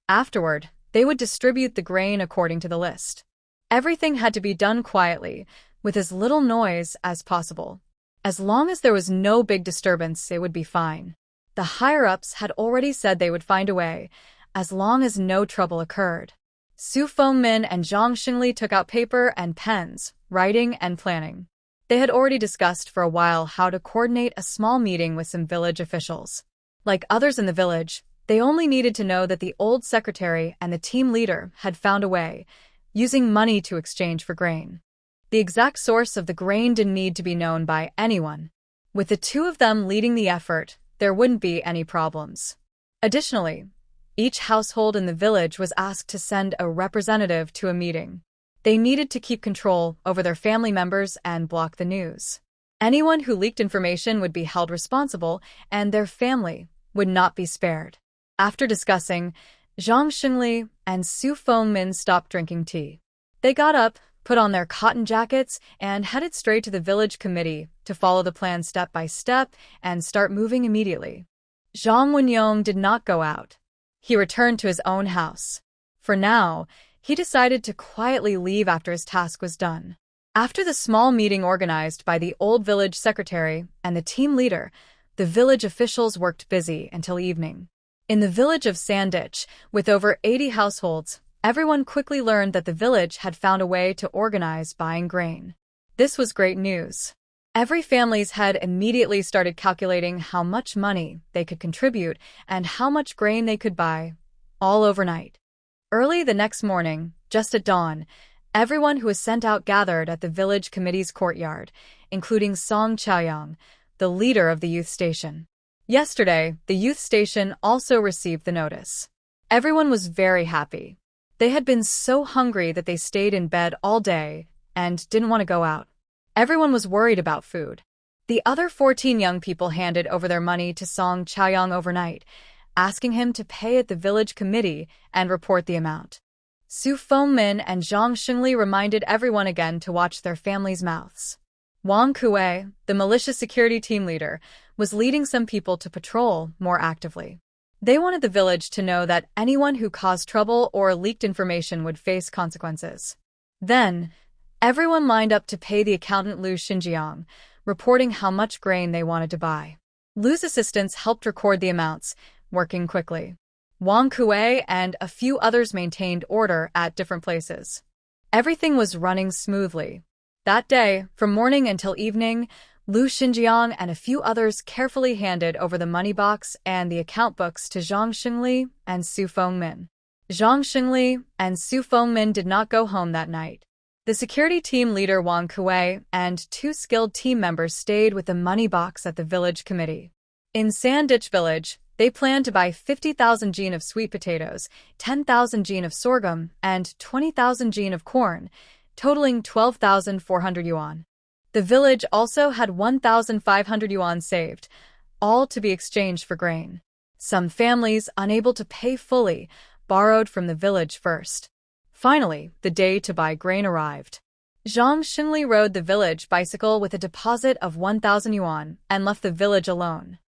Afterward, they would distribute the grain according to the list. Everything had to be done quietly, with as little noise as possible. As long as there was no big disturbance, it would be fine. The higher-ups had already said they would find a way, as long as no trouble occurred. Su Fengmin and Zhang Xingli took out paper and pens, writing and planning. They had already discussed for a while how to coordinate a small meeting with some village officials. Like others in the village, they only needed to know that the old secretary and the team leader had found a way, using money to exchange for grain. The exact source of the grain didn't need to be known by anyone. With the two of them leading the effort, there wouldn't be any problems. Additionally, each household in the village was asked to send a representative to a meeting. They needed to keep control over their family members and block the news. Anyone who leaked information would be held responsible, and their family would not be spared. After discussing, Zhang Xingli and Su Fengmin stopped drinking tea. They got up, put on their cotton jackets, and headed straight to the village committee to follow the plan step by step and start moving immediately. Zhang Wenyong did not go out. He returned to his own house. For now, he decided to quietly leave after his task was done. After the small meeting organized by the old village secretary and the team leader, the village officials worked busy until evening. In the village of Sandich, with over 80 households, everyone quickly learned that the village had found a way to organize buying grain. This was great news. Every family's head immediately started calculating how much money they could contribute and how much grain they could buy, all overnight. Early the next morning, just at dawn, everyone who was sent out gathered at the village committee's courtyard, including Song Chaoyang, the leader of the youth station. Yesterday, the youth station also received the notice. Everyone was very happy. They had been so hungry that they stayed in bed all day and didn't want to go out. Everyone was worried about food. The other 14 young people handed over their money to Song Chaoyang overnight, asking him to pay at the village committee and report the amount. Su Fengmin and Zhang Xingli reminded everyone again to watch their families' mouths. Wang Kuei, the malicious security team leader, was leading some people to patrol more actively. They wanted the village to know that anyone who caused trouble or leaked information would face consequences. Then, everyone lined up to pay the accountant Lu Xinjiang, reporting how much grain they wanted to buy. Lu's assistants helped record the amounts, working quickly. Wang Kuei and a few others maintained order at different places. Everything was running smoothly. That day, from morning until evening, Lu Xinjiang and a few others carefully handed over the money box and the account books to Zhang Xingli and Su Fengmin. Zhang Xingli and Su Fengmin did not go home that night. The security team leader Wang Kuei and 2 skilled team members stayed with the money box at the village committee. In Sandich village, they planned to buy 50,000 jin of sweet potatoes, 10,000 jin of sorghum, and 20,000 jin of corn, totaling 12,400 yuan. The village also had 1,500 yuan saved, all to be exchanged for grain. Some families, unable to pay fully, borrowed from the village first. Finally, the day to buy grain arrived. Zhang Xingli rode the village bicycle with a deposit of 1,000 yuan and left the village alone.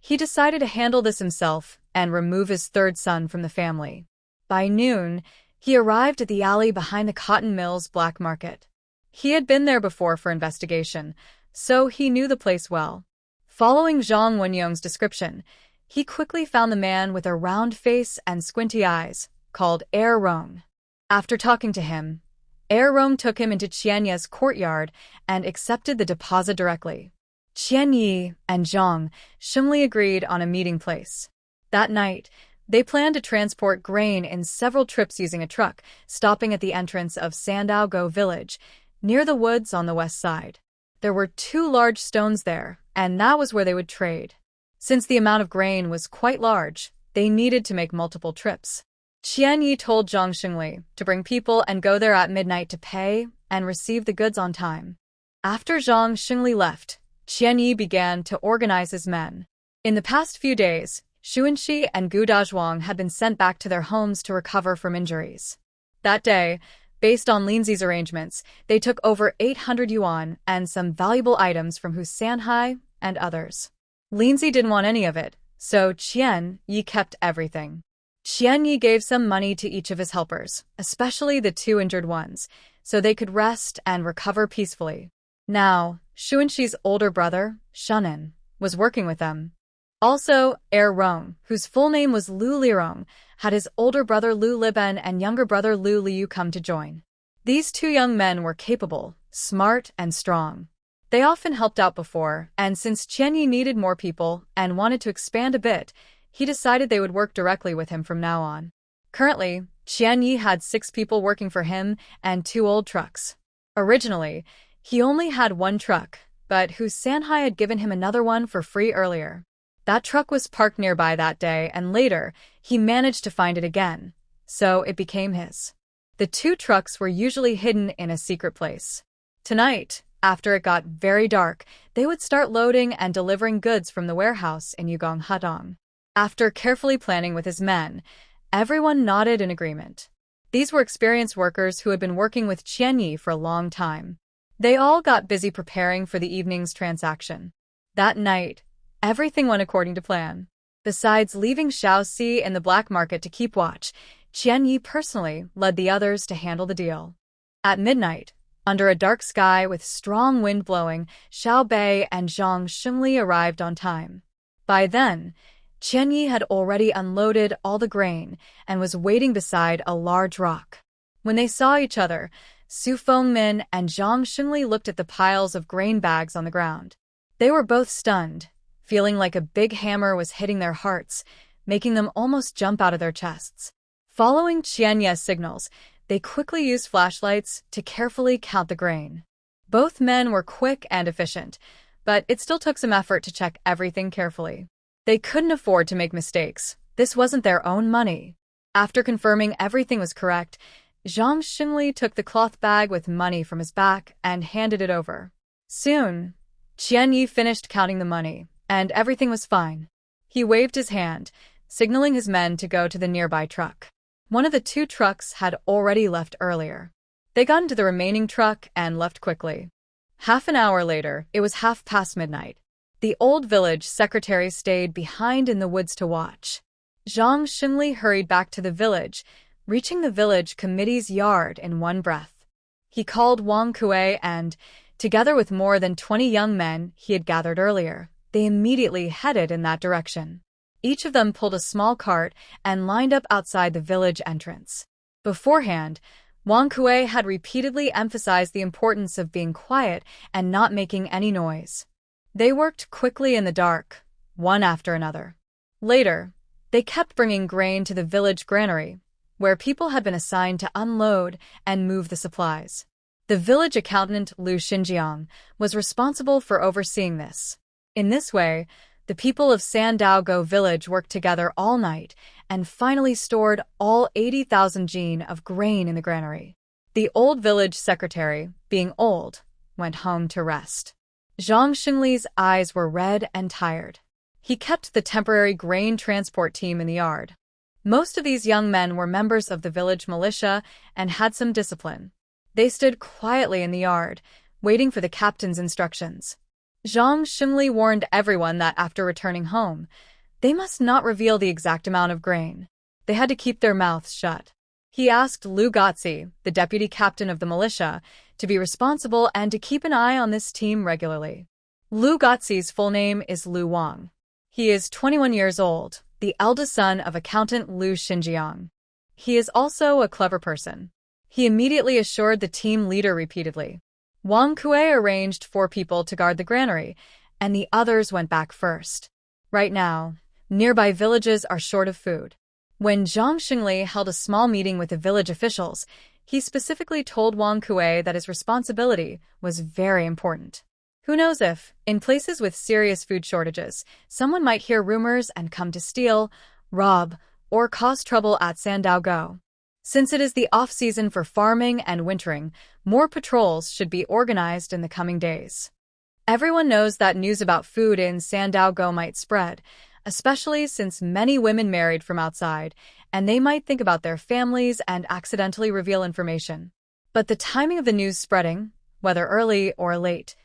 He decided to handle this himself and remove his third son from the family. By noon, he arrived at the alley behind the cotton mill's black market. He had been there before for investigation, so he knew the place well. Following Zhang Wenyong's description, he quickly found the man with a round face and squinty eyes, called Er Rong. After talking to him, Er Rong took him into Qianye's courtyard and accepted the deposit directly. Qianyi and Zhang Xingli agreed on a meeting place. That night, they planned to transport grain in several trips using a truck, stopping at the entrance of Sandaogo village, near the woods on the west side. There were 2 large stones there, and that was where they would trade. Since the amount of grain was quite large, they needed to make multiple trips. Qianyi told Zhang Xingli to bring people and go there at midnight to pay and receive the goods on time. After Zhang Xingli left, Qianyi began to organize his men. In the past few days, Xuanxi and Gu Dazhuang had been sent back to their homes to recover from injuries. That day, based on Linzi's arrangements, they took over 800 yuan and some valuable items from Hu Sanhai and others. Linzi didn't want any of it, so Qian Yi kept everything. Qianyi gave some money to each of his helpers, especially the two injured ones, so they could rest and recover peacefully. Now, Xuanxi's older brother, Shunin, was working with them. Also, Heir Rong, whose full name was Lu Lirong, had his older brother Lu Liben and younger brother Lu Liu come to join. These two young men were capable, smart, and strong. They often helped out before, and since Qianyi needed more people and wanted to expand a bit, he decided they would work directly with him from now on. Currently, Qianyi had 6 people working for him and 2 old trucks. Originally, he only had 1 truck, but Hu Sanhai had given him another one for free earlier. That truck was parked nearby that day, and later, he managed to find it again, so it became his. The 2 trucks were usually hidden in a secret place. Tonight, after it got very dark, they would start loading and delivering goods from the warehouse in Yugong Hadong. After carefully planning with his men, everyone nodded in agreement. These were experienced workers who had been working with Qianyi for a long time. They all got busy preparing for the evening's transaction. That night, everything went according to plan. Besides leaving Shaoxi in the black market to keep watch, Qianyi personally led the others to handle the deal. At midnight, under a dark sky with strong wind blowing, Xiao Bei and Zhang Xingli arrived on time. By then, Qianyi had already unloaded all the grain and was waiting beside a large rock. When they saw each other, Su Fengmin and Zhang Xingli looked at the piles of grain bags on the ground. They were both stunned, feeling like a big hammer was hitting their hearts, making them almost jump out of their chests. Following Qianyi's signals, they quickly used flashlights to carefully count the grain. Both men were quick and efficient, but it still took some effort to check everything carefully. They couldn't afford to make mistakes. This wasn't their own money. After confirming everything was correct, Zhang Xingli took the cloth bag with money from his back and handed it over. Soon, Qianyi finished counting the money, and everything was fine. He waved his hand, signaling his men to go to the nearby truck. One of the 2 trucks had already left earlier. They got into the remaining truck and left quickly. Half an hour later, it was midnight. The old village secretary stayed behind in the woods to watch. Zhang Xingli hurried back to the village, reaching the village committee's yard in one breath. He called Wang Kuei and, together with more than 20 young men he had gathered earlier, they immediately headed in that direction. Each of them pulled a small cart and lined up outside the village entrance. Beforehand, Wang Kuei had repeatedly emphasized the importance of being quiet and not making any noise. They worked quickly in the dark, one after another. Later, they kept bringing grain to the village granary, where people had been assigned to unload and move the supplies. The village accountant Lu Xinjiang was responsible for overseeing this. In this way, the people of Sandaogo village worked together all night and finally stored all 80,000 jin of grain in the granary. The old village secretary, being old, went home to rest. Zhang Xingli's eyes were red and tired. He kept the temporary grain transport team in the yard. Most of these young men were members of the village militia and had some discipline. They stood quietly in the yard, waiting for the captain's instructions. Zhang Xingli warned everyone that after returning home, they must not reveal the exact amount of grain. They had to keep their mouths shut. He asked Lu Gotzi, the deputy captain of the militia, to be responsible and to keep an eye on this team regularly. Lu Gotzi's full name is Lu Wang. He is 21 years old, the eldest son of accountant Lu Xinjiang. He is also a clever person. He immediately assured the team leader repeatedly. Wang Kuei arranged 4 people to guard the granary, and the others went back first. Right now, nearby villages are short of food. When Zhang Xingli held a small meeting with the village officials, he specifically told Wang Kuei that his responsibility was very important. Who knows if, in places with serious food shortages, someone might hear rumors and come to steal, rob, or cause trouble at Sandaogo. Since it is the off-season for farming and wintering, more patrols should be organized in the coming days. Everyone knows that news about food in Sandaogo might spread, especially since many women married from outside, and they might think about their families and accidentally reveal information. But the timing of the news spreading, whether early or late,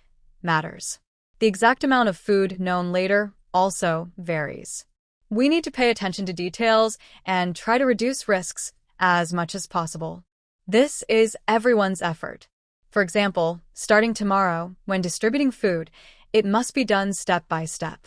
matters. The exact amount of food known later also varies. We need to pay attention to details and try to reduce risks as much as possible. This is everyone's effort. For example, starting tomorrow, when distributing food, it must be done step by step.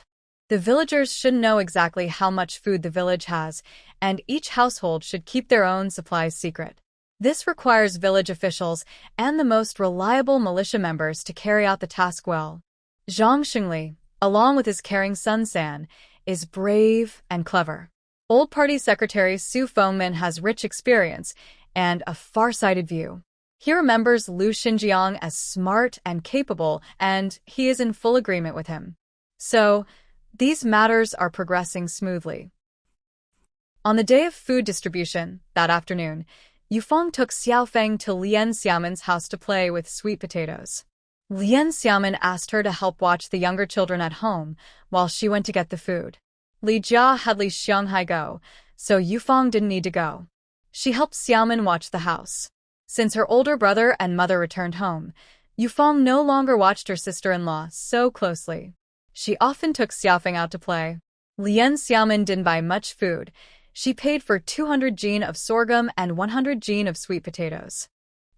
The villagers should know exactly how much food the village has, and each household should keep their own supplies secret. This requires village officials and the most reliable militia members to carry out the task well. Zhang Xingli, along with his caring son San, is brave and clever. Old Party Secretary Su Fengmin has rich experience and a far-sighted view. He remembers Liu Xinjiang as smart and capable, and he is in full agreement with him. So, these matters are progressing smoothly. On the day of food distribution, that afternoon, Yufeng took Xiaofeng to Lian Xiaomen's house to play with sweet potatoes. Lian Xiaomen asked her to help watch the younger children at home while she went to get the food. Li Jia had Li Xianghai go, so Yufeng didn't need to go. She helped Xiaomen watch the house. Since her older brother and mother returned home, Yufeng no longer watched her sister-in-law so closely. She often took Xiaofeng out to play. Lian Xiaomen didn't buy much food. She paid for 200 jin of sorghum and 100 jin of sweet potatoes.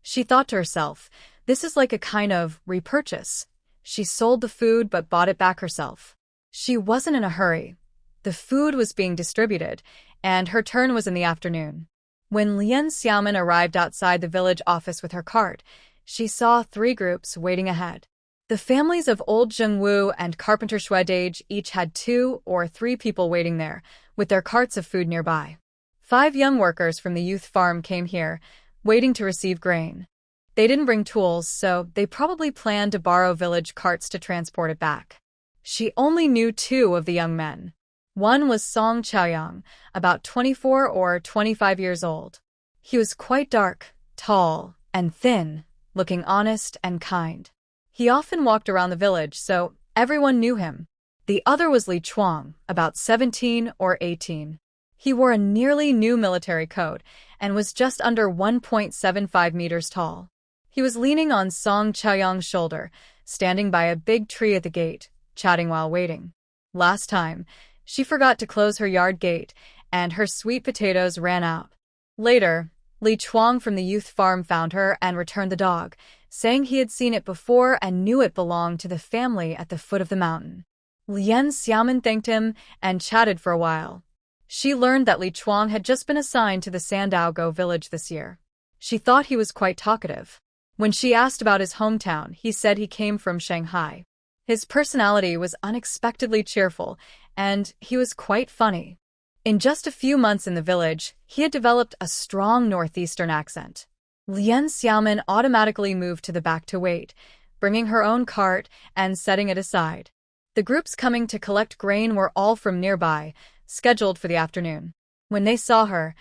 She thought to herself, this is like a kind of repurchase. She sold the food but bought it back herself. She wasn't in a hurry. The food was being distributed, and her turn was in the afternoon. When Lian Xiaomen arrived outside the village office with her cart, she saw 3 groups waiting ahead. The families of Old Zhengwu and Carpenter Shuedage each had 2 or 3 people waiting there, with their carts of food nearby. 5 young workers from the youth farm came here, waiting to receive grain. They didn't bring tools, so they probably planned to borrow village carts to transport it back. She only knew 2 of the young men. One was Song Chaoyang, about 24 or 25 years old. He was quite dark, tall, and thin, looking honest and kind. He often walked around the village, so everyone knew him. The other was Li Chuang, about 17 or 18. He wore a nearly new military coat and was just under 1.75 meters tall. He was leaning on Song Chaoyang's shoulder, standing by a big tree at the gate, chatting while waiting. Last time, she forgot to close her yard gate, and her sweet potatoes ran out. Later, Li Chuang from the youth farm found her and returned the dog, saying he had seen it before and knew it belonged to the family at the foot of the mountain. Lian Xiaomen thanked him and chatted for a while. She learned that Li Chuang had just been assigned to the Sandaogo village this year. She thought he was quite talkative. When she asked about his hometown, he said he came from Shanghai. His personality was unexpectedly cheerful, and he was quite funny. In just a few months in the village, he had developed a strong northeastern accent. Lian Xiaomen automatically moved to the back to wait, bringing her own cart and setting it aside. The groups coming to collect grain were all from nearby, scheduled for the afternoon. When they saw her,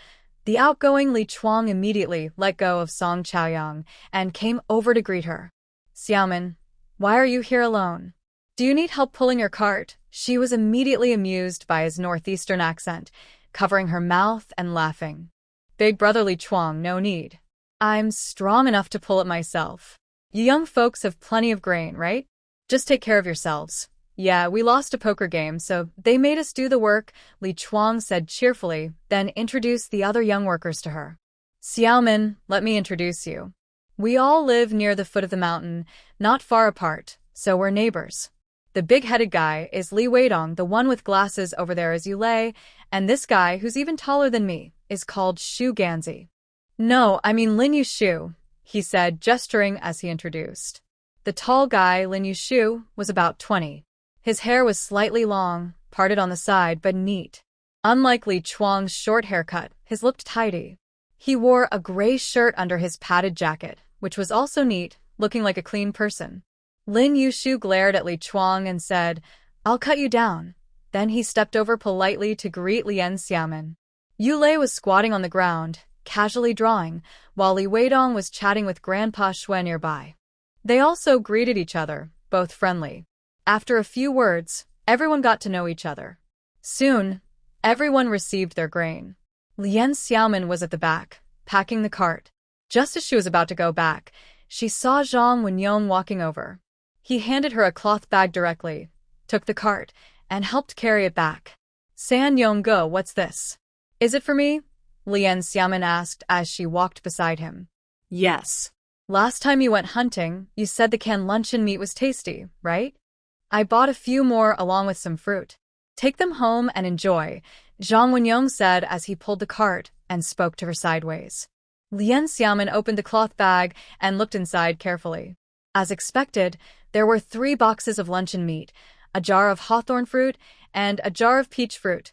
the outgoing Li Chuang immediately let go of Song Chaoyang and came over to greet her. Xiaomen, why are you here alone? Do you need help pulling your cart? She was immediately amused by his northeastern accent, covering her mouth and laughing. Big brother Li Chuang, no need. I'm strong enough to pull it myself. You young folks have plenty of grain, right? Just take care of yourselves. Yeah, we lost a poker game, so they made us do the work, Li Chuang said cheerfully, then introduced the other young workers to her. Xiaomen, let me introduce you. We all live near the foot of the mountain, not far apart, so we're neighbors. The big-headed guy is Li Weidong, the one with glasses over there is Yulei, and this guy, who's even taller than me, is called Shu Ganzi. No, I mean Lin Yushu, he said, gesturing as he introduced. The tall guy, Lin Yushu, was about 20. His hair was slightly long, parted on the side, but neat. Unlike Li Chuang's short haircut, his looked tidy. He wore a gray shirt under his padded jacket, which was also neat, looking like a clean person. Lin Yushu glared at Li Chuang and said, I'll cut you down. Then he stepped over politely to greet Lian Xiaomen. Yulei was squatting on the ground, casually drawing, while Li Weidong was chatting with Grandpa Xue nearby. They also greeted each other, both friendly. After a few words, everyone got to know each other. Soon, everyone received their grain. Lian Xiaomen was at the back, packing the cart. Just as she was about to go back, she saw Zhang Wenyong walking over. He handed her a cloth bag directly, took the cart, and helped carry it back. San Yong-go, what's this? Is it for me? Lien Xiaomin asked as she walked beside him. Yes. Last time you went hunting, you said the canned luncheon meat was tasty, right? I bought a few more along with some fruit. Take them home and enjoy, Zhang Wenyong said as he pulled the cart and spoke to her sideways. Lien Xiaomin opened the cloth bag and looked inside carefully. As expected, there were 3 boxes of luncheon meat, a jar of hawthorn fruit, and a jar of peach fruit,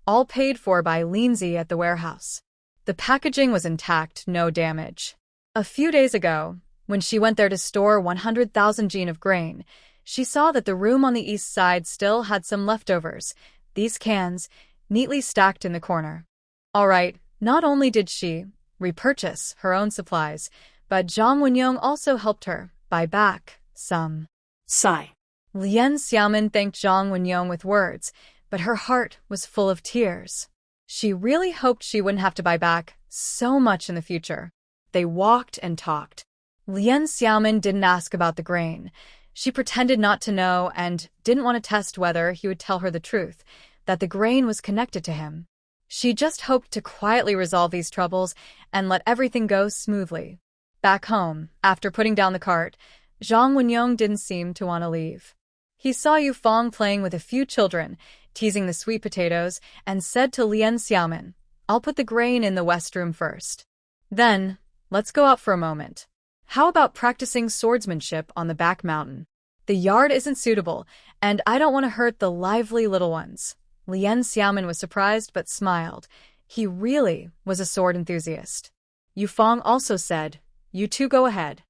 all paid for by Lindsay at the warehouse. The packaging was intact, no damage. A few days ago, when she went there to store 100,000 jin of grain, she saw that the room on the east side still had some leftovers, these cans, neatly stacked in the corner. All right, not only did she repurchase her own supplies, but Zhang Wenyong also helped her buy back some. Sigh. Lien Xiaomin thanked Zhang Wenyong with words, but her heart was full of tears. She really hoped she wouldn't have to buy back so much in the future. They walked and talked. Lien Xiaomin didn't ask about the grain. She pretended not to know and didn't want to test whether he would tell her the truth, that the grain was connected to him. She just hoped to quietly resolve these troubles and let everything go smoothly. Back home, after putting down the cart, Zhang Wenyong didn't seem to want to leave. He saw Yufeng playing with a few children, teasing the sweet potatoes, and said to Lien Xiaomin, I'll put the grain in the west room first. Then, let's go out for a moment. How about practicing swordsmanship on the back mountain? The yard isn't suitable, and I don't want to hurt the lively little ones. Lien Xiaomin was surprised but smiled. He really was a sword enthusiast. Yufeng also said, You two go ahead.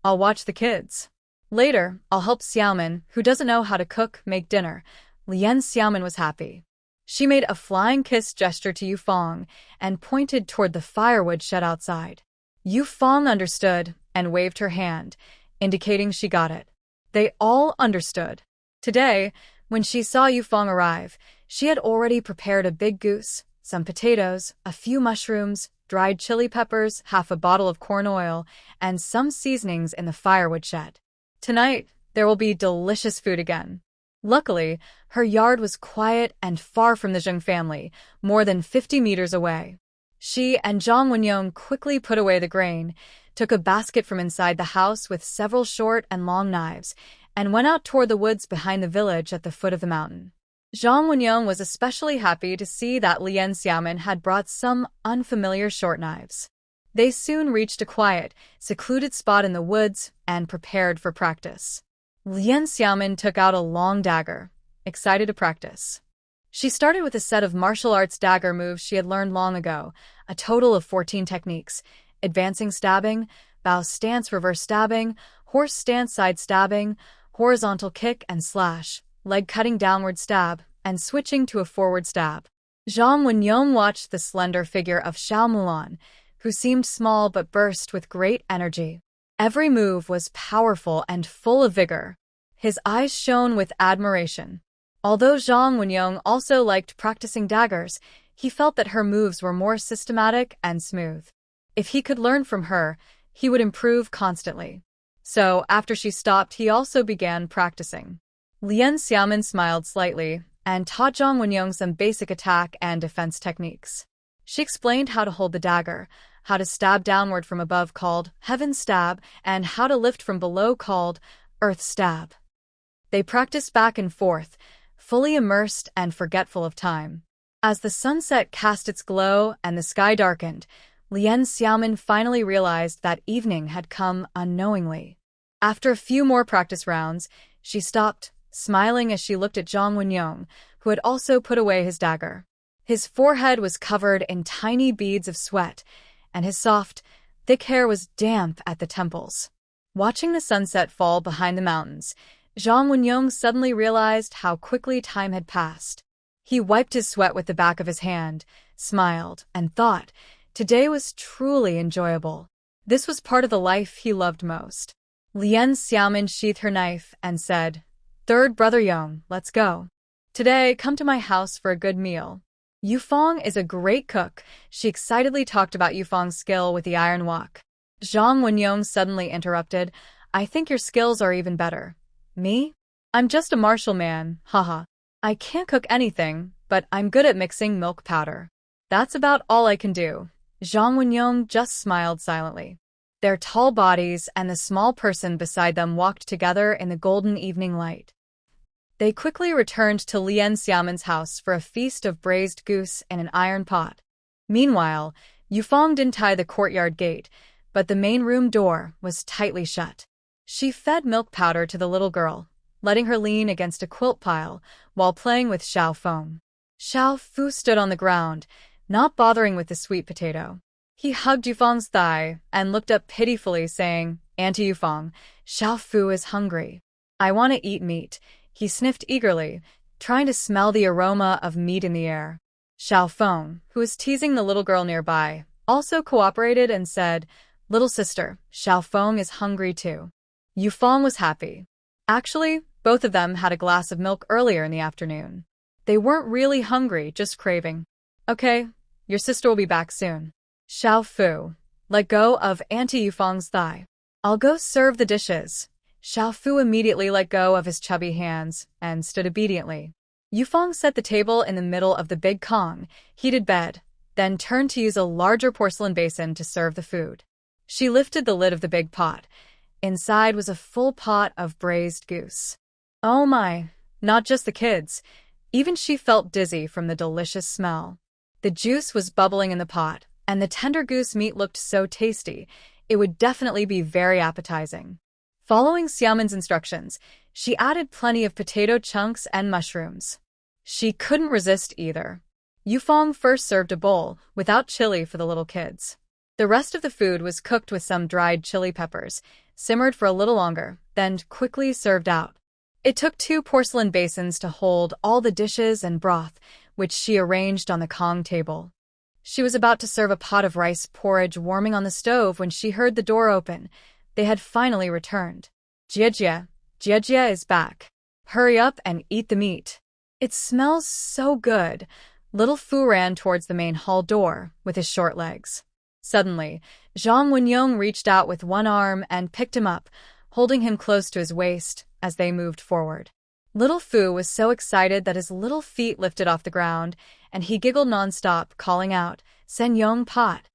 I'll watch the kids. Later, I'll help Xiaomin, who doesn't know how to cook, make dinner. Lien Xiaomin was happy. She made a flying kiss gesture to Yufeng and pointed toward the firewood shed outside. Yufeng understood and waved her hand, indicating she got it. They all understood. Today, when she saw Yufeng arrive, she had already prepared a big goose, some potatoes, a few mushrooms, dried chili peppers, half a bottle of corn oil, and some seasonings in the firewood shed. Tonight, there will be delicious food again. Luckily, her yard was quiet and far from the Zheng family, more than 50 meters away. She and Zhang Wenyong quickly put away the grain, took a basket from inside the house with several short and long knives, and went out toward the woods behind the village at the foot of the mountain. Zhang Wenyong was especially happy to see that Lien Xiaomin had brought some unfamiliar short knives. They soon reached a quiet, secluded spot in the woods and prepared for practice. Lien Xiaomin took out a long dagger, excited to practice. She started with a set of martial arts dagger moves she had learned long ago, a total of 14 techniques: advancing stabbing, bow stance reverse stabbing, horse stance side stabbing, horizontal kick and slash, leg cutting downward stab, and switching to a forward stab. Zhang Wenyong watched the slender figure of Xiao Mulan, who seemed small but burst with great energy. Every move was powerful and full of vigor. His eyes shone with admiration. Although Zhang Wenyong also liked practicing daggers, he felt that her moves were more systematic and smooth. If he could learn from her, he would improve constantly. So, after she stopped, he also began practicing. Lien Xiaomin smiled slightly and taught Zhang Wenyong some basic attack and defense techniques. She explained how to hold the dagger, how to stab downward from above called heaven stab, and how to lift from below called earth stab. They practiced back and forth, fully immersed and forgetful of time. As the sunset cast its glow and the sky darkened, Lien Xiaomin finally realized that evening had come unknowingly. After a few more practice rounds, she stopped, smiling as she looked at Zhang Wenyong, who had also put away his dagger. His forehead was covered in tiny beads of sweat, and his soft, thick hair was damp at the temples. Watching the sunset fall behind the mountains, Zhang Wenyong suddenly realized how quickly time had passed. He wiped his sweat with the back of his hand, smiled, and thought, today was truly enjoyable. This was part of the life he loved most. Lien Xiaomin sheathed her knife and said, Third brother Yong, let's go. Today, come to my house for a good meal. Yufeng is a great cook. She excitedly talked about Yufeng's skill with the iron wok. Zhang Wenyong suddenly interrupted, I think your skills are even better. Me? I'm just a martial man, haha. I can't cook anything, but I'm good at mixing milk powder. That's about all I can do. Zhang Wenyong just smiled silently. Their tall bodies and the small person beside them walked together in the golden evening light. They quickly returned to Lien Xiaomen's house for a feast of braised goose in an iron pot. Meanwhile, Yufeng didn't tie the courtyard gate, but the main room door was tightly shut. She fed milk powder to the little girl, letting her lean against a quilt pile while playing with Xiao Feng. Xiao Fu stood on the ground, not bothering with the sweet potato. He hugged Yufeng's thigh and looked up pitifully, saying, "Auntie Yufeng, Xiao Fu is hungry. I want to eat meat." He sniffed eagerly, trying to smell the aroma of meat in the air. Xiao Feng, who was teasing the little girl nearby, also cooperated and said, "Little sister, Xiao Feng is hungry too." Yufeng was happy. Actually, both of them had a glass of milk earlier in the afternoon. They weren't really hungry, just craving. "Okay, your sister will be back soon." Xiao Fu let go of Auntie Yufeng's thigh. "I'll go serve the dishes." Xiao Fu immediately let go of his chubby hands and stood obediently. Yufeng set the table in the middle of the big Kong, heated bed, then turned to use a larger porcelain basin to serve the food. She lifted the lid of the big pot. Inside was a full pot of braised goose. Oh my, not just the kids. Even she felt dizzy from the delicious smell. The juice was bubbling in the pot, and the tender goose meat looked so tasty, it would definitely be very appetizing. Following Xiaomen's instructions, she added plenty of potato chunks and mushrooms. She couldn't resist either. Yufeng first served a bowl, without chili for the little kids. The rest of the food was cooked with some dried chili peppers, simmered for a little longer, then quickly served out. It took 2 porcelain basins to hold all the dishes and broth, which she arranged on the Kong table. She was about to serve a pot of rice porridge warming on the stove when she heard the door open. They had finally returned. Jie is back. Hurry up and eat the meat. It smells so good." Little Fu ran towards the main hall door with his short legs. Suddenly, Zhang Wenyong reached out with one arm and picked him up, holding him close to his waist as they moved forward. Little Fu was so excited that his little feet lifted off the ground, and he giggled nonstop, calling out, "Sen Yong pot."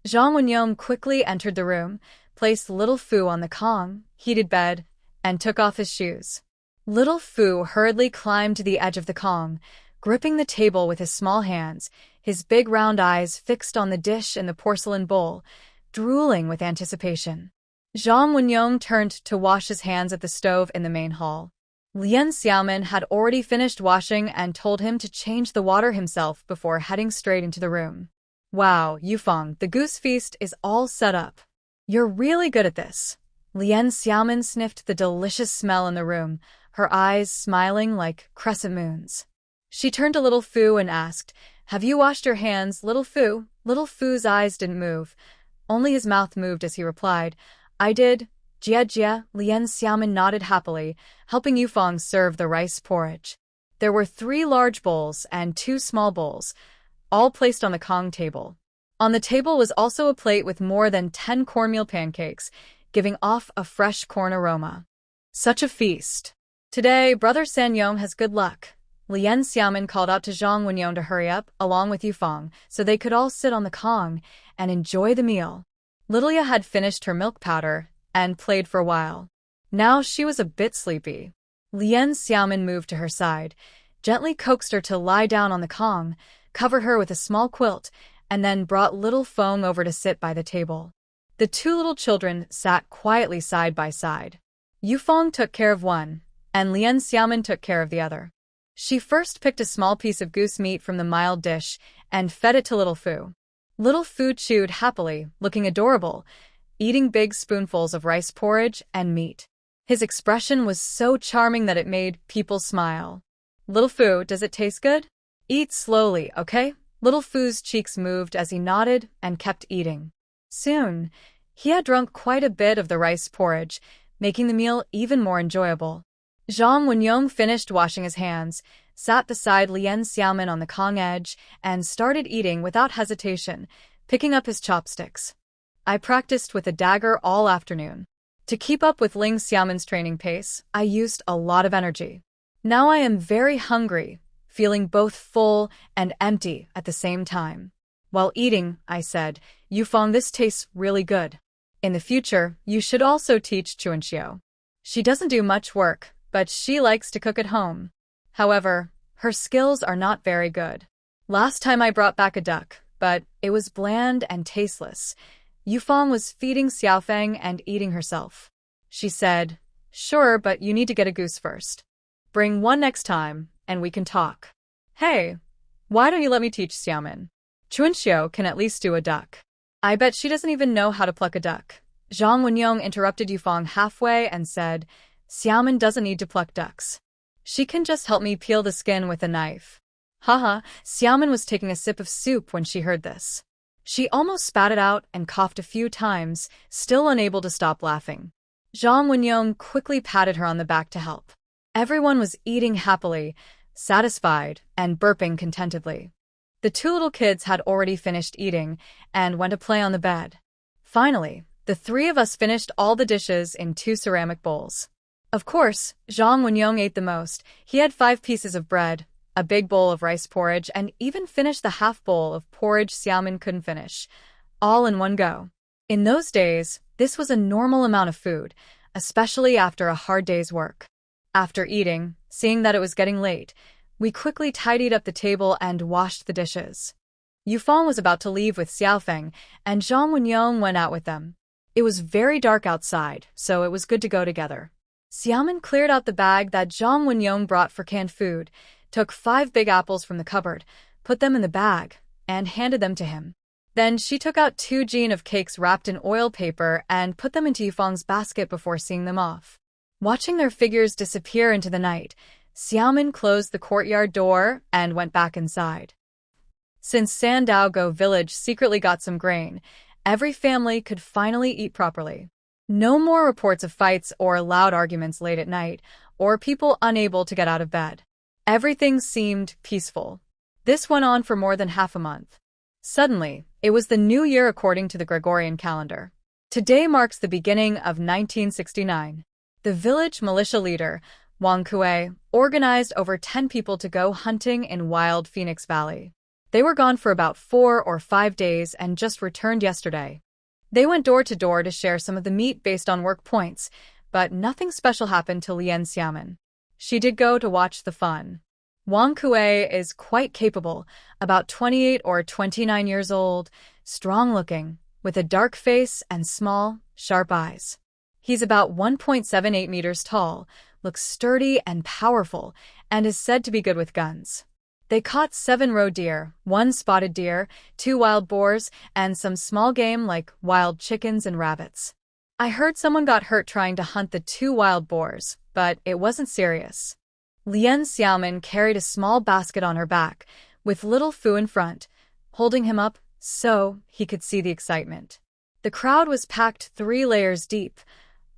Zhang Wenyong quickly entered the room, placed Little Fu on the Kong, heated bed, and took off his shoes. Little Fu hurriedly climbed to the edge of the Kong, gripping the table with his small hands, his big round eyes fixed on the dish in the porcelain bowl, drooling with anticipation. Zhang Wenyong turned to wash his hands at the stove in the main hall. Lien Xiaomen had already finished washing and told him to change the water himself before heading straight into the room. "Wow, Yufeng, the goose feast is all set up. You're really good at this." Lien Xiaomen sniffed the delicious smell in the room, her eyes smiling like crescent moons. She turned to Little Fu and asked, "Have you washed your hands, Little Fu?" Little Fu's eyes didn't move. Only his mouth moved as he replied, "I did." Jie, Lien Xiaomen nodded happily, helping Yufeng serve the rice porridge. There were 3 large bowls and 2 small bowls, all placed on the Kong table. On the table was also a plate with more than 10 cornmeal pancakes, giving off a fresh corn aroma. Such a feast. "Today, Brother Sanyong has good luck." Lien Xiaomen called out to Zhang Wenyong to hurry up, along with Yufeng, so they could all sit on the Kong and enjoy the meal. Lilia had finished her milk powder and played for a while. Now she was a bit sleepy. Lien Xiaomen moved to her side, gently coaxed her to lie down on the Kong, covered her with a small quilt, and then brought Little Feng over to sit by the table. The 2 little children sat quietly side by side. Yufeng took care of one, and Lien Xiaomen took care of the other. She first picked a small piece of goose meat from the mild dish and fed it to Little Fu. Little Fu chewed happily, looking adorable, eating big spoonfuls of rice porridge and meat. His expression was so charming that it made people smile. "Little Fu, does it taste good? Eat slowly, okay?" Little Fu's cheeks moved as he nodded and kept eating. Soon, he had drunk quite a bit of the rice porridge, making the meal even more enjoyable. Zhang Wenyong finished washing his hands, sat beside Lien Xiaomen on the Kong edge, and started eating without hesitation, picking up his chopsticks. "I practiced with a dagger all afternoon. To keep up with Ling Xiaomen's training pace, I used a lot of energy. Now I am very hungry," feeling both full and empty at the same time. While eating, I said, Yufeng, this tastes really good. In the future, you should also teach Chuanxiu. She doesn't do much work, but she likes to cook at home. However, her skills are not very good. Last time I brought back a duck, but it was bland and tasteless. Yufeng was feeding Xiaofeng and eating herself. She said, sure, but you need to get a goose first. Bring one next time, and we can talk. Hey, why don't you let me teach Xiaomin? Chuanxiu can at least do a duck. I bet she doesn't even know how to pluck a duck. Zhang Wenyong interrupted Yufeng halfway and said, Xiaomin doesn't need to pluck ducks. She can just help me peel the skin with a knife. Haha, Xiaomin was taking a sip of soup when she heard this. She almost spat it out and coughed a few times, still unable to stop laughing. Zhang Wenyong quickly patted her on the back to help. Everyone was eating happily, satisfied, and burping contentedly. The two little kids had already finished eating and went to play on the bed. Finally, the three of us finished all the dishes in 2 ceramic bowls. Of course, Zhang Wenyong ate the most. He had 5 pieces of bread, a big bowl of rice porridge, and even finished the half bowl of porridge Xiaomin couldn't finish, all in one go. In those days, this was a normal amount of food, especially after a hard day's work. After eating, seeing that it was getting late, we quickly tidied up the table and washed the dishes. Yufeng was about to leave with Xiaofeng, and Zhang Wenyong went out with them. It was very dark outside, so it was good to go together. Xiaomin cleared out the bag that Zhang Wenyong brought for canned food, took 5 big apples from the cupboard, put them in the bag, and handed them to him. Then she took out 2 jean of cakes wrapped in oil paper and put them into Yufeng's basket before seeing them off. Watching their figures disappear into the night, Xiaomin closed the courtyard door and went back inside. Since Sandaogo village secretly got some grain, every family could finally eat properly. No more reports of fights or loud arguments late at night, or people unable to get out of bed. Everything seemed peaceful. This went on for more than half a month. Suddenly, it was the new year according to the Gregorian calendar. Today marks the beginning of 1969. The village militia leader, Wang Kuei, organized over 10 people to go hunting in wild Phoenix Valley. They were gone for about 4 or 5 days and just returned yesterday. They went door to door to share some of the meat based on work points, but nothing special happened to Lian Xiaomin. She did go to watch the fun. Wang Kuei is quite capable, about 28 or 29 years old, strong-looking, with a dark face and small, sharp eyes. He's about 1.78 meters tall, looks sturdy and powerful, and is said to be good with guns. They caught 7 roe deer, 1 spotted deer, 2 wild boars, and some small game like wild chickens and rabbits. I heard someone got hurt trying to hunt the 2 wild boars, but it wasn't serious. Lian Xiaomin carried a small basket on her back, with little Fu in front, holding him up so he could see the excitement. The crowd was packed 3 layers deep,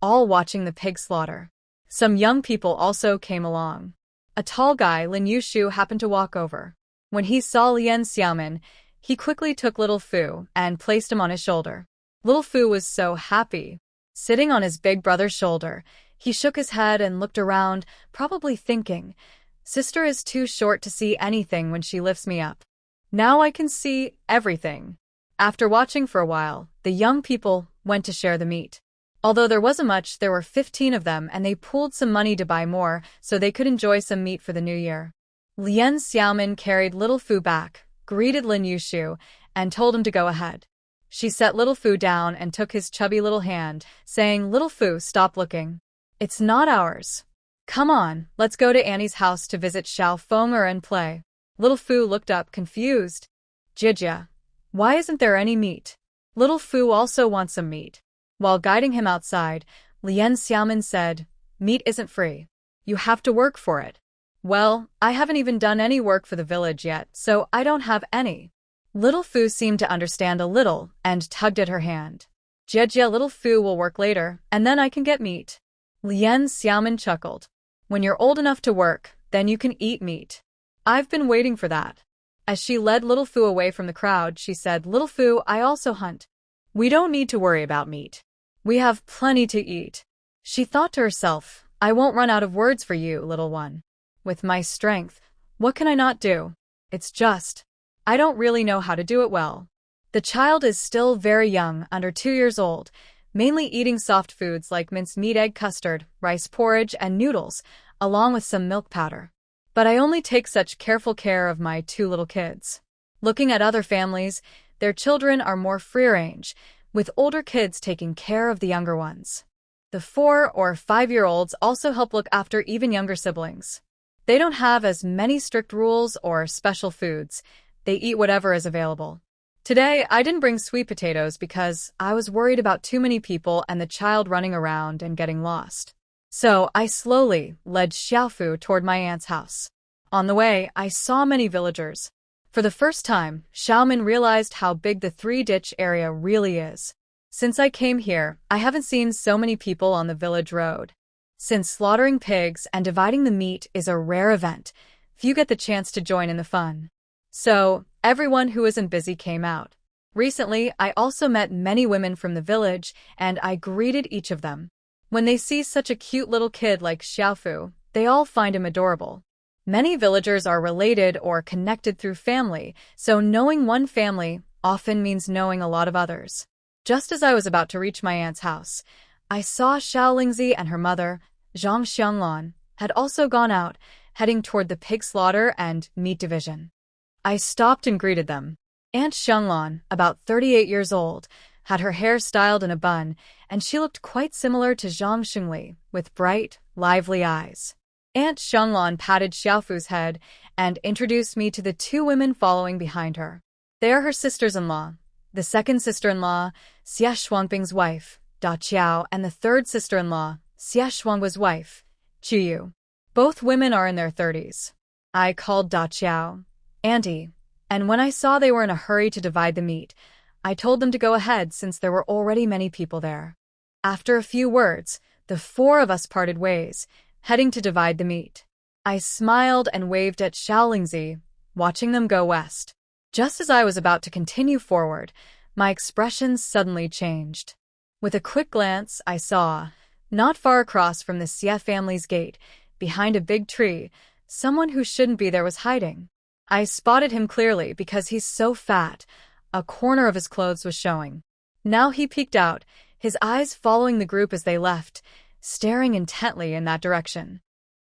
all watching the pig slaughter. Some young people also came along. A tall guy, Lin Yushu, happened to walk over. When he saw Lian Xiaomin, he quickly took little Fu and placed him on his shoulder. Little Fu was so happy. Sitting on his big brother's shoulder, he shook his head and looked around, probably thinking, Sister is too short to see anything when she lifts me up. Now I can see everything. After watching for a while, the young people went to share the meat. Although there wasn't much, there were 15 of them, and they pooled some money to buy more so they could enjoy some meat for the new year. Lian Xiaomin carried little Fu back, greeted Lin Yushu, and told him to go ahead. She set little Fu down and took his chubby little hand, saying, Little Fu, stop looking. It's not ours. Come on, let's go to Annie's house to visit Xiao Fenger and play. Little Fu looked up, confused. Jijia, why isn't there any meat? Little Fu also wants some meat. While guiding him outside, Lian Xiaomin said, Meat isn't free. You have to work for it. Well, I haven't even done any work for the village yet, so I don't have any. Little Fu seemed to understand a little and tugged at her hand. Jejia, Little Fu will work later, and then I can get meat. Lian Xiaomin chuckled. When you're old enough to work, then you can eat meat. I've been waiting for that. As she led Little Fu away from the crowd, she said, Little Fu, I also hunt. We don't need to worry about meat. We have plenty to eat. She thought to herself, I won't run out of words for you, little one. With my strength, What can I not do? It's just, I don't really know how to do it well. The child is still very young, under 2 years old, mainly eating soft foods like mincemeat egg custard, rice porridge, and noodles, along with some milk powder. But I only take such careful care of my 2 little kids. Looking at other families, their children are more free-range, with older kids taking care of the younger ones. The 4 or 5-year-olds also help look after even younger siblings. They don't have as many strict rules or special foods. They eat whatever is available. Today, I didn't bring sweet potatoes because I was worried about too many people and the child running around and getting lost. So I slowly led Xiaofu toward my aunt's house. On the way, I saw many villagers. For the first time, Xiaomin realized how big the 3-ditch area really is. Since I came here, I haven't seen so many people on the village road. Since slaughtering pigs and dividing the meat is a rare event, few get the chance to join in the fun. So, everyone who isn't busy came out. Recently, I also met many women from the village, and I greeted each of them. When they see such a cute little kid like Xiaofu, they all find him adorable. Many villagers are related or connected through family, so knowing one family often means knowing a lot of others. Just as I was about to reach my aunt's house, I saw Xiao Lingzi and her mother, Zhang Xianglan, had also gone out, heading toward the pig slaughter and meat division. I stopped and greeted them. Aunt Xianglan, about 38 years old, had her hair styled in a bun, and she looked quite similar to Zhang Xingli, with bright, lively eyes. Aunt Xianglan patted Xiaofu's head and introduced me to the 2 women following behind her. They are her sisters-in-law, the second sister-in-law, Xie Shuangping's wife, Da Qiao, and the third sister-in-law, Xie Shuangguo's wife, Chu Yu. Both women are in their 30s. I called Da Qiao Auntie, and when I saw they were in a hurry to divide the meat, I told them to go ahead since there were already many people there. After a few words, the 4 of us parted ways, heading to divide the meat. I smiled and waved at Xiao Lingzi, watching them go west. Just as I was about to continue forward, my expression suddenly changed. With a quick glance, I saw, not far across from the Xie family's gate, behind a big tree, someone who shouldn't be there was hiding. I spotted him clearly because he's so fat. A corner of his clothes was showing. Now he peeked out, his eyes following the group as they left, staring intently in that direction.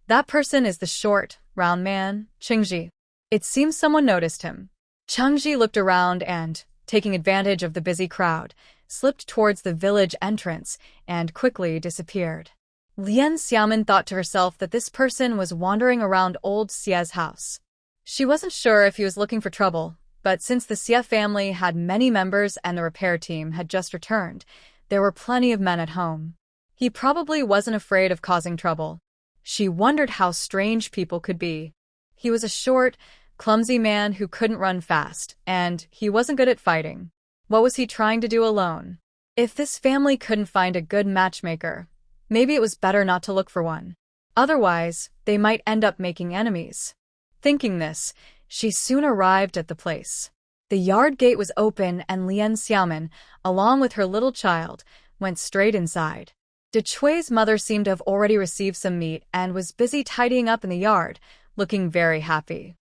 That person is the short, round man, Chengji. It seems someone noticed him. Chengji looked around and, taking advantage of the busy crowd, slipped towards the village entrance and quickly disappeared. Lian Xiaomin thought to herself that this person was wandering around old Xie's house. She wasn't sure if he was looking for trouble, but since the Xie family had many members and the repair team had just returned, there were plenty of men at home. He probably wasn't afraid of causing trouble. She wondered how strange people could be. He was a short, clumsy man who couldn't run fast, and he wasn't good at fighting. What was he trying to do alone? If this family couldn't find a good matchmaker, maybe it was better not to look for one. Otherwise, they might end up making enemies. Thinking this, she soon arrived at the place. The yard gate was open and Lian Xiaomin, along with her little child, went straight inside. De Chui's mother seemed to have already received some meat and was busy tidying up in the yard, looking very happy.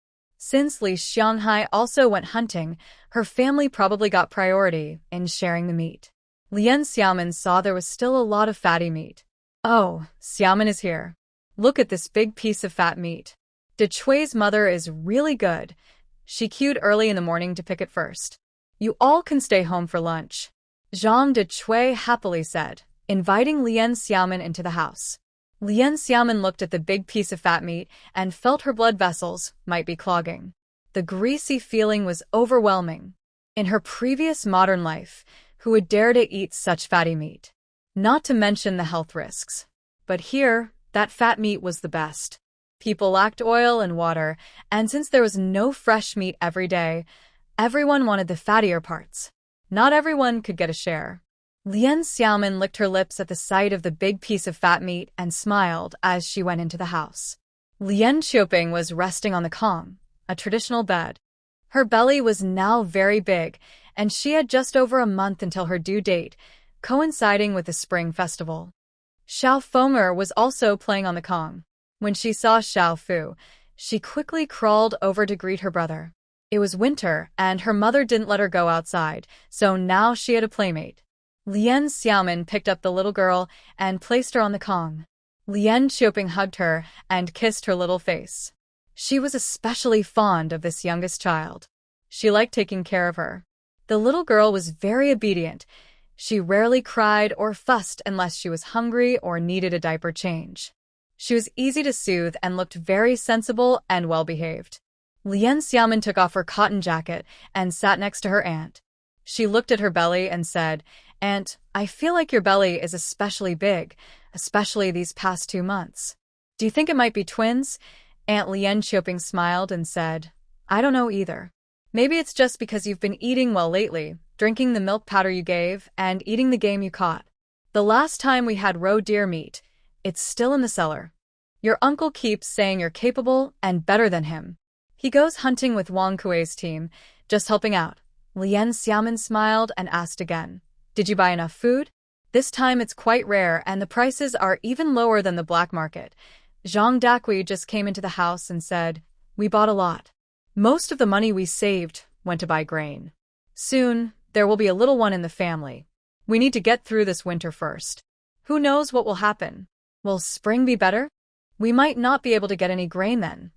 Since Li Xianghai also went hunting, her family probably got priority in sharing the meat. Lian Xiaomin saw there was still a lot of fatty meat. Oh, Xiaomin is here. Look at this big piece of fat meat. De Chui's mother is really good. She queued early in the morning to pick it first. You all can stay home for lunch, Zhang De Chui happily said, inviting Lian Xiaomin into the house. Lian Xiaomin looked at the big piece of fat meat and felt her blood vessels might be clogging. The greasy feeling was overwhelming. In her previous modern life, who would dare to eat such fatty meat? Not to mention the health risks. But here, that fat meat was the best. People lacked oil and water, and since there was no fresh meat every day, everyone wanted the fattier parts. Not everyone could get a share. Lian Xiaomin licked her lips at the sight of the big piece of fat meat and smiled as she went into the house. Lian Qiuping was resting on the kong, a traditional bed. Her belly was now very big, and she had just over a month until her due date, coinciding with the spring festival. Xiao Fenger was also playing on the kong. When she saw Xiao Fu, She quickly crawled over to greet her brother. It was winter, and her mother didn't let her go outside, so now she had a playmate. Lien Xiaomin picked up the little girl and placed her on the Kong. Lien Xiaoping hugged her and kissed her little face. She was especially fond of this youngest child. She liked taking care of her. The little girl was very obedient. She rarely cried or fussed unless she was hungry or needed a diaper change. She was easy to soothe and looked very sensible and well-behaved. Lien Xiaomin took off her cotton jacket and sat next to her aunt. She looked at her belly and said, "Aunt, I feel like your belly is especially big, especially these past 2 months. Do you think it might be twins?" Aunt Lien Xiaoping smiled and said, "I don't know either. Maybe it's just because you've been eating well lately, drinking the milk powder you gave, and eating the game you caught. The last time we had roe deer meat, it's still in the cellar. Your uncle keeps saying you're capable and better than him. He goes hunting with Wang Kuei's team, just helping out." Lien Xiaomin smiled and asked again, "Did you buy enough food?" "This time it's quite rare and the prices are even lower than the black market." Zhang Dakui just came into the house and said, "We bought a lot. Most of the money we saved went to buy grain. Soon, there will be a little one in the family. We need to get through this winter first. Who knows what will happen? Will spring be better? We might not be able to get any grain then."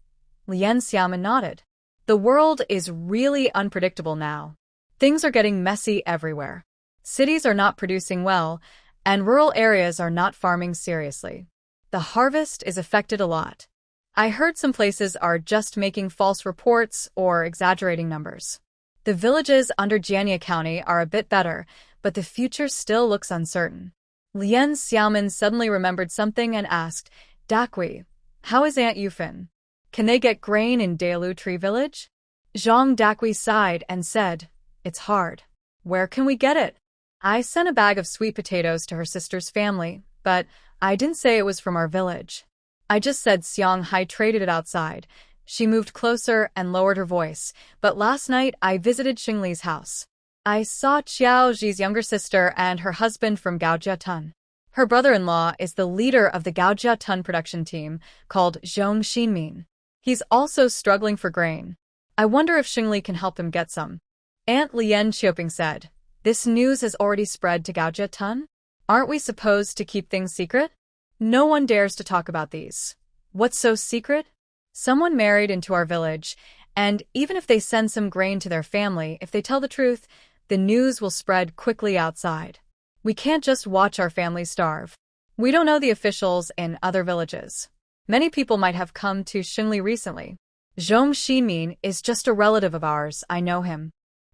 Lien Xiaomin nodded. The world is really unpredictable now. Things are getting messy everywhere. Cities are not producing well, and rural areas are not farming seriously. The harvest is affected a lot. I heard some places are just making false reports or exaggerating numbers. The villages under Jianye County are a bit better, but the future still looks uncertain. Lien Xiaomin suddenly remembered something and asked, "Dakui, how is Aunt Yufin? Can they get grain in Daelu Tree Village?" Zhang Dakui sighed and said, "It's hard. Where can we get it? I sent a bag of sweet potatoes to her sister's family, but I didn't say it was from our village. I just said Xiang Hai traded it outside." She moved closer and lowered her voice, "But last night I visited Xingli's house. I saw Qiao Zhi's younger sister and her husband from Gaojia Tun. Her brother-in-law is the leader of the Gaojia Tun production team called Zhong Xinmin. He's also struggling for grain. I wonder if Xingli can help him get some." Aunt Lien Xiaoping said, "This news has already spread to Gaojia Tun? Aren't we supposed to keep things secret? No one dares to talk about these. What's so secret? Someone married into our village, and even if they send some grain to their family, if they tell the truth, the news will spread quickly outside. We can't just watch our family starve. We don't know the officials in other villages. Many people might have come to Xingli recently. Zhong Xinmin is just a relative of ours, I know him."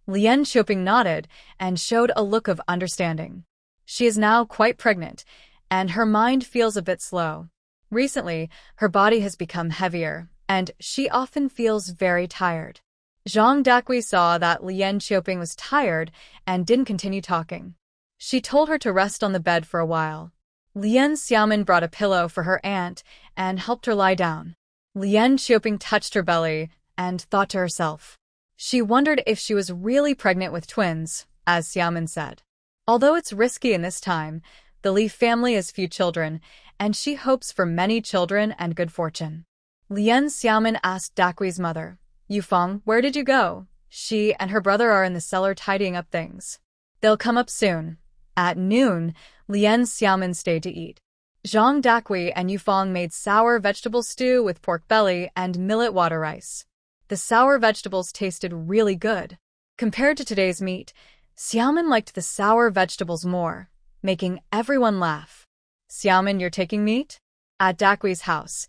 Lien Xiaoping nodded and showed a look of understanding. She is now quite pregnant, and her mind feels a bit slow. Recently, her body has become heavier, and she often feels very tired. Zhang Dakui saw that Lien Xiaoping was tired and didn't continue talking. She told her to rest on the bed for a while. Lien Xiaomin brought a pillow for her aunt and helped her lie down. Lien Xiaoping touched her belly and thought to herself. She wondered if she was really pregnant with twins, as Xiaomin said. Although it's risky in this time, the Li family has few children, and she hopes for many children and good fortune. Lien Xiaomin asked Dakui's mother, "Yufeng, where did you go?" She and her brother are in the cellar tidying up things. They'll come up soon. At noon, Lien Xiaomin stayed to eat. Zhang Dakui and Yufeng made sour vegetable stew with pork belly and millet water rice. The sour vegetables tasted really good. Compared to today's meat, Xiaomin liked the sour vegetables more, making everyone laugh. "Xiaomin, you're taking meat?" At Dakui's house.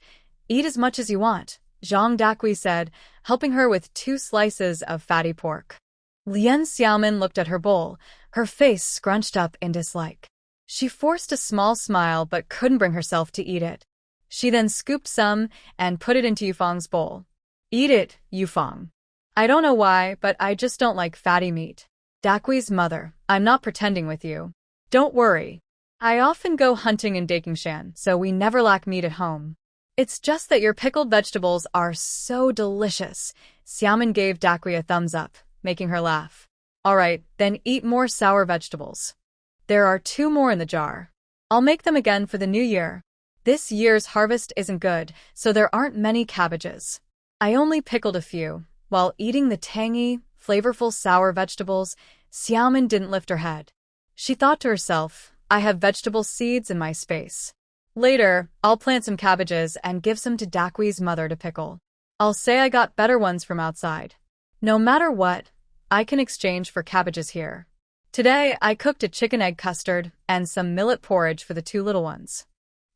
"Eat as much as you want," Zhang Dakui said, helping her with 2 slices of fatty pork. Lien Xiaomin looked at her bowl, her face scrunched up in dislike. She forced a small smile but couldn't bring herself to eat it. She then scooped some and put it into Yufeng's bowl. "Eat it, Yufeng. I don't know why, but I just don't like fatty meat." Dakui's mother, "I'm not pretending with you. Don't worry. I often go hunting in Dakingshan, so we never lack meat at home. It's just that your pickled vegetables are so delicious." Xiaomin gave Dakui a thumbs up, making her laugh. "All right, then eat more sour vegetables. There are 2 more in the jar. I'll make them again for the new year. This year's harvest isn't good, so there aren't many cabbages." I only pickled a few. While eating the tangy, flavorful sour vegetables, Xiaomin didn't lift her head. She thought to herself, I have vegetable seeds in my space. Later, I'll plant some cabbages and give some to Daqui's mother to pickle. I'll say I got better ones from outside. No matter what, I can exchange for cabbages here. Today, I cooked a chicken egg custard and some millet porridge for the two little ones.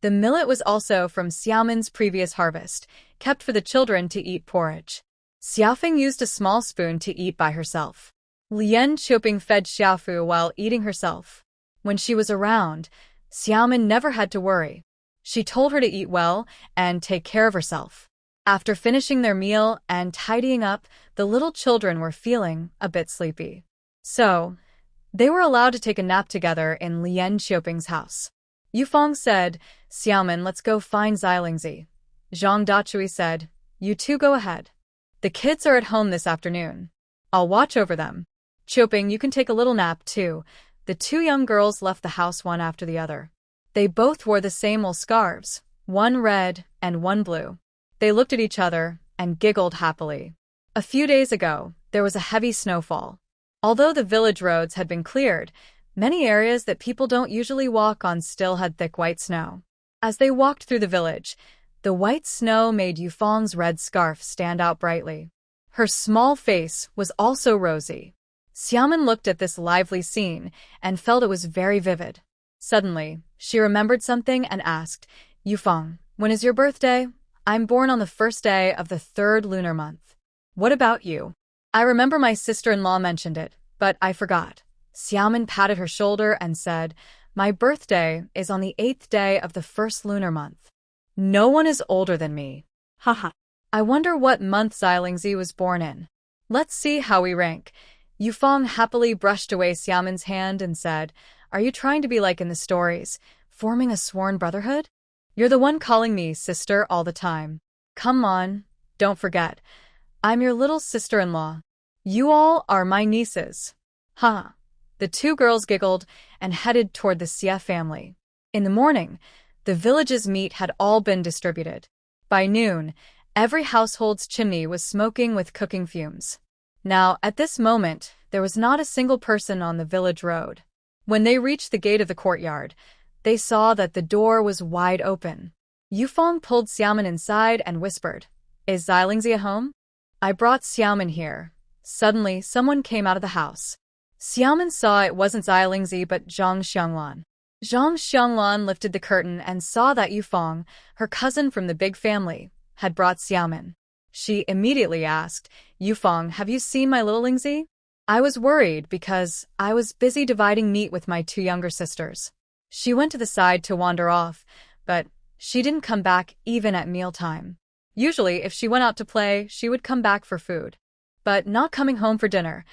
The millet was also from Xiaomin's previous harvest, kept for the children to eat porridge. Xiaofeng used a small spoon to eat by herself. Lian Qiuping fed Xiaofu while eating herself. When she was around, Xiaomin never had to worry. She told her to eat well and take care of herself. After finishing their meal and tidying up, the little children were feeling a bit sleepy. So, they were allowed to take a nap together in Lian Qiuping's house. Yufeng said, Xiaomin, let's go find Xilingzi. Zhang Dachui said, you two go ahead. The kids are at home this afternoon. I'll watch over them. Qiuping, you can take a little nap too. The two young girls left the house one after the other. They both wore the same wool scarves, one red and one blue. They looked at each other and giggled happily. A few days ago, there was a heavy snowfall. Although the village roads had been cleared, many areas that people don't usually walk on still had thick white snow. As they walked through the village, the white snow made Yufeng's red scarf stand out brightly. Her small face was also rosy. Xiaomin looked at this lively scene and felt it was very vivid. Suddenly, she remembered something and asked, Yufeng, when is your birthday? I'm born on the first day of the third lunar month. What about you? I remember my sister-in-law mentioned it, but I forgot. Xiaomin patted her shoulder and said, my birthday is on the 8th day of the first lunar month. No one is older than me. Haha. I wonder what month Xilingzi was born in. Let's see how we rank. Yufeng happily brushed away Xiaomin's hand and said, are you trying to be like in the stories, forming a sworn brotherhood? You're the one calling me sister all the time. Come on, don't forget. I'm your little sister-in-law. You all are my nieces. Ha! The two girls giggled and headed toward the Xie family. In the morning, the village's meat had all been distributed. By noon, every household's chimney was smoking with cooking fumes. Now, at this moment, there was not a single person on the village road. When they reached the gate of the courtyard, they saw that the door was wide open. Yufeng pulled Xiaomin inside and whispered, is Xilingzi at home? I brought Xiaomin here. Suddenly, someone came out of the house. Xiaomin saw it wasn't Xilingzi but Zhang Xianglan. Zhang Xianglan lifted the curtain and saw that Yufeng, her cousin from the big family, had brought Xiaomin. She immediately asked, Yufeng, have you seen my little Lingzi? I was worried because I was busy dividing meat with my two younger sisters. She went to the side to wander off, but she didn't come back even at mealtime. Usually, if she went out to play, she would come back for food. But not coming home for dinner.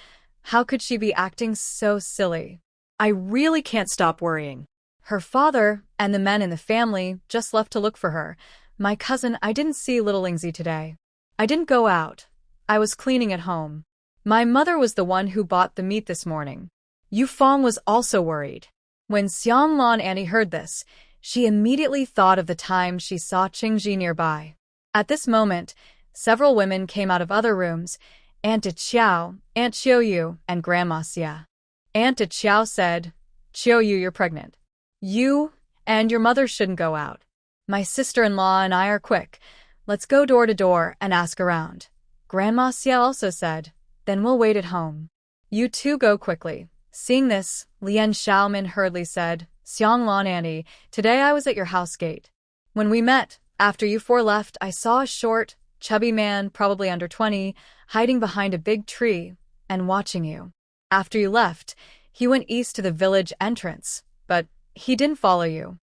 How could she be acting so silly? I really can't stop worrying. Her father and the men in the family just left to look for her. My cousin, I didn't see little Lingzi today. I didn't go out. I was cleaning at home. My mother was the one who bought the meat this morning. Yufeng was also worried. When Xianglan Annie heard this, she immediately thought of the time she saw Qingji nearby. At this moment, several women came out of other rooms, Aunt Qiao, Aunt Qiuyu, and Grandma Xia. Aunt Qiao said, Qiuyu, you're pregnant. You and your mother shouldn't go out. My sister-in-law and I are quick. Let's go door to door and ask around. Grandma Xia also said, then we'll wait at home. You two go quickly. Seeing this, Lian Xiaomin hurriedly said, Xianglan Annie, today I was at your house gate. When we met, after you four left, I saw a short, chubby man, probably under 20, hiding behind a big tree and watching you. After you left, he went east to the village entrance, but he didn't follow you.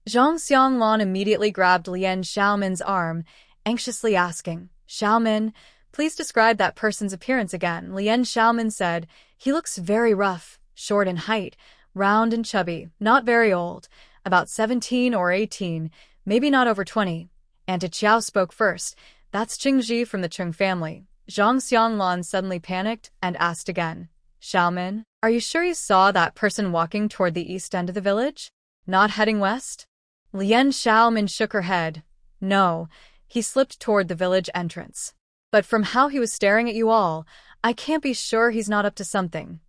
Zhang Xianglan immediately grabbed Lian Xiaomin's arm, anxiously asking, Xiaomin, please describe that person's appearance again. Lian Xiaomin said, he looks very rough, short in height, round and chubby, not very old, about 17 or 18, maybe not over 20. Aunt Qiao spoke first. That's Qingji from the Chung family. Zhang Xianglan suddenly panicked and asked again, Xiaomin, are you sure you saw that person walking toward the east end of the village? Not heading west? Lian Xiaomin shook her head. No, he slipped toward the village entrance. But from how he was staring at you all, I can't be sure he's not up to something.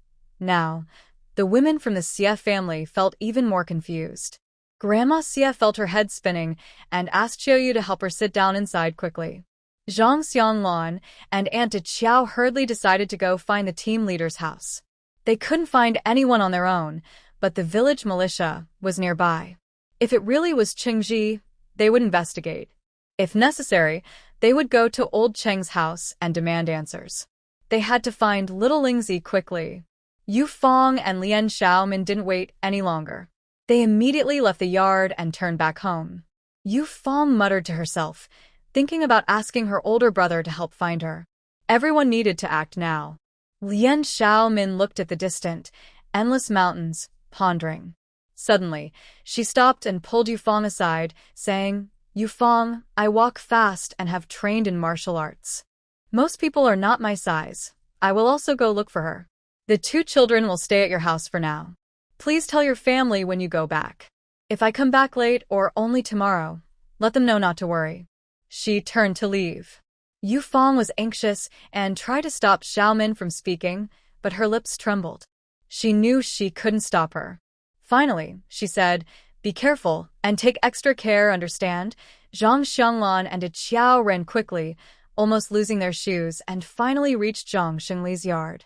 Now, the women from the Xie family felt even more confused. Grandma Xie felt her head spinning and asked Xiaoyu to help her sit down inside quickly. Zhang Xianglan and Aunt Qiao hurriedly decided to go find the team leader's house. They couldn't find anyone on their own, but the village militia was nearby. If it really was Chengji, they would investigate. If necessary, they would go to old Cheng's house and demand answers. They had to find little Lingzi quickly. Yu Fong and Lian Xiaomin didn't wait any longer. They immediately left the yard and turned back home. Yu Fong muttered to herself, thinking about asking her older brother to help find her. Everyone needed to act now. Lian Xiaomin looked at the distant, endless mountains, pondering. Suddenly, she stopped and pulled Yu Fong aside, saying, "Yu Fong, I walk fast and have trained in martial arts. Most people are not my size. I will also go look for her. The two children will stay at your house for now. Please tell your family when you go back. If I come back late or only tomorrow, let them know not to worry." She turned to leave. Yu Fong was anxious and tried to stop Xiaomin from speaking, but her lips trembled. She knew she couldn't stop her. Finally, she said, "Be careful and take extra care, understand?" Zhang Xianglan and Qiao ran quickly, almost losing their shoes, and finally reached Zhang Xingli's yard.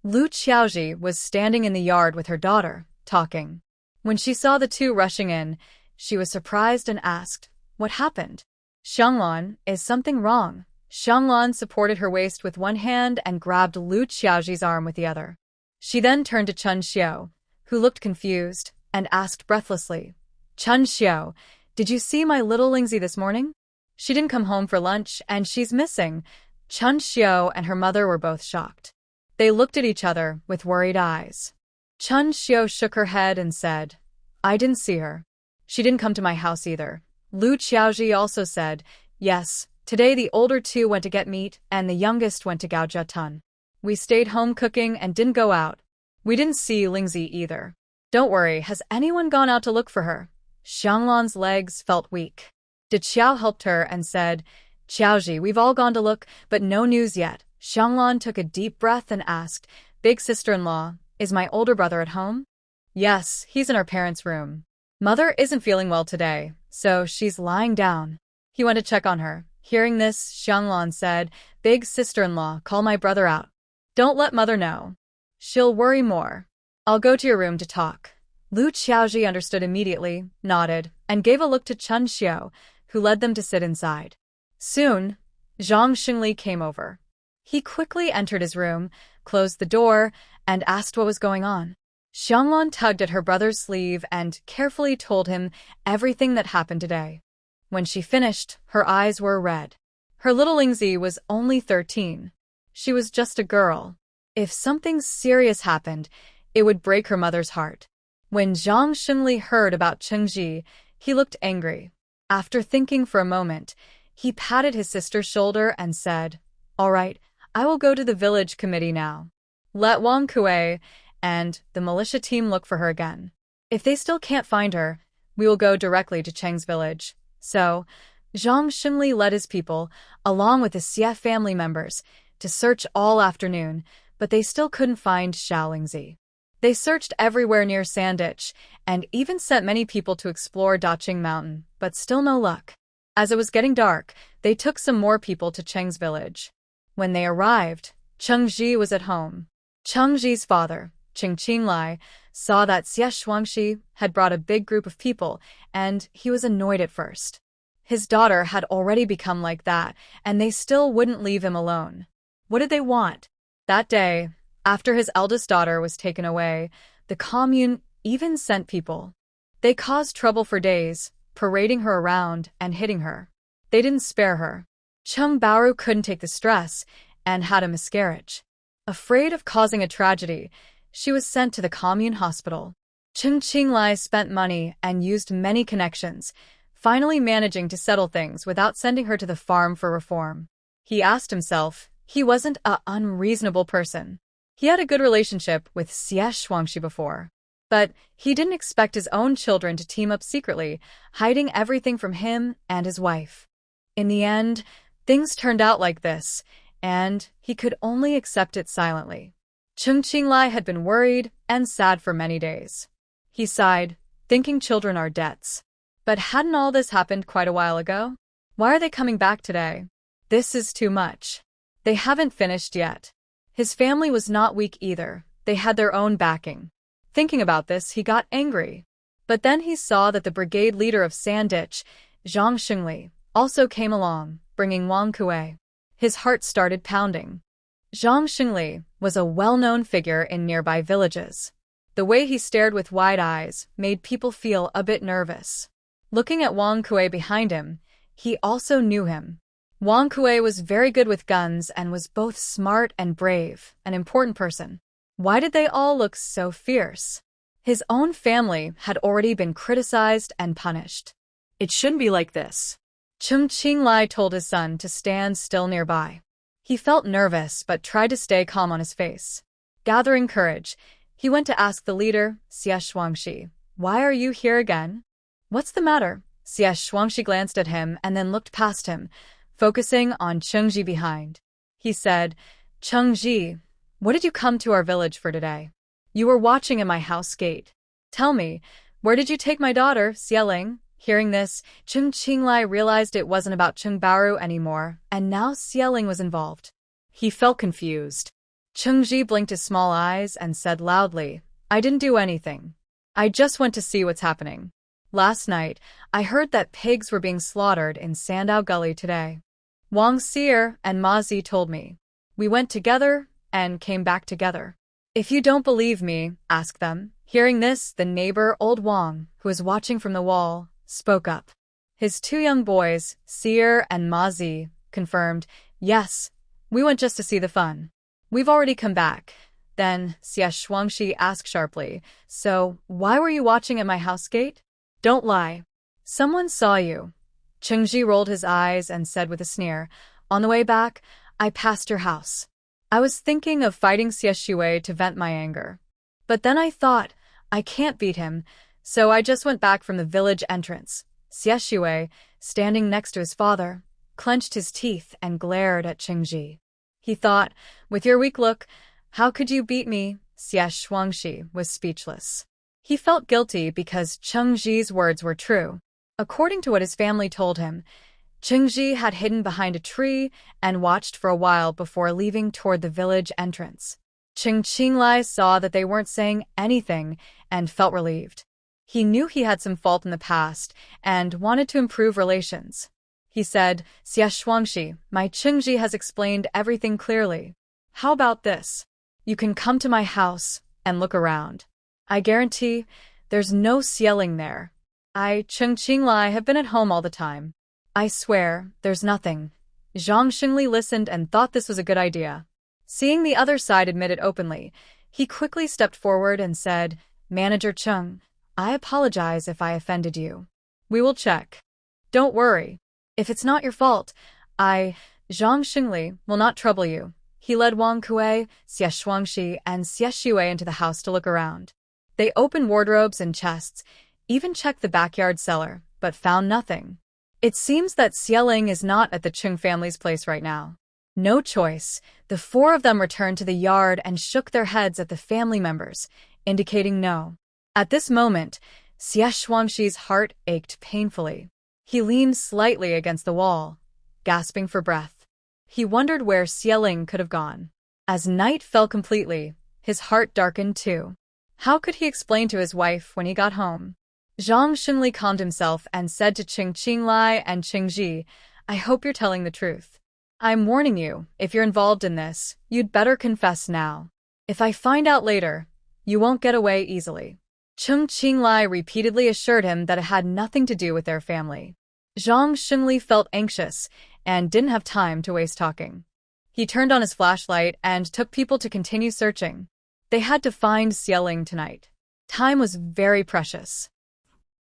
Lu Qiaoji was standing in the yard with her daughter, talking. When she saw the two rushing in, she was surprised and asked, "What happened?" "Xianglan, is something wrong?" Xianglan supported her waist with one hand and grabbed Lu Qiaoji's arm with the other. She then turned to Chun Xiao, who looked confused, and asked breathlessly, "Chun Xiao, did you see my little Lingzi this morning? She didn't come home for lunch and she's missing." Chun Xiao and her mother were both shocked. They looked at each other with worried eyes. Chun Xiao shook her head and said, "I didn't see her. She didn't come to my house either." Lu Qiaoji also said, "Yes, today the older two went to get meat and the youngest went to Gaojiatun. We stayed home cooking and didn't go out. We didn't see Lingzi either. Don't worry, has anyone gone out to look for her?" Xianglan's legs felt weak. De Qiao helped her and said, "Qiaoji, we've all gone to look, but no news yet." Xianglan took a deep breath and asked, "Big sister-in-law, is my older brother at home?" "Yes, he's in our parents' room. Mother isn't feeling well today, so she's lying down. He went to check on her." Hearing this, Xianglan said, "Big sister-in-law, call my brother out. Don't let mother know. She'll worry more. I'll go to your room to talk." Lu Qiaoji understood immediately, nodded, and gave a look to Chun Xiao, who led them to sit inside. Soon, Zhang Xingli came over. He quickly entered his room, closed the door, and asked what was going on. Xianglan tugged at her brother's sleeve and carefully told him everything that happened today. When she finished, her eyes were red. Her little Lingzi was only 13. She was just a girl. If something serious happened, it would break her mother's heart. When Zhang Xinli heard about Chengji, he looked angry. After thinking for a moment, he patted his sister's shoulder and said, "All right, I will go to the village committee now. Let Wang Kuei and the militia team look for her again. If they still can't find her, we will go directly to Cheng's village." So, Zhang Xinli led his people, along with the Xie family members, to search all afternoon, but they still couldn't find Xiao Lingzi. They searched everywhere near Sanditch, and even sent many people to explore Daqing Mountain, but still no luck. As it was getting dark, they took some more people to Cheng's village. When they arrived, Chengji was at home. Chengji's father, Cheng Qinglai, saw that Xie Shuangxi had brought a big group of people, and he was annoyed at first. His daughter had already become like that, and they still wouldn't leave him alone. What did they want? That day, after his eldest daughter was taken away, the commune even sent people. They caused trouble for days, parading her around and hitting her. They didn't spare her. Cheng Baoru couldn't take the stress and had a miscarriage. Afraid of causing a tragedy, she was sent to the commune hospital. Cheng Qinglai spent money and used many connections, finally managing to settle things without sending her to the farm for reform. He asked himself, he wasn't an unreasonable person. He had a good relationship with Xie Shuangxi before. But he didn't expect his own children to team up secretly, hiding everything from him and his wife. In the end, things turned out like this, and he could only accept it silently. Chung Qinglai had been worried and sad for many days. He sighed, thinking children are debts. But hadn't all this happened quite a while ago? Why are they coming back today? This is too much. They haven't finished yet. His family was not weak either. They had their own backing. Thinking about this, he got angry. But then he saw that the brigade leader of Sanditch, Zhang Xingli, also came along, bringing Wang Kuei. His heart started pounding. Zhang Xingli was a well-known figure in nearby villages. The way he stared with wide eyes made people feel a bit nervous. Looking at Wang Kuei behind him, he also knew him. Wang Kuei was very good with guns and was both smart and brave, an important person. Why did they all look so fierce? His own family had already been criticized and punished. It shouldn't be like this. Chung Qinglai told his son to stand still nearby. He felt nervous but tried to stay calm on his face. Gathering courage, he went to ask the leader, Xie Shuangxi, "Why are you here again?" "What's the matter?" Xie Shuangxi glanced at him and then looked past him, focusing on Chengji behind. He said, "Chengji, what did you come to our village for today? You were watching at my house gate. Tell me, where did you take my daughter, Xieling?" Hearing this, Chung Qinglai realized it wasn't about Chung Baoru anymore, and now Xieling was involved. He felt confused. Chengji blinked his small eyes and said loudly, "I didn't do anything. I just went to see what's happening. Last night, I heard that pigs were being slaughtered in Sandao Gully today. Wang Seer and Ma Zi told me. We went together and came back together. If you don't believe me, ask them." Hearing this, the neighbor, old Wang, who was watching from the wall, spoke up. His two young boys, Seer and Ma Zi, confirmed, "Yes, we went just to see the fun. We've already come back." Then Xie Shuangxi asked sharply, "So, why were you watching at my house gate? Don't lie. Someone saw you." Chengji rolled his eyes and said with a sneer, "On the way back, I passed your house. I was thinking of fighting Xie Shui to vent my anger. But then I thought, I can't beat him, so I just went back from the village entrance." Xie Shui, standing next to his father, clenched his teeth and glared at Chengji. He thought, "With your weak look, how could you beat me?" Xie Shuangxi was speechless. He felt guilty because Chengji's words were true. According to what his family told him, Chengji had hidden behind a tree and watched for a while before leaving toward the village entrance. Chung Qinglai saw that they weren't saying anything and felt relieved. He knew he had some fault in the past and wanted to improve relations. He said, "Xie Shuangxi, my Chengji has explained everything clearly. How about this? You can come to my house and look around. I guarantee there's no Xieling there. I, Chung Qinglai, have been at home all the time. I swear, there's nothing." Zhang Xingli listened and thought this was a good idea. Seeing the other side admit it openly, he quickly stepped forward and said, "Manager Chung, I apologize if I offended you. We will check. Don't worry. If it's not your fault, Zhang Xingli, will not trouble you." He led Wang Kuei, Xie Shuangxi, and Xie Shui into the house to look around. They opened wardrobes and chests, even checked the backyard cellar, but found nothing. It seems that Xieling is not at the Chung family's place right now. No choice, the four of them returned to the yard and shook their heads at the family members, indicating no. At this moment, Xie Shuangxi's heart ached painfully. He leaned slightly against the wall, gasping for breath. He wondered where Xieling could have gone. As night fell completely, his heart darkened too. How could he explain to his wife when he got home? Zhang Xingli calmed himself and said to Chung Qinglai and Chengji, "I hope you're telling the truth. I'm warning you, if you're involved in this, you'd better confess now. If I find out later, you won't get away easily." Chung Qinglai repeatedly assured him that it had nothing to do with their family. Zhang Xingli felt anxious and didn't have time to waste talking. He turned on his flashlight and took people to continue searching. They had to find Xieling tonight. Time was very precious.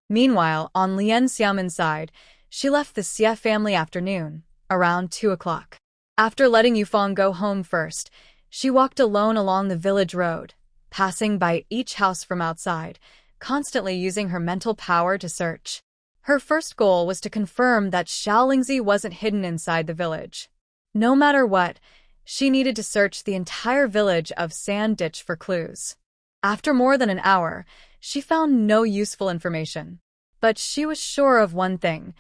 Meanwhile, on Lian Xiaomin's side, she left the Xie family afternoon, around 2 o'clock. After letting Yufeng go home first, she walked alone along the village road, passing by each house from outside, constantly using her mental power to search. Her first goal was to confirm that Xiao Lingzi wasn't hidden inside the village. No matter what, She needed to search the entire village of Sand Ditch for clues. After more than an hour, she found no useful information. But she was sure of one thing.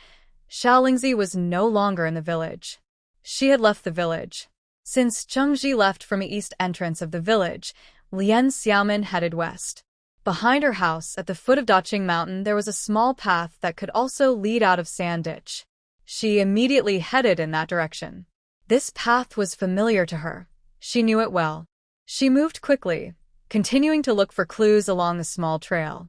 Xiaolingzi was no longer in the village. She had left the village. Since Zhengji left from the east entrance of the village, Lian Xiaomin headed west. Behind her house, at the foot of Daqing Mountain, there was a small path that could also lead out of Sand Ditch. She immediately headed in that direction. This path was familiar to her. She knew it well. She moved quickly, continuing to look for clues along the small trail.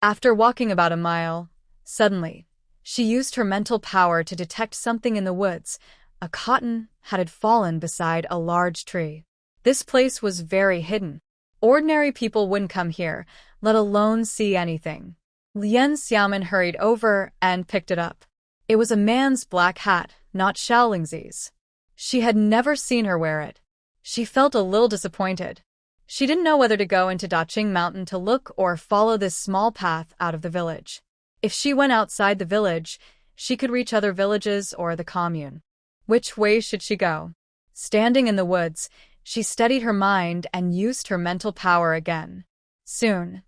After walking about a mile, suddenly, she used her mental power to detect something in the woods. A cotton had fallen beside a large tree. This place was very hidden. Ordinary people wouldn't come here, let alone see anything. Lian Xiaomin hurried over and picked it up. It was a man's black hat, not Xiaolingzi's. She had never seen her wear it. She felt a little disappointed. She didn't know whether to go into Daqing Mountain to look or follow this small path out of the village. If she went outside the village, she could reach other villages or the commune. Which way should she go? Standing in the woods, she steadied her mind and used her mental power again. Soon,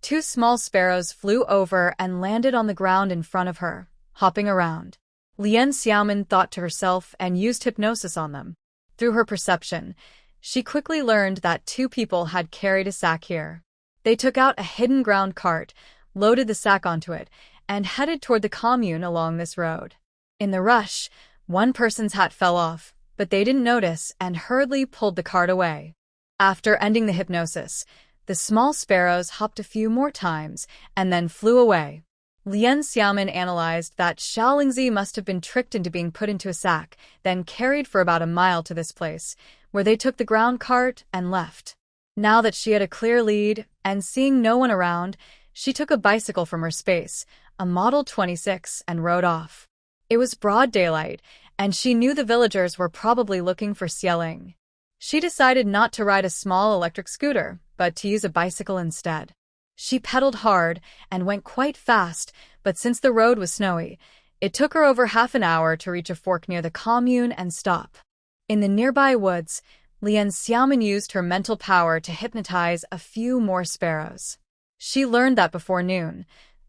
2 small sparrows flew over and landed on the ground in front of her, hopping around. Lian Xiaomin thought to herself and used hypnosis on them. Through her perception, she quickly learned that 2 people had carried a sack here. They took out a hidden ground cart, loaded the sack onto it, and headed toward the commune along this road. In the rush, one person's hat fell off, but they didn't notice and hurriedly pulled the cart away. After ending the hypnosis, the small sparrows hopped a few more times and then flew away. Lian Xiaomin analyzed that Xiaolingzi must have been tricked into being put into a sack, then carried for about a mile to this place, where they took the ground cart and left. Now that she had a clear lead, and seeing no one around, she took a bicycle from her space, a Model 26, and rode off. It was broad daylight, and she knew the villagers were probably looking for Xiaoling. She decided not to ride a small electric scooter, but to use a bicycle instead. She pedaled hard and went quite fast, but since the road was snowy, it took her over half an hour to reach a fork near the commune and stop. In the nearby woods, Lian Xiaomin used her mental power to hypnotize a few more sparrows. She learned that before noon,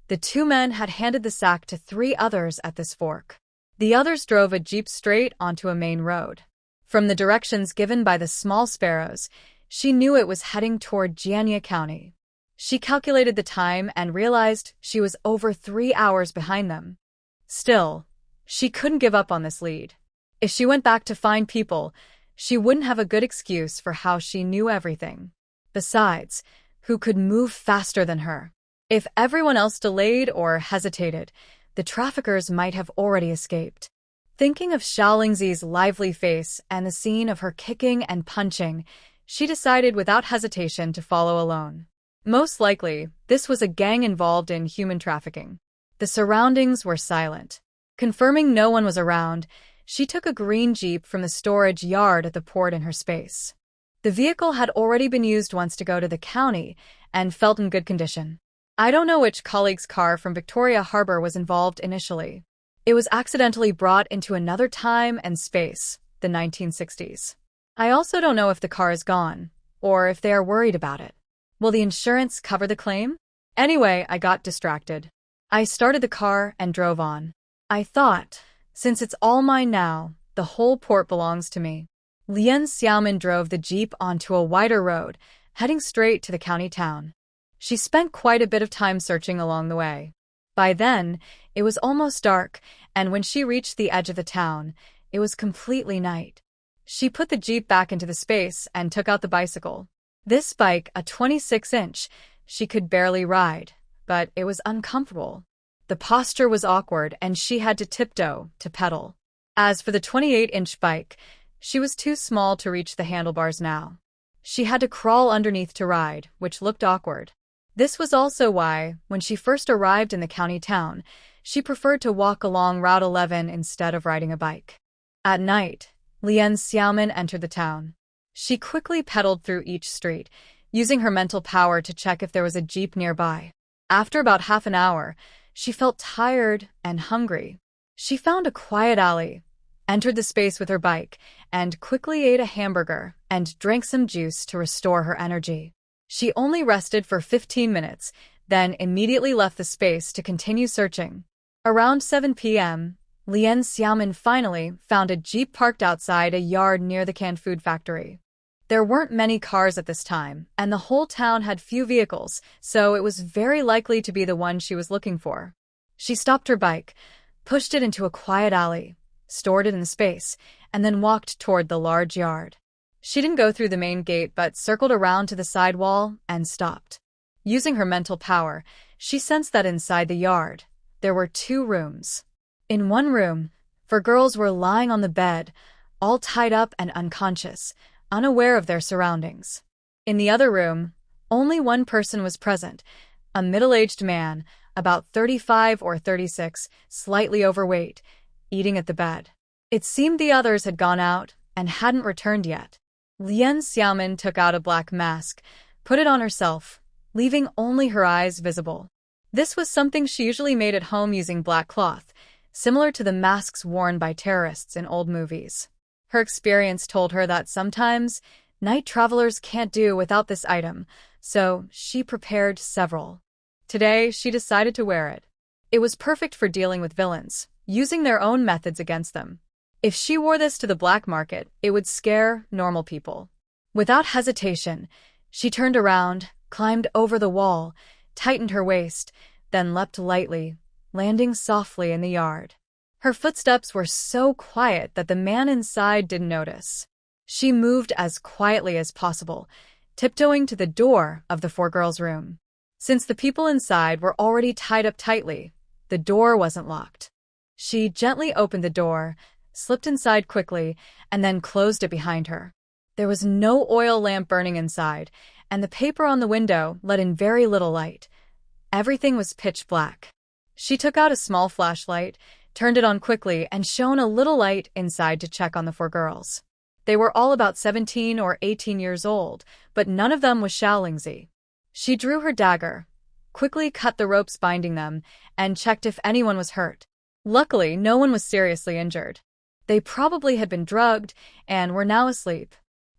the 2 men had handed the sack to 3 others at this fork. The others drove a jeep straight onto a main road. From the directions given by the small sparrows, she knew it was heading toward Jianye County. She calculated the time and realized she was over 3 hours behind them. Still, she couldn't give up on this lead. If she went back to find people, she wouldn't have a good excuse for how she knew everything. Besides, who could move faster than her? If everyone else delayed or hesitated, the traffickers might have already escaped. Thinking of Xiaolingzi's lively face and the scene of her kicking and punching, she decided without hesitation to follow alone. Most likely, this was a gang involved in human trafficking. The surroundings were silent. Confirming no one was around, she took a green jeep from the storage yard at the port in her space. The vehicle had already been used once to go to the county and felt in good condition. I don't know which colleague's car from Victoria Harbor was involved initially. It was accidentally brought into another time and space, the 1960s. I also don't know if the car is gone, or if they are worried about it. Will the insurance cover the claim? Anyway, I got distracted. I started the car and drove on. I thought, since it's all mine now, the whole port belongs to me. Lian Xiaomin drove the jeep onto a wider road, heading straight to the county town. She spent quite a bit of time searching along the way. By then, it was almost dark, and when she reached the edge of the town, it was completely night. She put the jeep back into the space and took out the bicycle. This bike, a 26-inch, she could barely ride, but it was uncomfortable. The posture was awkward and she had to tiptoe to pedal. As for the 28-inch bike, she was too small to reach the handlebars now. She had to crawl underneath to ride, which looked awkward. This was also why, when she first arrived in the county town, she preferred to walk along Route 11 instead of riding a bike. At night, Lian Xiaomin entered the town. She quickly pedaled through each street, using her mental power to check if there was a jeep nearby. After about half an hour, she felt tired and hungry. She found a quiet alley entered the space with her bike, and quickly ate a hamburger and drank some juice to restore her energy. She only rested for 15 minutes, then immediately left the space to continue searching. Around 7 p.m., Lien Xiaomin finally found a jeep parked outside a yard near the canned food factory. There weren't many cars at this time, and the whole town had few vehicles, so it was very likely to be the one she was looking for. She stopped her bike, pushed it into a quiet alley, stored it in the space, and then walked toward the large yard. She didn't go through the main gate but circled around to the side wall and stopped. Using her mental power, she sensed that inside the yard, there were 2 rooms. In one room, 4 girls were lying on the bed, all tied up and unconscious, unaware of their surroundings. In the other room, only one person was present, a middle-aged man, about 35 or 36, slightly overweight, eating at the bed. It seemed the others had gone out and hadn't returned yet. Lien Xiaomin took out a black mask, put it on herself, leaving only her eyes visible. This was something she usually made at home using black cloth, similar to the masks worn by terrorists in old movies. Her experience told her that sometimes night travelers can't do without this item, so she prepared several. Today, she decided to wear it. It was perfect for dealing with villains, using their own methods against them. If she wore this to the black market, it would scare normal people. Without hesitation, she turned around, climbed over the wall, tightened her waist, then leapt lightly, landing softly in the yard. Her footsteps were so quiet that the man inside didn't notice. She moved as quietly as possible, tiptoeing to the door of the 4 girls' room. Since the people inside were already tied up tightly, the door wasn't locked. She gently opened the door, slipped inside quickly, and then closed it behind her. There was no oil lamp burning inside, and the paper on the window let in very little light. Everything was pitch black. She took out a small flashlight, turned it on quickly, and shone a little light inside to check on the 4 girls. They were all about 17 or 18 years old, but none of them was Xiaolingzi. She drew her dagger, quickly cut the ropes binding them, and checked if anyone was hurt. Luckily, no one was seriously injured. They probably had been drugged and were now asleep.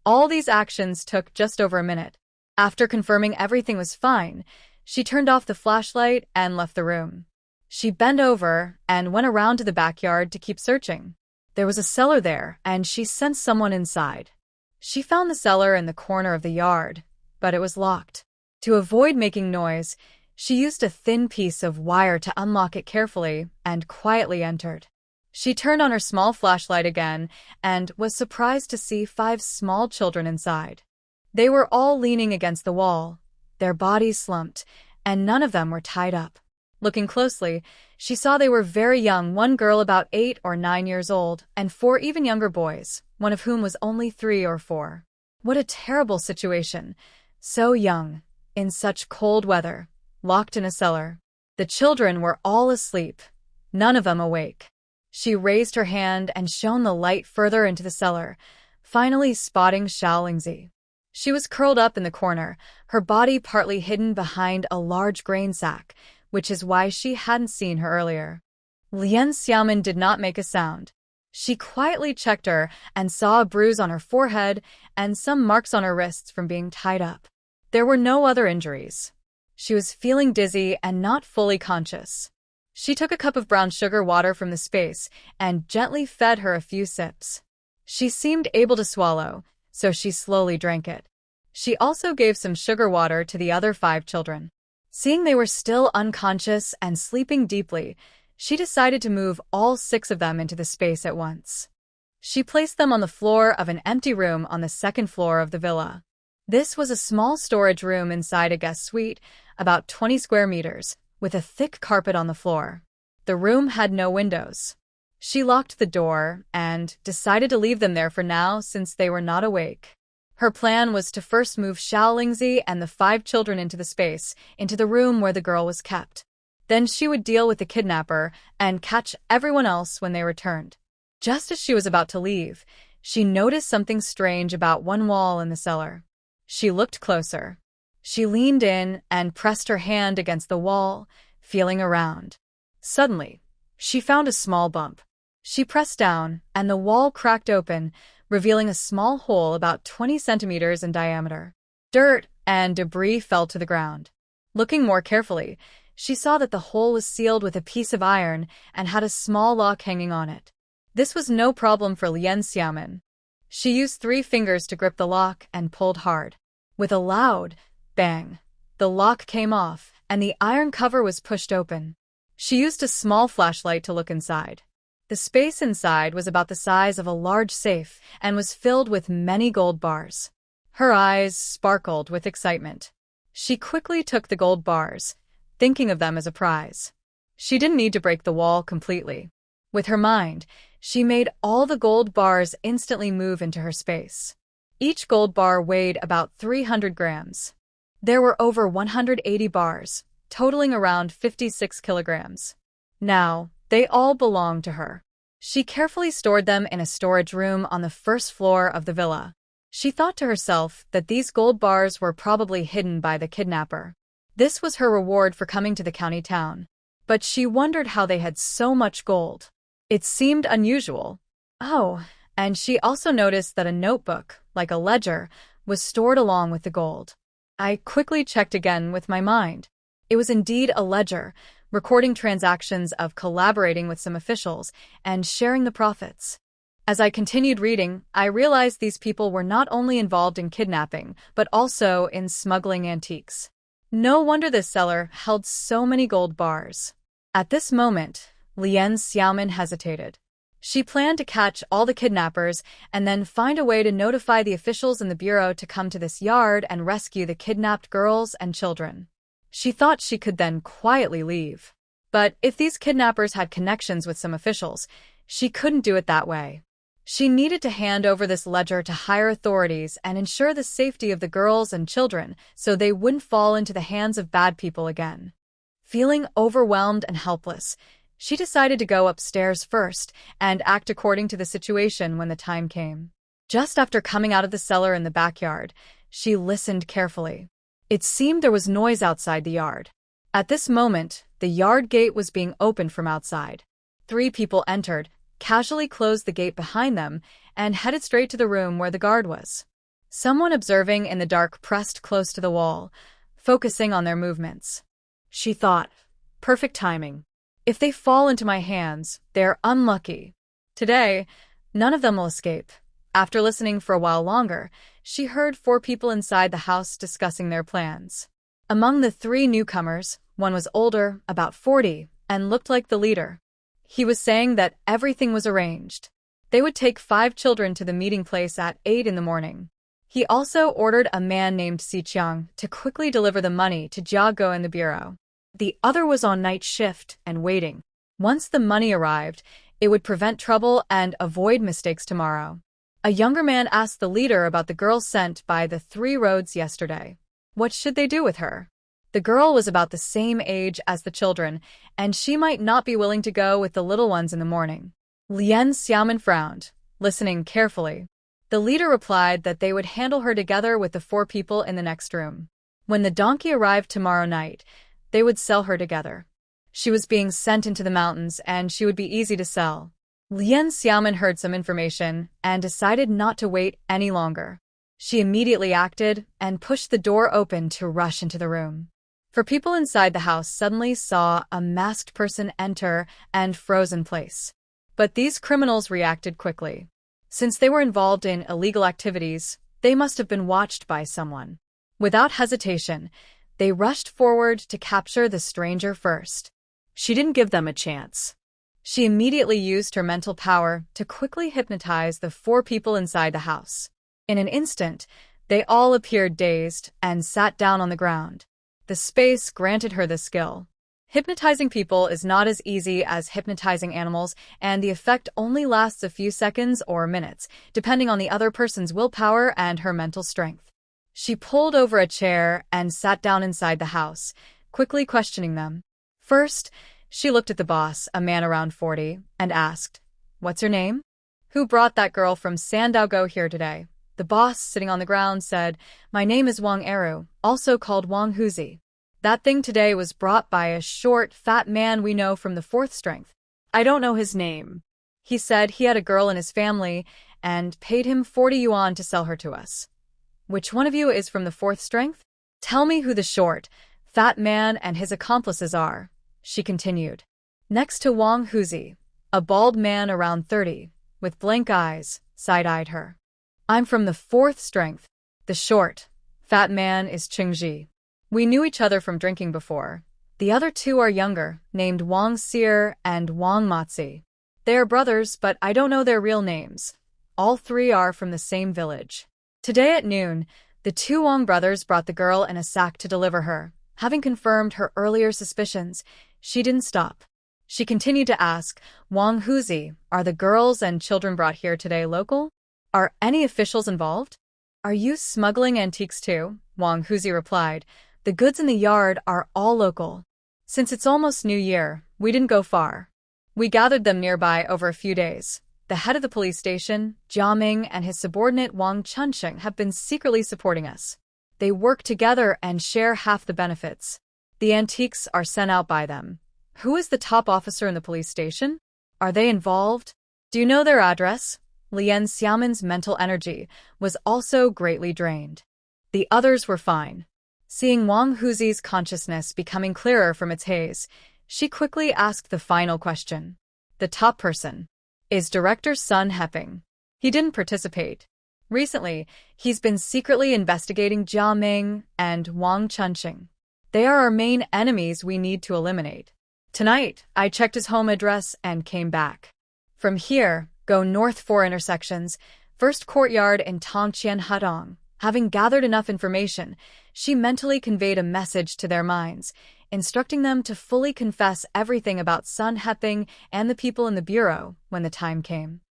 All these actions took just over a minute. After confirming everything was fine, she turned off the flashlight and left the room. She bent over and went around to the backyard to keep searching. There was a cellar there, and she sensed someone inside. She found the cellar in the corner of the yard, but it was locked. To avoid making noise, she used a thin piece of wire to unlock it carefully and quietly entered. She turned on her small flashlight again and was surprised to see 5 small children inside. They were all leaning against the wall, their bodies slumped, and none of them were tied up. Looking closely, she saw they were very young, 1 girl about 8 or 9 years old, and 4 even younger boys, one of whom was only 3 or 4. What a terrible situation. So young, in such cold weather, locked in a cellar. The children were all asleep, none of them awake. She raised her hand and shone the light further into the cellar, finally spotting Xiaolingzi. She was curled up in the corner, her body partly hidden behind a large grain sack, which is why she hadn't seen her earlier. Lien Xiaomin did not make a sound. She quietly checked her and saw a bruise on her forehead and some marks on her wrists from being tied up. There were no other injuries. She was feeling dizzy and not fully conscious. She took a cup of brown sugar water from the space and gently fed her a few sips. She seemed able to swallow, so she slowly drank it. She also gave some sugar water to the other 5 children. Seeing they were still unconscious and sleeping deeply, she decided to move all 6 of them into the space at once. She placed them on the floor of an empty room on the 2nd floor of the villa. This was a small storage room inside a guest suite, about 20 square meters, with a thick carpet on the floor. The room had no windows. She locked the door and decided to leave them there for now since they were not awake. Her plan was to first move Xiaolingzi and the 5 children into the space, into the room where the girl was kept. Then she would deal with the kidnapper and catch everyone else when they returned. Just as she was about to leave, she noticed something strange about one wall in the cellar. She looked closer. She leaned in and pressed her hand against the wall, feeling around. Suddenly, she found a small bump. She pressed down, and the wall cracked open, revealing a small hole about 20 centimeters in diameter. Dirt and debris fell to the ground. Looking more carefully, she saw that the hole was sealed with a piece of iron and had a small lock hanging on it. This was no problem for Lien Xiaomin. She used 3 fingers to grip the lock and pulled hard. With a loud bang, the lock came off, and the iron cover was pushed open. She used a small flashlight to look inside. The space inside was about the size of a large safe and was filled with many gold bars. Her eyes sparkled with excitement. She quickly took the gold bars, thinking of them as a prize. She didn't need to break the wall completely. With her mind, she made all the gold bars instantly move into her space. Each gold bar weighed about 300 grams. There were over 180 bars, totaling around 56 kilograms. Now, they all belonged to her. She carefully stored them in a storage room on the first floor of the villa. She thought to herself that these gold bars were probably hidden by the kidnapper. This was her reward for coming to the county town. But she wondered how they had so much gold. It seemed unusual. Oh, and she also noticed that a notebook, like a ledger, was stored along with the gold. I quickly checked again with my mind. It was indeed a ledger, recording transactions of collaborating with some officials and sharing the profits. As I continued reading, I realized these people were not only involved in kidnapping, but also in smuggling antiques. No wonder this seller held so many gold bars. At this moment, Lien Xiaomin hesitated. She planned to catch all the kidnappers and then find a way to notify the officials in the bureau to come to this yard and rescue the kidnapped girls and children. She thought she could then quietly leave. But if these kidnappers had connections with some officials, she couldn't do it that way. She needed to hand over this ledger to higher authorities and ensure the safety of the girls and children so they wouldn't fall into the hands of bad people again. Feeling overwhelmed and helpless, she decided to go upstairs first and act according to the situation when the time came. Just after coming out of the cellar in the backyard, she listened carefully. It seemed there was noise outside the yard. At this moment, the yard gate was being opened from outside. 3 people entered, casually closed the gate behind them, and headed straight to the room where the guard was. Someone observing in the dark pressed close to the wall, focusing on their movements. She thought, perfect timing. If they fall into my hands, they're unlucky. Today, none of them will escape. After listening for a while longer, she heard 4 people inside the house discussing their plans. Among the 3 newcomers, one was older, about 40, and looked like the leader. He was saying that everything was arranged. They would take 5 children to the meeting place at 8 in the morning. He also ordered a man named Si Qiang to quickly deliver the money to Jiago in the bureau. The other was on night shift and waiting. Once the money arrived, it would prevent trouble and avoid mistakes tomorrow. A younger man asked the leader about the girl sent by the 3 roads yesterday. What should they do with her? The girl was about the same age as the children, and she might not be willing to go with the little ones in the morning. Lien Xiaomin frowned, listening carefully. The leader replied that they would handle her together with the 4 people in the next room. When the donkey arrived tomorrow night, they would sell her together. She was being sent into the mountains, and she would be easy to sell. Lien Xiaomin heard some information and decided not to wait any longer. She immediately acted and pushed the door open to rush into the room. For people inside the house suddenly saw a masked person enter and froze in place. But these criminals reacted quickly. Since they were involved in illegal activities, they must have been watched by someone. Without hesitation, they rushed forward to capture the stranger first. She didn't give them a chance. She immediately used her mental power to quickly hypnotize the 4 people inside the house. In an instant, they all appeared dazed and sat down on the ground. The space granted her this skill. Hypnotizing people is not as easy as hypnotizing animals, and the effect only lasts a few seconds or minutes, depending on the other person's willpower and her mental strength. She pulled over a chair and sat down inside the house, quickly questioning them. First, she looked at the boss, a man around 40, and asked, "What's your name? Who brought that girl from Sandaogo here today?" The boss, sitting on the ground, said, "My name is Wang Eru, also called Wang Huzi. That thing today was brought by a short, fat man we know from the 4th strength. I don't know his name." He said he had a girl in his family and paid him 40 yuan to sell her to us. Which one of you is from the fourth strength? Tell me who the short, fat man and his accomplices are, she continued. Next to Wang Huzi, a bald man around 30, with blank eyes, side-eyed her. I'm from the fourth strength. The short, fat man is Qingji. We knew each other from drinking before. The other two are younger, named Wang Seer and Wang Matzi. They are brothers, but I don't know their real names. All three are from the same village. Today at noon, the two Wang brothers brought the girl in a sack to deliver her. Having confirmed her earlier suspicions, she didn't stop. She continued to ask, Wang Huzi, are the girls and children brought here today local? Are any officials involved? Are you smuggling antiques too? Wang Huzi replied, the goods in the yard are all local. Since it's almost New Year, we didn't go far. We gathered them nearby over a few days. The head of the police station, Jia Ming, and his subordinate Wang Chunsheng have been secretly supporting us. They work together and share half the benefits. The antiques are sent out by them. Who is the top officer in the police station? Are they involved? Do you know their address? Lian Xiaomin's mental energy was also greatly drained. The others were fine. Seeing Wang Huzi's consciousness becoming clearer from its haze, she quickly asked the final question. The top person is Director Sun Heping. He didn't participate. Recently, he's been secretly investigating Jia Ming and Wang Chunsheng. They are our main enemies we need to eliminate. Tonight, I checked his home address and came back. From here, go north 4 intersections, first courtyard in Tongqian Hadong. Having gathered enough information, she mentally conveyed a message to their minds, instructing them to fully confess everything about Sun Heping and the people in the bureau when the time came.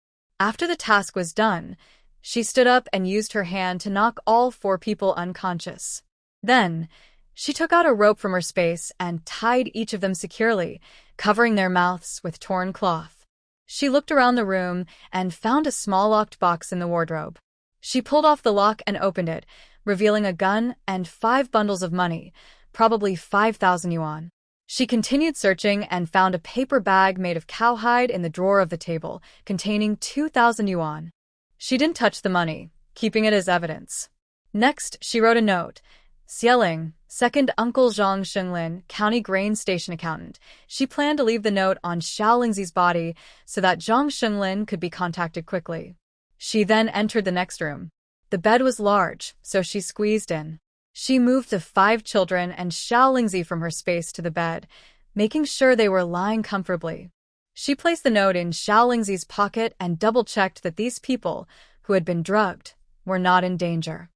After the task was done, she stood up and used her hand to knock all 4 people unconscious. Then, she took out a rope from her space and tied each of them securely, covering their mouths with torn cloth. She looked around the room and found a small locked box in the wardrobe. She pulled off the lock and opened it, revealing a gun and 5 bundles of money, probably 5,000 yuan. She continued searching and found a paper bag made of cowhide in the drawer of the table, containing 2,000 yuan. She didn't touch the money, keeping it as evidence. Next, she wrote a note. Xieling, second Uncle Zhang Shenglin, County Grain Station Accountant. She planned to leave the note on Xiaolingzi's body so that Zhang Shenglin could be contacted quickly. She then entered the next room. The bed was large, so she squeezed in. She moved the 5 children and Xiaolingzi from her space to the bed, making sure they were lying comfortably. She placed the note in Xiaolingzi's pocket and double-checked that these people, who had been drugged, were not in danger.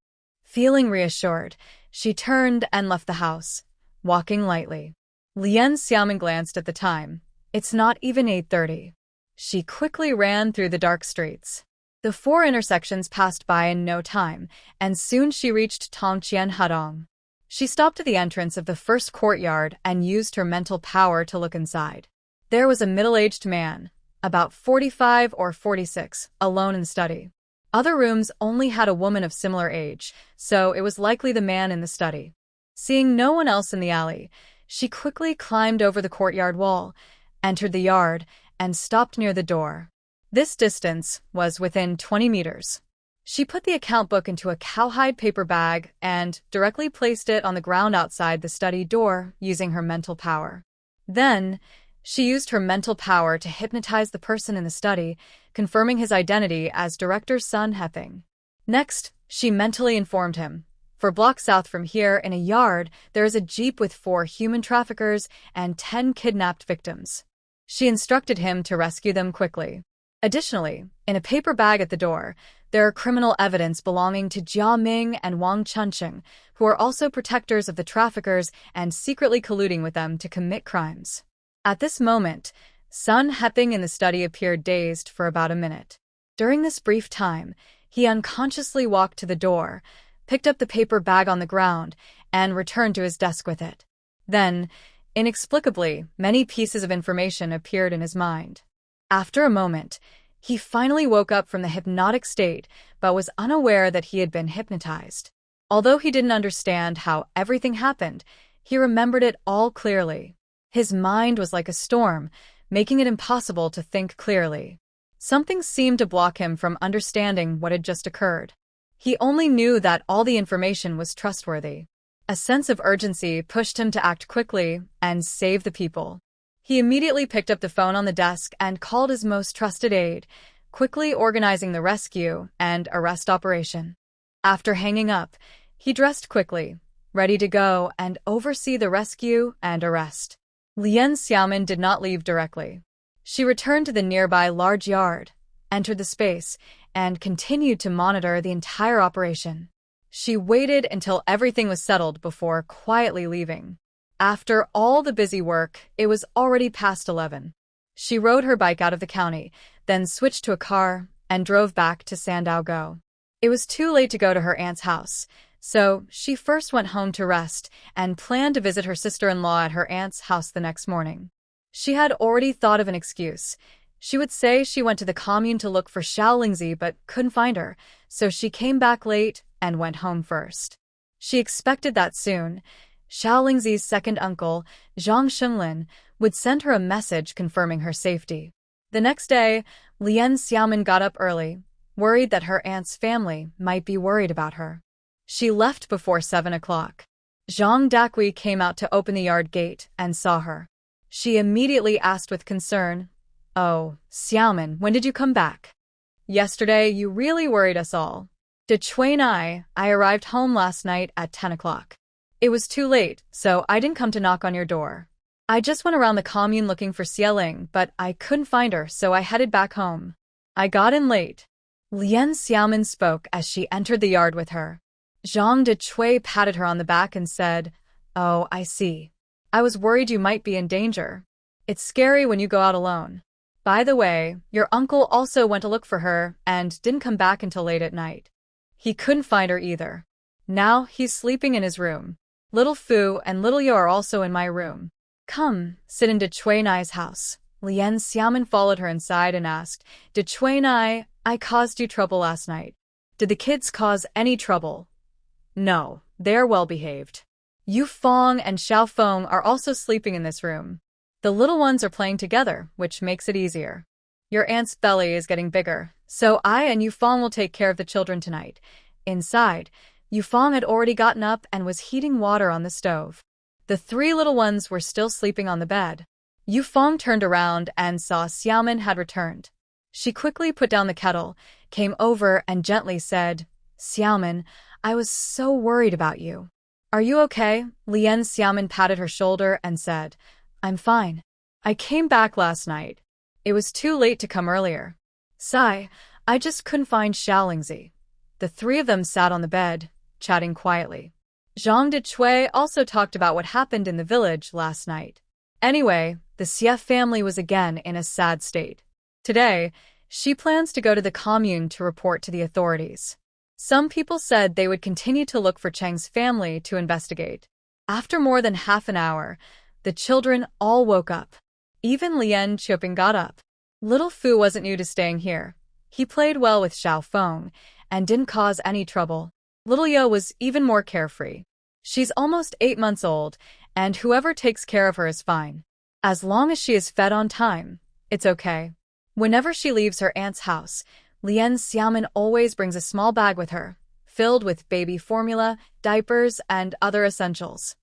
Feeling reassured, she turned and left the house, walking lightly. Lian Xiaoming glanced at the time. It's not even 8:30. She quickly ran through the dark streets. The 4 intersections passed by in no time, and soon she reached Tongqian Hadong. She stopped at the entrance of the first courtyard and used her mental power to look inside. There was a middle-aged man, about 45 or 46, alone in the study. Other rooms only had a woman of similar age, so it was likely the man in the study. Seeing no one else in the alley, she quickly climbed over the courtyard wall, entered the yard, and stopped near the door. This distance was within 20 meters. She put the account book into a cowhide paper bag and directly placed it on the ground outside the study door using her mental power. Then, she used her mental power to hypnotize the person in the study, confirming his identity as Director Sun Heping. Next, she mentally informed him. For blocks south from here, in a yard, there is a jeep with 4 human traffickers and 10 kidnapped victims. She instructed him to rescue them quickly. Additionally, in a paper bag at the door, there are criminal evidence belonging to Jia Ming and Wang Chunsheng, who are also protectors of the traffickers and secretly colluding with them to commit crimes. At this moment, Sun Heping in the study appeared dazed for about a minute. During this brief time, he unconsciously walked to the door, picked up the paper bag on the ground, and returned to his desk with it. Then, inexplicably, many pieces of information appeared in his mind. After a moment, he finally woke up from the hypnotic state but was unaware that he had been hypnotized. Although he didn't understand how everything happened, he remembered it all clearly. His mind was like a storm, making it impossible to think clearly. Something seemed to block him from understanding what had just occurred. He only knew that all the information was trustworthy. A sense of urgency pushed him to act quickly and save the people. He immediately picked up the phone on the desk and called his most trusted aide, quickly organizing the rescue and arrest operation. After hanging up, he dressed quickly, ready to go and oversee the rescue and arrest. Lien Xiaomin did not leave directly. She returned to the nearby large yard, entered the space, and continued to monitor the entire operation. She waited until everything was settled before quietly leaving. After all the busy work, it was already past 11. She rode her bike out of the county, then switched to a car and drove back to Sandaogo. It was too late to go to her aunt's house, so she first went home to rest and planned to visit her sister-in-law at her aunt's house the next morning. She had already thought of an excuse. She would say she went to the commune to look for Xiao Lingzi but couldn't find her, so she came back late and went home first. She expected that soon, Xiao Lingzi's second uncle, Zhang Shenlin, would send her a message confirming her safety. The next day, Lien Xiaomin got up early, worried that her aunt's family might be worried about her. She left before 7 o'clock. Zhang Dakui came out to open the yard gate and saw her. She immediately asked with concern, "Oh, Xiaomin, when did you come back? Yesterday you really worried us all." De Chui and I arrived home last night at 10 o'clock. It was too late, so I didn't come to knock on your door. I just went around the commune looking for Xieling, but I couldn't find her, so I headed back home. I got in late. Lien Xiaomin spoke as she entered the yard with her. Zhang De Chui patted her on the back and said, "Oh, I see. I was worried you might be in danger. It's scary when you go out alone. By the way, your uncle also went to look for her and didn't come back until late at night. He couldn't find her either. Now he's sleeping in his room. Little Fu and Little Yo are also in my room. Come, sit in De Chui Nai's house." Lien Xiaomin followed her inside and asked, "De Chui Nai, I caused you trouble last night. Did the kids cause any trouble?" "No, they're well behaved. Yu Fong and Xiao Feng are also sleeping in this room. The little ones are playing together, which makes it easier. Your aunt's belly is getting bigger, so I and Yu Fong will take care of the children tonight." Inside, Yu Fong had already gotten up and was heating water on the stove. The three little ones were still sleeping on the bed. Yu Fong turned around and saw Xiaomin had returned. She quickly put down the kettle, came over and gently said, "Xiaomin, I was so worried about you. Are you okay?" Lien Xiaomin patted her shoulder and said, "I'm fine. I came back last night. It was too late to come earlier. Sigh, I just couldn't find Xiao Lingzi." The three of them sat on the bed, chatting quietly. Zhang De Chui also talked about what happened in the village last night. Anyway, the Xie family was again in a sad state. Today, she plans to go to the commune to report to the authorities. Some people said they would continue to look for Cheng's family to investigate. After more than half an hour, the children all woke up. Even Lien Xiaoping got up. Little Fu wasn't new to staying here. He played well with Xiao Feng and didn't cause any trouble. Little Yo was even more carefree. She's almost 8 months old, and whoever takes care of her is fine. As long as she is fed on time, it's okay. Whenever she leaves her aunt's house, Lien Xiaomin always brings a small bag with her, filled with baby formula, diapers, and other essentials.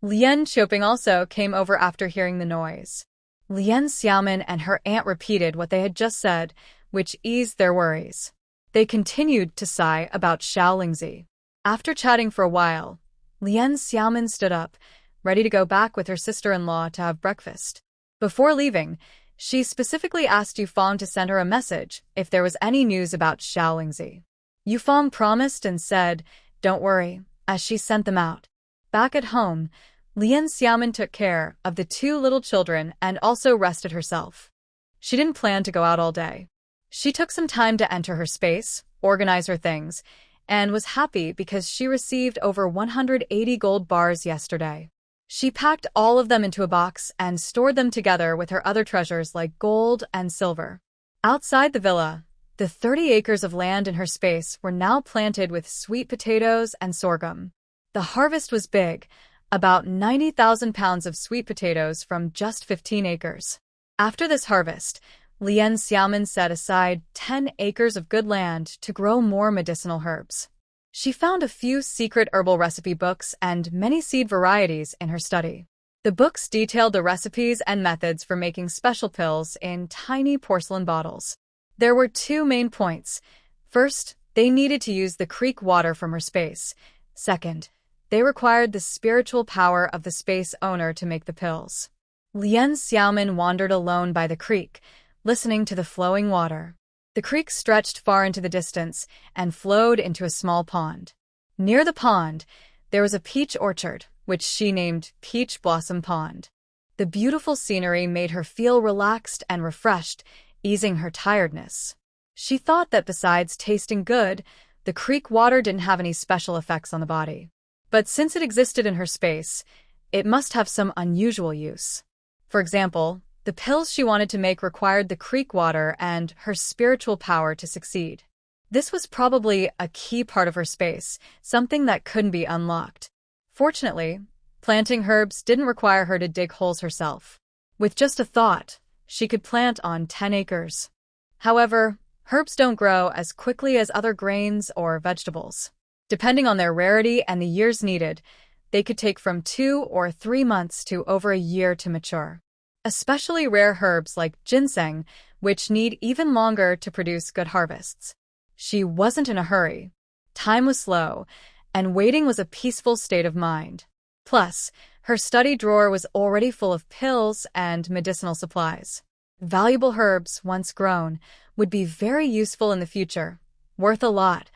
Lien Xiaoping also came over after hearing the noise. Lien Xiaomin and her aunt repeated what they had just said, which eased their worries. They continued to sigh about Xiao Lingzi. After chatting for a while, Lien Xiaomin stood up, ready to go back with her sister-in-law to have breakfast. Before leaving, she specifically asked Yu Fong to send her a message if there was any news about Xiao Lingzi. Yu Fong promised and said, "Don't worry," as she sent them out. Back at home, Lien Xiaomin took care of the 2 little children and also rested herself. She didn't plan to go out all day. She took some time to enter her space, organize her things, and was happy because she received over 180 gold bars yesterday. She packed all of them into a box and stored them together with her other treasures like gold and silver. Outside the villa, the 30 acres of land in her space were now planted with sweet potatoes and sorghum. The harvest was big, about 90,000 pounds of sweet potatoes from just 15 acres. After this harvest, Lien Xiaomin set aside 10 acres of good land to grow more medicinal herbs. She found a few secret herbal recipe books and many seed varieties in her study. The books detailed the recipes and methods for making special pills in tiny porcelain bottles. There were two main points. First, they needed to use the creek water from her space. Second, they required the spiritual power of the space owner to make the pills. Lien Xiaomin wandered alone by the creek, listening to the flowing water. The creek stretched far into the distance and flowed into a small pond. Near the pond, there was a peach orchard, which she named Peach Blossom Pond. The beautiful scenery made her feel relaxed and refreshed, easing her tiredness. She thought that besides tasting good, the creek water didn't have any special effects on the body. But since it existed in her space, it must have some unusual use. For example, the pills she wanted to make required the creek water and her spiritual power to succeed. This was probably a key part of her space, something that couldn't be unlocked. Fortunately, planting herbs didn't require her to dig holes herself. With just a thought, she could plant on 10 acres. However, herbs don't grow as quickly as other grains or vegetables. Depending on their rarity and the years needed, they could take from 2 or 3 months to over a year to mature. Especially rare herbs like ginseng, which need even longer to produce good harvests. She wasn't in a hurry. Time was slow, and waiting was a peaceful state of mind. Plus, her study drawer was already full of pills and medicinal supplies. Valuable herbs, once grown, would be very useful in the future, worth a lot,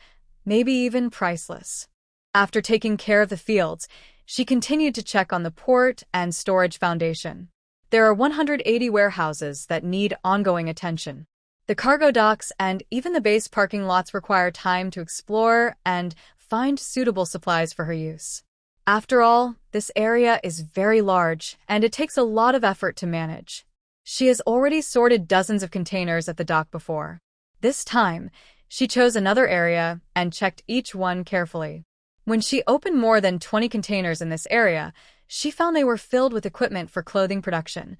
maybe even priceless. After taking care of the fields, she continued to check on the port and storage foundation. There are 180 warehouses that need ongoing attention. The cargo docks and even the base parking lots require time to explore and find suitable supplies for her use. After all, this area is very large, and it takes a lot of effort to manage. She has already sorted dozens of containers at the dock before. This time, she chose another area and checked each one carefully. When she opened more than 20 containers in this area, she found they were filled with equipment for clothing production,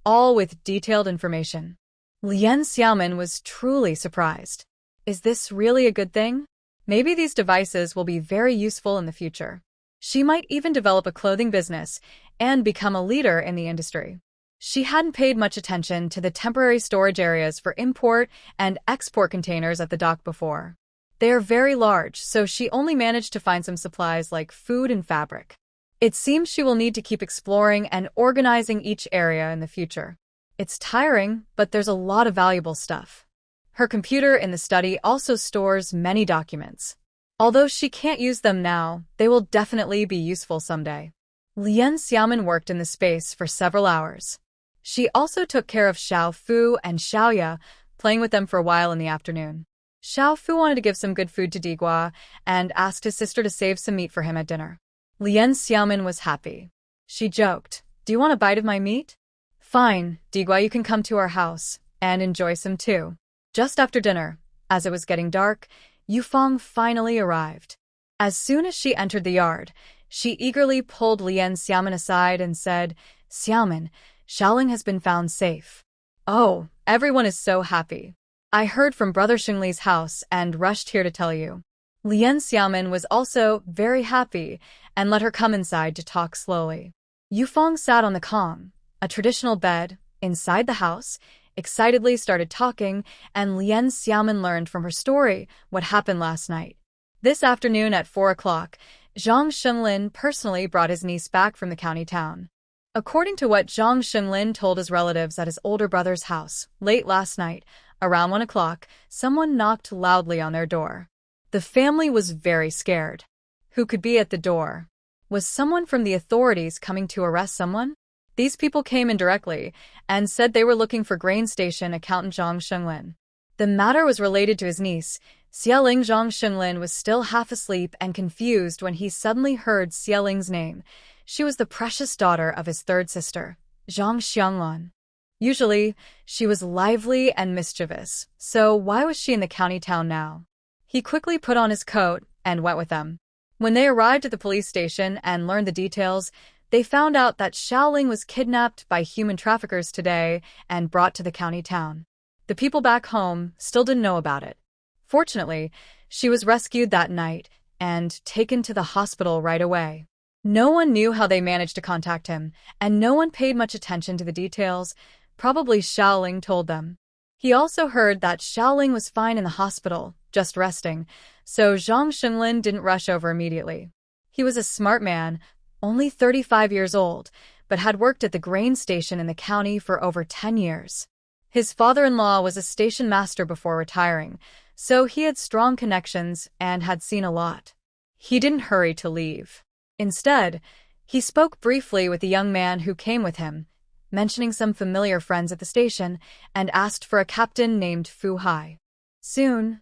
all with detailed information. Lien Xiaomin was truly surprised. Is this really a good thing? Maybe these devices will be very useful in the future. She might even develop a clothing business and become a leader in the industry. She hadn't paid much attention to the temporary storage areas for import and export containers at the dock before. They are very large, so she only managed to find some supplies like food and fabric. It seems she will need to keep exploring and organizing each area in the future. It's tiring, but there's a lot of valuable stuff. Her computer in the study also stores many documents. Although she can't use them now, they will definitely be useful someday. Lien Xiaomin worked in the space for several hours. She also took care of Xiao Fu and Xiaoya, playing with them for a while in the afternoon. Xiao Fu wanted to give some good food to Digua and asked his sister to save some meat for him at dinner. Lien Xiaomin was happy. She joked, "Do you want a bite of my meat?" "Fine, Digua, you can come to our house and enjoy some too." Just after dinner, as it was getting dark, Yufeng finally arrived. As soon as she entered the yard, she eagerly pulled Lien Xiaomin aside and said, "Xiaomin, Xiaoling has been found safe." "Oh, everyone is so happy. I heard from Brother Xingli's house and rushed here to tell you." Lien Xiaomin was also very happy and let her come inside to talk slowly. Yufeng sat on the kong, a traditional bed, inside the house, excitedly started talking, and Lien Xiaomin learned from her story what happened last night. This afternoon at 4 o'clock, Zhang Xinglin personally brought his niece back from the county town. According to what Zhang Xinglin told his relatives at his older brother's house, late last night, around 1 o'clock, someone knocked loudly on their door. The family was very scared. Who could be at the door? Was someone from the authorities coming to arrest someone? These people came in directly and said they were looking for grain station accountant Zhang Xinglin. The matter was related to his niece, Xiaoling. Zhang Xinglin was still half asleep and confused when he suddenly heard Xiaoling's name. She was the precious daughter of his third sister, Zhang Xianglan. Usually, she was lively and mischievous, so why was she in the county town now? He quickly put on his coat and went with them. When they arrived at the police station and learned the details, they found out that Xiaoling was kidnapped by human traffickers today and brought to the county town. The people back home still didn't know about it. Fortunately, she was rescued that night and taken to the hospital right away. No one knew how they managed to contact him, and no one paid much attention to the details. Probably Xiaoling told them. He also heard that Xiaoling was fine in the hospital, just resting, so Zhang Xinlin didn't rush over immediately. He was a smart man, only 35 years old, but had worked at the grain station in the county for over 10 years. His father-in-law was a station master before retiring, so he had strong connections and had seen a lot. He didn't hurry to leave. Instead, he spoke briefly with the young man who came with him, mentioning some familiar friends at the station, and asked for a captain named Fu Hai. Soon,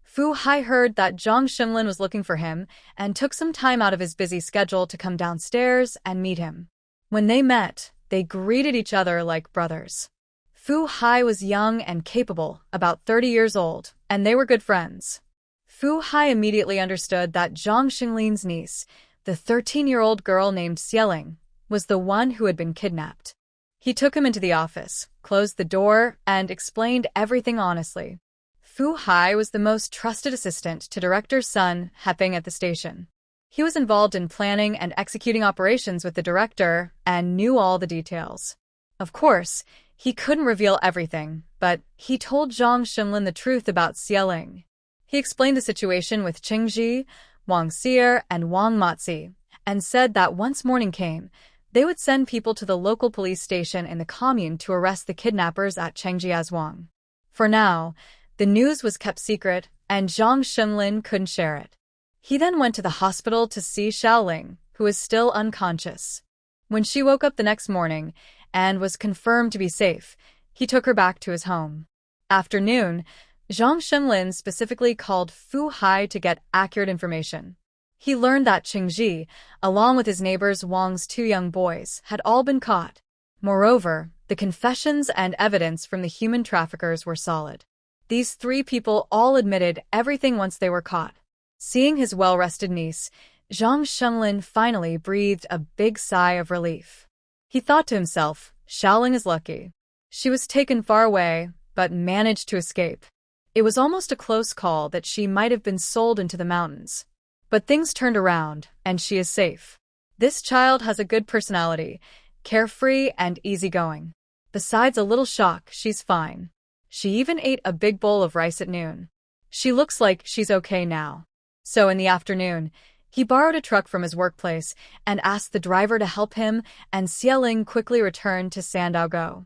Fu Hai heard that Zhang Xinlin was looking for him and took some time out of his busy schedule to come downstairs and meet him. When they met, they greeted each other like brothers. Fu Hai was young and capable, about 30 years old, and they were good friends. Fu Hai immediately understood that Zhang Xinglin's niece, the 13-year-old girl named Xieling, was the one who had been kidnapped. He took him into the office, closed the door, and explained everything honestly. Fu Hai was the most trusted assistant to Director Sun Heping at the station. He was involved in planning and executing operations with the director and knew all the details. Of course, he couldn't reveal everything, but he told Zhang Xinlin the truth about Xieling. He explained the situation with Qingji, Wang Xier, and Wang Matzi, and said that once morning came, they would send people to the local police station in the commune to arrest the kidnappers at Chengjiazhuang. For now, the news was kept secret, and Zhang Xinlin couldn't share it. He then went to the hospital to see Xiaoling, who was still unconscious. When she woke up the next morning and was confirmed to be safe, he took her back to his home. After noon, Zhang Xinlin specifically called Fu Hai to get accurate information. He learned that Qingji, along with his neighbors Wang's 2 young boys, had all been caught. Moreover, the confessions and evidence from the human traffickers were solid. These 3 people all admitted everything once they were caught. Seeing his well-rested niece, Zhang Xinlin finally breathed a big sigh of relief. He thought to himself, Xiaoling is lucky. She was taken far away, but managed to escape. It was almost a close call that she might have been sold into the mountains. But things turned around, and she is safe. This child has a good personality, carefree and easygoing. Besides a little shock, she's fine. She even ate a big bowl of rice at noon. She looks like she's okay now. So in the afternoon, he borrowed a truck from his workplace and asked the driver to help him, and Xieling quickly returned to Sandaogo.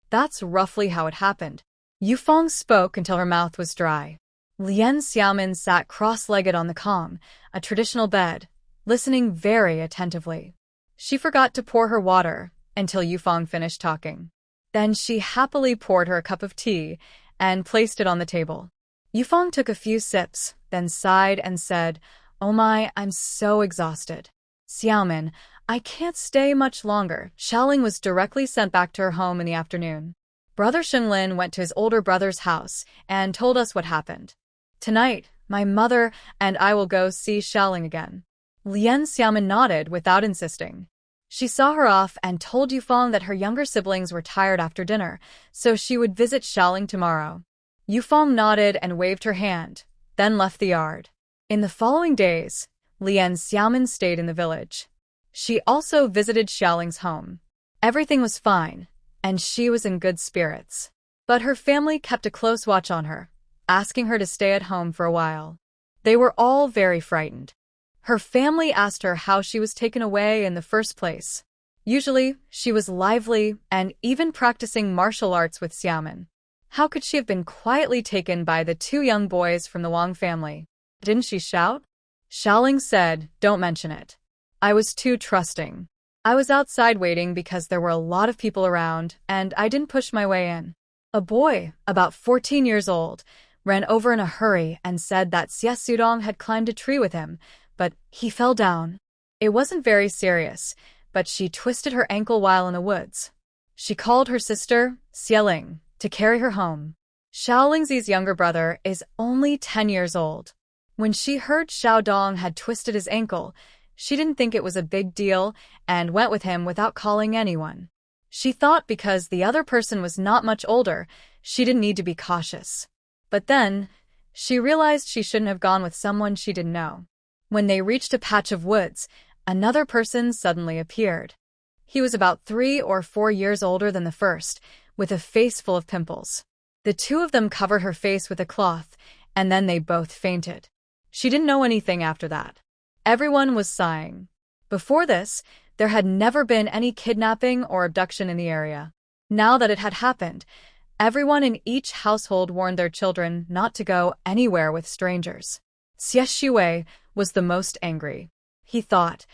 That's roughly how it happened. Yufeng spoke until her mouth was dry. Lien Xiaomin sat cross-legged on the kong, a traditional bed, listening very attentively. She forgot to pour her water until Yufeng finished talking. Then she happily poured her a cup of tea and placed it on the table. Yufeng took a few sips, then sighed and said, "Oh my, I'm so exhausted. Xiaomin, I can't stay much longer." Xiaoling was directly sent back to her home in the afternoon. Brother Xinlin went to his older brother's house and told us what happened. Tonight, my mother and I will go see Xiaoling again. Lien Xiaomin nodded without insisting. She saw her off and told Yufeng that her younger siblings were tired after dinner, so she would visit Xiaoling tomorrow. Yufeng nodded and waved her hand, then left the yard. In the following days, Lien Xiaomin stayed in the village. She also visited Xiaoling's home. Everything was fine, and she was in good spirits. But her family kept a close watch on her, asking her to stay at home for a while. They were all very frightened. Her family asked her how she was taken away in the first place. Usually, she was lively and even practicing martial arts with Xiaomin. How could she have been quietly taken by the 2 young boys from the Wang family? Didn't she shout? Xiaoling said, "Don't mention it. I was too trusting. I was outside waiting because there were a lot of people around, and I didn't push my way in." A boy, about 14 years old, ran over in a hurry and said that Xie Sudong had climbed a tree with him, but he fell down. It wasn't very serious, but she twisted her ankle while in the woods. She called her sister, Xieling, to carry her home. Xiaoling's younger brother is only 10 years old. When she heard Xiao Dong had twisted his ankle, she didn't think it was a big deal and went with him without calling anyone. She thought because the other person was not much older, she didn't need to be cautious. But then, she realized she shouldn't have gone with someone she didn't know. When they reached a patch of woods, another person suddenly appeared. He was about 3 or 4 years older than the first, with a face full of pimples. The two of them covered her face with a cloth, and then they both fainted. She didn't know anything after that. Everyone was sighing. Before this, there had never been any kidnapping or abduction in the area. Now that it had happened, everyone in each household warned their children not to go anywhere with strangers. Xie Shui was the most angry. He thought,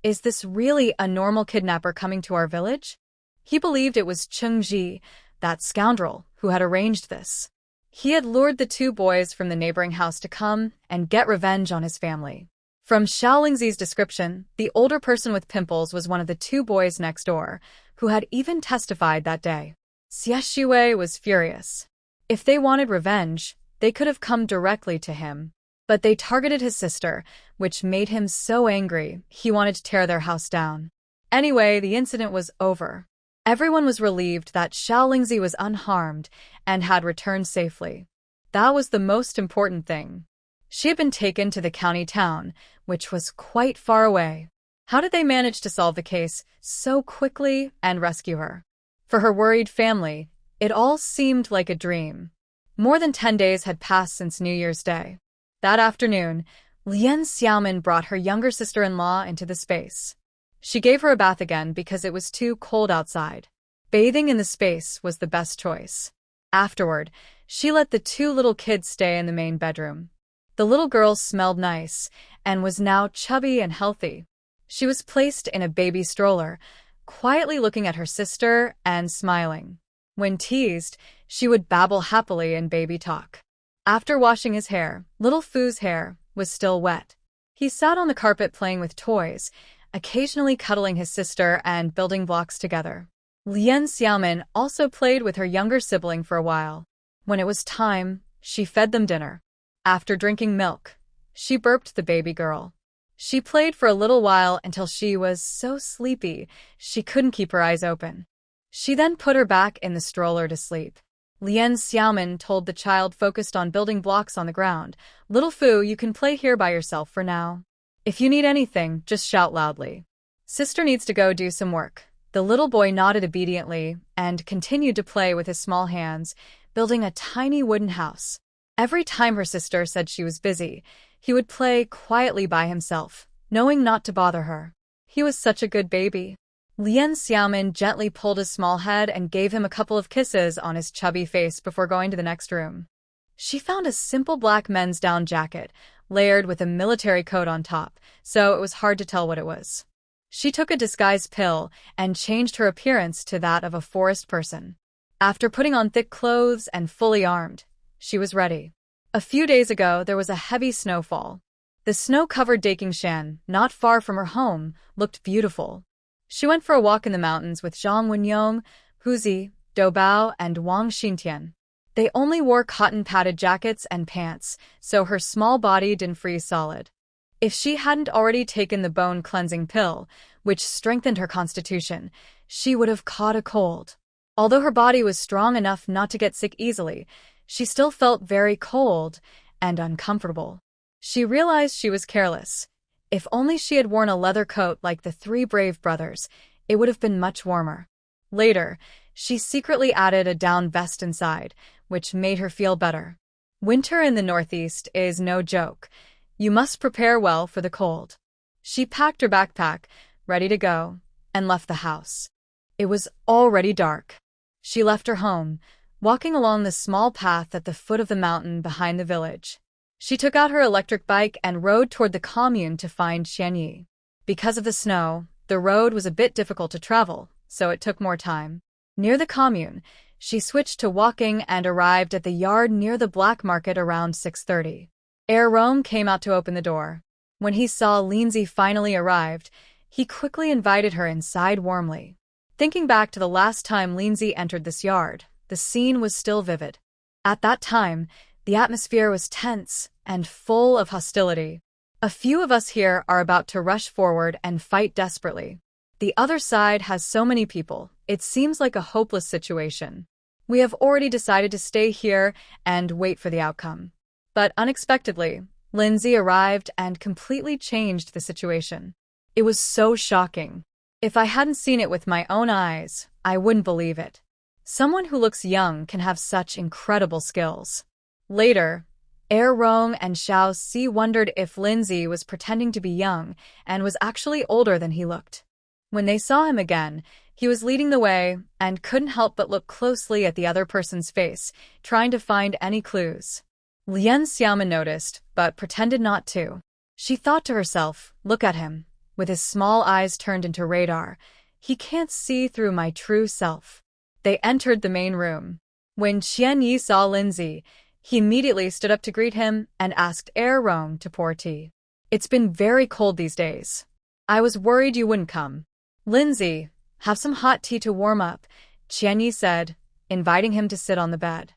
is this really a normal kidnapper coming to our village? He believed it was Cheng Ji, that scoundrel, who had arranged this. He had lured the two boys from the neighboring house to come and get revenge on his family. From Xiao Lingzi's description, the older person with pimples was one of the two boys next door, who had even testified that day. Xie Shui was furious. If they wanted revenge, they could have come directly to him. But they targeted his sister, which made him so angry he wanted to tear their house down. Anyway, the incident was over. Everyone was relieved that Xiao Lingzi was unharmed and had returned safely. That was the most important thing. She had been taken to the county town, which was quite far away. How did they manage to solve the case so quickly and rescue her? For her worried family, it all seemed like a dream. More than 10 days had passed since New Year's Day. That afternoon, Lien Xiaomin brought her younger sister-in-law into the space. She gave her a bath again because it was too cold outside. Bathing in the space was the best choice. Afterward, she let the two little kids stay in the main bedroom. The little girl smelled nice and was now chubby and healthy. She was placed in a baby stroller, quietly looking at her sister and smiling. When teased, she would babble happily in baby talk. After washing his hair, little Fu's hair was still wet. He sat on the carpet playing with toys, occasionally cuddling his sister and building blocks together. Lien Xiaomin also played with her younger sibling for a while. When it was time, she fed them dinner. After drinking milk, she burped the baby girl. She played for a little while until she was so sleepy she couldn't keep her eyes open. She then put her back in the stroller to sleep. Lien Xiaomin told the child focused on building blocks on the ground, "Little Fu, you can play here by yourself for now. If you need anything, just shout loudly. Sister needs to go do some work." The little boy nodded obediently and continued to play with his small hands, building a tiny wooden house. Every time her sister said she was busy, he would play quietly by himself, knowing not to bother her. He was such a good baby. Lien Xiaomin gently pulled his small head and gave him a couple of kisses on his chubby face before going to the next room. She found a simple black men's down jacket, layered with a military coat on top, so it was hard to tell what it was. She took a disguise pill and changed her appearance to that of a forest person. After putting on thick clothes and fully armed, she was ready. A few days ago, there was a heavy snowfall. The snow-covered Dakingshan, not far from her home, looked beautiful. She went for a walk in the mountains with Zhang Wenyong, Huzi, Doubao, and Wang Xintian. They only wore cotton-padded jackets and pants, so her small body didn't freeze solid. If she hadn't already taken the bone-cleansing pill, which strengthened her constitution, she would have caught a cold. Although her body was strong enough not to get sick easily, she still felt very cold and uncomfortable. She realized she was careless. If only she had worn a leather coat like the three brave brothers, it would have been much warmer. Later, she secretly added a down vest inside, which made her feel better. Winter in the Northeast is no joke. You must prepare well for the cold. She packed her backpack, ready to go, and left the house. It was already dark. She left her home, walking along the small path at the foot of the mountain behind the village. She took out her electric bike and rode toward the commune to find Xianyi. Because of the snow, the road was a bit difficult to travel, so it took more time. Near the commune, she switched to walking and arrived at the yard near the black market around 6:30. Herr Rome came out to open the door. When he saw Lindsay finally arrived, he quickly invited her inside warmly. Thinking back to the last time Lindsay entered this yard, the scene was still vivid. At that time, the atmosphere was tense and full of hostility. A few of us here are about to rush forward and fight desperately. The other side has so many people, It seems like a hopeless situation. We have already decided to stay here and wait for the outcome. But unexpectedly, Lindsay arrived and completely changed the situation. It was so shocking. If I hadn't seen it with my own eyes, I wouldn't believe it. Someone who looks young can have such incredible skills. Later, Rong and Xiao Si wondered if Lindsay was pretending to be young and was actually older than he looked. When they saw him again, he was leading the way and couldn't help but look closely at the other person's face, trying to find any clues. Lien Xiaoman noticed, but pretended not to. She thought to herself, look at him, with his small eyes turned into radar. He can't see through my true self. They entered the main room. When Qian Yi saw Lindsay, he immediately stood up to greet him and asked Rong to pour tea. It's been very cold these days. I was worried you wouldn't come. Lindsay, have some hot tea to warm up, Qian Yi said, inviting him to sit on the bed.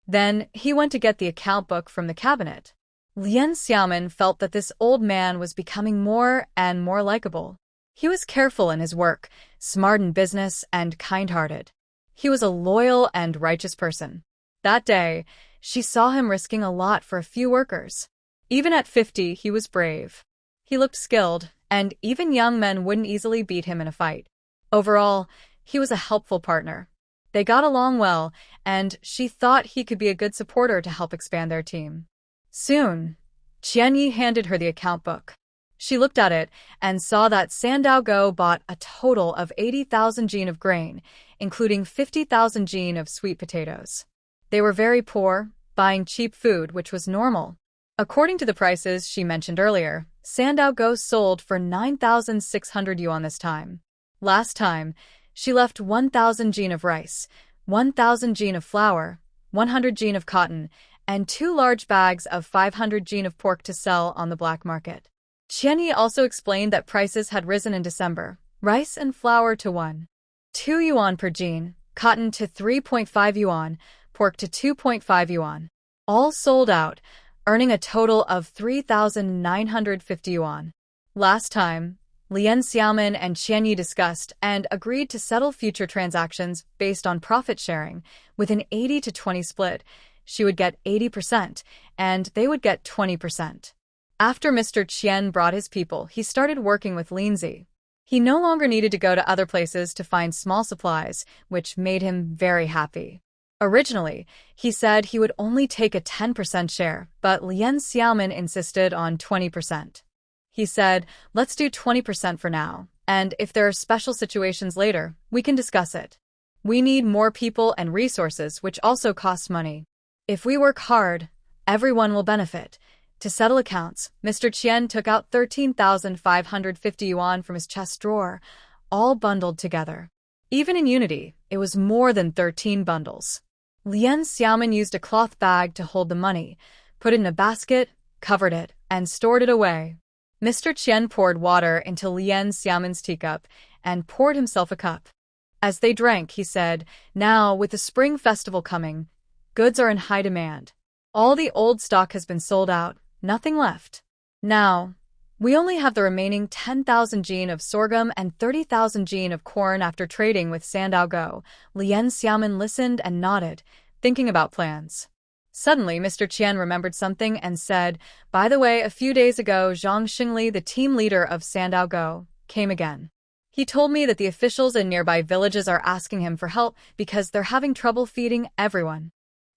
Then he went to get the account book from the cabinet. Lien Xiaoman felt that this old man was becoming more and more likable. He was careful in his work, smart in business, and kind-hearted. He was a loyal and righteous person. That day, she saw him risking a lot for a few workers. Even at 50, he was brave. He looked skilled, and even young men wouldn't easily beat him in a fight. Overall, he was a helpful partner. They got along well, and she thought he could be a good supporter to help expand their team. Soon, Qian Yi handed her the account book. She looked at it and saw that Sandao Go bought a total of 80,000 jin of grain, including 50,000 jin of sweet potatoes. They were very poor, buying cheap food, which was normal. According to the prices she mentioned earlier, Sandao Go sold for 9,600 yuan this time. Last time, she left 1,000 jin of rice, 1,000 jin of flour, 100 jin of cotton, and 2 large bags of 500 jin of pork to sell on the black market. Qian Yi also explained that prices had risen in December, rice and flour to 1.2 yuan per jin, cotton to 3.5 yuan, pork to 2.5 yuan. All sold out, earning a total of 3,950 yuan. Last time, Lien Xiaoman and Qian Yi discussed and agreed to settle future transactions based on profit sharing, with an 80-20 split. She would get 80%, and they would get 20%. After Mr. Qian brought his people, he started working with Lindsay. He no longer needed to go to other places to find small supplies, which made him very happy. Originally, he said he would only take a 10% share, but Lien Xiaoman insisted on 20%. He said, let's do 20% for now, and if there are special situations later, we can discuss it. We need more people and resources, which also costs money. If we work hard, everyone will benefit. To settle accounts, Mr. Qian took out 13,550 yuan from his chest drawer, all bundled together. Even in unity, it was more than 13 bundles. Lien Xiaoman used a cloth bag to hold the money, put it in a basket, covered it, and stored it away. Mr. Qian poured water into Lien Xiaoman's teacup and poured himself a cup. As they drank, he said, now, with the spring festival coming, goods are in high demand. All the old stock has been sold out, nothing left. Now, we only have the remaining 10,000 jin of sorghum and 30,000 jin of corn after trading with Sandao Go. Lien Xiaoman listened and nodded, thinking about plans. Suddenly, Mr. Qian remembered something and said, by the way, a few days ago, Zhang Xingli, the team leader of Sandao Go, came again. He told me that the officials in nearby villages are asking him for help because they're having trouble feeding everyone.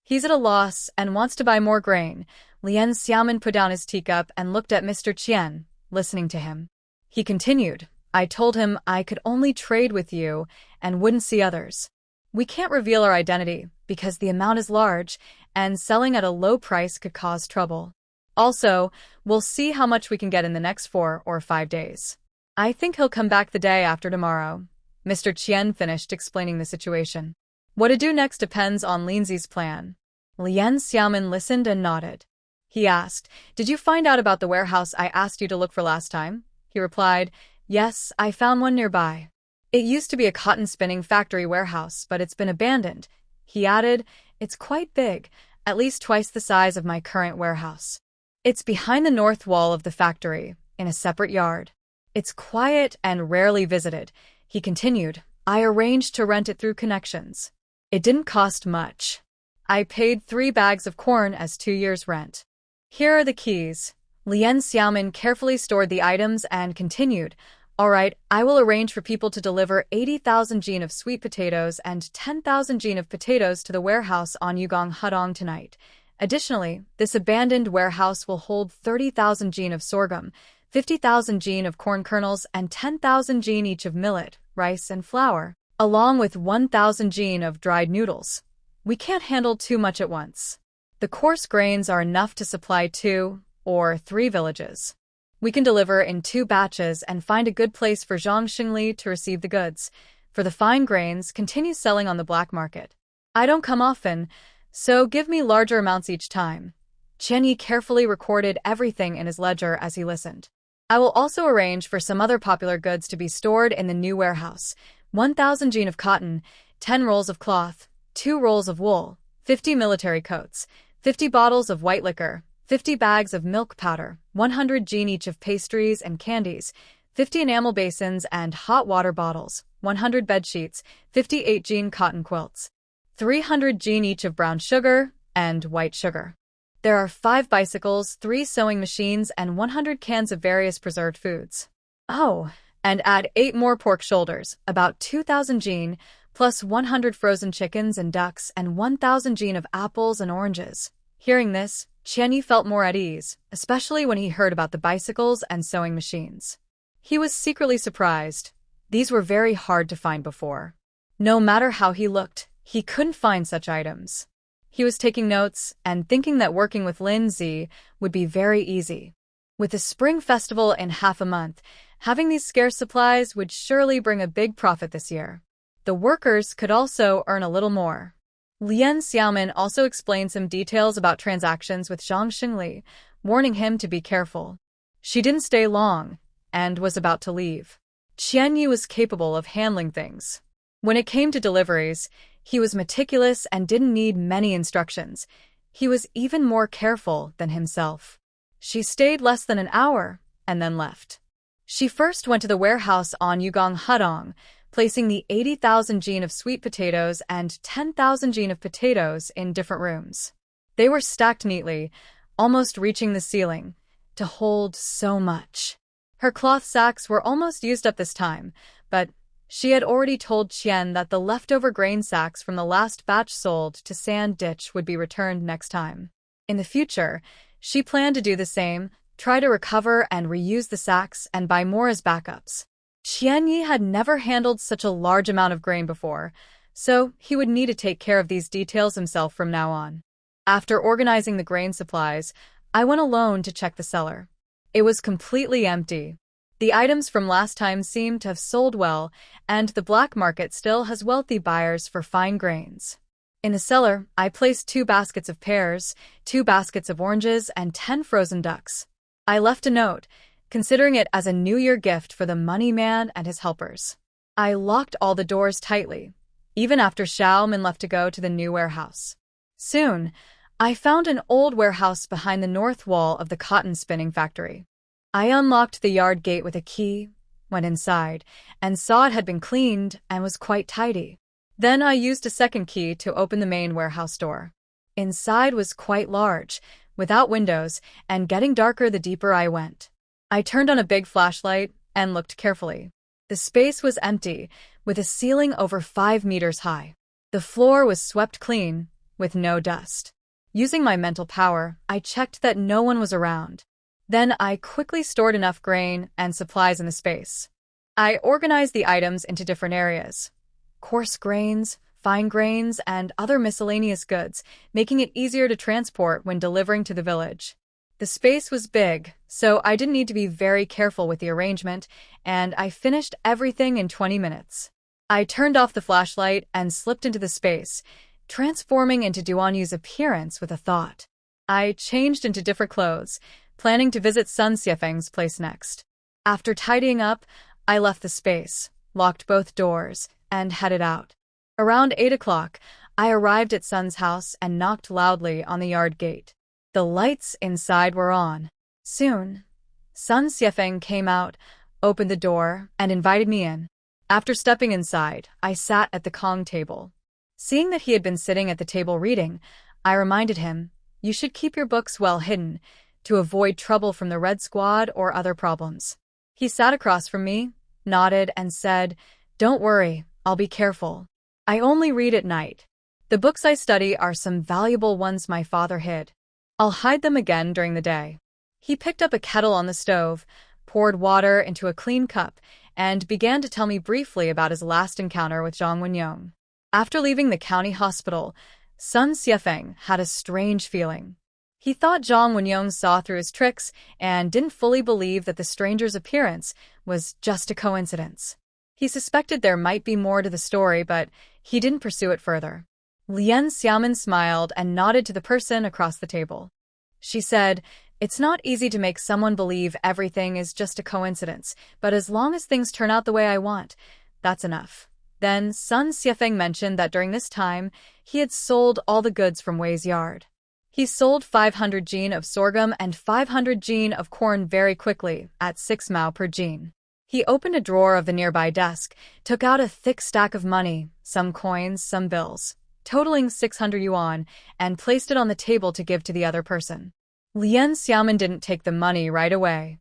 He's at a loss and wants to buy more grain. Lien Xiaoman put down his teacup and looked at Mr. Qian, listening to him. He continued, I told him I could only trade with you and wouldn't see others. We can't reveal our identity because the amount is large and selling at a low price could cause trouble. Also, we'll see how much we can get in the next 4 or 5 days. I think he'll come back the day after tomorrow. Mr. Qian finished explaining the situation. What to do next depends on Lindsay's plan. Lien Xiaoman listened and nodded. He asked, did you find out about the warehouse I asked you to look for last time? He replied, yes, I found one nearby. It used to be a cotton spinning factory warehouse, but it's been abandoned. He added, it's quite big, at least twice the size of my current warehouse. It's behind the north wall of the factory, in a separate yard. It's quiet and rarely visited. He continued, I arranged to rent it through connections. It didn't cost much. I paid 3 bags of corn as 2 years' rent. Here are the keys. Lien Xiaomin carefully stored the items and continued, "All right, I will arrange for people to deliver 80,000 jin of sweet potatoes and 10,000 jin of potatoes to the warehouse on Yugong Hudong tonight. Additionally, this abandoned warehouse will hold 30,000 jin of sorghum, 50,000 jin of corn kernels, and 10,000 jin each of millet, rice, and flour, along with 1,000 jin of dried noodles. We can't handle too much at once. The coarse grains are enough to supply 2 or 3 villages. We can deliver in 2 batches and find a good place for Zhang Xingli to receive the goods. For the fine grains, continue selling on the black market. I don't come often, so give me larger amounts each time." Qian Yi carefully recorded everything in his ledger as he listened. "I will also arrange for some other popular goods to be stored in the new warehouse. 1,000 jin of cotton, 10 rolls of cloth, 2 rolls of wool, 50 military coats, 50 bottles of white liquor, 50 bags of milk powder, 100 jin each of pastries and candies, 50 enamel basins and hot water bottles, 100 bed sheets, 58 jin cotton quilts, 300 jin each of brown sugar and white sugar. There are 5 bicycles, 3 sewing machines, and 100 cans of various preserved foods. Oh, and add 8 more pork shoulders, about 2,000 jin, plus 100 frozen chickens and ducks, and 1,000 jin of apples and oranges." Hearing this, Qian Yi felt more at ease, especially when he heard about the bicycles and sewing machines. He was secretly surprised. These were very hard to find before. No matter how he looked, he couldn't find such items. He was taking notes and thinking that working with Lin Zi would be very easy. With the Spring Festival in half a month, having these scarce supplies would surely bring a big profit this year. The workers could also earn a little more. Lien Xiaomin also explained some details about transactions with Zhang Xingli, warning him to be careful. She didn't stay long, and was about to leave. Qian Yi was capable of handling things. When it came to deliveries, he was meticulous and didn't need many instructions. He was even more careful than himself. She stayed less than an hour, and then left. She first went to the warehouse on Yugong Hudong, placing the 80,000 jin of sweet potatoes and 10,000 jin of potatoes in different rooms. They were stacked neatly, almost reaching the ceiling, to hold so much. Her cloth sacks were almost used up this time, but she had already told Qian that the leftover grain sacks from the last batch sold to Sand Ditch would be returned next time. In the future, she planned to do the same, try to recover and reuse the sacks and buy more as backups. Qian Yi had never handled such a large amount of grain before, so he would need to take care of these details himself from now on. After organizing the grain supplies, I went alone to check the cellar. It was completely empty. The items from last time seemed to have sold well, and the black market still has wealthy buyers for fine grains. In the cellar, I placed 2 baskets of pears, 2 baskets of oranges, and 10 frozen ducks. I left a note, considering it as a New Year gift for the money man and his helpers. I locked all the doors tightly, even after Xiaomin left to go to the new warehouse. Soon, I found an old warehouse behind the north wall of the cotton spinning factory. I unlocked the yard gate with a key, went inside, and saw it had been cleaned and was quite tidy. Then I used a second key to open the main warehouse door. Inside was quite large, without windows, and getting darker the deeper I went. I turned on a big flashlight and looked carefully. The space was empty, with a ceiling over 5 meters high. The floor was swept clean, with no dust. Using my mental power, I checked that no one was around. Then I quickly stored enough grain and supplies in the space. I organized the items into different areas: coarse grains, fine grains, and other miscellaneous goods, making it easier to transport when delivering to the village. The space was big, so I didn't need to be very careful with the arrangement, and I finished everything in 20 minutes. I turned off the flashlight and slipped into the space, transforming into Duan Yu's appearance with a thought. I changed into different clothes, planning to visit Sun Xiefeng's place next. After tidying up, I left the space, locked both doors, and headed out. Around 8 o'clock, I arrived at Sun's house and knocked loudly on the yard gate. The lights inside were on. Soon, Sun Xiefeng came out, opened the door, and invited me in. After stepping inside, I sat at the Kong table. Seeing that he had been sitting at the table reading, I reminded him, "You should keep your books well hidden, to avoid trouble from the Red Squad or other problems." He sat across from me, nodded, and said, "Don't worry, I'll be careful. I only read at night. The books I study are some valuable ones my father hid. I'll hide them again during the day." He picked up a kettle on the stove, poured water into a clean cup, and began to tell me briefly about his last encounter with Zhang Wenyong. After leaving the county hospital, Sun Xiefeng had a strange feeling. He thought Zhang Wenyong saw through his tricks and didn't fully believe that the stranger's appearance was just a coincidence. He suspected there might be more to the story, but he didn't pursue it further. Lien Xiaomin smiled and nodded to the person across the table. She said, "It's not easy to make someone believe everything is just a coincidence, but as long as things turn out the way I want, that's enough." Then Sun Xiefeng mentioned that during this time, he had sold all the goods from Wei's yard. He sold 500 jin of sorghum and 500 jin of corn very quickly, at 6 mao per jin. He opened a drawer of the nearby desk, took out a thick stack of money, some coins, some bills, totaling 600 yuan, and placed it on the table to give to the other person. Lien Xiaomin didn't take the money right away.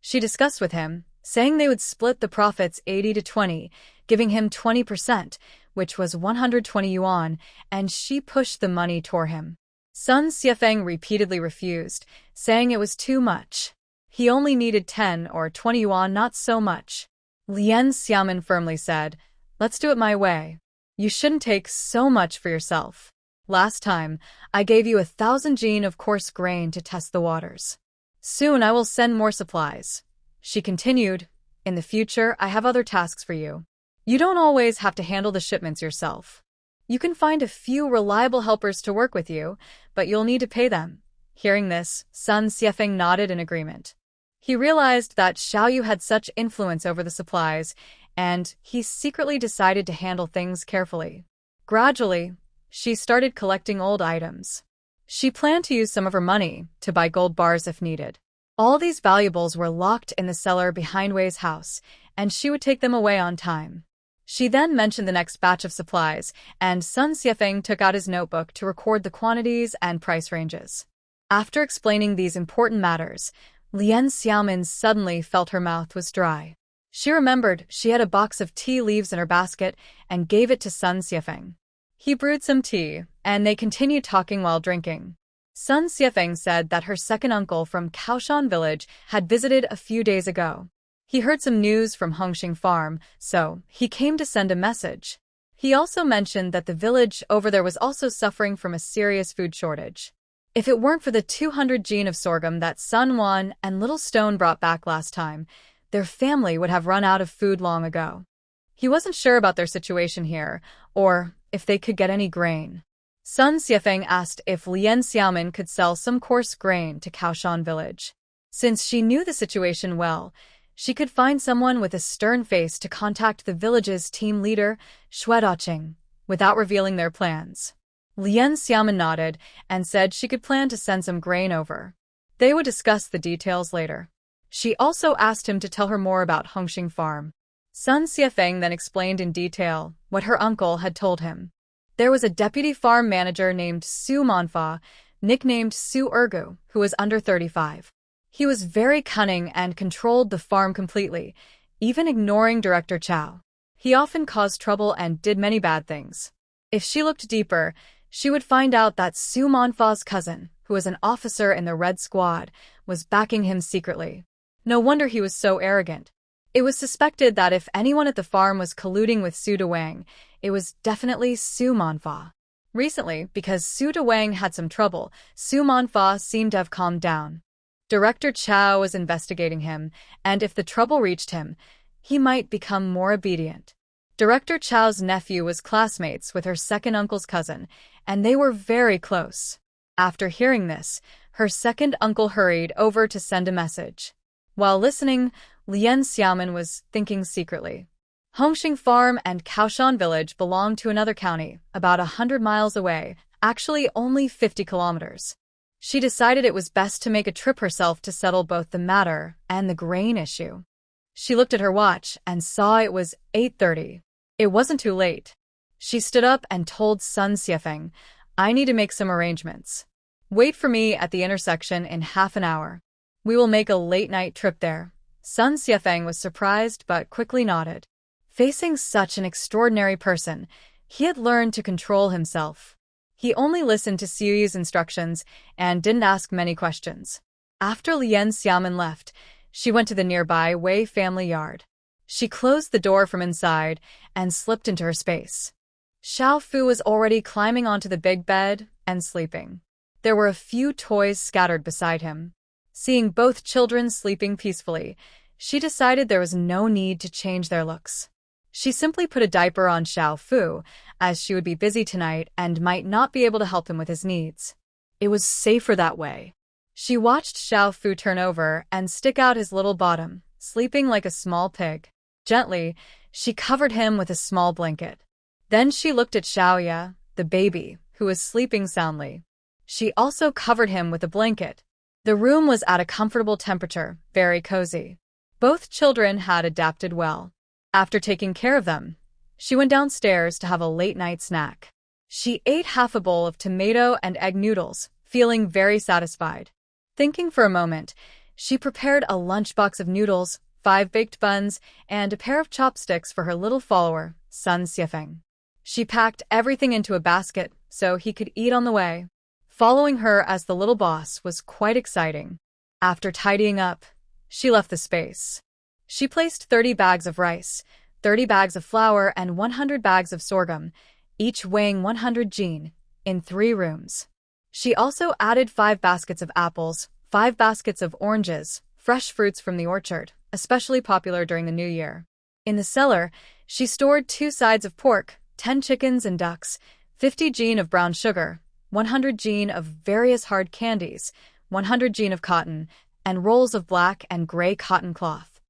She discussed with him, saying they would split the profits 80 to 20, giving him 20%, which was 120 yuan, and she pushed the money toward him. Sun Xiefeng repeatedly refused, saying it was too much. He only needed 10 or 20 yuan, not so much. Lien Xiaomin firmly said, "Let's do it my way. You shouldn't take so much for yourself. Last time, I gave you 1,000 jin of coarse grain to test the waters. Soon I will send more supplies." She continued, "In the future, I have other tasks for you. You don't always have to handle the shipments yourself. You can find a few reliable helpers to work with you, but you'll need to pay them." Hearing this, Sun Xiefeng nodded in agreement. He realized that Xiaoyu had such influence over the supplies, and he secretly decided to handle things carefully. Gradually, she started collecting old items. She planned to use some of her money to buy gold bars if needed. All these valuables were locked in the cellar behind Wei's house, and she would take them away on time. She then mentioned the next batch of supplies, and Sun Xiefeng took out his notebook to record the quantities and price ranges. After explaining these important matters, Lien Xiaomin suddenly felt her mouth was dry. She remembered she had a box of tea leaves in her basket and gave it to Sun Xiefeng. He brewed some tea, and they continued talking while drinking. Sun Xiefeng said that her second uncle from Kaoshan village had visited a few days ago. He heard some news from Hongxing farm, so he came to send a message. He also mentioned that the village over there was also suffering from a serious food shortage. If it weren't for the 200 jin of sorghum that Sun Wan and Little Stone brought back last time, their family would have run out of food long ago. He wasn't sure about their situation here, or if they could get any grain. Sun Xiefeng asked if Lien Xiaomin could sell some coarse grain to Kaoshan village. Since she knew the situation well, she could find someone with a stern face to contact the village's team leader, Xue Daqing, without revealing their plans. Lien Xiaomin nodded and said she could plan to send some grain over. They would discuss the details later. She also asked him to tell her more about Hongxing farm. Sun Xiefeng then explained in detail what her uncle had told him. There was a deputy farm manager named Su Manhwa, nicknamed Su Ergu, who was under 35. He was very cunning and controlled the farm completely, even ignoring Director Chow. He often caused trouble and did many bad things. If she looked deeper, she would find out that Su Manhwa's cousin, who was an officer in the Red Squad, was backing him secretly. No wonder he was so arrogant. It was suspected that if anyone at the farm was colluding with Su Dawang, it was definitely Su Manhwa. Recently, because Su Dawang had some trouble, Su Manhwa seemed to have calmed down. Director Chow was investigating him, and if the trouble reached him, he might become more obedient. Director Chow's nephew was classmates with her second uncle's cousin, and they were very close. After hearing this, her second uncle hurried over to send a message. While listening, Lien Xiaomin was thinking secretly. Hongxing Farm and Kaoshan Village belonged to another county, about 100 miles away, actually only 50 kilometers. She decided it was best to make a trip herself to settle both the matter and the grain issue. She looked at her watch and saw it was 8:30. It wasn't too late. She stood up and told Sun Xiefeng, "I need to make some arrangements. Wait for me at the intersection in half an hour. We will make a late-night trip there." Sun Xiefeng was surprised but quickly nodded. Facing such an extraordinary person, he had learned to control himself. He only listened to Siyu's instructions and didn't ask many questions. After Lien Xiaomin left, she went to the nearby Wei family yard. She closed the door from inside and slipped into her space. Xiao Fu was already climbing onto the big bed and sleeping. There were a few toys scattered beside him. Seeing both children sleeping peacefully, she decided there was no need to change their looks. She simply put a diaper on Xiao Fu, as she would be busy tonight and might not be able to help him with his needs. It was safer that way. She watched Xiao Fu turn over and stick out his little bottom, sleeping like a small pig. Gently, she covered him with a small blanket. Then she looked at Xiaoya, the baby, who was sleeping soundly. She also covered him with a blanket. The room was at a comfortable temperature, very cozy. Both children had adapted well. After taking care of them, she went downstairs to have a late-night snack. She ate half a bowl of tomato and egg noodles, feeling very satisfied. Thinking for a moment, she prepared a lunchbox of noodles, 5 baked buns, and a pair of chopsticks for her little follower, Sun Xiefeng. She packed everything into a basket so he could eat on the way. Following her as the little boss was quite exciting. After tidying up, she left the space. She placed 30 bags of rice, 30 bags of flour, and 100 bags of sorghum, each weighing 100 jin, in 3 rooms. She also added 5 baskets of apples, 5 baskets of oranges, fresh fruits from the orchard, especially popular during the New Year. In the cellar, she stored 2 sides of pork, 10 chickens and ducks, 50 jin of brown sugar, 100 jin of various hard candies, 100 jin of cotton, and rolls of black and gray cotton cloth.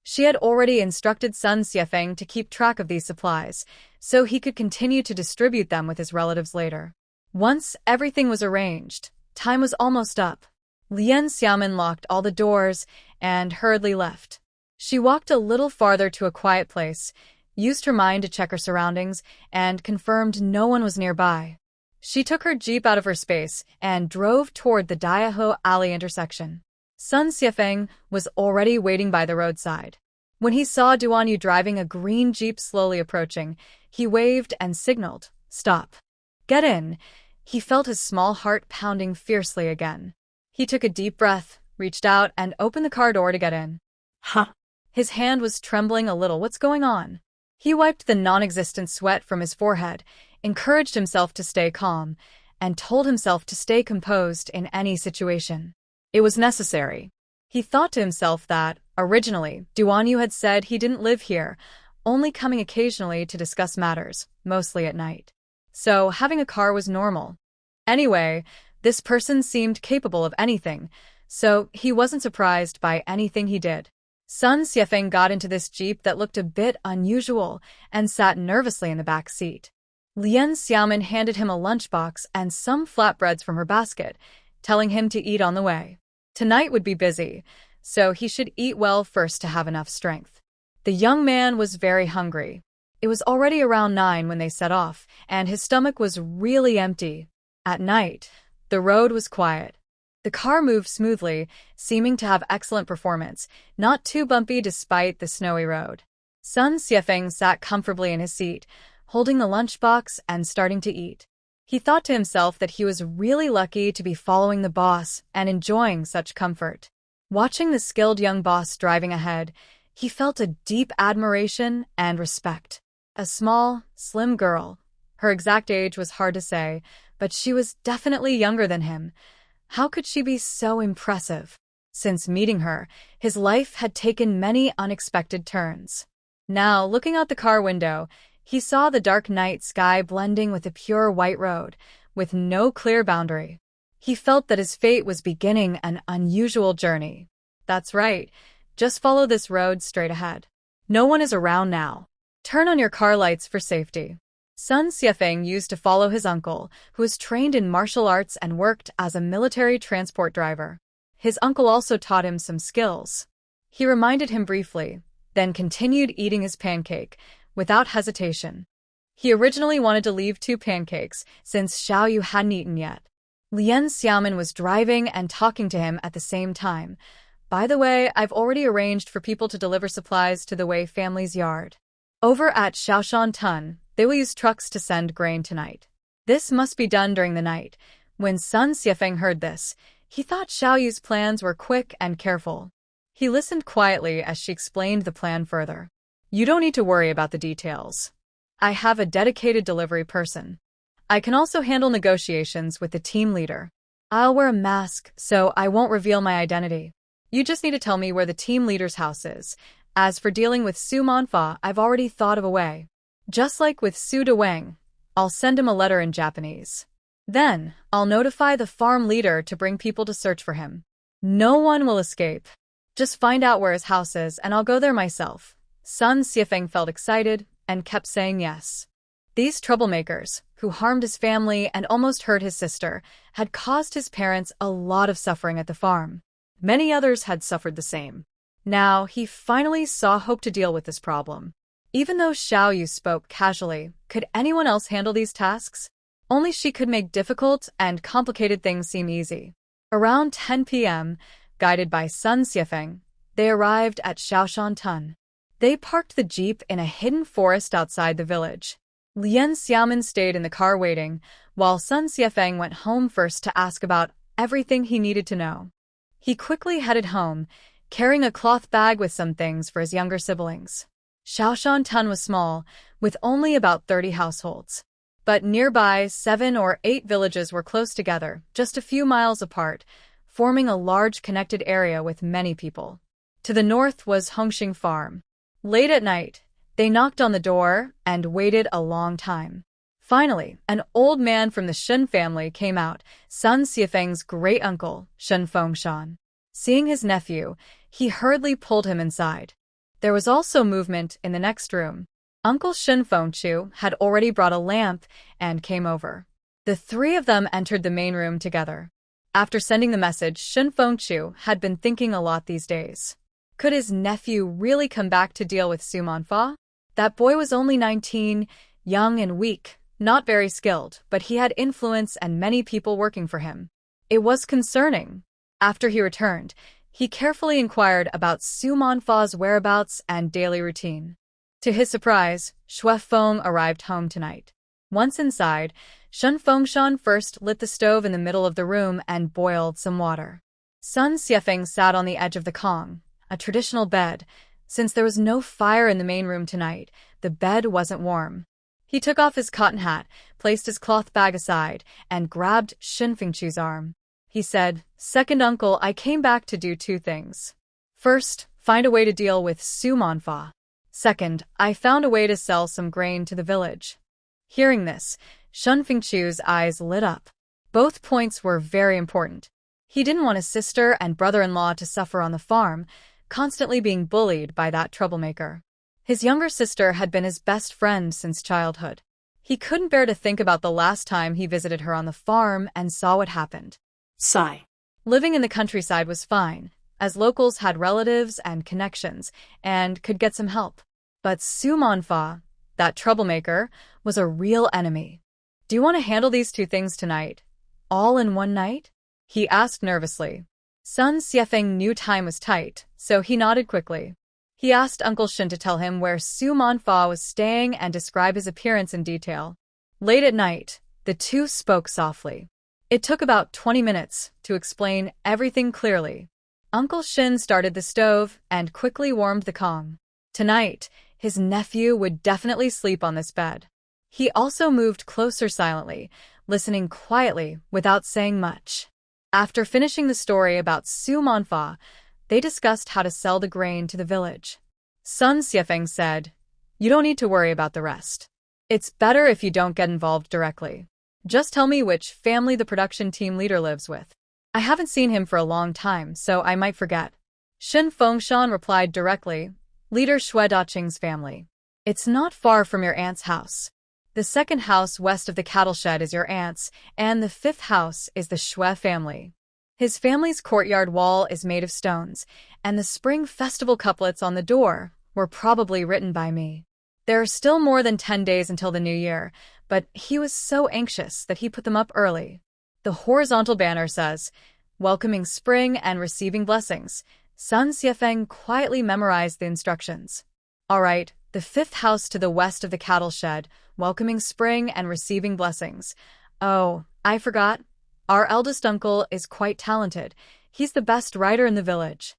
She had already instructed Sun Xiefeng to keep track of these supplies, so he could continue to distribute them with his relatives later. Once everything was arranged, time was almost up. Lien Xiaomin locked all the doors and hurriedly left. She walked a little farther to a quiet place, used her mind to check her surroundings, and confirmed no one was nearby. She took her jeep out of her space and drove toward the Daiho Alley intersection. Sun Xiefeng was already waiting by the roadside. When he saw Duan Yu driving a green jeep slowly approaching, he waved and signaled, "Stop. Get in." He felt his small heart pounding fiercely again. He took a deep breath, reached out, and opened the car door to get in. Huh. His hand was trembling a little. What's going on? He wiped the non-existent sweat from his forehead, encouraged himself to stay calm, and told himself to stay composed in any situation. It was necessary. He thought to himself that, originally, Duan Yu had said he didn't live here, only coming occasionally to discuss matters, mostly at night. So having a car was normal. Anyway, this person seemed capable of anything, so he wasn't surprised by anything he did. Sun Xiefeng got into this jeep that looked a bit unusual and sat nervously in the back seat. Lien Xiaomin handed him a lunchbox and some flatbreads from her basket, telling him to eat on the way. Tonight would be busy, so he should eat well first to have enough strength. The young man was very hungry. It was already around 9 when they set off, and his stomach was really empty. At night, the road was quiet. The car moved smoothly, seeming to have excellent performance, not too bumpy despite the snowy road. Sun Xiefeng sat comfortably in his seat, holding the lunchbox and starting to eat. He thought to himself that he was really lucky to be following the boss and enjoying such comfort. Watching the skilled young boss driving ahead, he felt a deep admiration and respect. A small, slim girl. Her exact age was hard to say, but she was definitely younger than him. How could she be so impressive? Since meeting her, his life had taken many unexpected turns. Now, looking out the car window, he saw the dark night sky blending with the pure white road, with no clear boundary. He felt that his fate was beginning an unusual journey. That's right, just follow this road straight ahead. No one is around now. Turn on your car lights for safety. Sun Xiefeng used to follow his uncle, who was trained in martial arts and worked as a military transport driver. His uncle also taught him some skills. He reminded him briefly, then continued eating his pancake, without hesitation. He originally wanted to leave 2 pancakes, since Xiaoyu hadn't eaten yet. Lien Xiaomin was driving and talking to him at the same time. By the way, I've already arranged for people to deliver supplies to the Wei family's yard. Over at Shaoshan Tun, they will use trucks to send grain tonight. This must be done during the night. When Sun Xiefeng heard this, he thought Xiaoyu's plans were quick and careful. He listened quietly as she explained the plan further. You don't need to worry about the details. I have a dedicated delivery person. I can also handle negotiations with the team leader. I'll wear a mask, so I won't reveal my identity. You just need to tell me where the team leader's house is. As for dealing with Su Manfa, I've already thought of a way. Just like with Su Dewang, I'll send him a letter in Japanese. Then, I'll notify the farm leader to bring people to search for him. No one will escape. Just find out where his house is and I'll go there myself. Sun Xiefeng felt excited and kept saying yes. These troublemakers, who harmed his family and almost hurt his sister, had caused his parents a lot of suffering at the farm. Many others had suffered the same. Now, he finally saw hope to deal with this problem. Even though Xiaoyu spoke casually, could anyone else handle these tasks? Only she could make difficult and complicated things seem easy. Around 10 p.m., guided by Sun Xiefeng, they arrived at Shaoshan Tun. They parked the jeep in a hidden forest outside the village. Lien Xiaomin stayed in the car waiting, while Sun Xiefeng went home first to ask about everything he needed to know. He quickly headed home, carrying a cloth bag with some things for his younger siblings. Shaoshan Tun was small, with only about 30 households. But nearby, 7 or 8 villages were close together, just a few miles apart, forming a large connected area with many people. To the north was Hongxing Farm. Late at night, they knocked on the door and waited a long time. Finally, an old man from the Shen family came out, Sun Xiefeng's great-uncle, Shen Fengshan. Seeing his nephew, he hurriedly pulled him inside. There was also movement in the next room. Uncle Shen Fengchu had already brought a lamp and came over. The 3 of them entered the main room together. After sending the message, Shen Fengchu had been thinking a lot these days. Could his nephew really come back to deal with Su Manfa? That boy was only 19, young and weak, not very skilled, but he had influence and many people working for him. It was concerning. After he returned, he carefully inquired about Su Manfa's whereabouts and daily routine. To his surprise, Xue Feng arrived home tonight. Once inside, Shen Fengshan first lit the stove in the middle of the room and boiled some water. Sun Xiefeng sat on the edge of the kong, a traditional bed. Since there was no fire in the main room tonight, the bed wasn't warm. He took off his cotton hat, placed his cloth bag aside, and grabbed Shen Fengchu's arm. He said, "Second uncle, I came back to do 2 things. First, find a way to deal with Su Manfa. Second, I found a way to sell some grain to the village." Hearing this, Shen Fengchu's eyes lit up. Both points were very important. He didn't want his sister and brother-in-law to suffer on the farm, constantly being bullied by that troublemaker. His younger sister had been his best friend since childhood. He couldn't bear to think about the last time he visited her on the farm and saw what happened. Sigh. Living in the countryside was fine, as locals had relatives and connections and could get some help. But Su Manfa, that troublemaker, was a real enemy. "Do you want to handle these 2 things tonight? All in one night?" he asked nervously. Sun Xiefeng knew time was tight, so he nodded quickly. He asked Uncle Shen to tell him where Su Manfa was staying and describe his appearance in detail. Late at night, the 2 spoke softly. It took about 20 minutes to explain everything clearly. Uncle Shen started the stove and quickly warmed the kong. Tonight, his nephew would definitely sleep on this bed. He also moved closer silently, listening quietly without saying much. After finishing the story about Su Manfa, they discussed how to sell the grain to the village. Sun Xiefeng said, "You don't need to worry about the rest. It's better if you don't get involved directly. Just tell me which family the production team leader lives with. I haven't seen him for a long time, so I might forget." Shen Fengshan replied directly, "Leader Xue Daqing's family. It's not far from your aunt's house. The 2nd house west of the cattle shed is your aunt's, and the 5th house is the Xue family. His family's courtyard wall is made of stones, and the spring festival couplets on the door were probably written by me. There are still more than 10 days until the new year, but he was so anxious that he put them up early. The horizontal banner says, "Welcoming spring and receiving blessings." Sun Xiefeng quietly memorized the instructions. All right, the fifth house to the west of the cattle shed, welcoming spring and receiving blessings. Oh, I forgot. Our eldest uncle is quite talented. He's the best writer in the village.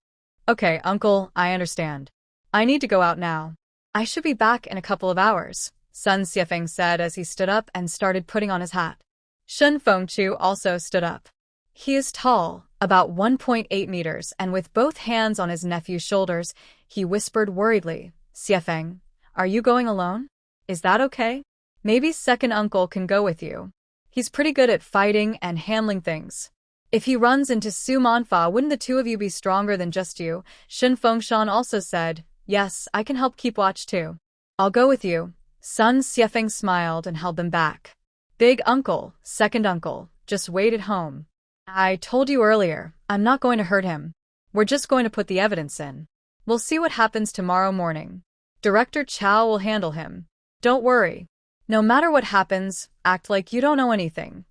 Okay, uncle, I understand. I need to go out now. I should be back in a couple of hours, Sun Xiefeng said as he stood up and started putting on his hat. Shun Fengchu also stood up. He is tall, about 1.8 meters, and with both hands on his nephew's shoulders, he whispered worriedly, "Xiefeng, are you going alone? Is that okay? Maybe second uncle can go with you. He's pretty good at fighting and handling things. If he runs into Su Manhwa, wouldn't the two of you be stronger than just you?" Shen Fengshan also said, "Yes, I can help keep watch too. I'll go with you." Sun Xiefeng smiled and held them back. "Big uncle, second uncle, just wait at home. I told you earlier, I'm not going to hurt him. We're just going to put the evidence in. We'll see what happens tomorrow morning. Director Chow will handle him. Don't worry. No matter what happens, act like you don't know anything."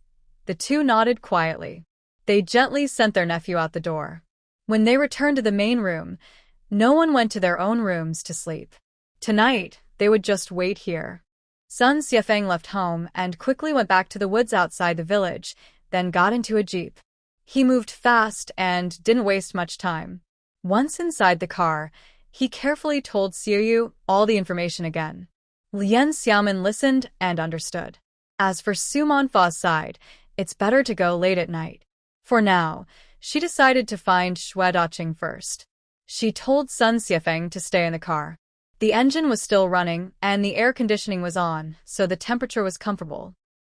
The two nodded quietly. They gently sent their nephew out the door. When they returned to the main room, no one went to their own rooms to sleep. Tonight, they would just wait here. Sun Xiefeng left home and quickly went back to the woods outside the village, then got into a jeep. He moved fast and didn't waste much time. Once inside the car, he carefully told Xiuyu all the information again. Lien Xiaomin listened and understood. As for Su Manfa's side, it's better to go late at night. For now, she decided to find Xue Daqing first. She told Sun Xiefeng to stay in the car. The engine was still running and the air conditioning was on, so the temperature was comfortable.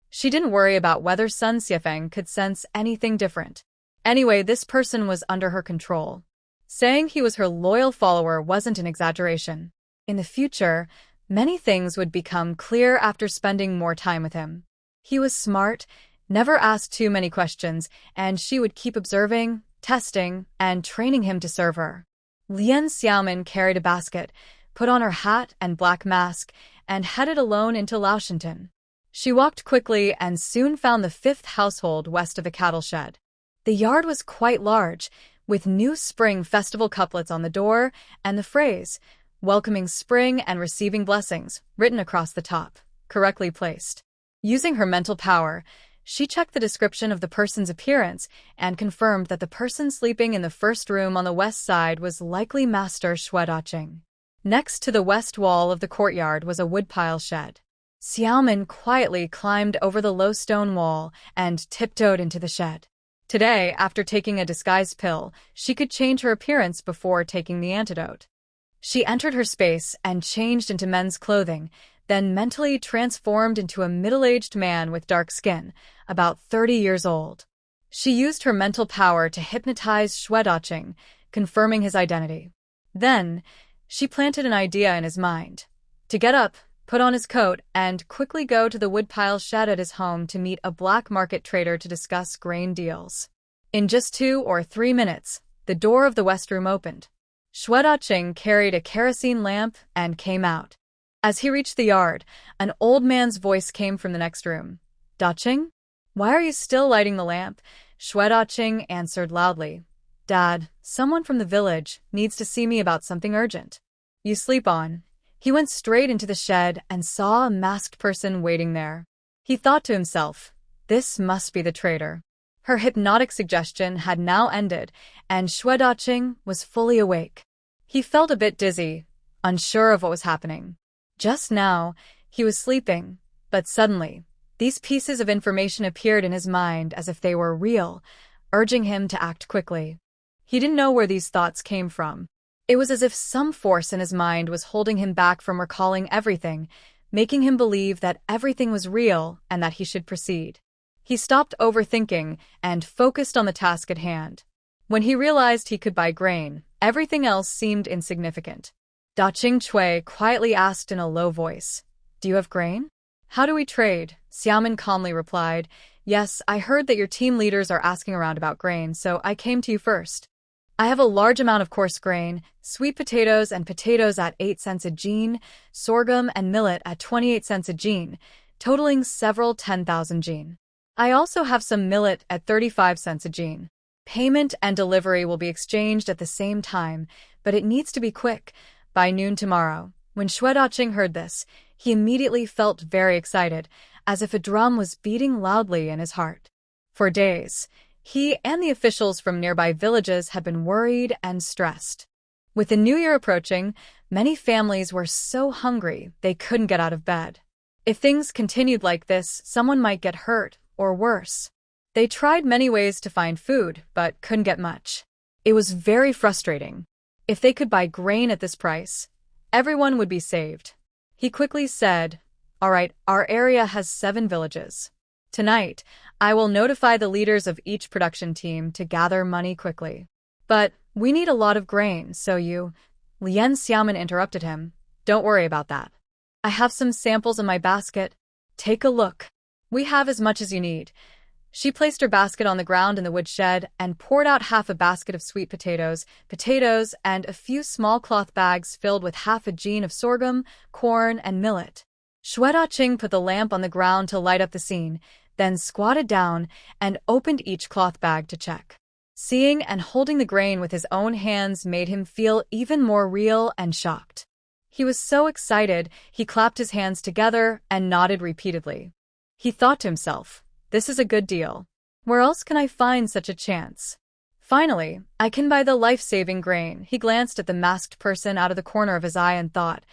She didn't worry about whether Sun Xiefeng could sense anything different. Anyway, this person was under her control. Saying he was her loyal follower wasn't an exaggeration. In the future, many things would become clear after spending more time with him. He was smart, never asked too many questions, and she would keep observing, testing, and training him to serve her. Lien Xiaomin carried a basket, put on her hat and black mask, and headed alone into Laoshinton. She walked quickly and soon found the fifth household west of the cattle shed. The yard was quite large, with new spring festival couplets on the door and the phrase, "Welcoming spring and receiving blessings," written across the top, correctly placed. Using her mental power, she checked the description of the person's appearance and confirmed that the person sleeping in the first room on the west side was likely Master Xue Daqing. Next to the west wall of the courtyard was a woodpile shed. Xiaomin quietly climbed over the low stone wall and tiptoed into the shed. Today, after taking a disguise pill, she could change her appearance before taking the antidote. She entered her space and changed into men's clothing, then mentally transformed into a middle-aged man with dark skin, about 30 years old. She used her mental power to hypnotize Xue Daqing, confirming his identity. Then, she planted an idea in his mind. To get up, put on his coat, and quickly go to the woodpile shed at his home to meet a black market trader to discuss grain deals. In just 2 or 3 minutes, the door of the west room opened. Xue Daqing carried a kerosene lamp and came out. As he reached the yard, an old man's voice came from the next room. "Daqing? Why are you still lighting the lamp?" Xue Daqing answered loudly. "Dad, someone from the village needs to see me about something urgent." "You sleep on." He went straight into the shed and saw a masked person waiting there. He thought to himself, this must be the traitor. Her hypnotic suggestion had now ended, and Xue Daqing was fully awake. He felt a bit dizzy, unsure of what was happening. Just now, he was sleeping, but suddenly, these pieces of information appeared in his mind as if they were real, urging him to act quickly. He didn't know where these thoughts came from. It was as if some force in his mind was holding him back from recalling everything, making him believe that everything was real and that he should proceed. He stopped overthinking and focused on the task at hand. When he realized he could buy grain, everything else seemed insignificant. Daqing Chui quietly asked in a low voice, "Do you have grain?" "How do we trade?" Xiaomin calmly replied, "Yes, I heard that your team leaders are asking around about grain, so I came to you first." I have a large amount of coarse grain, sweet potatoes and potatoes at 8 cents a jean, sorghum and millet at 28 cents a jean, totaling several 10,000 jean. I also have some millet at 35 cents a jean. Payment and delivery will be exchanged at the same time, but it needs to be quick, by noon tomorrow. When Shuedacheng heard this, he immediately felt very excited, as if a drum was beating loudly in his heart. For days, he and the officials from nearby villages had been worried and stressed. With the new year approaching, many families were so hungry they couldn't get out of bed. If things continued like this, someone might get hurt, or worse. They tried many ways to find food, but couldn't get much. It was very frustrating. If they could buy grain at this price, everyone would be saved. He quickly said, "All right, our area has 7 villages. Tonight, I will notify the leaders of each production team to gather money quickly. But we need a lot of grain, so Lien Xiaoman interrupted him. "Don't worry about that. I have some samples in my basket. Take a look. We have as much as you need." She placed her basket on the ground in the woodshed and poured out half a basket of sweet potatoes, and a few small cloth bags filled with half a jean of sorghum, corn, and millet. Shuedacheng put the lamp on the ground to light up the scene, then squatted down and opened each cloth bag to check. Seeing and holding the grain with his own hands made him feel even more real and shocked. He was so excited, he clapped his hands together and nodded repeatedly. He thought to himself, "This is a good deal. Where else can I find such a chance? Finally, I can buy the life-saving grain." He glanced at the masked person out of the corner of his eye and thought,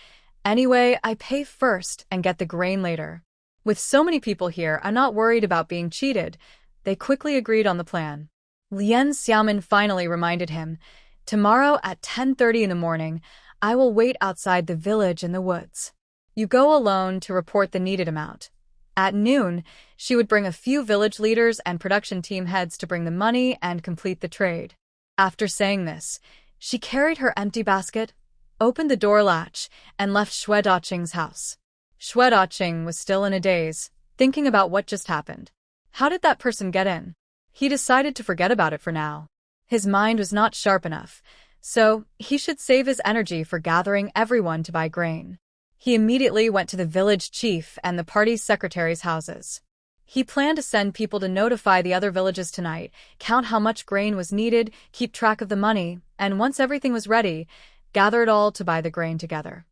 "Anyway, I pay first and get the grain later." With so many people here, I'm not worried about being cheated. They quickly agreed on the plan. Lien Xiaoman finally reminded him, "Tomorrow at 10:30 in the morning, I will wait outside the village in the woods. You go alone to report the needed amount." At noon, she would bring a few village leaders and production team heads to bring the money and complete the trade. After saying this, she carried her empty basket, opened the door latch, and left Shuedacheng's house. Shuedacheng was still in a daze, thinking about what just happened. How did that person get in? He decided to forget about it for now. His mind was not sharp enough, so he should save his energy for gathering everyone to buy grain. He immediately went to the village chief and the party's secretaries' houses. He planned to send people to notify the other villages tonight, count how much grain was needed, keep track of the money, and once everything was ready, gather it all to buy the grain together.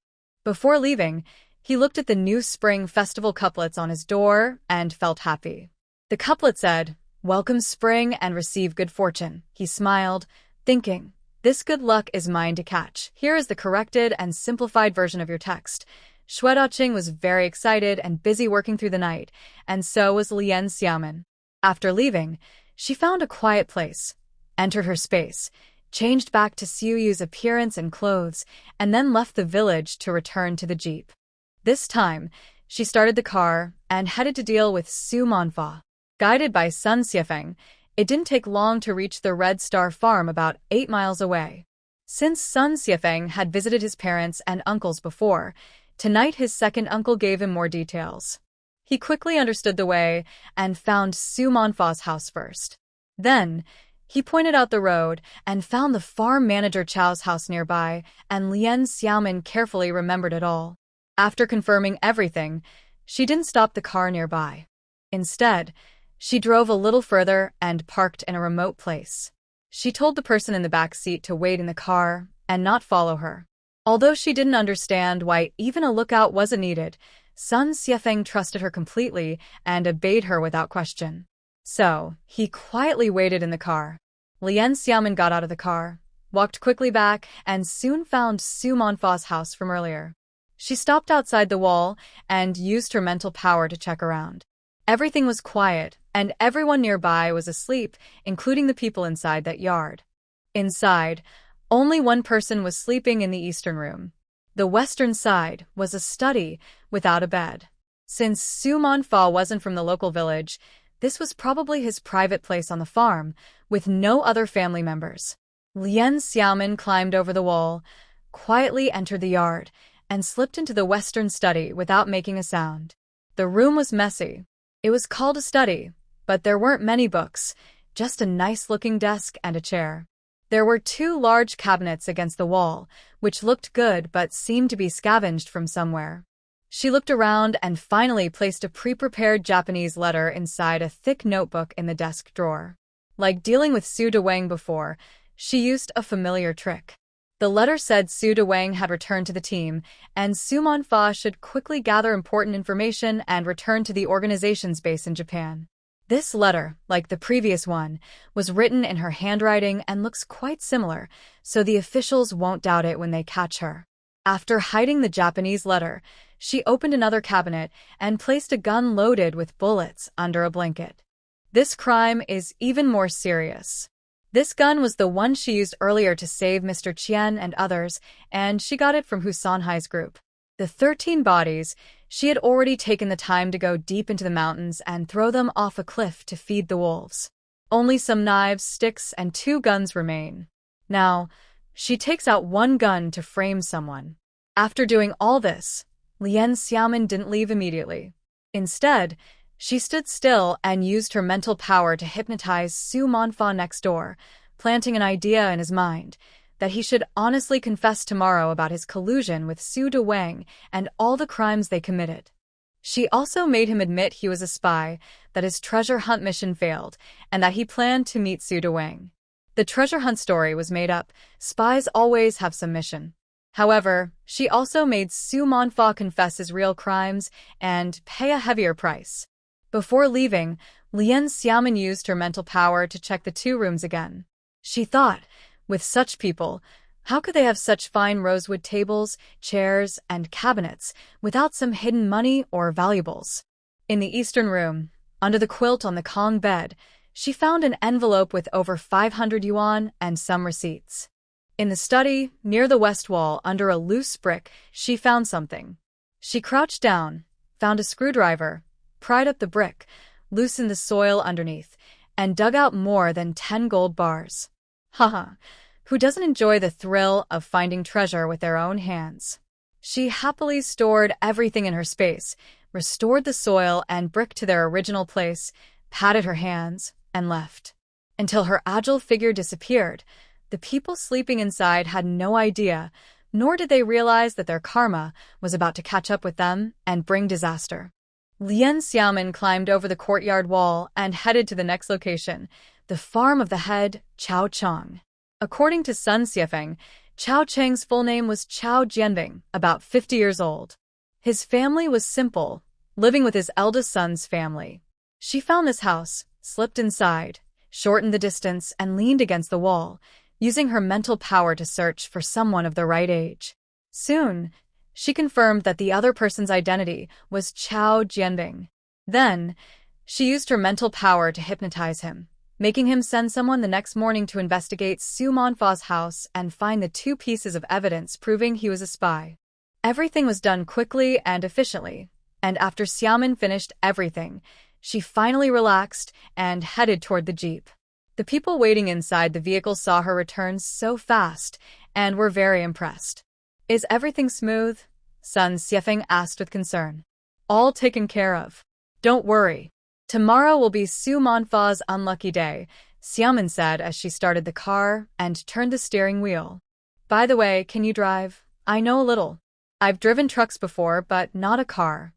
Before leaving, he looked at the new spring festival couplets on his door and felt happy. The couplet said, "Welcome spring and receive good fortune." He smiled, thinking, "This good luck is mine to catch." Here is the corrected and simplified version of your text. Shuedacheng was very excited and busy working through the night, and so was Lien Xiaoman. After leaving, she found a quiet place, entered her space, changed back to Xiuyu's appearance and clothes, and then left the village to return to the jeep. This time, she started the car and headed to deal with Su Manhwa. Guided by Sun Xiefeng, it didn't take long to reach the Red Star farm about 8 miles away. Since Sun Xiefeng had visited his parents and uncles before, tonight his second uncle gave him more details. He quickly understood the way and found Su Manhwa's house first. Then, he pointed out the road and found the farm manager Chao's house nearby, and Lien Xiaoman carefully remembered it all. After confirming everything, she didn't stop the car nearby. Instead, she drove a little further and parked in a remote place. She told the person in the back seat to wait in the car and not follow her. Although she didn't understand why even a lookout wasn't needed, Sun Xiefeng trusted her completely and obeyed her without question. So, he quietly waited in the car. Lien Xiaoman got out of the car, walked quickly back, and soon found Su Manhwa's house from earlier. She stopped outside the wall and used her mental power to check around. Everything was quiet, and everyone nearby was asleep, including the people inside that yard. Inside, only one person was sleeping in the eastern room. The western side was a study without a bed. Since Su Manhwa wasn't from the local village, this was probably his private place on the farm, with no other family members. Lien Xiaoman climbed over the wall, quietly entered the yard, and slipped into the western study without making a sound. The room was messy. It was called a study, but there weren't many books, just a nice-looking desk and a chair. There were 2 large cabinets against the wall, which looked good but seemed to be scavenged from somewhere. She looked around and finally placed a pre-prepared Japanese letter inside a thick notebook in the desk drawer. Like dealing with Su Dewang before, she used a familiar trick. The letter said Su Dewang had returned to the team, and Su Manhwa should quickly gather important information and return to the organization's base in Japan. This letter, like the previous one, was written in her handwriting and looks quite similar, so the officials won't doubt it when they catch her. After hiding the Japanese letter, she opened another cabinet and placed a gun loaded with bullets under a blanket. This crime is even more serious. This gun was the one she used earlier to save Mr. Qian and others, and she got it from Husanhai's group. The 13 bodies, she had already taken the time to go deep into the mountains and throw them off a cliff to feed the wolves. Only some knives, sticks, and 2 guns remain. Now, she takes out 1 gun to frame someone. After doing all this, Lien Xiaomin didn't leave immediately. Instead, she stood still and used her mental power to hypnotize Su Manhwa next door, planting an idea in his mind that he should honestly confess tomorrow about his collusion with Su Dewang and all the crimes they committed. She also made him admit he was a spy, that his treasure hunt mission failed, and that he planned to meet Su Dewang. The treasure hunt story was made up. Spies always have some mission. However, she also made Su Manhwa confess his real crimes and pay a heavier price. Before leaving, Lien Xiaomin used her mental power to check the 2 rooms again. She thought, with such people, how could they have such fine rosewood tables, chairs, and cabinets without some hidden money or valuables? In the eastern room, under the quilt on the Kong bed, she found an envelope with over 500 yuan and some receipts. In the study, near the west wall, under a loose brick, she found something. She crouched down, found a screwdriver, pried up the brick, loosened the soil underneath, and dug out more than 10 gold bars. Haha, who doesn't enjoy the thrill of finding treasure with their own hands? She happily stored everything in her space, restored the soil and brick to their original place, patted her hands, and left. Until her agile figure disappeared, the people sleeping inside had no idea, nor did they realize that their karma was about to catch up with them and bring disaster. Lien Xiaomin climbed over the courtyard wall and headed to the next location, the farm of the head, Chao Chang. According to Sun Xiefeng, Chao Chang's full name was Chao Jianbing, about 50 years old. His family was simple, living with his eldest son's family. She found this house, slipped inside, shortened the distance, and leaned against the wall, using her mental power to search for someone of the right age. Soon, she confirmed that the other person's identity was Chao Jianbing. Then, she used her mental power to hypnotize him, making him send someone the next morning to investigate Su Manhwa's house and find the 2 pieces of evidence proving he was a spy. Everything was done quickly and efficiently, and after Xiaomin finished everything, she finally relaxed and headed toward the jeep. The people waiting inside the vehicle saw her return so fast and were very impressed. "Is everything smooth?" Sun Xiefeng asked with concern. "All taken care of. Don't worry. Tomorrow will be Su Manhwa's unlucky day," Xiaomin said as she started the car and turned the steering wheel. "By the way, can you drive? I know a little. I've driven trucks before, but not a car.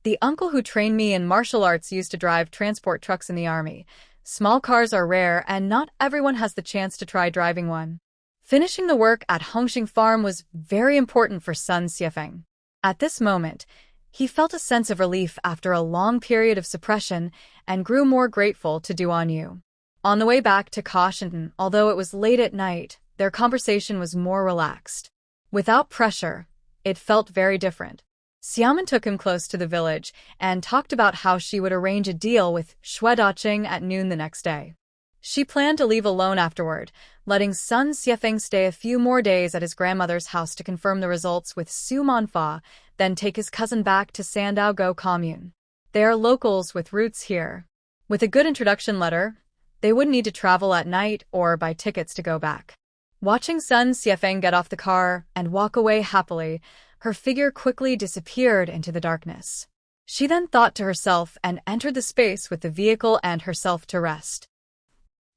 The uncle who trained me in martial arts used to drive transport trucks in the army. Small cars are rare and not everyone has the chance to try driving one." Finishing the work at Hongxing Farm was very important for Sun Xiefeng. At this moment, he felt a sense of relief after a long period of suppression and grew more grateful to Duan Yu. On the way back to Cautionton, although it was late at night, their conversation was more relaxed. Without pressure, it felt very different. Xiaomin took him close to the village and talked about how she would arrange a deal with Xue Daqing at noon the next day. She planned to leave alone afterward, letting Sun Xiefeng stay a few more days at his grandmother's house to confirm the results with Su Manhwa, then take his cousin back to Sandaogo commune. They are locals with roots here. With a good introduction letter, they wouldn't need to travel at night or buy tickets to go back. Watching Sun Xiefeng get off the car and walk away happily, her figure quickly disappeared into the darkness. She then thought to herself and entered the space with the vehicle and herself to rest.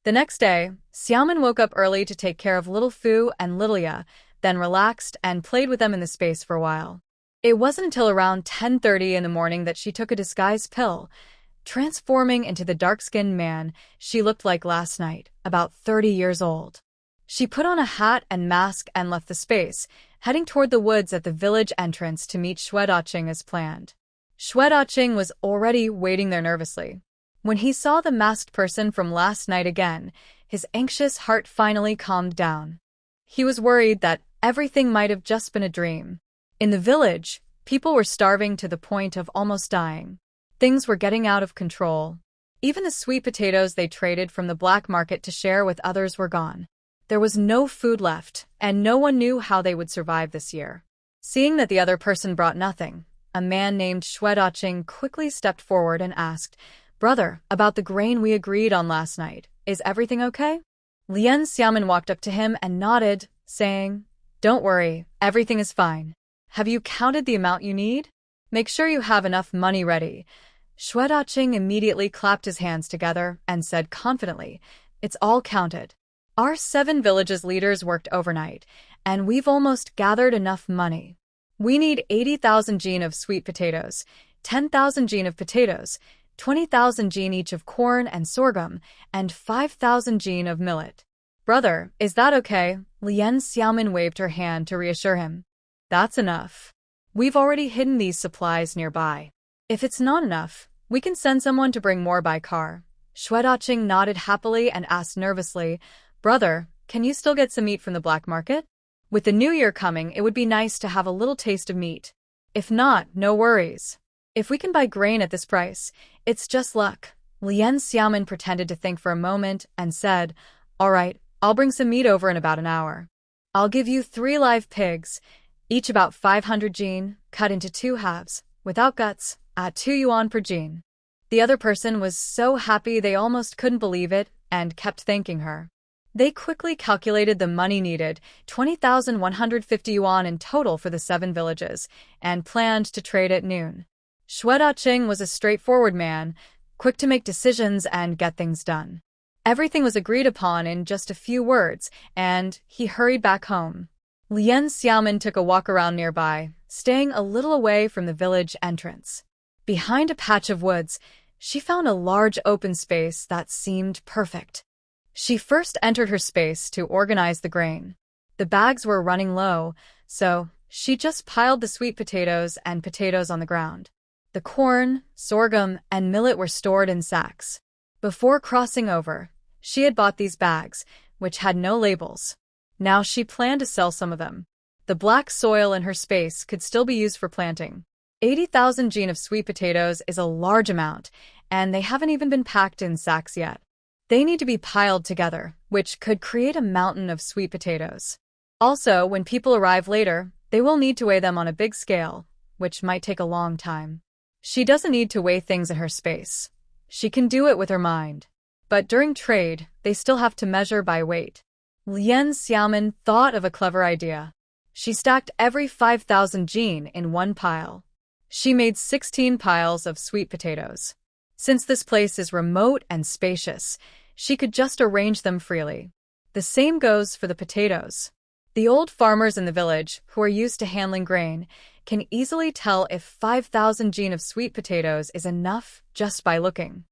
The next day, Xiaomin woke up early to take care of little Fu and little Ya, then relaxed and played with them in the space for a while. It wasn't until around 10:30 in the morning that she took a disguise pill, transforming into the dark-skinned man she looked like last night, about 30 years old. She put on a hat and mask and left the space, heading toward the woods at the village entrance to meet Xue Daqing as planned. Xue Daqing was already waiting there nervously. When he saw the masked person from last night again, his anxious heart finally calmed down. He was worried that everything might have just been a dream. In the village, people were starving to the point of almost dying. Things were getting out of control. Even the sweet potatoes they traded from the black market to share with others were gone. There was no food left, and no one knew how they would survive this year. Seeing that the other person brought nothing, a man named Xue Daqing quickly stepped forward and asked, "Brother, about the grain we agreed on last night, is everything okay?" Lien Xiaomin walked up to him and nodded, saying, "Don't worry, everything is fine. Have you counted the amount you need? Make sure you have enough money ready." Xue Daqing immediately clapped his hands together and said confidently, "It's all counted. Our 7 villages' leaders worked overnight, and we've almost gathered enough money. We need 80,000 jin of sweet potatoes, 10,000 jin of potatoes, 20,000 jin each of corn and sorghum, and 5,000 jin of millet." "Brother, is that okay?" Lien Xiaomin waved her hand to reassure him. "That's enough. We've already hidden these supplies nearby. If it's not enough, we can send someone to bring more by car." Xue Daqing nodded happily and asked nervously, "Brother, can you still get some meat from the black market? With the new year coming, it would be nice to have a little taste of meat. If not, no worries. If we can buy grain at this price, it's just luck." Lien Xiaomin pretended to think for a moment and said, "All right, I'll bring some meat over in about an hour. I'll give you 3 live pigs, each about 500 jin, cut into 2 halves, without guts, at 2 yuan per jin." The other person was so happy they almost couldn't believe it and kept thanking her. They quickly calculated the money needed, 20,150 yuan in total for the 7 villages, and planned to trade at noon. Xue Daqing was a straightforward man, quick to make decisions and get things done. Everything was agreed upon in just a few words, and he hurried back home. Lien Xiaomin took a walk around nearby, staying a little away from the village entrance. Behind a patch of woods, she found a large open space that seemed perfect. She first entered her space to organize the grain. The bags were running low, so she just piled the sweet potatoes and potatoes on the ground. The corn, sorghum, and millet were stored in sacks. Before crossing over, she had bought these bags, which had no labels. Now she planned to sell some of them. The black soil in her space could still be used for planting. 80,000 jin of sweet potatoes is a large amount, and they haven't even been packed in sacks yet. They need to be piled together, which could create a mountain of sweet potatoes. Also, when people arrive later, they will need to weigh them on a big scale, which might take a long time. She doesn't need to weigh things in her space. She can do it with her mind. But during trade, they still have to measure by weight. Lien Xiaomin thought of a clever idea. She stacked every 5,000 jin in one pile. She made 16 piles of sweet potatoes. Since this place is remote and spacious, she could just arrange them freely. The same goes for the potatoes. The old farmers in the village, who are used to handling grain, can easily tell if 5,000 jin of sweet potatoes is enough just by looking.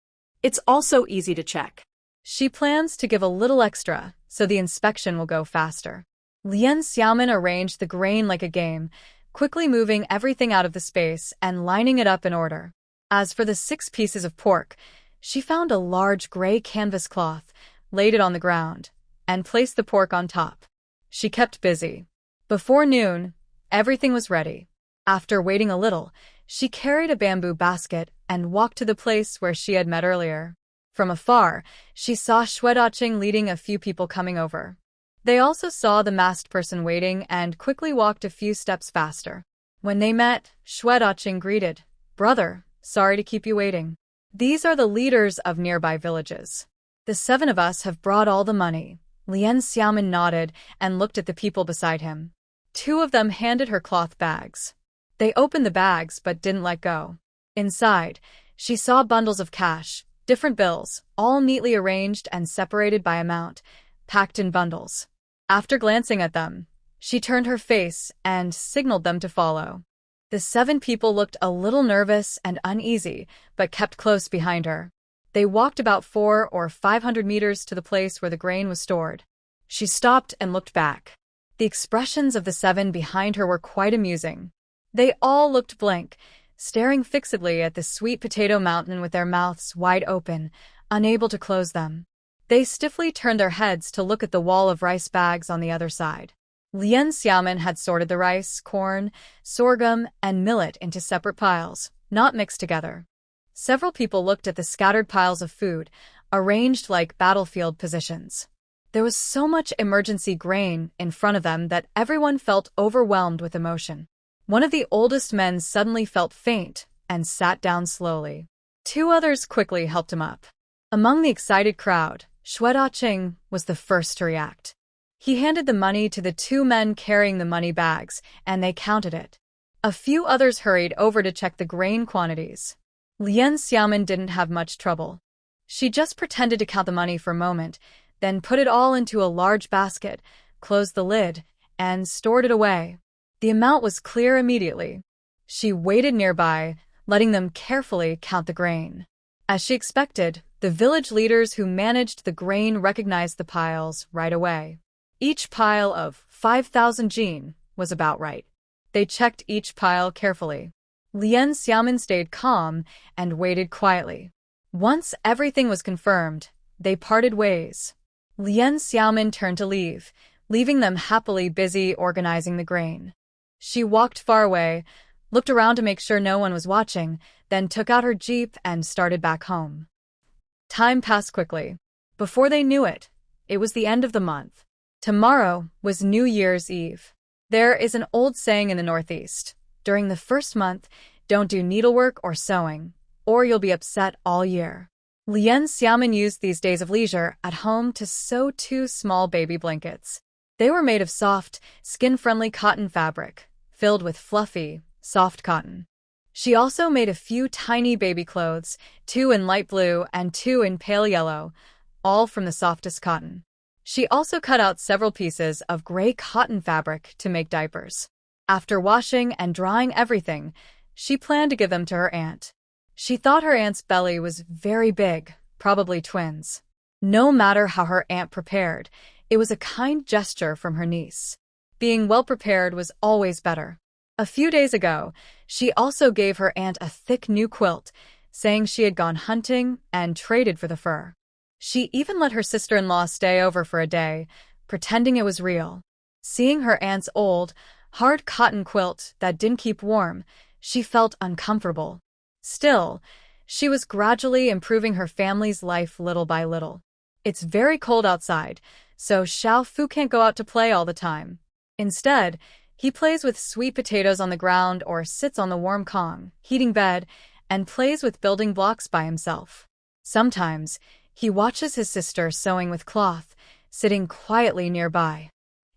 It's also easy to check. She plans to give a little extra, so the inspection will go faster. Lien Xiaomin arranged the grain like a game, quickly moving everything out of the space and lining it up in order. As for the 6 pieces of pork, she found a large gray canvas cloth, laid it on the ground, and placed the pork on top. She kept busy. Before noon, everything was ready. After waiting a little, she carried a bamboo basket and walked to the place where she had met earlier. From afar, she saw Xue Daqing leading a few people coming over. They also saw the masked person waiting and quickly walked a few steps faster. When they met, Xue Daqing greeted, "Brother, sorry to keep you waiting. These are the leaders of nearby villages. The 7 of us have brought all the money." Lien Xiaomin nodded and looked at the people beside him. 2 of them handed her cloth bags. They opened the bags but didn't let go. Inside, she saw bundles of cash, Different bills, all neatly arranged and separated by amount, packed in bundles. After glancing at them, she turned her face and signaled them to follow. The 7 people looked a little nervous and uneasy, but kept close behind her. They walked about 400 or 500 meters to the place where the grain was stored. She stopped and looked back. The expressions of the 7 behind her were quite amusing. They all looked blank, staring fixedly at the sweet potato mountain with their mouths wide open, unable to close them. They stiffly turned their heads to look at the wall of rice bags on the other side. Lien Xiaomin had sorted the rice, corn, sorghum, and millet into separate piles, not mixed together. Several people looked at the scattered piles of food, arranged like battlefield positions. There was so much emergency grain in front of them that everyone felt overwhelmed with emotion. One of the oldest men suddenly felt faint and sat down slowly. 2 others quickly helped him up. Among the excited crowd, Xue Daqing was the first to react. He handed the money to the 2 men carrying the money bags, and they counted it. A few others hurried over to check the grain quantities. Lien Xiaomin didn't have much trouble. She just pretended to count the money for a moment, then put it all into a large basket, closed the lid, and stored it away. The amount was clear immediately. She waited nearby, letting them carefully count the grain. As she expected, the village leaders who managed the grain recognized the piles right away. Each pile of 5,000 jin was about right. They checked each pile carefully. Lien Xiaomin stayed calm and waited quietly. Once everything was confirmed, they parted ways. Lien Xiaomin turned to leave, leaving them happily busy organizing the grain. She walked far away, looked around to make sure no one was watching, then took out her jeep and started back home. Time passed quickly. Before they knew it, it was the end of the month. Tomorrow was New Year's Eve. There is an old saying in the Northeast: during the first month, don't do needlework or sewing, or you'll be upset all year. Lien Xiaomin used these days of leisure at home to sew 2 small baby blankets. They were made of soft, skin-friendly cotton fabric, filled with fluffy, soft cotton. She also made a few tiny baby clothes, 2 in light blue and 2 in pale yellow, all from the softest cotton. She also cut out several pieces of gray cotton fabric to make diapers. After washing and drying everything, she planned to give them to her aunt. She thought her aunt's belly was very big, probably twins. No matter how her aunt prepared, it was a kind gesture from her niece. Being well prepared was always better. A few days ago, she also gave her aunt a thick new quilt, saying she had gone hunting and traded for the fur. She even let her sister-in-law stay over for a day, pretending it was real. Seeing her aunt's old, hard cotton quilt that didn't keep warm, she felt uncomfortable. Still, she was gradually improving her family's life little by little. It's very cold outside, so Xiao Fu can't go out to play all the time. Instead, he plays with sweet potatoes on the ground or sits on the warm Kong, heating bed, and plays with building blocks by himself. Sometimes, he watches his sister sewing with cloth, sitting quietly nearby.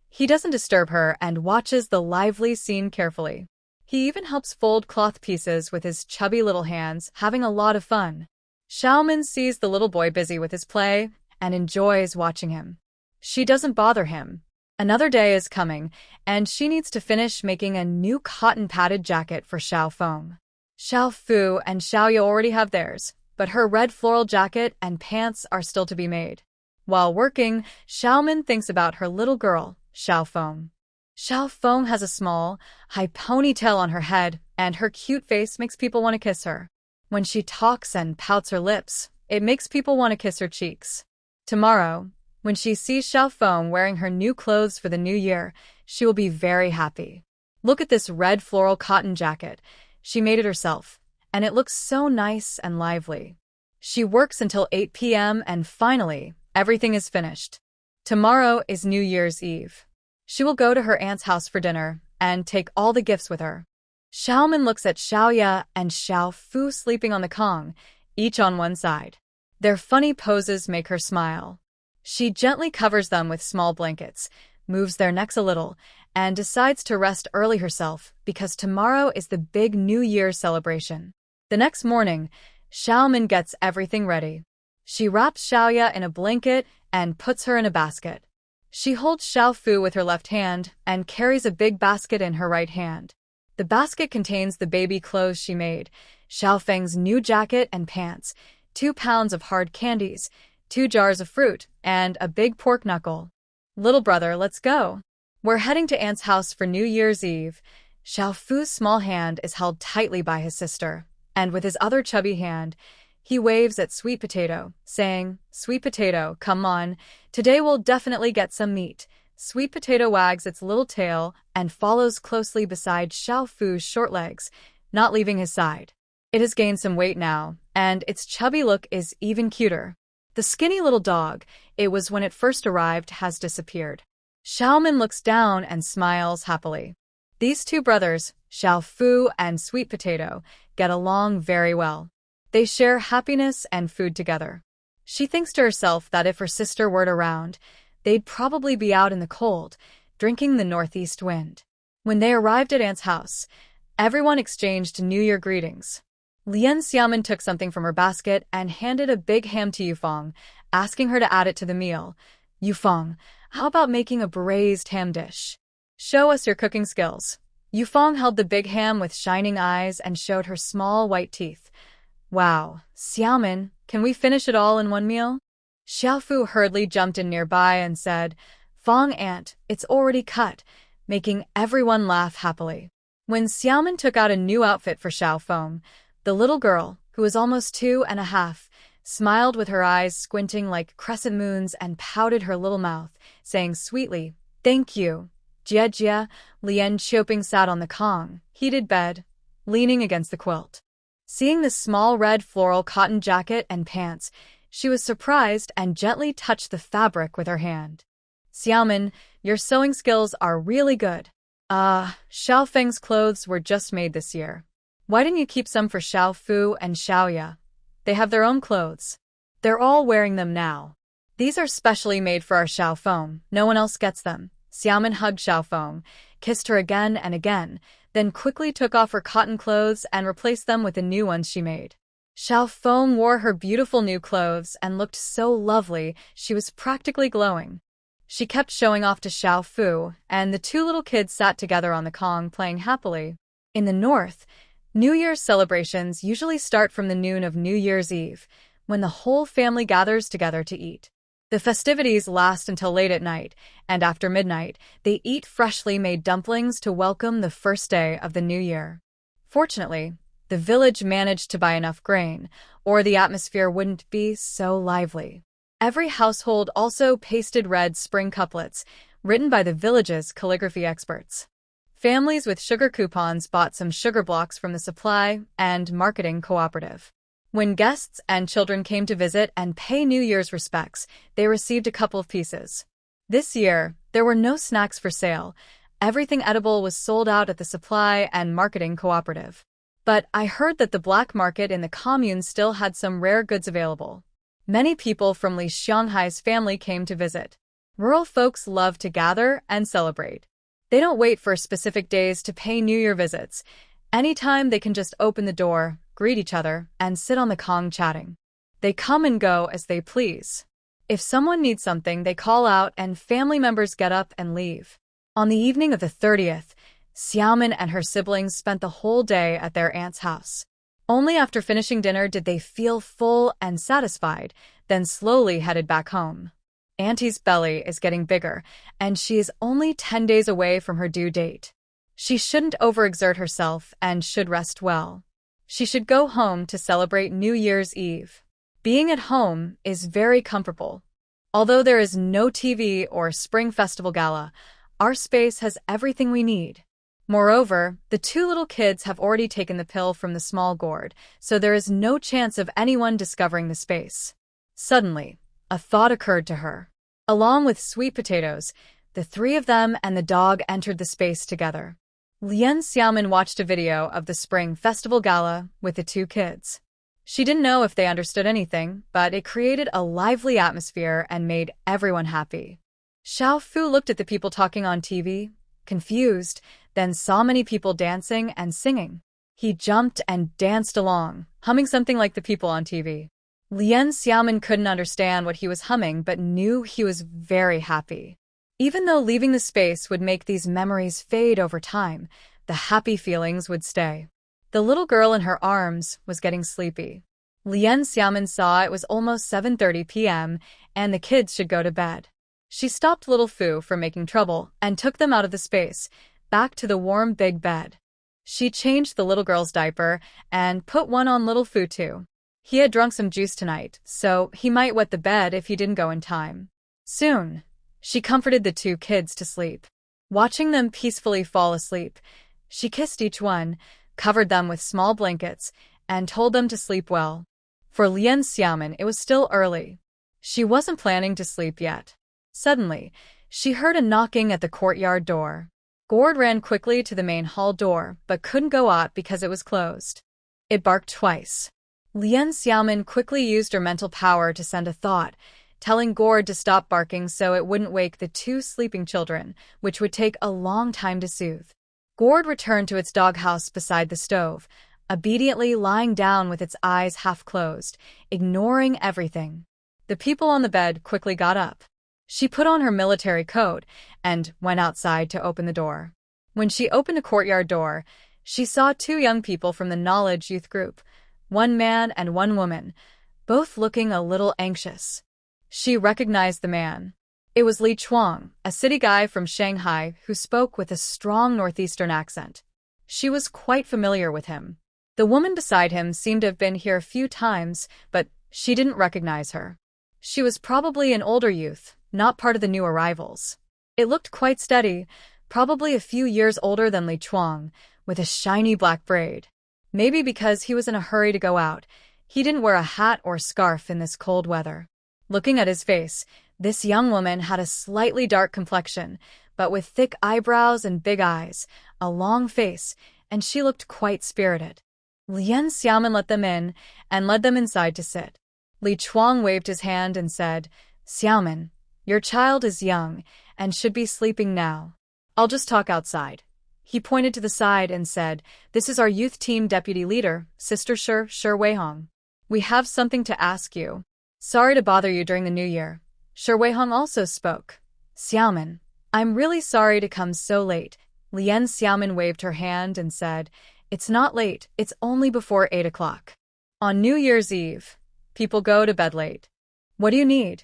He doesn't disturb her and watches the lively scene carefully. He even helps fold cloth pieces with his chubby little hands, having a lot of fun. Xiaomin sees the little boy busy with his play and enjoys watching him. She doesn't bother him. Another day is coming, and she needs to finish making a new cotton-padded jacket for Xiao Feng. Xiao Fu and Xiao Ye already have theirs, but her red floral jacket and pants are still to be made. While working, Xiaomin thinks about her little girl, Xiao Feng. Xiao Feng has a small, high ponytail on her head, and her cute face makes people want to kiss her. When she talks and pouts her lips, it makes people want to kiss her cheeks. Tomorrow, when she sees Xiao Feng wearing her new clothes for the new year, she will be very happy. Look at this red floral cotton jacket. She made it herself, and it looks so nice and lively. She works until 8 p.m. and finally, everything is finished. Tomorrow is New Year's Eve. She will go to her aunt's house for dinner and take all the gifts with her. Xiaomin looks at Xiao Ye and Xiao Fu sleeping on the Kong, each on one side. Their funny poses make her smile. She gently covers them with small blankets, moves their necks a little, and decides to rest early herself because tomorrow is the big New Year celebration. The next morning, Xiaomin gets everything ready. She wraps Xiaoya in a blanket and puts her in a basket. She holds Xiaofu with her left hand and carries a big basket in her right hand. The basket contains the baby clothes she made, Xiaofeng's new jacket and pants, 2 pounds of hard candies, 2 jars of fruit, and a big pork knuckle. Little brother, let's go. We're heading to Aunt's house for New Year's Eve. Xiaofu's small hand is held tightly by his sister, and with his other chubby hand, he waves at Sweet Potato, saying, "Sweet Potato, come on, today we'll definitely get some meat." Sweet Potato wags its little tail and follows closely beside Xiaofu's short legs, not leaving his side. It has gained some weight now, and its chubby look is even cuter. The skinny little dog it was when it first arrived has disappeared. Xiaomin looks down and smiles happily. These two brothers, Xiaofu and Sweet Potato, get along very well. They share happiness and food together. She thinks to herself that if her sister weren't around, they'd probably be out in the cold, drinking the northeast wind. When they arrived at Aunt's house, everyone exchanged New Year greetings. Lien Xiaomin took something from her basket and handed a big ham to Yufeng, asking her to add it to the meal. "Yufeng, how about making a braised ham dish? Show us your cooking skills." Yufeng held the big ham with shining eyes and showed her small white teeth. "Wow, Xiaomin, can we finish it all in one meal?" Xiaofu hurriedly jumped in nearby and said, "Feng Aunt, it's already cut," making everyone laugh happily. When Xiaomin took out a new outfit for Xiaofeng, the little girl, who was almost 2.5, smiled with her eyes squinting like crescent moons and pouted her little mouth, saying sweetly, "Thank you." Jia Jia, Lien Qiuping sat on the Kong, heated bed, leaning against the quilt. Seeing the small red floral cotton jacket and pants, she was surprised and gently touched the fabric with her hand. "Xiaomin, your sewing skills are really good. Xiaofeng's clothes were just made this year. Why didn't you keep some for Xiaofu and Xiaoya? They have their own clothes. They're all wearing them now. These are specially made for our Xiaofeng. No one else gets them." Xiaomin hugged Xiaofeng, kissed her again and again, then quickly took off her cotton clothes and replaced them with the new ones she made. Xiaofeng wore her beautiful new clothes and looked so lovely she was practically glowing. She kept showing off to Xiaofu, and the two little kids sat together on the Kong playing happily. In the north, New Year's celebrations usually start from the noon of New Year's Eve, when the whole family gathers together to eat. The festivities last until late at night, and after midnight, they eat freshly made dumplings to welcome the first day of the new year. Fortunately, the village managed to buy enough grain, or the atmosphere wouldn't be so lively. Every household also pasted red spring couplets, written by the village's calligraphy experts. Families with sugar coupons bought some sugar blocks from the supply and marketing cooperative. When guests and children came to visit and pay New Year's respects, they received a couple of pieces. This year, there were no snacks for sale. Everything edible was sold out at the supply and marketing cooperative. But I heard that the black market in the commune still had some rare goods available. Many people from Li Xianghai's family came to visit. Rural folks love to gather and celebrate. They don't wait for specific days to pay New Year visits. Anytime they can just open the door, greet each other, and sit on the Kong chatting. They come and go as they please. If someone needs something, they call out and family members get up and leave. On the evening of the 30th, Xiaomin and her siblings spent the whole day at their aunt's house. Only after finishing dinner did they feel full and satisfied, then slowly headed back home. Auntie's belly is getting bigger, and she is only 10 days away from her due date. She shouldn't overexert herself and should rest well. She should go home to celebrate New Year's Eve. Being at home is very comfortable. Although there is no TV or Spring Festival Gala, our space has everything we need. Moreover, the two little kids have already taken the pill from the small gourd, so there is no chance of anyone discovering the space. Suddenly, a thought occurred to her. Along with Sweet Potatoes, the three of them and the dog entered the space together. Lien Xiaomin watched a video of the Spring Festival Gala with the two kids. She didn't know if they understood anything, but it created a lively atmosphere and made everyone happy. Xiaofu looked at the people talking on TV, confused, then saw many people dancing and singing. He jumped and danced along, humming something like the people on TV. Lien Xiaomin couldn't understand what he was humming but knew he was very happy. Even though leaving the space would make these memories fade over time, the happy feelings would stay. The little girl in her arms was getting sleepy. Lien Xiaomin saw it was almost 7:30 p.m. and the kids should go to bed. She stopped little Fu from making trouble and took them out of the space, back to the warm big bed. She changed the little girl's diaper and put one on little Fu too. He had drunk some juice tonight, so he might wet the bed if he didn't go in time. Soon, she comforted the two kids to sleep. Watching them peacefully fall asleep, she kissed each one, covered them with small blankets, and told them to sleep well. For Lien Xiaomin, it was still early. She wasn't planning to sleep yet. Suddenly, she heard a knocking at the courtyard door. Gord ran quickly to the main hall door, but couldn't go out because it was closed. It barked twice. Lien Xiaomin quickly used her mental power to send a thought, telling Gord to stop barking so it wouldn't wake the two sleeping children, which would take a long time to soothe. Gord returned to its doghouse beside the stove, obediently lying down with its eyes half closed, ignoring everything. The people on the bed quickly got up. She put on her military coat and went outside to open the door. When she opened a courtyard door, she saw two young people from the Knowledge Youth Group, one man and one woman, both looking a little anxious. She recognized the man. It was Li Chuang, a city guy from Shanghai who spoke with a strong northeastern accent. She was quite familiar with him. The woman beside him seemed to have been here a few times, but she didn't recognize her. She was probably an older youth, not part of the new arrivals. It looked quite steady, probably a few years older than Li Chuang, with a shiny black braid. Maybe because he was in a hurry to go out, he didn't wear a hat or scarf in this cold weather. Looking at his face, this young woman had a slightly dark complexion, but with thick eyebrows and big eyes, a long face, and she looked quite spirited. Lien Xiaomin let them in and led them inside to sit. Li Chuang waved his hand and said, "Xiaomin, your child is young and should be sleeping now. I'll just talk outside." He pointed to the side and said, "This is our youth team deputy leader, Sister Shi Weihong. We have something to ask you. Sorry to bother you during the New Year." Shi Weihong also spoke. "Xiaomin, I'm really sorry to come so late." Lien Xiaomin waved her hand and said, "It's not late, it's only before 8 o'clock. On New Year's Eve, people go to bed late. What do you need?"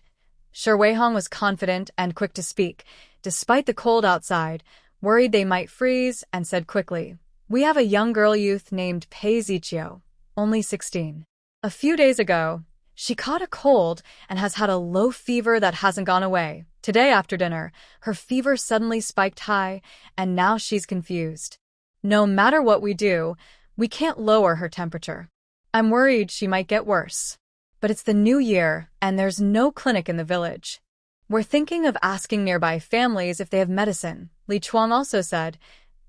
Shi Weihong was confident and quick to speak, despite the cold outside, worried they might freeze, and said quickly, "We have a young girl youth named Pei Ziqiu, only 16. A few days ago, she caught a cold and has had a low fever that hasn't gone away. Today after dinner, her fever suddenly spiked high, and now she's confused. No matter what we do, we can't lower her temperature. I'm worried she might get worse. But it's the new year, and there's no clinic in the village. We're thinking of asking nearby families if they have medicine." Li Chuang also said,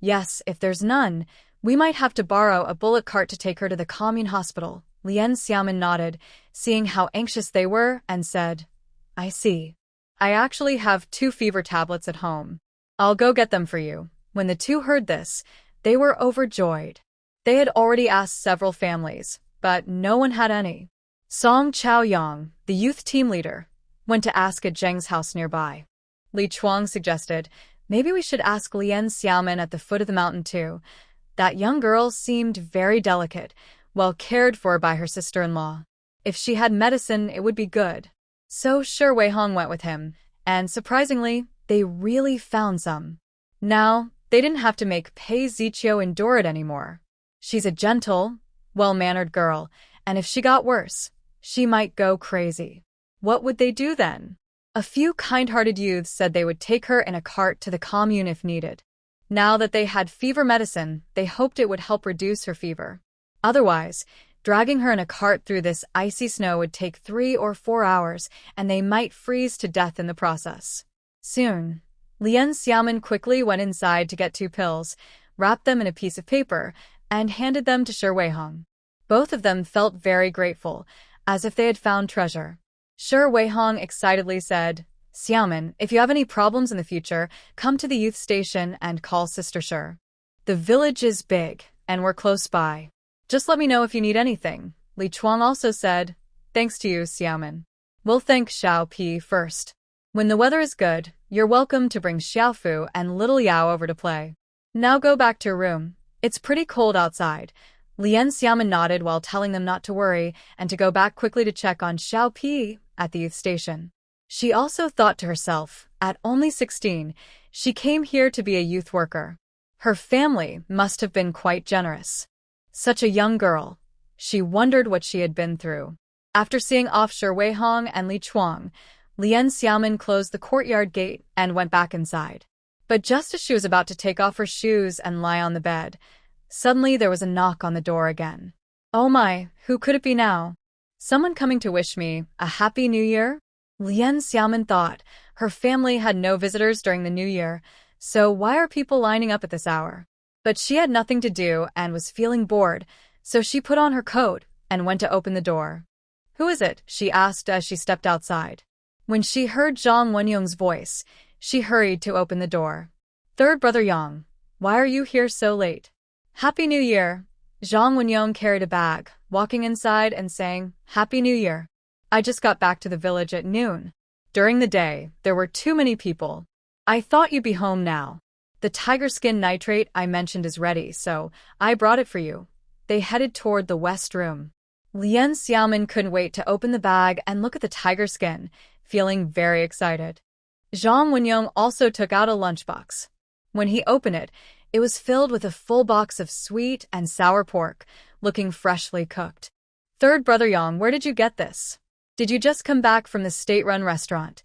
"Yes, if there's none, we might have to borrow a bullock cart to take her to the commune hospital." Lien Xiaomin nodded, seeing how anxious they were, and said, "I see. I actually have 2 fever tablets at home. I'll go get them for you." When the two heard this, they were overjoyed. They had already asked several families, but no one had any. Song Chaoyang, the youth team leader, went to ask at Zheng's house nearby. Li Chuang suggested, "Maybe we should ask Lien Xiaomin at the foot of the mountain too. That young girl seemed very delicate, well cared for by her sister-in-law. If she had medicine, it would be good." So Shi Weihong went with him, and surprisingly, they really found some. Now, they didn't have to make Pei Ziqiu endure it anymore. She's a gentle, well-mannered girl, and if she got worse, she might go crazy. What would they do then? A few kind-hearted youths said they would take her in a cart to the commune if needed. Now that they had fever medicine, they hoped it would help reduce her fever. Otherwise, dragging her in a cart through this icy snow would take 3 or 4 hours, and they might freeze to death in the process. Soon, Lien Xiaomin quickly went inside to get 2 pills, wrapped them in a piece of paper, and handed them to Shi Weihong. Both of them felt very grateful, as if they had found treasure. Shi Weihong excitedly said, "Xiaomin, if you have any problems in the future, come to the youth station and call Sister Shi. The village is big, and we're close by. Just let me know if you need anything. Li Chuang also said, thanks to you, Xiaomin. We'll thank Xiao Pi first. When the weather is good, you're welcome to bring Xiaofu and little Yao over to play. Now go back to your room. It's pretty cold outside. Lien Xiaomin nodded while telling them not to worry and to go back quickly to check on Xiao Pi at the youth station. She also thought to herself, at only 16, she came here to be a youth worker. Her family must have been quite generous. Such a young girl. She wondered what she had been through. After seeing offshore Wei Hong and Li Chuang, Lien Xiaomin closed the courtyard gate and went back inside. But just as she was about to take off her shoes and lie on the bed, suddenly there was a knock on the door again. Oh my, who could it be now? Someone coming to wish me a happy new year? Lien Xiaomin thought. Her family had no visitors during the new year, so why are people lining up at this hour? But she had nothing to do and was feeling bored, so she put on her coat and went to open the door. Who is it? She asked as she stepped outside. When she heard Zhang Wenyong's voice, she hurried to open the door. Third brother Yang, why are you here so late? Happy New Year. Zhang Wenyong carried a bag, walking inside and saying, Happy New Year. I just got back to the village at noon. During the day, there were too many people. I thought you'd be home now. The tiger skin nitrate I mentioned is ready, so I brought it for you. They headed toward the west room. Lien Xiaomin couldn't wait to open the bag and look at the tiger skin, feeling very excited. Zhang Wenyong also took out a lunchbox. When he opened it, it was filled with a full box of sweet and sour pork, looking freshly cooked. Third brother Yang, where did you get this? Did you just come back from the state-run restaurant?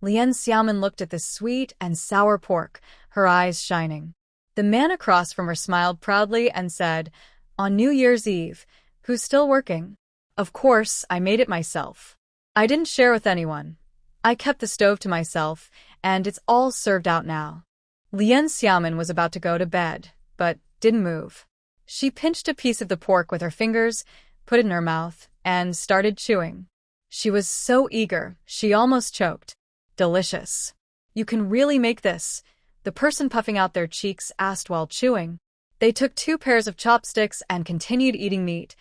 Lien Xiaomin looked at the sweet and sour pork, her eyes shining. The man across from her smiled proudly and said, On New Year's Eve, who's still working? Of course, I made it myself. I didn't share with anyone. I kept the stove to myself, and it's all served out now. Lien Xiaomin was about to go to bed, but didn't move. She pinched a piece of the pork with her fingers, put it in her mouth, and started chewing. She was so eager, she almost choked. Delicious. You can really make this, the person puffing out their cheeks asked while chewing. They took 2 pairs of chopsticks and continued eating meat,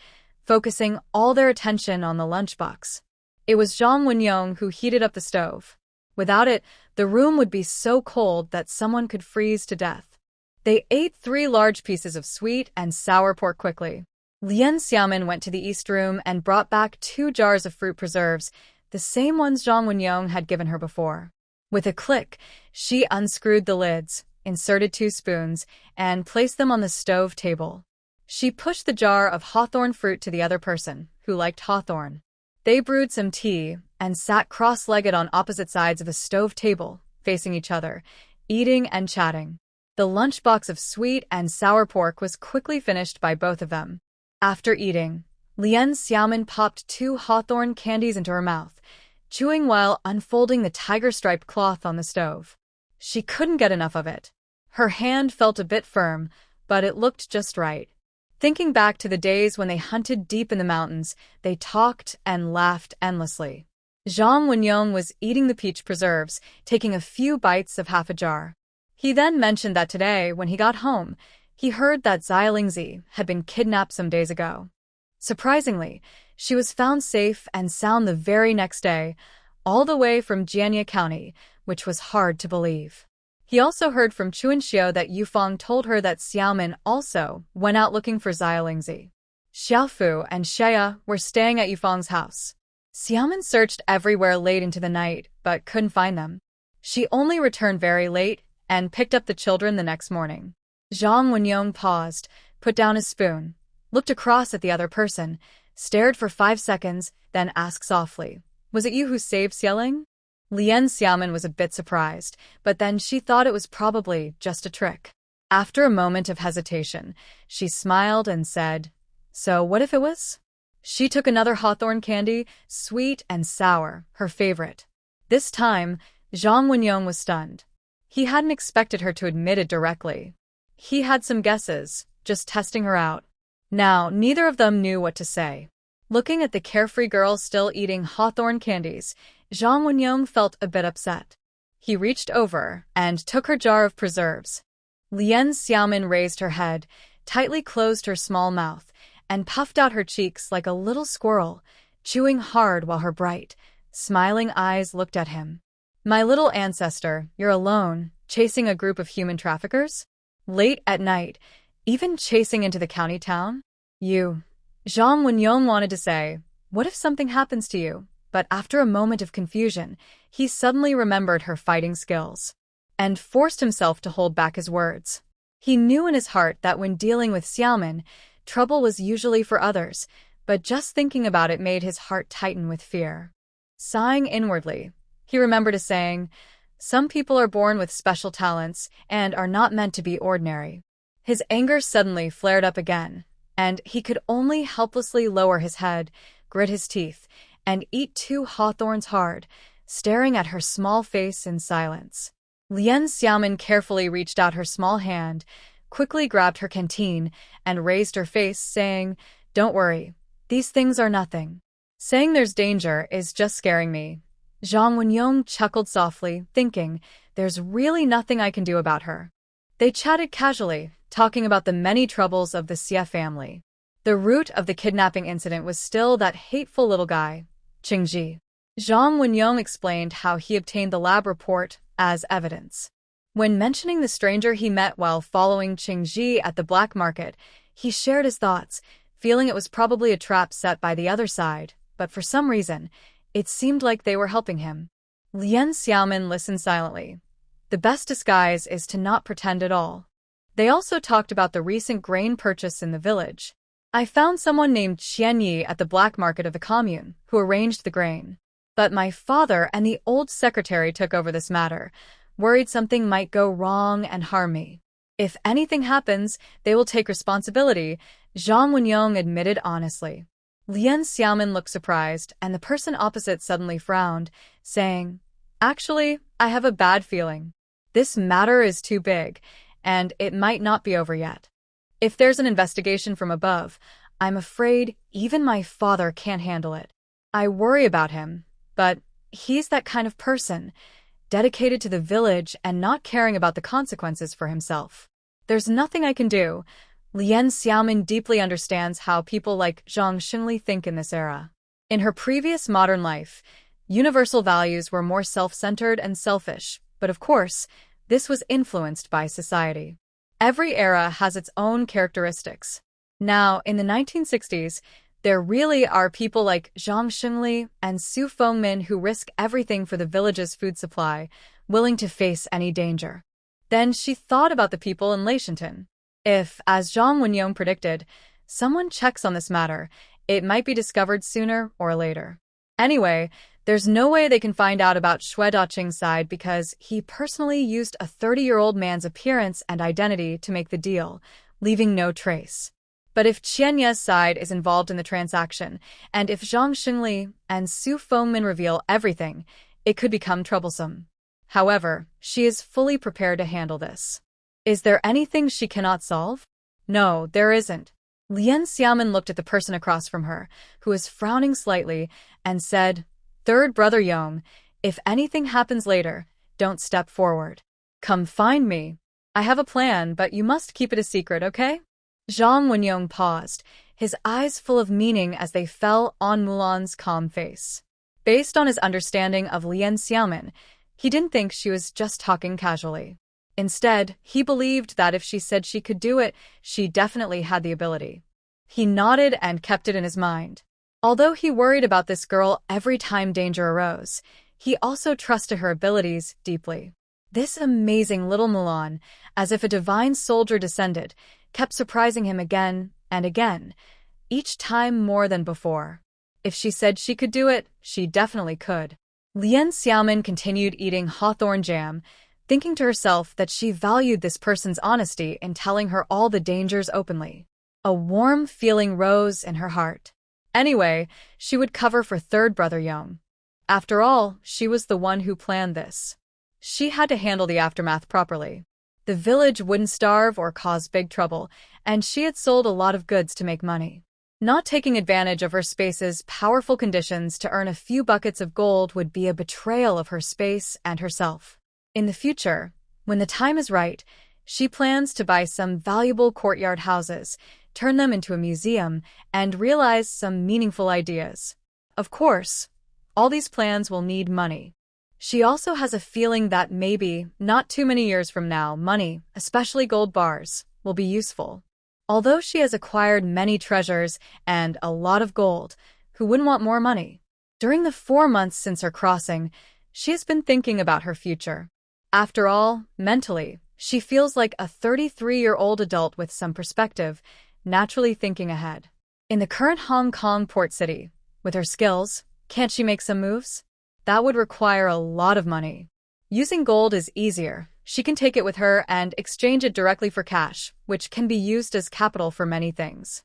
focusing all their attention on the lunchbox. It was Zhang Wenyong who heated up the stove. Without it, the room would be so cold that someone could freeze to death. They ate 3 large pieces of sweet and sour pork quickly. Lien Xiaomin went to the east room and brought back 2 jars of fruit preserves, the same ones Zhang Wenyong had given her before. With a click, she unscrewed the lids, inserted 2 spoons, and placed them on the stove table. She pushed the jar of hawthorn fruit to the other person, who liked hawthorn. They brewed some tea and sat cross-legged on opposite sides of the stove table, facing each other, eating and chatting. The lunchbox of sweet and sour pork was quickly finished by both of them. After eating, Lien Xiaomin popped 2 hawthorn candies into her mouth, chewing while unfolding the tiger-striped cloth on the stove. She couldn't get enough of it. Her hand felt a bit firm, but it looked just right. Thinking back to the days when they hunted deep in the mountains, they talked and laughed endlessly. Zhang Wenyong was eating the peach preserves, taking a few bites of half a jar. He then mentioned that today, when he got home, he heard that Xiaolingzi had been kidnapped some days ago. Surprisingly, she was found safe and sound the very next day, all the way from Jianye County, which was hard to believe. He also heard from Chuanxiu that Yufeng told her that Xiaomin also went out looking for Xiaolingzi. Xiaofu and Xia were staying at Yufeng's house. Xiaomin searched everywhere late into the night, but couldn't find them. She only returned very late and picked up the children the next morning. Zhang Wenyong paused, put down his spoon, looked across at the other person, stared for 5 seconds, then asked softly, Was it you who saved Xiaoling? Lien Xiaomin was a bit surprised, but then she thought it was probably just a trick. After a moment of hesitation, she smiled and said, So what if it was? She took another hawthorn candy, sweet and sour, her favorite. This time, Zhang Wenyong was stunned. He hadn't expected her to admit it directly. He had some guesses, just testing her out. Now, neither of them knew what to say. Looking at the carefree girl still eating hawthorn candies, Zhang Wenyong felt a bit upset. He reached over and took her jar of preserves. Lien Xiaomin raised her head, tightly closed her small mouth, and puffed out her cheeks like a little squirrel, chewing hard while her bright, smiling eyes looked at him. "My little ancestor, you're alone, chasing a group of human traffickers? Late at night, even chasing into the county town? You..." Zhang Wenyong wanted to say, "What if something happens to you?" But after a moment of confusion, he suddenly remembered her fighting skills and forced himself to hold back his words. He knew in his heart that when dealing with Xiaomin, trouble was usually for others, but just thinking about it made his heart tighten with fear. Sighing inwardly, he remembered a saying, "Some people are born with special talents and are not meant to be ordinary." His anger suddenly flared up again, and he could only helplessly lower his head, grit his teeth, and eat two hawthorns hard, staring at her small face in silence. Lien Xiaomin carefully reached out her small hand, quickly grabbed her canteen, and raised her face, saying, "Don't worry, these things are nothing. Saying there's danger is just scaring me." Zhang Wenyong chuckled softly, thinking, there's really nothing I can do about her. They chatted casually, talking about the many troubles of the Xie family. The root of the kidnapping incident was still that hateful little guy, Qingji. Zhang Wenyong explained how he obtained the lab report as evidence. When mentioning the stranger he met while following Qingji at the black market, he shared his thoughts, feeling it was probably a trap set by the other side, but for some reason, it seemed like they were helping him. Lien Xiaomin listened silently. The best disguise is to not pretend at all. They also talked about the recent grain purchase in the village. "I found someone named Qian Yi at the black market of the commune, who arranged the grain. But my father and the old secretary took over this matter, worried something might go wrong and harm me. If anything happens, they will take responsibility," Zhang Wenyong admitted honestly. Lien Xiaomin looked surprised, and the person opposite suddenly frowned, saying, "Actually, I have a bad feeling. This matter is too big, and it might not be over yet. If there's an investigation from above, I'm afraid even my father can't handle it. I worry about him, but he's that kind of person, dedicated to the village and not caring about the consequences for himself. There's nothing I can do." Lien Xiaomin deeply understands how people like Zhang Xingli think in this era. In her previous modern life, universal values were more self-centered and selfish, but of course, this was influenced by society. Every era has its own characteristics. Now, in the 1960s, there really are people like Zhang Xingli and Su Fengmin who risk everything for the village's food supply, willing to face any danger. Then she thought about the people in Leishanton. If, as Zhang Wenyong predicted, someone checks on this matter, it might be discovered sooner or later. Anyway, there's no way they can find out about Xue Daqing's side because he personally used a 30-year-old man's appearance and identity to make the deal, leaving no trace. But if Qian Ye's side is involved in the transaction, and if Zhang Xingli and Su Fengmin reveal everything, it could become troublesome. However, she is fully prepared to handle this. Is there anything she cannot solve? No, there isn't. Lien Xiaomin looked at the person across from her, who was frowning slightly, and said, "Third brother Yong, if anything happens later, don't step forward. Come find me. I have a plan, but you must keep it a secret, okay?" Zhang Wenyong paused, his eyes full of meaning as they fell on Mulan's calm face. Based on his understanding of Lien Xiaomin, he didn't think she was just talking casually. Instead, he believed that if she said she could do it, she definitely had the ability. He nodded and kept it in his mind. Although he worried about this girl every time danger arose, he also trusted her abilities deeply. This amazing little Mulan, as if a divine soldier descended, kept surprising him again and again, each time more than before. If she said she could do it, she definitely could. Lien Xiaomin continued eating hawthorn jam, thinking to herself that she valued this person's honesty in telling her all the dangers openly. A warm feeling rose in her heart. Anyway, she would cover for third brother Yong. After all, she was the one who planned this. She had to handle the aftermath properly. The village wouldn't starve or cause big trouble, and she had sold a lot of goods to make money. Not taking advantage of her space's powerful conditions to earn a few buckets of gold would be a betrayal of her space and herself. In the future, when the time is right, She plans to buy some valuable courtyard houses, turn them into a museum, and realize some meaningful ideas. Of course, all these plans will need money. She also has a feeling that maybe, not too many years from now, money, especially gold bars, will be useful. Although she has acquired many treasures and a lot of gold, who wouldn't want more money? During the 4 months since her crossing, she has been thinking about her future. After all, mentally, she feels like a 33-year-old adult with some perspective, naturally thinking ahead. In the current Hong Kong port city, with her skills, can't she make some moves? That would require a lot of money. Using gold is easier. She can take it with her and exchange it directly for cash, which can be used as capital for many things.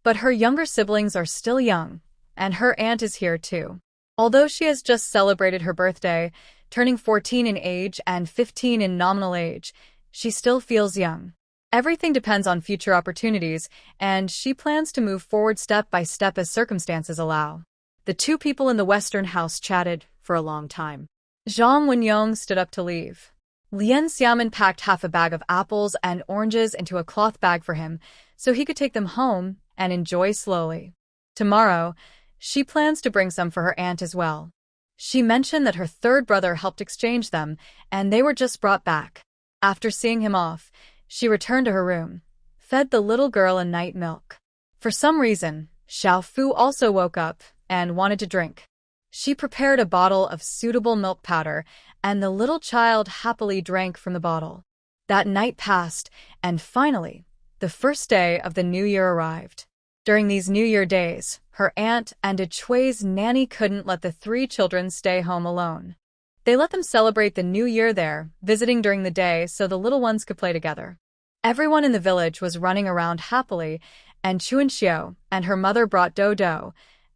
But her younger siblings are still young, and her aunt is here too. Although she has just celebrated her birthday, turning 14 in age and 15 in nominal age, she still feels young. Everything depends on future opportunities, and she plans to move forward step by step as circumstances allow. The two people in the Western house chatted for a long time. Zhang Wenyong stood up to leave. Lien Xiaomin packed half a bag of apples and oranges into a cloth bag for him so he could take them home and enjoy slowly. Tomorrow, she plans to bring some for her aunt as well. She mentioned that her third brother helped exchange them, and they were just brought back. After seeing him off, she returned to her room, fed the little girl a night milk. For some reason, Xiao Fu also woke up and wanted to drink. She prepared a bottle of suitable milk powder, and the little child happily drank from the bottle. That night passed, and finally, the first day of the new year arrived. During these New Year days, her aunt and Achui's nanny couldn't let the 3 children stay home alone. They let them celebrate the new year there, visiting during the day so the little ones could play together. Everyone in the village was running around happily, and Chuanxiu and her mother brought Dodo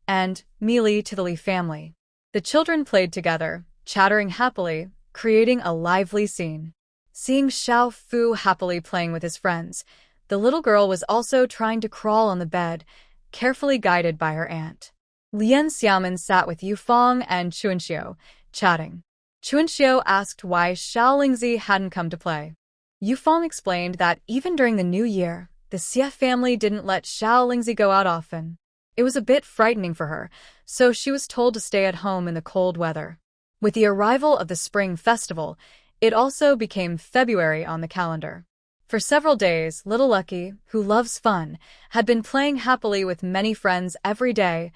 and Meili to the Li family. The children played together, chattering happily, creating a lively scene. Seeing Xiao Fu happily playing with his friends, the little girl was also trying to crawl on the bed, carefully guided by her aunt. Lien Xiaomin sat with Yufeng and Chuanxiu, chatting. Chuanxiu asked why Xiao Lingzi hadn't come to play. Yufeng explained that even during the new year, the Xie family didn't let Xiao Lingzi go out often. It was a bit frightening for her, so she was told to stay at home in the cold weather. With the arrival of the Spring Festival, it also became February on the calendar. For several days, little Lucky, who loves fun, had been playing happily with many friends every day,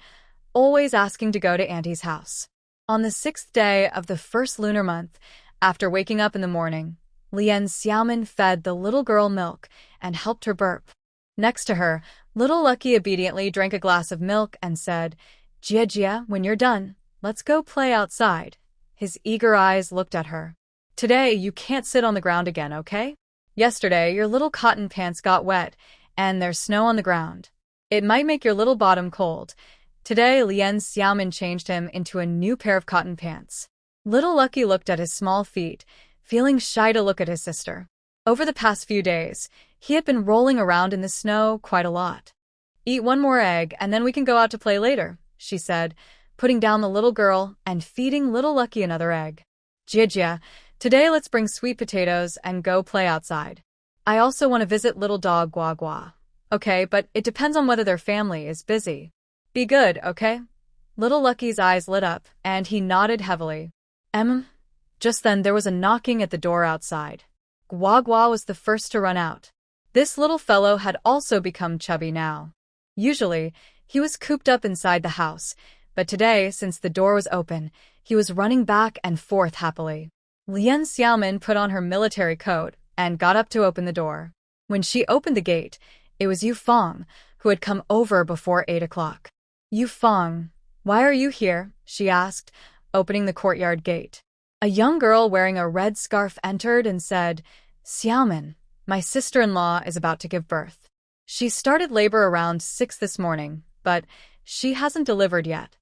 always asking to go to Auntie's house. On the 6th day of the first lunar month, after waking up in the morning, Lien Xiaomin fed the little girl milk and helped her burp. Next to her, little Lucky obediently drank a glass of milk and said, "Jia Jia, when you're done, let's go play outside." His eager eyes looked at her. "Today, you can't sit on the ground again, okay? Yesterday, your little cotton pants got wet, and there's snow on the ground. It might make your little bottom cold." Today, Lien Xiaomin changed him into a new pair of cotton pants. Little Lucky looked at his small feet, feeling shy to look at his sister. Over the past few days, he had been rolling around in the snow quite a lot. "Eat one more egg, and then we can go out to play later," she said, putting down the little girl and feeding little Lucky another egg. "Jia Jia, today let's bring sweet potatoes and go play outside. I also want to visit little dog Gua Gua." "Okay, but it depends on whether their family is busy." "Be good, okay?" Little Lucky's eyes lit up, and he nodded heavily. Just then there was a knocking at the door outside. Gua Gua was the first to run out. This little fellow had also become chubby now. Usually, he was cooped up inside the house, but today, since the door was open, he was running back and forth happily. Lien Xiaomin put on her military coat and got up to open the door. When she opened the gate, it was Yufeng, who had come over before 8 o'clock. "Yufeng, why are you here?" she asked, opening the courtyard gate. A young girl wearing a red scarf entered and said, "Xiaomin, my sister-in-law is about to give birth. She started labor around 6 this morning, but she hasn't delivered yet.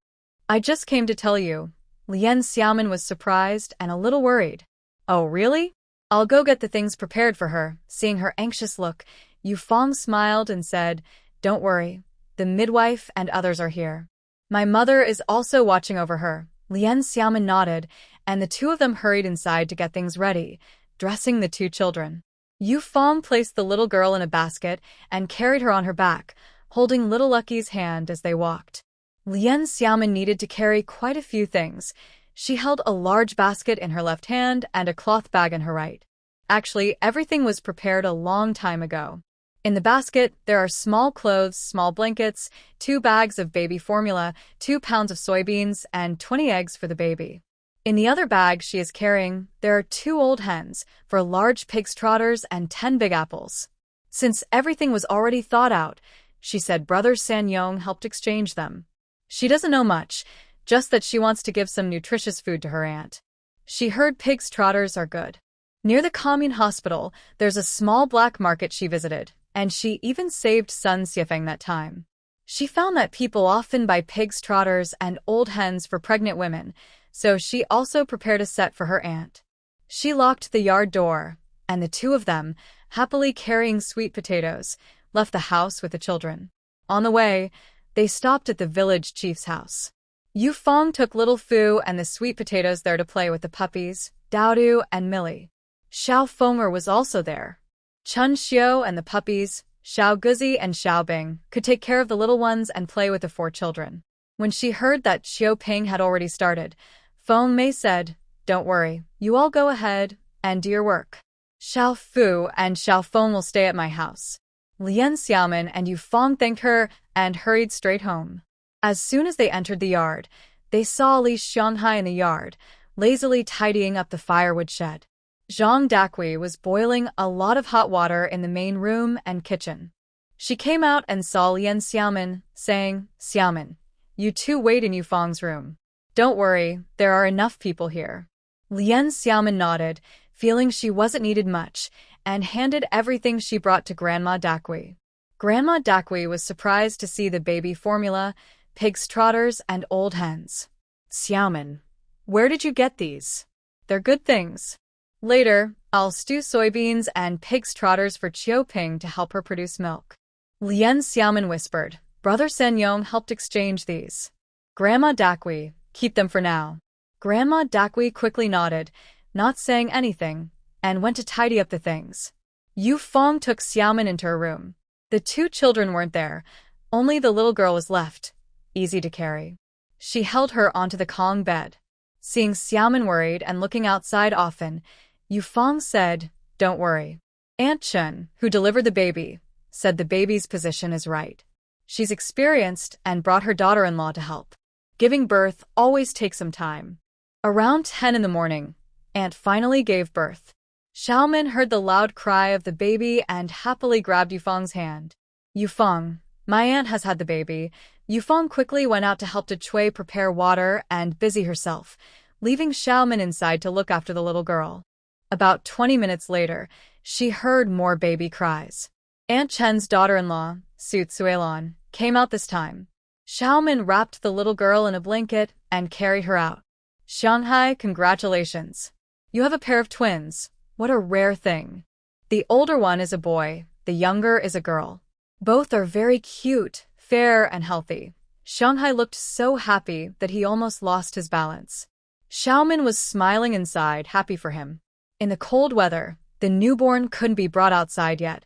I just came to tell you." Lien Xiaomin was surprised and a little worried. "Oh, really? I'll go get the things prepared for her." Seeing her anxious look, Yufeng smiled and said, "Don't worry, the midwife and others are here. My mother is also watching over her." Lien Xiaomin nodded, and the two of them hurried inside to get things ready, dressing the 2 children. Yu Fong placed the little girl in a basket and carried her on her back, holding little Lucky's hand as they walked. Lien Xiaomin needed to carry quite a few things. She held a large basket in her left hand and a cloth bag in her right. Actually, everything was prepared a long time ago. In the basket, there are small clothes, small blankets, 2 bags of baby formula, 2 pounds of soybeans, and 20 eggs for the baby. In the other bag she is carrying, there are 2 old hens, for large pig's trotters, and 10 big apples. Since everything was already thought out, she said Brother Sanyong helped exchange them. She doesn't know much, just that she wants to give some nutritious food to her aunt. She heard pig's trotters are good. Near the commune hospital, there's a small black market she visited, and she even saved Sun Xiefeng that time. She found that people often buy pig's trotters and old hens for pregnant women, so she also prepared a set for her aunt. She locked the yard door, and the 2 of them, happily carrying sweet potatoes, left the house with the children. On the way, they stopped at the village chief's house. Yu Fong took little Fu and the sweet potatoes there to play with the puppies, Daodu and Millie. Xiao Fenger was also there. Chun Xiao and the puppies, Xiao Guzi and Xiao Bing, could take care of the little ones and play with the 4 children. When she heard that Xiao Ping had already started, Feng Mei said, "Don't worry, you all go ahead and do your work. Xiao Fu and Xiao Feng will stay at my house." Lien Xiaomin and Yu Fong thanked her and hurried straight home. As soon as they entered the yard, they saw Li Shanghai in the yard, lazily tidying up the firewood shed. Zhang Dakui was boiling a lot of hot water in the main room and kitchen. She came out and saw Lien Xiaomin, saying, "Xiaomin, you 2 wait in Yu Fong's room. Don't worry, there are enough people here." Lien Xiaomin nodded, feeling she wasn't needed much, and handed everything she brought to Grandma Dakui. Grandma Dakui was surprised to see the baby formula, pig's trotters, and old hens. "Xiaomin, where did you get these? They're good things. Later, I'll stew soybeans and pig's trotters for Qiuping to help her produce milk." Lien Xiaomin whispered. Brother Sanyong helped exchange these. Grandma Dakui, keep them for now. Grandma Dakui quickly nodded, not saying anything, and went to tidy up the things. Yu Fong took Xiaomin into her room. The 2 children weren't there, only the little girl was left, easy to carry. She held her onto the Kong bed. Seeing Xiaomin worried and looking outside often, Yu Fong said, "Don't worry. Aunt Chen, who delivered the baby, said the baby's position is right. She's experienced and brought her daughter-in-law to help. Giving birth always takes some time." Around 10 in the morning, Aunt finally gave birth. Xiaomin heard the loud cry of the baby and happily grabbed Yufeng's hand. "Yufeng, my aunt has had the baby." Yufeng quickly went out to help Chui prepare water and busy herself, leaving Xiaomin inside to look after the little girl. About 20 minutes later, she heard more baby cries. Aunt Chen's daughter-in-law, Su Tsuelon, came out this time. Xiaomin wrapped the little girl in a blanket and carried her out. "Shanghai, congratulations. You have a pair of twins. What a rare thing. The older one is a boy, the younger is a girl. Both are very cute, fair, and healthy." Shanghai looked so happy that he almost lost his balance. Xiaomin was smiling inside, happy for him. In the cold weather, the newborn couldn't be brought outside yet.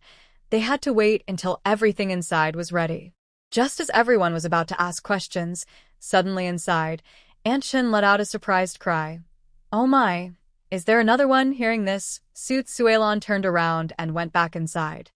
They had to wait until everything inside was ready. Just as everyone was about to ask questions, suddenly inside, Aunt Chen let out a surprised cry. "Oh my, is there another one?" Hearing this, Su Tsuelon turned around and went back inside.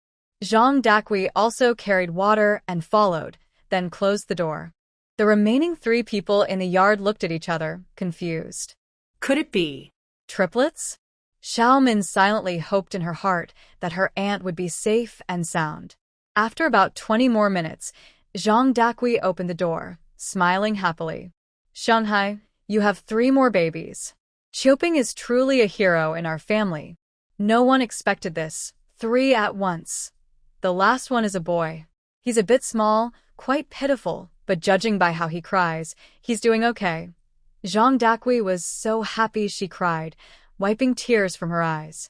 Zhang Dakui also carried water and followed, then closed the door. The remaining 3 people in the yard looked at each other, confused. Could it be triplets? Xiaomin silently hoped in her heart that her aunt would be safe and sound. After about 20 more minutes, Zhang Dakui opened the door, smiling happily. "Shanghai, you have 3 more babies. Qiuping is truly a hero in our family. No one expected this, 3 at once. The last one is a boy. He's a bit small, quite pitiful, but judging by how he cries, he's doing okay." Zhang Dakui was so happy she cried, wiping tears from her eyes.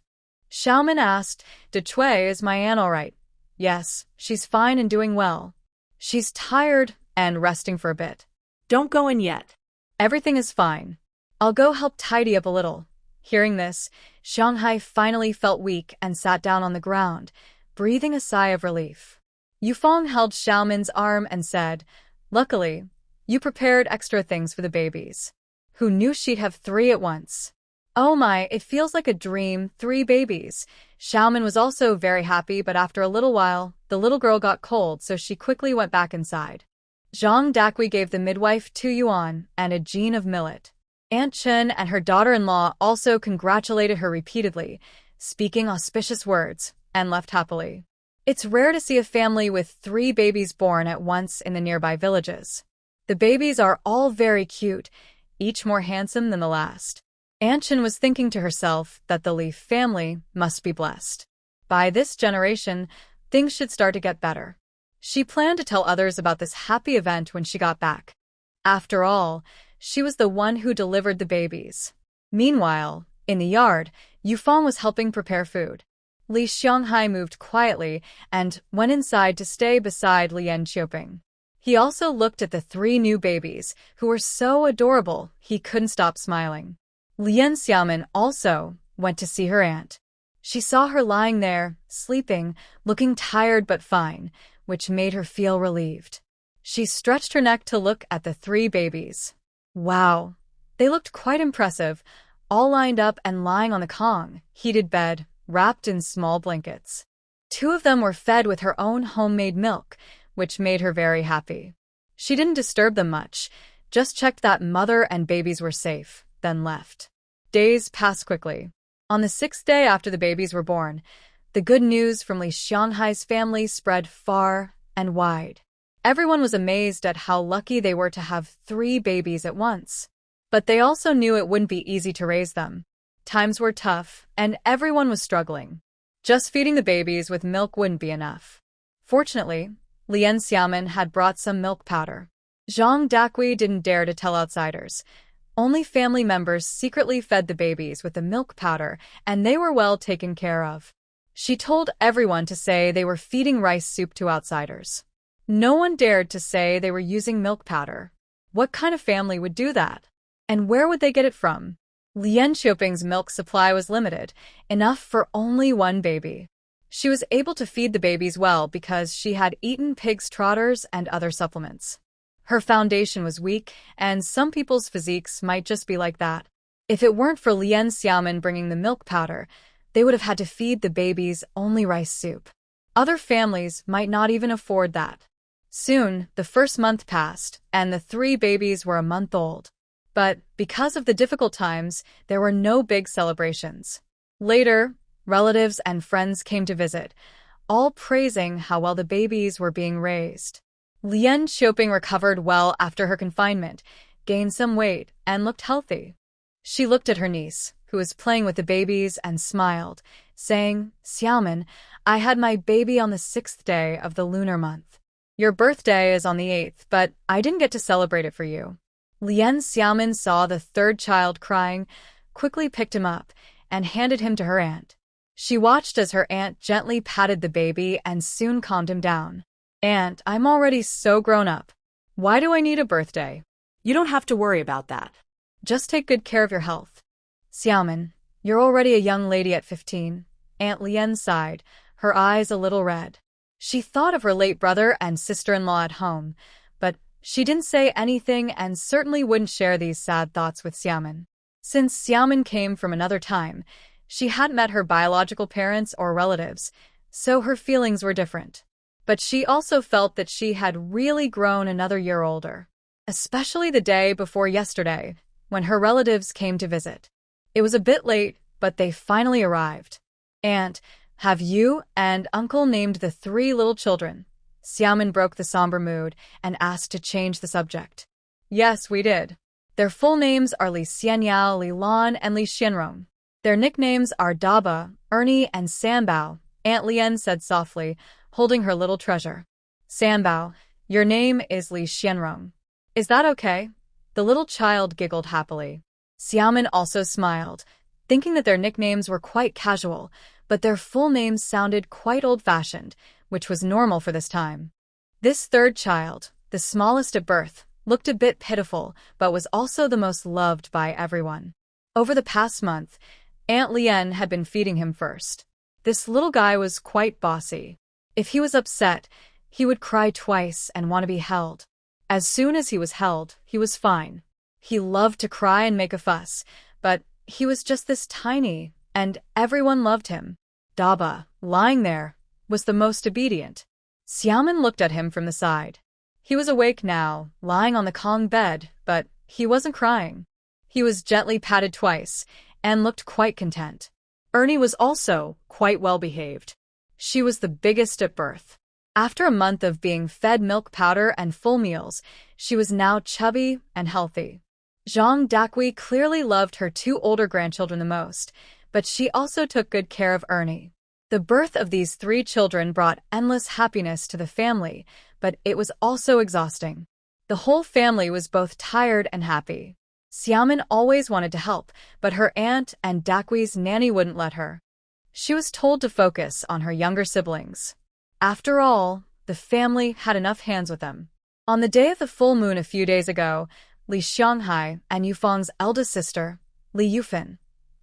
Xiaomin asked, "Chui, is my aunt all right?" "Yes, she's fine and doing well. She's tired and resting for a bit." "Don't go in yet. "Everything is fine. I'll go help tidy up a little." Hearing this, Shanghai finally felt weak and sat down on the ground, breathing a sigh of relief. Yufeng held Xiaomin's arm and said, "Luckily, you prepared extra things for the babies." Who knew she'd have 3 at once? Oh my, it feels like a dream, 3 babies. Xiaomin was also very happy, but after a little while, the little girl got cold, so she quickly went back inside. Zhang Dakui gave the midwife 2 yuan and a jean of millet. Aunt Chen and her daughter-in-law also congratulated her repeatedly, speaking auspicious words, and left happily. It's rare to see a family with 3 babies born at once in the nearby villages. The babies are all very cute, each more handsome than the last. Aunt Chen was thinking to herself that the Li family must be blessed. By this generation, things should start to get better. She planned to tell others about this happy event when she got back. After all, she was the one who delivered the babies. Meanwhile, in the yard, Yufeng was helping prepare food. Li Xianghai moved quietly and went inside to stay beside Lian Qiuping. He also looked at the 3 new babies, who were so adorable he couldn't stop smiling. Lian Xiaomin also went to see her aunt. She saw her lying there, sleeping, looking tired but fine, which made her feel relieved. She stretched her neck to look at the 3 babies. Wow, they looked quite impressive, all lined up and lying on the Kong, heated bed, wrapped in small blankets. 2 of them were fed with her own homemade milk, which made her very happy. She didn't disturb them much, just checked that mother and babies were safe, then left. Days passed quickly. On the 6th day after the babies were born, the good news from Li Xianghai's family spread far and wide. Everyone was amazed at how lucky they were to have 3 babies at once. But they also knew it wouldn't be easy to raise them. Times were tough, and everyone was struggling. Just feeding the babies with milk wouldn't be enough. Fortunately, Lian Xiaomin had brought some milk powder. Zhang Dakui didn't dare to tell outsiders. Only family members secretly fed the babies with the milk powder, and they were well taken care of. She told everyone to say they were feeding rice soup to outsiders. No one dared to say they were using milk powder. What kind of family would do that? And where would they get it from? Lian Qiuping's milk supply was limited, enough for only 1 baby. She was able to feed the babies well because she had eaten pig's trotters and other supplements. Her foundation was weak, and some people's physiques might just be like that. If it weren't for Lian Xiaomin bringing the milk powder, they would have had to feed the babies only rice soup. Other families might not even afford that. Soon, the first month passed, and the 3 babies were a month old. But because of the difficult times, there were no big celebrations. Later, relatives and friends came to visit, all praising how well the babies were being raised. Lian Qiuping recovered well after her confinement, gained some weight, and looked healthy. She looked at her niece, who was playing with the babies, and smiled, saying, "Xiaomin, I had my baby on the 6th day of the lunar month. Your birthday is on the 8th, but I didn't get to celebrate it for you." Lian Xiaomin saw the 3rd child crying, quickly picked him up, and handed him to her aunt. She watched as her aunt gently patted the baby and soon calmed him down. "Aunt, I'm already so grown up. Why do I need a birthday?" You don't have to worry about that. "Just take good care of your health." "Xiaomin, you're already a young lady at 15. Aunt Lian sighed, her eyes a little red. She thought of her late brother and sister-in-law at home, but she didn't say anything and certainly wouldn't share these sad thoughts with Xiaomin. Since Xiaomin came from another time, she hadn't met her biological parents or relatives, so her feelings were different. But she also felt that she had really grown another year older, especially the day before yesterday, when her relatives came to visit. It was a bit late, but they finally arrived. "Aunt, have you and Uncle named the 3 little children?" Xiaomin broke the somber mood and asked to change the subject. "Yes, we did. Their full names are Li Xianyao, Li Lan, and Li Xianrong. Their nicknames are Daba, Ernie, and Sanbao," Aunt Lian said softly, holding her little treasure. "Sanbao, your name is Li Xianrong. Is that okay?" The little child giggled happily. Xiaomin also smiled, thinking that their nicknames were quite casual, but their full names sounded quite old-fashioned, which was normal for this time. This 3rd child, the smallest at birth, looked a bit pitiful, but was also the most loved by everyone. Over the past month, Aunt Lien had been feeding him first. This little guy was quite bossy. If he was upset, he would cry twice and want to be held. As soon as he was held, he was fine. He loved to cry and make a fuss, but he was just this tiny, and everyone loved him. Daba, lying there, was the most obedient. Xiaomin looked at him from the side. He was awake now, lying on the Kong bed, but he wasn't crying. He was gently patted twice, and looked quite content. Ernie was also quite well behaved. She was the biggest at birth. After a month of being fed milk powder and full meals, she was now chubby and healthy. Zhang Dakui clearly loved her two older grandchildren the most, but she also took good care of Ernie. The birth of these three children brought endless happiness to the family, but it was also exhausting. The whole family was both tired and happy. Xiaomin always wanted to help, but her aunt and Dakui's nanny wouldn't let her. She was told to focus on her younger siblings. After all, the family had enough hands with them. On the day of the full moon a few days ago, Li Xianghai and Yufeng's eldest sister, Li Yufeng,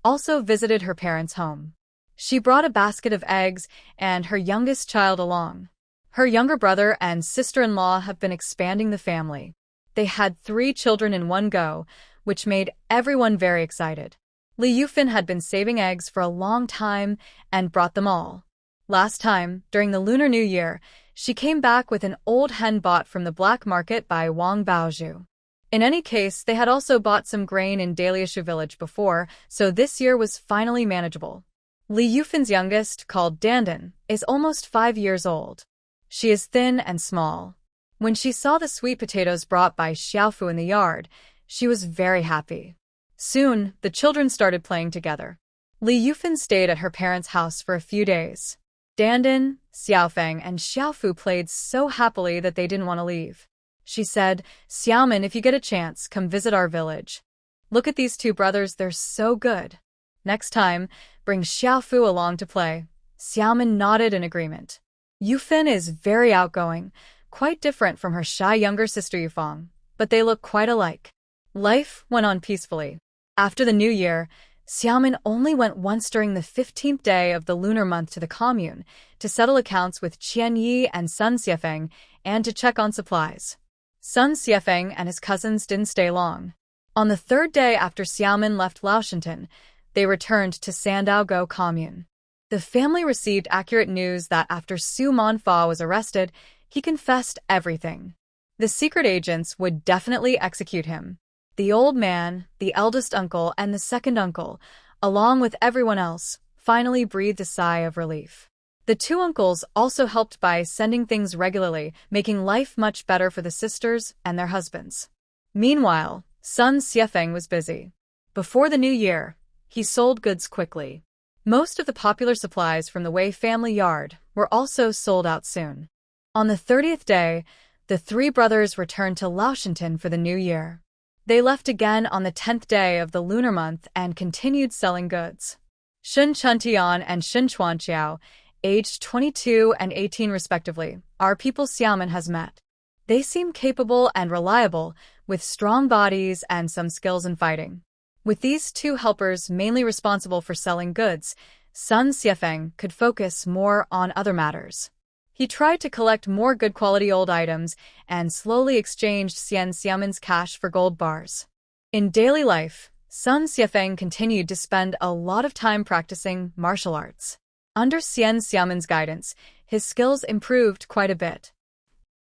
also visited her parents' home. She brought a basket of eggs and her youngest child along. Her younger brother and sister-in-law have been expanding the family. They had 3 children in one go, which made everyone very excited. Li Yufeng had been saving eggs for a long time and brought them all. Last time, during the Lunar New Year, she came back with an old hen bought from the black market by Wang Baozhu. In any case, they had also bought some grain in Daliashu village before, so this year was finally manageable. Li Yufen's youngest, called Dandan, is almost 5 years old. She is thin and small. When she saw the sweet potatoes brought by Xiaofu in the yard, she was very happy. Soon, the children started playing together. Li Yufeng stayed at her parents' house for a few days. Dandan, Xiaofeng, and Xiaofu played so happily that they didn't want to leave. She said, "Xiaomin, if you get a chance, come visit our village. Look at these 2 brothers, they're so good. Next time, bring Xiaofu along to play." Xiaomin nodded in agreement. Yufeng is very outgoing, quite different from her shy younger sister Yufeng, but they look quite alike. Life went on peacefully. After the New Year, Xiaomin only went once during the 15th day of the lunar month to the commune to settle accounts with Qian Yi and Sun Xiefeng and to check on supplies. Sun Xiefeng and his cousins didn't stay long. On the 3rd day after Xiaomin left Laoshantan, they returned to Sandaogo commune. The family received accurate news that after Su Manhwa was arrested, he confessed everything. The secret agents would definitely execute him. The old man, the eldest uncle, and the second uncle, along with everyone else, finally breathed a sigh of relief. The 2 uncles also helped by sending things regularly, making life much better for the sisters and their husbands. Meanwhile, Sun Xiefeng was busy. Before the new year, he sold goods quickly. Most of the popular supplies from the Wei family yard were also sold out soon. On the 30th day, the 3 brothers returned to Laoshantan for the new year. They left again on the 10th day of the lunar month and continued selling goods. Shun Chuntian and Shun Chuanqiao, aged 22 and 18 respectively, are people Xiaomin has met. They seem capable and reliable, with strong bodies and some skills in fighting. With these 2 helpers mainly responsible for selling goods, Sun Xiefeng could focus more on other matters. He tried to collect more good quality old items and slowly exchanged Xiaomin's cash for gold bars. In daily life, Sun Xiefeng continued to spend a lot of time practicing martial arts. Under Xiaomin's guidance, his skills improved quite a bit.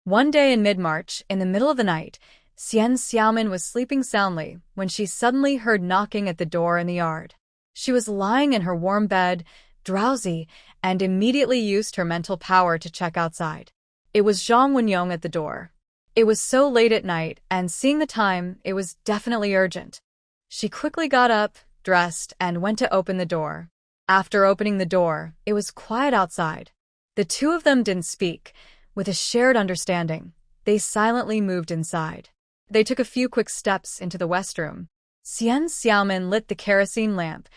One day in mid-March, in the middle of the night, Xiaomin was sleeping soundly when she suddenly heard knocking at the door in the yard. She was lying in her warm bed, drowsy, and immediately used her mental power to check outside. It was Zhang Wenyong at the door. It was so late at night, and seeing the time, it was definitely urgent. She quickly got up, dressed, and went to open the door. After opening the door, it was quiet outside. The 2 of them didn't speak. With a shared understanding, they silently moved inside. They took a few quick steps into the west room. Xiaomin lit the kerosene lamp,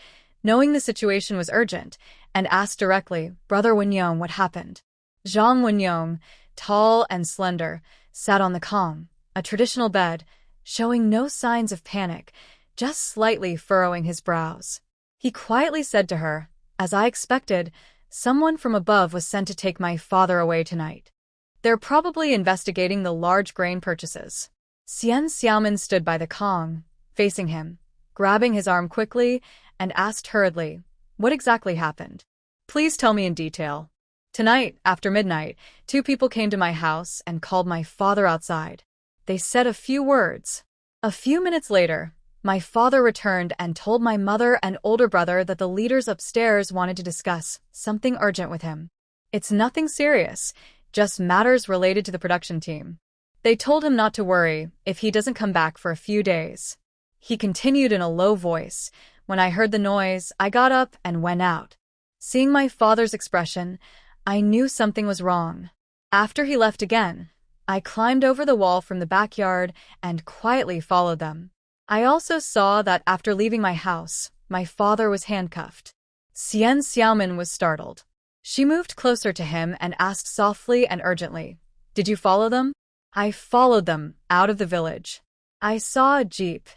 knowing the situation was urgent, and asked directly, "Brother Wenyong, what happened?" Zhang Wenyong, tall and slender, sat on the kong, a traditional bed, showing no signs of panic, just slightly furrowing his brows. He quietly said to her, "As I expected, someone from above was sent to take my father away tonight. They're probably investigating the large grain purchases." Xian Xiaomin stood by the Kong, facing him, grabbing his arm quickly, and asked hurriedly, "What exactly happened? Please tell me in detail." "Tonight, after midnight, 2 people came to my house and called my father outside. They said a few words. A few minutes later, my father returned and told my mother and older brother that the leaders upstairs wanted to discuss something urgent with him. It's nothing serious, just matters related to the production team. They told him not to worry if he doesn't come back for a few days." He continued in a low voice, "When I heard the noise, I got up and went out. Seeing my father's expression, I knew something was wrong. After he left again, I climbed over the wall from the backyard and quietly followed them. I also saw that after leaving my house, my father was handcuffed." Xian Xiaomin was startled. She moved closer to him and asked softly and urgently, "Did you follow them?" "I followed them out of the village. I saw a jeep,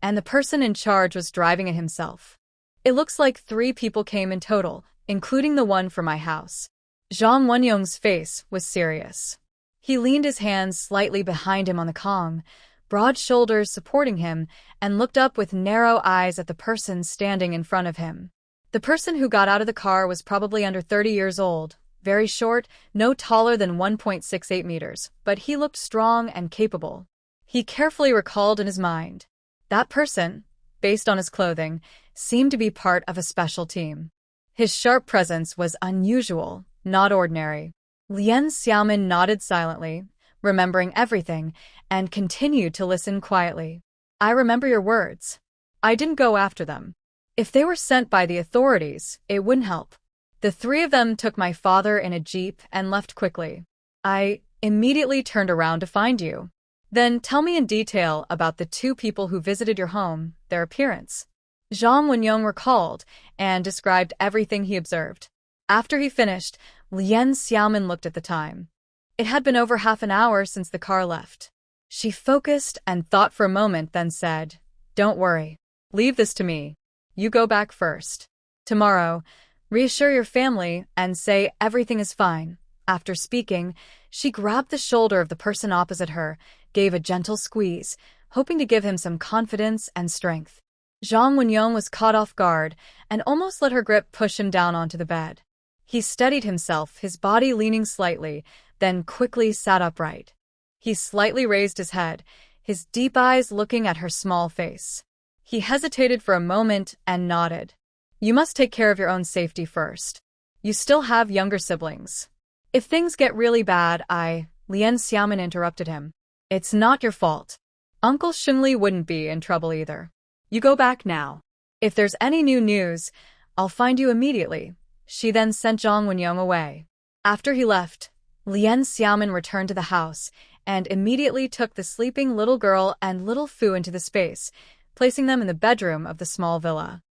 and the person in charge was driving it himself. It looks like 3 people came in total, including the one from my house." Zhang Wenyong's face was serious. He leaned his hands slightly behind him on the Kong, broad shoulders supporting him, and looked up with narrow eyes at the person standing in front of him. The person who got out of the car was probably under 30 years old, very short, no taller than 1.68 meters, but he looked strong and capable. He carefully recalled in his mind. That person, based on his clothing, seemed to be part of a special team. His sharp presence was unusual, not ordinary. Lian Xiaomin nodded silently, remembering everything, and continued to listen quietly. "I remember your words. I didn't go after them. If they were sent by the authorities, it wouldn't help. The 3 of them took my father in a jeep and left quickly. I immediately turned around to find you. Then tell me in detail about the 2 people who visited your home, their appearance." Zhang Wenyong recalled and described everything he observed. After he finished, Lian Xiaomin looked at the time. It had been over half an hour since the car left. She focused and thought for a moment, then said, "Don't worry. Leave this to me. You go back first. Tomorrow, reassure your family and say everything is fine." After speaking, she grabbed the shoulder of the person opposite her, gave a gentle squeeze, hoping to give him some confidence and strength. Zhang Wenyong was caught off guard and almost let her grip push him down onto the bed. He steadied himself, his body leaning slightly, then quickly sat upright. He slightly raised his head, his deep eyes looking at her small face. He hesitated for a moment and nodded. "You must take care of your own safety first. You still have younger siblings. If things get really bad, Lian Xiaomin interrupted him. "It's not your fault. Uncle Shengli wouldn't be in trouble either. You go back now. If there's any new news, I'll find you immediately." She then sent Zhang Wenyong away. After he left, Lian Xiaomin returned to the house and immediately took the sleeping little girl and little Fu into the space, placing them in the bedroom of the small villa.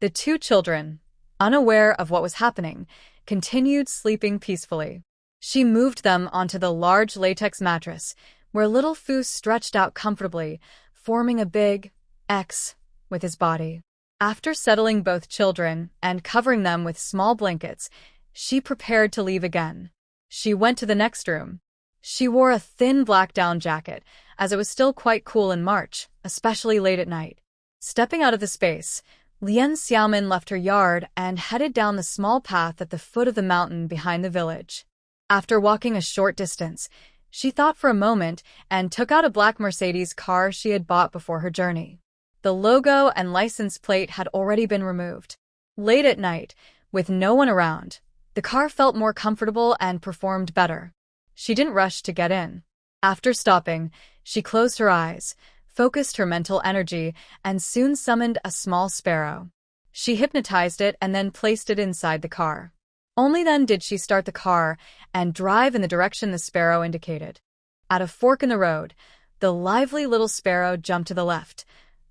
The 2 children, unaware of what was happening, continued sleeping peacefully. She moved them onto the large latex mattress, where little Fu stretched out comfortably, forming a big X with his body. After settling both children and covering them with small blankets, she prepared to leave again. She went to the next room. She wore a thin black down jacket, as it was still quite cool in March, especially late at night. Stepping out of the space, Lian Xiaomin left her yard and headed down the small path at the foot of the mountain behind the village. After walking a short distance, she thought for a moment and took out a black Mercedes car she had bought before her journey. The logo and license plate had already been removed. Late at night, with no one around, the car felt more comfortable and performed better. She didn't rush to get in. After stopping, she closed her eyes, focused her mental energy, and soon summoned a small sparrow. She hypnotized it and then placed it inside the car. Only then did she start the car and drive in the direction the sparrow indicated. At a fork in the road, the lively little sparrow jumped to the left,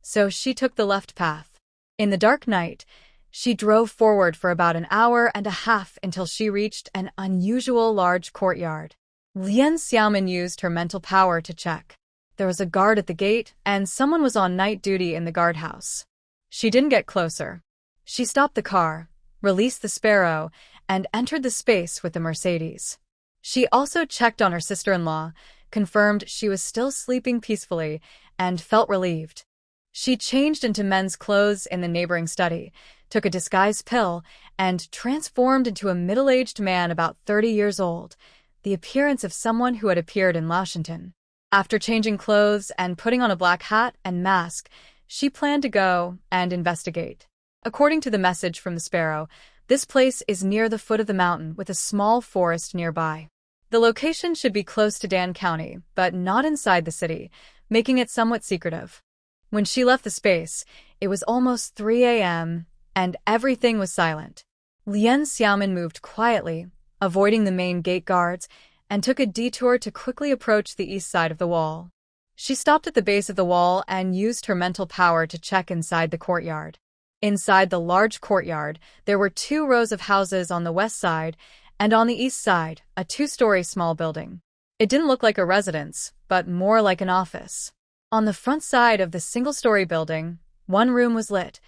so she took the left path. In the dark night, she drove forward for about an hour and a half until she reached an unusual large courtyard. Lian Xiaomin used her mental power to check. There was a guard at the gate, and someone was on night duty in the guardhouse. She didn't get closer. She stopped the car, released the Sparrow, and entered the space with the Mercedes. She also checked on her sister-in-law, confirmed she was still sleeping peacefully, and felt relieved. She changed into men's clothes in the neighboring study, took a disguise pill, and transformed into a middle-aged man about 30 years old, the appearance of someone who had appeared in Washington. After changing clothes and putting on a black hat and mask, she planned to go and investigate. According to the message from the Sparrow, this place is near the foot of the mountain with a small forest nearby. The location should be close to Dan County, but not inside the city, making it somewhat secretive. When she left the space, it was almost 3 a.m., and everything was silent. Lien Xiaomin moved quietly, avoiding the main gate guards, and took a detour to quickly approach the east side of the wall. She stopped at the base of the wall and used her mental power to check inside the courtyard. Inside the large courtyard, there were 2 rows of houses on the west side, and on the east side, a 2-story small building. It didn't look like a residence, but more like an office. On the front side of the single-story building, 1 room was lit.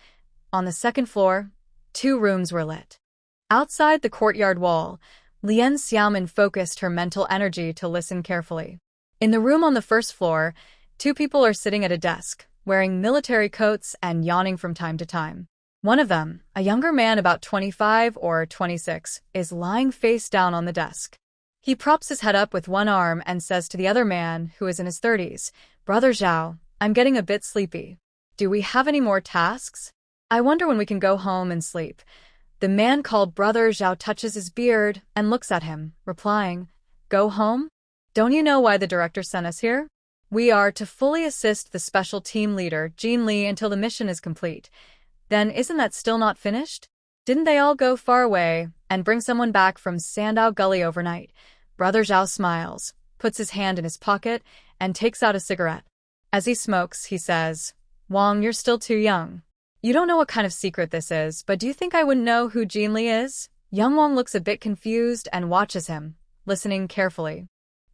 On the second floor, 2 rooms were lit. Outside the courtyard wall, Lien Xiaomin focused her mental energy to listen carefully. In the room on the first floor, 2 people are sitting at a desk, wearing military coats and yawning from time to time. One of them, a younger man about 25 or 26, is lying face down on the desk. He props his head up with one arm and says to the other man, who is in his 30s, "Brother Zhao, I'm getting a bit sleepy. Do we have any more tasks? I wonder when we can go home and sleep." The man called Brother Zhao touches his beard and looks at him, replying, "Go home? Don't you know why the director sent us here? We are to fully assist the special team leader, Jean Li, until the mission is complete. Then isn't that still not finished? Didn't they all go far away and bring someone back from Sandow Gully overnight?" Brother Zhao smiles, puts his hand in his pocket, and takes out a cigarette. As he smokes, he says, "Wang, you're still too young. You don't know what kind of secret this is, but do you think I wouldn't know who Jean Li is?" Young Wang looks a bit confused and watches him, listening carefully.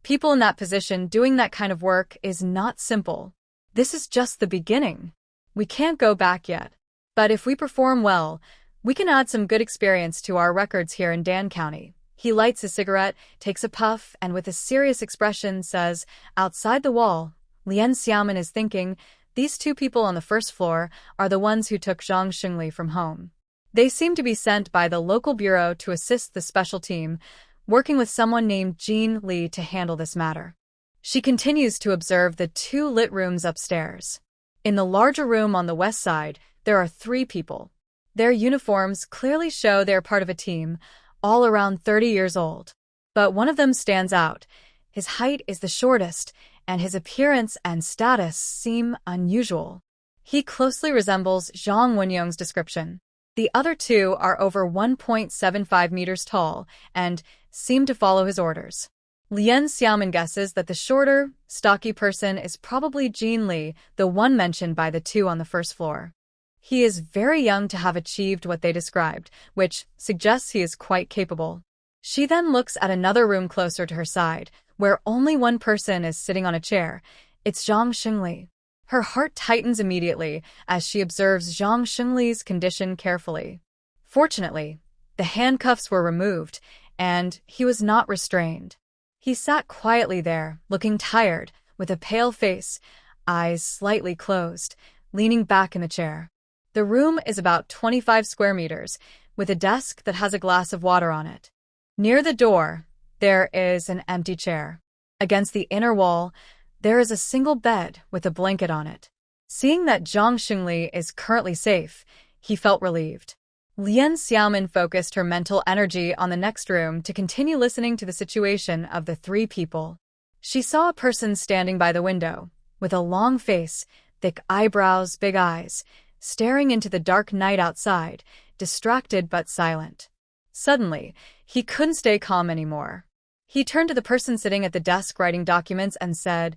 People in that position doing that kind of work is not simple. This is just the beginning. We can't go back yet. But if we perform well, we can add some good experience to our records here in Dan County. He lights his cigarette, takes a puff, and with a serious expression says, outside the wall, Lien Xiaomin is thinking, these 2 people on the first floor are the ones who took Zhang Xingli from home. They seem to be sent by the local bureau to assist the special team, working with someone named Jean Li to handle this matter. She continues to observe the 2 lit rooms upstairs. In the larger room on the west side, there are 3 people. Their uniforms clearly show they are part of a team, all around 30 years old. But one of them stands out. His height is the shortest, and his appearance and status seem unusual. He closely resembles Zhang Wenyong's description. The other 2 are over 1.75 meters tall and seem to follow his orders. Lien Xiaomin guesses that the shorter, stocky person is probably Jean Li, the one mentioned by the 2 on the first floor. He is very young to have achieved what they described, which suggests he is quite capable. She then looks at another room closer to her side, where only one person is sitting on a chair. It's Zhang Xingli. Her heart tightens immediately as she observes Zhang Xingli's condition carefully. Fortunately, the handcuffs were removed, and he was not restrained. He sat quietly there, looking tired, with a pale face, eyes slightly closed, leaning back in the chair. The room is about 25 square meters, with a desk that has a glass of water on it. Near the door, there is an empty chair. Against the inner wall, there is a single bed with a blanket on it. Seeing that Zhang Xingli is currently safe, he felt relieved. Lien Xiaomin focused her mental energy on the next room to continue listening to the situation of the 3 people. She saw a person standing by the window, with a long face, thick eyebrows, big eyes, staring into the dark night outside, distracted but silent. Suddenly, he couldn't stay calm anymore. He turned to the person sitting at the desk writing documents and said,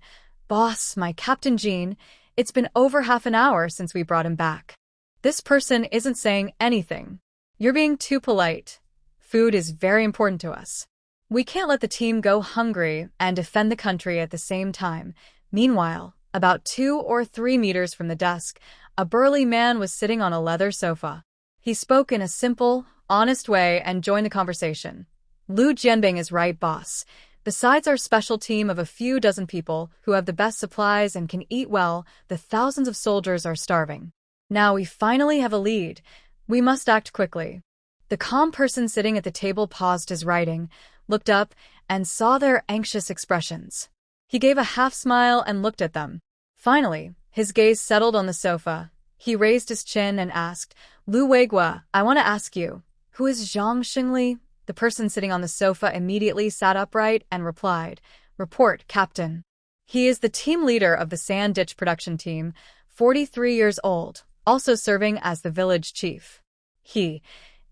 "Boss, my Captain Jean, it's been over half an hour since we brought him back. This person isn't saying anything. You're being too polite. Food is very important to us. We can't let the team go hungry and defend the country at the same time. Meanwhile, about 2 or 3 meters from the desk, a burly man was sitting on a leather sofa. He spoke in a simple, honest way and joined the conversation. Lu Jianbing is right, boss. Besides our special team of a few dozen people who have the best supplies and can eat well, the thousands of soldiers are starving. Now we finally have a lead. We must act quickly. The calm person sitting at the table paused his writing, looked up, and saw their anxious expressions. He gave a half-smile and looked at them. Finally, his gaze settled on the sofa. He raised his chin and asked, Lu Weigua, I want to ask you, who is Zhang Xingli? The person sitting on the sofa immediately sat upright and replied, Report, Captain. He is the team leader of the sand ditch production team, 43 years old, also serving as the village chief.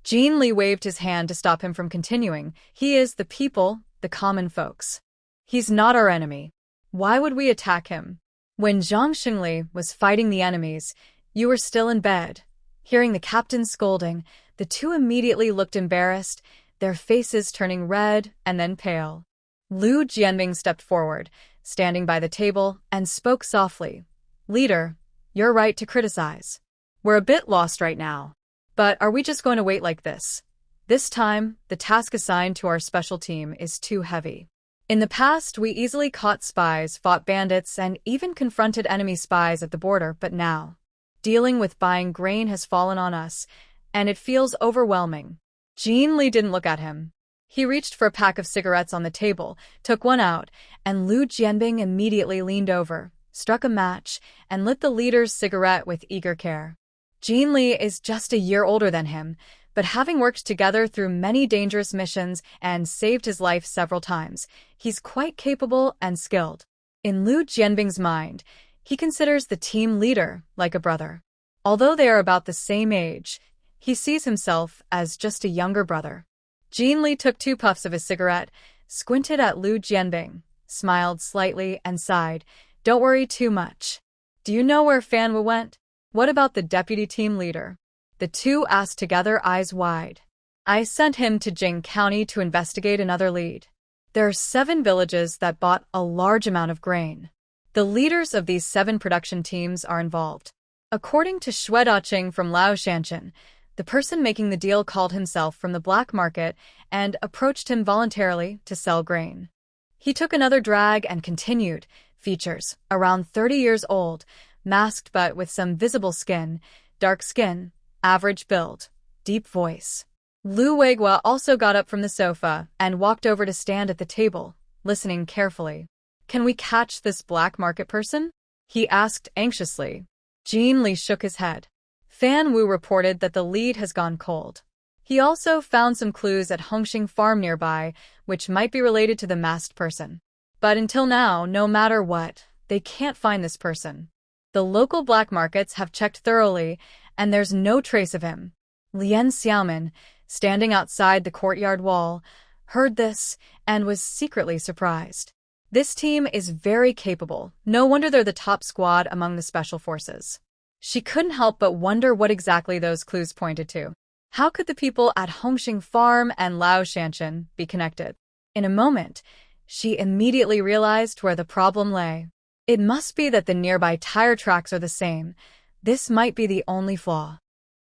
Jean Li waved his hand to stop him from continuing. He is the people, the common folks. He's not our enemy. Why would we attack him? When Zhang Xingli was fighting the enemies, you were still in bed. Hearing the captain's scolding, the two immediately looked embarrassed, their faces turning red and then pale. Lu Jianbing stepped forward, standing by the table, and spoke softly. Leader, you're right to criticize. We're a bit lost right now. But are we just going to wait like this? This time, the task assigned to our special team is too heavy. In the past, we easily caught spies, fought bandits, and even confronted enemy spies at the border, but now, dealing with buying grain has fallen on us, and it feels overwhelming. Jean Li didn't look at him. He reached for a pack of cigarettes on the table, took one out, and Lu Jianbing immediately leaned over, struck a match, and lit the leader's cigarette with eager care. Jean Li is just a year older than him, but having worked together through many dangerous missions and saved his life several times, he's quite capable and skilled. In Lu Jianbing's mind, he considers the team leader like a brother. Although they are about the same age, he sees himself as just a younger brother. Jean Li took 2 puffs of his cigarette, squinted at Lu Jianbing, smiled slightly, and sighed. Don't worry too much. Do you know where Fanwu went? What about the deputy team leader? The two asked together, eyes wide. I sent him to Jing County to investigate another lead. There are 7 villages that bought a large amount of grain. The leaders of these 7 production teams are involved. According to Xue Daqing from Lao Shanshan, the person making the deal called himself from the black market and approached him voluntarily to sell grain. He took another drag and continued. Features, around 30 years old, masked but with some visible skin, dark skin, average build, deep voice. Lu Weigua also got up from the sofa and walked over to stand at the table, listening carefully. Can we catch this black market person? He asked anxiously. Jean Li shook his head. Fan Wu reported that the lead has gone cold. He also found some clues at Hongxing Farm nearby, which might be related to the masked person. But until now, no matter what, they can't find this person. The local black markets have checked thoroughly, and there's no trace of him. Lian Xiaomin, standing outside the courtyard wall, heard this and was secretly surprised. This team is very capable. No wonder they're the top squad among the special forces. She couldn't help but wonder what exactly those clues pointed to. How could the people at Hongxing Farm and Lao Shanshan be connected? In a moment, she immediately realized where the problem lay. It must be that the nearby tire tracks are the same. This might be the only flaw.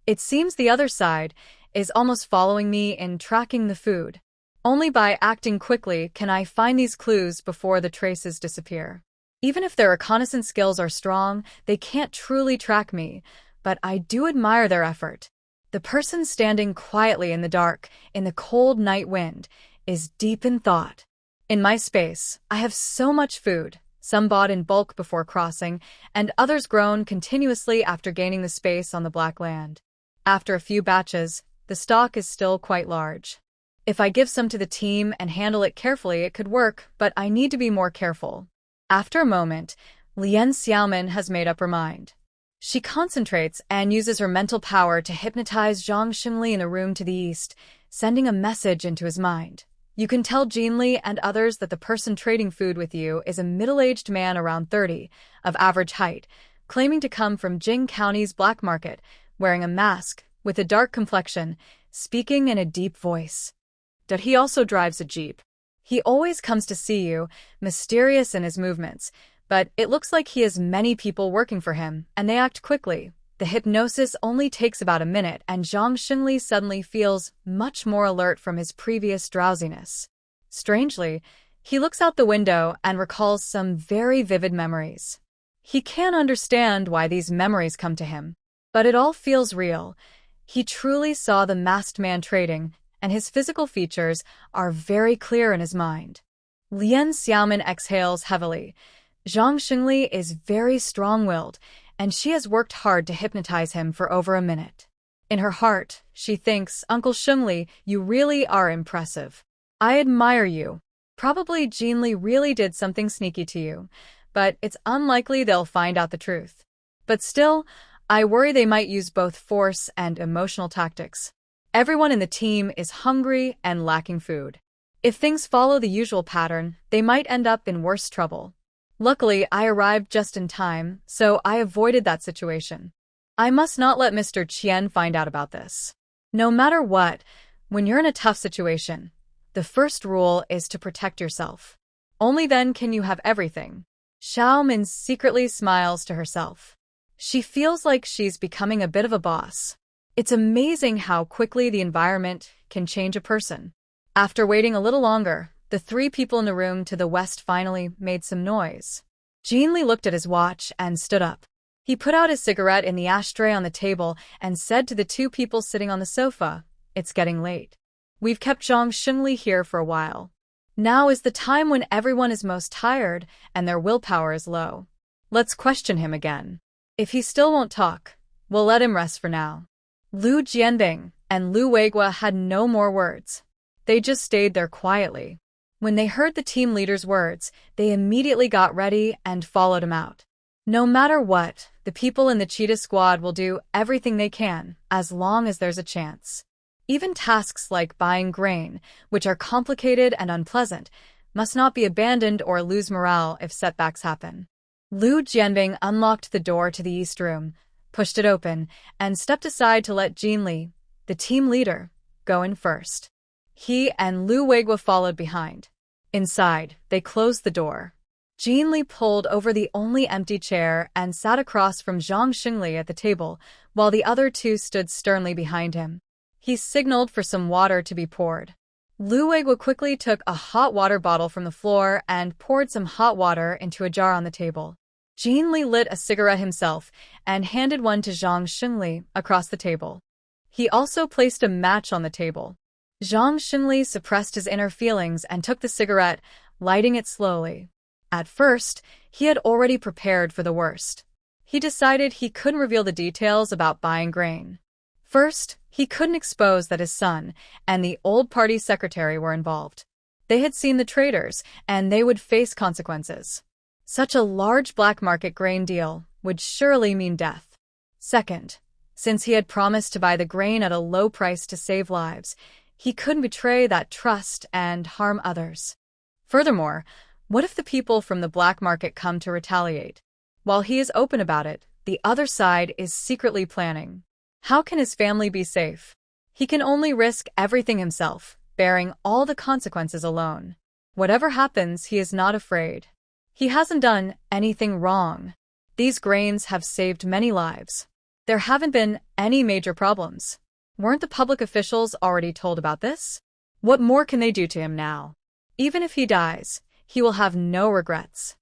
It seems the other side is almost following me in tracking the food. Only by acting quickly can I find these clues before the traces disappear. Even if their reconnaissance skills are strong, they can't truly track me, but I do admire their effort. The person standing quietly in the dark, in the cold night wind, is deep in thought. In my space, I have so much food, some bought in bulk before crossing, and others grown continuously after gaining the space on the black land. After a few batches, the stock is still quite large. If I give some to the team and handle it carefully, it could work, but I need to be more careful. After a moment, Lian Xiaomin has made up her mind. She concentrates and uses her mental power to hypnotize Zhang Xingli in a room to the east, sending a message into his mind. You can tell Jean Li and others that the person trading food with you is a middle-aged man around 30, of average height, claiming to come from Jing County's black market, wearing a mask, with a dark complexion, speaking in a deep voice. That he also drives a jeep. He always comes to see you, mysterious in his movements, But it looks like he has many people working for him, and they act quickly. The hypnosis only takes about a minute, and Zhang Xingli suddenly feels much more alert from his previous drowsiness. Strangely, he looks out the window and recalls some very vivid memories. He can't understand why these memories come to him, but it all feels real. He truly saw the masked man trading, and his physical features are very clear in his mind. Lian Xiaomin exhales heavily. Zhang Xingli is very strong-willed, and she has worked hard to hypnotize him for over a minute. In her heart, she thinks, "Uncle Xingli, you really are impressive. I admire you. Probably Jinli really did something sneaky to you, but it's unlikely they'll find out the truth. But still, I worry they might use both force and emotional tactics. Everyone in the team is hungry and lacking food. If things follow the usual pattern, they might end up in worse trouble. Luckily, I arrived just in time, so I avoided that situation. I must not let Mr. Qian find out about this. No matter what, when you're in a tough situation, the first rule is to protect yourself. Only then can you have everything." Xiao Min secretly smiles to herself. She feels like she's becoming a bit of a boss. It's amazing how quickly the environment can change a person. After waiting a little longer, the three people in the room to the west finally made some noise. Jinli looked at his watch and stood up. He put out his cigarette in the ashtray on the table and said to the two people sitting on the sofa, "It's getting late. We've kept Zhang Xingli here for a while. Now is the time when everyone is most tired and their willpower is low. Let's question him again. If he still won't talk, we'll let him rest for now." Lu Jianbing and Lu Weigua had no more words. They just stayed there quietly. When they heard the team leader's words, they immediately got ready and followed him out. No matter what, the people in the cheetah squad will do everything they can, as long as there's a chance. Even tasks like buying grain, which are complicated and unpleasant, must not be abandoned or lose morale if setbacks happen. Lu Jianbing unlocked the door to the east room, pushed it open, and stepped aside to let Jinli, the team leader, go in first. He and Lu Weigua followed behind. Inside, they closed the door. Jinli pulled over the only empty chair and sat across from Zhang Xingli at the table, while the other two stood sternly behind him. He signaled for some water to be poured. Lu Weigua quickly took a hot water bottle from the floor and poured some hot water into a jar on the table. Jinli lit a cigarette himself and handed one to Zhang Xingli across the table. He also placed a match on the table. Zhang Xingli suppressed his inner feelings and took the cigarette, lighting it slowly. At first, he had already prepared for the worst. He decided he couldn't reveal the details about buying grain. First, he couldn't expose that his son and the old party secretary were involved. They had seen the traders, and they would face consequences. Such a large black market grain deal would surely mean death. Second, since he had promised to buy the grain at a low price to save lives, he couldn't betray that trust and harm others. Furthermore, what if the people from the black market come to retaliate? While he is open about it, the other side is secretly planning. How can his family be safe? He can only risk everything himself, bearing all the consequences alone. Whatever happens, he is not afraid. He hasn't done anything wrong. These grains have saved many lives. There haven't been any major problems. Weren't the public officials already told about this? What more can they do to him now? Even if he dies, he will have no regrets.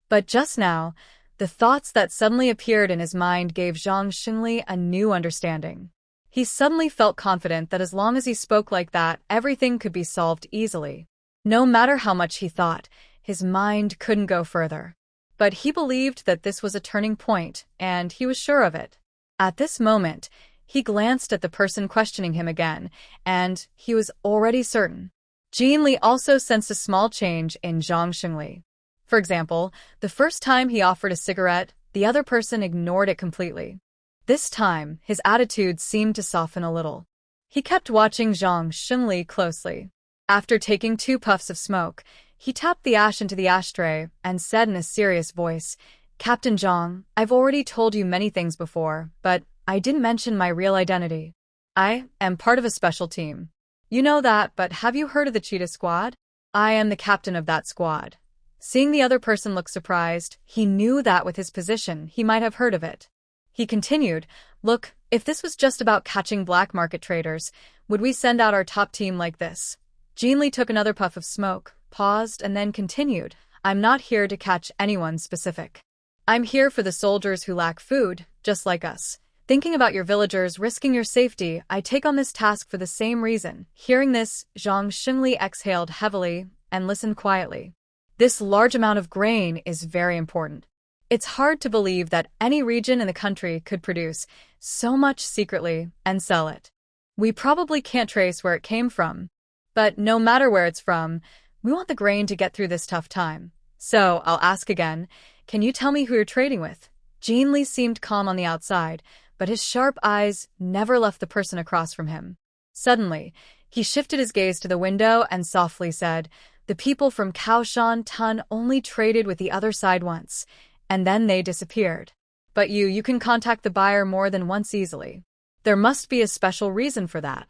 But just now, the thoughts that suddenly appeared in his mind gave Zhang Xingli a new understanding. He suddenly felt confident that as long as he spoke like that, everything could be solved easily. No matter how much he thought, his mind couldn't go further. But he believed that this was a turning point, and he was sure of it. At this moment, he glanced at the person questioning him again, and he was already certain. Jinli also sensed a small change in Zhang Xingli. For example, the first time he offered a cigarette, the other person ignored it completely. This time, his attitude seemed to soften a little. He kept watching Zhang Xingli closely. After taking 2 puffs of smoke, he tapped the ash into the ashtray and said in a serious voice, "Captain Zhang, I've already told you many things before, but I didn't mention my real identity. I am part of a special team. You know that, but have you heard of the Cheetah Squad? I am the captain of that squad. Seeing the other person look surprised, he knew that with his position, he might have heard of it. He continued, "Look, if this was just about catching black market traders, would we send out our top team like this?" Jinli took another puff of smoke, paused, and then continued, "I'm not here to catch anyone specific. I'm here for the soldiers who lack food, just like us. Thinking about your villagers, risking your safety, I take on this task for the same reason." Hearing this, Zhang Xingli exhaled heavily and listened quietly. This large amount of grain is very important. It's hard to believe that any region in the country could produce so much secretly and sell it. We probably can't trace where it came from. But no matter where it's from, we want the grain to get through this tough time. So, I'll ask again, can you tell me who you're trading with? Jinli seemed calm on the outside, but his sharp eyes never left the person across from him. Suddenly, he shifted his gaze to the window and softly said, "The people from Kaoshan Tun only traded with the other side once, and then they disappeared. But you can contact the buyer more than once easily. There must be a special reason for that."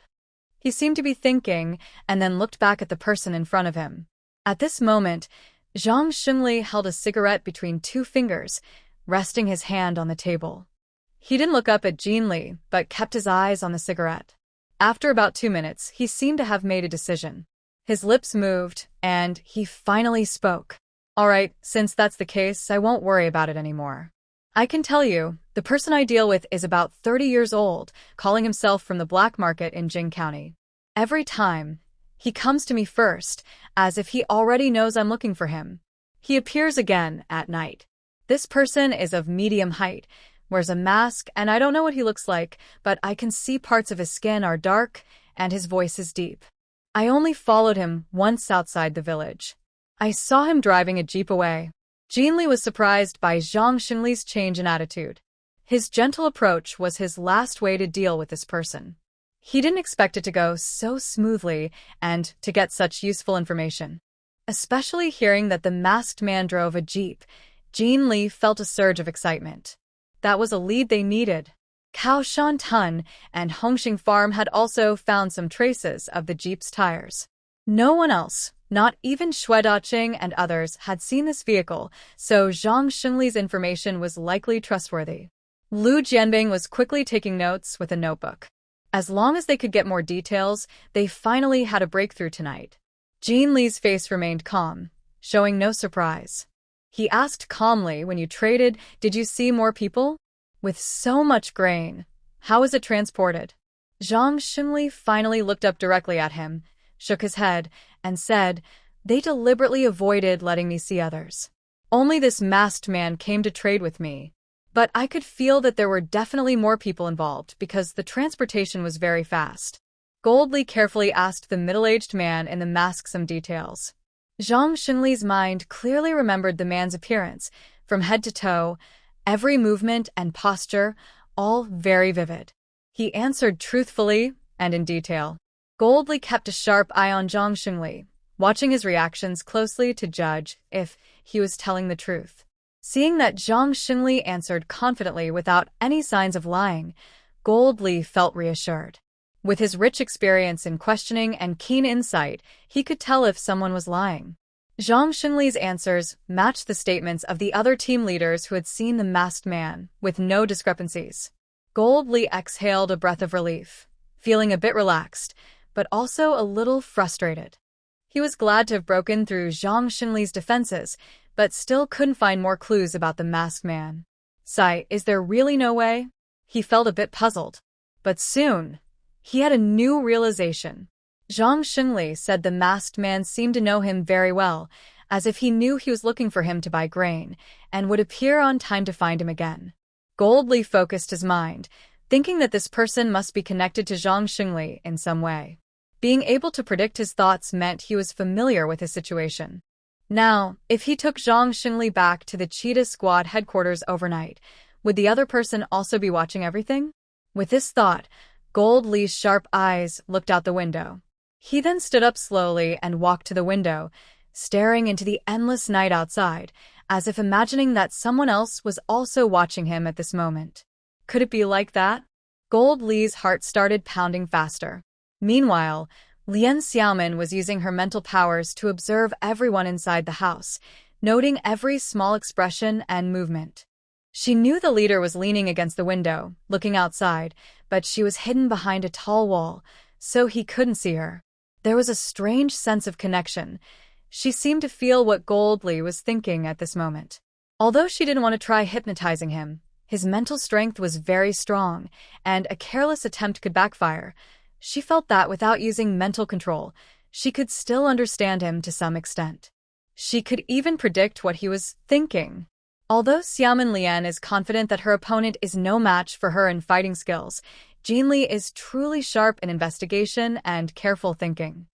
He seemed to be thinking, and then looked back at the person in front of him. At this moment, Zhang Xingli held a cigarette between two fingers, resting his hand on the table. He didn't look up at Jinli, but kept his eyes on the cigarette. After about 2 minutes, he seemed to have made a decision. His lips moved, and he finally spoke. "All right, since that's the case, I won't worry about it anymore. I can tell you, the person I deal with is about 30 years old, calling himself from the black market in Jing County. Every time, he comes to me first, as if he already knows I'm looking for him. He appears again at night. This person is of medium height, wears a mask, and I don't know what he looks like, but I can see parts of his skin are dark, and his voice is deep. I only followed him once outside the village. I saw him driving a jeep away." Jinli was surprised by Zhang Xingli's change in attitude. His gentle approach was his last way to deal with this person. He didn't expect it to go so smoothly and to get such useful information. Especially hearing that the masked man drove a jeep, Jinli felt a surge of excitement. That was a lead they needed. Kaoshan Tun and Hongxing Farm had also found some traces of the jeep's tires. No one else, not even Xue Daqing and others, had seen this vehicle, so Zhang Xingli's information was likely trustworthy. Lu Jianbing was quickly taking notes with a notebook. As long as they could get more details, they finally had a breakthrough tonight. Jinli's face remained calm, showing no surprise. He asked calmly, "When you traded, did you see more people? With so much grain, how is it transported?" Zhang Xingli finally looked up directly at him, shook his head, and said, "They deliberately avoided letting me see others. Only this masked man came to trade with me. But I could feel that there were definitely more people involved because the transportation was very fast." Goldli carefully asked the middle-aged man in the mask some details. Zhang Xingli's mind clearly remembered the man's appearance, from head to toe, every movement and posture, all very vivid. He answered truthfully and in detail. Goldli kept a sharp eye on Zhang Xingli, watching his reactions closely to judge if he was telling the truth. Seeing that Zhang Xingli answered confidently without any signs of lying, Goldli felt reassured. With his rich experience in questioning and keen insight, he could tell if someone was lying. Zhang Xingli's answers matched the statements of the other team leaders who had seen the masked man, with no discrepancies. Goldli exhaled a breath of relief, feeling a bit relaxed, but also a little frustrated. He was glad to have broken through Zhang Xingli's defenses, but still couldn't find more clues about the masked man. "Sai, is there really no way?" He felt a bit puzzled. But soon, he had a new realization. Zhang Xingli said the masked man seemed to know him very well, as if he knew he was looking for him to buy grain, and would appear on time to find him again. Goldli focused his mind, thinking that this person must be connected to Zhang Xingli in some way. Being able to predict his thoughts meant he was familiar with his situation. Now, if he took Zhang Xingli back to the Cheetah Squad headquarters overnight, would the other person also be watching everything? With this thought, Goldli's sharp eyes looked out the window. He then stood up slowly and walked to the window, staring into the endless night outside, as if imagining that someone else was also watching him at this moment. Could it be like that? Goldli's heart started pounding faster. Meanwhile, Lian Xiaomin was using her mental powers to observe everyone inside the house, noting every small expression and movement. She knew the leader was leaning against the window, looking outside, but she was hidden behind a tall wall, so he couldn't see her. There was a strange sense of connection. She seemed to feel what Goldley was thinking at this moment. Although she didn't want to try hypnotizing him, his mental strength was very strong, and a careless attempt could backfire. She felt that without using mental control, she could still understand him to some extent. She could even predict what he was thinking. Although Xiaomin Lian is confident that her opponent is no match for her in fighting skills, Jean Li is truly sharp in investigation and careful thinking.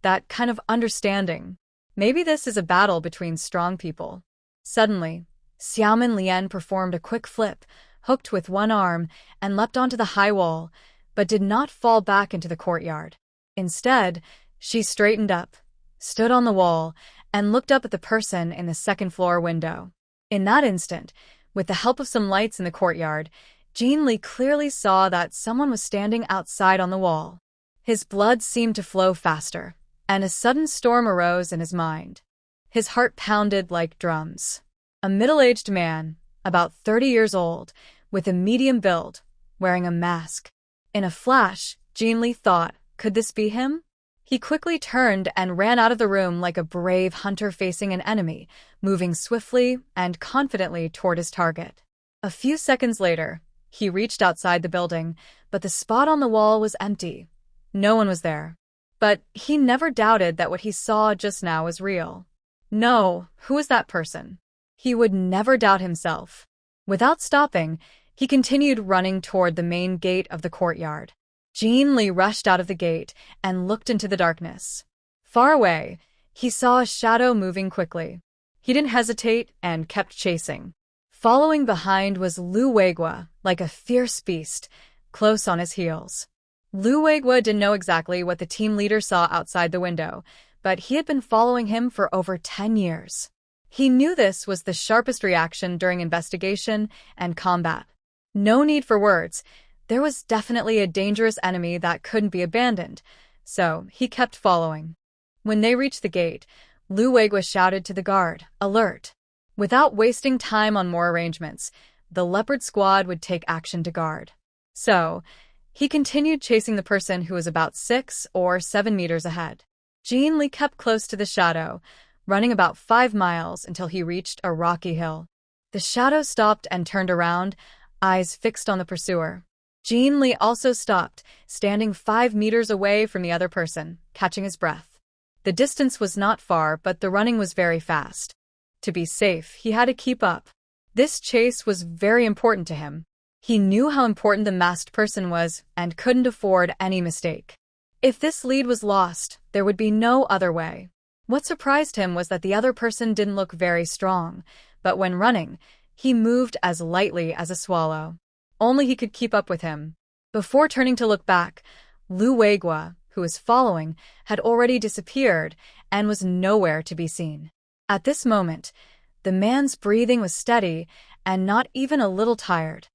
That kind of understanding. Maybe this is a battle between strong people. Suddenly, Xiaomin Lian performed a quick flip, hooked with one arm, and leapt onto the high wall, but did not fall back into the courtyard. Instead, she straightened up, stood on the wall, and looked up at the person in the second-floor window. In that instant, with the help of some lights in the courtyard, Jean Li clearly saw that someone was standing outside on the wall. His blood seemed to flow faster, and a sudden storm arose in his mind. His heart pounded like drums. A middle-aged man, about 30 years old, with a medium build, wearing a mask. In a flash, Jean Li thought, could this be him? He quickly turned and ran out of the room like a brave hunter facing an enemy, moving swiftly and confidently toward his target. A few seconds later, he reached outside the building, but the spot on the wall was empty. No one was there. But he never doubted that what he saw just now was real. No, who was that person? He would never doubt himself. Without stopping, he continued running toward the main gate of the courtyard. Jean Li rushed out of the gate and looked into the darkness. Far away, he saw a shadow moving quickly. He didn't hesitate and kept chasing. Following behind was Lu Weigua, like a fierce beast, close on his heels. Lu Weigua didn't know exactly what the team leader saw outside the window, but he had been following him for over 10 years. He knew this was the sharpest reaction during investigation and combat. No need for words. There was definitely a dangerous enemy that couldn't be abandoned, so he kept following. When they reached the gate, Lu Weigua shouted to the guard, "Alert!" Without wasting time on more arrangements, the leopard squad would take action to guard. So, he continued chasing the person who was about 6 or 7 meters ahead. Jean Li kept close to the shadow, running about 5 miles until he reached a rocky hill. The shadow stopped and turned around, eyes fixed on the pursuer. Jean Li also stopped, standing 5 meters away from the other person, catching his breath. The distance was not far, but the running was very fast. To be safe, he had to keep up. This chase was very important to him. He knew how important the masked person was and couldn't afford any mistake. If this lead was lost, there would be no other way. What surprised him was that the other person didn't look very strong, but when running, he moved as lightly as a swallow. Only he could keep up with him. Before turning to look back, Lu Weigua, who was following, had already disappeared and was nowhere to be seen. At this moment, the man's breathing was steady and not even a little tired.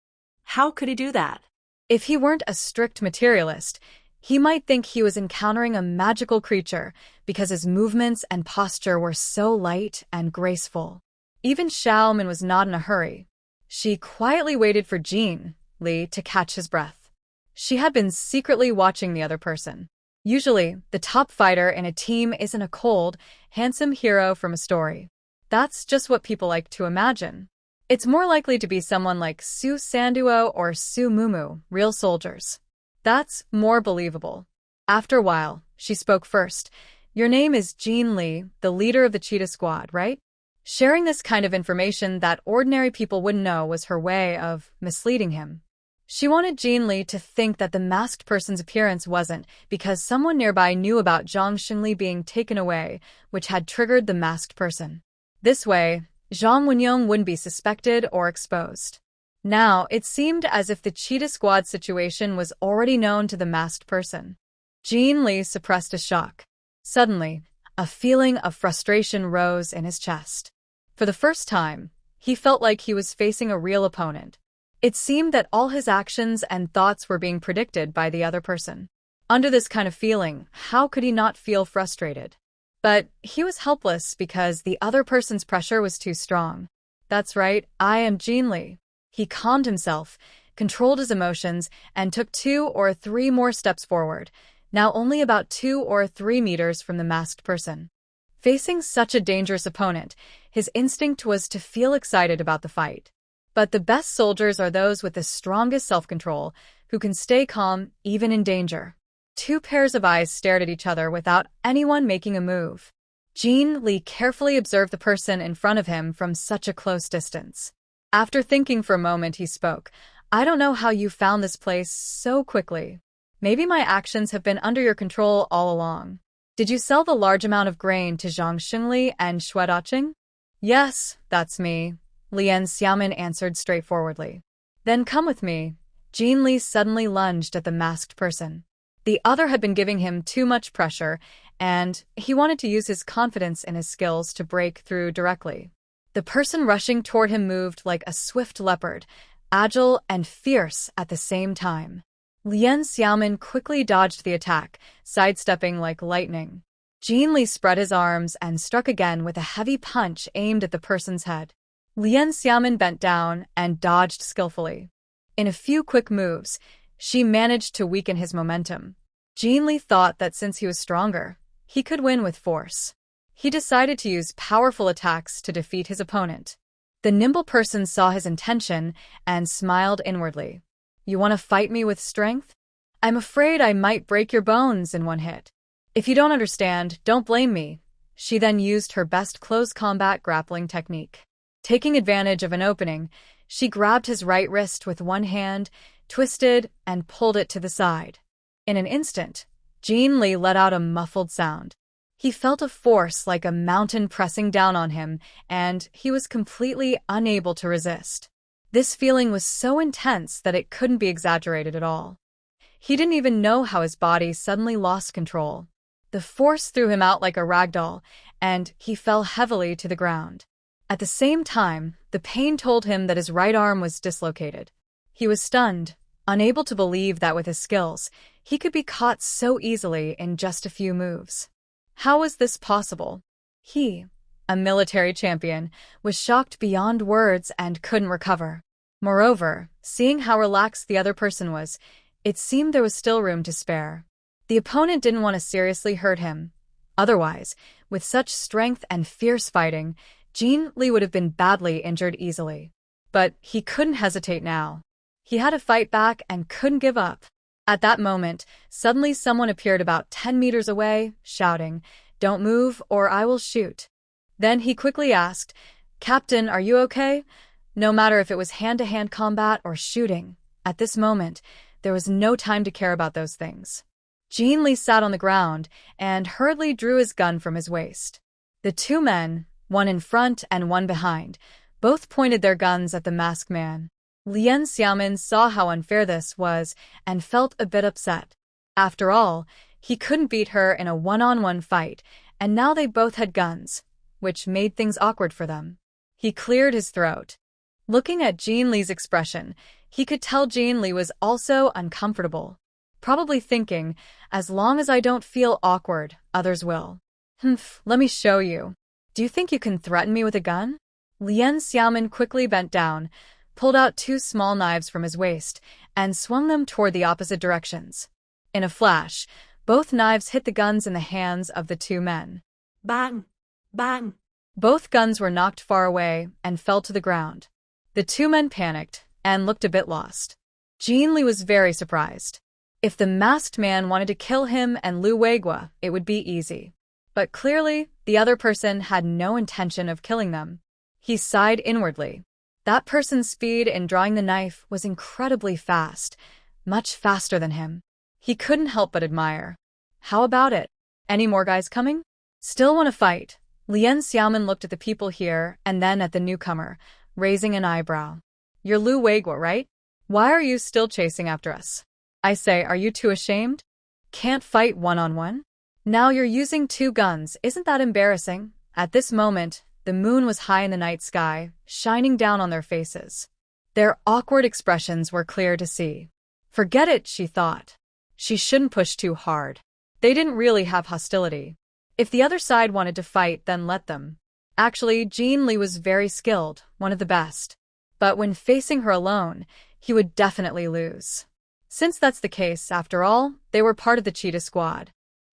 How could he do that? If he weren't a strict materialist, he might think he was encountering a magical creature because his movements and posture were so light and graceful. Even Xiaomin was not in a hurry. She quietly waited for Jean Li to catch his breath. She had been secretly watching the other person. Usually, the top fighter in a team isn't a cold, handsome hero from a story. That's just what people like to imagine. It's more likely to be someone like Su Sanduo or Su Mumu, real soldiers. That's more believable. After a while, she spoke first. "Your name is Jean Li, the leader of the cheetah squad, right?" Sharing this kind of information that ordinary people wouldn't know was her way of misleading him. She wanted Jean Li to think that the masked person's appearance wasn't because someone nearby knew about Zhang Xinli being taken away, which had triggered the masked person. This way, Zhang Wenyong wouldn't be suspected or exposed. Now, it seemed as if the cheetah squad situation was already known to the masked person. Jean Li suppressed a shock. Suddenly, a feeling of frustration rose in his chest. For the first time, he felt like he was facing a real opponent. It seemed that all his actions and thoughts were being predicted by the other person. Under this kind of feeling, how could he not feel frustrated? But he was helpless because the other person's pressure was too strong. That's right, I am Jean Lee. He calmed himself, controlled his emotions, and took 2 or 3 more steps forward, now only about 2 or 3 meters from the masked person. Facing such a dangerous opponent, his instinct was to feel excited about the fight. But the best soldiers are those with the strongest self-control, who can stay calm even in danger. 2 pairs of eyes stared at each other without anyone making a move. Jean Lee carefully observed the person in front of him from such a close distance. After thinking for a moment, he spoke. I don't know how you found this place so quickly. Maybe my actions have been under your control all along. Did you sell the large amount of grain to Zhang Xingli and Xue Daqing? Yes, that's me, Lian Xiaomin answered straightforwardly. Then come with me. Jean Lee suddenly lunged at the masked person. The other had been giving him too much pressure, and he wanted to use his confidence in his skills to break through directly. The person rushing toward him moved like a swift leopard, agile and fierce at the same time. Lian Xiaomin quickly dodged the attack, sidestepping like lightning. Jean Lee spread his arms and struck again with a heavy punch aimed at the person's head. Lian Xiaomin bent down and dodged skillfully. In a few quick moves, she managed to weaken his momentum. Jean Lee thought that since he was stronger, he could win with force. He decided to use powerful attacks to defeat his opponent. The nimble person saw his intention and smiled inwardly. You want to fight me with strength? I'm afraid I might break your bones in one hit. If you don't understand, don't blame me. She then used her best close combat grappling technique. Taking advantage of an opening, she grabbed his right wrist with one hand, twisted, and pulled it to the side. In an instant, Jean Lee let out a muffled sound. He felt a force like a mountain pressing down on him, and he was completely unable to resist. This feeling was so intense that it couldn't be exaggerated at all. He didn't even know how his body suddenly lost control. The force threw him out like a rag doll, and he fell heavily to the ground. At the same time, the pain told him that his right arm was dislocated. He was stunned, unable to believe that with his skills, he could be caught so easily in just a few moves. How was this possible? He, a military champion, was shocked beyond words and couldn't recover. Moreover, seeing how relaxed the other person was, it seemed there was still room to spare. The opponent didn't want to seriously hurt him. Otherwise, with such strength and fierce fighting, Jean Lee would have been badly injured easily. But he couldn't hesitate now. He had to fight back and couldn't give up. At that moment, suddenly someone appeared about 10 meters away, shouting, "Don't move or I will shoot." Then he quickly asked, "Captain, are you okay?" No matter if it was hand-to-hand combat or shooting, at this moment, there was no time to care about those things. Jean Lee sat on the ground and hurriedly drew his gun from his waist. The 2 men, one in front and one behind, both pointed their guns at the masked man. Lian Xiaomin saw how unfair this was and felt a bit upset. After all, he couldn't beat her in a one-on-one fight, and now they both had guns, which made things awkward for them. He cleared his throat. Looking at Jean Lee's expression, he could tell Jean Lee was also uncomfortable, probably thinking, as long as I don't feel awkward, others will. Let me show you. Do you think you can threaten me with a gun? Lian Xiaomin quickly bent down, pulled out 2 small knives from his waist, and swung them toward the opposite directions. In a flash, both knives hit the guns in the hands of the 2 men. Bang! Bang! Both guns were knocked far away and fell to the ground. The 2 men panicked and looked a bit lost. Jean Lee was very surprised. If the masked man wanted to kill him and Lu Weiguo, it would be easy. But clearly, the other person had no intention of killing them. He sighed inwardly. That person's speed in drawing the knife was incredibly fast, much faster than him. He couldn't help but admire. How about it? Any more guys coming? Still want to fight? Lian Xiaomin looked at the people here and then at the newcomer, raising an eyebrow. You're Lu Weiguo, right? Why are you still chasing after us? I say, are you too ashamed? Can't fight one-on-one? Now you're using 2 guns, isn't that embarrassing? At this moment, the moon was high in the night sky, shining down on their faces. Their awkward expressions were clear to see. Forget it, she thought. She shouldn't push too hard. They didn't really have hostility. If the other side wanted to fight, then let them. Actually, Jean Lee was very skilled, one of the best. But when facing her alone, he would definitely lose. Since that's the case, after all, they were part of the cheetah squad.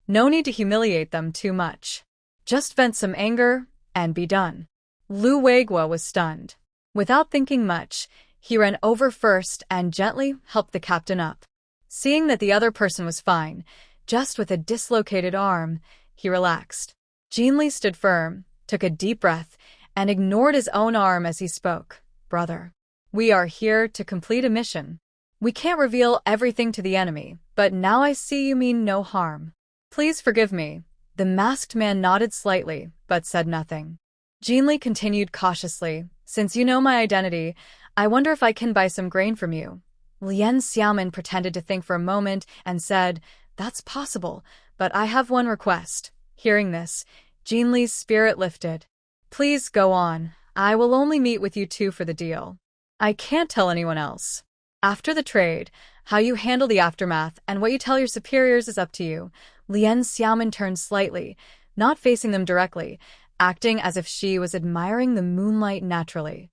No need to humiliate them too much. Just vent some anger, and be done. Lu Weiguo was stunned. Without thinking much, he ran over first and gently helped the captain up. Seeing that the other person was fine, just with a dislocated arm, he relaxed. Jean Lee stood firm, took a deep breath, and ignored his own arm as he spoke. Brother, we are here to complete a mission. We can't reveal everything to the enemy, but now I see you mean no harm. Please forgive me. The masked man nodded slightly, but said nothing. Jean Lee continued cautiously, since you know my identity, I wonder if I can buy some grain from you. Lien Xiaomin pretended to think for a moment and said, that's possible, but I have one request. Hearing this, Jean Lee's spirit lifted. Please go on. I will only meet with you two for the deal. I can't tell anyone else. After the trade, how you handle the aftermath and what you tell your superiors is up to you. Lien Xiaomin turned slightly, not facing them directly, acting as if she was admiring the moonlight naturally.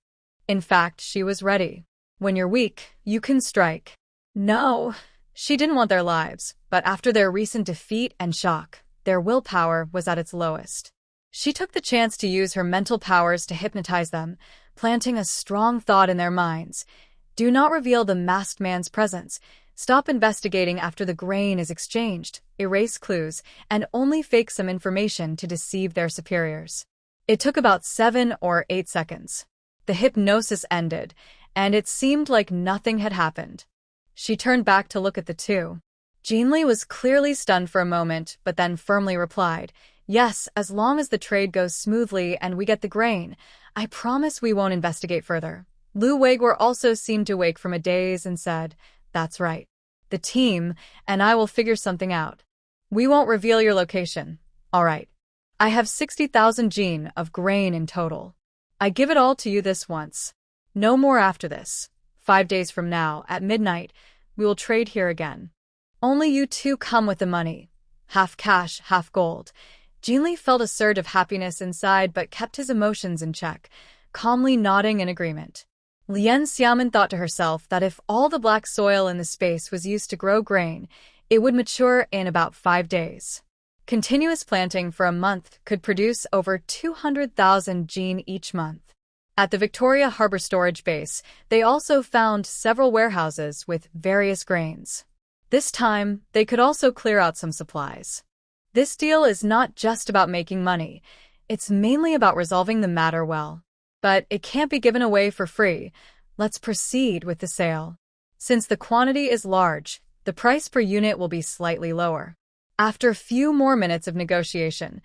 In fact, she was ready. When you're weak, you can strike. No, she didn't want their lives, but after their recent defeat and shock, their willpower was at its lowest. She took the chance to use her mental powers to hypnotize them, planting a strong thought in their minds. Do not reveal the masked man's presence. Stop investigating after the grain is exchanged, erase clues, and only fake some information to deceive their superiors. It took about 7 or 8 seconds. The hypnosis ended, and it seemed like nothing had happened. She turned back to look at the two. Jean Lee was clearly stunned for a moment, but then firmly replied, yes, as long as the trade goes smoothly and we get the grain, I promise we won't investigate further. Lu Weiguo also seemed to wake from a daze and said, that's right. The team and I will figure something out. We won't reveal your location. All right. I have 60,000 jin of grain in total. I give it all to you this once. No more after this. 5 days from now, at midnight, we will trade here again. Only you two come with the money. Half cash, half gold. Jean Lee felt a surge of happiness inside but kept his emotions in check, calmly nodding in agreement. Lien Xiaomin thought to herself that if all the black soil in the space was used to grow grain, it would mature in about 5 days. Continuous planting for a month could produce over 200,000 jin each month. At the Victoria Harbor storage base, they also found several warehouses with various grains. This time, they could also clear out some supplies. This deal is not just about making money, it's mainly about resolving the matter well. But it can't be given away for free. Let's proceed with the sale. Since the quantity is large, the price per unit will be slightly lower. After a few more minutes of negotiation,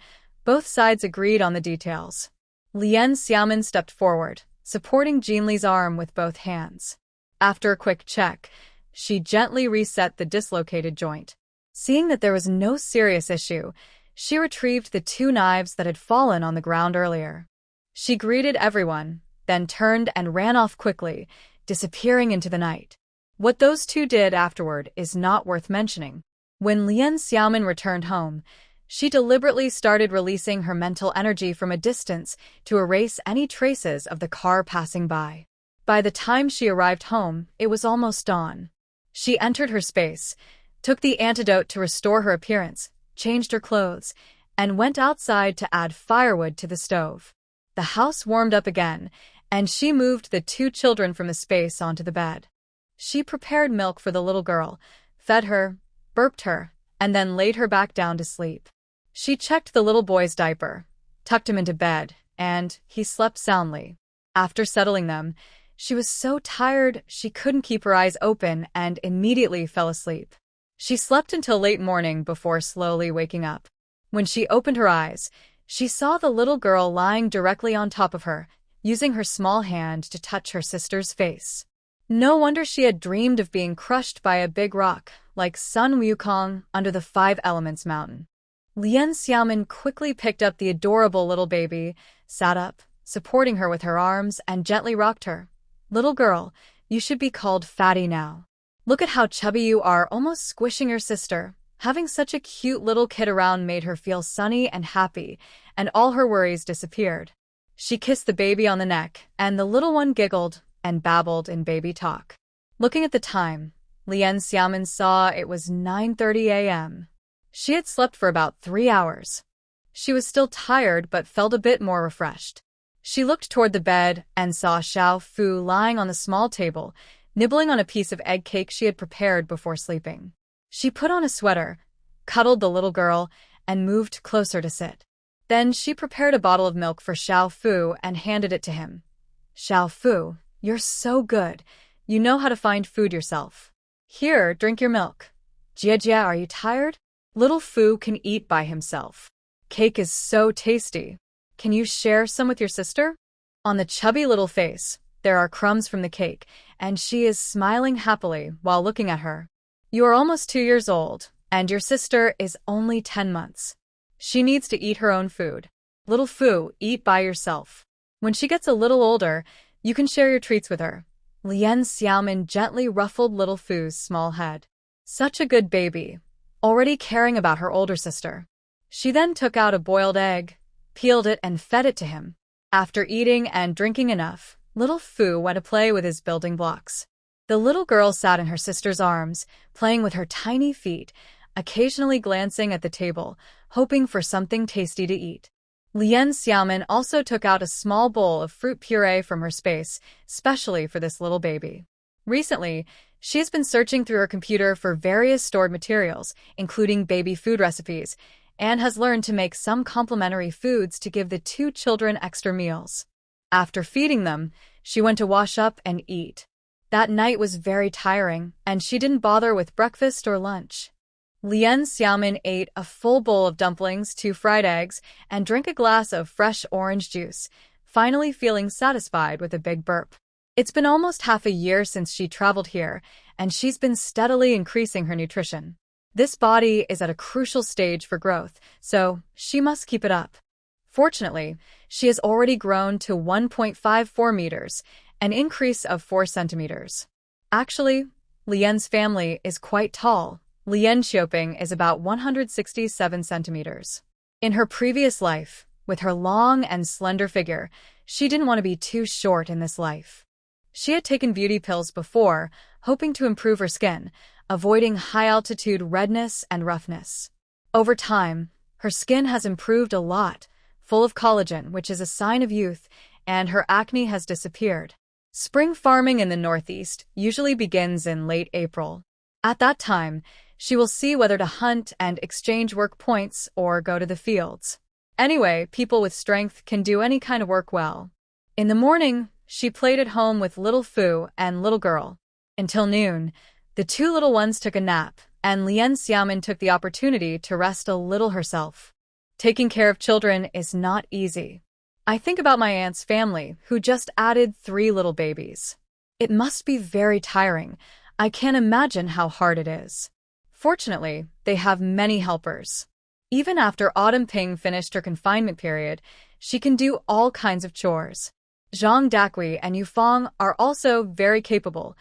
both sides agreed on the details. Lien Xiaomin stepped forward, supporting Jean Lee's arm with both hands. After a quick check, she gently reset the dislocated joint. Seeing that there was no serious issue, she retrieved the 2 knives that had fallen on the ground earlier. She greeted everyone, then turned and ran off quickly, disappearing into the night. What those two did afterward is not worth mentioning. When Lien Xiaomin returned home, she deliberately started releasing her mental energy from a distance to erase any traces of the car passing by. By the time she arrived home, it was almost dawn. She entered her space, took the antidote to restore her appearance, changed her clothes, and went outside to add firewood to the stove. The house warmed up again, and she moved the 2 children from the space onto the bed. She prepared milk for the little girl, fed her, burped her, and then laid her back down to sleep. She checked the little boy's diaper, tucked him into bed, and he slept soundly. After settling them, she was so tired she couldn't keep her eyes open and immediately fell asleep. She slept until late morning before slowly waking up. When she opened her eyes, she saw the little girl lying directly on top of her, using her small hand to touch her sister's face. No wonder she had dreamed of being crushed by a big rock, like Sun Wukong under the 5 Elements mountain. Lien Xiaomin quickly picked up the adorable little baby, sat up, supporting her with her arms, and gently rocked her. Little girl, you should be called Fatty now. Look at how chubby you are, almost squishing your sister. Having such a cute little kid around made her feel sunny and happy, and all her worries disappeared. She kissed the baby on the neck, and the little one giggled and babbled in baby talk. Looking at the time, Lien Xiaomin saw it was 9:30 a.m. She had slept for about 3 hours. She was still tired but felt a bit more refreshed. She looked toward the bed and saw Xiao Fu lying on the small table, nibbling on a piece of egg cake she had prepared before sleeping. She put on a sweater, cuddled the little girl, and moved closer to sit. Then she prepared a bottle of milk for Xiao Fu and handed it to him. Xiao Fu, you're so good. You know how to find food yourself. Here, drink your milk. Jia, are you tired? Little Fu can eat by himself. Cake is so tasty. Can you share some with your sister? On the chubby little face, there are crumbs from the cake, and she is smiling happily while looking at her. You are almost 2 years old, and your sister is only 10 months. She needs to eat her own food. Little Fu, eat by yourself. When she gets a little older, you can share your treats with her. Lien Xiaomin gently ruffled little Fu's small head. Such a good baby, already caring about her older sister. She then took out a boiled egg, peeled it and fed it to him. After eating and drinking enough, little Fu went to play with his building blocks. The little girl sat in her sister's arms, playing with her tiny feet, occasionally glancing at the table, hoping for something tasty to eat. Lien Xiaomin also took out a small bowl of fruit puree from her space, specially for this little baby. Recently, she has been searching through her computer for various stored materials, including baby food recipes, and has learned to make some complementary foods to give the 2 children extra meals. After feeding them, she went to wash up and eat. That night was very tiring, and she didn't bother with breakfast or lunch. Lien Xiaomin ate a full bowl of dumplings, 2 fried eggs, and drank a glass of fresh orange juice, finally feeling satisfied with a big burp. It's been almost half a year since she traveled here, and she's been steadily increasing her nutrition. This body is at a crucial stage for growth, so she must keep it up. Fortunately, she has already grown to 1.54 meters, an increase of 4 centimeters. Actually, Lien's family is quite tall. Lien Xiaoping is about 167 centimeters. In her previous life, with her long and slender figure, she didn't want to be too short in this life. She had taken beauty pills before, hoping to improve her skin, avoiding high-altitude redness and roughness. Over time, her skin has improved a lot, full of collagen, which is a sign of youth, and her acne has disappeared. Spring farming in the Northeast usually begins in late April. At that time, she will see whether to hunt and exchange work points or go to the fields. Anyway, people with strength can do any kind of work well. In the morning, she played at home with little Fu and little girl. Until noon, the 2 little ones took a nap, and Lien Xiaomin took the opportunity to rest a little herself. Taking care of children is not easy. I think about my aunt's family, who just added 3 little babies. It must be very tiring. I can't imagine how hard it is. Fortunately, they have many helpers. Even after Autumn Ping finished her confinement period, she can do all kinds of chores. Zhang Dakui and Yufang are also very capable,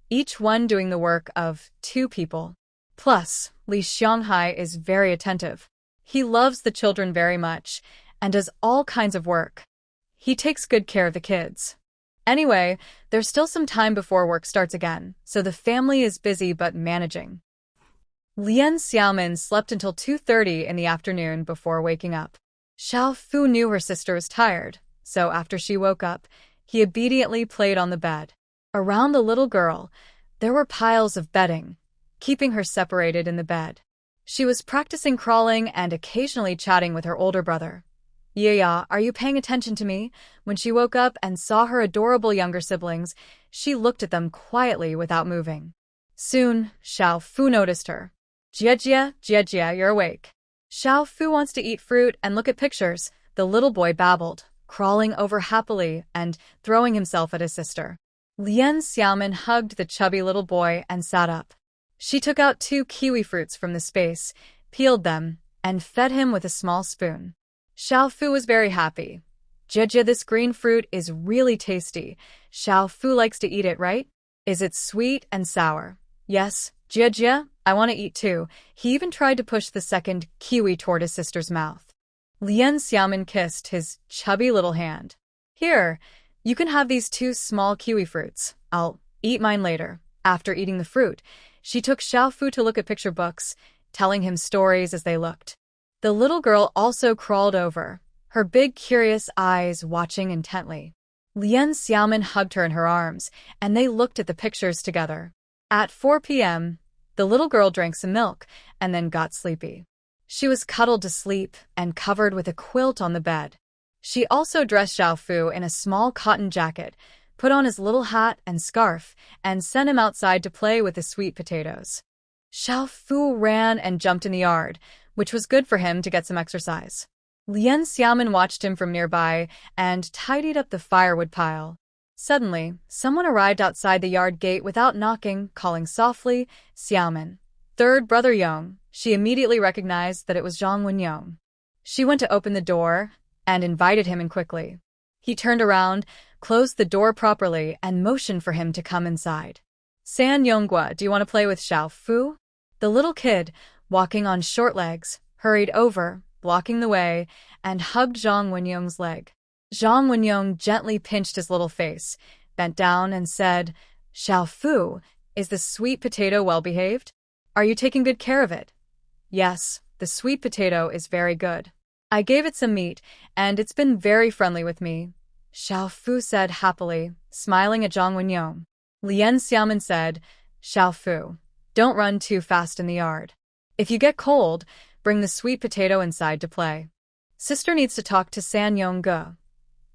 each one doing the work of 2 people. Plus, Li Xianghai is very attentive. He loves the children very much and does all kinds of work. He takes good care of the kids. Anyway, there's still some time before work starts again, so the family is busy but managing. Lien Xiaomin slept until 2:30 in the afternoon before waking up. Xiao Fu knew her sister was tired, so after she woke up, he obediently played on the bed. Around the little girl, there were piles of bedding, keeping her separated in the bed. She was practicing crawling and occasionally chatting with her older brother. "Yeah, are you paying attention to me?" When she woke up and saw her adorable younger siblings, she looked at them quietly without moving. Soon, Xiao Fu noticed her. Jia, you're awake." Xiao Fu wants to eat fruit and look at pictures, the little boy babbled, crawling over happily and throwing himself at his sister. Lien Xiaomin hugged the chubby little boy and sat up. She took out 2 kiwi fruits from the space, peeled them, and fed him with a small spoon. Xiao Fu was very happy. Jia, this green fruit is really tasty. Xiao Fu likes to eat it, right? Is it sweet and sour? Yes, Jia Jia, I want to eat too. He even tried to push the second kiwi toward his sister's mouth. Lien Xiaomin kissed his chubby little hand. Here, you can have these 2 small kiwi fruits. I'll eat mine later. After eating the fruit, she took Xiaofu to look at picture books, telling him stories as they looked. The little girl also crawled over, her big curious eyes watching intently. Lien Xiaomin hugged her in her arms, and they looked at the pictures together. At 4 p.m., the little girl drank some milk and then got sleepy. She was cuddled to sleep and covered with a quilt on the bed. She also dressed Xiaofu in a small cotton jacket, put on his little hat and scarf, and sent him outside to play with the sweet potatoes. Xiaofu ran and jumped in the yard, which was good for him to get some exercise. Lien Xiaomin watched him from nearby and tidied up the firewood pile. Suddenly, someone arrived outside the yard gate without knocking, calling softly, "Xiaomin." Third brother Yong. She immediately recognized that it was Zhang Wenyong. She went to open the door and invited him in quickly. He turned around, closed the door properly, and motioned for him to come inside. "San Yonggua, do you want to play with Xiaofu?" The little kid, walking on short legs, hurried over, blocking the way, and hugged Zhang Wenyong's leg. Zhang Wenyong gently pinched his little face, bent down, and said, "Xiaofu, is the sweet potato well behaved? Are you taking good care of it?" "Yes, the sweet potato is very good. I gave it some meat, and it's been very friendly with me," Xiaofu said happily, smiling at Zhang Wenyong. Lien Xiaomin said, "Xiaofu, don't run too fast in the yard. If you get cold, bring the sweet potato inside to play. Sister needs to talk to San Yongge."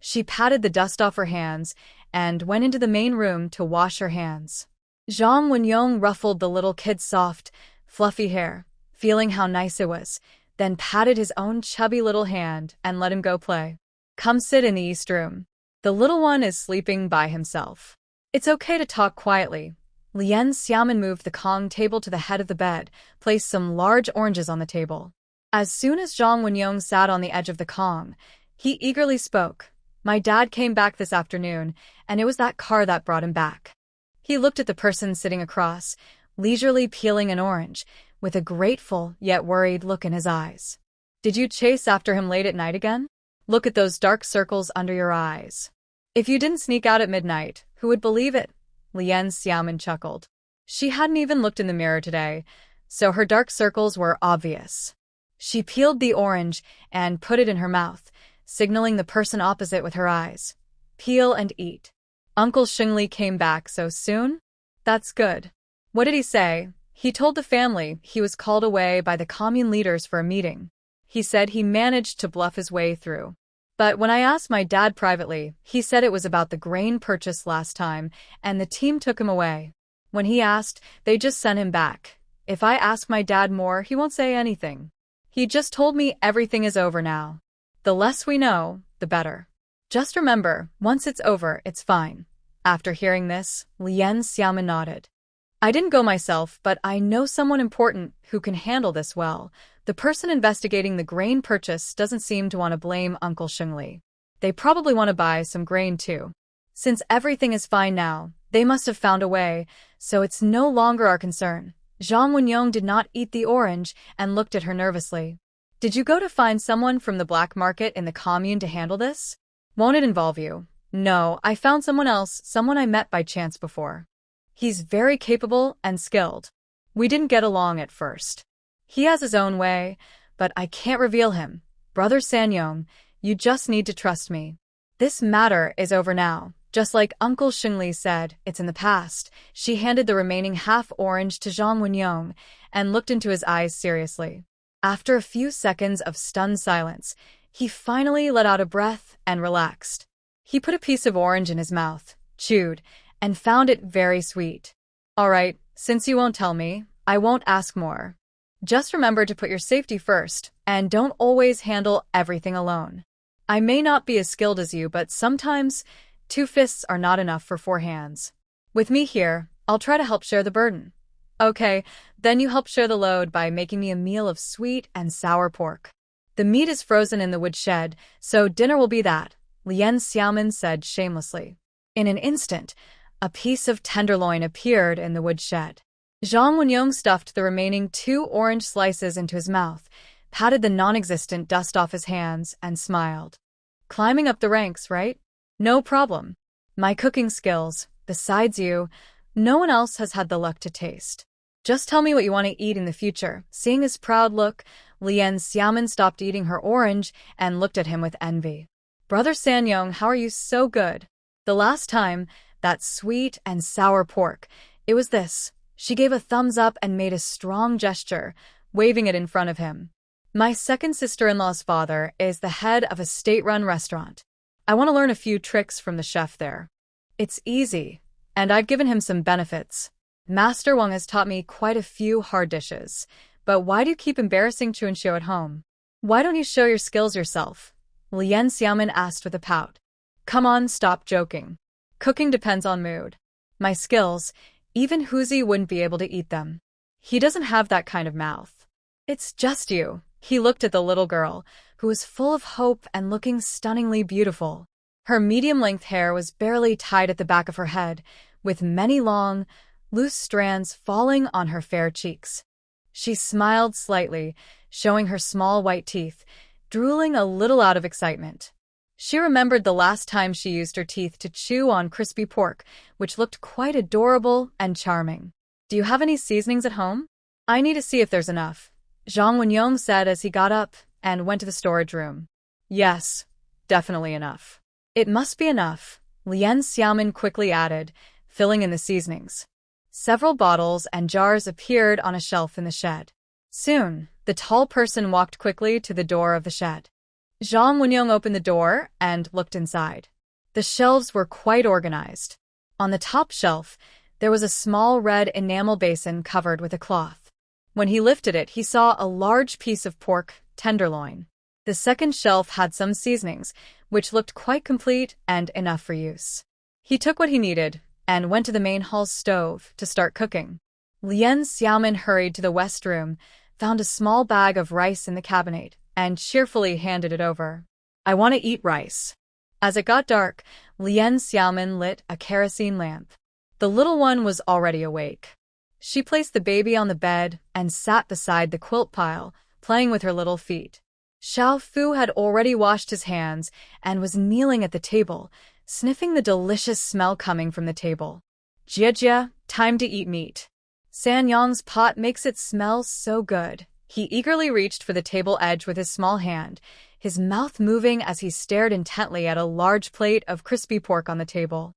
She patted the dust off her hands and went into the main room to wash her hands. Zhang Wenyong ruffled the little kid's soft, fluffy hair, feeling how nice it was, then patted his own chubby little hand and let him go play. "Come sit in the east room. The little one is sleeping by himself. It's okay to talk quietly." Lien Xiaomin moved the Kong table to the head of the bed, placed some large oranges on the table. As soon as Zhang Wenyong sat on the edge of the Kong, he eagerly spoke. "My dad came back this afternoon, and it was that car that brought him back." He looked at the person sitting across, leisurely peeling an orange, with a grateful yet worried look in his eyes. "Did you chase after him late at night again? Look at those dark circles under your eyes. If you didn't sneak out at midnight, who would believe it?" Lien Xiaomin chuckled. She hadn't even looked in the mirror today, so her dark circles were obvious. She peeled the orange and put it in her mouth, signaling the person opposite with her eyes. "Peel and eat." "Uncle Xingli came back so soon? That's good. What did he say?" "He told the family he was called away by the commune leaders for a meeting. He said he managed to bluff his way through. But when I asked my dad privately, he said it was about the grain purchase last time, and the team took him away. When he asked, they just sent him back. If I ask my dad more, he won't say anything. He just told me everything is over now. The less we know, the better. Just remember, once it's over, it's fine." After hearing this, Lien Xiaomin nodded. "I didn't go myself, but I know someone important who can handle this well. The person investigating the grain purchase doesn't seem to want to blame Uncle Xingli. They probably want to buy some grain too. Since everything is fine now, they must have found a way, so it's no longer our concern." Zhang Wenyong did not eat the orange and looked at her nervously. "Did you go to find someone from the black market in the commune to handle this? Won't it involve you?" "No, I found someone else, someone I met by chance before. He's very capable and skilled. We didn't get along at first. He has his own way, but I can't reveal him. Brother Sanyong, you just need to trust me. This matter is over now. Just like Uncle Xingli said, it's in the past." She handed the remaining half orange to Zhang Wenyong and looked into his eyes seriously. After a few seconds of stunned silence, he finally let out a breath and relaxed. He put a piece of orange in his mouth, chewed, and found it very sweet. "All right, since you won't tell me, I won't ask more. Just remember to put your safety first, and don't always handle everything alone. I may not be as skilled as you, but sometimes 2 fists are not enough for 4 hands. With me here, I'll try to help share the burden." "Okay, then you help share the load by making me a meal of sweet and sour pork. The meat is frozen in the woodshed, so dinner will be that," Lien Xiaomin said shamelessly. In an instant, a piece of tenderloin appeared in the woodshed. Zhang Wenyong stuffed the remaining 2 orange slices into his mouth, patted the non-existent dust off his hands, and smiled. Climbing up the ranks, right? No problem. My cooking skills, besides you, no one else has had the luck to taste. Just tell me what you want to eat in the future. Seeing his proud look, Lien Xiaomin stopped eating her orange and looked at him with envy. Brother Sanyong, how are you so good? The last time, that sweet and sour pork, it was this. She gave a thumbs up and made a strong gesture, waving it in front of him. My second sister-in-law's father is the head of a state-run restaurant. I want to learn a few tricks from the chef there. It's easy, and I've given him some benefits. Master Wang has taught me quite a few hard dishes. But why do you keep embarrassing Chu and Xiu at home? Why don't you show your skills yourself? Lien Xiaomin asked with a pout. Come on, stop joking. Cooking depends on mood. My skills, even Huzi wouldn't be able to eat them. He doesn't have that kind of mouth. It's just you. He looked at the little girl, who was full of hope and looking stunningly beautiful. Her medium-length hair was barely tied at the back of her head, with many long, loose strands falling on her fair cheeks. She smiled slightly, showing her small white teeth, drooling a little out of excitement. She remembered the last time she used her teeth to chew on crispy pork, which looked quite adorable and charming. Do you have any seasonings at home? I need to see if there's enough, Zhang Wenyong said as he got up and went to the storage room. Yes, definitely enough. It must be enough, Lien Xiaomin quickly added, filling in the seasonings. Several bottles and jars appeared on a shelf in the shed. Soon, the tall person walked quickly to the door of the shed. Zhang Wenyong opened the door and looked inside. The shelves were quite organized. On the top shelf, there was a small red enamel basin covered with a cloth. When he lifted it, he saw a large piece of pork tenderloin. The second shelf had some seasonings, which looked quite complete and enough for use. He took what he needed and went to the main hall's stove to start cooking. Lien Xiaomin hurried to the west room, found a small bag of rice in the cabinet, and cheerfully handed it over. I want to eat rice. As it got dark, Lien Xiaomin lit a kerosene lamp. The little one was already awake. She placed the baby on the bed and sat beside the quilt pile, playing with her little feet. Xiao Fu had already washed his hands and was kneeling at the table, sniffing the delicious smell coming from the table. Jia, time to eat meat. Sanyong's pot makes it smell so good. He eagerly reached for the table edge with his small hand, his mouth moving as he stared intently at a large plate of crispy pork on the table.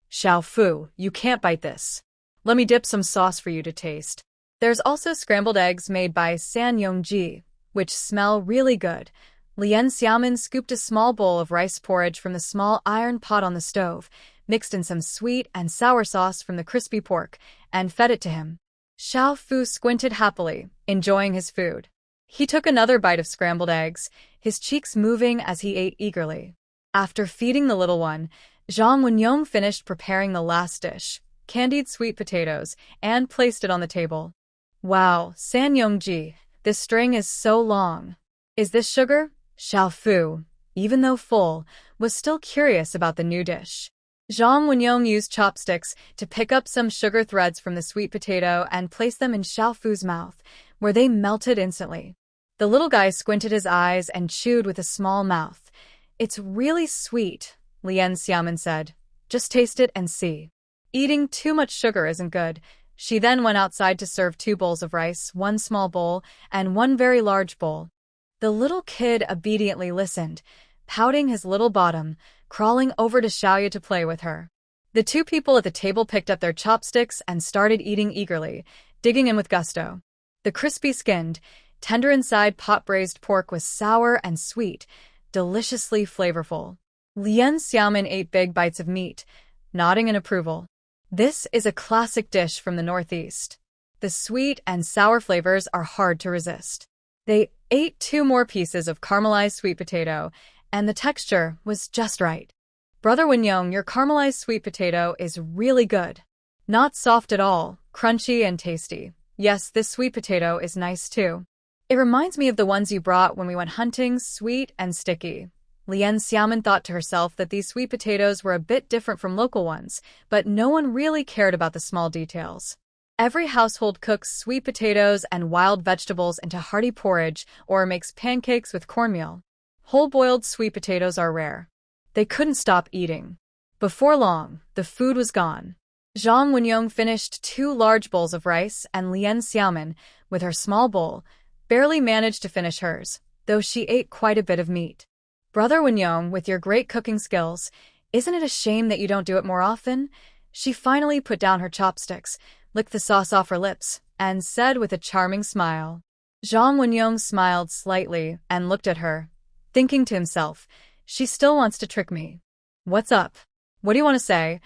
Xiao Fu, you can't bite this. Let me dip some sauce for you to taste. There's also scrambled eggs made by Sanyong, which smell really good. Lien Xiaomin scooped a small bowl of rice porridge from the small iron pot on the stove, mixed in some sweet and sour sauce from the crispy pork, and fed it to him. Xiao Fu squinted happily, enjoying his food. He took another bite of scrambled eggs, his cheeks moving as he ate eagerly. After feeding the little one, Zhang Wenyong finished preparing the last dish, candied sweet potatoes, and placed it on the table. Wow, Sanyong, this string is so long. Is this sugar? Xiao Fu, even though full, was still curious about the new dish. Zhang Wenyong used chopsticks to pick up some sugar threads from the sweet potato and place them in Xiao Fu's mouth, where they melted instantly. The little guy squinted his eyes and chewed with a small mouth. It's really sweet, Lien Xiaomin said. Just taste it and see. Eating too much sugar isn't good. She then went outside to serve 2 bowls of rice, 1 small bowl, and 1 very large bowl. The little kid obediently listened, pouting his little bottom, crawling over to Xiaoya to play with her. The 2 people at the table picked up their chopsticks and started eating eagerly, digging in with gusto. The crispy-skinned, tender inside pot-braised pork was sour and sweet, deliciously flavorful. Lien Xiaomin ate big bites of meat, nodding in approval. This is a classic dish from the Northeast. The sweet and sour flavors are hard to resist. They ate 2 more pieces of caramelized sweet potato, and the texture was just right. Brother Wenyong, your caramelized sweet potato is really good. Not soft at all, crunchy and tasty. Yes, this sweet potato is nice too. It reminds me of the ones you brought when we went hunting, sweet and sticky. Lien Xiaomin thought to herself that these sweet potatoes were a bit different from local ones, but no one really cared about the small details. Every household cooks sweet potatoes and wild vegetables into hearty porridge or makes pancakes with cornmeal. Whole-boiled sweet potatoes are rare. They couldn't stop eating. Before long, the food was gone. Zhang Wenyong finished 2 large bowls of rice, and Lien Xiaomin, with her small bowl, barely managed to finish hers, though she ate quite a bit of meat. Brother Wenyong, with your great cooking skills, isn't it a shame that you don't do it more often? She finally put down her chopsticks, licked the sauce off her lips, and said with a charming smile. Zhang Wenyong smiled slightly and looked at her, thinking to himself, she still wants to trick me. What's up? What do you want to say?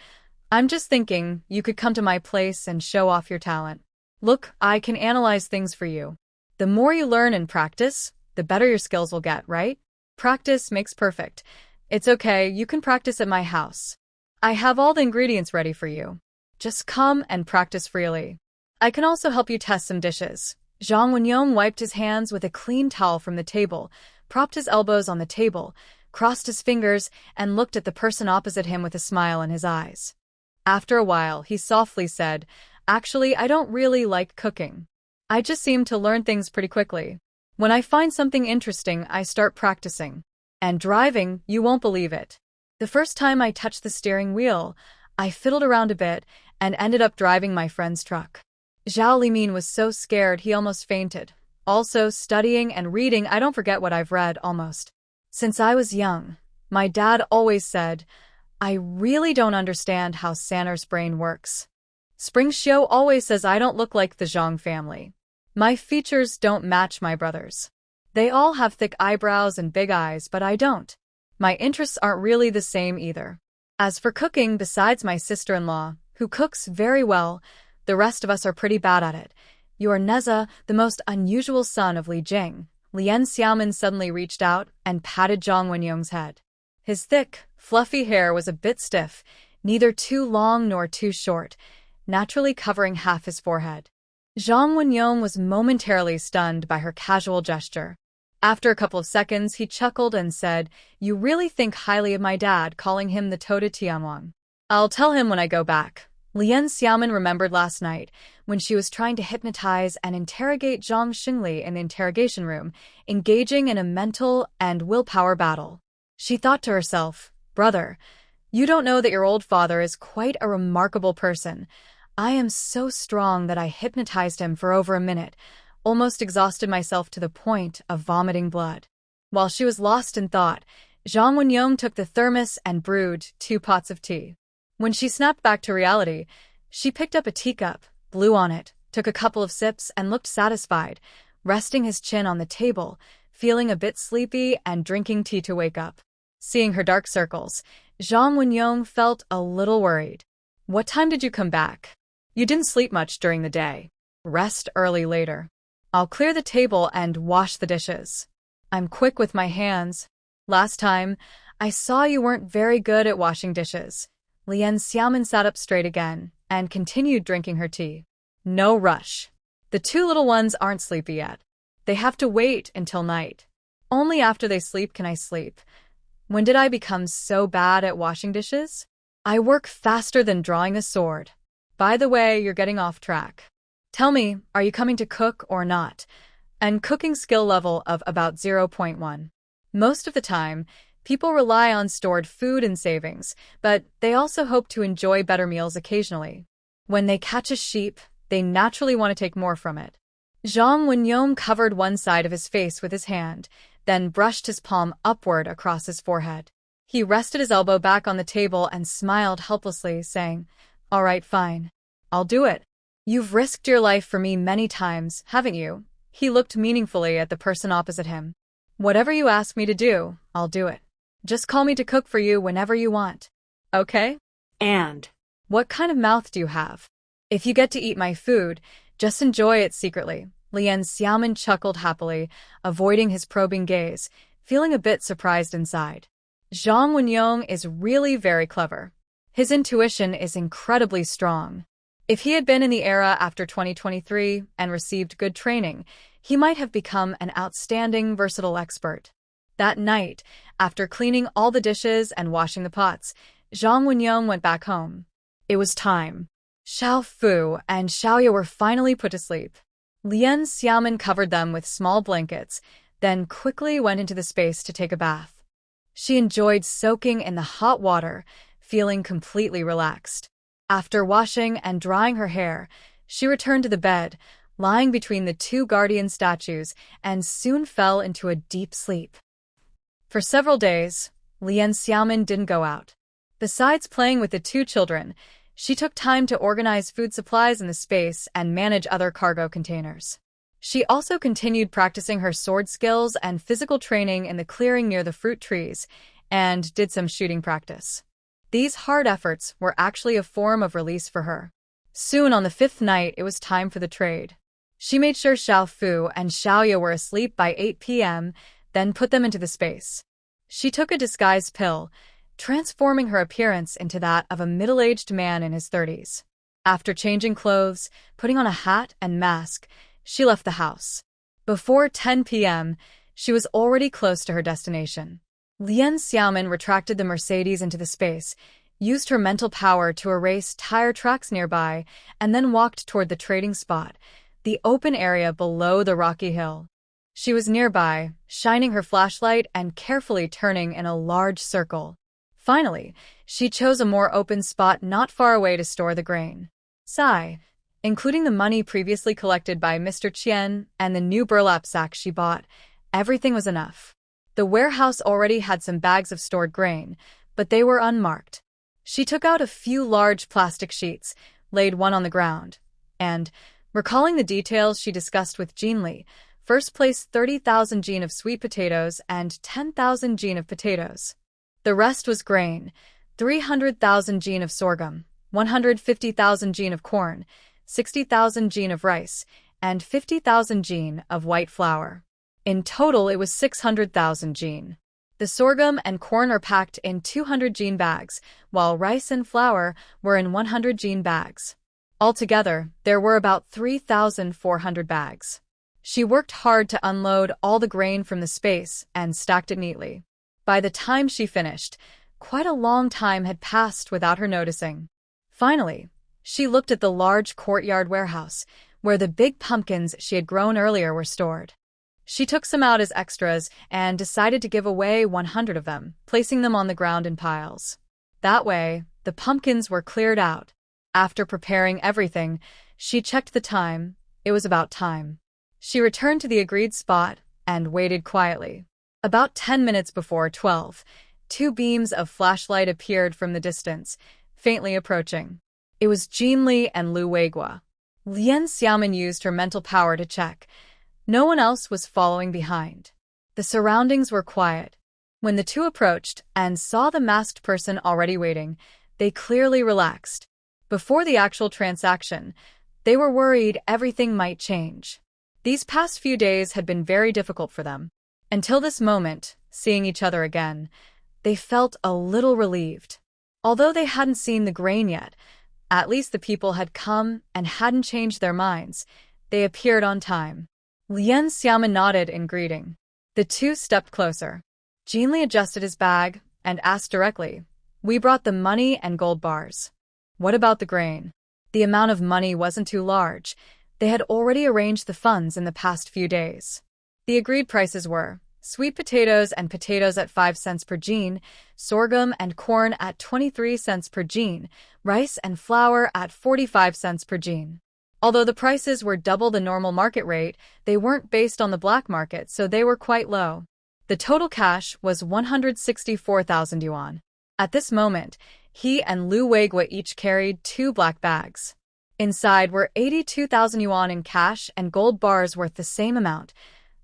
I'm just thinking you could come to my place and show off your talent. Look, I can analyze things for you. The more you learn and practice, the better your skills will get, right? Practice makes perfect. It's okay, you can practice at my house. I have all the ingredients ready for you. Just come and practice freely. I can also help you test some dishes. Zhang Wenyong wiped his hands with a clean towel from the table, propped his elbows on the table, crossed his fingers, and looked at the person opposite him with a smile in his eyes. After a while, he softly said, Actually, I don't really like cooking. I just seem to learn things pretty quickly. When I find something interesting, I start practicing. And driving, you won't believe it. The first time I touched the steering wheel, I fiddled around a bit and ended up driving my friend's truck. Zhao Limin was so scared he almost fainted. Also, studying and reading, I don't forget what I've read, almost. Since I was young, my dad always said, I really don't understand how Sanner's brain works. Spring Xiu always says I don't look like the Zhang family. My features don't match my brother's. They all have thick eyebrows and big eyes, but I don't. My interests aren't really the same either. As for cooking, besides my sister-in-law, who cooks very well, the rest of us are pretty bad at it. You are Neza, the most unusual son of Li Jing. Lien Xiaomin suddenly reached out and patted Zhang Wenyong's head. His thick, fluffy hair was a bit stiff, neither too long nor too short, naturally covering half his forehead. Zhang Wenyong was momentarily stunned by her casual gesture. After a couple of seconds, he chuckled and said, You really think highly of my dad, calling him the Toda Tianwang. I'll tell him when I go back. Lien Xiaomin remembered last night, when she was trying to hypnotize and interrogate Zhang Xingli in the interrogation room, engaging in a mental and willpower battle. She thought to herself, Brother, you don't know that your old father is quite a remarkable person. I am so strong that I hypnotized him for over a minute, almost exhausted myself to the point of vomiting blood. While she was lost in thought, Zhang Wenyong took the thermos and brewed 2 pots of tea. When she snapped back to reality, she picked up a teacup, blew on it, took a couple of sips, and looked satisfied, resting his chin on the table, feeling a bit sleepy and drinking tea to wake up. Seeing her dark circles, Zhang Wenyong felt a little worried. What time did you come back? You didn't sleep much during the day. Rest early later. I'll clear the table and wash the dishes. I'm quick with my hands. Last time, I saw you weren't very good at washing dishes. Lien Xiaomin sat up straight again and continued drinking her tea. No rush. The 2 little ones aren't sleepy yet. They have to wait until night. Only after they sleep can I sleep. When did I become so bad at washing dishes? I work faster than drawing a sword. By the way, you're getting off track. Tell me, are you coming to cook or not? And cooking skill level of about 0.1. Most of the time, people rely on stored food and savings, but they also hope to enjoy better meals occasionally. When they catch a sheep, they naturally want to take more from it. Zhang Wenyong covered one side of his face with his hand, then brushed his palm upward across his forehead. He rested his elbow back on the table and smiled helplessly, saying, All right, fine. I'll do it. You've risked your life for me many times, haven't you? He looked meaningfully at the person opposite him. Whatever you ask me to do, I'll do it. Just call me to cook for you whenever you want. Okay? And What kind of mouth do you have? If you get to eat my food, just enjoy it secretly. Lien Xiaomin chuckled happily, avoiding his probing gaze, feeling a bit surprised inside. Zhang Wenyong is really very clever. His intuition is incredibly strong. If he had been in the era after 2023 and received good training, he might have become an outstanding, versatile expert. That night, after cleaning all the dishes and washing the pots, Zhang Wenyong went back home. It was time. Xiao Fu and Xiaoya were finally put to sleep. Lien Xiaomin covered them with small blankets, then quickly went into the space to take a bath. She enjoyed soaking in the hot water, feeling completely relaxed. After washing and drying her hair, she returned to the bed, lying between the two guardian statues, and soon fell into a deep sleep. For several days, Lien Xiaomin didn't go out. Besides playing with the two children, she took time to organize food supplies in the space and manage other cargo containers. She also continued practicing her sword skills and physical training in the clearing near the fruit trees, and did some shooting practice. These hard efforts were actually a form of release for her. Soon on the fifth night, it was time for the trade. She made sure Xiao Fu and Xiaoya were asleep by 8 p.m., then put them into the space. She took a disguise pill, transforming her appearance into that of a middle-aged man in his 30s. After changing clothes, putting on a hat and mask, she left the house. Before 10 p.m., she was already close to her destination. Lien Xiaomin retracted the Mercedes into the space, used her mental power to erase tire tracks nearby, and then walked toward the trading spot, the open area below the rocky hill. She was nearby, shining her flashlight and carefully turning in a large circle. Finally, she chose a more open spot not far away to store the grain. Including the money previously collected by Mr. Qian and the new burlap sack she bought, everything was enough. The warehouse already had some bags of stored grain, but they were unmarked. She took out a few large plastic sheets, laid one on the ground, and, recalling the details she discussed with Jean Li, first placed 30,000 jin of sweet potatoes and 10,000 jin of potatoes. The rest was grain: 300,000 jin of sorghum, 150,000 jin of corn, 60,000 jin of rice, and 50,000 jin of white flour. In total, it was 600,000 jin. The sorghum and corn are packed in 200 jin bags, while rice and flour were in 100 jin bags. Altogether, there were about 3,400 bags. She worked hard to unload all the grain from the space and stacked it neatly. By the time she finished, quite a long time had passed without her noticing. Finally, she looked at the large courtyard warehouse, where the big pumpkins she had grown earlier were stored. She took some out as extras and decided to give away 100 of them, placing them on the ground in piles. That way, the pumpkins were cleared out. After preparing everything, she checked the time. It was about time. She returned to the agreed spot and waited quietly. About 10 minutes before 12, two beams of flashlight appeared from the distance, faintly approaching. It was Jean Li and Lu Weiguo. Lien Xiaomin used her mental power to check. No one else was following behind. The surroundings were quiet. When the two approached and saw the masked person already waiting, they clearly relaxed. Before the actual transaction, they were worried everything might change. These past few days had been very difficult for them. Until this moment, seeing each other again, they felt a little relieved. Although they hadn't seen the grain yet, at least the people had come and hadn't changed their minds. They appeared on time. Lien Xiaomin nodded in greeting. The two stepped closer. Jean Li adjusted his bag and asked directly, "We brought the money and gold bars. What about the grain?" The amount of money wasn't too large. They had already arranged the funds in the past few days. The agreed prices were sweet potatoes and potatoes at 5 cents per jin, sorghum and corn at 23 cents per jin, rice and flour at 45 cents per jin. Although the prices were double the normal market rate, they weren't based on the black market, so they were quite low. The total cash was 164,000 yuan. At this moment, he and Lu Weiguo each carried 2 black bags. Inside were 82,000 yuan in cash and gold bars worth the same amount,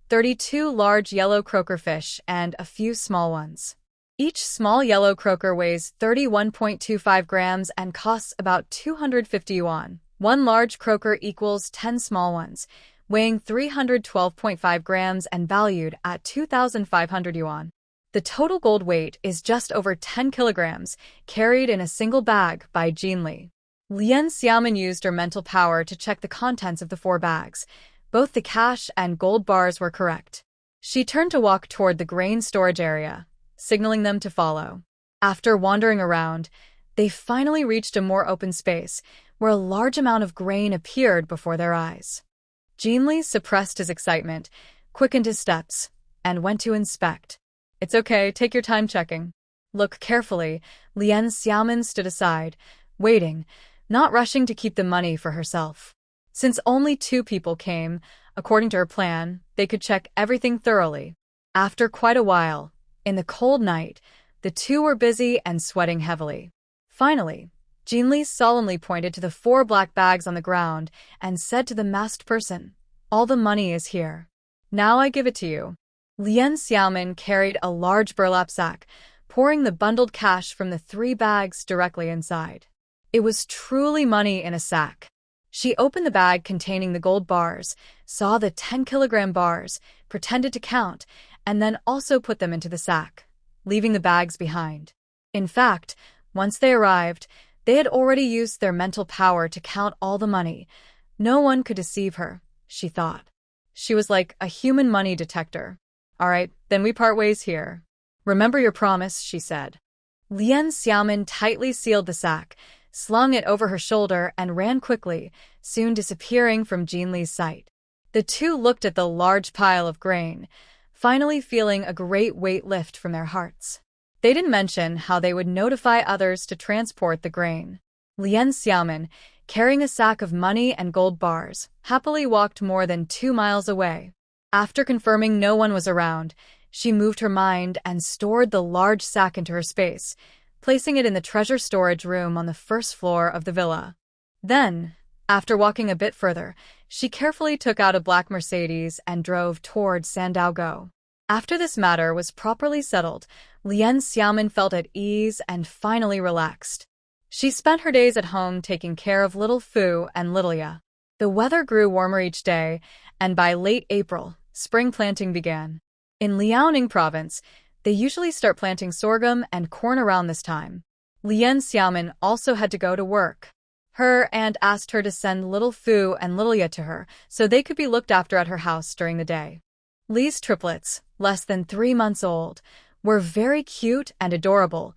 32 large yellow croaker fish and a few small ones. Each small yellow croaker weighs 31.25 grams and costs about 250 yuan. One large croaker equals 10 small ones, weighing 312.5 grams and valued at 2,500 yuan. The total gold weight is just over 10 kilograms, carried in a single bag by Jean Li. Lien Xiaomin used her mental power to check the contents of the 4 bags. Both the cash and gold bars were correct. She turned to walk toward the grain storage area, signaling them to follow. After wandering around, They finally reached a more open space, where a large amount of grain appeared before their eyes. Jinli suppressed his excitement, quickened his steps, and went to inspect. "It's okay, take your time checking." "Look carefully." Lien Xiaomin stood aside, waiting, not rushing to keep the money for herself. Since only 2 people came, according to her plan, they could check everything thoroughly. After quite a while, in the cold night, the 2 were busy and sweating heavily. Finally, Jinli solemnly pointed to the 4 black bags on the ground and said to the masked person, "All the money is here. Now I give it to you." Lien Xiaomin carried a large burlap sack, pouring the bundled cash from the 3 bags directly inside. It was truly money in a sack. She opened the bag containing the gold bars, saw the 10-kilogram bars, pretended to count, and then also put them into the sack, leaving the bags behind. In fact, once they arrived, they had already used their mental power to count all the money. No one could deceive her, she thought. She was like a human money detector. "All right, then we part ways here. Remember your promise," she said. Lien Xiaomin tightly sealed the sack, slung it over her shoulder, and ran quickly, soon disappearing from Jinli's sight. The 2 looked at the large pile of grain, finally feeling a great weight lift from their hearts. They didn't mention how they would notify others to transport the grain. Lien Xiaomin, carrying a sack of money and gold bars, happily walked more than 2 miles away. After confirming no one was around, she moved her mind and stored the large sack into her space, placing it in the treasure storage room on the 1st floor of the villa. Then, after walking a bit further, she carefully took out a black Mercedes and drove toward Sandaogo. After this matter was properly settled, Lien Xiaomin felt at ease and finally relaxed. She spent her days at home taking care of little Fu and Lilia. The weather grew warmer each day, and by late April, spring planting began. In Liaoning province, they usually start planting sorghum and corn around this time. Lien Xiaomin also had to go to work. Her aunt asked her to send little Fu and Lilia to her so they could be looked after at her house during the day. Li's triplets, less than 3 months old, were very cute and adorable,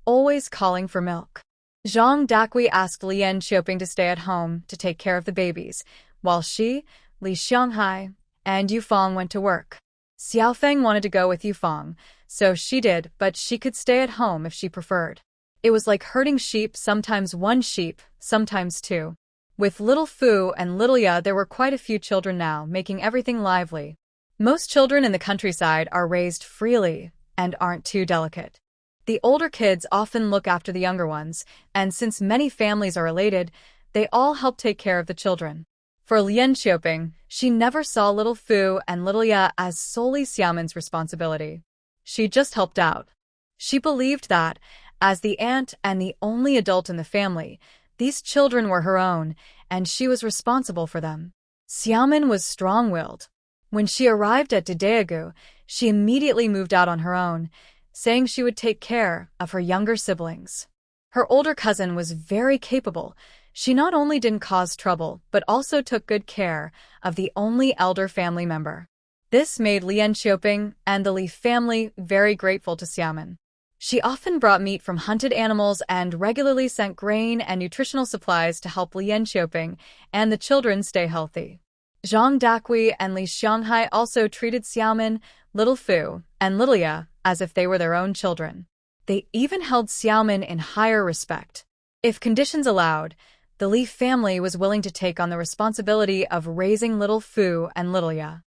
always calling for milk. Zhang Dakui asked Lien Xiaoping to stay at home to take care of the babies, while she, Li Xianghai, and Yufang went to work. Xiaofeng wanted to go with Yufang, so she did, but she could stay at home if she preferred. It was like herding sheep, sometimes 1 sheep, sometimes 2. With little Fu and Lilia, there were quite a few children now, making everything lively. Most children in the countryside are raised freely and aren't too delicate. The older kids often look after the younger ones, and since many families are related, they all help take care of the children. For Lien Xiaoping, she never saw little Fu and Lilia as solely Xiaomin's responsibility. She just helped out. She believed that, as the aunt and the only adult in the family, these children were her own, and she was responsible for them. Xiaomin was strong-willed. When she arrived at Daegu, she immediately moved out on her own, saying she would take care of her younger siblings. Her older cousin was very capable. She not only didn't cause trouble, but also took good care of the only elder family member. This made Lien Xiaoping and the Li family very grateful to Xiaomin. She often brought meat from hunted animals and regularly sent grain and nutritional supplies to help Lien Xiaoping and the children stay healthy. Zhang Dakui and Li Xianghai also treated Xiaomin, little Fu, and Lilia as if they were their own children. They even held Xiaomin in higher respect. If conditions allowed, the Li family was willing to take on the responsibility of raising little Fu and Lilia.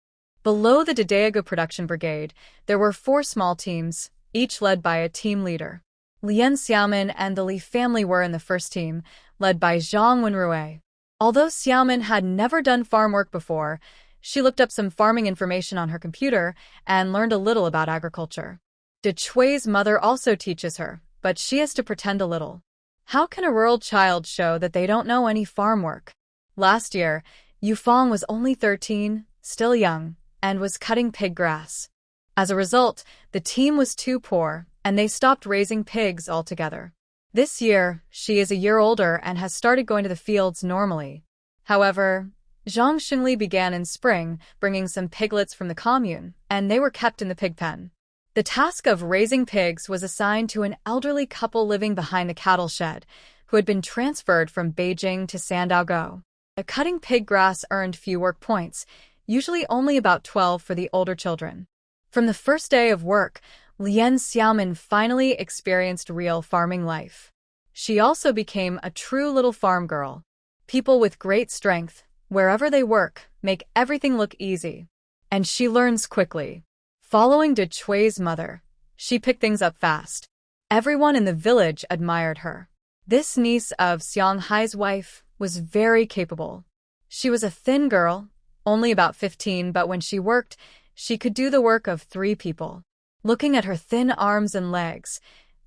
Below the Daegu production brigade, there were 4 small teams, each led by a team leader. Lien Xiaomin and the Li family were in the first team, led by Zhang Wenrui. Although Xiaomin had never done farm work before, she looked up some farming information on her computer and learned a little about agriculture. De Chui's mother also teaches her, but she has to pretend a little. How can a rural child show that they don't know any farm work? Last year, Yufang was only 13, still young, and was cutting pig grass. As a result, the team was too poor, and they stopped raising pigs altogether. This year, she is a year older and has started going to the fields normally. However, Zhang Xingli began in spring, bringing some piglets from the commune, and they were kept in the pig pen. The task of raising pigs was assigned to an elderly couple living behind the cattle shed, who had been transferred from Beijing to Sandaogo. Cutting pig grass earned few work points, usually only about 12 for the older children. From the first day of work, Lien Xiaomin finally experienced real farming life. She also became a true little farm girl. People with great strength, wherever they work, make everything look easy. And she learns quickly. Following De Chui's mother, she picked things up fast. Everyone in the village admired her. This niece of Xiang Hai's wife was very capable. She was a thin girl, only about 15, but when she worked, she could do the work of 3 people. Looking at her thin arms and legs,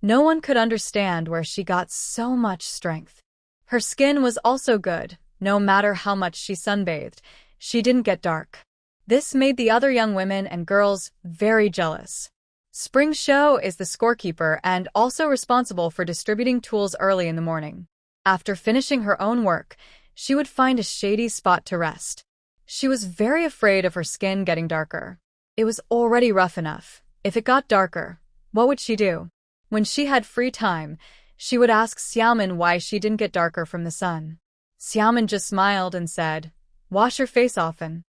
no one could understand where she got so much strength. Her skin was also good. No matter how much she sunbathed, she didn't get dark. This made the other young women and girls very jealous. Spring Shou is the scorekeeper and also responsible for distributing tools early in the morning. After finishing her own work, she would find a shady spot to rest. She was very afraid of her skin getting darker. It was already rough enough. If it got darker, what would she do? When she had free time, she would ask Xiaomin why she didn't get darker from the sun. Xiaomin just smiled and said, "Wash your face often."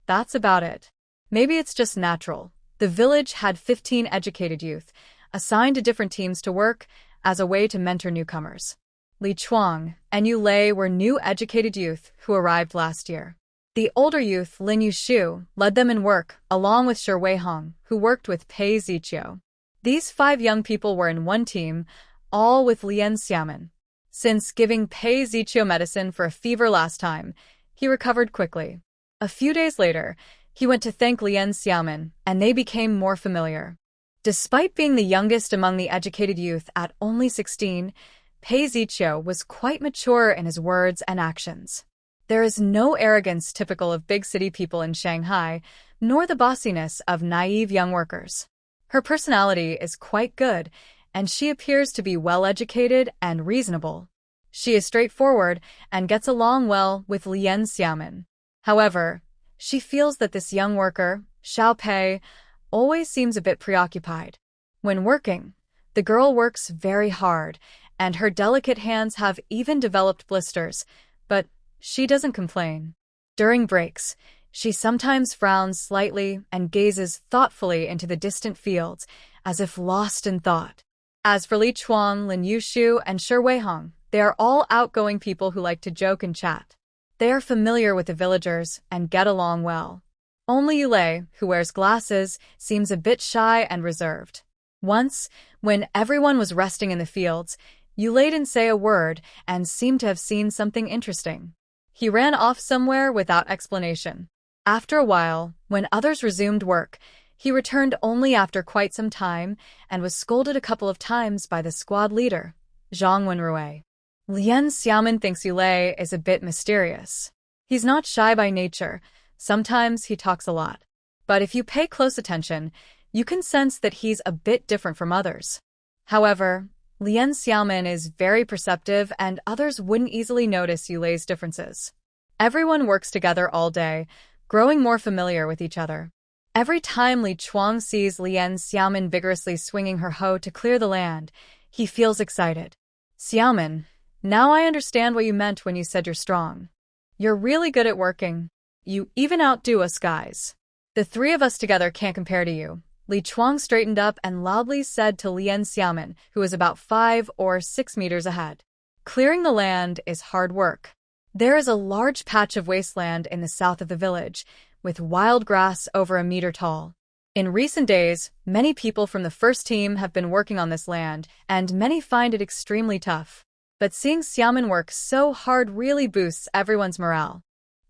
That's about it. Maybe it's just natural. The village had 15 educated youth, assigned to different teams to work as a way to mentor newcomers. Li Chuang and Yu Lei were new educated youth who arrived last year. The older youth, Lin Yushu, led them in work, along with Shi Weihong, who worked with Pei Ziqiu. These 5 young people were in one team, all with Lien Xiaomin. Since giving Pei Ziqiu medicine for a fever last time, he recovered quickly. A few days later, he went to thank Lien Xiaomin, and they became more familiar. Despite being the youngest among the educated youth at only 16, Pei Ziqiu was quite mature in his words and actions. There is no arrogance typical of big city people in Shanghai, nor the bossiness of naive young workers. Her personality is quite good, and she appears to be well-educated and reasonable. She is straightforward and gets along well with Lien Xiaomin. However, she feels that this young worker, Xiao Pei, always seems a bit preoccupied. When working, the girl works very hard, and her delicate hands have even developed blisters, but she doesn't complain. During breaks, she sometimes frowns slightly and gazes thoughtfully into the distant fields, as if lost in thought. As for Li Chuang, Lin Yushu, and Shi Weihong, they are all outgoing people who like to joke and chat. They are familiar with the villagers and get along well. Only Yu Lei, who wears glasses, seems a bit shy and reserved. Once, when everyone was resting in the fields, Yu Lei didn't say a word and seemed to have seen something interesting. He ran off somewhere without explanation. After a while, when others resumed work, he returned only after quite some time and was scolded a couple of times by the squad leader, Zhang Wenrui. Lien Xiaomin thinks Yu Lei is a bit mysterious. He's not shy by nature. Sometimes he talks a lot. But if you pay close attention, you can sense that he's a bit different from others. However, Lien Xiaomin is very perceptive and others wouldn't easily notice Yu Lei's differences. Everyone works together all day, growing more familiar with each other. Every time Li Chuang sees Lien Xiaomin vigorously swinging her hoe to clear the land, he feels excited. "Xiaomin, now I understand what you meant when you said you're strong. You're really good at working. You even outdo us guys. The 3 of us together can't compare to you." Li Chuang straightened up and loudly said to Lien Xiaomin, who was about 5 or 6 meters ahead. Clearing the land is hard work. There is a large patch of wasteland in the south of the village, with wild grass over a meter tall. In recent days, many people from the first team have been working on this land, and many find it extremely tough. But seeing Xiaomin work so hard really boosts everyone's morale.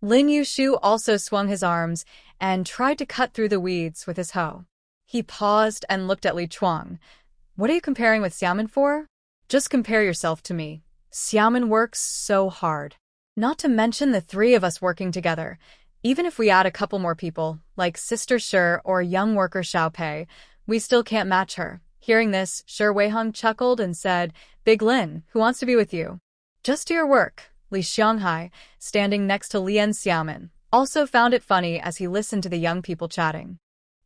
Lin Yushu also swung his arms and tried to cut through the weeds with his hoe. He paused and looked at Li Chuang. "What are you comparing with Xiaomin for?" "Just compare yourself to me. Xiaomin works so hard. Not to mention the 3 of us working together. Even if we add a couple more people, like Sister Shi or young worker Xiao Pei, we still can't match her." Hearing this, Shi Weihong chuckled and said, "Big Lin, who wants to be with you?" "Just do your work." Li Xianghai, standing next to Lien Xiaomin, also found it funny as he listened to the young people chatting.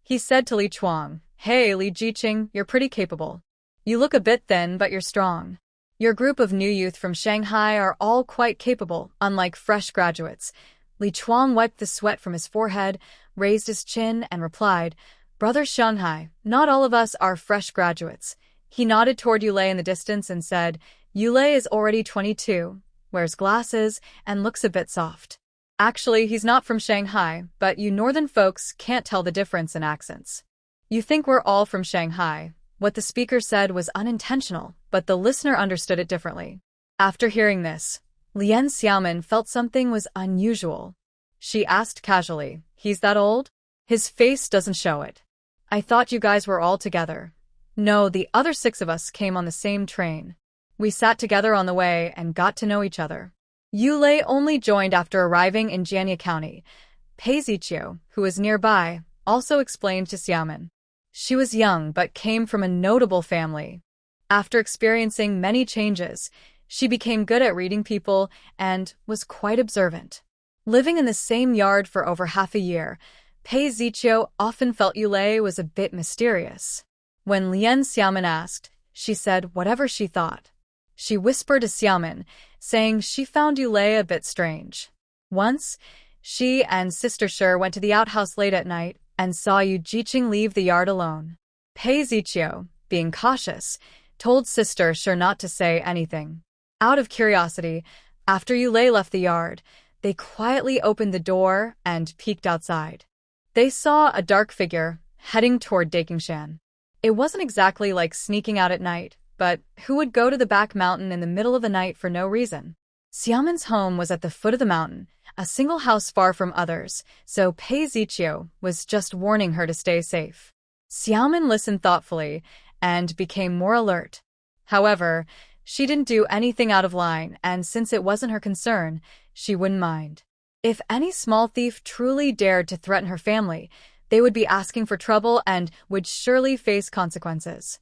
He said to Li Chuang, "Hey, Li Jiqing, you're pretty capable. You look a bit thin, but you're strong. Your group of new youth from Shanghai are all quite capable, unlike fresh graduates." Li Chuang wiped the sweat from his forehead, raised his chin, and replied, "Brother Shanghai, not all of us are fresh graduates." He nodded toward Yulei in the distance and said, "Yulei is already 22, wears glasses, and looks a bit soft. Actually, he's not from Shanghai, but you northern folks can't tell the difference in accents. You think we're all from Shanghai." What the speaker said was unintentional, but the listener understood it differently. After hearing this, Lien Xiaomin felt something was unusual. She asked casually, "He's that old?" His face doesn't show it. "I thought you guys were all together." "No, the other 6 of us came on the same train. We sat together on the way and got to know each other." Yulei only joined after arriving in Jianya County. Pei Ziqiu, who was nearby, also explained to Xiaomin. She was young but came from a notable family. After experiencing many changes, she became good at reading people and was quite observant. Living in the same yard for over half a year, Pei Ziqiu often felt Yulei was a bit mysterious. When Lien Xiaomin asked, she said whatever she thought. She whispered to Xiaomin, saying she found Yulei a bit strange. Once, she and Sister Shi went to the outhouse late at night and saw Yu Jiqing leave the yard alone. Pei Ziqiu, being cautious, told Sister Shi not to say anything. Out of curiosity, after Yulei left the yard, they quietly opened the door and peeked outside. They saw a dark figure heading toward Dakingshan. It wasn't exactly like sneaking out at night, but who would go to the back mountain in the middle of the night for no reason? Xiaomin's home was at the foot of the mountain, a single house far from others, so Pei Ziqiu was just warning her to stay safe. Xiaomin listened thoughtfully and became more alert. However, she didn't do anything out of line, and since it wasn't her concern, she wouldn't mind. If any small thief truly dared to threaten her family, they would be asking for trouble and would surely face consequences.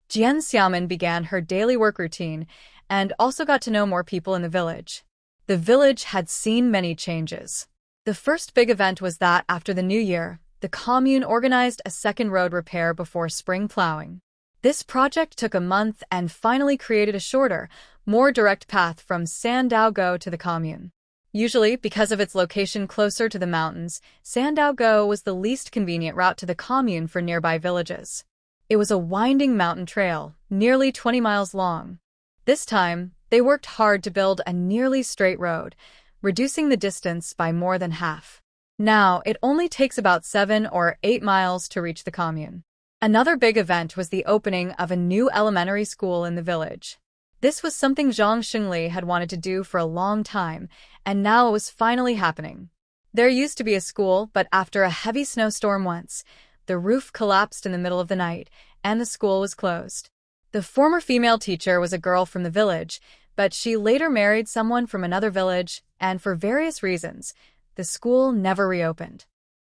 Jian Xiaomin began her daily work routine and also got to know more people in the village. The village had seen many changes. The first big event was that after the new year, the commune organized a second road repair before spring plowing. This project took a month and finally created a shorter, more direct path from Sandaogo to the commune. Usually, because of its location closer to the mountains, Sandaogo was the least convenient route to the commune for nearby villages. It was a winding mountain trail, nearly 20 miles long. This time, they worked hard to build a nearly straight road, reducing the distance by more than half. Now, it only takes about 7 or 8 miles to reach the commune. Another big event was the opening of a new elementary school in the village. This was something Zhang Xingli had wanted to do for a long time, and now it was finally happening. There used to be a school, but after a heavy snowstorm once, the roof collapsed in the middle of the night, and the school was closed. The former female teacher was a girl from the village, but she later married someone from another village, and for various reasons, the school never reopened.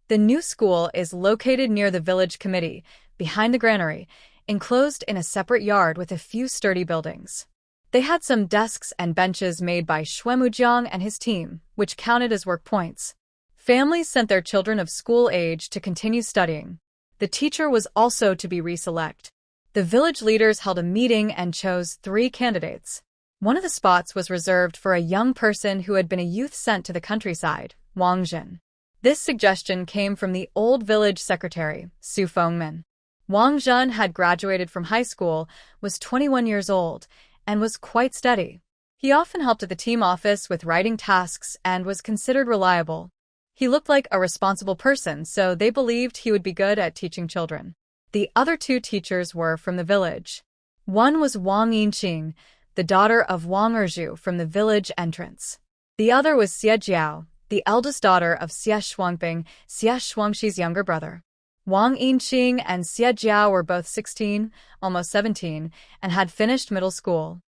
The new school is located near the village committee, behind the granary, enclosed in a separate yard with a few sturdy buildings. They had some desks and benches made by Xuemujiang and his team, which counted as work points. Families sent their children of school age to continue studying. The teacher was also to be reselect. The village leaders held a meeting and chose 3 candidates. One of the spots was reserved for a young person who had been a youth sent to the countryside, Wang Jin. This suggestion came from the old village secretary, Su Fengmin. Wang Jin had graduated from high school, was 21 years old, and was quite steady. He often helped at the team office with writing tasks and was considered reliable. He looked like a responsible person, so they believed he would be good at teaching children. The other 2 teachers were from the village. One was Wang Yinqing, the daughter of Wang Erju from the village entrance. The other was Xie Jiao, the eldest daughter of Xie Shuangping, Xie Shuangxi's younger brother. Wang Yinqing and Xie Jiao were both 16, almost 17, and had finished middle school.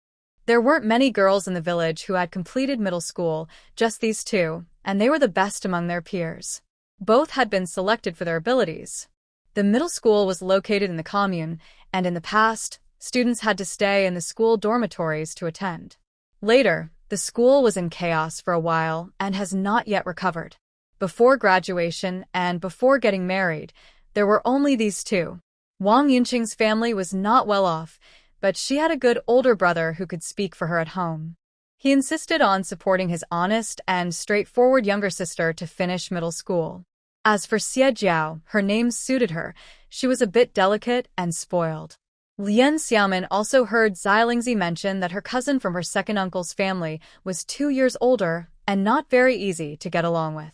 There weren't many girls in the village who had completed middle school, just these 2, and they were the best among their peers. Both had been selected for their abilities. The middle school was located in the commune, and in the past, students had to stay in the school dormitories to attend. Later, the school was in chaos for a while and has not yet recovered. Before graduation and before getting married, there were only these 2. Wang Yunqing's family was not well off, but she had a good older brother who could speak for her at home. He insisted on supporting his honest and straightforward younger sister to finish middle school. As for Xie Jiao, her name suited her. She was a bit delicate and spoiled. Lian Xiaomin also heard Xia Lingzi mention that her cousin from her second uncle's family was 2 years older and not very easy to get along with.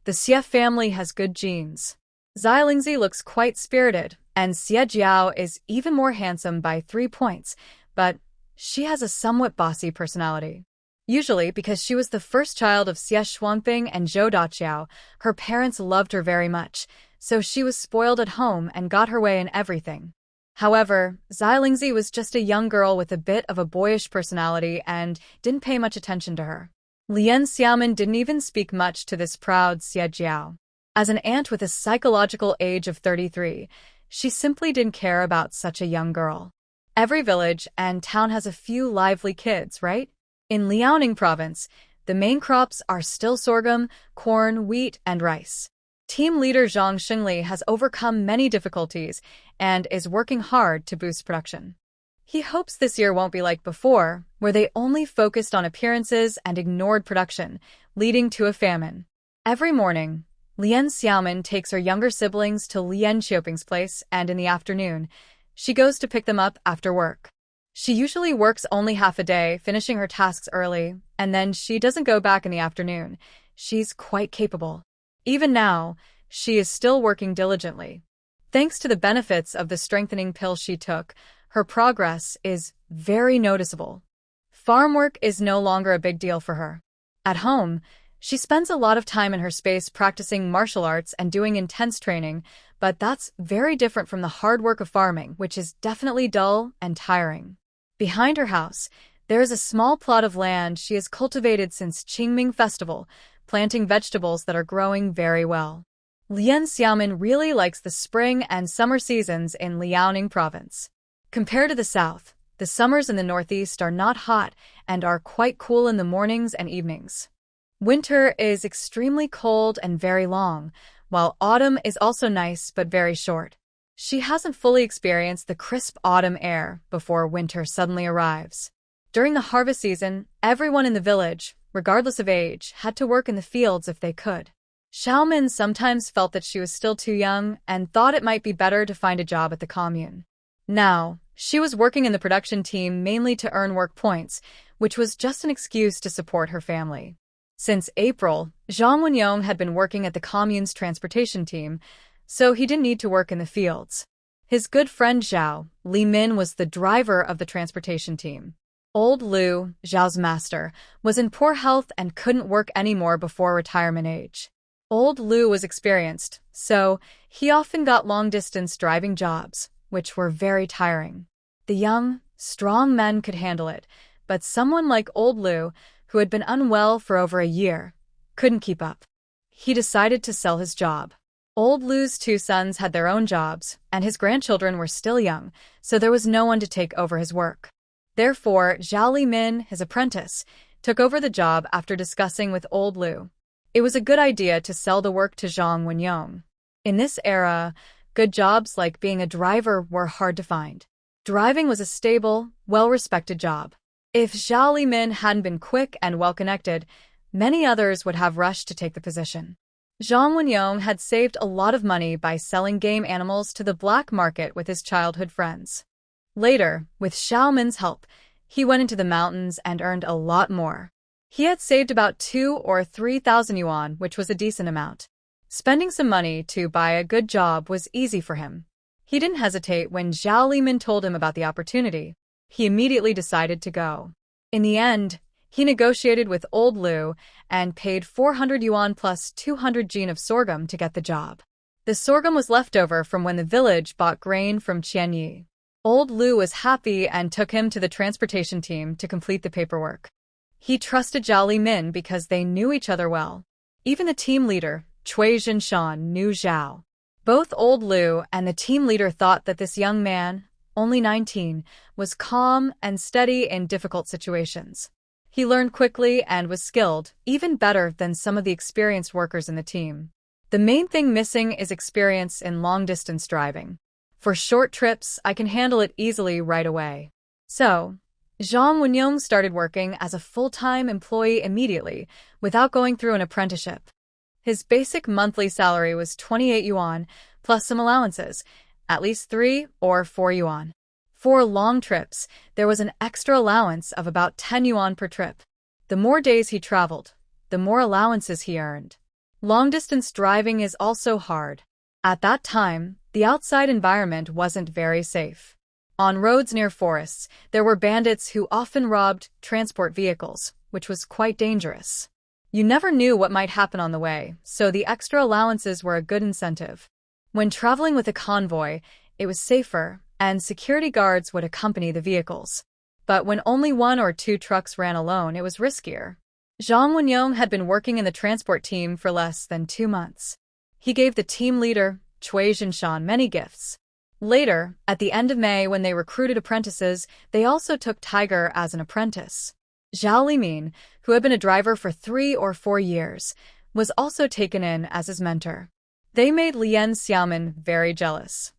The Xie family has good genes. Xia Lingzi looks quite spirited, and Xie Jiao is even more handsome by 3 points, but she has a somewhat bossy personality. Usually because she was the first child of Xie Shuangping and Zhou Daqiao, her parents loved her very much, so she was spoiled at home and got her way in everything. However, Xia Lingzi was just a young girl with a bit of a boyish personality and didn't pay much attention to her. Lian Xiaomin didn't even speak much to this proud Xie Jiao. As an aunt with a psychological age of 33, she simply didn't care about such a young girl. Every village and town has a few lively kids, right? In Liaoning province, the main crops are still sorghum, corn, wheat, and rice. Team leader Zhang Xingli has overcome many difficulties and is working hard to boost production. He hopes this year won't be like before, where they only focused on appearances and ignored production, leading to a famine. Every morning, Lian Xiaomin takes her younger siblings to Lian Xiaoping's place, and in the afternoon, she goes to pick them up after work. She usually works only half a day, finishing her tasks early, and then she doesn't go back in the afternoon. She's quite capable. Even now, she is still working diligently. Thanks to the benefits of the strengthening pill she took, her progress is very noticeable. Farm work is no longer a big deal for her. At home, she spends a lot of time in her space practicing martial arts and doing intense training, but that's very different from the hard work of farming, which is definitely dull and tiring. Behind her house, there is a small plot of land she has cultivated since Qingming Festival, planting vegetables that are growing very well. Lian Xiaomin really likes the spring and summer seasons in Liaoning province. Compared to the south, the summers in the northeast are not hot and are quite cool in the mornings and evenings. Winter is extremely cold and very long, while autumn is also nice but very short. She hasn't fully experienced the crisp autumn air before winter suddenly arrives. During the harvest season, everyone in the village, regardless of age, had to work in the fields if they could. Xiaomin sometimes felt that she was still too young and thought it might be better to find a job at the commune. Now, she was working in the production team mainly to earn work points, which was just an excuse to support her family. Since April, Zhang Wenyong had been working at the commune's transportation team, so he didn't need to work in the fields. His good friend Zhao, Li Min, was the driver of the transportation team. Old Lu, Zhao's master, was in poor health and couldn't work anymore before retirement age. Old Lu was experienced, so he often got long-distance driving jobs, which were very tiring. The young, strong men could handle it, but someone like Old Lu, who had been unwell for over a year, couldn't keep up. He decided to sell his job. Old Lu's 2 sons had their own jobs, and his grandchildren were still young, so there was no one to take over his work. Therefore, Zhao Limin, his apprentice, took over the job after discussing with Old Lu. It was a good idea to sell the work to Zhang Wenyong. In this era, good jobs like being a driver were hard to find. Driving was a stable, well-respected job. If Zhao Limin hadn't been quick and well-connected, many others would have rushed to take the position. Zhang Wenyong had saved a lot of money by selling game animals to the black market with his childhood friends. Later, with Xiaomin's help, he went into the mountains and earned a lot more. He had saved about 2 or 3,000 yuan, which was a decent amount. Spending some money to buy a good job was easy for him. He didn't hesitate when Zhao Limin told him about the opportunity. He immediately decided to go. In the end, he negotiated with Old Lu and paid 400 yuan plus 200 jin of sorghum to get the job. The sorghum was leftover from when the village bought grain from Qianyi. Old Lu was happy and took him to the transportation team to complete the paperwork. He trusted Zhao Limin because they knew each other well. Even the team leader, Cui Jinshan, knew Zhao. Both Old Lu and the team leader thought that this young man, only 19, was calm and steady in difficult situations. He learned quickly and was skilled, even better than some of the experienced workers in the team. The main thing missing is experience in long-distance driving. For short trips, I can handle it easily right away. So, Zhang Wenyong started working as a full-time employee immediately, without going through an apprenticeship. His basic monthly salary was 28 yuan, plus some allowances, at least 3 or 4 yuan. For long trips, there was an extra allowance of about 10 yuan per trip. The more days he traveled, the more allowances he earned. Long-distance driving is also hard. At that time, the outside environment wasn't very safe. On roads near forests, there were bandits who often robbed transport vehicles, which was quite dangerous. You never knew what might happen on the way, so the extra allowances were a good incentive. When traveling with a convoy, it was safer, and security guards would accompany the vehicles. But when only 1 or 2 trucks ran alone, it was riskier. Zhang Wenyong had been working in the transport team for less than 2 months. He gave the team leader, Cui Jinshan, many gifts. Later, at the end of May when they recruited apprentices, they also took Tiger as an apprentice. Zhao Limin, who had been a driver for 3 or 4 years, was also taken in as his mentor. They made Lian Xiaomin very jealous.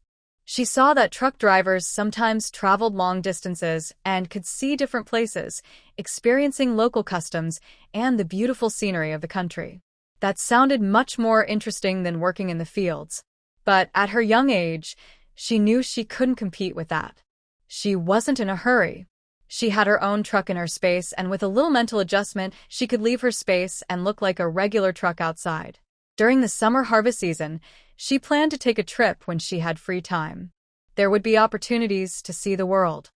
She saw that truck drivers sometimes traveled long distances and could see different places, experiencing local customs and the beautiful scenery of the country. That sounded much more interesting than working in the fields. But at her young age, she knew she couldn't compete with that. She wasn't in a hurry. She had her own truck in her space, and with a little mental adjustment, she could leave her space and look like a regular truck outside. During the summer harvest season, she planned to take a trip when she had free time. There would be opportunities to see the world.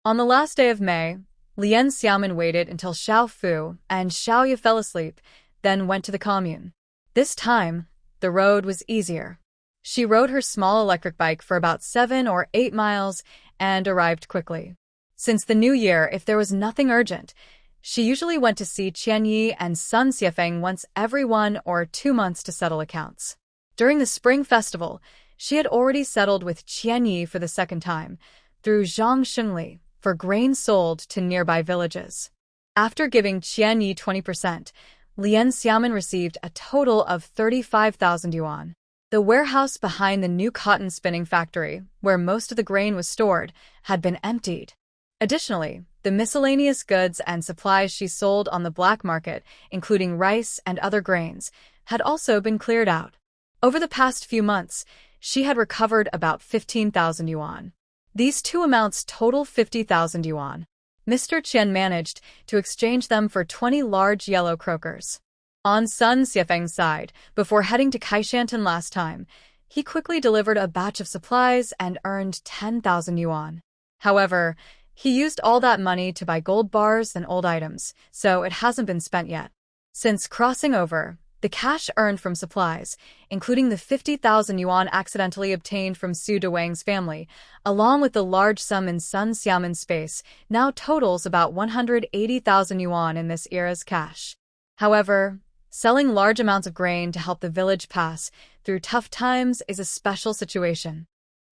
On the last day of May, Lian Xiaomin waited until Xiao Fu and Xiao Ye fell asleep, then went to the commune. This time, the road was easier. She rode her small electric bike for about 7 or 8 miles and arrived quickly. Since the new year, if there was nothing urgent, she usually went to see Qian Yi and Sun Xiefeng once every 1 or 2 months to settle accounts. During the spring festival, she had already settled with Qian Yi for the second time, through Zhang Shengli, for grain sold to nearby villages. After giving Qian Yi 20%, Lian Xiaomin received a total of 35,000 yuan. The warehouse behind the new cotton spinning factory, where most of the grain was stored, had been emptied. Additionally, the miscellaneous goods and supplies she sold on the black market, including rice and other grains, had also been cleared out. Over the past few months, she had recovered about 15,000 yuan. These two amounts total 50,000 yuan. Mr. Qian managed to exchange them for 20 large yellow croakers. On Sun Xiefeng's side, before heading to Kaishantan last time, he quickly delivered a batch of supplies and earned 10,000 yuan. However, he used all that money to buy gold bars and old items, so it hasn't been spent yet. Since crossing over, the cash earned from supplies, including the 50,000 yuan accidentally obtained from Su Dewang's family, along with the large sum in Sun Xiaomin's space, now totals about 180,000 yuan in this era's cash. However, selling large amounts of grain to help the village pass through tough times is a special situation.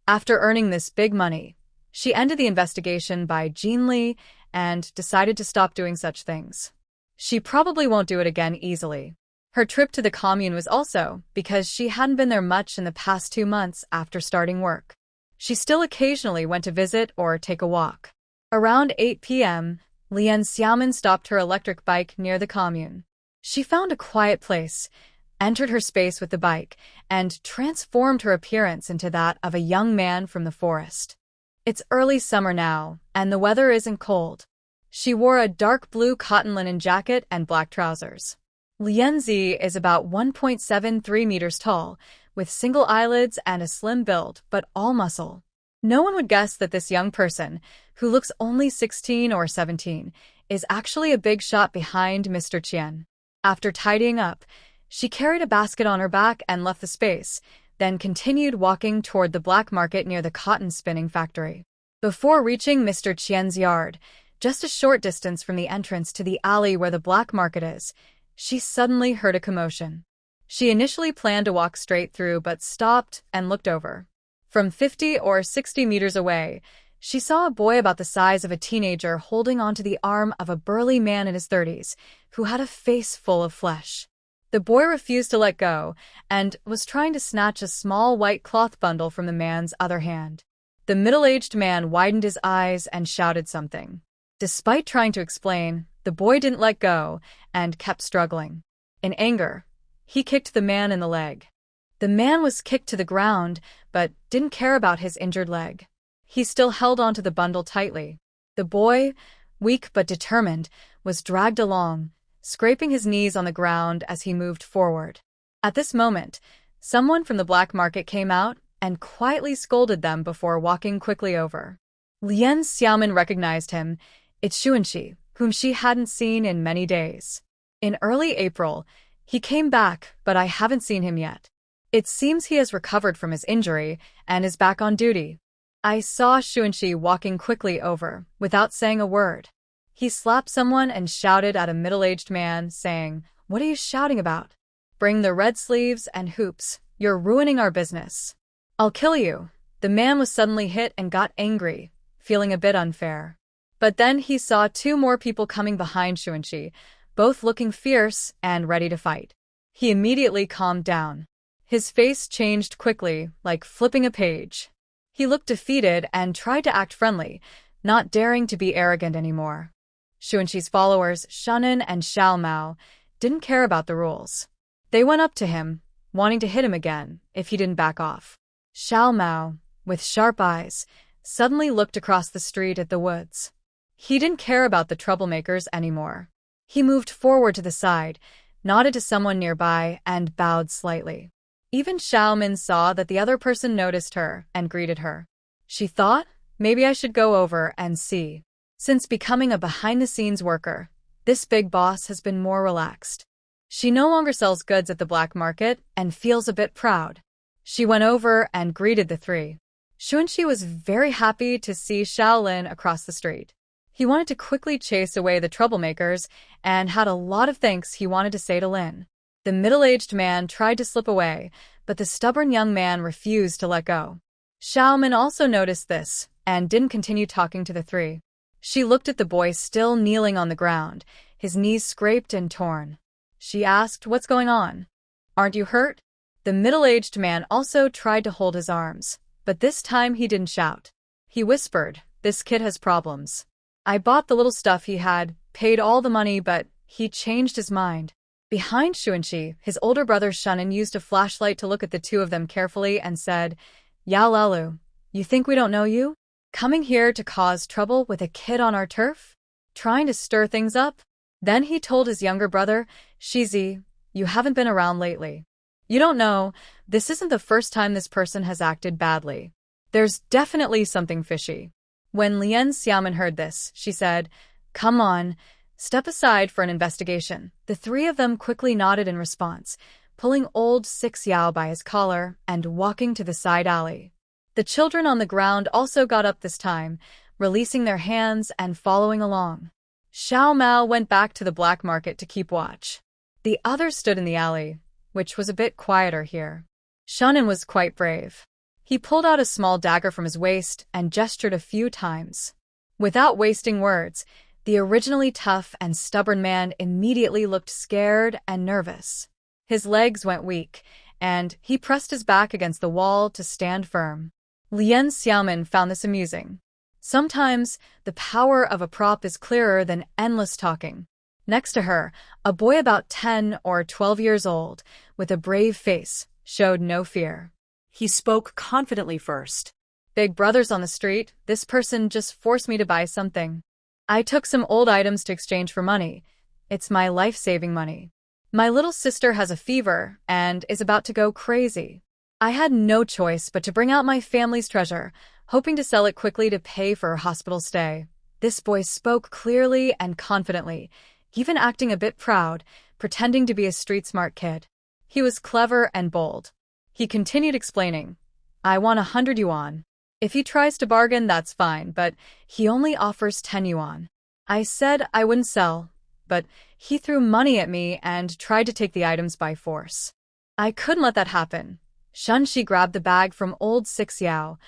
After earning this big money, she ended the investigation by Jean Li and decided to stop doing such things. She probably won't do it again easily. Her trip to the commune was also because she hadn't been there much in the past 2 months after starting work. She still occasionally went to visit or take a walk. Around 8 p.m., Lian Xiaomin stopped her electric bike near the commune. She found a quiet place, entered her space with the bike, and transformed her appearance into that of a young man from the forest. It's early summer now, and the weather isn't cold. She wore a dark blue cotton linen jacket and black trousers. Lian Zi is about 1.73 meters tall, with single eyelids and a slim build, but all muscle. No one would guess that this young person, who looks only 16 or 17, is actually a big shot behind Mr. Qian. After tidying up, she carried a basket on her back and left the space, then continued walking toward the black market near the cotton spinning factory. Before reaching Mr. Qian's yard, just a short distance from the entrance to the alley where the black market is, she suddenly heard a commotion. She initially planned to walk straight through but stopped and looked over. From 50 or 60 meters away, she saw a boy about the size of a teenager holding onto the arm of a burly man in his 30s, who had a face full of flesh. The boy refused to let go and was trying to snatch a small white cloth bundle from the man's other hand. The middle-aged man widened his eyes and shouted something. Despite trying to explain, the boy didn't let go and kept struggling. In anger, he kicked the man in the leg. The man was kicked to the ground, but didn't care about his injured leg. He still held onto the bundle tightly. The boy, weak but determined, was dragged along, scraping his knees on the ground as he moved forward. At this moment, someone from the black market came out and quietly scolded them before walking quickly over. Lien Xiaomin recognized him. It's Xuanqi, whom she hadn't seen in many days. In early April, he came back, but I haven't seen him yet. It seems he has recovered from his injury and is back on duty. I saw Xuanqi walking quickly over, without saying a word. He slapped someone and shouted at a middle-aged man, saying, "What are you shouting about? Bring the red sleeves and hoops. You're ruining our business. I'll kill you." The man was suddenly hit and got angry, feeling a bit unfair. But then he saw two more people coming behind Xuanqi, both looking fierce and ready to fight. He immediately calmed down. His face changed quickly, like flipping a page. He looked defeated and tried to act friendly, not daring to be arrogant anymore. Xuanqi's followers, Shunan and Xiao Mao, didn't care about the rules. They went up to him, wanting to hit him again if he didn't back off. Xiao Mao, with sharp eyes, suddenly looked across the street at the woods. He didn't care about the troublemakers anymore. He moved forward to the side, nodded to someone nearby, and bowed slightly. Even Xiaomin saw that the other person noticed her and greeted her. She thought, maybe I should go over and see. Since becoming a behind-the-scenes worker, this big boss has been more relaxed. She no longer sells goods at the black market and feels a bit proud. She went over and greeted the three. Xuanqi was very happy to see Shaolin across the street. He wanted to quickly chase away the troublemakers and had a lot of thanks he wanted to say to Lin. The middle-aged man tried to slip away, but the stubborn young man refused to let go. Xiaomin also noticed this and didn't continue talking to the three. She looked at the boy still kneeling on the ground, his knees scraped and torn. She asked, "What's going on? Aren't you hurt?" The middle-aged man also tried to hold his arms, but this time he didn't shout. He whispered, "This kid has problems. I bought the little stuff he had, paid all the money, but he changed his mind." Behind Xuanqi, his older brother Shunan used a flashlight to look at the two of them carefully and said, "Yao Lalu, you think we don't know you? Coming here to cause trouble with a kid on our turf? Trying to stir things up?" Then he told his younger brother, "Shizi, you haven't been around lately. You don't know, this isn't the first time this person has acted badly. There's definitely something fishy." When Lien Xiaomin heard this, she said, "Come on, step aside for an investigation." The three of them quickly nodded in response, pulling old Six Yao by his collar and walking to the side alley. The children on the ground also got up this time, releasing their hands and following along. Xiao Mao went back to the black market to keep watch. The others stood in the alley, which was a bit quieter here. Shunan was quite brave. He pulled out a small dagger from his waist and gestured a few times. Without wasting words, the originally tough and stubborn man immediately looked scared and nervous. His legs went weak, and he pressed his back against the wall to stand firm. Lien Xiaomin found this amusing. Sometimes, the power of a prop is clearer than endless talking. Next to her, a boy about 10 or 12 years old, with a brave face, showed no fear. He spoke confidently first. "Big brothers on the street, this person just forced me to buy something. I took some old items to exchange for money. It's my life-saving money. My little sister has a fever and is about to go crazy. I had no choice but to bring out my family's treasure, hoping to sell it quickly to pay for her hospital stay." This boy spoke clearly and confidently, even acting a bit proud, pretending to be a street-smart kid. He was clever and bold. He continued explaining, "I want 100 yuan. If he tries to bargain, that's fine, but he only offers 10 yuan. I said I wouldn't sell, but he threw money at me and tried to take the items by force. I couldn't let that happen." Xuanqi grabbed the bag from old Six Yao,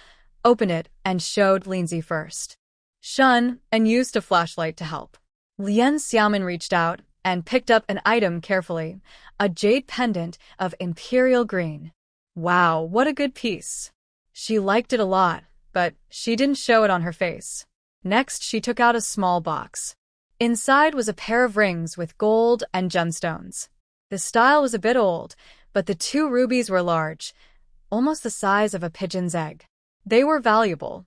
opened it, and showed Linzi first. Shun, and used a flashlight to help. Lien Xiaomin reached out and picked up an item carefully, a jade pendant of imperial green. Wow, what a good piece. She liked it a lot, but she didn't show it on her face. Next, she took out a small box. Inside was a pair of rings with gold and gemstones. The style was a bit old, but the 2 rubies were large, almost the size of a pigeon's egg. They were valuable.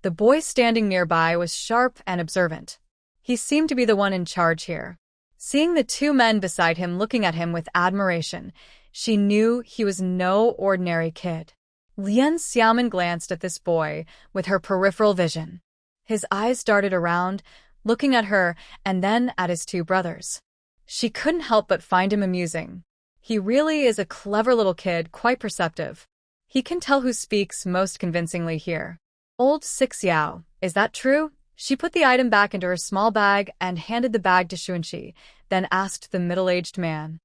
The boy standing nearby was sharp and observant. He seemed to be the one in charge here. Seeing the 2 men beside him looking at him with admiration, she knew he was no ordinary kid. Lien Xiaomin glanced at this boy with her peripheral vision. His eyes darted around, looking at her and then at his 2 brothers. She couldn't help but find him amusing. He really is a clever little kid, quite perceptive. He can tell who speaks most convincingly here. Old Six Yao, is that true? She put the item back into her small bag and handed the bag to Xuanqi, then asked the middle-aged man.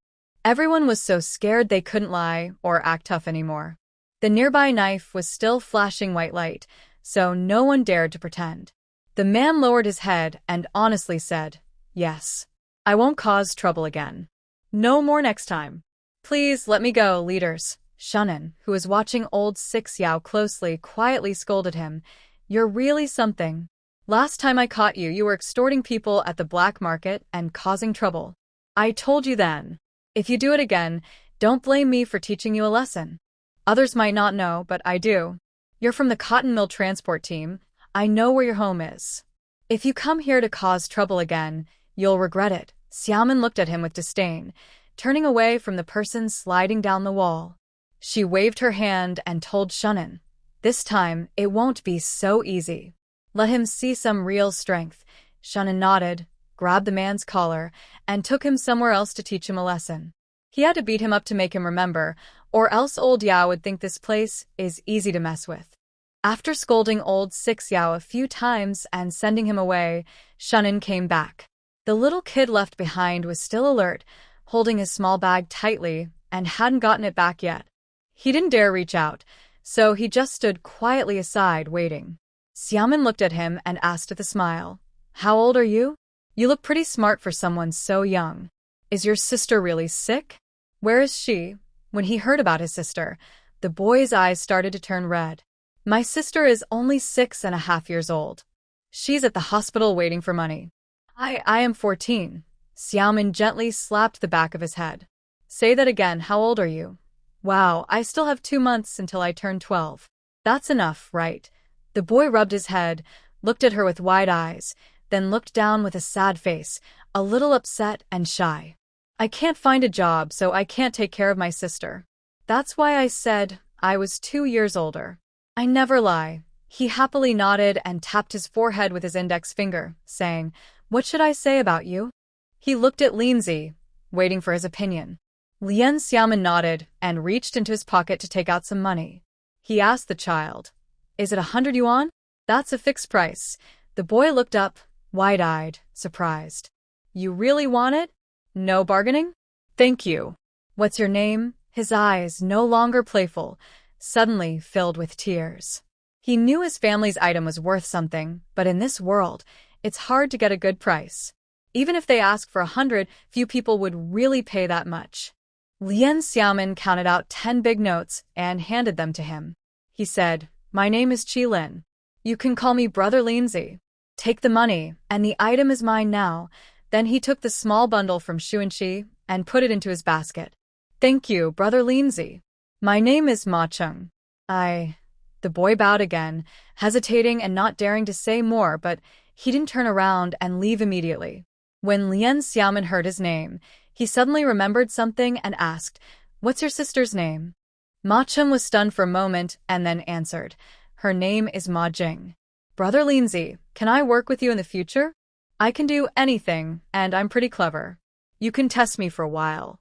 Everyone was so scared they couldn't lie or act tough anymore. The nearby knife was still flashing white light, so no one dared to pretend. The man lowered his head and honestly said, "Yes. I won't cause trouble again. No more next time. Please let me go, leaders." Shunan, who was watching old Six Yao closely, quietly scolded him. "You're really something. Last time I caught you, you were extorting people at the black market and causing trouble. I told you then. If you do it again, don't blame me for teaching you a lesson. Others might not know, but I do. You're from the cotton mill transport team. I know where your home is. If you come here to cause trouble again, you'll regret it." Xiaomin looked at him with disdain, turning away from the person sliding down the wall. She waved her hand and told Shunan, "This time, it won't be so easy. Let him see some real strength." Shunan nodded, grabbed the man's collar, and took him somewhere else to teach him a lesson. He had to beat him up to make him remember, or else old Yao would think this place is easy to mess with. After scolding old Six Yao a few times and sending him away, Shunan came back. The little kid left behind was still alert, holding his small bag tightly, and hadn't gotten it back yet. He didn't dare reach out, so he just stood quietly aside, waiting. Xiaomin looked at him and asked with a smile, "How old are you? You look pretty smart for someone so young. Is your sister really sick? Where is she?" When he heard about his sister, the boy's eyes started to turn red. "My sister is only 6.5 years old. She's at the hospital waiting for money. I am 14. Xiaomin gently slapped the back of his head. "Say that again, how old are you?" "Wow, I still have 2 months until I turn 12. That's enough, right?" The boy rubbed his head, looked at her with wide eyes, then looked down with a sad face, a little upset and shy. "I can't find a job, so I can't take care of my sister. That's why I said I was 2 years older. I never lie." He happily nodded and tapped his forehead with his index finger, saying, "What should I say about you?" He looked at Linzi, waiting for his opinion. Lien Xiaomin nodded and reached into his pocket to take out some money. He asked the child, "Is it 100 yuan? That's a fixed price." The boy looked up, wide-eyed, surprised. "You really want it? No bargaining?" "Thank you. What's your name?" His eyes, no longer playful, suddenly filled with tears. He knew his family's item was worth something, but in this world, it's hard to get a good price. Even if they ask for 100, few people would really pay that much. Lien Xiaomin counted out 10 big notes and handed them to him. He said, "My name is Qi Lin. You can call me Brother Linzi. Take the money, and the item is mine now." Then he took the small bundle from Xuanqi and put it into his basket. "Thank you, Brother Linzi. My name is Ma Cheng. The boy bowed again, hesitating and not daring to say more, but he didn't turn around and leave immediately. When Lien Xiaomin heard his name, he suddenly remembered something and asked, "What's your sister's name?" Ma Cheng was stunned for a moment and then answered, "Her name is Ma Jing." "Brother Linzi, can I work with you in the future? I can do anything, and I'm pretty clever. You can test me for a while."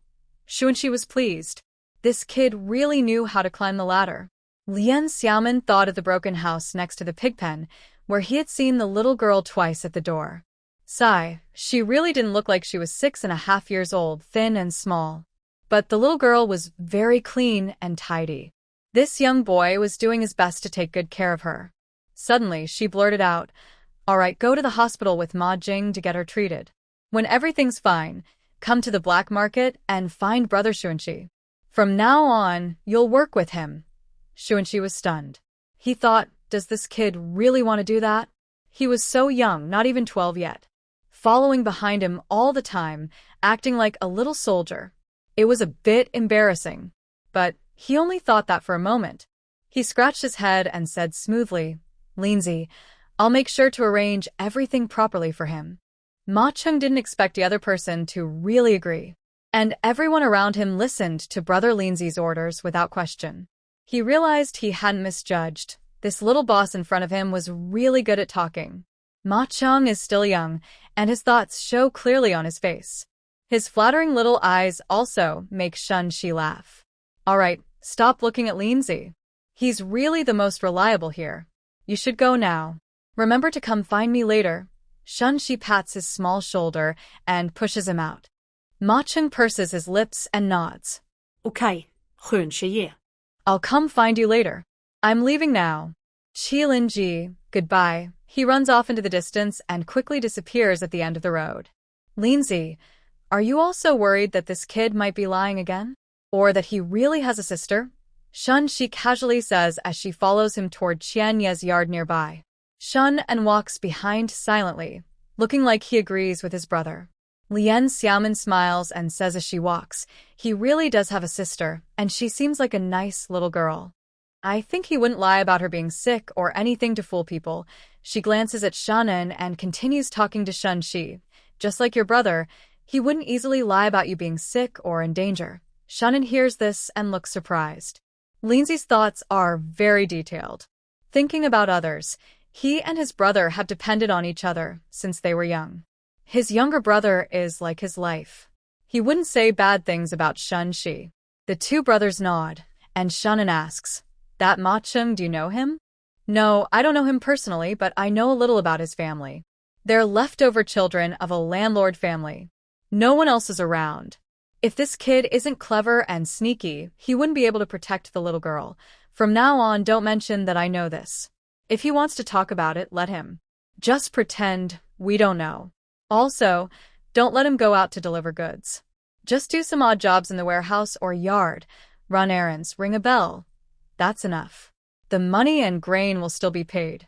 Xuanqi was pleased. This kid really knew how to climb the ladder. Lien Xiaomin thought of the broken house next to the pig pen, where he had seen the little girl twice at the door. Sigh, she really didn't look like she was 6.5 years old, thin and small. But the little girl was very clean and tidy. This young boy was doing his best to take good care of her. Suddenly, she blurted out, "All right, go to the hospital with Ma Jing to get her treated. When everything's fine, come to the black market and find Brother Xuanxi. From now on, you'll work with him." Xuanxi was stunned. He thought, does this kid really want to do that? He was so young, not even 12 yet. Following behind him all the time, acting like a little soldier. It was a bit embarrassing. But he only thought that for a moment. He scratched his head and said smoothly, "Lindsay, I'll make sure to arrange everything properly for him." Ma Cheng didn't expect the other person to really agree. And everyone around him listened to Brother Lindsay's orders without question. He realized he hadn't misjudged. This little boss in front of him was really good at talking. Ma Cheng is still young, and his thoughts show clearly on his face. His flattering little eyes also make Xuanxi laugh. "All right, stop looking at Lindsay. He's really the most reliable here. You should go now. Remember to come find me later." Xuanxi pats his small shoulder and pushes him out. Ma Cheng purses his lips and nods. "Okay, 很谢谢." "I'll come find you later. I'm leaving now." Qilin-ji, goodbye. He runs off into the distance and quickly disappears at the end of the road. "Lindsay, are you also worried that this kid might be lying again? Or that he really has a sister?" Xuanxi casually says as she follows him toward Qian Ye's yard nearby. Shun and walks behind silently, looking like he agrees with his brother. Lien Xiaomin smiles and says as she walks, "He really does have a sister, and she seems like a nice little girl. I think he wouldn't lie about her being sick or anything to fool people." She glances at Shannon and continues talking to Xuanxi. "Just like your brother, he wouldn't easily lie about you being sick or in danger." Shannon hears this and looks surprised. Lindsay's thoughts are very detailed. Thinking about others, he and his brother have depended on each other since they were young. His younger brother is like his life. He wouldn't say bad things about Xuanxi. The two brothers nod, and Shannon asks, "That Ma Cheng, do you know him?" "No, I don't know him personally, but I know a little about his family. They're leftover children of a landlord family. No one else is around. If this kid isn't clever and sneaky, he wouldn't be able to protect the little girl. From now on, don't mention that I know this. If he wants to talk about it, let him. Just pretend we don't know. Also, don't let him go out to deliver goods. Just do some odd jobs in the warehouse or yard, run errands, ring a bell. That's enough. The money and grain will still be paid."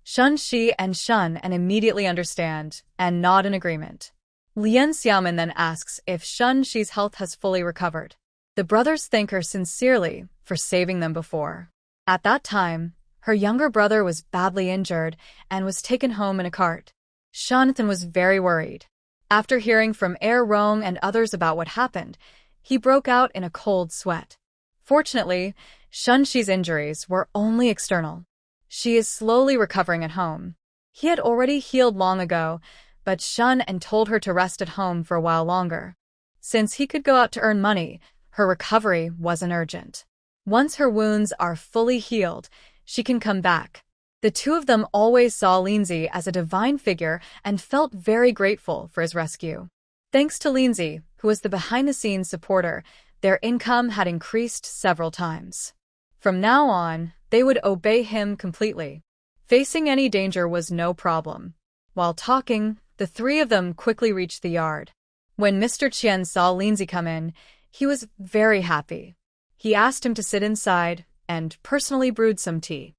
Xuanxi and Shun immediately understand and nod in agreement. Lien Xiaomin then asks if Xuanxi's health has fully recovered. The brothers thank her sincerely for saving them before. At that time, her younger brother was badly injured and was taken home in a cart. Jonathan was very worried. After hearing from Rong and others about what happened, he broke out in a cold sweat. Fortunately, Xuanxi's injuries were only external. She is slowly recovering at home. He had already healed long ago, but Shun told her to rest at home for a while longer. Since he could go out to earn money, her recovery wasn't urgent. Once her wounds are fully healed, she can come back. The two of them always saw Lindsay as a divine figure and felt very grateful for his rescue. Thanks to Lindsay, who was the behind-the-scenes supporter, their income had increased several times. From now on, they would obey him completely. Facing any danger was no problem. While talking, the three of them quickly reached the yard. When Mr. Qian saw Lindsay come in, he was very happy. He asked him to sit inside and personally brewed some tea.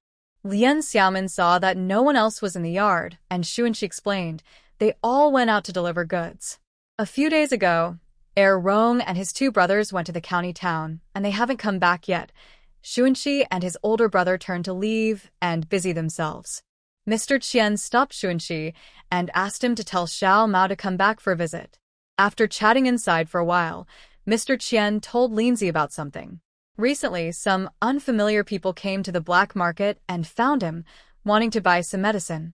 Lien Xiaomin saw that no one else was in the yard, and Xuanxi explained they all went out to deliver goods. A few days ago, Rong and his two brothers went to the county town, and they haven't come back yet. Xuanxi and his older brother turned to leave and busy themselves. Mr. Qian stopped Xuanxi and asked him to tell Xiao Mao to come back for a visit. After chatting inside for a while, Mr. Qian told Lindsay about something. Recently, some unfamiliar people came to the black market and found him, wanting to buy some medicine.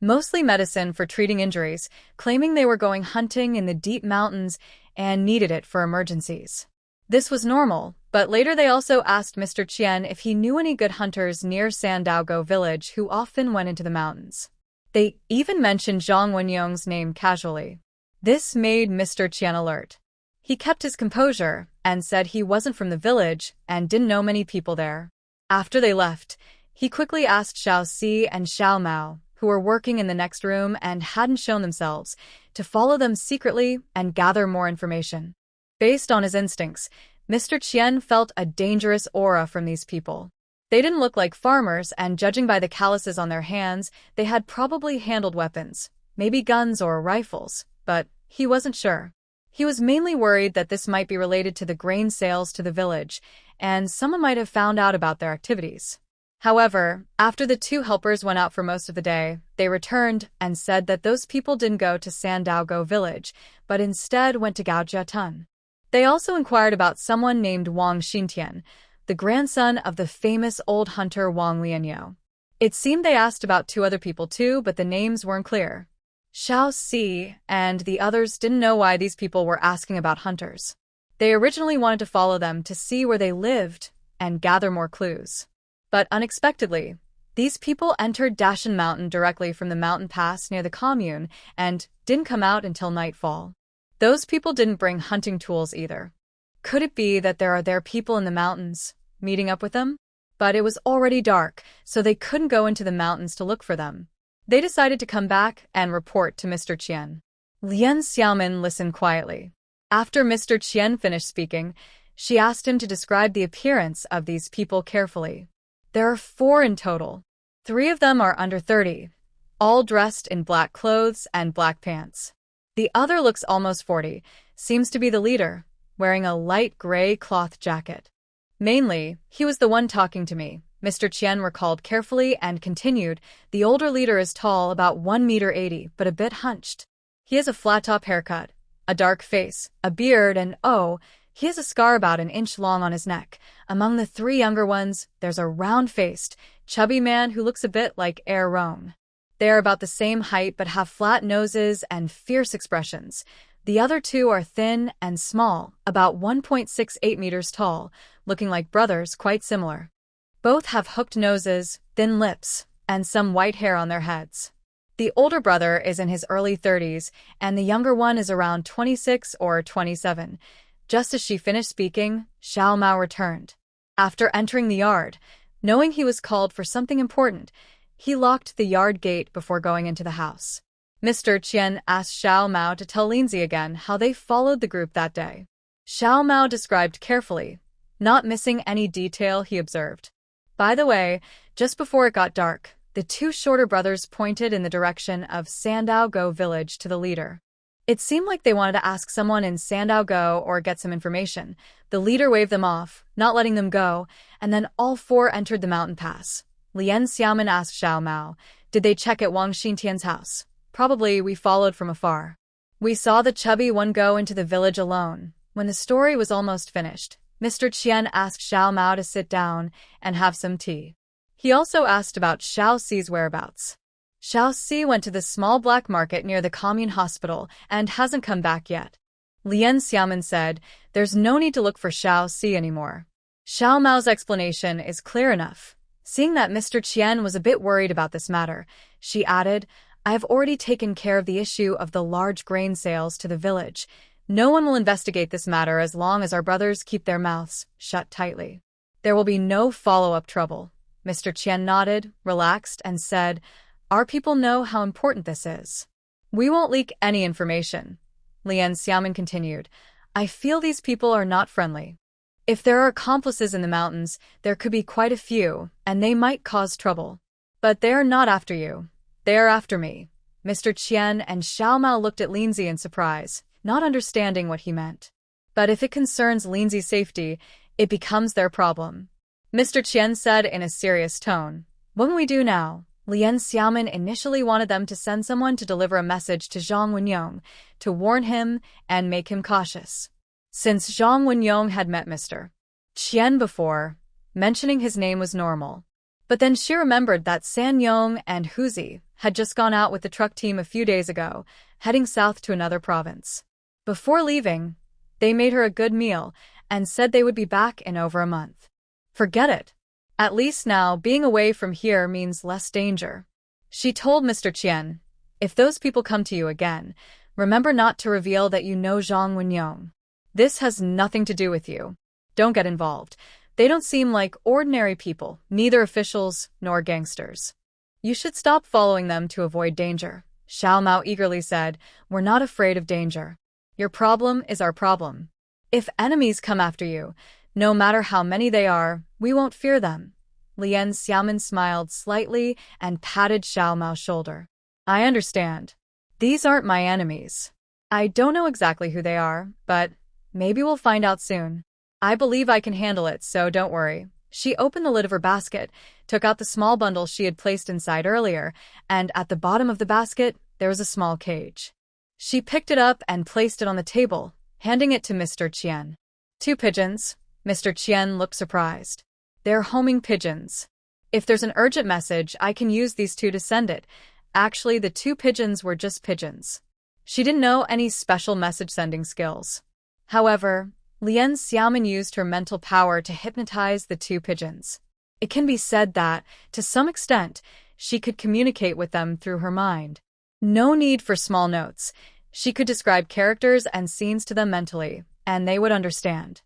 Mostly medicine for treating injuries, claiming they were going hunting in the deep mountains and needed it for emergencies. This was normal, but later they also asked Mr. Qian if he knew any good hunters near Sandaogo village who often went into the mountains. They even mentioned Zhang Wenyong's name casually. This made Mr. Qian alert. He kept his composure and said he wasn't from the village and didn't know many people there. After they left, he quickly asked Xiao Si and Xiao Mao, who were working in the next room and hadn't shown themselves, to follow them secretly and gather more information. Based on his instincts, Mr. Qian felt a dangerous aura from these people. They didn't look like farmers, and judging by the calluses on their hands, they had probably handled weapons, maybe guns or rifles, but he wasn't sure. He was mainly worried that this might be related to the grain sales to the village, and someone might have found out about their activities. However, after the two helpers went out for most of the day, they returned and said that those people didn't go to Sandaogo village, but instead went to Gaojiatun. They also inquired about someone named Wang Xintian, the grandson of the famous old hunter Wang Lianyo. It seemed they asked about two other people too, but the names weren't clear. Xiao Si and the others didn't know why these people were asking about hunters. They originally wanted to follow them to see where they lived and gather more clues. But unexpectedly, these people entered Dashan Mountain directly from the mountain pass near the commune and didn't come out until nightfall. Those people didn't bring hunting tools either. Could it be that there are people in the mountains, meeting up with them? But it was already dark, so they couldn't go into the mountains to look for them. They decided to come back and report to Mr. Qian. Lien Xiaomin listened quietly. After Mr. Qian finished speaking, she asked him to describe the appearance of these people carefully. There are 4 in total. 3 of them are under 30, all dressed in black clothes and black pants. The other looks almost 40, seems to be the leader, wearing a light gray cloth jacket. Mainly, he was the one talking to me, Mr. Qian recalled carefully and continued. The older leader is tall, about 1.80 meters, but a bit hunched. He has a flat-top haircut, a dark face, a beard, and he has a scar about an inch long on his neck. Among the 3 younger ones, there's a round-faced, chubby man who looks a bit like Er Rong. They are about the same height but have flat noses and fierce expressions. The other 2 are thin and small, about 1.68 meters tall, looking like brothers, quite similar. Both have hooked noses, thin lips, and some white hair on their heads. The older brother is in his early 30s, and the younger one is around 26 or 27. Just as she finished speaking, Xiao Mao returned. After entering the yard, knowing he was called for something important, he locked the yard gate before going into the house. Mr. Qian asked Xiao Mao to tell Lindsay again how they followed the group that day. Xiao Mao described carefully, not missing any detail he observed. By the way, just before it got dark, the 2 shorter brothers pointed in the direction of Sandaogo village to the leader. It seemed like they wanted to ask someone in Sandaogo or get some information. The leader waved them off, not letting them go, and then all 4 entered the mountain pass. Lien Xiaomin asked Xiao Mao, "Did they check at Wang Xintian's house?" "Probably, we followed from afar. We saw the chubby one go into the village alone." When the story was almost finished, Mr. Qian asked Xiao Mao to sit down and have some tea. He also asked about Xiao Si's whereabouts. Xiao Si went to the small black market near the commune hospital and hasn't come back yet. Lien Xiaomin said, "There's no need to look for Xiao Si anymore." Xiao Mao's explanation is clear enough. Seeing that Mr. Qian was a bit worried about this matter, she added, "I have already taken care of the issue of the large grain sales to the village. No one will investigate this matter as long as our brothers keep their mouths shut tightly. There will be no follow-up trouble." Mr. Qian nodded, relaxed, and said, "Our people know how important this is. We won't leak any information." Lien Xiaomin continued, "I feel these people are not friendly. If there are accomplices in the mountains, there could be quite a few, and they might cause trouble. But they are not after you. They are after me." Mr. Qian and Xiao Mao looked at Lindsay in surprise, not understanding what he meant. But if it concerns Lindsay's safety, it becomes their problem. Mr. Qian said in a serious tone, "What can we do now?" Lien Xiaomin initially wanted them to send someone to deliver a message to Zhang Wenyong, to warn him and make him cautious. Since Zhang Wenyong had met Mr. Qian before, mentioning his name was normal. But then she remembered that Sanyong and Huzi had just gone out with the truck team a few days ago, heading south to another province. Before leaving, they made her a good meal and said they would be back in over a month. Forget it. At least now, being away from here means less danger. She told Mr. Qian, "If those people come to you again, remember not to reveal that you know Zhang Wenyong. This has nothing to do with you. Don't get involved. They don't seem like ordinary people, neither officials nor gangsters." You should stop following them to avoid danger. Xiao Mao eagerly said, "We're not afraid of danger. Your problem is our problem. If enemies come after you, no matter how many they are, we won't fear them." Lien Xiaomin smiled slightly and patted Xiao Mao's shoulder. "I understand. These aren't my enemies. I don't know exactly who they are, but maybe we'll find out soon. I believe I can handle it, so don't worry." She opened the lid of her basket, took out the small bundle she had placed inside earlier, and at the bottom of the basket, there was a small cage. She picked it up and placed it on the table, handing it to Mr. Qian. "Two pigeons." Mr. Qian looked surprised. "They're homing pigeons. If there's an urgent message, I can use these two to send it." Actually, the two pigeons were just pigeons. She didn't know any special message-sending skills. However, Lien Xiaomin used her mental power to hypnotize the two pigeons. It can be said that, to some extent, she could communicate with them through her mind. No need for small notes. She could describe characters and scenes to them mentally, and they would understand.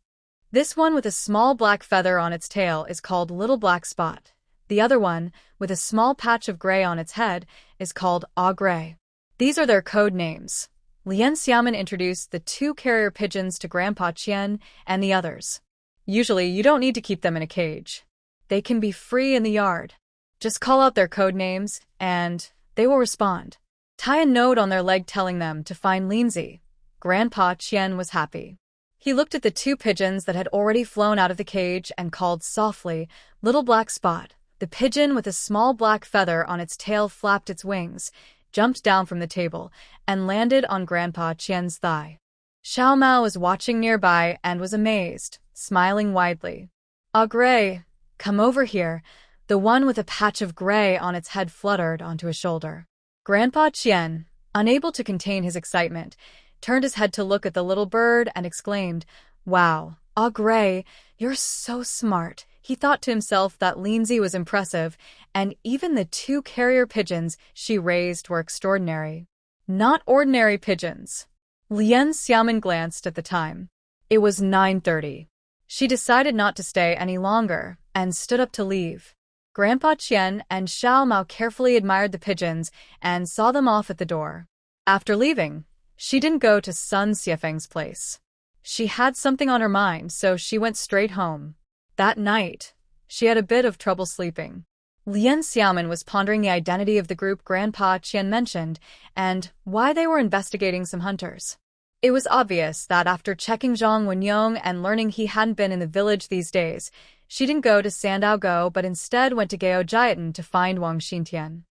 This one with a small black feather on its tail is called Little Black Spot. The other one, with a small patch of gray on its head, is called Ah Gray. These are their code names. Lien Xiaomin introduced the two carrier pigeons to Grandpa Qian and the others. Usually, you don't need to keep them in a cage. They can be free in the yard. Just call out their code names, and they will respond. Tie a note on their leg telling them to find Lindsay. Grandpa Qian was happy. He looked at the two pigeons that had already flown out of the cage and called softly, "Little Black Spot." The pigeon with a small black feather on its tail flapped its wings, jumped down from the table, and landed on Grandpa Qian's thigh. Xiao Mao was watching nearby and was amazed, smiling widely. "Ah Gray, come over here." The one with a patch of gray on its head fluttered onto his shoulder. Grandpa Qian, unable to contain his excitement, turned his head to look at the little bird and exclaimed, "Wow, Ah Gray, you're so smart." He thought to himself that Lindsay was impressive, and even the two carrier pigeons she raised were extraordinary. Not ordinary pigeons. Lien Xiaomin glanced at the time. It was 9:30. She decided not to stay any longer and stood up to leave. Grandpa Qian and Xiao Mao carefully admired the pigeons and saw them off at the door. After leaving, she didn't go to Sun Xiefeng's place. She had something on her mind, so she went straight home. That night, she had a bit of trouble sleeping. Lien Xiaomin was pondering the identity of the group Grandpa Qian mentioned and why they were investigating some hunters. It was obvious that after checking Zhang Wenyong and learning he hadn't been in the village these days, she didn't go to Sandaogo but instead went to Gao Jiatan to find Wang Xintian.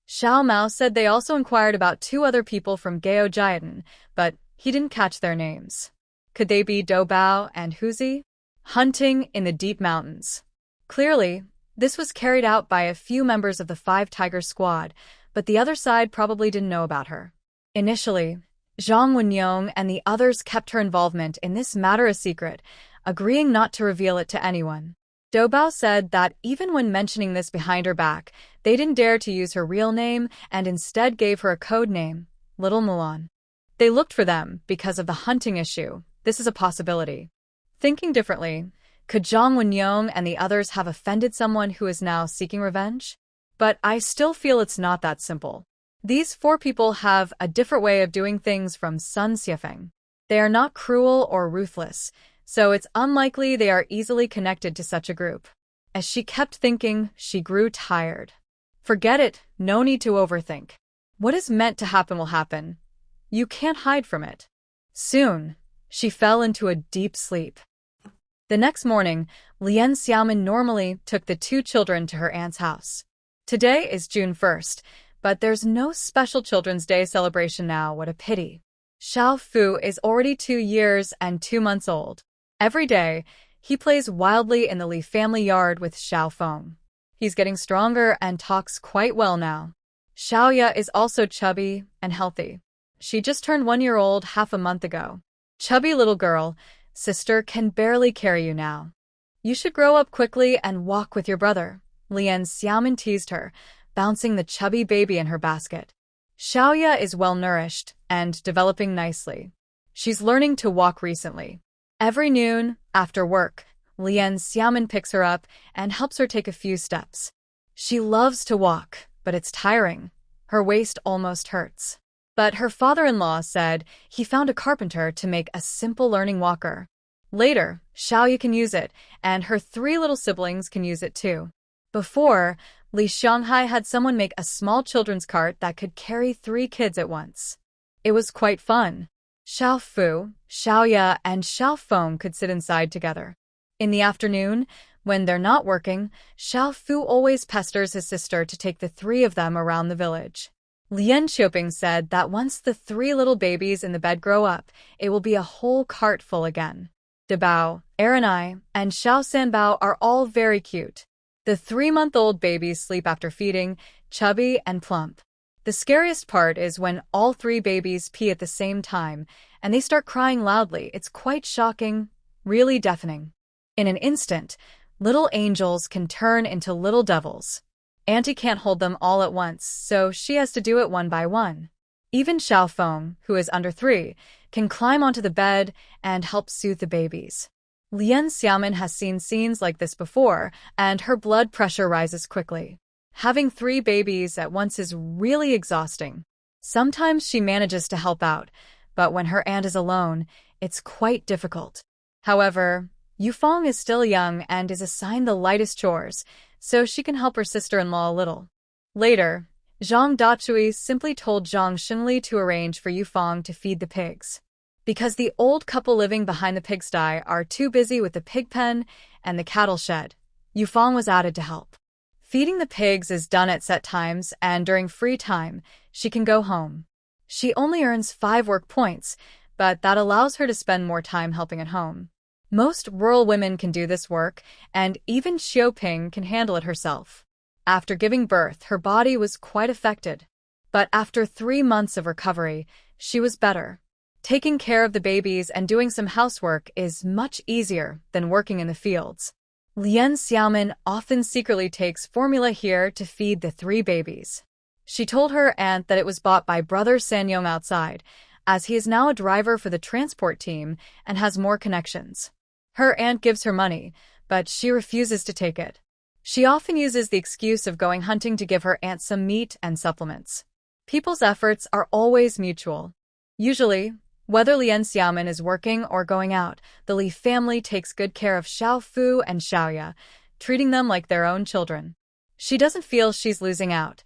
Xiao Mao said they also inquired about two other people from Gao Jiatan, but he didn't catch their names. Could they be Dou Bao and Huzi? Hunting in the deep mountains. Clearly, this was carried out by a few members of the Five Tiger Squad, but the other side probably didn't know about her. Initially, Zhang Wenyong and the others kept her involvement in this matter a secret, agreeing not to reveal it to anyone. Dou Bao said that even when mentioning this behind her back, they didn't dare to use her real name and instead gave her a code name, Little Mulan. They looked for them because of the hunting issue. This is a possibility. Thinking differently, could Zhang Wenyong and the others have offended someone who is now seeking revenge? But I still feel it's not that simple. These four people have a different way of doing things from Sun Xiefeng. They are not cruel or ruthless, so it's unlikely they are easily connected to such a group. As she kept thinking, she grew tired. Forget it, no need to overthink. What is meant to happen will happen. You can't hide from it. Soon, she fell into a deep sleep. The next morning, Lien Xiaomin normally took the two children to her aunt's house. Today is June 1st, but there's no special Children's Day celebration now, what a pity. Xiao Fu is already 2 years and 2 months old. Every day, he plays wildly in the Li family yard with Xiao Feng. He's getting stronger and talks quite well now. Xiaoya is also chubby and healthy. She just turned 1 year old half a month ago. Chubby little girl, sister can barely carry you now. You should grow up quickly and walk with your brother. Lien Xiaomin teased her, bouncing the chubby baby in her basket. Xiaoya is well-nourished and developing nicely. She's learning to walk recently. Every noon, after work, Lien Xiaomin picks her up and helps her take a few steps. She loves to walk, but it's tiring. Her waist almost hurts. But her father-in-law said he found a carpenter to make a simple learning walker. Later, Xiaoya can use it, and her 3 little siblings can use it too. Before, Li Xianghai had someone make a small children's cart that could carry 3 kids at once. It was quite fun. Xiao Fu, Xiaoya, and Xiao Feng could sit inside together. In the afternoon, when they're not working, Xiao Fu always pesters his sister to take the 3 of them around the village. Lian Xiuping said that once the 3 little babies in the bed grow up, it will be a whole cart full again. Dabao, Erenai, and Xiao Sanbao are all very cute. The 3-month-old babies sleep after feeding, chubby and plump. The scariest part is when all 3 babies pee at the same time, and they start crying loudly. It's quite shocking, really deafening. In an instant, little angels can turn into little devils. Auntie can't hold them all at once, so she has to do it one by one. Even Xiao Feng, who is under 3, can climb onto the bed and help soothe the babies. Lian Xiaomin has seen scenes like this before, and her blood pressure rises quickly. Having 3 babies at once is really exhausting. Sometimes she manages to help out, but when her aunt is alone, it's quite difficult. However, Yufeng is still young and is assigned the lightest chores, so she can help her sister-in-law a little. Later, Zhang Dachui simply told Zhang Xinli to arrange for Yufeng to feed the pigs. Because the old couple living behind the pigsty are too busy with the pig pen and the cattle shed, Yufeng was added to help. Feeding the pigs is done at set times, and during free time, she can go home. She only earns 5 work points, but that allows her to spend more time helping at home. Most rural women can do this work, and even Xiuping can handle it herself. After giving birth, her body was quite affected. But after 3 months of recovery, she was better. Taking care of the babies and doing some housework is much easier than working in the fields. Lian Xiaomin often secretly takes formula here to feed the 3 babies. She told her aunt that it was bought by brother Sanyong outside, as he is now a driver for the transport team and has more connections. Her aunt gives her money, but she refuses to take it. She often uses the excuse of going hunting to give her aunt some meat and supplements. People's efforts are always mutual. Usually, whether Lian Xiaomin is working or going out, the Li family takes good care of Xiao Fu and Xiaoya, treating them like their own children. She doesn't feel she's losing out.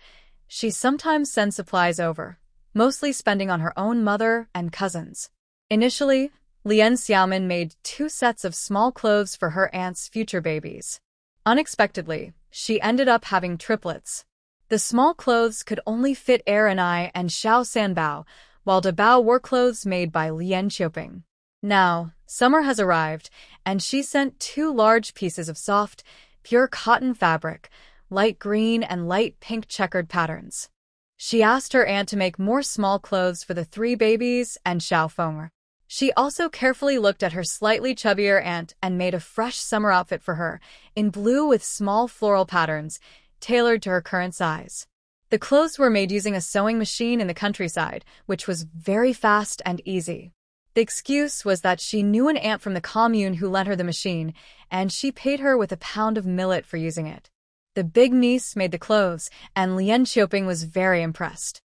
She sometimes sends supplies over, mostly spending on her own mother and cousins. Initially, Lian Xiaomin made 2 sets of small clothes for her aunt's future babies. Unexpectedly, she ended up having triplets. The small clothes could only fit Erenai and Xiao Sanbao, while Dabao wore clothes made by Lian Xiuping. Now, summer has arrived, and she sent 2 large pieces of soft, pure cotton fabric, light green and light pink checkered patterns. She asked her aunt to make more small clothes for the 3 babies and Xiao Feng. She also carefully looked at her slightly chubbier aunt and made a fresh summer outfit for her, in blue with small floral patterns, tailored to her current size. The clothes were made using a sewing machine in the countryside, which was very fast and easy. The excuse was that she knew an aunt from the commune who lent her the machine, and she paid her with a pound of millet for using it. The big niece made the clothes, and Lian Xiuping was very impressed.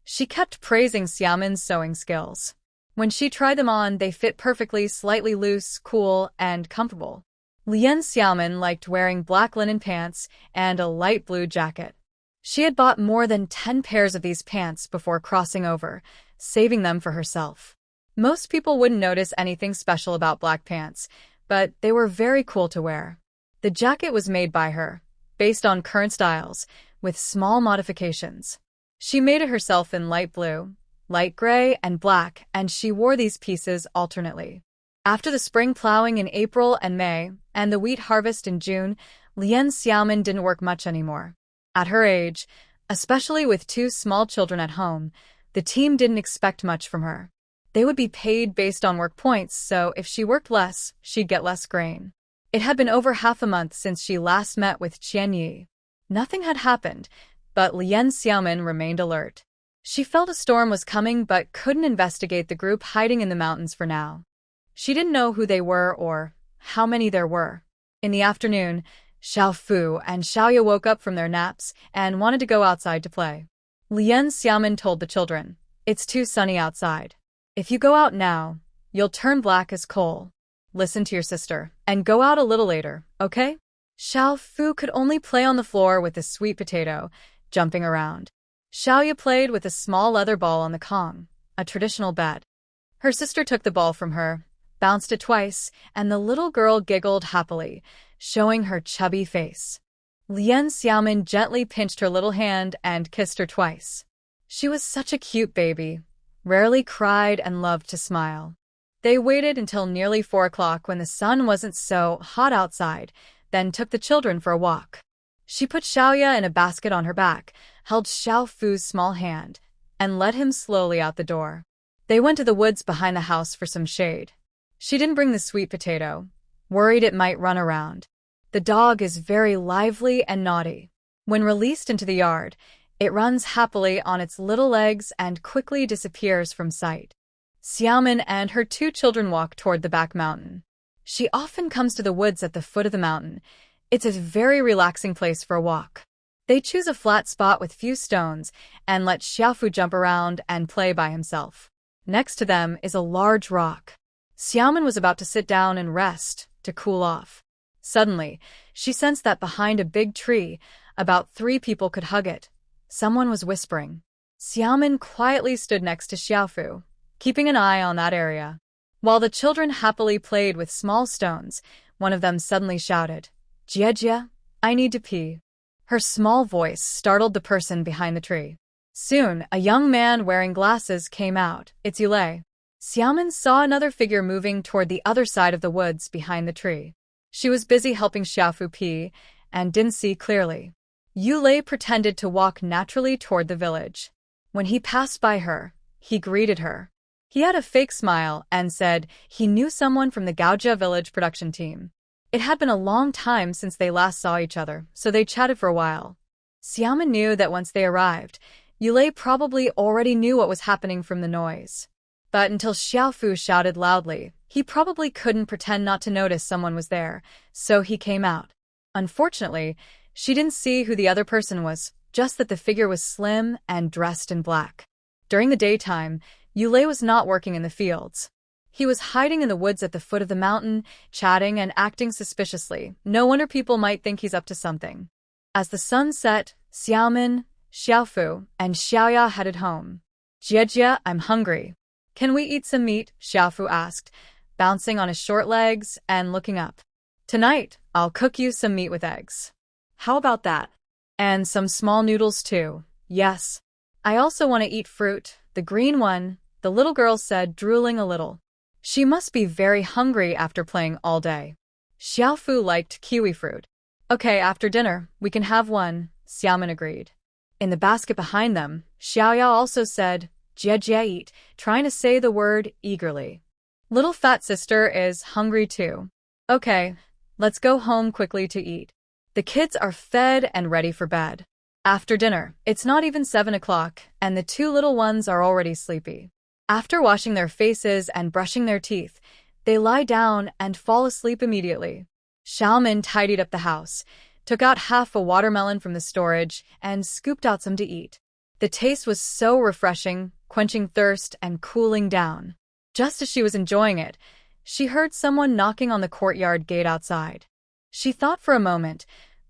She kept praising Xiaomin's sewing skills. When she tried them on, they fit perfectly, slightly loose, cool, and comfortable. Lian Xiaomin liked wearing black linen pants and a light blue jacket. She had bought more than 10 pairs of these pants before crossing over, saving them for herself. Most people wouldn't notice anything special about black pants, but they were very cool to wear. The jacket was made by her, based on current styles, with small modifications. She made it herself in light blue, light gray, and black, and she wore these pieces alternately. After the spring plowing in April and May, and the wheat harvest in June, Lian Xiaomin didn't work much anymore. At her age, especially with 2 small children at home, the team didn't expect much from her. They would be paid based on work points, so if she worked less, she'd get less grain. It had been over half a month since she last met with Qian Yi. Nothing had happened, but Lian Xiaomin remained alert. She felt a storm was coming but couldn't investigate the group hiding in the mountains for now. She didn't know who they were or how many there were. In the afternoon, Xiaofu and Xiaoya woke up from their naps and wanted to go outside to play. Lien Xiaomin told the children, "It's too sunny outside. If you go out now, you'll turn black as coal. Listen to your sister and go out a little later, okay?" Xiaofu could only play on the floor with the sweet potato, jumping around. Xiaoya played with a small leather ball on the Kong, a traditional bed. Her sister took the ball from her, bounced it twice, and the little girl giggled happily, showing her chubby face. Lien Xiaomin gently pinched her little hand and kissed her twice. She was such a cute baby, rarely cried and loved to smile. They waited until nearly 4 o'clock when the sun wasn't so hot outside, then took the children for a walk. She put Xiaoya in a basket on her back, held Xiaofu's small hand, and led him slowly out the door. They went to the woods behind the house for some shade. She didn't bring the sweet potato, worried it might run around. The dog is very lively and naughty. When released into the yard, it runs happily on its little legs and quickly disappears from sight. Xiaomin and her 2 children walk toward the back mountain. She often comes to the woods at the foot of the mountain. It's a very relaxing place for a walk. They choose a flat spot with few stones and let Xiaofu jump around and play by himself. Next to them is a large rock. Xiaomin was about to sit down and rest to cool off. Suddenly, she sensed that behind a big tree, about 3 people could hug it. Someone was whispering. Xiaomin quietly stood next to Xiaofu, keeping an eye on that area. While the children happily played with small stones, one of them suddenly shouted, "Jie, I need to pee." Her small voice startled the person behind the tree. Soon, a young man wearing glasses came out. "It's Yulei." Xiaomin saw another figure moving toward the other side of the woods behind the tree. She was busy helping Xiaofu pee and didn't see clearly. Yulei pretended to walk naturally toward the village. When he passed by her, he greeted her. He had a fake smile and said he knew someone from the Gaojia village production team. It had been a long time since they last saw each other, so they chatted for a while. Xiaomin knew that once they arrived, Yulei probably already knew what was happening from the noise. But until Xiaofu shouted loudly, he probably couldn't pretend not to notice someone was there, so he came out. Unfortunately, she didn't see who the other person was, just that the figure was slim and dressed in black. During the daytime, Yulei was not working in the fields. He was hiding in the woods at the foot of the mountain, chatting and acting suspiciously. No wonder people might think he's up to something. As the sun set, Xiaomin, Xiaofu, and Xiaoya headed home. "Jie, I'm hungry. Can we eat some meat?" Xiaofu asked, bouncing on his short legs and looking up. "Tonight, I'll cook you some meat with eggs." How about that? "And some small noodles too." "Yes. I also want to eat fruit, the green one," the little girl said, drooling a little. She must be very hungry after playing all day. Xiaofu liked kiwi fruit. "Okay, after dinner, we can have one," Xiaomin agreed. In the basket behind them, Xiaoya also said, "Jie, eat," trying to say the word eagerly. Little fat sister is hungry too. "Okay, let's go home quickly to eat." The kids are fed and ready for bed. After dinner, it's not even 7 o'clock, and the 2 little ones are already sleepy. After washing their faces and brushing their teeth, they lie down and fall asleep immediately. Xiaomin tidied up the house, took out half a watermelon from the storage, and scooped out some to eat. The taste was so refreshing, quenching thirst and cooling down. Just as she was enjoying it, she heard someone knocking on the courtyard gate outside. She thought for a moment,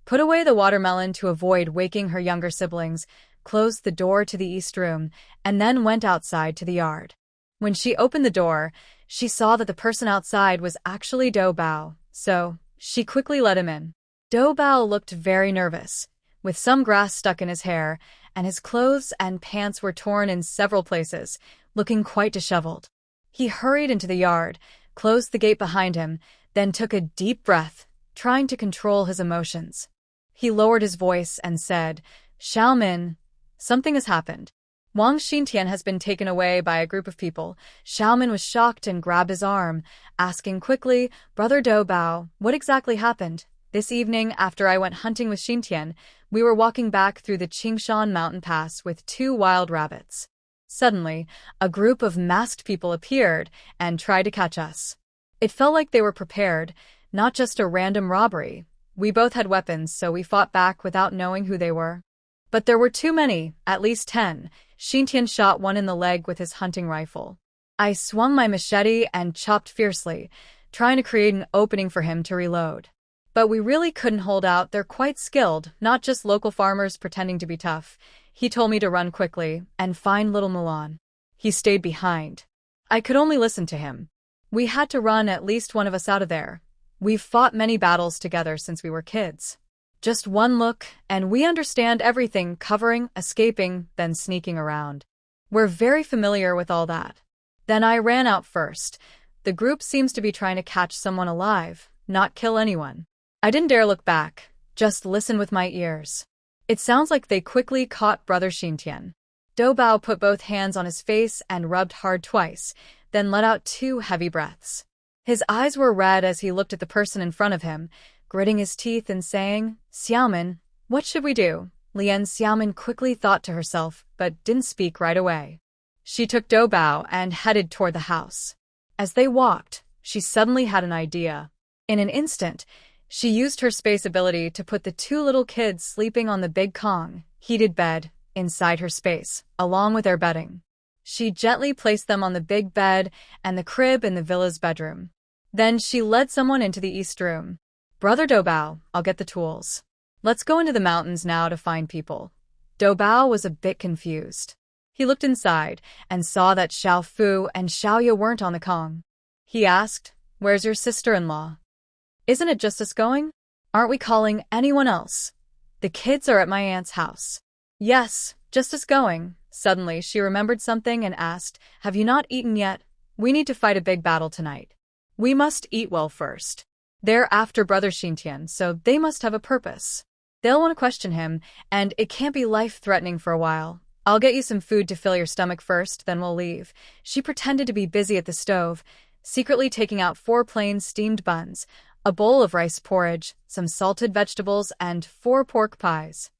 put away the watermelon to avoid waking her younger siblings, closed the door to the east room, and then went outside to the yard. When she opened the door, she saw that the person outside was actually Do Bao, so she quickly let him in. Do Bao looked very nervous, with some grass stuck in his hair, and his clothes and pants were torn in several places, looking quite disheveled. He hurried into the yard, closed the gate behind him, then took a deep breath, trying to control his emotions. He lowered his voice and said, "Xiaomin, something has happened. Wang Xintian has been taken away by a group of people." Xiaomin was shocked and grabbed his arm, asking quickly, "Brother Do Bao, what exactly happened?" "This evening, after I went hunting with Xintian, we were walking back through the Qingshan mountain pass with 2 wild rabbits. Suddenly, a group of masked people appeared and tried to catch us. It felt like they were prepared, not just a random robbery. We both had weapons, so we fought back without knowing who they were. But there were too many, at least 10. Xintian shot one in the leg with his hunting rifle. I swung my machete and chopped fiercely, trying to create an opening for him to reload. But we really couldn't hold out. They're quite skilled, not just local farmers pretending to be tough. He told me to run quickly and find little Mulan. He stayed behind. I could only listen to him. We had to run at least one of us out of there. We've fought many battles together since we were kids. Just one look, and we understand everything, covering, escaping, then sneaking around. We're very familiar with all that. Then I ran out first. The group seems to be trying to catch someone alive, not kill anyone. I didn't dare look back, just listen with my ears. It sounds like they quickly caught Brother Xintian. Dou Bao put both hands on his face and rubbed hard twice, then let out 2 heavy breaths. His eyes were red as he looked at the person in front of him, gritting his teeth and saying, "Xiaomin, what should we do?" Lien Xiaomin quickly thought to herself, but didn't speak right away. She took Dou Bao and headed toward the house. As they walked, she suddenly had an idea. In an instant, she used her space ability to put the 2 little kids sleeping on the big Kong, heated bed, inside her space, along with their bedding. She gently placed them on the big bed and the crib in the villa's bedroom. Then she led someone into the east room. "Brother Dou Bao, I'll get the tools. Let's go into the mountains now to find people." Dou Bao was a bit confused. He looked inside and saw that Xiao Fu and Xiaoya weren't on the Kong. He asked, "Where's your sister-in-law? Isn't it just us going? Aren't we calling anyone else?" "The kids are at my aunt's house." "Yes, just us going." Suddenly, she remembered something and asked, "Have you not eaten yet? We need to fight a big battle tonight. We must eat well first. They're after Brother Xintian, so they must have a purpose. They'll want to question him, and it can't be life-threatening for a while. I'll get you some food to fill your stomach first, then we'll leave." She pretended to be busy at the stove, secretly taking out 4 plain steamed buns, a bowl of rice porridge, some salted vegetables, and 4 pork pies.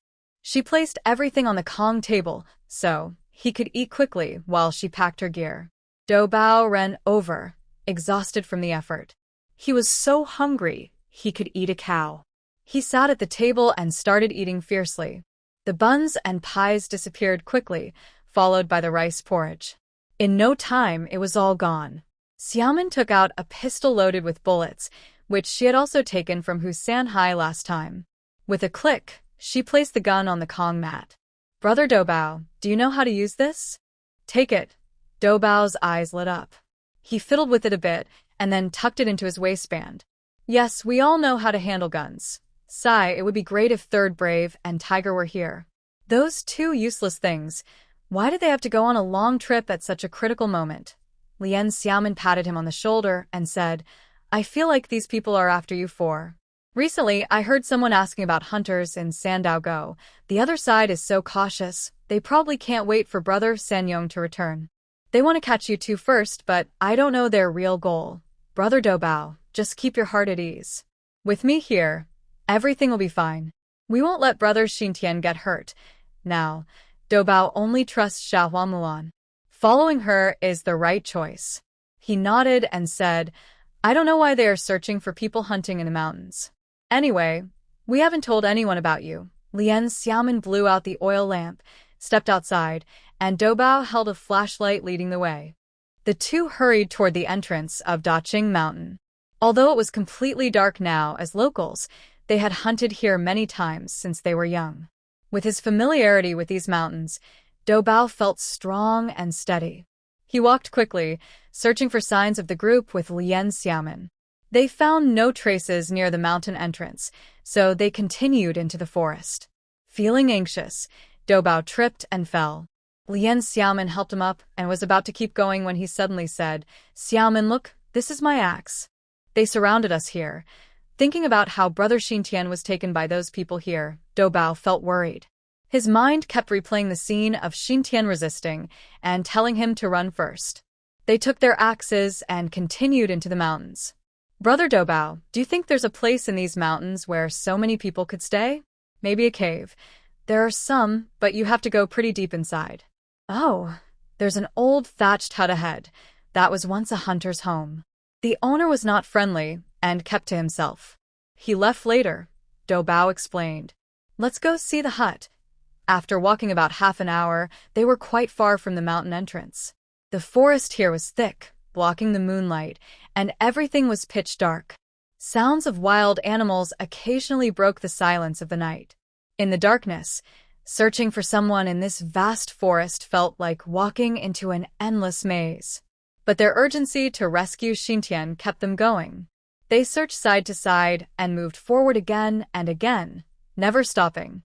She placed everything on the Kong table, so he could eat quickly while she packed her gear. Dou Bao ran over, exhausted from the effort. He was so hungry, he could eat a cow. He sat at the table and started eating fiercely. The buns and pies disappeared quickly, followed by the rice porridge. In no time, it was all gone. Xiaomin took out a pistol loaded with bullets, which she had also taken from Hu Sanhai last time. With a click, she placed the gun on the Kong mat. "Brother Dou Bao, do you know how to use this?" "Take it." Dou Bao's eyes lit up. He fiddled with it a bit, and then tucked it into his waistband. "Yes, we all know how to handle guns. Sigh, it would be great if Third Brave and Tiger were here. Those 2 useless things. Why did they have to go on a long trip at such a critical moment?" Lien Xiaomin patted him on the shoulder and said, "I feel like these people are after you for. Recently, I heard someone asking about hunters in Sandaogo. The other side is so cautious, they probably can't wait for Brother Sanyong to return. They want to catch you 2 first, but I don't know their real goal. Brother Dou Bao, just keep your heart at ease. With me here, everything will be fine. We won't let Brother Xintian get hurt. Now, Dou Bao only trusts Xiahua Mulan. Following her is the right choice." He nodded and said, "I don't know why they are searching for people hunting in the mountains. Anyway, we haven't told anyone about you." Lien Xiaomin blew out the oil lamp, stepped outside, and Dou Bao held a flashlight leading the way. The 2 hurried toward the entrance of Daqing Mountain. Although it was completely dark now, as locals, they had hunted here many times since they were young. With his familiarity with these mountains, Dou Bao felt strong and steady. He walked quickly, searching for signs of the group with Lien Xiaomin. They found no traces near the mountain entrance, so they continued into the forest. Feeling anxious, Dou Bao tripped and fell. Lien Xiaomin helped him up and was about to keep going when he suddenly said, "Xiaomin, look, this is my axe. They surrounded us here." Thinking about how Brother Xintian was taken by those people here, Dou Bao felt worried. His mind kept replaying the scene of Xintian resisting and telling him to run first. They took their axes and continued into the mountains. "Brother Dou Bao, do you think there's a place in these mountains where so many people could stay? Maybe a cave. There are some, but you have to go pretty deep inside." "Oh, there's an old thatched hut ahead. That was once a hunter's home. The owner was not friendly and kept to himself. He left later. Bao explained. Let's go see the hut. After walking about half an hour, they were quite far from the mountain entrance. The forest here was thick, blocking the moonlight, and everything was pitch dark. Sounds of wild animals occasionally broke the silence of the night. In the darkness, searching for someone in this vast forest felt like walking into an endless maze. But their urgency to rescue Xintian kept them going. They searched side to side and moved forward again and again, never stopping.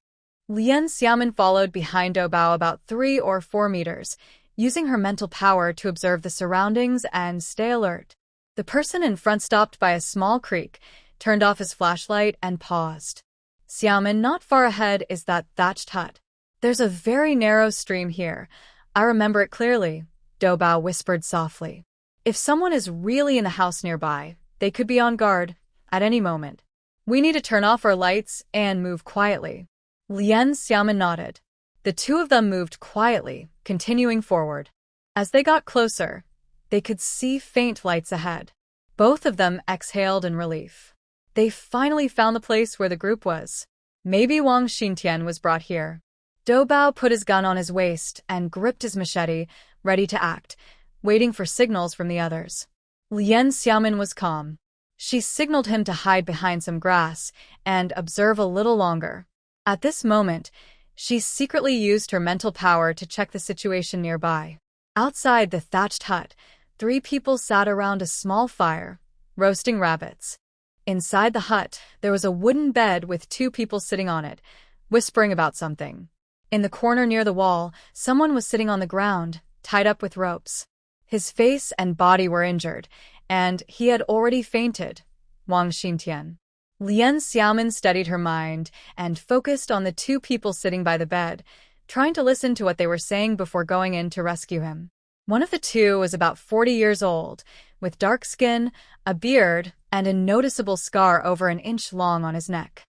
Lien Xiamen followed behind Bao about 3 or 4 meters, using her mental power to observe the surroundings and stay alert. The person in front stopped by a small creek, turned off his flashlight, and paused. Xiamen, not far ahead is that thatched hut. There's a very narrow stream here. I remember it clearly, Bao whispered softly. If someone is really in the house nearby, they could be on guard at any moment. We need to turn off our lights and move quietly. Lien Xiamen nodded. The two of them moved quietly, continuing forward. As they got closer, they could see faint lights ahead. Both of them exhaled in relief. They finally found the place where the group was. Maybe Wang Xintian was brought here. Bao put his gun on his waist and gripped his machete, ready to act, waiting for signals from the others. Lien Xiamen was calm. She signaled him to hide behind some grass and observe a little longer. At this moment, she secretly used her mental power to check the situation nearby. Outside the thatched hut, 3 people sat around a small fire, roasting rabbits. Inside the hut, there was a wooden bed with 2 people sitting on it, whispering about something. In the corner near the wall, someone was sitting on the ground, tied up with ropes. His face and body were injured, and he had already fainted. Wang Xintian. Lien Xiamen steadied her mind and focused on the 2 people sitting by the bed, trying to listen to what they were saying before going in to rescue him. One of the 2 was about 40 years old, with dark skin, a beard, and a noticeable scar over an inch long on his neck.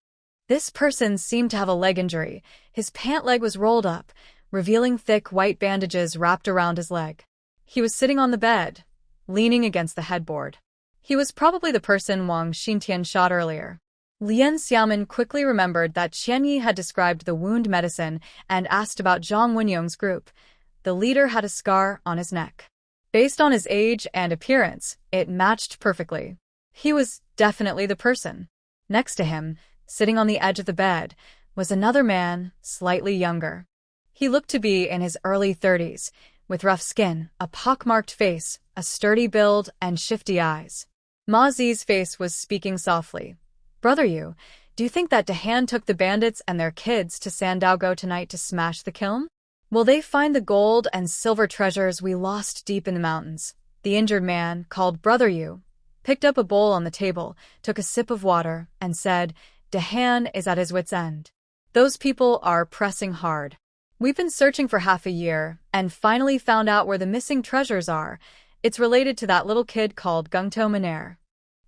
This person seemed to have a leg injury. His pant leg was rolled up, revealing thick white bandages wrapped around his leg. He was sitting on the bed, leaning against the headboard. He was probably the person Wang Xintian shot earlier. Lien Xiamen quickly remembered that Qianyi had described the wound medicine and asked about Zhang Wenyong's group. The leader had a scar on his neck. Based on his age and appearance, it matched perfectly. He was definitely the person. Next to him, sitting on the edge of the bed, was another man, slightly younger. He looked to be in his early 30s, with rough skin, a pockmarked face, a sturdy build, and shifty eyes. Ma Zi's face was speaking softly. Brother Yu, do you think that Dahan took the bandits and their kids to Sandaogo tonight to smash the kiln? Will they find the gold and silver treasures we lost deep in the mountains? The injured man, called Brother Yu, picked up a bowl on the table, took a sip of water, and said, Dahan is at his wit's end. Those people are pressing hard. We've been searching for half a year, and finally found out where the missing treasures are. It's related to that little kid called Gungto Maner.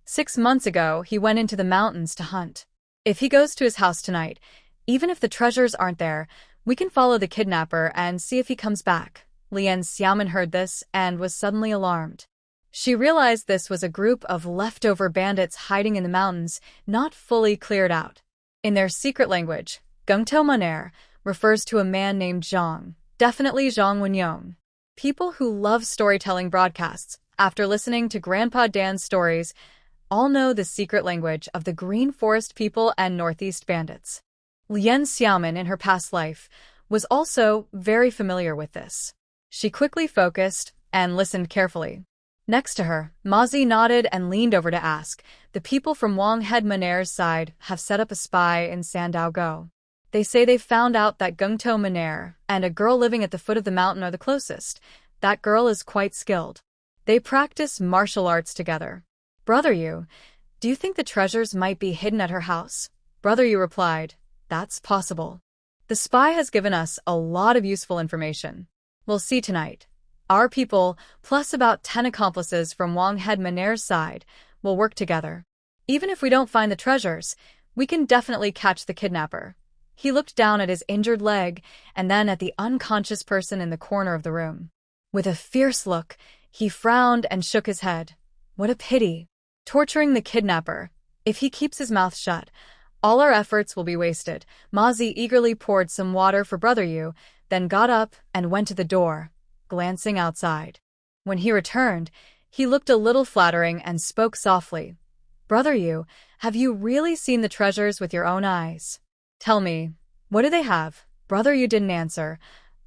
6 months ago, he went into the mountains to hunt. If he goes to his house tonight, even if the treasures aren't there, we can follow the kidnapper and see if he comes back. Lien Xiamen heard this and was suddenly alarmed. She realized this was a group of leftover bandits hiding in the mountains, not fully cleared out. In their secret language, Gungto Maner refers to a man named Zhang, definitely Zhang Wenyong. People who love storytelling broadcasts, after listening to Grandpa Dan's stories, all know the secret language of the Green Forest people and Northeast bandits. Lien Xiamen, in her past life, was also very familiar with this. She quickly focused and listened carefully. Next to her, Ma Zi nodded and leaned over to ask, the people from Wang Head Maner's side have set up a spy in Sandaogo. They say they've found out that Gungto Maner and a girl living at the foot of the mountain are the closest. That girl is quite skilled. They practice martial arts together. Brother Yu, do you think the treasures might be hidden at her house? Brother Yu replied, that's possible. The spy has given us a lot of useful information. We'll see tonight. Our people, plus about 10 accomplices from Wang Head Maner's side, will work together. Even if we don't find the treasures, we can definitely catch the kidnapper. He looked down at his injured leg and then at the unconscious person in the corner of the room. With a fierce look, he frowned and shook his head. What a pity. Torturing the kidnapper. If he keeps his mouth shut, All our efforts will be wasted. Mazi eagerly poured some water for Brother Yu, then got up and went to the door, glancing outside. When he returned, he looked a little flattering and spoke softly. Brother Yu, have you really seen the treasures with your own eyes? Tell me, what do they have? Brother Yu didn't answer,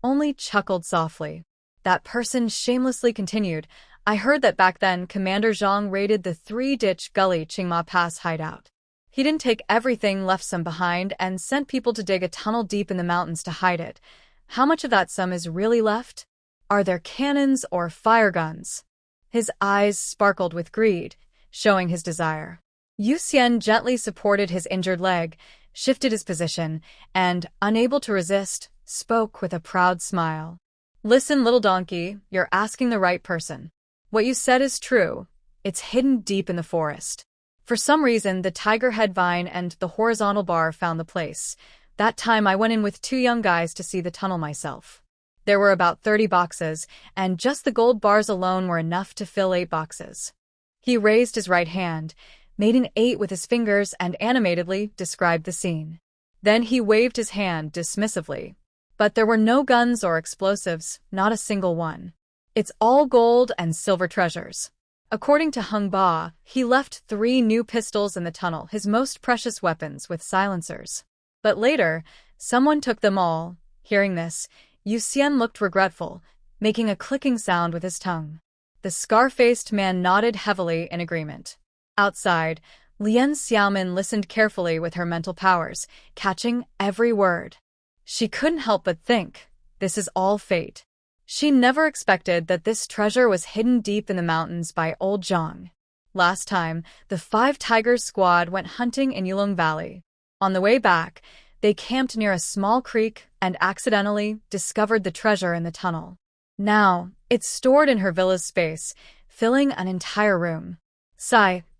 only chuckled softly. That person shamelessly continued, I heard that back then Commander Zhang raided the 3-ditch gully Qingma Pass hideout. He didn't take everything, left some behind, and sent people to dig a tunnel deep in the mountains to hide it. How much of that sum is really left? Are there cannons or fire guns? His eyes sparkled with greed, showing his desire. Yu Xian gently supported his injured leg, shifted his position, and, unable to resist, spoke with a proud smile. Listen, little donkey, you're asking the right person. What you said is true. It's hidden deep in the forest. For some reason, the tiger head vine and the horizontal bar found the place. That time I went in with 2 young guys to see the tunnel myself. There were about 30 boxes, and just the gold bars alone were enough to fill 8 boxes. He raised his right hand, made an 8 with his fingers, and animatedly described the scene. Then he waved his hand dismissively. But there were no guns or explosives, not a single one. It's all gold and silver treasures. According to Hung Ba, he left 3 new pistols in the tunnel, his most precious weapons with silencers. But later, someone took them all. Hearing this, Yu Xian looked regretful, making a clicking sound with his tongue. The scar-faced man nodded heavily in agreement. Outside, Lian Xiaomin listened carefully with her mental powers, catching every word. She couldn't help but think, this is all fate. She never expected that this treasure was hidden deep in the mountains by old Zhang. Last time, the 5 Tigers squad went hunting in Yulong Valley. On the way back, they camped near a small creek and accidentally discovered the treasure in the tunnel. Now, it's stored in her villa's space, filling an entire room.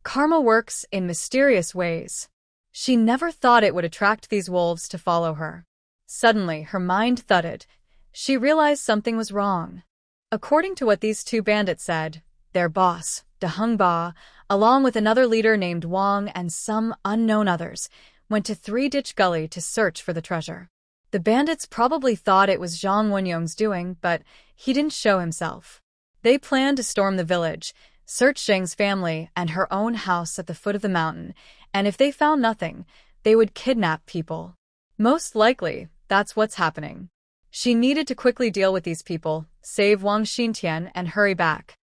Karma works in mysterious ways. She never thought it would attract these wolves to follow her. Suddenly, her mind thudded. She realized something was wrong. According to what these 2 bandits said, their boss, De Hung Ba, along with another leader named Wang and some unknown others, went to 3-ditch gully to search for the treasure. The bandits probably thought it was Zhang Wenyong's doing, but he didn't show himself. They planned to storm the village, search Zheng's family and her own house at the foot of the mountain, and if they found nothing, they would kidnap people. Most likely, that's what's happening. She needed to quickly deal with these people, save Wang Xintian, and hurry back.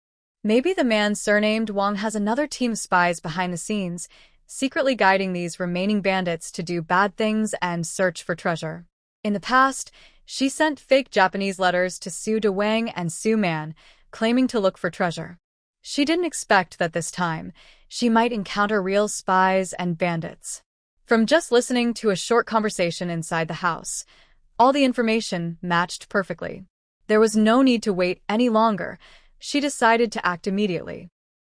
Maybe the man surnamed Wang has another team of spies behind the scenes, secretly guiding these remaining bandits to do bad things and search for treasure. In the past, she sent fake Japanese letters to Su Dewang and Su Man, claiming to look for treasure. She didn't expect that this time, she might encounter real spies and bandits. From just listening to a short conversation inside the house, all the information matched perfectly. There was no need to wait any longer. She decided to act immediately.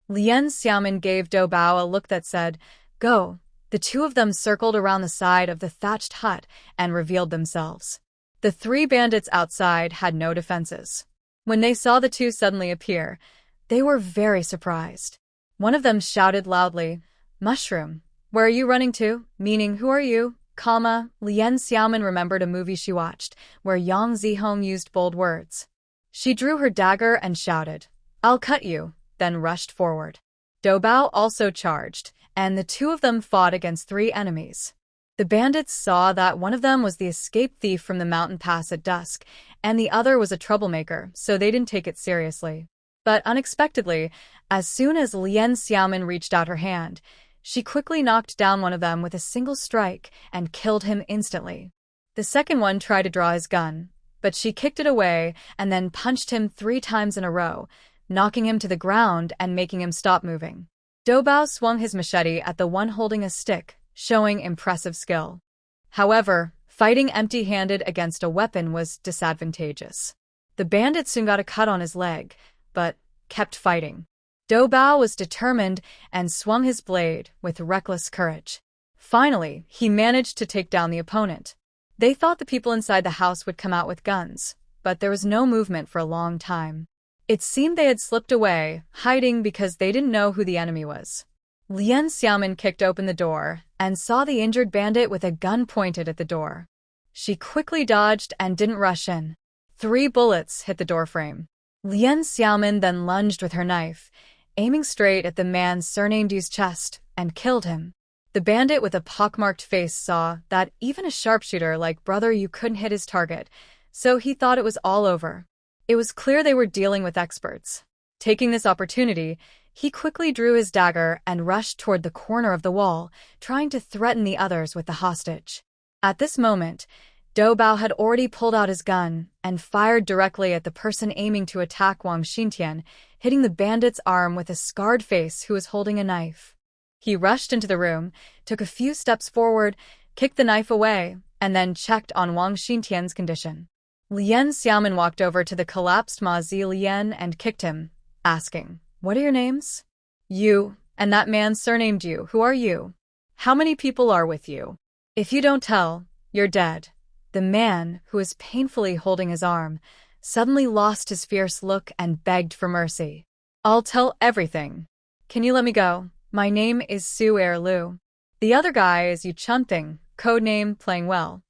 Lian Xiaomin gave Dou Bao a look that said, Go. The 2 of them circled around the side of the thatched hut and revealed themselves. The 3 bandits outside had no defenses. When they saw the 2 suddenly appear, they were very surprised. One of them shouted loudly, Mushroom, where are you running to? Meaning, who are you? Lian Xiaomin remembered a movie she watched, where Yang Zihong used bold words. She drew her dagger and shouted, I'll cut you, then rushed forward. Dou Bao also charged, and the 2 of them fought against 3 enemies. The bandits saw that one of them was the escaped thief from the mountain pass at dusk, and the other was a troublemaker, so they didn't take it seriously. But unexpectedly, as soon as Lian Xiaomin reached out her hand, she quickly knocked down one of them with a single strike and killed him instantly. The second one tried to draw his gun, but she kicked it away and then punched him 3 times in a row, knocking him to the ground and making him stop moving. Dou Bao swung his machete at the one holding a stick, showing impressive skill. However, fighting empty-handed against a weapon was disadvantageous. The bandit soon got a cut on his leg, but kept fighting. Dou Bao was determined and swung his blade with reckless courage. Finally, he managed to take down the opponent. They thought the people inside the house would come out with guns, but there was no movement for a long time. It seemed they had slipped away, hiding because they didn't know who the enemy was. Lien Xiaomin kicked open the door and saw the injured bandit with a gun pointed at the door. She quickly dodged and didn't rush in. 3 bullets hit the doorframe. Lien Xiaomin then lunged with her knife, aiming straight at the man surnamed Yu's chest, and killed him. The bandit with a pockmarked face saw that even a sharpshooter like Brother Yu couldn't hit his target, so he thought it was all over. It was clear they were dealing with experts. Taking this opportunity, he quickly drew his dagger and rushed toward the corner of the wall, trying to threaten the others with the hostage. At this moment, Dou Bao had already pulled out his gun and fired directly at the person aiming to attack Wang Xintian, hitting the bandit's arm with a scarred face who was holding a knife. He rushed into the room, took a few steps forward, kicked the knife away, and then checked on Wang Xintian's condition. Lien Xiaomin walked over to the collapsed Ma Zilien and kicked him, asking, "What are your names?" "You, and that man surnamed Yu. Who are you? How many people are with you? If you don't tell, you're dead." The man, who was painfully holding his arm, suddenly lost his fierce look and begged for mercy. "I'll tell everything. Can you let me go? My name is Su Lu. The other guy is Yu Chunting, codename Playing Well.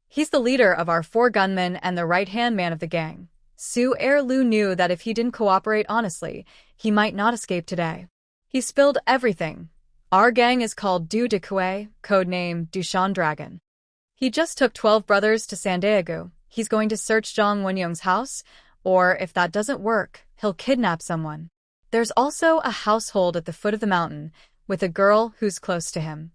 He's the leader of our 4 gunmen and the right-hand man of the gang." Su Lu knew that if he didn't cooperate honestly, he might not escape today. He spilled everything. "Our gang is called Du de Kue, codename Dushan Dragon. He just took 12 brothers to San Diego. He's going to search Zhang Wenyong's house, or if that doesn't work, he'll kidnap someone. There's also a household at the foot of the mountain, with a girl who's close to him."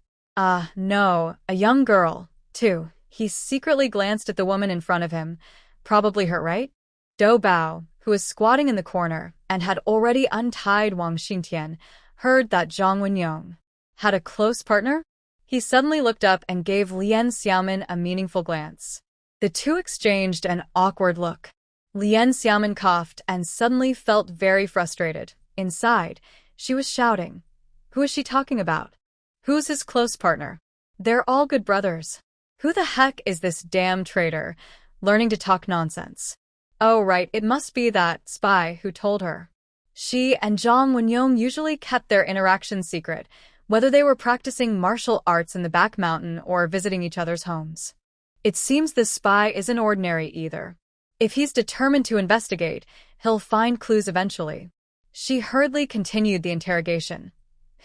No, a young girl, too." He secretly glanced at the woman in front of him. "Probably hurt, right?" Dou Bao, who was squatting in the corner and had already untied Wang Xintian, heard that Zhang Wenyong had a close partner. He suddenly looked up and gave Lien Xiaomin a meaningful glance. The two exchanged an awkward look. Lien Xiaomin coughed and suddenly felt very frustrated. Inside, she was shouting. Who is she talking about? Who's his close partner? They're all good brothers. Who the heck is this damn traitor, learning to talk nonsense? Oh right, it must be that spy who told her. She and Zhang Wenyong usually kept their interactions secret, whether they were practicing martial arts in the back mountain or visiting each other's homes. It seems this spy isn't ordinary either. If he's determined to investigate, he'll find clues eventually. She hurriedly continued the interrogation.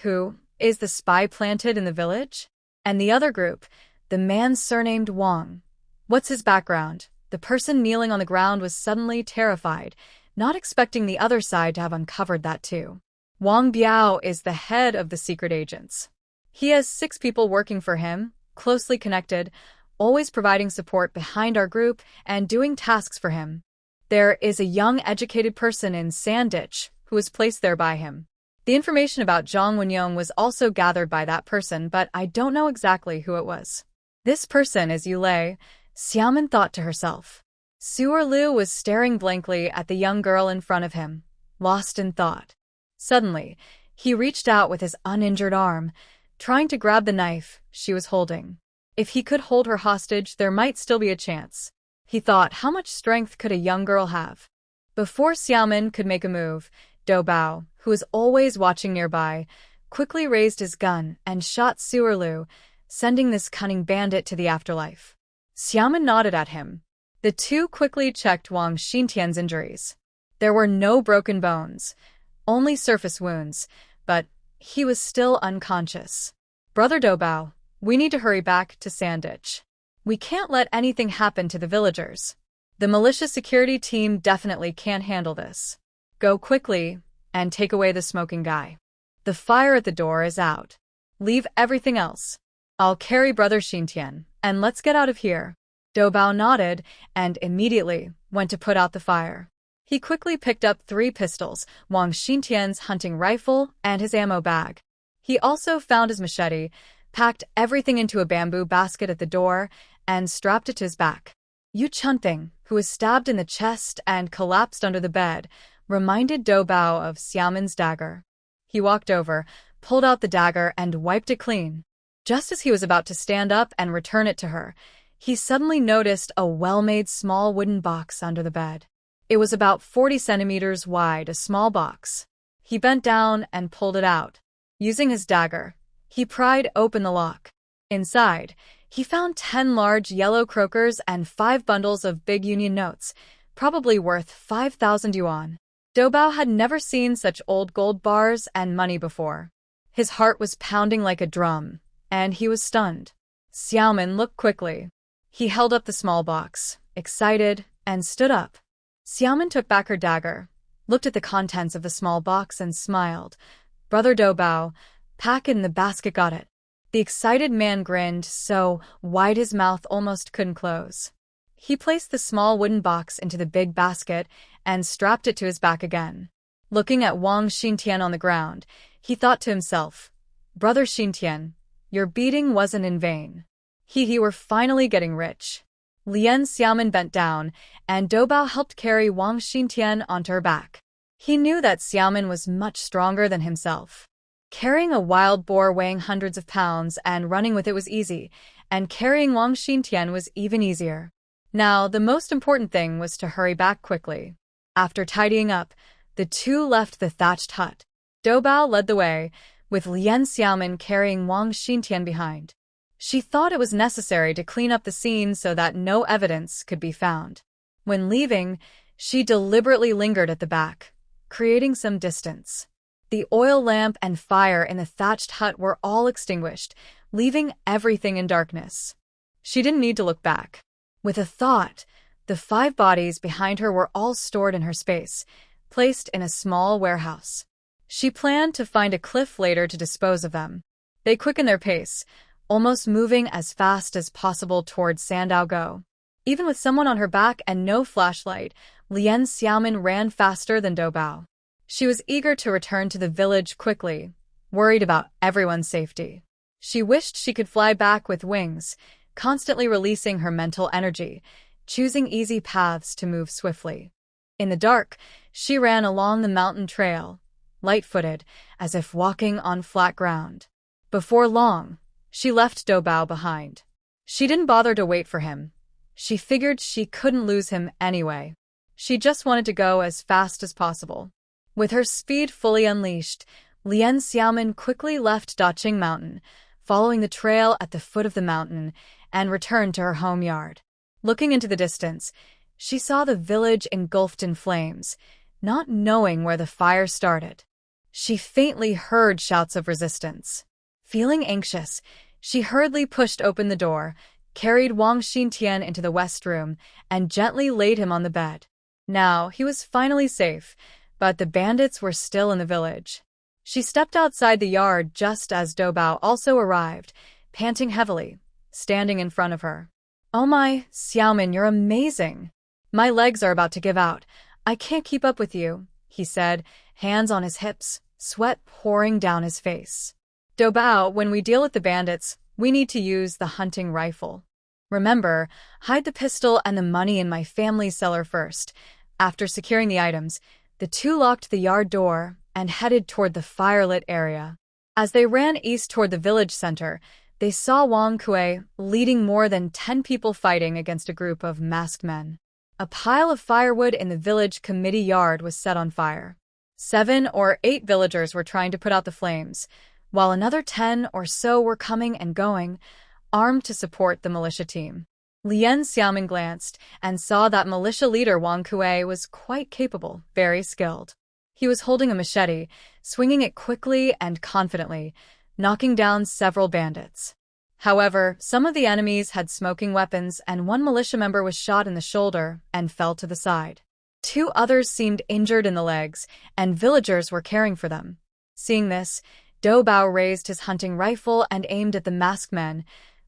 Who is the spy planted in the village? And the other group, the man surnamed Wang. What's his background? The person kneeling on the ground was suddenly terrified, not expecting the other side to have uncovered that too. Wang Biao is the head of the secret agents. He has 6 people working for him, closely connected, always providing support behind our group and doing tasks for him. There is a young educated person in Sanditch who was placed there by him. The information about Zhang Wenyong was also gathered by that person, but I don't know exactly who it was. This person is Yulei, Xiaomin thought to herself. Su Lu was staring blankly at the young girl in front of him, lost in thought. Suddenly, he reached out with his uninjured arm, trying to grab the knife she was holding. If he could hold her hostage, there might still be a chance. He thought, how much strength could a young girl have? Before Xiaomin could make a move, Dou Bao, who was always watching nearby, quickly raised his gun and shot Su Lu, sending this cunning bandit to the afterlife. Xiaomin nodded at him. The two quickly checked Wang Xintian's injuries. There were no broken bones, only surface wounds, but he was still unconscious. Brother Dou Bao, we need to hurry back to Sanditch. We can't let anything happen to the villagers. The militia security team definitely can't handle this. Go quickly and take away the smoking guy. The fire at the door is out. Leave everything else. I'll carry Brother Xintian, and let's get out of here. Dou Bao nodded and immediately went to put out the fire. He quickly picked up 3 pistols, Wang Xintian's hunting rifle, and his ammo bag. He also found his machete, packed everything into a bamboo basket at the door, and strapped it to his back. Yu Chunting, who was stabbed in the chest and collapsed under the bed, reminded Dou Bao of Xiaomin's dagger. He walked over, pulled out the dagger, and wiped it clean. Just as he was about to stand up and return it to her, he suddenly noticed a well-made small wooden box under the bed. It was about 40 centimeters wide, a small box. He bent down and pulled it out. Using his dagger, he pried open the lock. Inside, he found 10 large yellow croakers and 5 bundles of big union notes, probably worth 5,000 yuan. Doubao had never seen such old gold bars and money before. His heart was pounding like a drum, and he was stunned. Xiaomin looked quickly. He held up the small box, excited, and stood up. Xiaomin took back her dagger, looked at the contents of the small box and smiled. Brother Doubao, pack it in the basket, got it. The excited man grinned so wide his mouth almost couldn't close. He placed the small wooden box into the big basket and strapped it to his back again. Looking at Wang Xintian on the ground, he thought to himself, Brother Xintian, your beating wasn't in vain. He were finally getting rich. Lien Xiaomin bent down, and Doubao helped carry Wang Xintian onto her back. He knew that Xiaomin was much stronger than himself. Carrying a wild boar weighing hundreds of pounds and running with it was easy, and carrying Wang Xintian was even easier. Now, the most important thing was to hurry back quickly. After tidying up, the two left the thatched hut. Doubao led the way, with Lien Xiaomin carrying Wang Xintian behind. She thought it was necessary to clean up the scene so that no evidence could be found. When leaving, she deliberately lingered at the back, creating some distance. The oil lamp and fire in the thatched hut were all extinguished, leaving everything in darkness. She didn't need to look back. With a thought, the 5 bodies behind her were all stored in her space, placed in a small warehouse. She planned to find a cliff later to dispose of them. They quickened their pace, almost moving as fast as possible towards Sandao Go. Even with someone on her back and no flashlight, Lien Xiaomin ran faster than Doubao. She was eager to return to the village quickly, worried about everyone's safety. She wished she could fly back with wings, constantly releasing her mental energy, choosing easy paths to move swiftly. In the dark, she ran along the mountain trail, light-footed, as if walking on flat ground. Before long, she left Doubao behind. She didn't bother to wait for him. She figured she couldn't lose him anyway. She just wanted to go as fast as possible. With her speed fully unleashed, Lien Xiaomin quickly left Daqing Mountain, following the trail at the foot of the mountain, and returned to her home yard. Looking into the distance, she saw the village engulfed in flames, not knowing where the fire started. She faintly heard shouts of resistance. Feeling anxious, she hurriedly pushed open the door, carried Wang Xintian into the west room, and gently laid him on the bed. Now, he was finally safe, but the bandits were still in the village. She stepped outside the yard just as Doubao also arrived, panting heavily, standing in front of her. "Oh my, Xiaomin, you're amazing. My legs are about to give out. I can't keep up with you," he said, hands on his hips, sweat pouring down his face. "Doubao, when we deal with the bandits, we need to use the hunting rifle. Remember, hide the pistol and the money in my family cellar first." After securing the items, the two locked the yard door and headed toward the firelit area. As they ran east toward the village center, they saw Wang Kui leading more than 10 people fighting against a group of masked men. A pile of firewood in the village committee yard was set on fire. 7 or 8 villagers were trying to put out the flames, while another 10 or so were coming and going, armed to support the militia team. Lien Xiaomin glanced and saw that militia leader Wang Kui was quite capable, very skilled. He was holding a machete, swinging it quickly and confidently, knocking down several bandits. However, some of the enemies had smoking weapons and one militia member was shot in the shoulder and fell to the side. 2 others seemed injured in the legs, and villagers were caring for them. Seeing this, Doubao raised his hunting rifle and aimed at the masked men,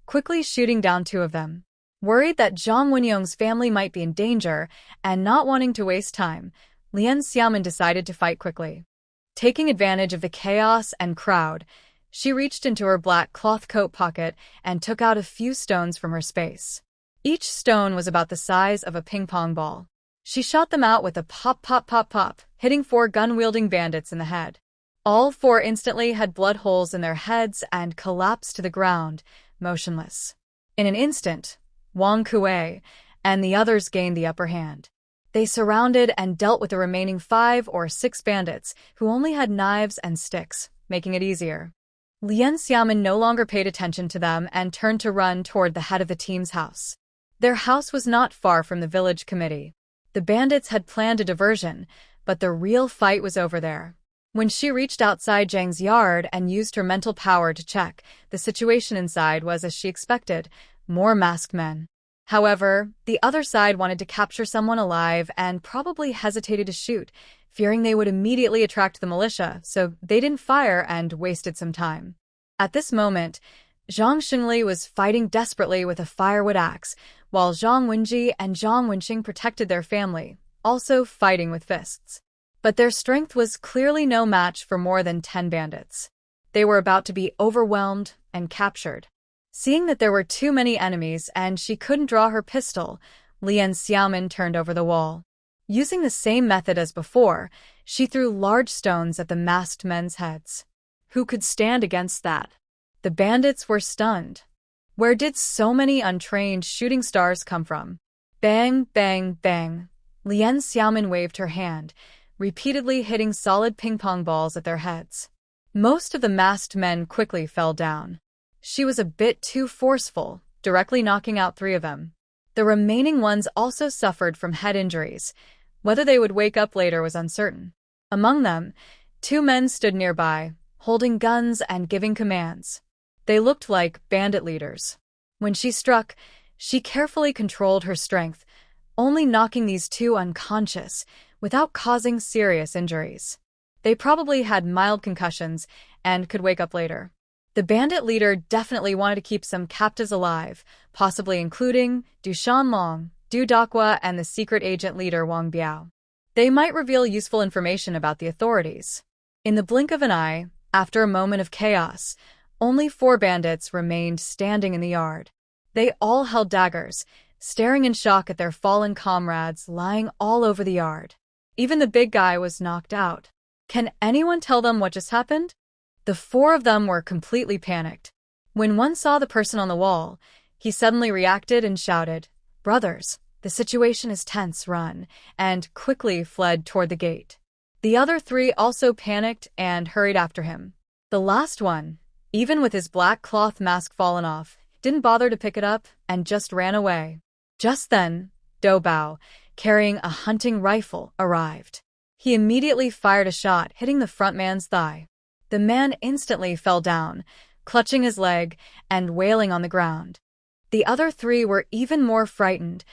quickly shooting down 2 of them. Worried that Zhang Wenyong's family might be in danger, and not wanting to waste time, Lien Xiaomin decided to fight quickly. Taking advantage of the chaos and crowd, she reached into her black cloth coat pocket and took out a few stones from her space. Each stone was about the size of a ping-pong ball. She shot them out with a pop, pop, pop, pop, hitting 4 gun-wielding bandits in the head. All 4 instantly had blood holes in their heads and collapsed to the ground, motionless. In an instant, Wang Kui and the others gained the upper hand. They surrounded and dealt with the remaining 5 or 6 bandits who only had knives and sticks, making it easier. Lien Xiaomin no longer paid attention to them and turned to run toward the head of the team's house. Their house was not far from the village committee. The bandits had planned a diversion, but the real fight was over there. When she reached outside Zhang's yard and used her mental power to check, the situation inside was as she expected, more masked men. However, the other side wanted to capture someone alive and probably hesitated to shoot, fearing they would immediately attract the militia, so they didn't fire and wasted some time. At this moment, Zhang Xingli was fighting desperately with a firewood axe, while Zhang Wenji and Zhang Wenxing protected their family, also fighting with fists. But their strength was clearly no match for more than 10 bandits. They were about to be overwhelmed and captured. Seeing that there were too many enemies and she couldn't draw her pistol, Lien Xiaomin turned over the wall. Using the same method as before, she threw large stones at the masked men's heads. Who could stand against that? The bandits were stunned. Where did so many untrained shooting stars come from? Bang, bang, bang. Lien Xiaomin waved her hand, repeatedly hitting solid ping-pong balls at their heads. Most of the masked men quickly fell down. She was a bit too forceful, directly knocking out 3 of them. The remaining ones also suffered from head injuries. Whether they would wake up later was uncertain. Among them, 2 men stood nearby, holding guns and giving commands. They looked like bandit leaders. When she struck, she carefully controlled her strength, only knocking these 2 unconscious, without causing serious injuries. They probably had mild concussions and could wake up later. The bandit leader definitely wanted to keep some captives alive, possibly including Du Shanlong, Du Dakwa, and the secret agent leader Wang Biao. They might reveal useful information about the authorities. In the blink of an eye, after a moment of chaos, only 4 bandits remained standing in the yard. They all held daggers, staring in shock at their fallen comrades lying all over the yard. Even the big guy was knocked out. Can anyone tell them what just happened? The 4 of them were completely panicked. When one saw the person on the wall, he suddenly reacted and shouted, "Brothers, the situation is tense, run," and quickly fled toward the gate. The other 3 also panicked and hurried after him. The last one, even with his black cloth mask fallen off, didn't bother to pick it up and just ran away. Just then, Do Bao, carrying a hunting rifle, arrived. He immediately fired a shot, hitting the front man's thigh. The man instantly fell down, clutching his leg and wailing on the ground. The other 3 were even more frightened,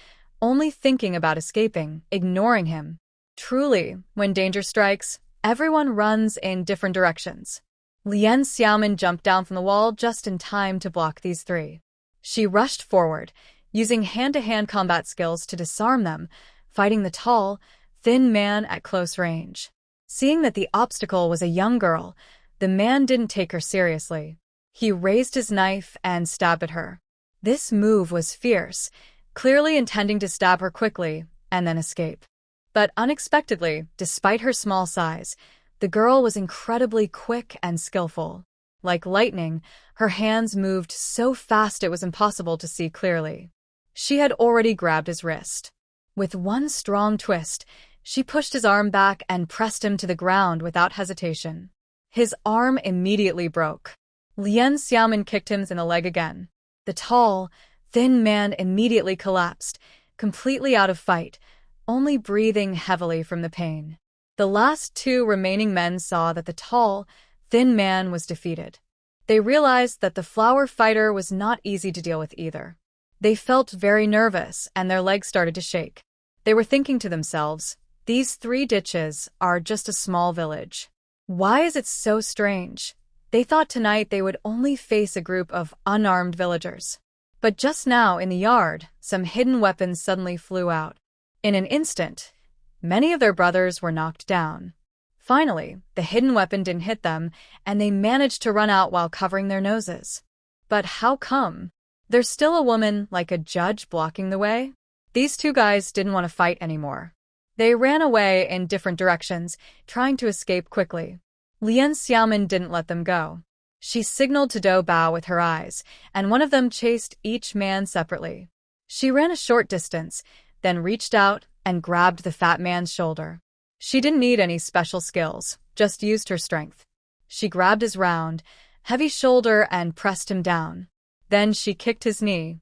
only thinking about escaping, ignoring him. Truly, when danger strikes, everyone runs in different directions. Lien Xiaomin jumped down from the wall just in time to block these 3. She rushed forward, using hand-to-hand combat skills to disarm them, fighting the tall, thin man at close range. Seeing that the obstacle was a young girl, the man didn't take her seriously. He raised his knife and stabbed at her. This move was fierce, clearly intending to stab her quickly and then escape. But unexpectedly, despite her small size, the girl was incredibly quick and skillful. Like lightning, her hands moved so fast it was impossible to see clearly. She had already grabbed his wrist. With one strong twist, she pushed his arm back and pressed him to the ground without hesitation. His arm immediately broke. Lien Xiaomin kicked him in the leg again. The tall, thin man immediately collapsed, completely out of fight, only breathing heavily from the pain. The last 2 remaining men saw that the tall, thin man was defeated. They realized that the flower fighter was not easy to deal with either. They felt very nervous and their legs started to shake. They were thinking to themselves, these 3 ditches are just a small village. Why is it so strange? They thought tonight they would only face a group of unarmed villagers. But just now in the yard, some hidden weapons suddenly flew out. In an instant, many of their brothers were knocked down. Finally, the hidden weapon didn't hit them, and they managed to run out while covering their noses. But how come? There's still a woman like a judge blocking the way? These 2 guys didn't want to fight anymore. They ran away in different directions, trying to escape quickly. Lien Xiaomin didn't let them go. She signaled to Do Bao with her eyes, and one of them chased each man separately. She ran a short distance, then reached out and grabbed the fat man's shoulder. She didn't need any special skills, just used her strength. She grabbed his round, heavy shoulder and pressed him down. Then she kicked his knee.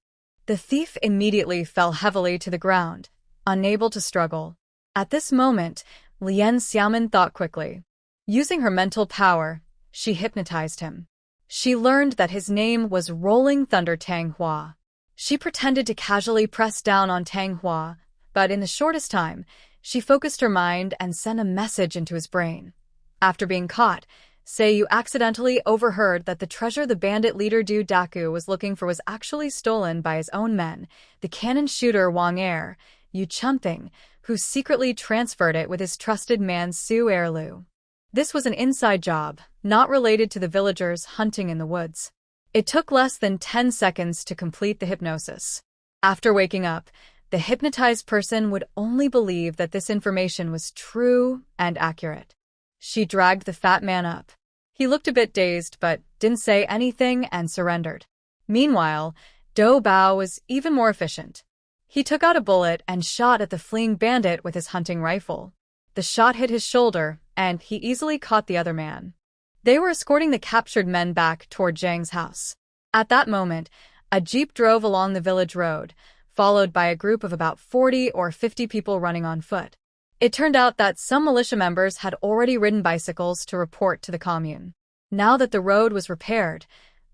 The thief immediately fell heavily to the ground, unable to struggle. At this moment, Lien Xiaomin thought quickly. Using her mental power, she hypnotized him. She learned that his name was Rolling Thunder Tang Hua. She pretended to casually press down on Tang Hua, but in the shortest time, she focused her mind and sent a message into his brain. After being caught, say you accidentally overheard that the treasure the bandit leader Du Daku was looking for was actually stolen by his own men, the cannon shooter Wang Er, Yu Chunping, who secretly transferred it with his trusted man Su Erlu. This was an inside job, not related to the villagers hunting in the woods. It took less than 10 seconds to complete the hypnosis. After waking up, the hypnotized person would only believe that this information was true and accurate. She dragged the fat man up. He looked a bit dazed but didn't say anything and surrendered. Meanwhile, Dou Bao was even more efficient. He took out a bullet and shot at the fleeing bandit with his hunting rifle. The shot hit his shoulder, and he easily caught the other man. They were escorting the captured men back toward Zhang's house. At that moment, a jeep drove along the village road, followed by a group of about 40 or 50 people running on foot. It turned out that some militia members had already ridden bicycles to report to the commune. Now that the road was repaired,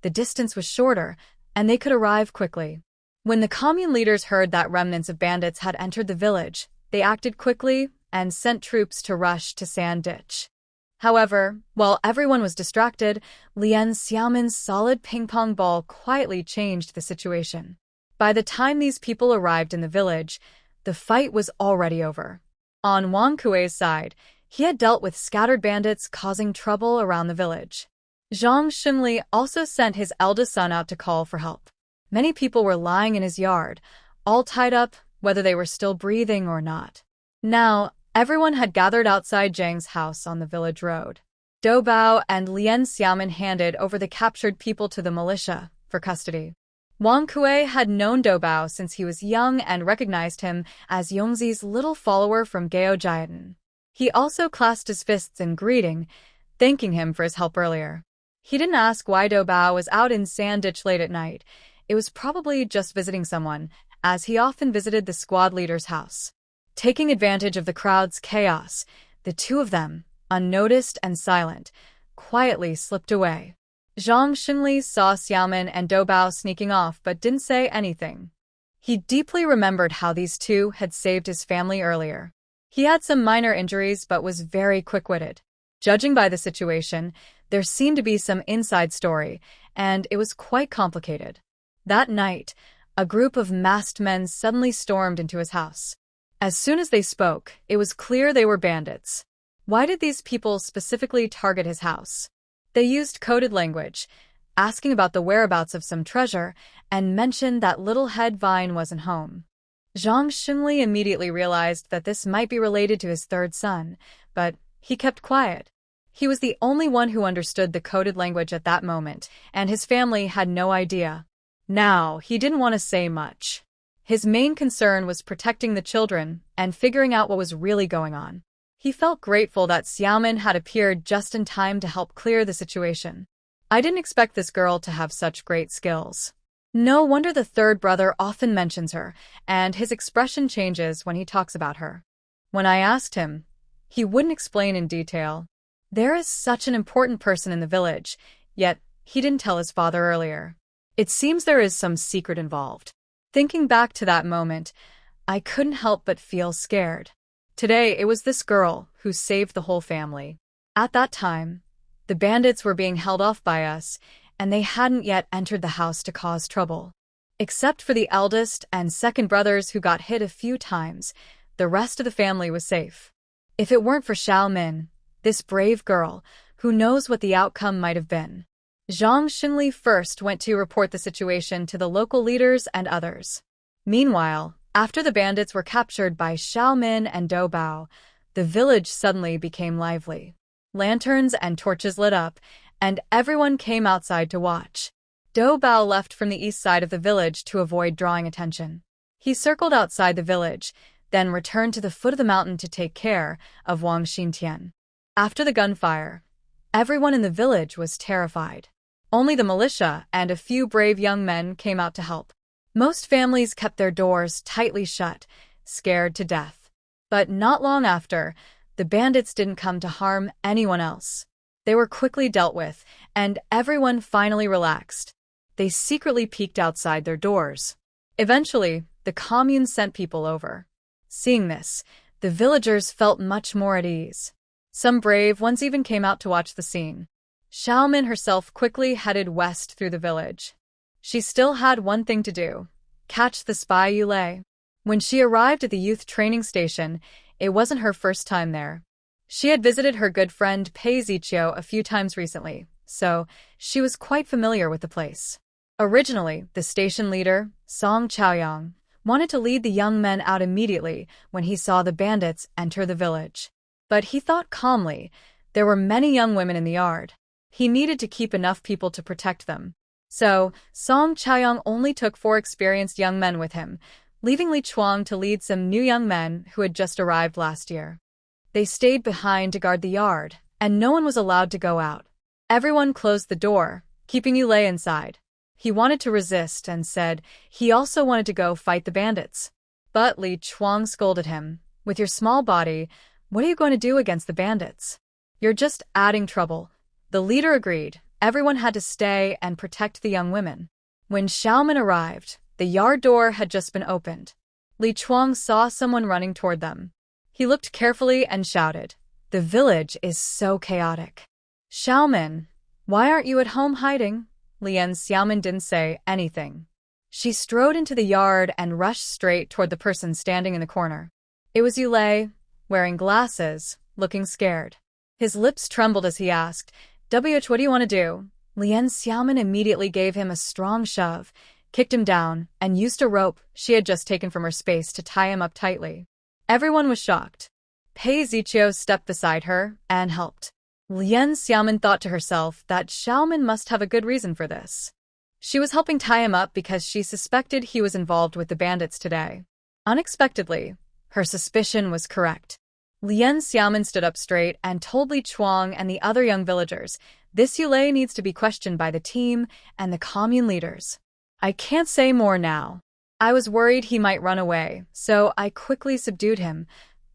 the distance was shorter, and they could arrive quickly. When the commune leaders heard that remnants of bandits had entered the village, they acted quickly and sent troops to rush to Sand Ditch. However, while everyone was distracted, Lien Xiaomin's solid ping-pong ball quietly changed the situation. By the time these people arrived in the village, the fight was already over. On Wang Kuei's side, he had dealt with scattered bandits causing trouble around the village. Zhang Xunli also sent his eldest son out to call for help. Many people were lying in his yard, all tied up, whether they were still breathing or not. Now, everyone had gathered outside Zhang's house on the village road. Dou Bao and Lien Xiaomin handed over the captured people to the militia for custody. Wang Kuei had known Dou Bao since he was young and recognized him as Yongzi's little follower from Gao Jiadan. He also clasped his fists in greeting, thanking him for his help earlier. He didn't ask why Dou Bao was out in Sand Ditch late at night. It was probably just visiting someone, as he often visited the squad leader's house. Taking advantage of the crowd's chaos, the two of them, unnoticed and silent, quietly slipped away. Zhang Xunli saw Xiaomin and Dou Bao sneaking off but didn't say anything. He deeply remembered how these two had saved his family earlier. He had some minor injuries but was very quick-witted. Judging by the situation, there seemed to be some inside story, and it was quite complicated. That night, a group of masked men suddenly stormed into his house. As soon as they spoke, it was clear they were bandits. Why did these people specifically target his house? They used coded language, asking about the whereabouts of some treasure, and mentioned that little head Vine wasn't home. Zhang Xunli immediately realized that this might be related to his third son, but he kept quiet. He was the only one who understood the coded language at that moment, and his family had no idea. Now, he didn't want to say much. His main concern was protecting the children and figuring out what was really going on. He felt grateful that Xiaomin had appeared just in time to help clear the situation. I didn't expect this girl to have such great skills. No wonder the third brother often mentions her, and his expression changes when he talks about her. When I asked him, he wouldn't explain in detail. There is such an important person in the village, yet he didn't tell his father earlier. It seems there is some secret involved. Thinking back to that moment, I couldn't help but feel scared. Today, it was this girl who saved the whole family. At that time, the bandits were being held off by us, and they hadn't yet entered the house to cause trouble. Except for the eldest and second brothers who got hit a few times, the rest of the family was safe. If it weren't for Xiao Min, this brave girl, who knows what the outcome might have been. Zhang Xunli first went to report the situation to the local leaders and others. Meanwhile, after the bandits were captured by Xiao Min and Dou Bao, the village suddenly became lively. Lanterns and torches lit up, and everyone came outside to watch. Dou Bao left from the east side of the village to avoid drawing attention. He circled outside the village, then returned to the foot of the mountain to take care of Wang Xintian. After the gunfire, Everyone in the village was terrified. Only the militia and a few brave young men came out to help. Most families kept their doors tightly shut, scared to death. But not long after, the bandits didn't come to harm anyone else. They were quickly dealt with, and everyone finally relaxed. They secretly peeked outside their doors. Eventually, the commune sent people over. Seeing this, the villagers felt much more at ease. Some brave ones even came out to watch the scene. Xiaomin herself quickly headed west through the village. She still had one thing to do: catch the spy Yulei. When she arrived at the youth training station, it wasn't her first time there. She had visited her good friend Pei Ziqiu a few times recently, so she was quite familiar with the place. Originally, the station leader, Song Chaoyang, wanted to lead the young men out immediately when he saw the bandits enter the village. But he thought calmly. There were many young women in the yard. He needed to keep enough people to protect them. So, Song Chaoyang only took 4 experienced young men with him, leaving Li Chuang to lead some new young men who had just arrived last year. They stayed behind to guard the yard, and no one was allowed to go out. Everyone closed the door, keeping Yulei inside. He wanted to resist and said he also wanted to go fight the bandits. But Li Chuang scolded him. "With your small body, what are you going to do against the bandits? You're just adding trouble." The leader agreed. Everyone had to stay and protect the young women. When Xiaomin arrived, the yard door had just been opened. Li Chuang saw someone running toward them. He looked carefully and shouted, "The village is so chaotic." "Xiaomin, why aren't you at home hiding?" Lian Xiaomin didn't say anything. She strode into the yard and rushed straight toward the person standing in the corner. It was Yulei, wearing glasses, looking scared. His lips trembled as he asked, "WH, what do you want to do?" Lian Xiaomin immediately gave him a strong shove, kicked him down, and used a rope she had just taken from her space to tie him up tightly. Everyone was shocked. Pei Ziqiu stepped beside her and helped. Lian Xiaomin thought to herself that Xiaomin must have a good reason for this. She was helping tie him up because she suspected he was involved with the bandits today. Unexpectedly, her suspicion was correct. Lian Xiaomin stood up straight and told Li Chuang and the other young villagers, "This Yulei needs to be questioned by the team and the commune leaders. I can't say more now. I was worried he might run away, so I quickly subdued him."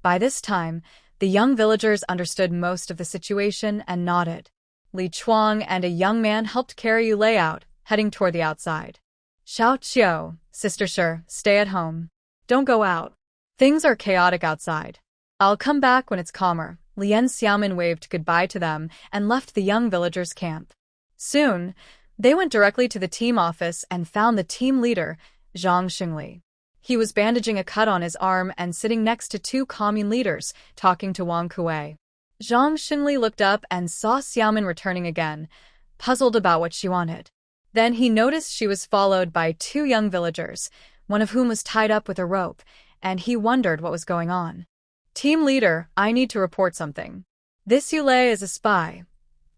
By this time, the young villagers understood most of the situation and nodded. Li Chuang and a young man helped carry Yulei out, heading toward the outside. "Xiao Qiu, Sister Shi, stay at home. Don't go out. Things are chaotic outside. I'll come back when it's calmer." Lian Xiaomin waved goodbye to them and left the young villagers' camp. Soon, they went directly to the team office and found the team leader, Zhang Xingli. He was bandaging a cut on his arm and sitting next to 2 commune leaders, talking to Wang Kuei. Zhang Xingli looked up and saw Xiaomin returning again, puzzled about what she wanted. Then he noticed she was followed by 2 young villagers, one of whom was tied up with a rope, and he wondered what was going on. "Team leader, I need to report something. This Yulei is a spy."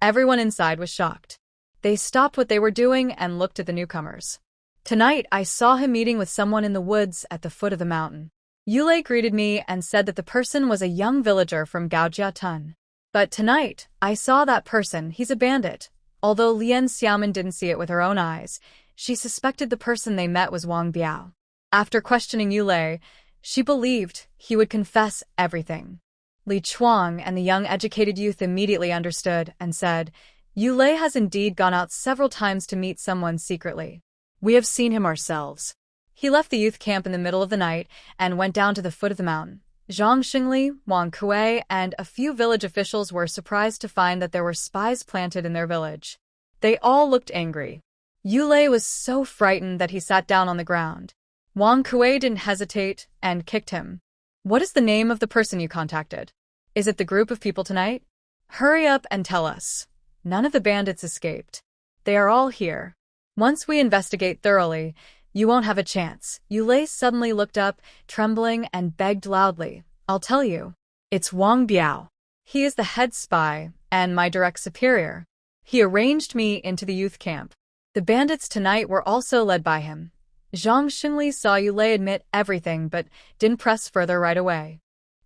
Everyone inside was shocked. They stopped what they were doing and looked at the newcomers. "Tonight, I saw him meeting with someone in the woods at the foot of the mountain. Yulei greeted me and said that the person was a young villager from Gaojiatun. But tonight, I saw that person. He's a bandit." Although Lian Xiaomin didn't see it with her own eyes, she suspected the person they met was Wang Biao. After questioning Yulei, she believed he would confess everything. Li Chuang and the young educated youth immediately understood and said, "Yulei has indeed gone out several times to meet someone secretly. We have seen him ourselves." He left the youth camp in the middle of the night and went down to the foot of the mountain. Zhang Xingli, Wang Kuei, and a few village officials were surprised to find that there were spies planted in their village. They all looked angry. Yulei was so frightened that he sat down on the ground. Wang Kuei didn't hesitate and kicked him. "What is the name of the person you contacted? Is it the group of people tonight? Hurry up and tell us. None of the bandits escaped. They are all here. Once we investigate thoroughly, you won't have a chance." Yulei suddenly looked up, trembling, and begged loudly, "I'll tell you. It's Wang Biao. He is the head spy and my direct superior. He arranged me into the youth camp. The bandits tonight were also led by him." Zhang Xingli saw Yulei admit everything but didn't press further right away.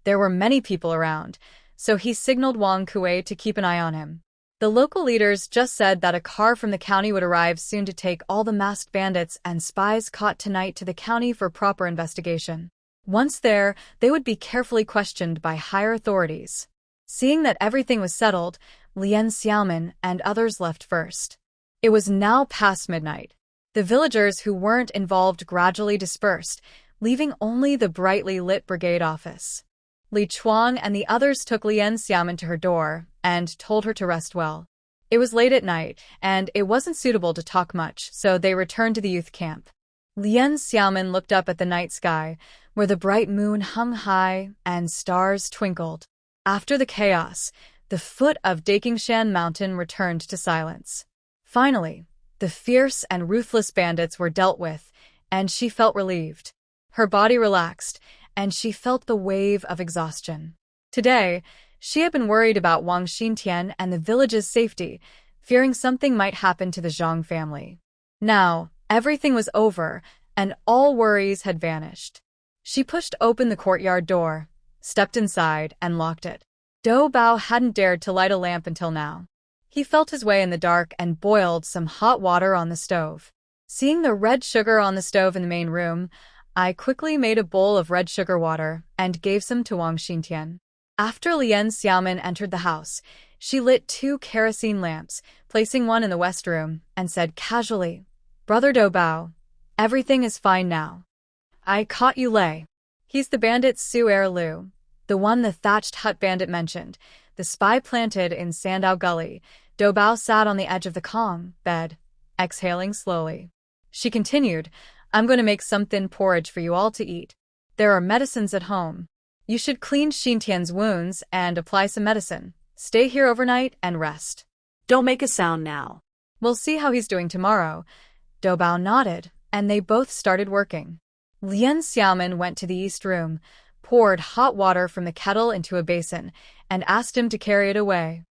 There were many people around, so he signaled Wang Kuei to keep an eye on him. The local leaders just said that a car from the county would arrive soon to take all the masked bandits and spies caught tonight to the county for proper investigation. Once there, they would be carefully questioned by higher authorities. Seeing that everything was settled, Lien Xiaomin and others left first. It was now past midnight. The villagers who weren't involved gradually dispersed, leaving only the brightly lit brigade office. Li Chuang and the others took Lien Xiaomin to her door and told her to rest well. It was late at night, and it wasn't suitable to talk much, so they returned to the youth camp. Lien Xiaomin looked up at the night sky, where the bright moon hung high and stars twinkled. After the chaos, the foot of Dakingshan Mountain returned to silence. Finally, the fierce and ruthless bandits were dealt with, and she felt relieved. Her body relaxed, and she felt the wave of exhaustion. Today, she had been worried about Wang Xintian and the village's safety, fearing something might happen to the Zhang family. Now, everything was over, and all worries had vanished. She pushed open the courtyard door, stepped inside, and locked it. Dou Bao hadn't dared to light a lamp until now. He felt his way in the dark and boiled some hot water on the stove. Seeing the red sugar on the stove in the main room, I quickly made a bowl of red sugar water and gave some to Wang Xintian. After Lien Xiaomin entered the house, she lit 2 kerosene lamps, placing one in the west room, and said casually, "Brother Dou Bao, everything is fine now. I caught you Lei. He's the bandit Su Er Lu, the one the thatched hut bandit mentioned, the spy planted in Sandao Gully." Dou Bao sat on the edge of the Kong bed, exhaling slowly. She continued, "I'm going to make some thin porridge for you all to eat. There are medicines at home. You should clean Xintian's wounds and apply some medicine. Stay here overnight and rest. Don't make a sound now. We'll see how he's doing tomorrow." Dou Bao nodded, and they both started working. Lien Xiaomin went to the east room, poured hot water from the kettle into a basin, and asked him to carry it away.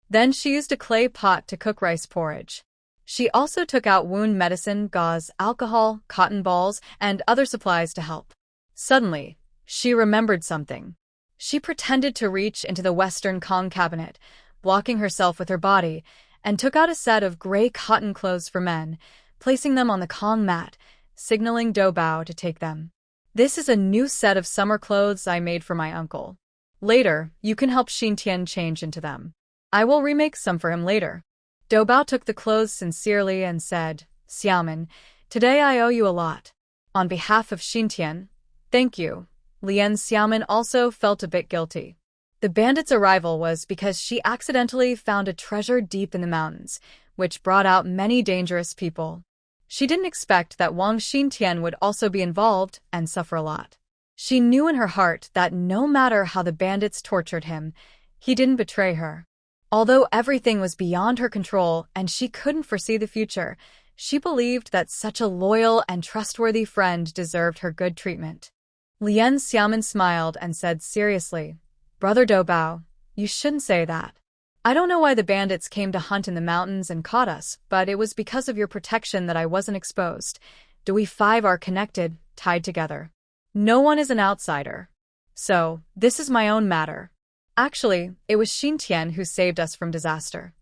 Then she used a clay pot to cook rice porridge. She also took out wound medicine, gauze, alcohol, cotton balls, and other supplies to help. Suddenly, she remembered something. She pretended to reach into the Western Kong cabinet, blocking herself with her body, and took out a set of gray cotton clothes for men, placing them on the Kong mat, signaling Dou Bao to take them. "This is a new set of summer clothes I made for my uncle. Later, you can help Xintian change into them. I will remake some for him later." Dou Bao took the clothes sincerely and said, "Xiaomin, today I owe you a lot. On behalf of Xintian, thank you." Lien Xiaomin also felt a bit guilty. The bandits' arrival was because she accidentally found a treasure deep in the mountains, which brought out many dangerous people. She didn't expect that Wang Xintian would also be involved and suffer a lot. She knew in her heart that no matter how the bandits tortured him, he didn't betray her. Although everything was beyond her control and she couldn't foresee the future, she believed that such a loyal and trustworthy friend deserved her good treatment. Lien Xiaomin smiled and said seriously, "Brother Dou Bao, you shouldn't say that. I don't know why the bandits came to hunt in the mountains and caught us, but it was because of your protection that I wasn't exposed. We 5 are connected, tied together. No one is an outsider. So, this is my own matter. Actually, it was Xintian who saved us from disaster."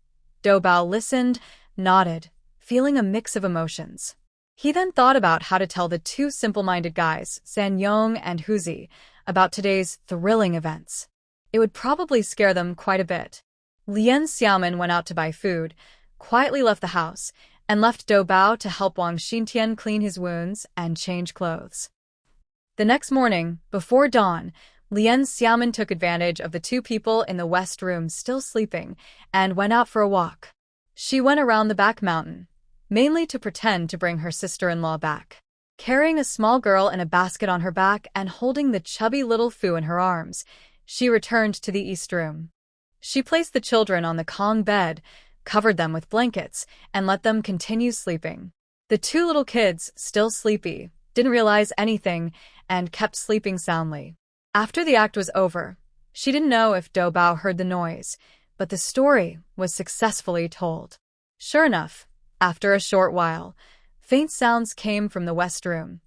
Dou Bao listened, nodded, feeling a mix of emotions. He then thought about how to tell the 2 simple-minded guys, San Yong and Huzi, about today's thrilling events. It would probably scare them quite a bit. Lien Xiaomin went out to buy food, quietly left the house, and left Dou Bao to help Wang Xintian clean his wounds and change clothes. The next morning, before dawn, Lien Xiaomin took advantage of the 2 people in the west room still sleeping and went out for a walk. She went around the back mountain, mainly to pretend to bring her sister-in-law back. Carrying a small girl in a basket on her back and holding the chubby little Fu in her arms, she returned to the east room. She placed the children on the Kong bed, covered them with blankets, and let them continue sleeping. The 2 little kids, still sleepy, didn't realize anything and kept sleeping soundly. After the act was over, she didn't know if Dou Bao heard the noise, but the story was successfully told. Sure enough, after a short while, faint sounds came from the west room,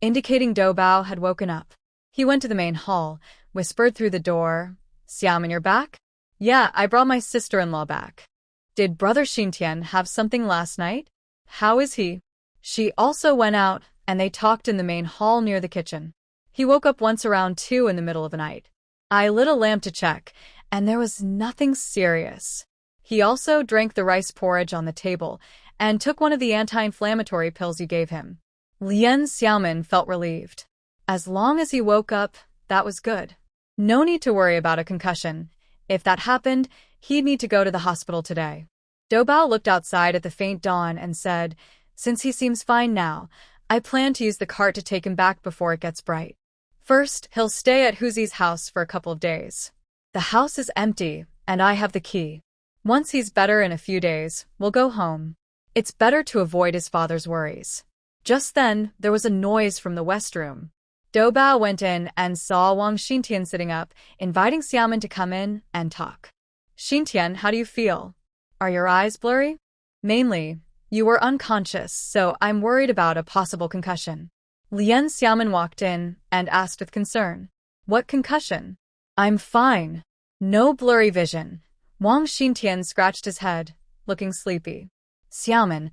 indicating Dou Bao had woken up. He went to the main hall, whispered through the door, "Xiaomin, you're back?" "Yeah, I brought my sister-in-law back." Did Brother Xintian have something last night? How is he? She also went out, and they talked in the main hall near the kitchen. He woke up once around 2 in the middle of the night. I lit a lamp to check, and there was nothing serious. He also drank the rice porridge on the table and took one of the anti-inflammatory pills you gave him. Lien Xiaomin felt relieved. As long as he woke up, that was good. No need to worry about a concussion. If that happened, he'd need to go to the hospital today. Doubao looked outside at the faint dawn and said, "Since he seems fine now, I plan to use the cart to take him back before it gets bright. First, he'll stay at Huzi's house for a couple of days. The house is empty, and I have the key. Once he's better in a few days, we'll go home. It's better to avoid his father's worries." Just then, there was a noise from the west room. Doubao went in and saw Wang Xintian sitting up, inviting Xiaomin to come in and talk. "Xintian, how do you feel? Are your eyes blurry?" "Mainly, you were unconscious, so I'm worried about a possible concussion." Lien Xiaomin walked in and asked with concern, "What concussion?" "I'm fine. No blurry vision." Wang Xintian scratched his head, looking sleepy. "Xiaomin,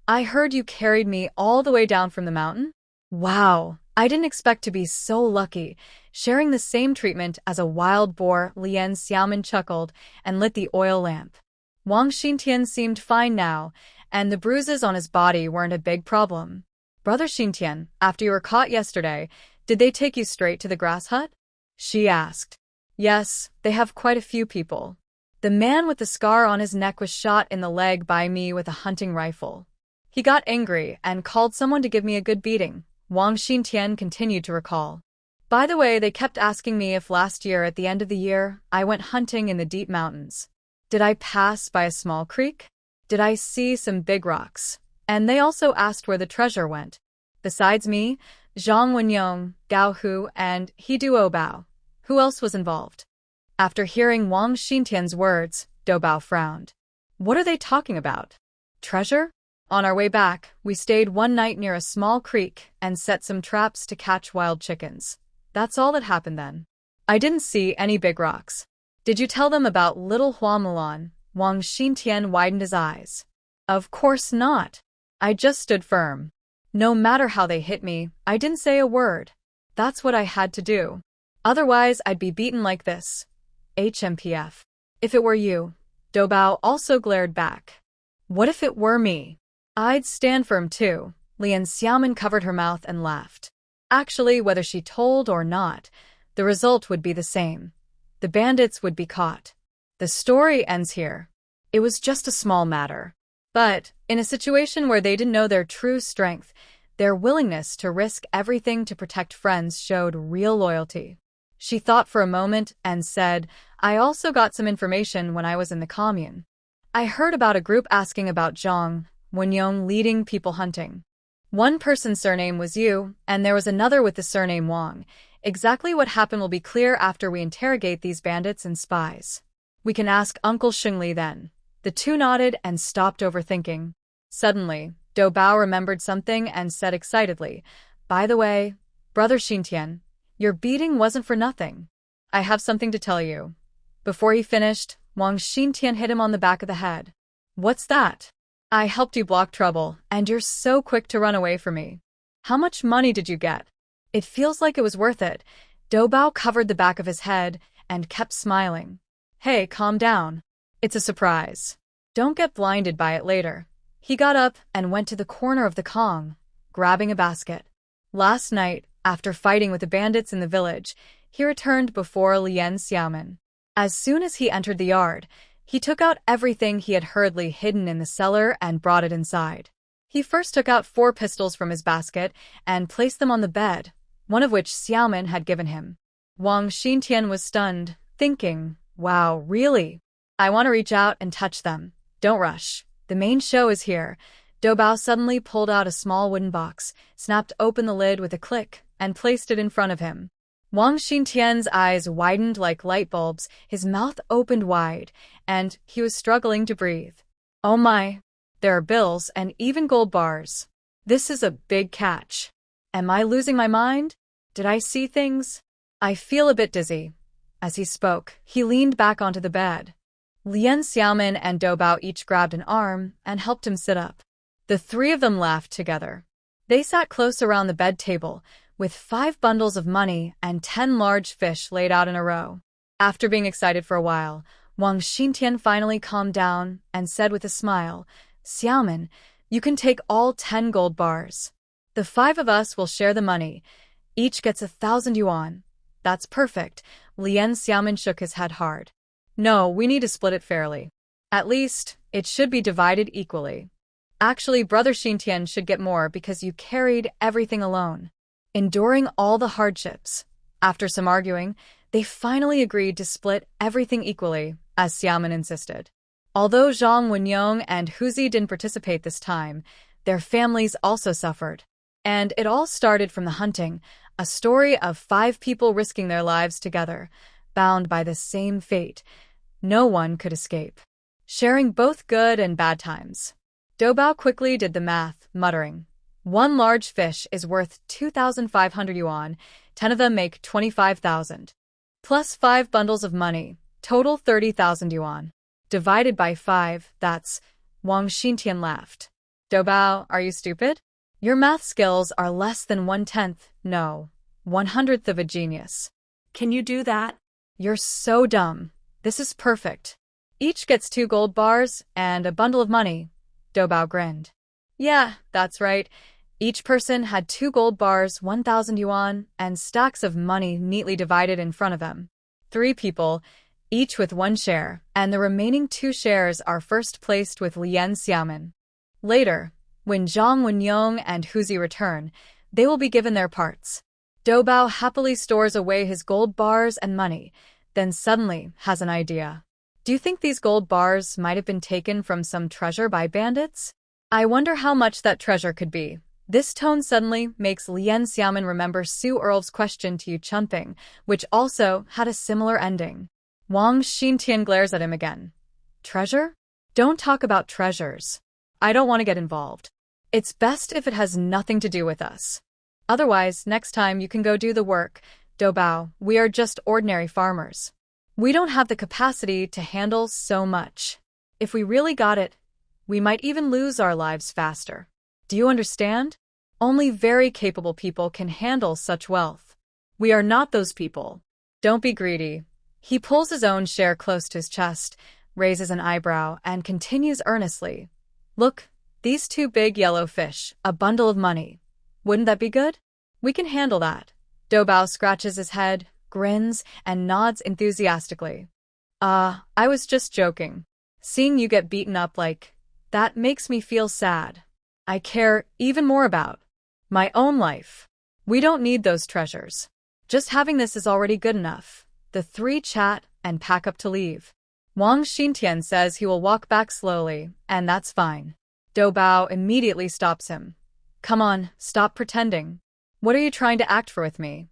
I heard you carried me all the way down from the mountain?" "Wow, I didn't expect to be so lucky, sharing the same treatment as a wild boar." Lien Xiaomin chuckled and lit the oil lamp. Wang Xintian seemed fine now, and the bruises on his body weren't a big problem. "Brother Xintian, after you were caught yesterday, did they take you straight to the grass hut?" she asked. "Yes, they have quite a few people. The man with the scar on his neck was shot in the leg by me with a hunting rifle. He got angry and called someone to give me a good beating." Wang Xintian continued to recall. "By the way, they kept asking me if last year at the end of the year I went hunting in the deep mountains. Did I pass by a small creek? Did I see some big rocks? And they also asked where the treasure went. Besides me, Zhang Wenyong, Gao Hu, and He Duobao. Who else was involved?" After hearing Wang Xintian's words, Doubao frowned. "What are they talking about? Treasure? On our way back, we stayed one night near a small creek and set some traps to catch wild chickens. That's all that happened then. I didn't see any big rocks." "Did you tell them about little Hua Mulan?" Wang Xintian widened his eyes. "Of course not. I just stood firm. No matter how they hit me, I didn't say a word. That's what I had to do. Otherwise, I'd be beaten like this. HMPF. If it were you." Doubao also glared back. "What if it were me? I'd stand firm too." Lien Xiaomin covered her mouth and laughed. Actually, whether she told or not, the result would be the same. The bandits would be caught. The story ends here. It was just a small matter. But, in a situation where they didn't know their true strength, their willingness to risk everything to protect friends showed real loyalty. She thought for a moment and said, "I also got some information when I was in the commune. I heard about a group asking about Zhang Wenyong leading people hunting. One person's surname was Yu, and there was another with the surname Wang. Exactly what happened will be clear after we interrogate these bandits and spies. We can ask Uncle Shengli then." The two nodded and stopped overthinking. Suddenly, Doubao remembered something and said excitedly, "By the way, Brother Xintian, your beating wasn't for nothing. I have something to tell you." Before he finished, Wang Xintian hit him on the back of the head. "What's that?" "I helped you block trouble, and you're so quick to run away from me. How much money did you get?" "It feels like it was worth it." Doubao covered the back of his head and kept smiling. "Hey, calm down. It's a surprise. Don't get blinded by it later." He got up and went to the corner of the Kong, grabbing a basket. Last night, after fighting with the bandits in the village, he returned before Lien Xiaomin. As soon as he entered the yard, he took out everything he had hurriedly hidden in the cellar and brought it inside. He first took out 4 pistols from his basket and placed them on the bed, one of which Xiaomin had given him. Wang Xintian was stunned, thinking, "Wow, really? I want to reach out and touch them. Don't rush. The main show is here." Doubao suddenly pulled out a small wooden box, snapped open the lid with a click, and placed it in front of him. Wang Xintian's eyes widened like light bulbs, his mouth opened wide, and he was struggling to breathe. "Oh my! There are bills and even gold bars. This is a big catch. Am I losing my mind? Did I see things? I feel a bit dizzy." As he spoke, he leaned back onto the bed. Lien Xiaomin and Doubao each grabbed an arm and helped him sit up. The three of them laughed together. They sat close around the bed table, with 5 bundles of money and 10 large fish laid out in a row. After being excited for a while, Wang Xintian finally calmed down and said with a smile, "Xiaomin, you can take all 10 gold bars. The 5 of us will share the money. Each gets 1,000 yuan. That's perfect." Lien Xiaomin shook his head hard. "No, we need to split it fairly. At least, it should be divided equally. Actually, Brother Xintian should get more because you carried everything alone." Enduring all the hardships, after some arguing, they finally agreed to split everything equally, as Xiaomin insisted. Although Zhang Wenyong and Huzi didn't participate this time, their families also suffered. And it all started from the hunting, a story of 5 people risking their lives together, bound by the same fate. No one could escape. Sharing both good and bad times. Doubao quickly did the math, muttering, "1 large fish is worth 2,500 yuan, 10 of them make 25,000. Plus 5 bundles of money, total 30,000 yuan. Divided by 5, that's..." Wang Xintian laughed. "Doubao, are you stupid? Your math skills are less than 1/10, no, 1/100th of a genius. Can you do that?" "You're so dumb. This is perfect. Each gets 2 gold bars and a bundle of money." Doubao grinned. "Yeah, that's right. Each person had 2 gold bars, 1,000 yuan, and stacks of money neatly divided in front of them. 3 people, each with 1 share, and the remaining 2 shares are first placed with Lien Xiaomin. Later, when Zhang Wenyong and Huzi return, they will be given their parts." Doubao happily stores away his gold bars and money, then suddenly has an idea. "Do you think these gold bars might have been taken from some treasure by bandits? I wonder how much that treasure could be." This tone suddenly makes Lien Xiaomin remember Su Erl's question to Yu Chunping, which also had a similar ending. Wang Xintian glares at him again. "Treasure? Don't talk about treasures. I don't want to get involved. It's best if it has nothing to do with us. Otherwise, next time you can go do the work. Doubao, we are just ordinary farmers. We don't have the capacity to handle so much. If we really got it, we might even lose our lives faster. Do you understand? Only very capable people can handle such wealth. We are not those people. Don't be greedy." He pulls his own share close to his chest, raises an eyebrow, and continues earnestly. "Look, these 2 big yellow fish, a bundle of money. Wouldn't that be good? We can handle that." Doubao scratches his head, grins, and nods enthusiastically. I was just joking. Seeing you get beaten up like that makes me feel sad. I care even more about my own life. We don't need those treasures. Just having this is already good enough." The 3 chat and pack up to leave. Wang Xintian says he will walk back slowly, and that's fine. Doubao immediately stops him. "Come on, stop pretending. What are you trying to act for with me?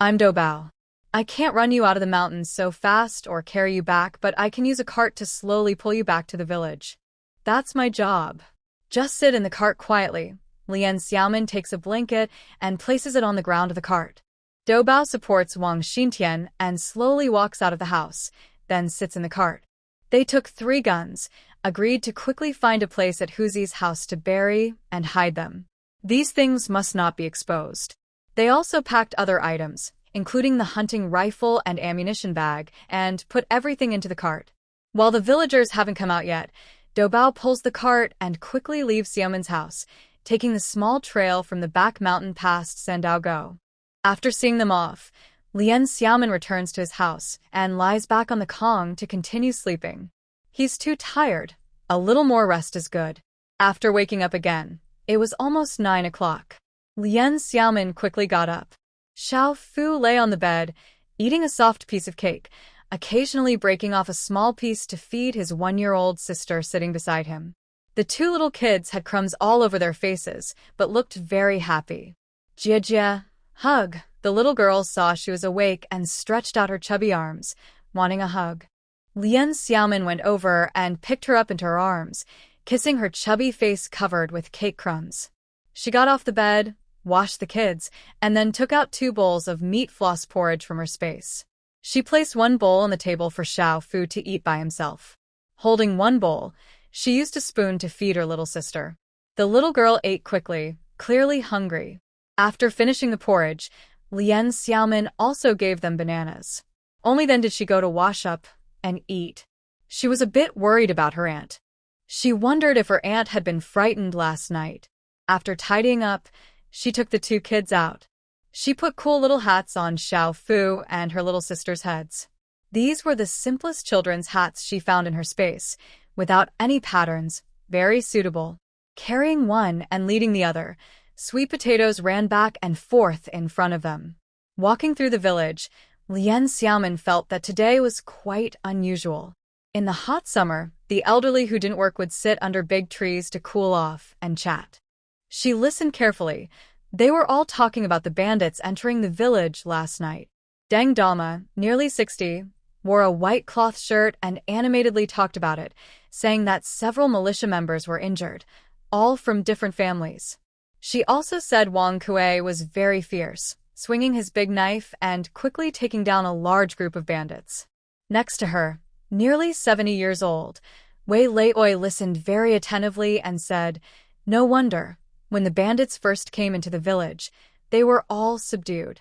I'm Doubao. I can't run you out of the mountains so fast or carry you back, but I can use a cart to slowly pull you back to the village. That's my job. Just sit in the cart quietly." Lien Xiaomin takes a blanket and places it on the ground of the cart. Doubao supports Wang Xintian and slowly walks out of the house, then sits in the cart. They took 3 guns, agreed to quickly find a place at Huzi's house to bury and hide them. These things must not be exposed. They also packed other items, including the hunting rifle and ammunition bag, and put everything into the cart. While the villagers haven't come out yet, Doubao pulls the cart and quickly leaves Xiaomin's house, taking the small trail from the back mountain past Sandaogo. After seeing them off, Lien Xiaomin returns to his house and lies back on the Kong to continue sleeping. He's too tired. A little more rest is good. After waking up again, it was almost 9 o'clock. Lien Xiaomin quickly got up. Xiao Fu lay on the bed, eating a soft piece of cake, occasionally breaking off a small piece to feed his 1-year-old sister sitting beside him. The 2 little kids had crumbs all over their faces, but looked very happy. "Jia Jia, hug." The little girl saw she was awake and stretched out her chubby arms, wanting a hug. Lien Xiaomin went over and picked her up into her arms, kissing her chubby face covered with cake crumbs. She got off the bed, washed the kids, and then took out 2 bowls of meat floss porridge from her space. She placed 1 bowl on the table for Xiao Fu to eat by himself. Holding one bowl, she used a spoon to feed her little sister. The little girl ate quickly, clearly hungry. After finishing the porridge, Lien Xiaomin also gave them bananas. Only then did she go to wash up and eat. She was a bit worried about her aunt. She wondered if her aunt had been frightened last night. After tidying up, she took the two kids out. She put cool little hats on Xiao Fu and her little sister's heads. These were the simplest children's hats she found in her space, without any patterns, very suitable. Carrying one and leading the other, Sweet Potatoes ran back and forth in front of them. Walking through the village, Lien Xiaomin felt that today was quite unusual. In the hot summer, the elderly who didn't work would sit under big trees to cool off and chat. She listened carefully. They were all talking about the bandits entering the village last night. Deng Dama, nearly 60, wore a white cloth shirt and animatedly talked about it, saying that several militia members were injured, all from different families. She also said Wang Kuei was very fierce, swinging his big knife and quickly taking down a large group of bandits. Next to her, nearly 70 years old, Wei Leioi listened very attentively and said, "No wonder, when the bandits first came into the village, they were all subdued.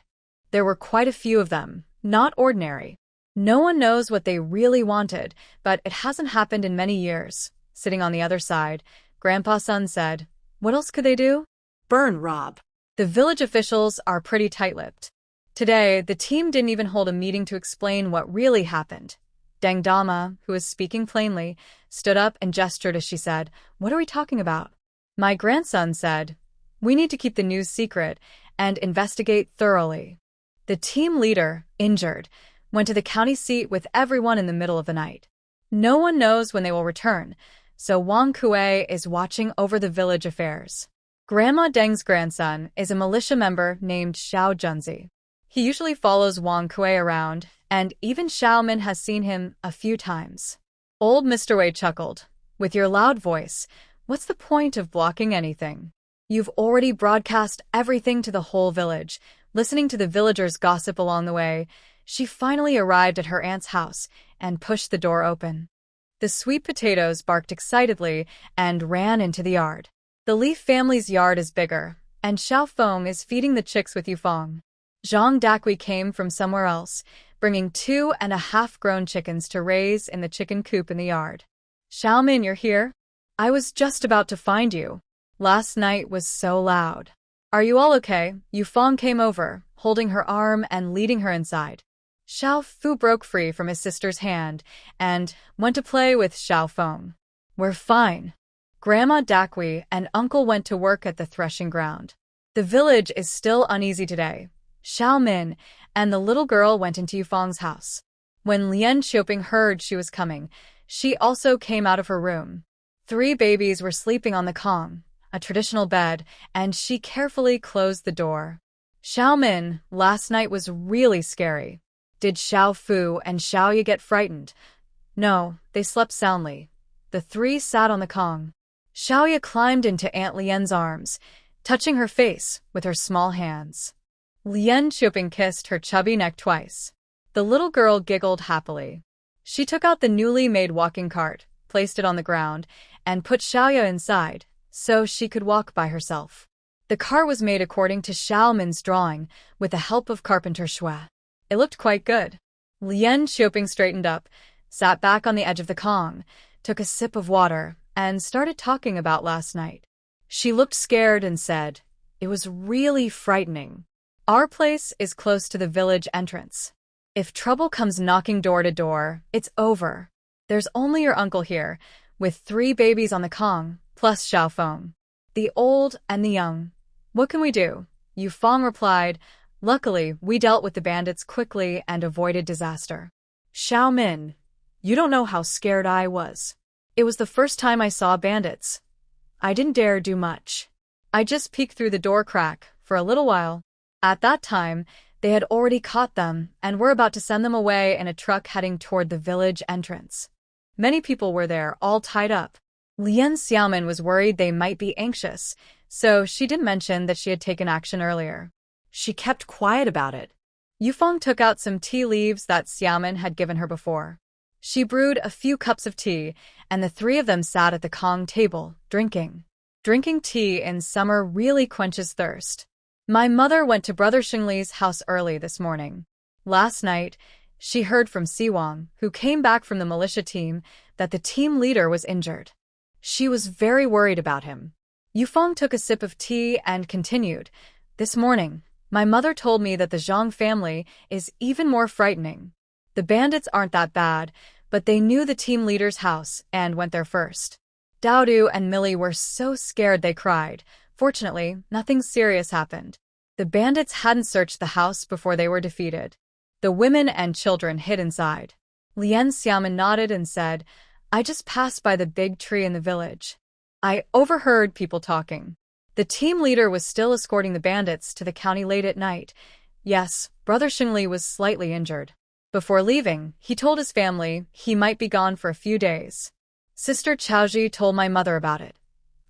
There were quite a few of them, not ordinary. No one knows what they really wanted, but it hasn't happened in many years." Sitting on the other side, Grandpa's son said, "What else could they do?" Burn Rob. The village officials are pretty tight-lipped. Today, the team didn't even hold a meeting to explain what really happened. Deng Dama, who was speaking plainly, stood up and gestured as she said, "What are we talking about?" My grandson said, "We need to keep the news secret and investigate thoroughly." The team leader, injured, went to the county seat with everyone in the middle of the night. No one knows when they will return, so Wang Kuei is watching over the village affairs. Grandma Deng's grandson is a militia member named Xiao Junzi. He usually follows Wang Kuei around, and even Xiao Min has seen him a few times. Old Mr. Wei chuckled. "With your loud voice, what's the point of blocking anything? You've already broadcast everything to the whole village." Listening to the villagers gossip along the way, she finally arrived at her aunt's house and pushed the door open. The Sweet Potatoes barked excitedly and ran into the yard. The Leaf family's yard is bigger, and Xiao Feng is feeding the chicks with Yufeng. Zhang Dakui came from somewhere else, bringing 2.5 grown chickens to raise in the chicken coop in the yard. "Xiaomin, you're here? I was just about to find you. Last night was so loud. Are you all okay?" Yufeng came over, holding her arm and leading her inside. Xiao Fu broke free from his sister's hand and went to play with Xiao Feng. "We're fine." Grandma Dakui and Uncle went to work at the threshing ground. The village is still uneasy today. Xiao Min and the little girl went into Yufeng's house. When Lien Xiaoping heard she was coming, she also came out of her room. 3 babies were sleeping on the kong, a traditional bed, and she carefully closed the door. "Xiao Min, last night was really scary. Did Xiao Fu and Xiao Ye get frightened?" "No, they slept soundly." The 3 sat on the kong. Xiao Ye climbed into Aunt Lien's arms, touching her face with her small hands. Lien Xiaoping kissed her chubby neck twice. The little girl giggled happily. She took out the newly made walking cart, placed it on the ground, and put Xiao Ye inside, so she could walk by herself. The cart was made according to Xiao Min's drawing, with the help of Carpenter Shui. It looked quite good. Lien Xiaoping straightened up, sat back on the edge of the kong, took a sip of water, and started talking about last night. She looked scared and said, "It was really frightening. Our place is close to the village entrance. If trouble comes knocking door to door, it's over. There's only your uncle here, with 3 babies on the kong, plus Xiao Feng. The old and the young. What can we do?" Yufeng replied, "Luckily, we dealt with the bandits quickly and avoided disaster." "Xiao Min, you don't know how scared I was. It was the first time I saw bandits. I didn't dare do much. I just peeked through the door crack for a little while. At that time, they had already caught them and were about to send them away in a truck heading toward the village entrance. Many people were there, all tied up. Lien Xiaomin was worried they might be anxious, so she didn't mention that she had taken action earlier. She kept quiet about it. Yufeng took out some tea leaves that Xiaomin had given her before. She brewed a few cups of tea, and the three of them sat at the Kong table, drinking. Drinking tea in summer really quenches thirst. My mother went to Brother Xingli's house early this morning. Last night, she heard from Siwang, who came back from the militia team, that the team leader was injured. She was very worried about him. Yufeng took a sip of tea and continued, "This morning, my mother told me that the Zhang family is even more frightening. The bandits aren't that bad, but they knew the team leader's house and went there first. Daodu and Millie were so scared they cried. Fortunately, nothing serious happened. The bandits hadn't searched the house before they were defeated. The women and children hid inside." Lien Xiaomin nodded and said, "I just passed by the big tree in the village. I overheard people talking. The team leader was still escorting the bandits to the county late at night. Yes, Brother Xingli was slightly injured. Before leaving, he told his family he might be gone for a few days. Sister Chaoji told my mother about it."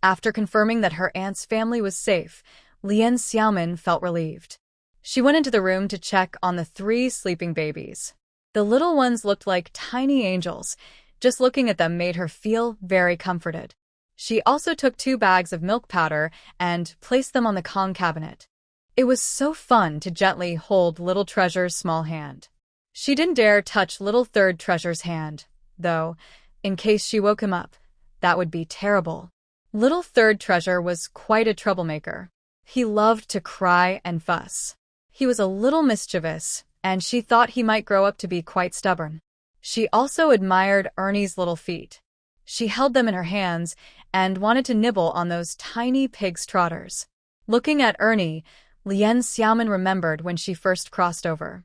After confirming that her aunt's family was safe, Lien Xiaomin felt relieved. She went into the room to check on the three sleeping babies. The little ones looked like tiny angels. Just looking at them made her feel very comforted. She also took 2 bags of milk powder and placed them on the Kong cabinet. It was so fun to gently hold little Treasure's small hand. She didn't dare touch little third Treasure's hand, though, in case she woke him up. That would be terrible. Little third Treasure was quite a troublemaker. He loved to cry and fuss. He was a little mischievous, and she thought he might grow up to be quite stubborn. She also admired Ernie's little feet. She held them in her hands and wanted to nibble on those tiny pig's trotters. Looking at Ernie, Lien Xiaomin remembered when she first crossed over.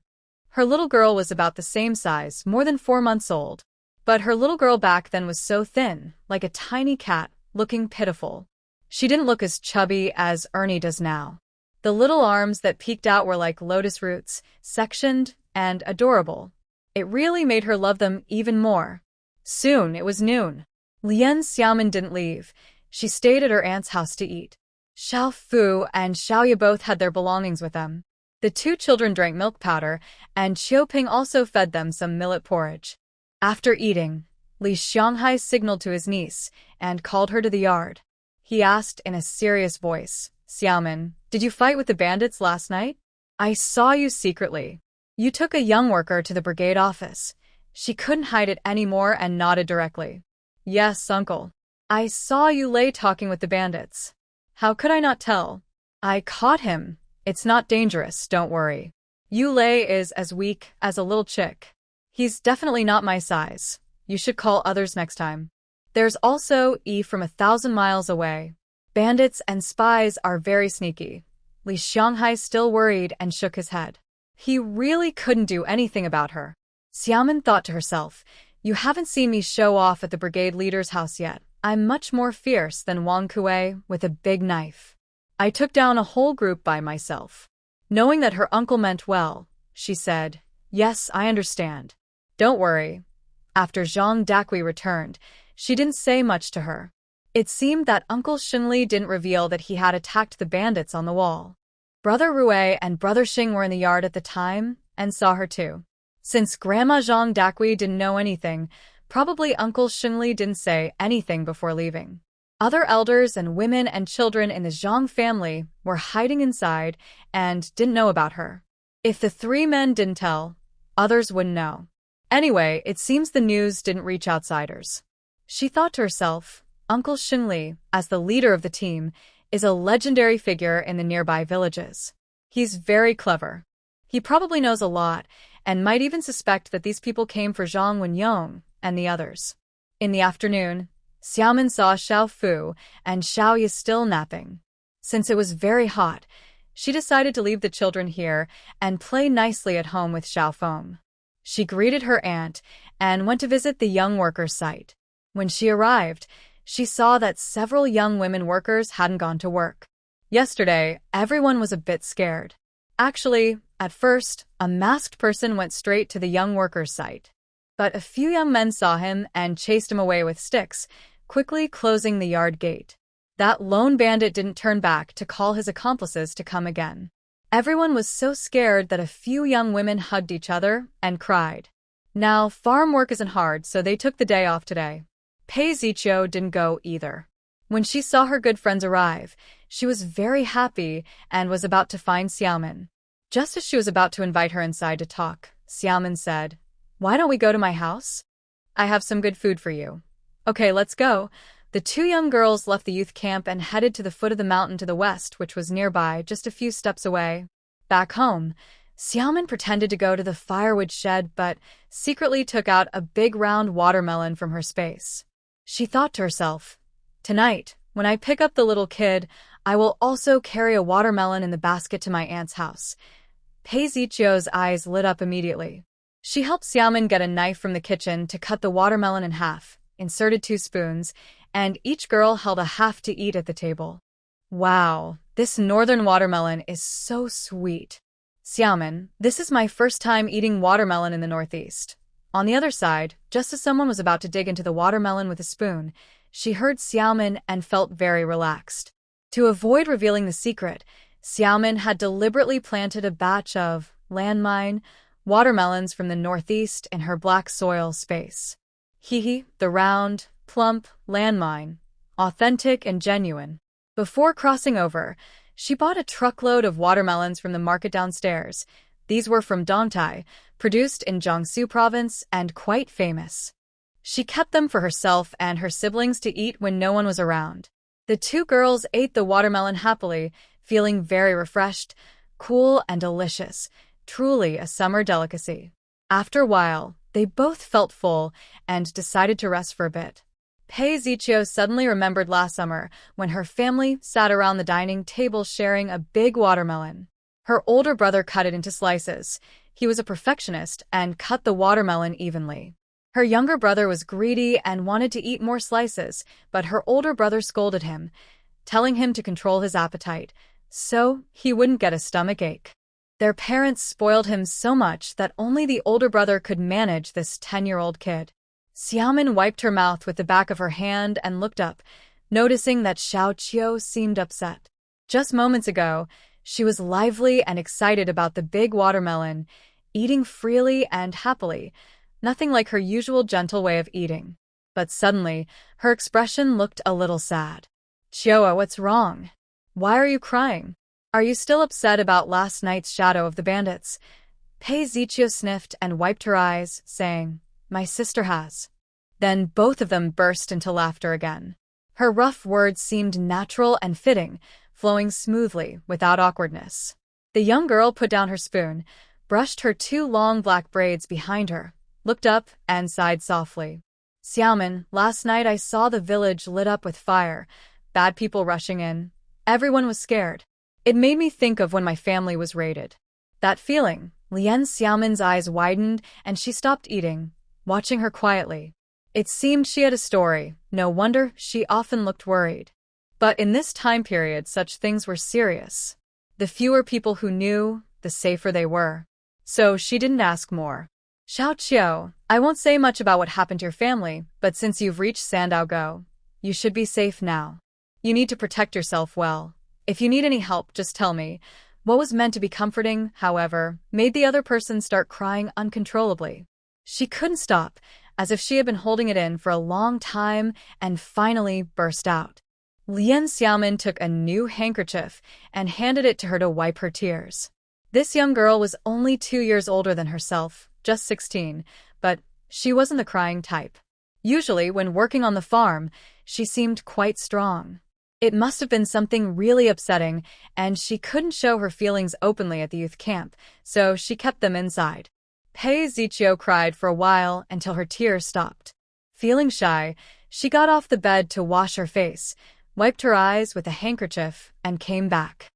Her little girl was about the same size, more than 4 months old. But her little girl back then was so thin, like a tiny cat, looking pitiful. She didn't look as chubby as Ernie does now. The little arms that peeked out were like lotus roots, sectioned and adorable. It really made her love them even more. Soon it was noon. Lien Xiaomin didn't leave. She stayed at her aunt's house to eat. Xiao Fu and Xiaoya both had their belongings with them. The 2 children drank milk powder, and Xiaoping also fed them some millet porridge. After eating, Li Xianghai signaled to his niece and called her to the yard. He asked in a serious voice, "Xiaomin, did you fight with the bandits last night? I saw you secretly. You took a young worker to the brigade office." She couldn't hide it anymore and nodded directly. "Yes, uncle. I saw you lay talking with the bandits. How could I not tell? I caught him. It's not dangerous, don't worry. Yulei is as weak as a little chick. He's definitely not my size. You should call others next time. There's also E from 1,000 miles away. Bandits and spies are very sneaky." Li Xianghai still worried and shook his head. He really couldn't do anything about her. Xiaomin thought to herself, "You haven't seen me show off at the brigade leader's house yet. I'm much more fierce than Wang Kuei with a big knife. I took down a whole group by myself." Knowing that her uncle meant well, she said, "Yes, I understand. Don't worry." After Zhang Dakui returned, she didn't say much to her. It seemed that Uncle Xinli didn't reveal that he had attacked the bandits on the wall. Brother Rue and Brother Xing were in the yard at the time and saw her too. Since Grandma Zhang Dakui didn't know anything, probably Uncle Xinli didn't say anything before leaving. Other elders and women and children in the Zhang family were hiding inside and didn't know about her. If the 3 men didn't tell, others wouldn't know. Anyway, it seems the news didn't reach outsiders. She thought to herself, Uncle Xinli, as the leader of the team, is a legendary figure in the nearby villages. He's very clever. He probably knows a lot and might even suspect that these people came for Zhang Wenyong and the others. In the afternoon, Xiaomin saw Xiao Fu and Xiaoya still napping. Since it was very hot, she decided to leave the children here and play nicely at home with Xiao Feng. She greeted her aunt and went to visit the young workers' site. When she arrived, she saw that several young women workers hadn't gone to work. Yesterday, everyone was a bit scared. Actually, at first, a masked person went straight to the young workers' site. But a few young men saw him and chased him away with sticks, quickly closing the yard gate. That lone bandit didn't turn back to call his accomplices to come again. Everyone was so scared that a few young women hugged each other and cried. Now, farm work isn't hard, so they took the day off today. Pei Ziqiu didn't go either. When she saw her good friends arrive, she was very happy and was about to find Xiaomin. Just as she was about to invite her inside to talk, Xiaomin said, "Why don't we go to my house? I have some good food for you." "Okay, let's go." The two young girls left the youth camp and headed to the foot of the mountain to the west, which was nearby, just a few steps away. Back home, Xiaomin pretended to go to the firewood shed but secretly took out a big round watermelon from her space. She thought to herself, "Tonight, when I pick up the little kid, I will also carry a watermelon in the basket to my aunt's house." Pei Ziqiu's eyes lit up immediately. She helped Xiaomin get a knife from the kitchen to cut the watermelon in half, inserted 2 spoons, and each girl held a half to eat at the table. "Wow, this northern watermelon is so sweet." "Xiaomin, this is my first time eating watermelon in the Northeast." On the other side, just as someone was about to dig into the watermelon with a spoon, she heard Xiaomin and felt very relaxed. To avoid revealing the secret, Xiaomin had deliberately planted a batch of landmine watermelons from the Northeast in her black soil space. The round, plump landmine, authentic and genuine. Before crossing over, she bought a truckload of watermelons from the market downstairs. These were from Dongtai, produced in Jiangsu province and quite famous. She kept them for herself and her siblings to eat when no one was around. The two girls ate the watermelon happily, feeling very refreshed, cool and delicious, truly a summer delicacy. After a while, they both felt full and decided to rest for a bit. Pei Ziqiu suddenly remembered last summer when her family sat around the dining table sharing a big watermelon. Her older brother cut it into slices. He was a perfectionist and cut the watermelon evenly. Her younger brother was greedy and wanted to eat more slices, but her older brother scolded him, telling him to control his appetite, so he wouldn't get a stomach ache. Their parents spoiled him so much that only the older brother could manage this 10-year-old kid. Xiaomin wiped her mouth with the back of her hand and looked up, noticing that Xiaoqiu seemed upset. Just moments ago, she was lively and excited about the big watermelon, eating freely and happily, nothing like her usual gentle way of eating. But suddenly, her expression looked a little sad. "Qiu, what's wrong? Why are you crying? Are you still upset about last night's shadow of the bandits?" Pei Ziqiu sniffed and wiped her eyes, saying, "My sister has." Then both of them burst into laughter again. Her rough words seemed natural and fitting, flowing smoothly, without awkwardness. The young girl put down her spoon, brushed her 2 long black braids behind her, looked up, and sighed softly. "Xiaomin, last night I saw the village lit up with fire, bad people rushing in. Everyone was scared. It made me think of when my family was raided." That feeling, Lian Xiaomin's eyes widened and she stopped eating, watching her quietly. It seemed she had a story, no wonder she often looked worried. But in this time period such things were serious. The fewer people who knew, the safer they were. So she didn't ask more. "Xiaoqiu, I won't say much about what happened to your family, but since you've reached Sandaogo, you should be safe now. You need to protect yourself well. If you need any help, just tell me." What was meant to be comforting, however, made the other person start crying uncontrollably. She couldn't stop, as if she had been holding it in for a long time, and finally burst out. Lian Xiaomin took a new handkerchief and handed it to her to wipe her tears. This young girl was only 2 years older than herself, just 16, but she wasn't the crying type. Usually, when working on the farm, she seemed quite strong. It must have been something really upsetting, and she couldn't show her feelings openly at the youth camp, so she kept them inside. Pei Ziqiu cried for a while until her tears stopped. Feeling shy, she got off the bed to wash her face, wiped her eyes with a handkerchief, and came back.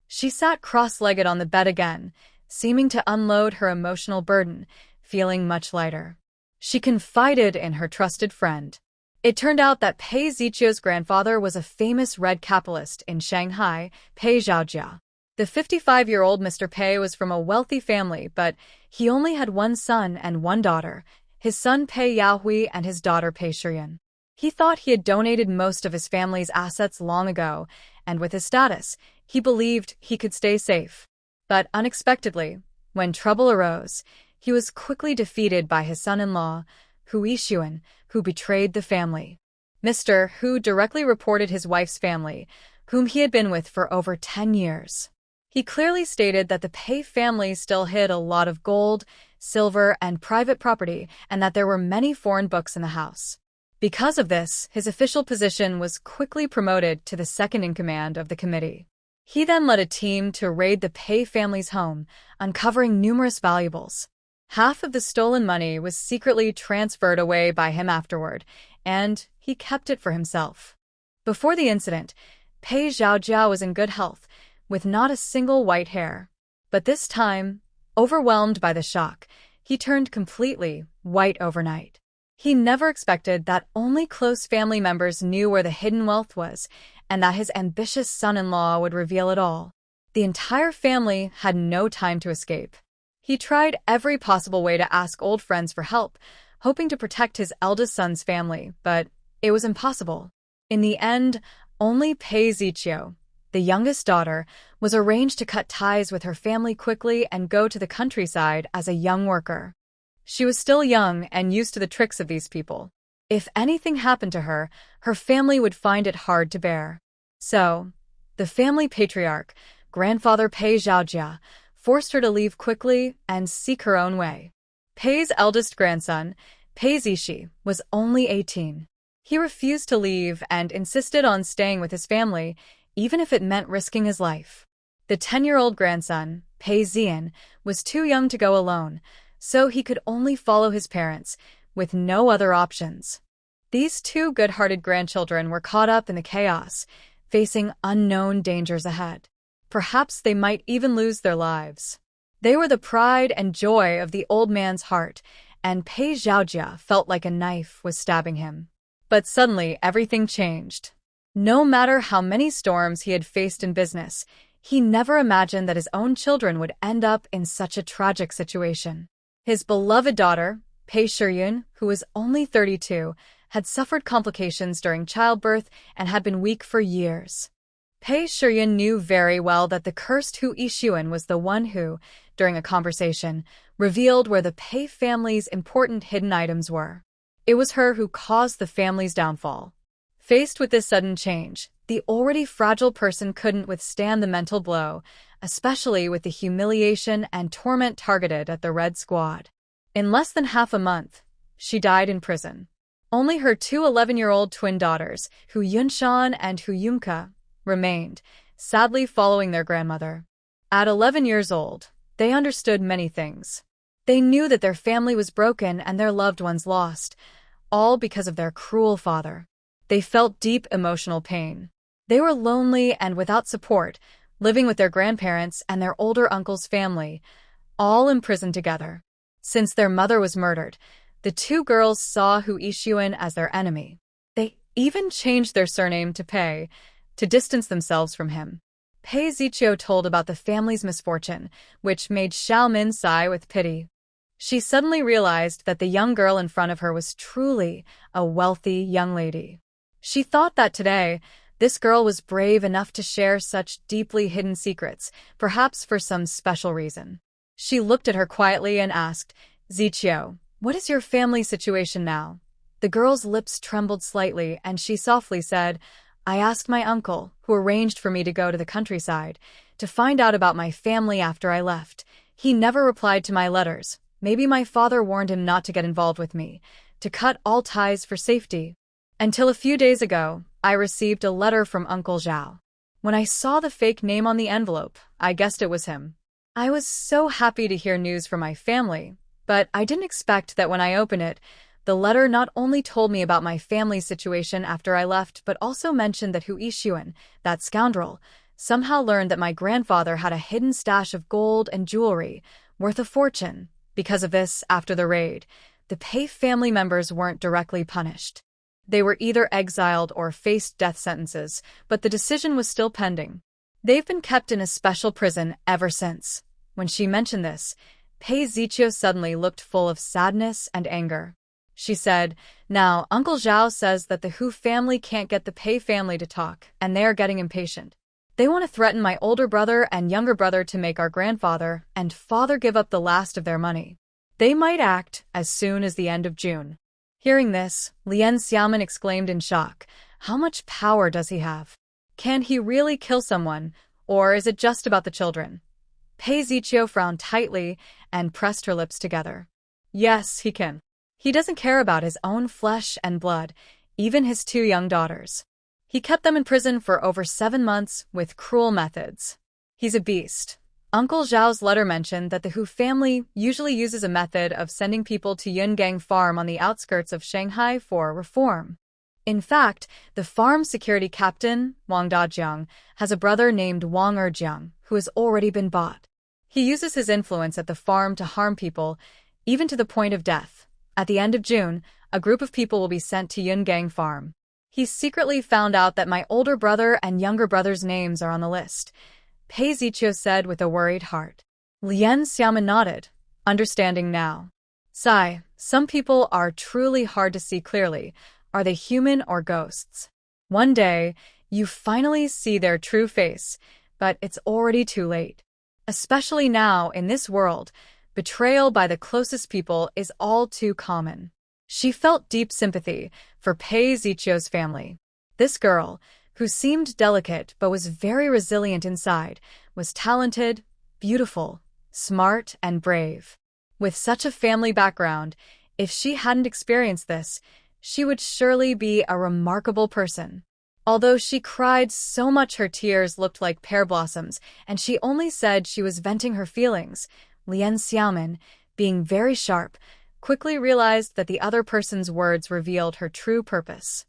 She sat cross-legged on the bed again, seeming to unload her emotional burden, feeling much lighter. She confided in her trusted friend. It turned out that Pei Ziqiu's grandfather was a famous red capitalist in Shanghai, Pei Zhaojia. The 55-year-old Mr. Pei was from a wealthy family, but he only had 1 son and 1 daughter, his son Pei Yaohui and his daughter Pei Shiyan. He thought he had donated most of his family's assets long ago, and with his status, he believed he could stay safe. But unexpectedly, when trouble arose, He was quickly defeated by his son-in-law, Hu Yixuan, who betrayed the family. Mr. Hu directly reported his wife's family, whom he had been with for over 10 years. He clearly stated that the Pei family still hid a lot of gold, silver, and private property, and that there were many foreign books in the house. Because of this, his official position was quickly promoted to the second-in-command of the committee. He then led a team to raid the Pei family's home, uncovering numerous valuables. Half of the stolen money was secretly transferred away by him afterward, and he kept it for himself. Before the incident, Pei Zhaojiao was in good health, with not a single white hair. But this time, overwhelmed by the shock, he turned completely white overnight. He never expected that only close family members knew where the hidden wealth was, and that his ambitious son-in-law would reveal it all. The entire family had no time to escape. He tried every possible way to ask old friends for help, hoping to protect his eldest son's family, but it was impossible. In the end, only Pei Ziqiu, the youngest daughter, was arranged to cut ties with her family quickly and go to the countryside as a young worker. She was still young and used to the tricks of these people. If anything happened to her, her family would find it hard to bear. So, the family patriarch, grandfather Pei Zhaojia, forced her to leave quickly and seek her own way. Pei's eldest grandson, Pei Zishi, was only 18. He refused to leave and insisted on staying with his family, even if it meant risking his life. The 10-year-old grandson, Pei Zian, was too young to go alone, so he could only follow his parents, with no other options. These two good-hearted grandchildren were caught up in the chaos, facing unknown dangers ahead. Perhaps they might even lose their lives. They were the pride and joy of the old man's heart, and Pei Zhaojia felt like a knife was stabbing him. But suddenly everything changed. No matter how many storms he had faced in business, he never imagined that his own children would end up in such a tragic situation. His beloved daughter, Pei Shiyun, who was only 32, had suffered complications during childbirth and had been weak for years. Pei Shiyun knew very well that the cursed Hu Yixuan was the one who, during a conversation, revealed where the Pei family's important hidden items were. It was her who caused the family's downfall. Faced with this sudden change, the already fragile person couldn't withstand the mental blow, especially with the humiliation and torment targeted at the Red Squad. In less than half a month, she died in prison. Only her two 11-year-old twin daughters, Hu Yunshan and Hu Yumka, remained, sadly following their grandmother. At 11 years old, they understood many things. They knew that their family was broken and their loved ones lost, all because of their cruel father. They felt deep emotional pain. They were lonely and without support, living with their grandparents and their older uncle's family, all imprisoned together. Since their mother was murdered, the two girls saw Hu Yixuan as their enemy. They even changed their surname to Pei, to distance themselves from him. Pei Ziqiu told about the family's misfortune, which made Xiaomin sigh with pity. She suddenly realized that the young girl in front of her was truly a wealthy young lady. She thought that today, this girl was brave enough to share such deeply hidden secrets, perhaps for some special reason. She looked at her quietly and asked, "Ziqiu, what is your family situation now?" The girl's lips trembled slightly, and she softly said, "I asked my uncle, who arranged for me to go to the countryside, to find out about my family after I left. He never replied to my letters. Maybe my father warned him not to get involved with me, to cut all ties for safety. Until a few days ago, I received a letter from Uncle Zhao. When I saw the fake name on the envelope, I guessed it was him. I was so happy to hear news from my family, but I didn't expect that when I opened it, the letter not only told me about my family's situation after I left, but also mentioned that Hu Yixuan, that scoundrel, somehow learned that my grandfather had a hidden stash of gold and jewelry, worth a fortune. Because of this, after the raid, the Pei family members weren't directly punished. They were either exiled or faced death sentences, but the decision was still pending. They've been kept in a special prison ever since." When she mentioned this, Pei Ziqiu suddenly looked full of sadness and anger. She said, "Now, Uncle Zhao says that the Hu family can't get the Pei family to talk, and they are getting impatient. They want to threaten my older brother and younger brother to make our grandfather and father give up the last of their money. They might act as soon as the end of June. Hearing this, Lien Xiaomin exclaimed in shock. How much power does he have? Can he really kill someone, or is it just about the children? Pei Ziqiu frowned tightly and pressed her lips together. Yes, he can. He doesn't care about his own flesh and blood, even his 2 young daughters. He kept them in prison for over 7 months with cruel methods. He's a beast. Uncle Zhao's letter mentioned that the Hu family usually uses a method of sending people to Yungang Farm on the outskirts of Shanghai for reform. In fact, the farm security captain, Wang Dajiang, has a brother named Wang Erjiang, who has already been bought. He uses his influence at the farm to harm people, even to the point of death. At the end of June, a group of people will be sent to Yungang Farm. He secretly found out that my older brother and younger brother's names are on the list, Pei Ziqiu said with a worried heart. Lien Xiaomin nodded, understanding now. Sigh, some people are truly hard to see clearly. Are they human or ghosts? One day, you finally see their true face, but it's already too late. Especially now, in this world, betrayal by the closest people is all too common. She felt deep sympathy for Pei Ziqiu's family. This girl, who seemed delicate but was very resilient inside, was talented, beautiful, smart, and brave. With such a family background, if she hadn't experienced this, she would surely be a remarkable person. Although she cried so much her tears looked like pear blossoms, and she only said she was venting her feelings, Lien Xiaomin, being very sharp, quickly realized that the other person's words revealed her true purpose.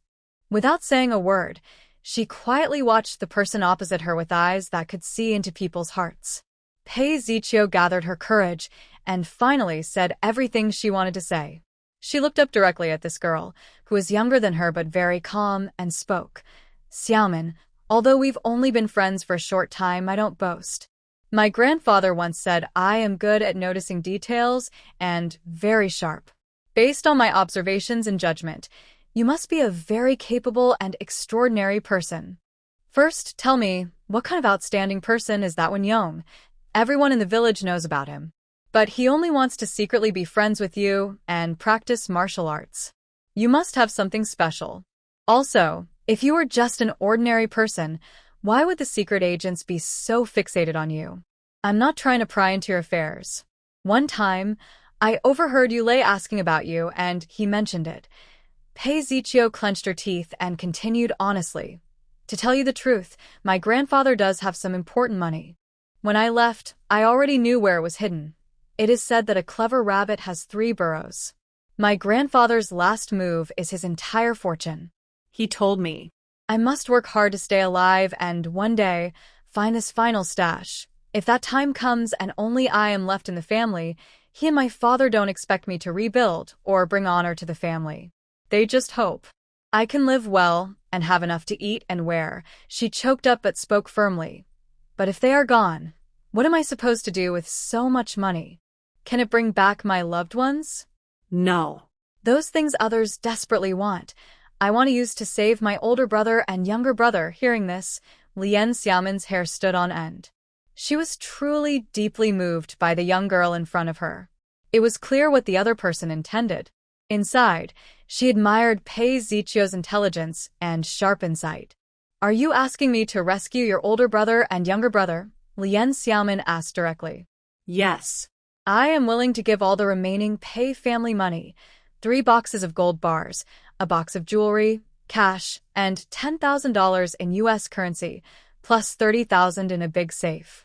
Without saying a word, she quietly watched the person opposite her with eyes that could see into people's hearts. Pei Ziqiu gathered her courage and finally said everything she wanted to say. She looked up directly at this girl, who was younger than her but very calm, and spoke. Xiaomin, although we've only been friends for a short time, I don't boast. My grandfather once said I am good at noticing details and very sharp. Based on my observations and judgment, you must be a very capable and extraordinary person. First, tell me, what kind of outstanding person is that Wen Yong? Everyone in the village knows about him. But he only wants to secretly be friends with you and practice martial arts. You must have something special. Also, if you were just an ordinary person, why would the secret agents be so fixated on you? I'm not trying to pry into your affairs. One time, I overheard Yulei asking about you, and he mentioned it. Pei Ziqiu clenched her teeth and continued honestly. To tell you the truth, my grandfather does have some important money. When I left, I already knew where it was hidden. It is said that a clever rabbit has 3 burrows. My grandfather's last move is his entire fortune. He told me. I must work hard to stay alive and, one day, find this final stash. If that time comes and only I am left in the family, he and my father don't expect me to rebuild or bring honor to the family. They just hope I can live well and have enough to eat and wear. She choked up but spoke firmly. But if they are gone, what am I supposed to do with so much money? Can it bring back my loved ones? No. Those things others desperately want. I want to use to save my older brother and younger brother. Hearing this, Lien Xiaomin's hair stood on end. She was truly deeply moved by the young girl in front of her. It was clear what the other person intended. Inside, she admired Pei Ziqiu's intelligence and sharp insight. Are you asking me to rescue your older brother and younger brother? Lien Xiaomin asked directly. Yes. I am willing to give all the remaining Pei family money, 3 boxes of gold bars, a box of jewelry, cash, and $10,000 in U.S. currency, plus $30,000 in a big safe.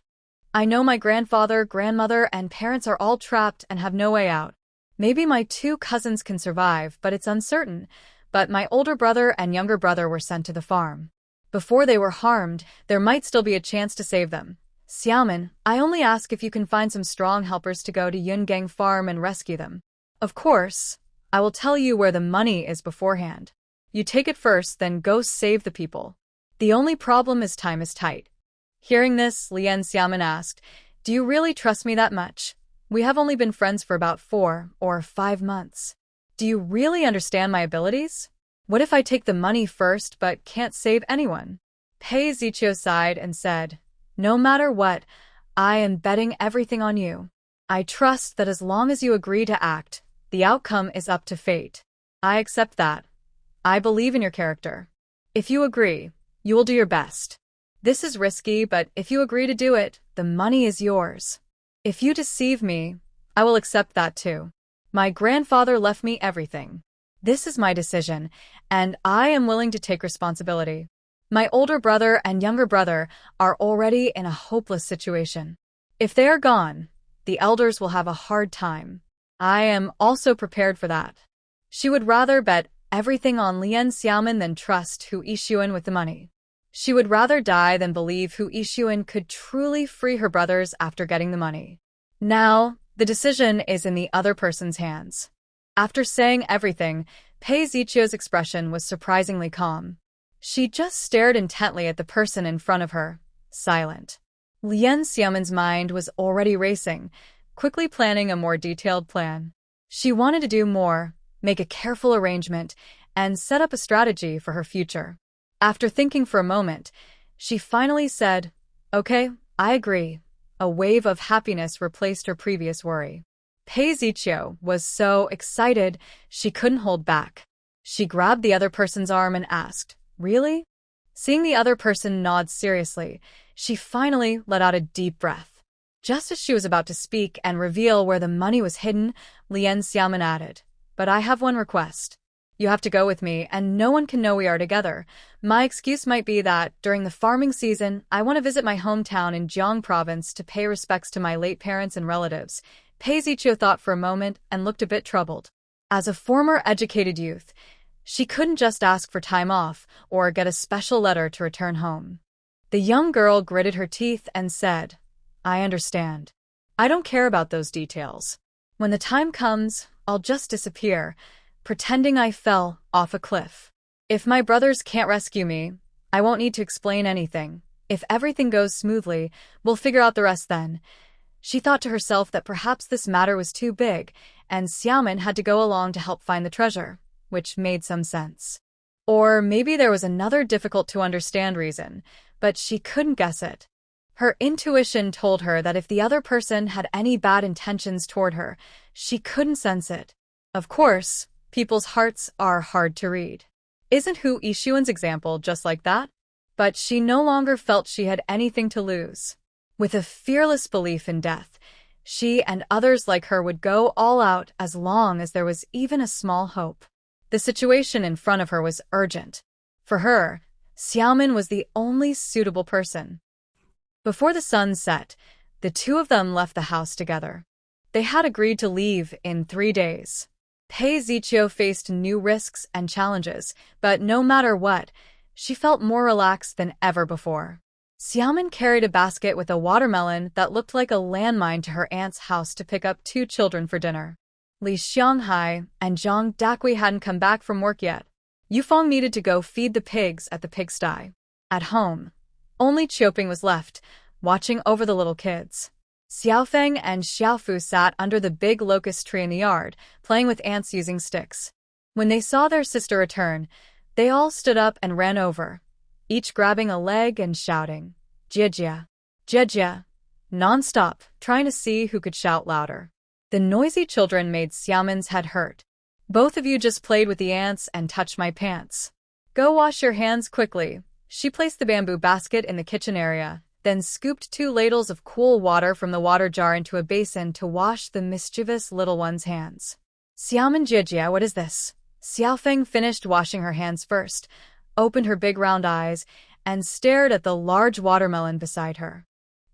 I know my grandfather, grandmother, and parents are all trapped and have no way out. Maybe my 2 cousins can survive, but it's uncertain. But my older brother and younger brother were sent to the farm. Before they were harmed, there might still be a chance to save them. Xiaomin, I only ask if you can find some strong helpers to go to Yungang Farm and rescue them. Of course, I will tell you where the money is beforehand. You take it first, then go save the people. The only problem is time is tight. Hearing this, Lien Xiaomin asked, Do you really trust me that much? We have only been friends for about 4 or 5 months. Do you really understand my abilities? What if I take the money first but can't save anyone? Pei Ziqiu sighed and said, No matter what, I am betting everything on you. I trust that as long as you agree to act, the outcome is up to fate. I accept that. I believe in your character. If you agree, you will do your best. This is risky, but if you agree to do it, the money is yours. If you deceive me, I will accept that too. My grandfather left me everything. This is my decision, and I am willing to take responsibility. My older brother and younger brother are already in a hopeless situation. If they are gone, the elders will have a hard time. I am also prepared for that. She would rather bet everything on Lien Xiaomin than trust Hu Yixuan with the money. She would rather die than believe Hu Yixuan could truly free her brothers after getting the money. Now, the decision is in the other person's hands. After saying everything, Pei Zichio's expression was surprisingly calm. She just stared intently at the person in front of her, silent. Lien Xiaomin's mind was already racing, quickly planning a more detailed plan. She wanted to do more, make a careful arrangement, and set up a strategy for her future. After thinking for a moment, she finally said, "Okay, I agree." A wave of happiness replaced her previous worry. Pei Zichio was so excited she couldn't hold back. She grabbed the other person's arm and asked, "Really?" Seeing the other person nod seriously, she finally let out a deep breath. Just as she was about to speak and reveal where the money was hidden, Lien Xiaomin added, "But I have one request. You have to go with me, and no one can know we are together. My excuse might be that, during the farming season, I want to visit my hometown in Jiang province to pay respects to my late parents and relatives." Pei Zichio thought for a moment and looked a bit troubled. As a former educated youth, she couldn't just ask for time off or get a special letter to return home. The young girl gritted her teeth and said, "I understand. I don't care about those details. When the time comes, I'll just disappear, pretending I fell off a cliff. If my brothers can't rescue me, I won't need to explain anything. If everything goes smoothly, we'll figure out the rest then." She thought to herself that perhaps this matter was too big, and Xiaomin had to go along to help find the treasure, which made some sense. Or maybe there was another difficult-to-understand reason, but she couldn't guess it. Her intuition told her that if the other person had any bad intentions toward her, she couldn't sense it. Of course, people's hearts are hard to read. Isn't Hu Yixuan's example just like that? But she no longer felt she had anything to lose. With a fearless belief in death, she and others like her would go all out as long as there was even a small hope. The situation in front of her was urgent. For her, Xiaomin was the only suitable person. Before the sun set, the two of them left the house together. They had agreed to leave in 3 days. Pei Zichio faced new risks and challenges, but no matter what, she felt more relaxed than ever before. Xiaomin carried a basket with a watermelon that looked like a landmine to her aunt's house to pick up 2 children for dinner. Li Xianghai and Zhang Dakui hadn't come back from work yet. Yufeng needed to go feed the pigs at the pigsty. At home, only Qiuping was left, watching over the little kids. Xiaofeng and Xiaofu sat under the big locust tree in the yard, playing with ants using sticks. When they saw their sister return, they all stood up and ran over, each grabbing a leg and shouting, "Jia, Jia," non-stop, trying to see who could shout louder. The noisy children made Xiaomin's head hurt. "Both of you just played with the ants and touched my pants. Go wash your hands quickly." She placed the bamboo basket in the kitchen area, then scooped 2 ladles of cool water from the water jar into a basin to wash the mischievous little one's hands. "Xiaomin, Jia, what is this?" Xiaofeng finished washing her hands first, opened her big round eyes, and stared at the large watermelon beside her.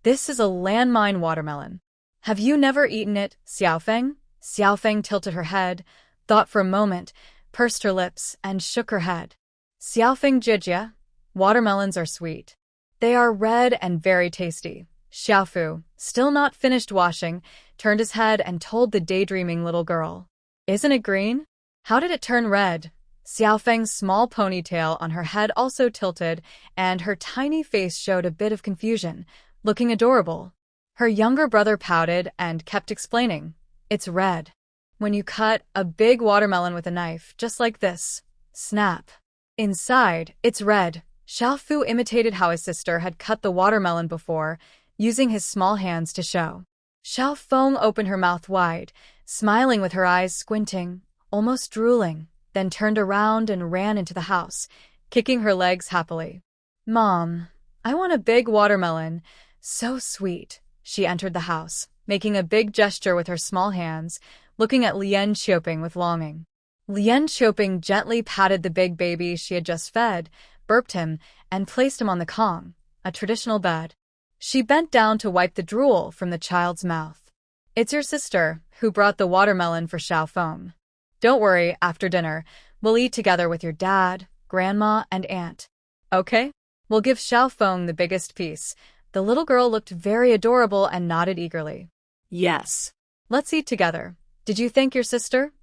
"This is a landmine watermelon. Have you never eaten it, Xiaofeng?" Xiaofeng tilted her head, thought for a moment, pursed her lips, and shook her head. "Xiaofeng, Jia, watermelons are sweet. They are red and very tasty." Xiaofu, still not finished washing, turned his head and told the daydreaming little girl, "Isn't it green? How did it turn red?" Xiaofeng's small ponytail on her head also tilted, and her tiny face showed a bit of confusion, looking adorable. Her younger brother pouted and kept explaining, "It's red. When you cut a big watermelon with a knife, just like this, snap. Inside, it's red." Xiaofu imitated how his sister had cut the watermelon before, using his small hands to show. Xiao Feng opened her mouth wide, smiling with her eyes squinting, almost drooling, then turned around and ran into the house, kicking her legs happily. Mom, I want a big watermelon. So sweet. She entered the house, making a big gesture with her small hands, looking at Lien Xiaoping with longing. Lien Xiaoping gently patted the big baby she had just fed, burped him, and placed him on the kong, a traditional bed. She bent down to wipe the drool from the child's mouth. It's your sister who brought the watermelon for Xiao Feng. Don't worry, after dinner, we'll eat together with your dad, grandma, and aunt. Okay? We'll give Xiao Feng the biggest piece. The little girl looked very adorable and nodded eagerly. Yes. Let's eat together. Did you thank your sister?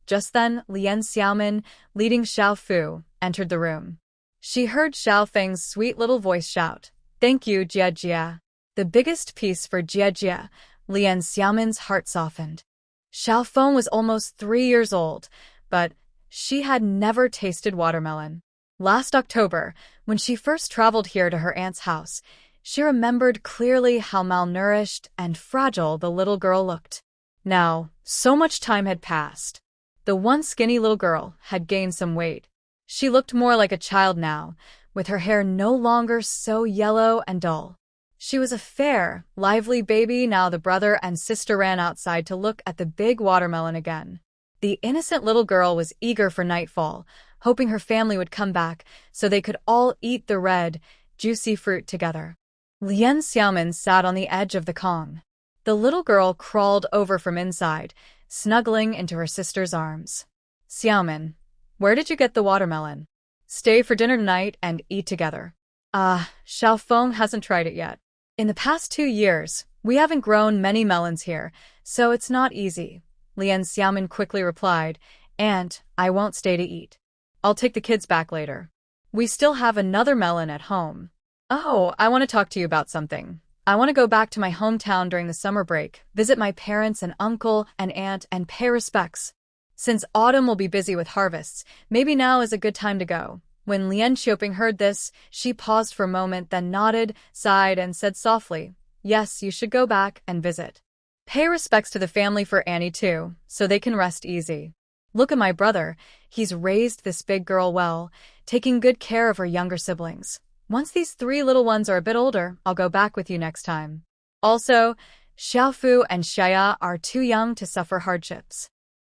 Just then, Lien Xiaomin, leading Xiao Fu, entered the room. She heard Xiao Feng's sweet little voice shout, "Thank you, Jia Jia." The biggest piece for Jia Jia. Lien Xiaomin's heart softened. Xiao Feng was almost 3 years old, but she had never tasted watermelon. Last October, when she first traveled here to her aunt's house, she remembered clearly how malnourished and fragile the little girl looked. Now, so much time had passed. The once skinny little girl had gained some weight. She looked more like a child now, with her hair no longer so yellow and dull. She was a fair, lively baby now. The brother and sister ran outside to look at the big watermelon again. The innocent little girl was eager for nightfall, hoping her family would come back so they could all eat the red, juicy fruit together. Lien Xiaomin sat on the edge of the kong. The little girl crawled over from inside, snuggling into her sister's arms. Xiaomin, where did you get the watermelon? Stay for dinner tonight and eat together. Xiao Feng hasn't tried it yet. In the past 2 years, we haven't grown many melons here, so it's not easy. Lien Xiaomin quickly replied, "Aunt, I won't stay to eat. I'll take the kids back later. We still have another melon at home. Oh, I want to talk to you about something. I want to go back to my hometown during the summer break, visit my parents and uncle and aunt, and pay respects. Since autumn will be busy with harvests, maybe now is a good time to go." When Lien Xiaoping heard this, she paused for a moment, then nodded, sighed, and said softly, "Yes, you should go back and visit. Pay respects to the family for Annie too, so they can rest easy. Look at my brother. He's raised this big girl well, taking good care of her younger siblings. Once these 3 little ones are a bit older, I'll go back with you next time. Also, Xiaofu and Xiaya are too young to suffer hardships.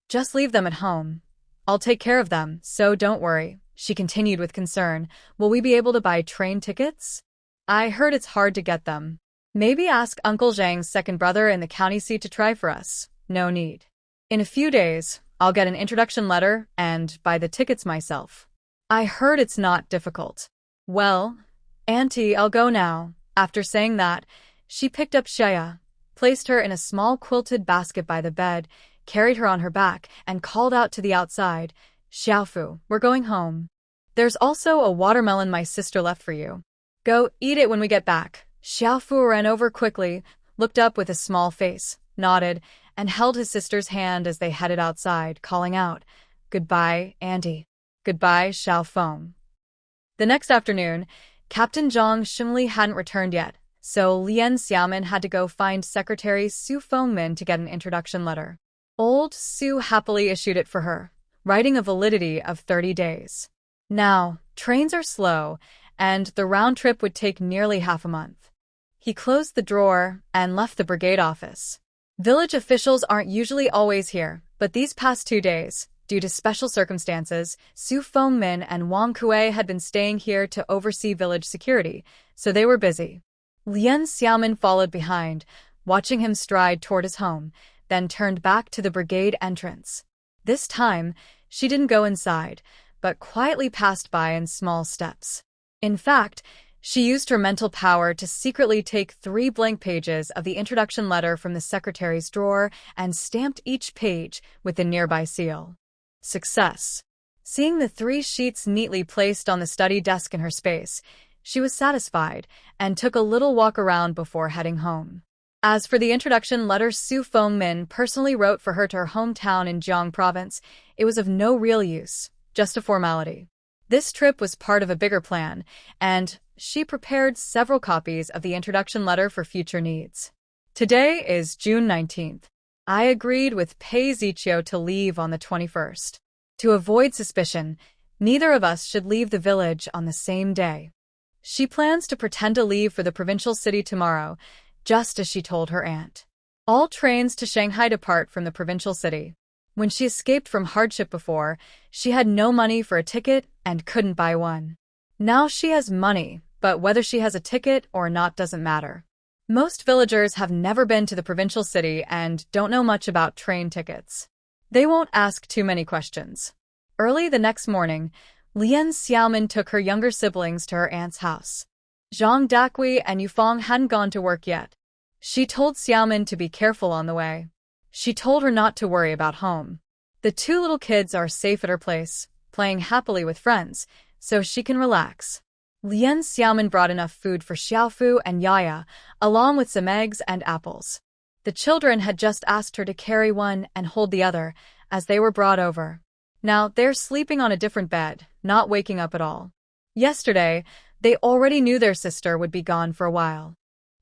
Just leave them at home. I'll take care of them, so don't worry." She continued with concern. "Will we be able to buy train tickets? I heard it's hard to get them. Maybe ask Uncle Zhang's second brother in the county seat to try for us. No need. In a few days, I'll get an introduction letter and buy the tickets myself. I heard it's not difficult." "Well, Auntie, I'll go now." After saying that, she picked up Xiaya, placed her in a small quilted basket by the bed, carried her on her back, and called out to the outside, "Xiaofu, we're going home. There's also a watermelon my sister left for you. Go eat it when we get back." Xiaofu ran over quickly, looked up with a small face, nodded, and held his sister's hand as they headed outside, calling out, "Goodbye, Auntie. Goodbye, Xiao Feng." The next afternoon, Captain Zhang Shimli hadn't returned yet, so Lien Xiaomin had to go find Secretary Su Fengmin to get an introduction letter. Old Su happily issued it for her, writing a validity of 30 days. Now, trains are slow, and the round trip would take nearly half a month. He closed the drawer and left the brigade office. Village officials aren't usually always here, but these past 2 days, due to special circumstances, Su Fengmin and Wang Kuei had been staying here to oversee village security, so they were busy. Lien Xiaomin followed behind, watching him stride toward his home, then turned back to the brigade entrance. This time, she didn't go inside, but quietly passed by in small steps. In fact, she used her mental power to secretly take 3 blank pages of the introduction letter from the secretary's drawer and stamped each page with the nearby seal. Success. Seeing the 3 sheets neatly placed on the study desk in her space, she was satisfied and took a little walk around before heading home. As for the introduction letter Su Fengmin personally wrote for her to her hometown in Jiang Province, it was of no real use, just a formality. This trip was part of a bigger plan, and she prepared several copies of the introduction letter for future needs. Today is June 19th. I agreed with Pei Zichio to leave on the 21st. To avoid suspicion, neither of us should leave the village on the same day. She plans to pretend to leave for the provincial city tomorrow, just as she told her aunt. All trains to Shanghai depart from the provincial city. When she escaped from hardship before, she had no money for a ticket and couldn't buy one. Now she has money, but whether she has a ticket or not doesn't matter. Most villagers have never been to the provincial city and don't know much about train tickets. They won't ask too many questions. Early the next morning, Lien Xiaomin took her younger siblings to her aunt's house. Zhang Dakui and Yufeng hadn't gone to work yet. She told Xiaomin to be careful on the way. She told her not to worry about home. The two little kids are safe at her place, playing happily with friends, so she can relax. Lien Xiaomin brought enough food for Xiaofu and Yaya, along with some eggs and apples. The children had just asked her to carry one and hold the other, as they were brought over. Now they're sleeping on a different bed, not waking up at all. Yesterday, they already knew their sister would be gone for a while.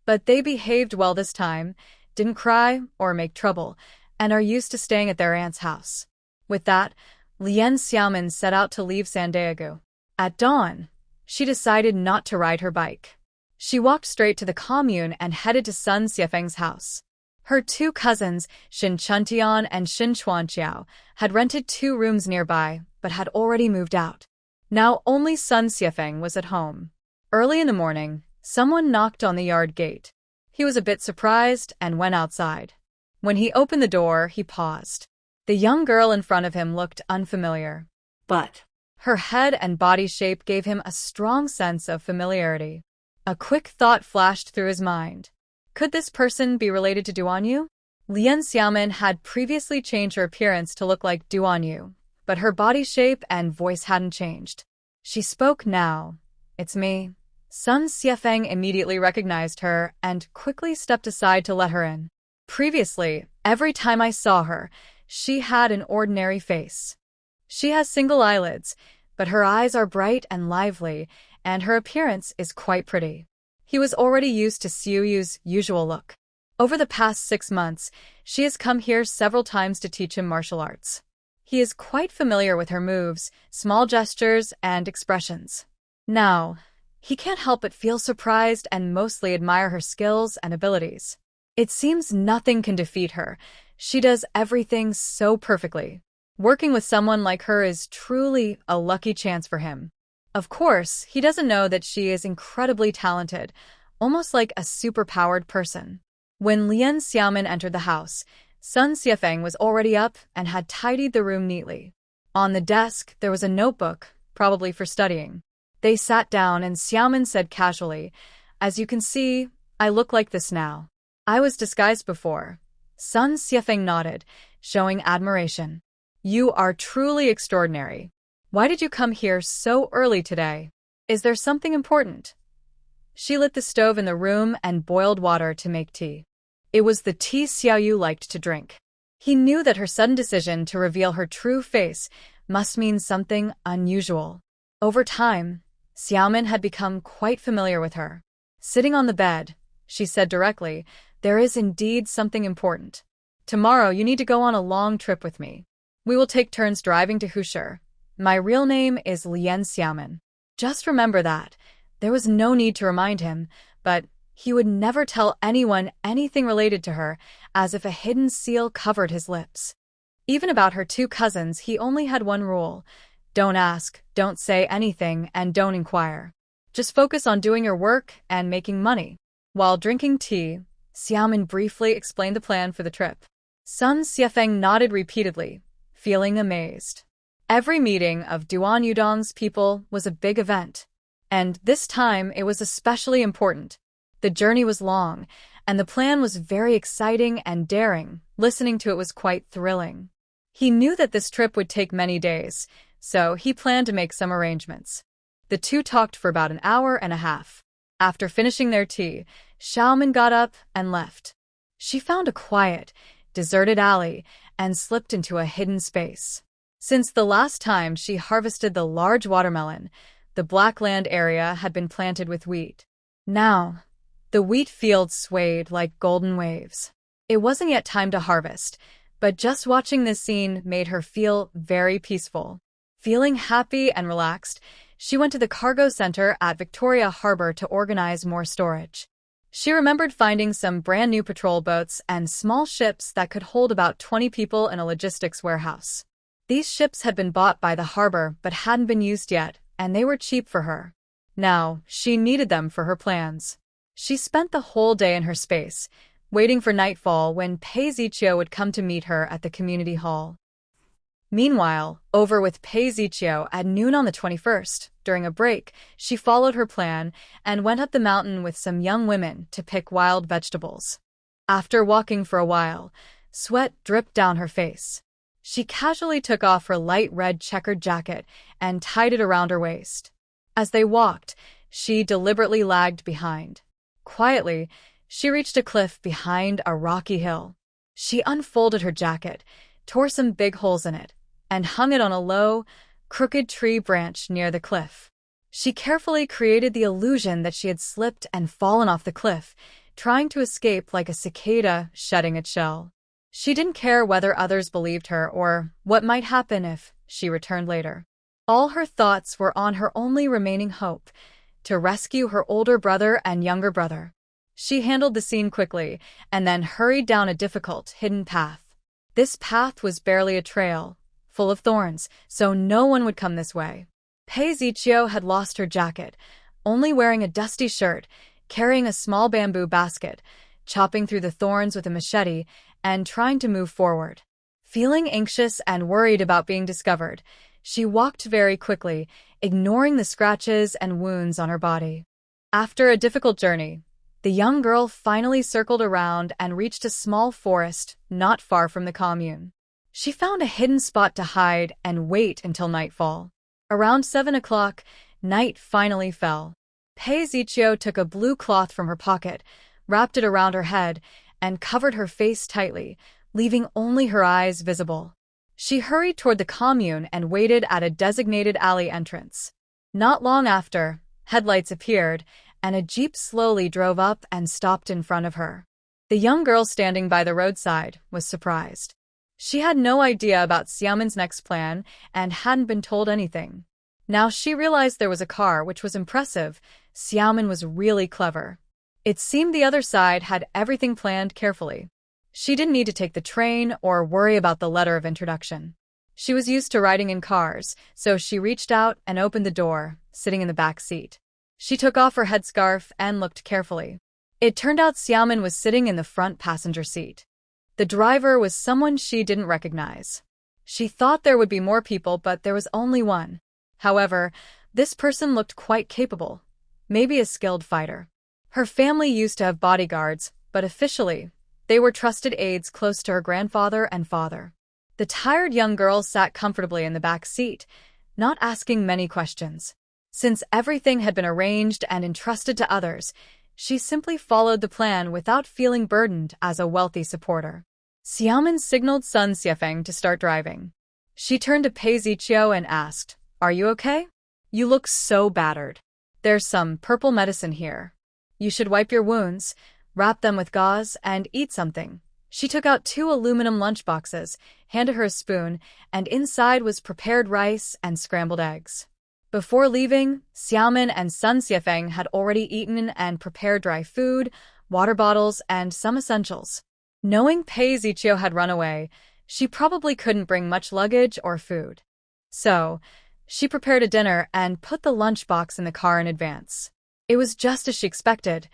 But they behaved well this time, didn't cry or make trouble, and are used to staying at their aunt's house. With that, Lien Xiaomin set out to leave San Diego. At dawn, she decided not to ride her bike. She walked straight to the commune and headed to Sun Xiefeng's house. Her two cousins, Xin Chuntian and Xin Chuanqiao, had rented 2 rooms nearby, but had already moved out. Now only Sun Xiefeng was at home. Early in the morning, someone knocked on the yard gate. He was a bit surprised and went outside. When he opened the door, he paused. The young girl in front of him looked unfamiliar. But Her head and body shape gave him a strong sense of familiarity. A quick thought flashed through his mind. Could this person be related to Duan Yu? Lien Xiaomin had previously changed her appearance to look like Duan Yu, but her body shape and voice hadn't changed. She spoke now. "It's me." Sun Xiefeng immediately recognized her and quickly stepped aside to let her in. Previously, every time I saw her, she had an ordinary face. She has single eyelids, but her eyes are bright and lively, and her appearance is quite pretty. He was already used to Xiu Yu's usual look. Over the past 6 months, she has come here several times to teach him martial arts. He is quite familiar with her moves, small gestures, and expressions. Now, he can't help but feel surprised and mostly admire her skills and abilities. It seems nothing can defeat her. She does everything so perfectly. Working with someone like her is truly a lucky chance for him. Of course, he doesn't know that she is incredibly talented, almost like a superpowered person. When Lien Xiaomin entered the house, Sun Xiefeng was already up and had tidied the room neatly. On the desk, there was a notebook, probably for studying. They sat down and Xiaomin said casually, "As you can see, I look like this now. I was disguised before." Sun Xiefeng nodded, showing admiration. "You are truly extraordinary. Why did you come here so early today? Is there something important?" She lit the stove in the room and boiled water to make tea. It was the tea Xiaoyu liked to drink. He knew that her sudden decision to reveal her true face must mean something unusual. Over time, Xiaomin had become quite familiar with her. Sitting on the bed, she said directly, "There is indeed something important. Tomorrow you need to go on a long trip with me. We will take turns driving to Hushi. My real name is Lien Xiaomin." Just remember that. There was no need to remind him, but he would never tell anyone anything related to her, as if a hidden seal covered his lips. Even about her 2 cousins, he only had one rule: don't ask, don't say anything, and don't inquire. Just focus on doing your work and making money. While drinking tea, Xiaomin briefly explained the plan for the trip. Sun Xiefeng nodded repeatedly, feeling amazed. Every meeting of Duan Yudong's people was a big event, and this time it was especially important. The journey was long, and the plan was very exciting and daring. Listening to it was quite thrilling. He knew that this trip would take many days, so he planned to make some arrangements. The two talked for about an hour and a half. After finishing their tea, Xiaomin got up and left. She found a quiet, deserted alley and slipped into a hidden space. Since the last time she harvested the large watermelon, the black land area had been planted with wheat. Now, The wheat fields swayed like golden waves. It wasn't yet time to harvest, but just watching this scene made her feel very peaceful. Feeling happy and relaxed, she went to the cargo center at Victoria Harbor to organize more storage. She remembered finding some brand new patrol boats and small ships that could hold about 20 people in a logistics warehouse. These ships had been bought by the harbor but hadn't been used yet, and they were cheap for her. Now, she needed them for her plans. She spent the whole day in her space, waiting for nightfall when Pei Zichio would come to meet her at the community hall. Meanwhile, over with Pei Zichio at noon on the 21st, during a break, she followed her plan and went up the mountain with some young women to pick wild vegetables. After walking for a while, sweat dripped down her face. She casually took off her light red checkered jacket and tied it around her waist. As they walked, she deliberately lagged behind. Quietly, she reached a cliff behind a rocky hill. She unfolded her jacket, tore some big holes in it, and hung it on a low, crooked tree branch near the cliff. She carefully created the illusion that she had slipped and fallen off the cliff, trying to escape like a cicada shedding its shell. She didn't care whether others believed her or what might happen if she returned later. All her thoughts were on her only remaining hope, to rescue her older brother and younger brother. She handled the scene quickly and then hurried down a difficult, hidden path. This path was barely a trail, full of thorns, so no one would come this way. Pei Zichio had lost her jacket, only wearing a dusty shirt, carrying a small bamboo basket, chopping through the thorns with a machete, and trying to move forward. Feeling anxious and worried about being discovered, she walked very quickly, ignoring the scratches and wounds on her body. After a difficult journey, the young girl finally circled around and reached a small forest not far from the commune. She found a hidden spot to hide and wait until nightfall. Around 7 o'clock, night finally fell. Pei Zichio took a blue cloth from her pocket, wrapped it around her head, and covered her face tightly, leaving only her eyes visible. She hurried toward the commune and waited at a designated alley entrance. Not long after, headlights appeared, and a jeep slowly drove up and stopped in front of her. The young girl standing by the roadside was surprised. She had no idea about Xiaomin's next plan and hadn't been told anything. Now she realized there was a car, which was impressive. Xiaomin was really clever. It seemed the other side had everything planned carefully. She didn't need to take the train or worry about the letter of introduction. She was used to riding in cars, so she reached out and opened the door, sitting in the back seat. She took off her headscarf and looked carefully. It turned out Xiaomin was sitting in the front passenger seat. The driver was someone she didn't recognize. She thought there would be more people, but there was only one. However, this person looked quite capable, maybe a skilled fighter. Her family used to have bodyguards, but officially, they were trusted aides close to her grandfather and father. The tired young girl sat comfortably in the back seat, not asking many questions. Since everything had been arranged and entrusted to others, she simply followed the plan without feeling burdened as a wealthy supporter. Xiaomin signaled Sun Xiefeng to start driving. She turned to Pei Zichio and asked, "Are you okay? You look so battered. There's some purple medicine here. You should wipe your wounds, wrap them with gauze, and eat something." She took out 2 aluminum lunchboxes, handed her a spoon, and inside was prepared rice and scrambled eggs. Before leaving, Xiaomin and Sun Xiefeng had already eaten and prepared dry food, water bottles, and some essentials. Knowing Pei Zichio had run away, she probably couldn't bring much luggage or food. So, she prepared a dinner and put the lunchbox in the car in advance. It was just as she expected.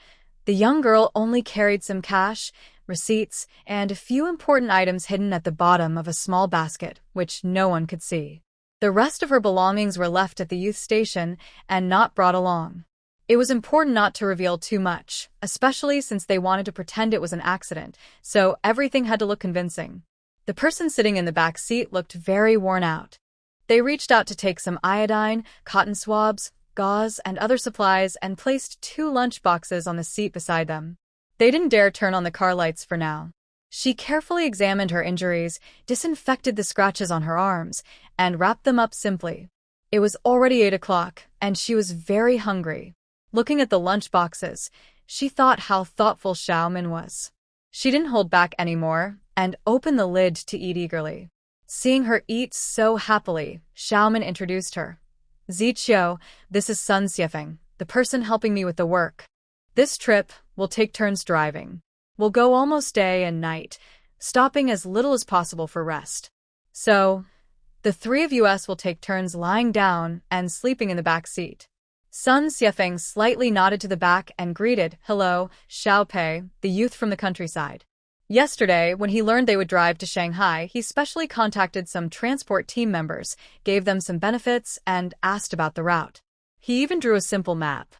The young girl only carried some cash, receipts, and a few important items hidden at the bottom of a small basket, which no one could see. The rest of her belongings were left at the youth station and not brought along. It was important not to reveal too much, especially since they wanted to pretend it was an accident, so everything had to look convincing. The person sitting in the back seat looked very worn out. They reached out to take some iodine, cotton swabs, gauze, and other supplies and placed 2 lunch boxes on the seat beside them. They didn't dare turn on the car lights for now. She carefully examined her injuries, disinfected the scratches on her arms, and wrapped them up simply. It was already 8 o'clock, and she was very hungry. Looking at the lunch boxes, She thought how thoughtful Xiaomin was. She didn't hold back anymore and opened the lid to eat eagerly. Seeing her eat so happily, Xiaomin introduced her. Ziqiu, this is Sun Xiefeng, the person helping me with the work. This trip, we'll take turns driving. We'll go almost day and night, stopping as little as possible for rest. So, the three of us will take turns lying down and sleeping in the back seat. Sun Xiefeng slightly nodded to the back and greeted, "Hello, Xiaopei, the youth from the countryside." Yesterday, when he learned they would drive to Shanghai, he specially contacted some transport team members, gave them some benefits, and asked about the route. He even drew a simple map.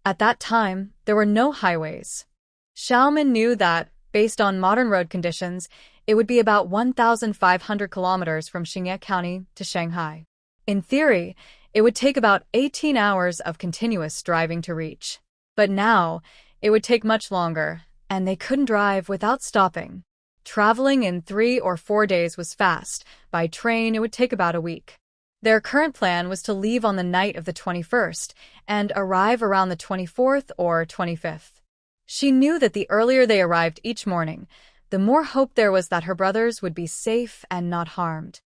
At that time, there were no highways. Xiaomin knew that, based on modern road conditions, it would be about 1,500 kilometers from Xingye County to Shanghai. In theory, it would take about 18 hours of continuous driving to reach. But now, it would take much longer, and they couldn't drive without stopping. Traveling in 3 or 4 days was fast. By train, it would take about a week. Their current plan was to leave on the night of the 21st and arrive around the 24th or 25th. She knew that the earlier they arrived each morning, the more hope there was that her brothers would be safe and not harmed.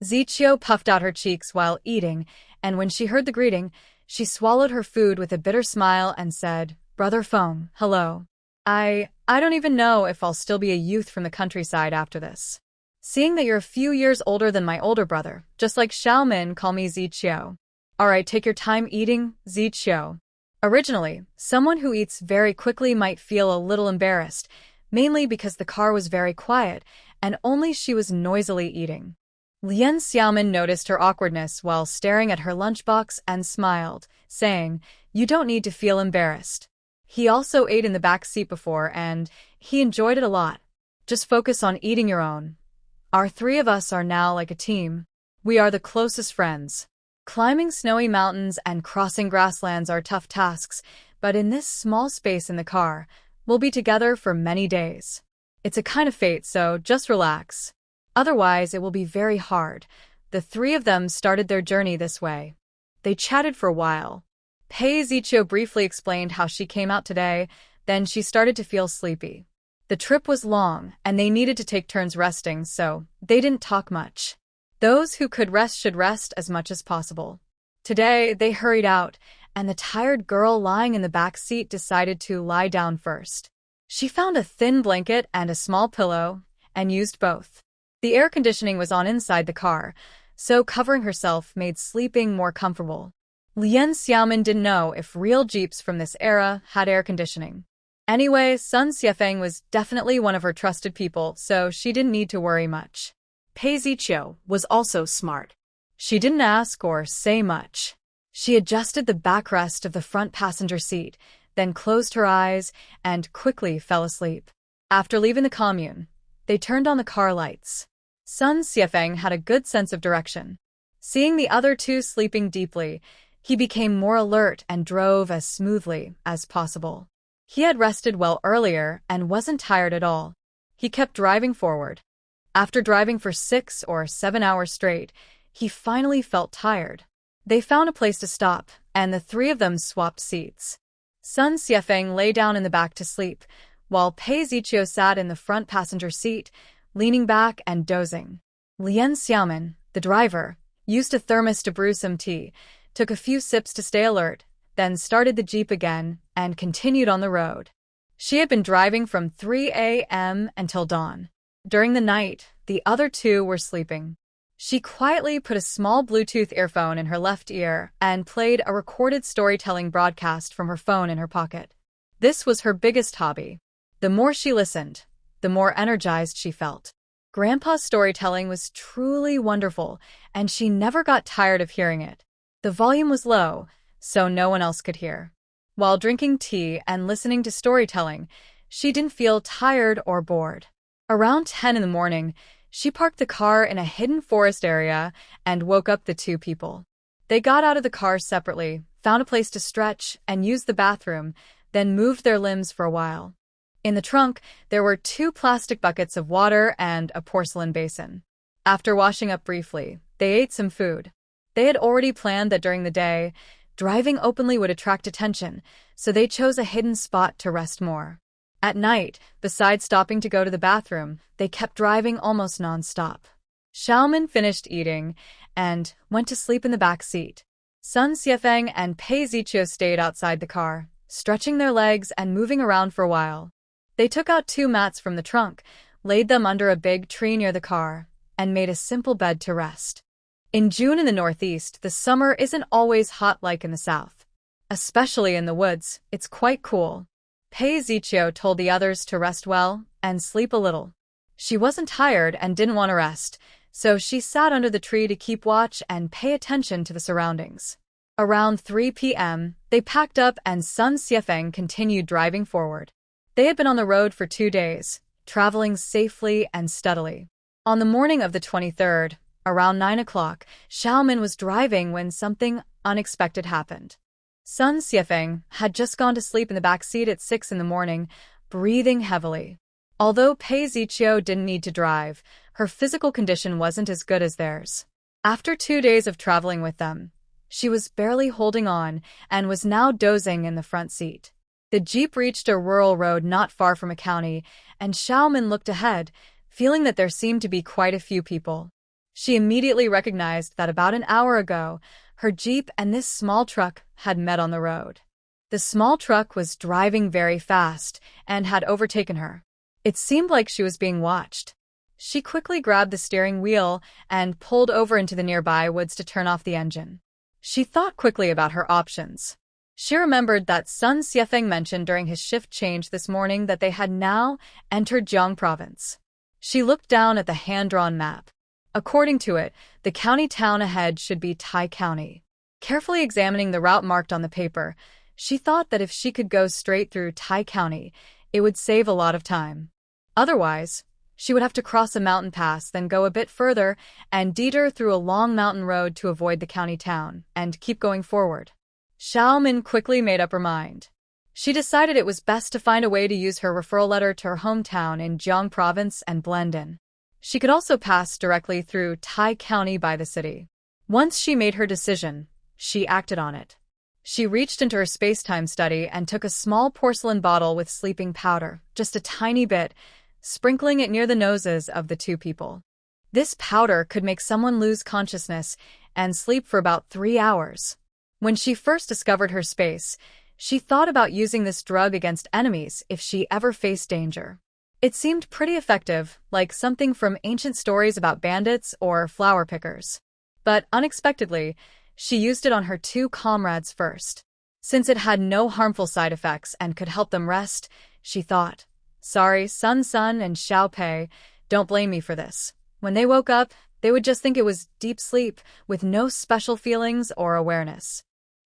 Ziqiu puffed out her cheeks while eating, and when she heard the greeting, she swallowed her food with a bitter smile and said, "Brother Feng, hello. I don't even know if I'll still be a youth from the countryside after this. Seeing that you're a few years older than my older brother, just like Xiaomin, call me Ziqiu. Alright, take your time eating, Ziqiu." Originally, someone who eats very quickly might feel a little embarrassed, mainly because the car was very quiet and only she was noisily eating. Lian Xiaomin noticed her awkwardness while staring at her lunchbox and smiled, saying, "You don't need to feel embarrassed. He also ate in the back seat before and he enjoyed it a lot. Just focus on eating your own. Our three of us are now like a team. We are the closest friends. Climbing snowy mountains and crossing grasslands are tough tasks, but in this small space in the car, we'll be together for many days. It's a kind of fate, so just relax. Otherwise, it will be very hard." The three of them started their journey this way. They chatted for a while. Pei Ziqiu briefly explained how she came out today, then she started to feel sleepy. The trip was long, and they needed to take turns resting, so they didn't talk much. Those who could rest should rest as much as possible. Today, they hurried out, and the tired girl lying in the back seat decided to lie down first. She found a thin blanket and a small pillow, and used both. The air conditioning was on inside the car, so covering herself made sleeping more comfortable. Lian Xiaomin didn't know if real jeeps from this era had air conditioning. Anyway, Sun Xiefeng was definitely one of her trusted people, so she didn't need to worry much. Pei Ziqiu was also smart. She didn't ask or say much. She adjusted the backrest of the front passenger seat, then closed her eyes and quickly fell asleep. After leaving the commune, they turned on the car lights. Sun Xiefeng had a good sense of direction. Seeing the other two sleeping deeply, he became more alert and drove as smoothly as possible. He had rested well earlier and wasn't tired at all. He kept driving forward. After driving for 6 or 7 hours straight, he finally felt tired. They found a place to stop, and the three of them swapped seats. Sun Xiefeng lay down in the back to sleep, while Pei Ziqiu sat in the front passenger seat, leaning back and dozing. Lian Xiaomin, the driver, used a thermos to brew some tea, took a few sips to stay alert, then started the jeep again and continued on the road. She had been driving from 3 a.m. until dawn. During the night, the other two were sleeping. She quietly put a small Bluetooth earphone in her left ear and played a recorded storytelling broadcast from her phone in her pocket. This was her biggest hobby. The more she listened, the more energized she felt. Grandpa's storytelling was truly wonderful, and she never got tired of hearing it. The volume was low, so no one else could hear. While drinking tea and listening to storytelling, she didn't feel tired or bored. Around 10 in the morning, she parked the car in a hidden forest area and woke up the two people. They got out of the car separately, found a place to stretch, and used the bathroom, then moved their limbs for a while. In the trunk, there were 2 plastic buckets of water and a porcelain basin. After washing up briefly, they ate some food. They had already planned that during the day, driving openly would attract attention, so they chose a hidden spot to rest more. At night, besides stopping to go to the bathroom, they kept driving almost non-stop. Xiaomin finished eating and went to sleep in the back seat. Sun Xiefeng and Pei Ziqiu stayed outside the car, stretching their legs and moving around for a while. They took out 2 mats from the trunk, laid them under a big tree near the car, and made a simple bed to rest. In June in the northeast, the summer isn't always hot like in the south. Especially in the woods, it's quite cool. Pei Ziqiu told the others to rest well and sleep a little. She wasn't tired and didn't want to rest, so she sat under the tree to keep watch and pay attention to the surroundings. Around 3 p.m., they packed up and Sun Xiefeng continued driving forward. They had been on the road for 2 days, traveling safely and steadily. On the morning of the 23rd, around 9 o'clock, Xiaomin was driving when something unexpected happened. Sun Xiefeng had just gone to sleep in the back seat at 6 in the morning, breathing heavily. Although Pei Ziqiu didn't need to drive, her physical condition wasn't as good as theirs. After 2 days of traveling with them, she was barely holding on and was now dozing in the front seat. The jeep reached a rural road not far from a county, and Xiaomin looked ahead, feeling that there seemed to be quite a few people. She immediately recognized that about an hour ago, her jeep and this small truck had met on the road. The small truck was driving very fast and had overtaken her. It seemed like she was being watched. She quickly grabbed the steering wheel and pulled over into the nearby woods to turn off the engine. She thought quickly about her options. She remembered that Sun Xiefeng mentioned during his shift change this morning that they had now entered Jiang province. She looked down at the hand-drawn map. According to it, the county town ahead should be Tai County. Carefully examining the route marked on the paper, she thought that if she could go straight through Tai County, it would save a lot of time. Otherwise, she would have to cross a mountain pass, then go a bit further and detour through a long mountain road to avoid the county town, and keep going forward. Xiaomin quickly made up her mind. She decided it was best to find a way to use her referral letter to her hometown in Jiang province and blend in. She could also pass directly through Tai County by the city. Once she made her decision, she acted on it. She reached into her space-time study and took a small porcelain bottle with sleeping powder, just a tiny bit, sprinkling it near the noses of the 2 people. This powder could make someone lose consciousness and sleep for about 3 hours. When she first discovered her space, she thought about using this drug against enemies if she ever faced danger. It seemed pretty effective, like something from ancient stories about bandits or flower pickers. But unexpectedly, she used it on her 2 comrades first. Since it had no harmful side effects and could help them rest, she thought, "Sorry, Sun and Xiao Pei, don't blame me for this." When they woke up, they would just think it was deep sleep with no special feelings or awareness.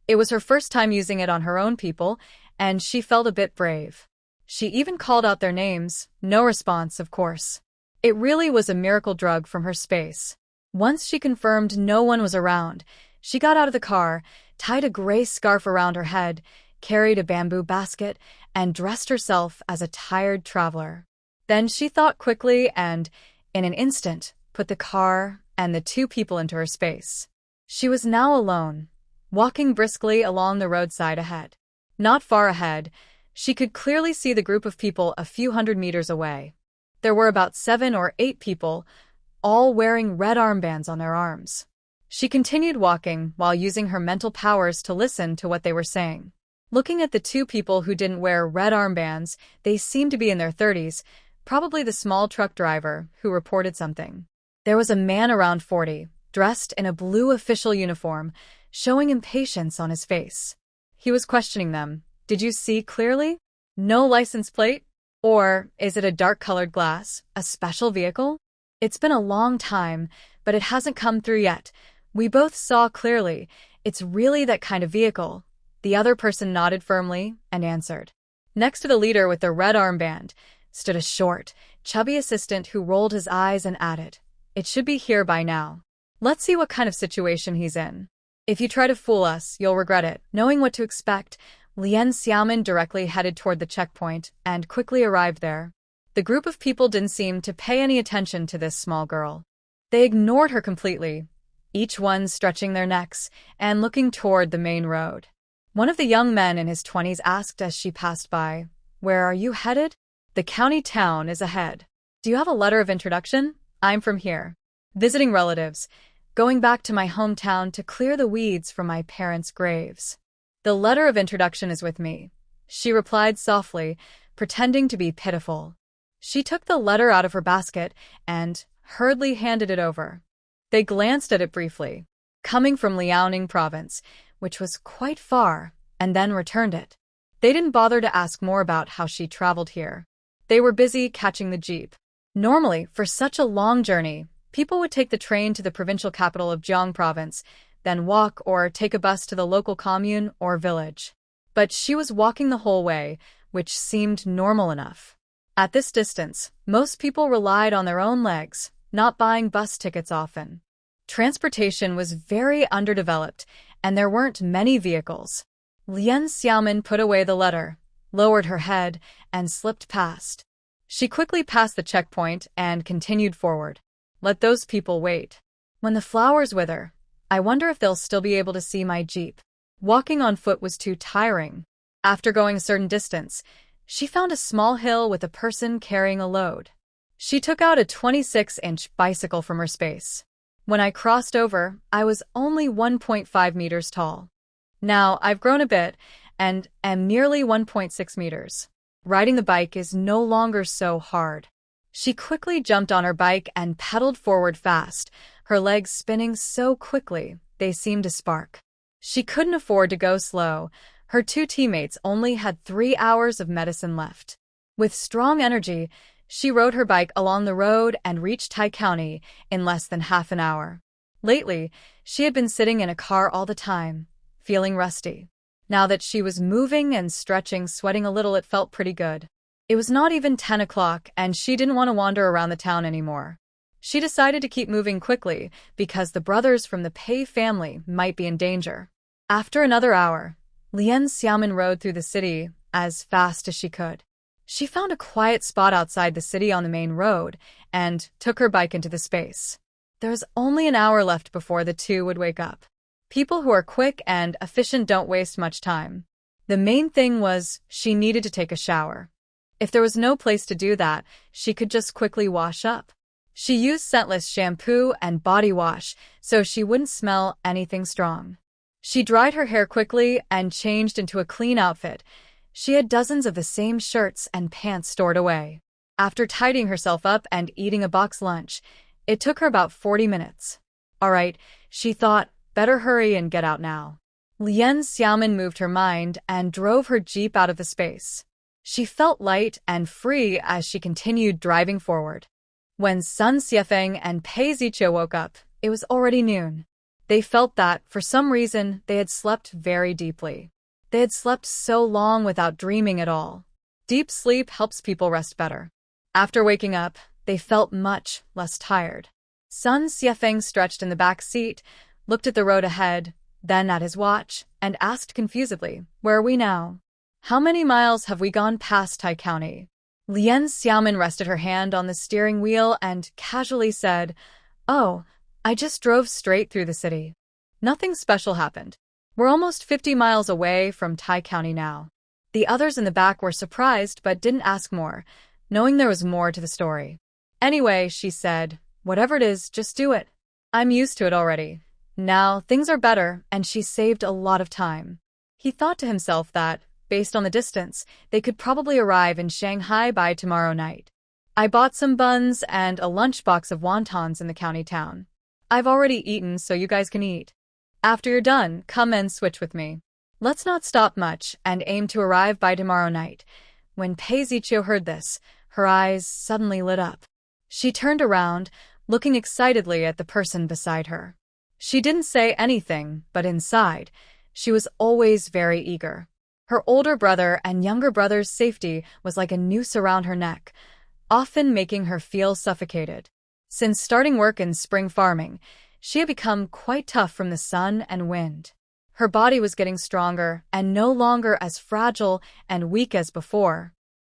It was her first time using it on her own people, and she felt a bit brave. She even called out their names, no response, of course. It really was a miracle drug from her space. Once she confirmed no one was around, she got out of the car, tied a gray scarf around her head, carried a bamboo basket, and dressed herself as a tired traveler. Then she thought quickly and, in an instant, put the car and the 2 people into her space. She was now alone, walking briskly along the roadside ahead. Not far ahead, she could clearly see the group of people a few hundred meters away. There were about 7 or 8 people, all wearing red armbands on their arms. She continued walking while using her mental powers to listen to what they were saying. Looking at the 2 people who didn't wear red armbands, they seemed to be in their 30s, probably the small truck driver who reported something. There was a man around 40, dressed in a blue official uniform, showing impatience on his face. He was questioning them. "Did you see clearly? No license plate? Or is it a dark-colored glass, a special vehicle? It's been a long time, but it hasn't come through yet. We both saw clearly. It's really that kind of vehicle." The other person nodded firmly and answered. Next to the leader with the red armband stood a short, chubby assistant who rolled his eyes and added, "It should be here by now. Let's see what kind of situation he's in. If you try to fool us, you'll regret it." Knowing what to expect, Lien Xiaomin directly headed toward the checkpoint and quickly arrived there. The group of people didn't seem to pay any attention to this small girl. They ignored her completely, each one stretching their necks and looking toward the main road. One of the young men in his 20s asked as she passed by, "Where are you headed?" "The county town is ahead." "Do you have a letter of introduction?" "I'm from here. Visiting relatives. Going back to my hometown to clear the weeds from my parents' graves." "The letter of introduction is with me," she replied softly, pretending to be pitiful. She took the letter out of her basket and hurriedly handed it over. They glanced at it briefly, coming from Liaoning province, which was quite far, and then returned it. They didn't bother to ask more about how she traveled here. They were busy catching the jeep. Normally, for such a long journey, people would take the train to the provincial capital of Jiang province, then walk or take a bus to the local commune or village. But she was walking the whole way, which seemed normal enough. At this distance, most people relied on their own legs, not buying bus tickets often. Transportation was very underdeveloped, and there weren't many vehicles. Lien Xiaomin put away the letter, lowered her head, and slipped past. She quickly passed the checkpoint and continued forward. Let those people wait. When the flowers wither, I wonder if they'll still be able to see my jeep. Walking on foot was too tiring. After going a certain distance, she found a small hill with a person carrying a load. She took out a 26-inch bicycle from her space. When I crossed over, I was only 1.5 meters tall. Now I've grown a bit and am nearly 1.6 meters. Riding the bike is no longer so hard. She quickly jumped on her bike and pedaled forward fast, her legs spinning so quickly they seemed to spark. She couldn't afford to go slow. Her two teammates only had 3 hours of medicine left. With strong energy, she rode her bike along the road and reached Tai County in less than half an hour. Lately, she had been sitting in a car all the time, feeling rusty. Now that she was moving and stretching, sweating a little, it felt pretty good. It was not even 10 o'clock, and she didn't want to wander around the town anymore. She decided to keep moving quickly because the brothers from the Pei family might be in danger. After another hour, Lien Xiaomin rode through the city as fast as she could. She found a quiet spot outside the city on the main road and took her bike into the space. There was only an hour left before the two would wake up. People who are quick and efficient don't waste much time. The main thing was she needed to take a shower. If there was no place to do that, she could just quickly wash up. She used scentless shampoo and body wash so she wouldn't smell anything strong. She dried her hair quickly and changed into a clean outfit. She had dozens of the same shirts and pants stored away. After tidying herself up and eating a box lunch, it took her about 40 minutes. All right, she thought, better hurry and get out now. Lien Xiaomin moved her mind and drove her jeep out of the space. She felt light and free as she continued driving forward. When Sun Xiefeng and Pei Ziqiu woke up, it was already noon. They felt that, for some reason, they had slept very deeply. They had slept so long without dreaming at all. Deep sleep helps people rest better. After waking up, they felt much less tired. Sun Xiefeng stretched in the back seat, looked at the road ahead, then at his watch, and asked confusedly, "Where are we now? How many miles have we gone past Tai County?" Lien Xiaomin rested her hand on the steering wheel and casually said, "Oh, I just drove straight through the city. Nothing special happened. We're almost 50 miles away from Tai County now." The others in the back were surprised but didn't ask more, knowing there was more to the story. "Anyway," she said, "whatever it is, just do it. I'm used to it already. Now things are better, and she saved a lot of time." He thought to himself that, based on the distance, they could probably arrive in Shanghai by tomorrow night. "I bought some buns and a lunchbox of wontons in the county town. I've already eaten, so you guys can eat. After you're done, come and switch with me. Let's not stop much and aim to arrive by tomorrow night." When Pei Ziqiu heard this, her eyes suddenly lit up. She turned around, looking excitedly at the person beside her. She didn't say anything, but inside, she was always very eager. Her older brother and younger brother's safety was like a noose around her neck, often making her feel suffocated. Since starting work in spring farming, she had become quite tough from the sun and wind. Her body was getting stronger and no longer as fragile and weak as before.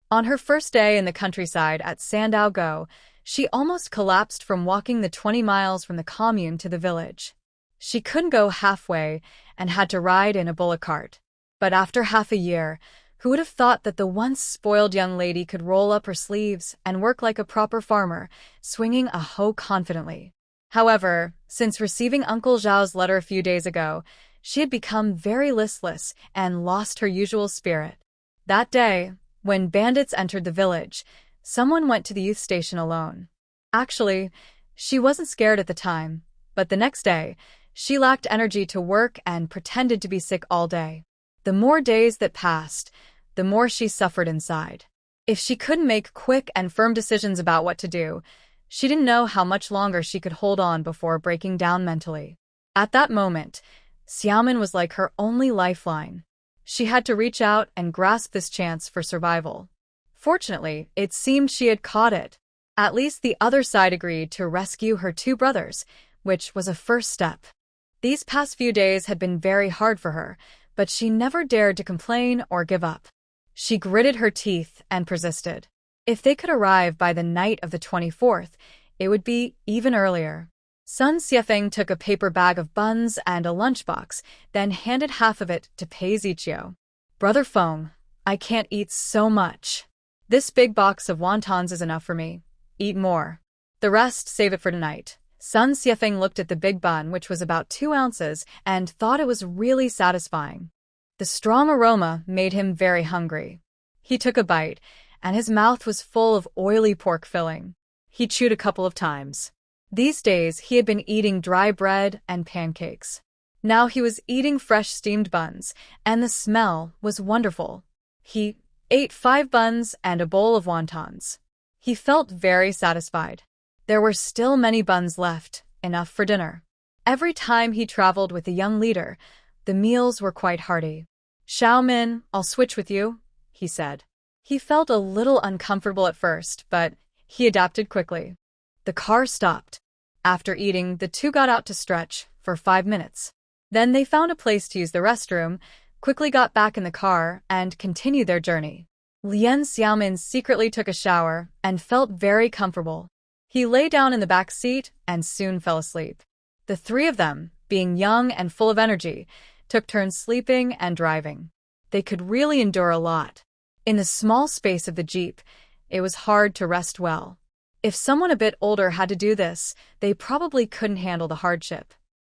On her first day in the countryside at Sandaogo, she almost collapsed from walking the 20 miles from the commune to the village. She couldn't go halfway and had to ride in a bullock cart. But after half a year, who would have thought that the once spoiled young lady could roll up her sleeves and work like a proper farmer, swinging a hoe confidently? However, since receiving Uncle Zhao's letter a few days ago, she had become very listless and lost her usual spirit. That day, when bandits entered the village, someone went to the youth station alone. Actually, she wasn't scared at the time, but the next day, she lacked energy to work and pretended to be sick all day. The more days that passed, the more she suffered inside. If she couldn't make quick and firm decisions about what to do, she didn't know how much longer she could hold on before breaking down mentally. At that moment, Xiaomin was like her only lifeline. She had to reach out and grasp this chance for survival. Fortunately, it seemed she had caught it. At least the other side agreed to rescue her two brothers, which was a first step. These past few days had been very hard for her, but she never dared to complain or give up. She gritted her teeth and persisted. If they could arrive by the night of the 24th, it would be even earlier. Sun Xiefeng took a paper bag of buns and a lunchbox, then handed half of it to Pei Ziqiu. "Brother Feng, I can't eat so much. This big box of wontons is enough for me. Eat more. The rest, save it for tonight." Sun Xiefeng looked at the big bun, which was about 2 ounces, and thought it was really satisfying. The strong aroma made him very hungry. He took a bite, and his mouth was full of oily pork filling. He chewed a couple of times. These days, he had been eating dry bread and pancakes. Now he was eating fresh steamed buns, and the smell was wonderful. He ate 5 buns and a bowl of wontons. He felt very satisfied. There were still many buns left, enough for dinner. Every time he traveled with the young leader, the meals were quite hearty. "Xiaomin, I'll switch with you," he said. He felt a little uncomfortable at first, but he adapted quickly. The car stopped. After eating, the two got out to stretch for 5 minutes. Then they found a place to use the restroom, quickly got back in the car, and continued their journey. Lien Xiaomin secretly took a shower and felt very comfortable. He lay down in the back seat and soon fell asleep. The three of them, being young and full of energy, took turns sleeping and driving. They could really endure a lot. In the small space of the Jeep, it was hard to rest well. If someone a bit older had to do this, they probably couldn't handle the hardship.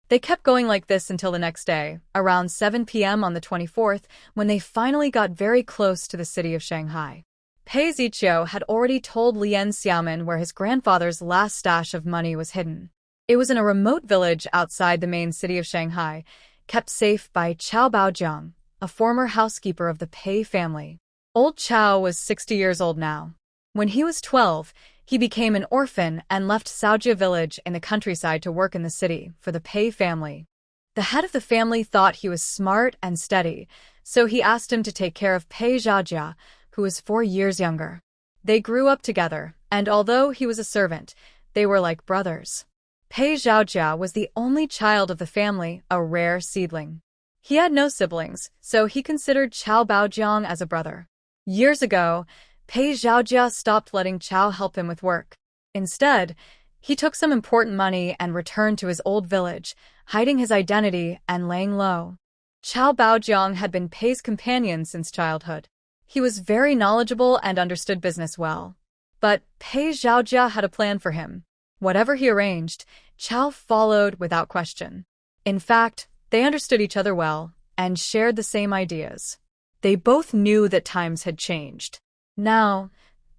They kept going like this until the next day, around 7 p.m. on the 24th, when they finally got very close to the city of Shanghai. Pei Ziqiu had already told Lien Xiaomin where his grandfather's last stash of money was hidden. It was in a remote village outside the main city of Shanghai, kept safe by Chao Baojiang, a former housekeeper of the Pei family. Old Chao was 60 years old now. When he was 12, he became an orphan and left Saojia village in the countryside to work in the city for the Pei family. The head of the family thought he was smart and steady, so he asked him to take care of Pei Zhaojia, who was 4 years younger. They grew up together, and although he was a servant, they were like brothers. Pei Zhaojia was the only child of the family, a rare seedling. He had no siblings, so he considered Chao Baojiang as a brother. Years ago, Pei Zhaojia stopped letting Chao help him with work. Instead, he took some important money and returned to his old village, hiding his identity and laying low. Chao Baojiang had been Pei's companion since childhood. He was very knowledgeable and understood business well. But Pei Zhaojia had a plan for him. Whatever he arranged, Chao followed without question. In fact, they understood each other well and shared the same ideas. They both knew that times had changed. Now,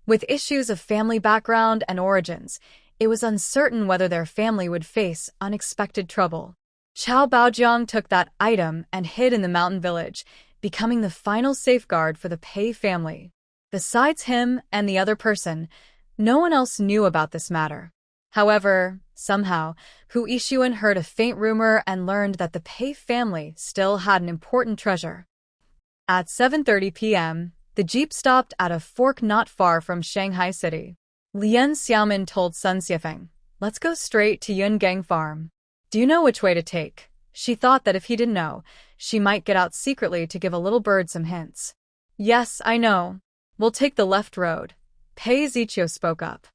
with issues of family background and origins, it was uncertain whether their family would face unexpected trouble. Chao Baojiang took that item and hid in the mountain village, becoming the final safeguard for the Pei family. Besides him and the other person, no one else knew about this matter. However, somehow, Hu Yixuan heard a faint rumor and learned that the Pei family still had an important treasure. At 7:30 p.m., the jeep stopped at a fork not far from Shanghai City. Lien Xiaomin told Sun Xiefeng, "Let's go straight to Yungang Farm. Do you know which way to take?" She thought that if he didn't know, she might get out secretly to give a little bird some hints. "Yes, I know. We'll take the left road," Pei Ziqiu spoke up.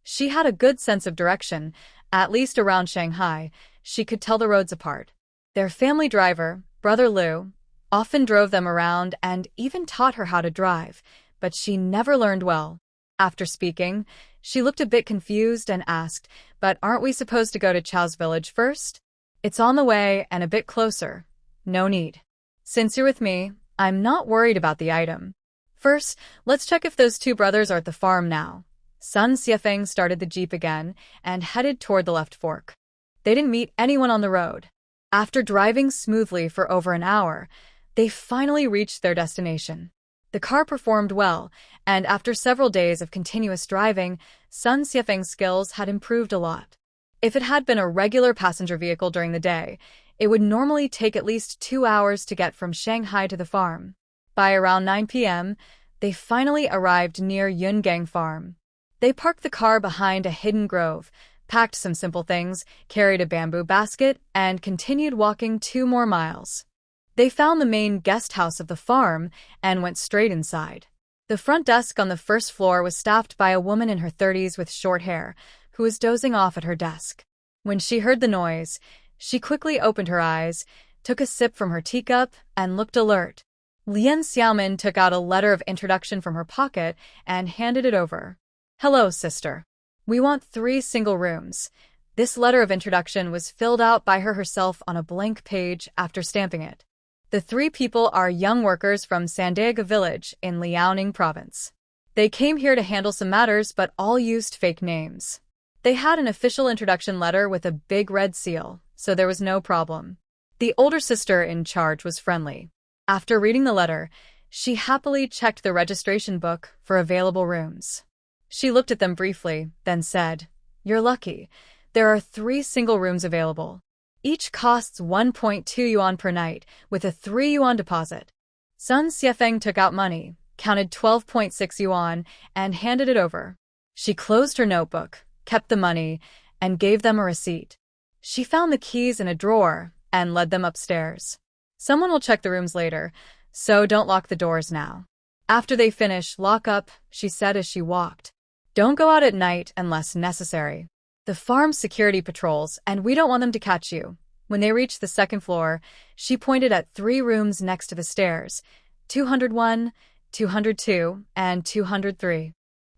She had a good sense of direction, at least around Shanghai. She could tell the roads apart. Their family driver, Brother Liu, often drove them around and even taught her how to drive, but she never learned well. After speaking, she looked a bit confused and asked, "But aren't we supposed to go to Chao's village first? It's on the way and a bit closer. No need. Since you're with me, I'm not worried about the item. First, let's check if those two brothers are at the farm now." Sun Xiefeng started the jeep again and headed toward the left fork. They didn't meet anyone on the road. After driving smoothly for over an hour, they finally reached their destination. The car performed well, and after several days of continuous driving, Sun Xiefeng's skills had improved a lot. If it had been a regular passenger vehicle during the day, it would normally take at least 2 hours to get from Shanghai to the farm. By around 9 p.m., they finally arrived near Yungang Farm. They parked the car behind a hidden grove, packed some simple things, carried a bamboo basket, and continued walking 2 more miles. They found the main guest house of the farm and went straight inside. The front desk on the first floor was staffed by a woman in her 30s with short hair, who was dozing off at her desk. When she heard the noise, she quickly opened her eyes, took a sip from her teacup, and looked alert. Lian Xiaomin took out a letter of introduction from her pocket and handed it over. "Hello, sister. We want 3 single rooms." This letter of introduction was filled out by her herself on a blank page after stamping it. The 3 people are young workers from Sandaega village in Liaoning province. They came here to handle some matters but all used fake names. They had an official introduction letter with a big red seal, so there was no problem. The older sister in charge was friendly. After reading the letter, she happily checked the registration book for available rooms. She looked at them briefly, then said, "You're lucky. There are 3 single rooms available. Each costs 1.2 yuan per night, with a 3 yuan deposit." Sun Xiefeng took out money, counted 12.6 yuan, and handed it over. She closed her notebook, kept the money, and gave them a receipt. She found the keys in a drawer and led them upstairs. "Someone will check the rooms later, so don't lock the doors now. After they finish, lock up," she said as she walked. "Don't go out at night unless necessary. The farm's security patrols, and we don't want them to catch you." When they reached the second floor, she pointed at 3 rooms next to the stairs, 201, 202, and 203.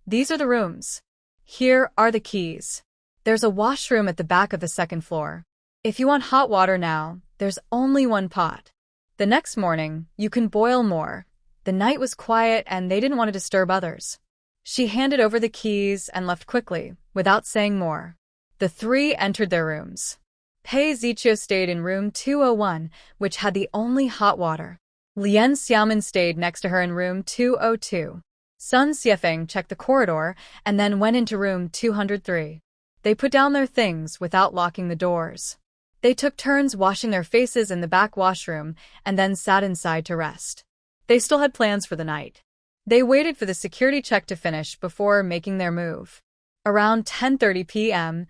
"These are the rooms. Here are the keys. There's a washroom at the back of the second floor. If you want hot water now, there's only 1 pot. The next morning, you can boil more." The night was quiet and they didn't want to disturb others. She handed over the keys and left quickly, without saying more. The 3 entered their rooms. Pei Ziqiu stayed in room 201, which had the only hot water. Lian Xiaomin stayed next to her in room 202. Sun Xiefeng checked the corridor and then went into room 203. They put down their things without locking the doors. They took turns washing their faces in the back washroom and then sat inside to rest. They still had plans for the night. They waited for the security check to finish before making their move. Around 10:30 p.m.,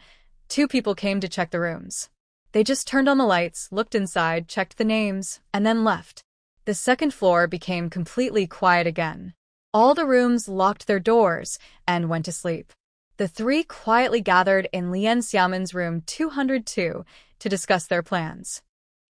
2 people came to check the rooms. They just turned on the lights, looked inside, checked the names, and then left. The second floor became completely quiet again. All the rooms locked their doors and went to sleep. The 3 quietly gathered in Lian Xiaomin's room 202 to discuss their plans.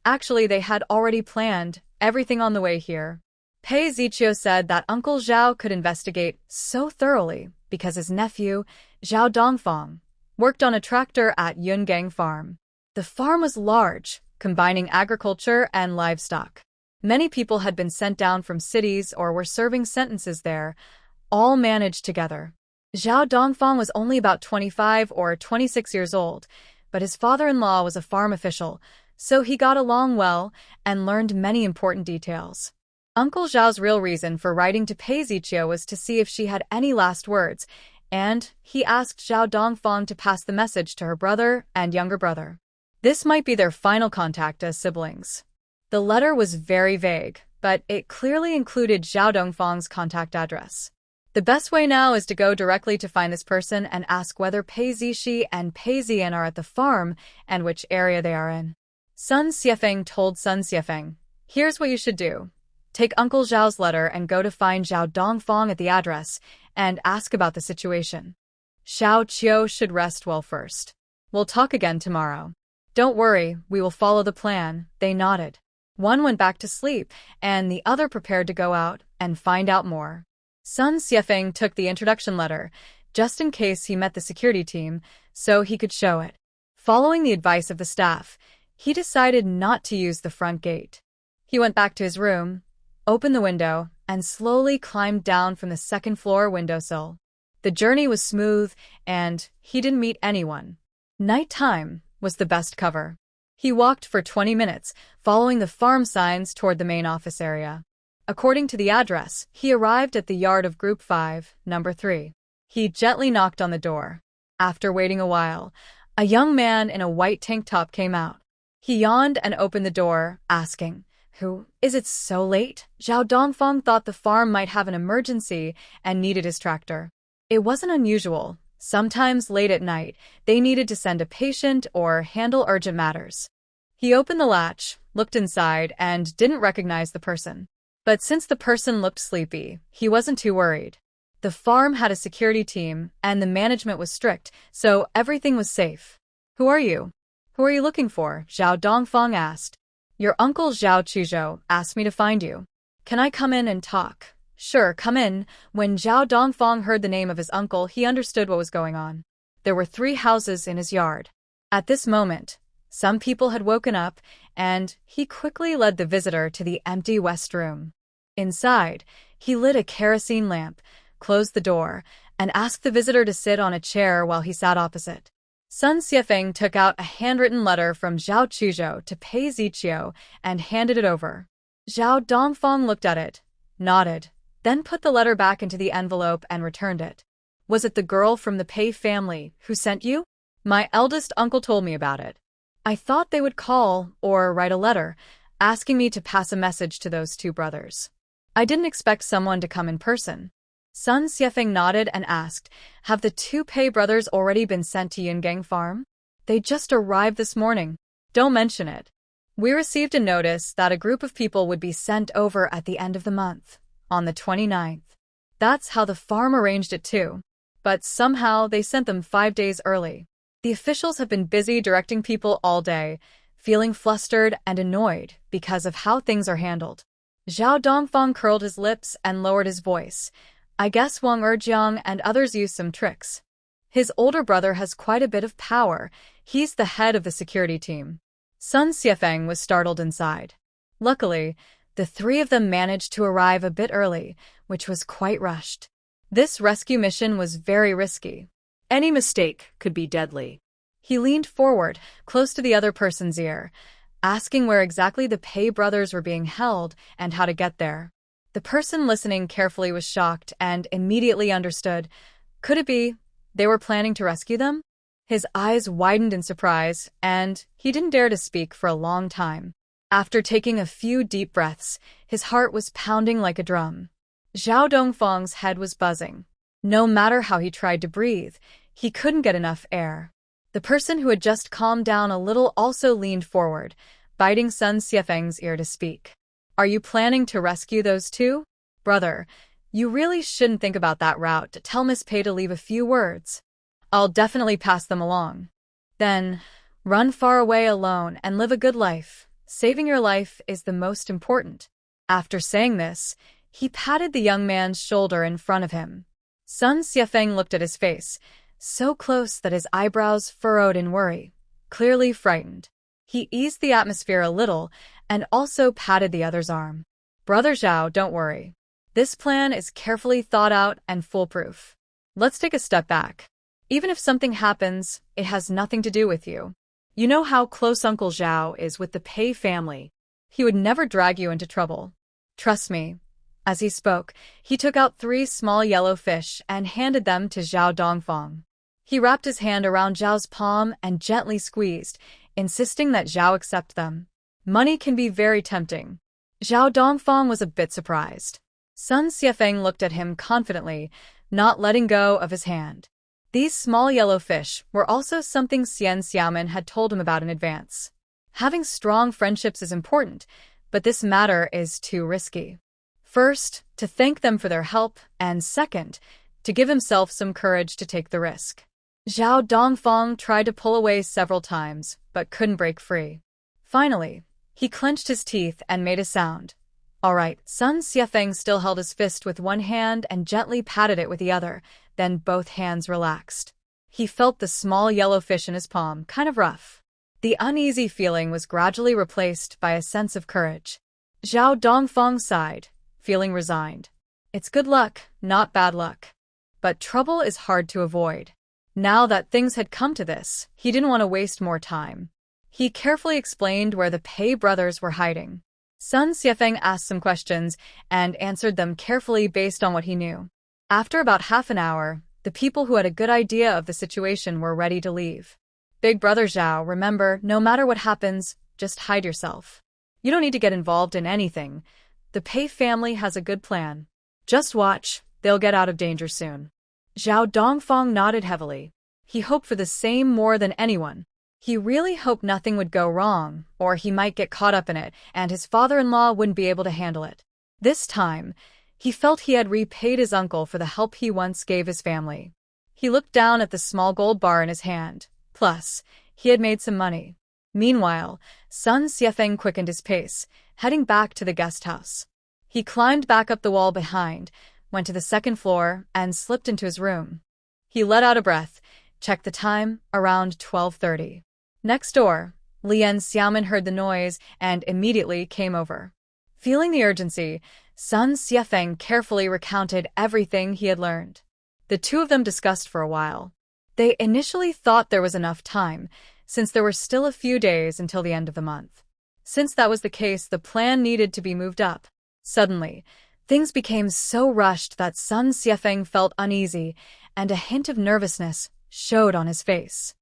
Actually, they had already planned everything on the way here. Pei Ziqiu said that Uncle Zhao could investigate so thoroughly because his nephew, Zhao Dongfang, worked on a tractor at Yungang Farm. The farm was large, combining agriculture and livestock. Many people had been sent down from cities or were serving sentences there, all managed together. Zhao Dongfang was only about 25 or 26 years old, but his father-in-law was a farm official, so he got along well and learned many important details. Uncle Zhao's real reason for writing to Pei Ziqiu was to see if she had any last words, and he asked Zhao Dongfang to pass the message to her brother and younger brother. This might be their final contact as siblings. The letter was very vague, but it clearly included Zhao Dongfang's contact address. The best way now is to go directly to find this person and ask whether Pei Zishi and Pei Zian are at the farm and which area they are in. Sun Xiefeng told Sun Xiefeng, "Here's what you should do. Take Uncle Zhao's letter and go to find Zhao Dongfang at the address and ask about the situation. Xiao Qiu should rest well first. We'll talk again tomorrow." "Don't worry, we will follow the plan," they nodded. One went back to sleep, and the other prepared to go out and find out more. Sun Xiefeng took the introduction letter, just in case he met the security team, so he could show it. Following the advice of the staff, he decided not to use the front gate. He went back to his room, opened the window, and slowly climbed down from the second-floor windowsill. The journey was smooth, and he didn't meet anyone. Nighttime was the best cover. He walked for 20 minutes, following the farm signs toward the main office area. According to the address, he arrived at the yard of Group 5, Number 3. He gently knocked on the door. After waiting a while, a young man in a white tank top came out. He yawned and opened the door, asking, "Who is it so late?" Zhao Dongfang thought the farm might have an emergency and needed his tractor. It wasn't unusual. Sometimes late at night, they needed to send a patient or handle urgent matters. He opened the latch, looked inside, and didn't recognize the person. But since the person looked sleepy, he wasn't too worried. The farm had a security team, and the management was strict, so everything was safe. "Who are you? Who are you looking for?" Zhao Dongfang asked. "Your uncle Zhao Chuzhou asked me to find you. Can I come in and talk?" "Sure, come in." When Zhao Dongfang heard the name of his uncle, he understood what was going on. There were 3 houses in his yard. At this moment, some people had woken up, and he quickly led the visitor to the empty west room. Inside, he lit a kerosene lamp, closed the door, and asked the visitor to sit on a chair while he sat opposite. Sun Xiefeng took out a handwritten letter from Zhao Chuzhou to Pei Ziqiu and handed it over. Zhao Dongfang looked at it, nodded, then put the letter back into the envelope and returned it. "Was it the girl from the Pei family who sent you?" "My eldest uncle told me about it. I thought they would call or write a letter, asking me to pass a message to those 2 brothers. I didn't expect someone to come in person." Sun Xiefeng nodded and asked, "Have the 2 Pei brothers already been sent to Yungang Farm?" "They just arrived this morning." "Don't mention it. We received a notice that a group of people would be sent over at the end of the month, on the 29th. That's how the farm arranged it too. But somehow they sent them 5 days early. The officials have been busy directing people all day, feeling flustered and annoyed because of how things are handled." Zhao Dongfang curled his lips and lowered his voice. "I guess Wang Erjiang and others used some tricks. His older brother has quite a bit of power. He's the head of the security team." Sun Xiefeng was startled inside. Luckily, the 3 of them managed to arrive a bit early, which was quite rushed. This rescue mission was very risky. Any mistake could be deadly. He leaned forward, close to the other person's ear, asking where exactly the Pei brothers were being held and how to get there. The person listening carefully was shocked and immediately understood. Could it be they were planning to rescue them? His eyes widened in surprise, and he didn't dare to speak for a long time. After taking a few deep breaths, his heart was pounding like a drum. Zhao Dongfang's head was buzzing. No matter how he tried to breathe, he couldn't get enough air. The person who had just calmed down a little also leaned forward, biting Sun Xiefeng's ear to speak. "Are you planning to rescue those 2? Brother, you really shouldn't think about that route. Tell Miss Pei to leave a few words. I'll definitely pass them along. Then, run far away alone and live a good life. Saving your life is the most important." After saying this, he patted the young man's shoulder in front of him. Sun Xiefeng looked at his face, so close that his eyebrows furrowed in worry, clearly frightened. He eased the atmosphere a little and also patted the other's arm. "Brother Zhao, don't worry. This plan is carefully thought out and foolproof. Let's take a step back. Even if something happens, it has nothing to do with you. You know how close Uncle Zhao is with the Pei family. He would never drag you into trouble. Trust me." As he spoke, he took out 3 small yellow fish and handed them to Zhao Dongfang. He wrapped his hand around Zhao's palm and gently squeezed, insisting that Zhao accept them. Money can be very tempting. Zhao Dongfang was a bit surprised. Sun Xiefeng looked at him confidently, not letting go of his hand. These small yellow fish were also something Xian Xiaoman had told him about in advance. Having strong friendships is important, but this matter is too risky. First, to thank them for their help, and second, to give himself some courage to take the risk. Zhao Dongfang tried to pull away several times, but couldn't break free. Finally, He clenched his teeth and made a sound. All right, Sun Xiefeng still held his fist with one hand and gently patted it with the other, then both hands relaxed. He felt the small yellow fish in his palm, kind of rough. The uneasy feeling was gradually replaced by a sense of courage. Zhao Dongfang sighed, feeling resigned. It's good luck, not bad luck. But trouble is hard to avoid. Now that things had come to this, he didn't want to waste more time. He carefully explained where the Pei brothers were hiding. Sun Xiefeng asked some questions and answered them carefully based on what he knew. After about half an hour, the people who had a good idea of the situation were ready to leave. Big brother Zhao, remember, no matter what happens, just hide yourself. You don't need to get involved in anything. The Pei family has a good plan. Just watch, they'll get out of danger soon. Zhao Dongfang nodded heavily. He hoped for the same more than anyone. He really hoped nothing would go wrong, or he might get caught up in it, and his father-in-law wouldn't be able to handle it. This time, he felt he had repaid his uncle for the help he once gave his family. He looked down at the small gold bar in his hand. Plus, he had made some money. Meanwhile, Sun Xiefeng quickened his pace, heading back to the guest house. He climbed back up the wall behind, went to the second floor, and slipped into his room. He let out a breath, checked the time, around 12:30. Next door, Lian Xiaomin heard the noise and immediately came over. Feeling the urgency, Sun Xiefeng carefully recounted everything he had learned. The two of them discussed for a while. They initially thought there was enough time, since there were still a few days until the end of the month. Since that was the case, the plan needed to be moved up. Suddenly, things became so rushed that Sun Xiefeng felt uneasy, and a hint of nervousness showed on his face.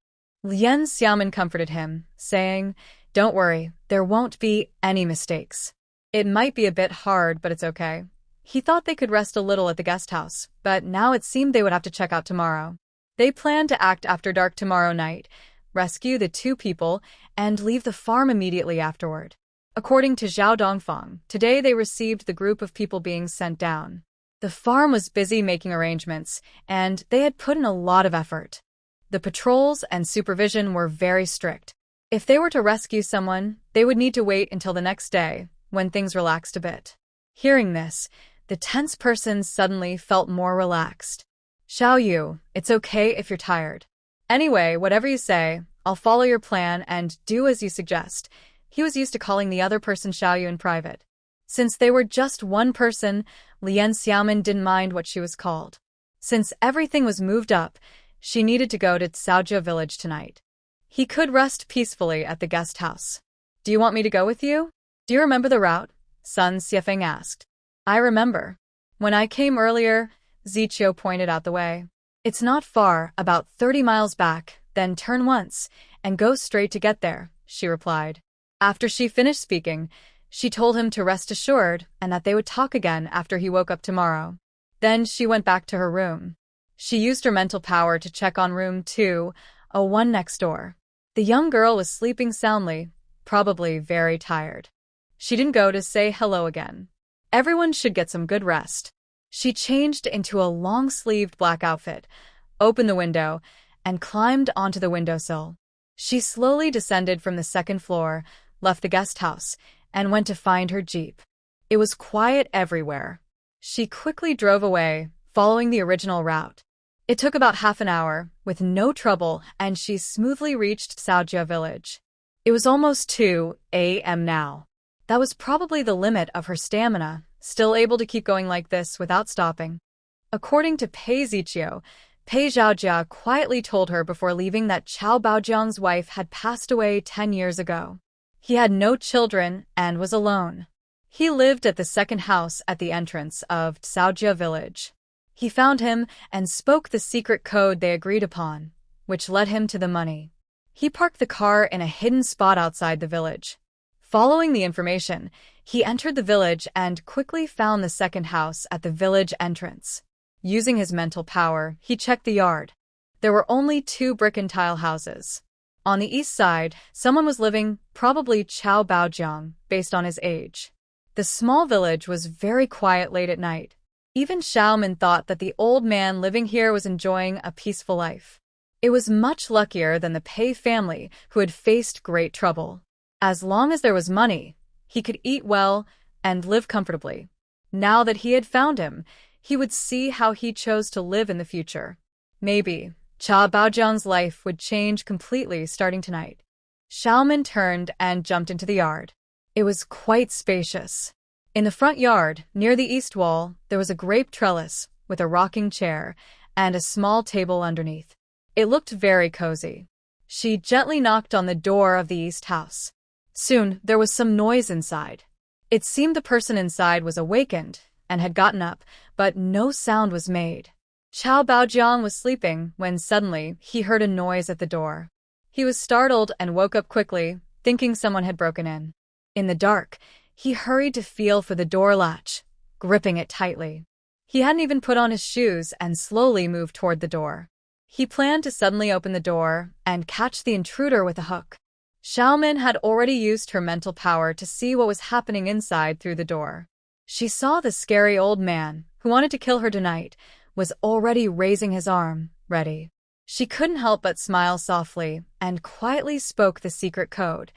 Lian Xiaomin comforted him, saying, "Don't worry, there won't be any mistakes. It might be a bit hard, but it's okay." He thought they could rest a little at the guest house, but now it seemed they would have to check out tomorrow. They planned to act after dark tomorrow night, rescue the two people, and leave the farm immediately afterward. According to Zhao Dongfang, today they received the group of people being sent down. The farm was busy making arrangements, and they had put in a lot of effort. The patrols and supervision were very strict. If they were to rescue someone, they would need to wait until the next day, when things relaxed a bit. Hearing this, the tense person suddenly felt more relaxed. "Xiao Yu, it's okay if you're tired. Anyway, whatever you say, I'll follow your plan and do as you suggest." He was used to calling the other person Xiao Yu in private. Since they were just one person, Lian Xiaomin didn't mind what she was called. Since everything was moved up, she needed to go to Caojia village tonight. He could rest peacefully at the guest house. "Do you want me to go with you? Do you remember the route?" Sun Xiefeng asked. "I remember. When I came earlier," Ziqiu pointed out the way. "It's not far, about 30 miles back, then turn once, and go straight to get there," she replied. After she finished speaking, she told him to rest assured and that they would talk again after he woke up tomorrow. Then she went back to her room. She used her mental power to check on room 201 next door. The young girl was sleeping soundly, probably very tired. She didn't go to say hello again. Everyone should get some good rest. She changed into a long-sleeved black outfit, opened the window, and climbed onto the windowsill. She slowly descended from the second floor, left the guest house, and went to find her jeep. It was quiet everywhere. She quickly drove away, following the original route. It took about half an hour, with no trouble, and she smoothly reached Caojia village. It was almost 2 a.m. now. That was probably the limit of her stamina, still able to keep going like this without stopping. According to Pei Ziqiu, Pei Zhaojia quietly told her before leaving that Qiao Baojiang's wife had passed away 10 years ago. He had no children and was alone. He lived at the second house at the entrance of Caojia village. He found him and spoke the secret code they agreed upon, which led him to the money. He parked the car in a hidden spot outside the village. Following the information, he entered the village and quickly found the second house at the village entrance. Using his mental power, he checked the yard. There were only 2 brick and tile houses. On the east side, someone was living, probably Qiao Baojiang, based on his age. The small village was very quiet late at night. Even Xiaomin thought that the old man living here was enjoying a peaceful life. It was much luckier than the Pei family, who had faced great trouble. As long as there was money, he could eat well and live comfortably. Now that he had found him, he would see how he chose to live in the future. Maybe Cha Baojiang's life would change completely starting tonight. Xiaomin turned and jumped into the yard. It was quite spacious. In the front yard, near the east wall, there was a grape trellis with a rocking chair and a small table underneath. It looked very cozy. She gently knocked on the door of the east house. Soon, there was some noise inside. It seemed the person inside was awakened and had gotten up, but no sound was made. Chao Baojiang was sleeping when suddenly he heard a noise at the door. He was startled and woke up quickly, thinking someone had broken in. In the dark, he hurried to feel for the door latch, gripping it tightly. He hadn't even put on his shoes and slowly moved toward the door. He planned to suddenly open the door and catch the intruder with a hook. Xiaomin had already used her mental power to see what was happening inside through the door. She saw the scary old man, who wanted to kill her tonight, was already raising his arm, ready. She couldn't help but smile softly and quietly spoke the secret code.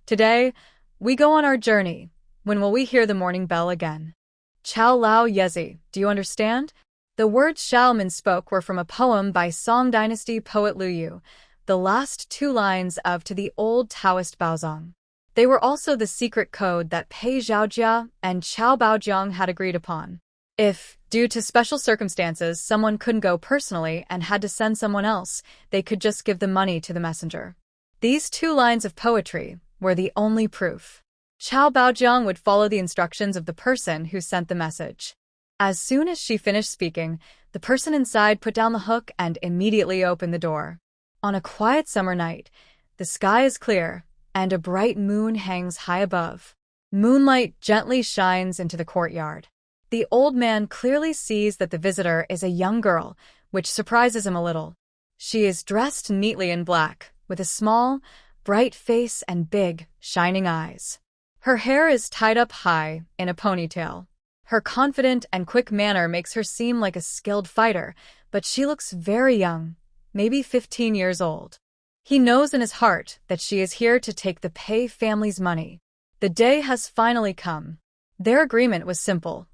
Today, we go on our journey. When will we hear the morning bell again? Chao Lao Yezi, do you understand? The words Xiaomin spoke were from a poem by Song Dynasty poet Lu Yu, the last two lines of To the Old Taoist Baozong. They were also the secret code that Pei Zhaojia and Chao Baojiang had agreed upon. If, due to special circumstances, someone couldn't go personally and had to send someone else, they could just give the money to the messenger. These two lines of poetry were the only proof. Chao Baojiang would follow the instructions of the person who sent the message. As soon as she finished speaking, the person inside put down the hook and immediately opened the door. On a quiet summer night, the sky is clear, and a bright moon hangs high above. Moonlight gently shines into the courtyard. The old man clearly sees that the visitor is a young girl, which surprises him a little. She is dressed neatly in black, with a small, bright face and big, shining eyes. Her hair is tied up high in a ponytail. Her confident and quick manner makes her seem like a skilled fighter, but she looks very young, maybe 15 years old. He knows in his heart that she is here to take the Pei family's money. The day has finally come. Their agreement was simple.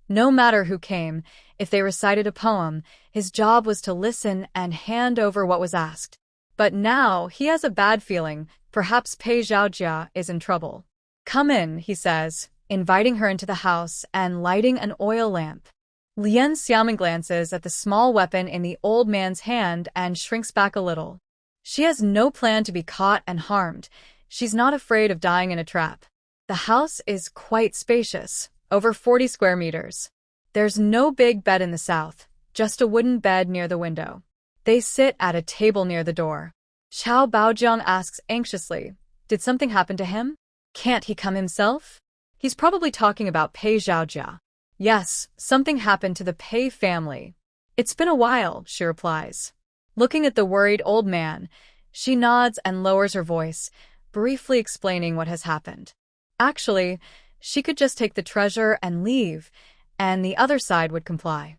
No matter who came, if they recited a poem, his job was to listen and hand over what was asked. But now he has a bad feeling, perhaps Pei Zhaojia is in trouble. Come in, he says, inviting her into the house and lighting an oil lamp. Lien Xiaomin glances at the small weapon in the old man's hand and shrinks back a little. She has no plan to be caught and harmed. She's not afraid of dying in a trap. The house is quite spacious, over 40 square meters. There's no big bed in the south, just a wooden bed near the window. They sit at a table near the door. Chao Baojiang asks anxiously, did something happen to him? Can't he come himself? He's probably talking about Pei Zhaojia. Yes, something happened to the Pei family. It's been a while, she replies. Looking at the worried old man, she nods and lowers her voice, briefly explaining what has happened. Actually, she could just take the treasure and leave, and the other side would comply.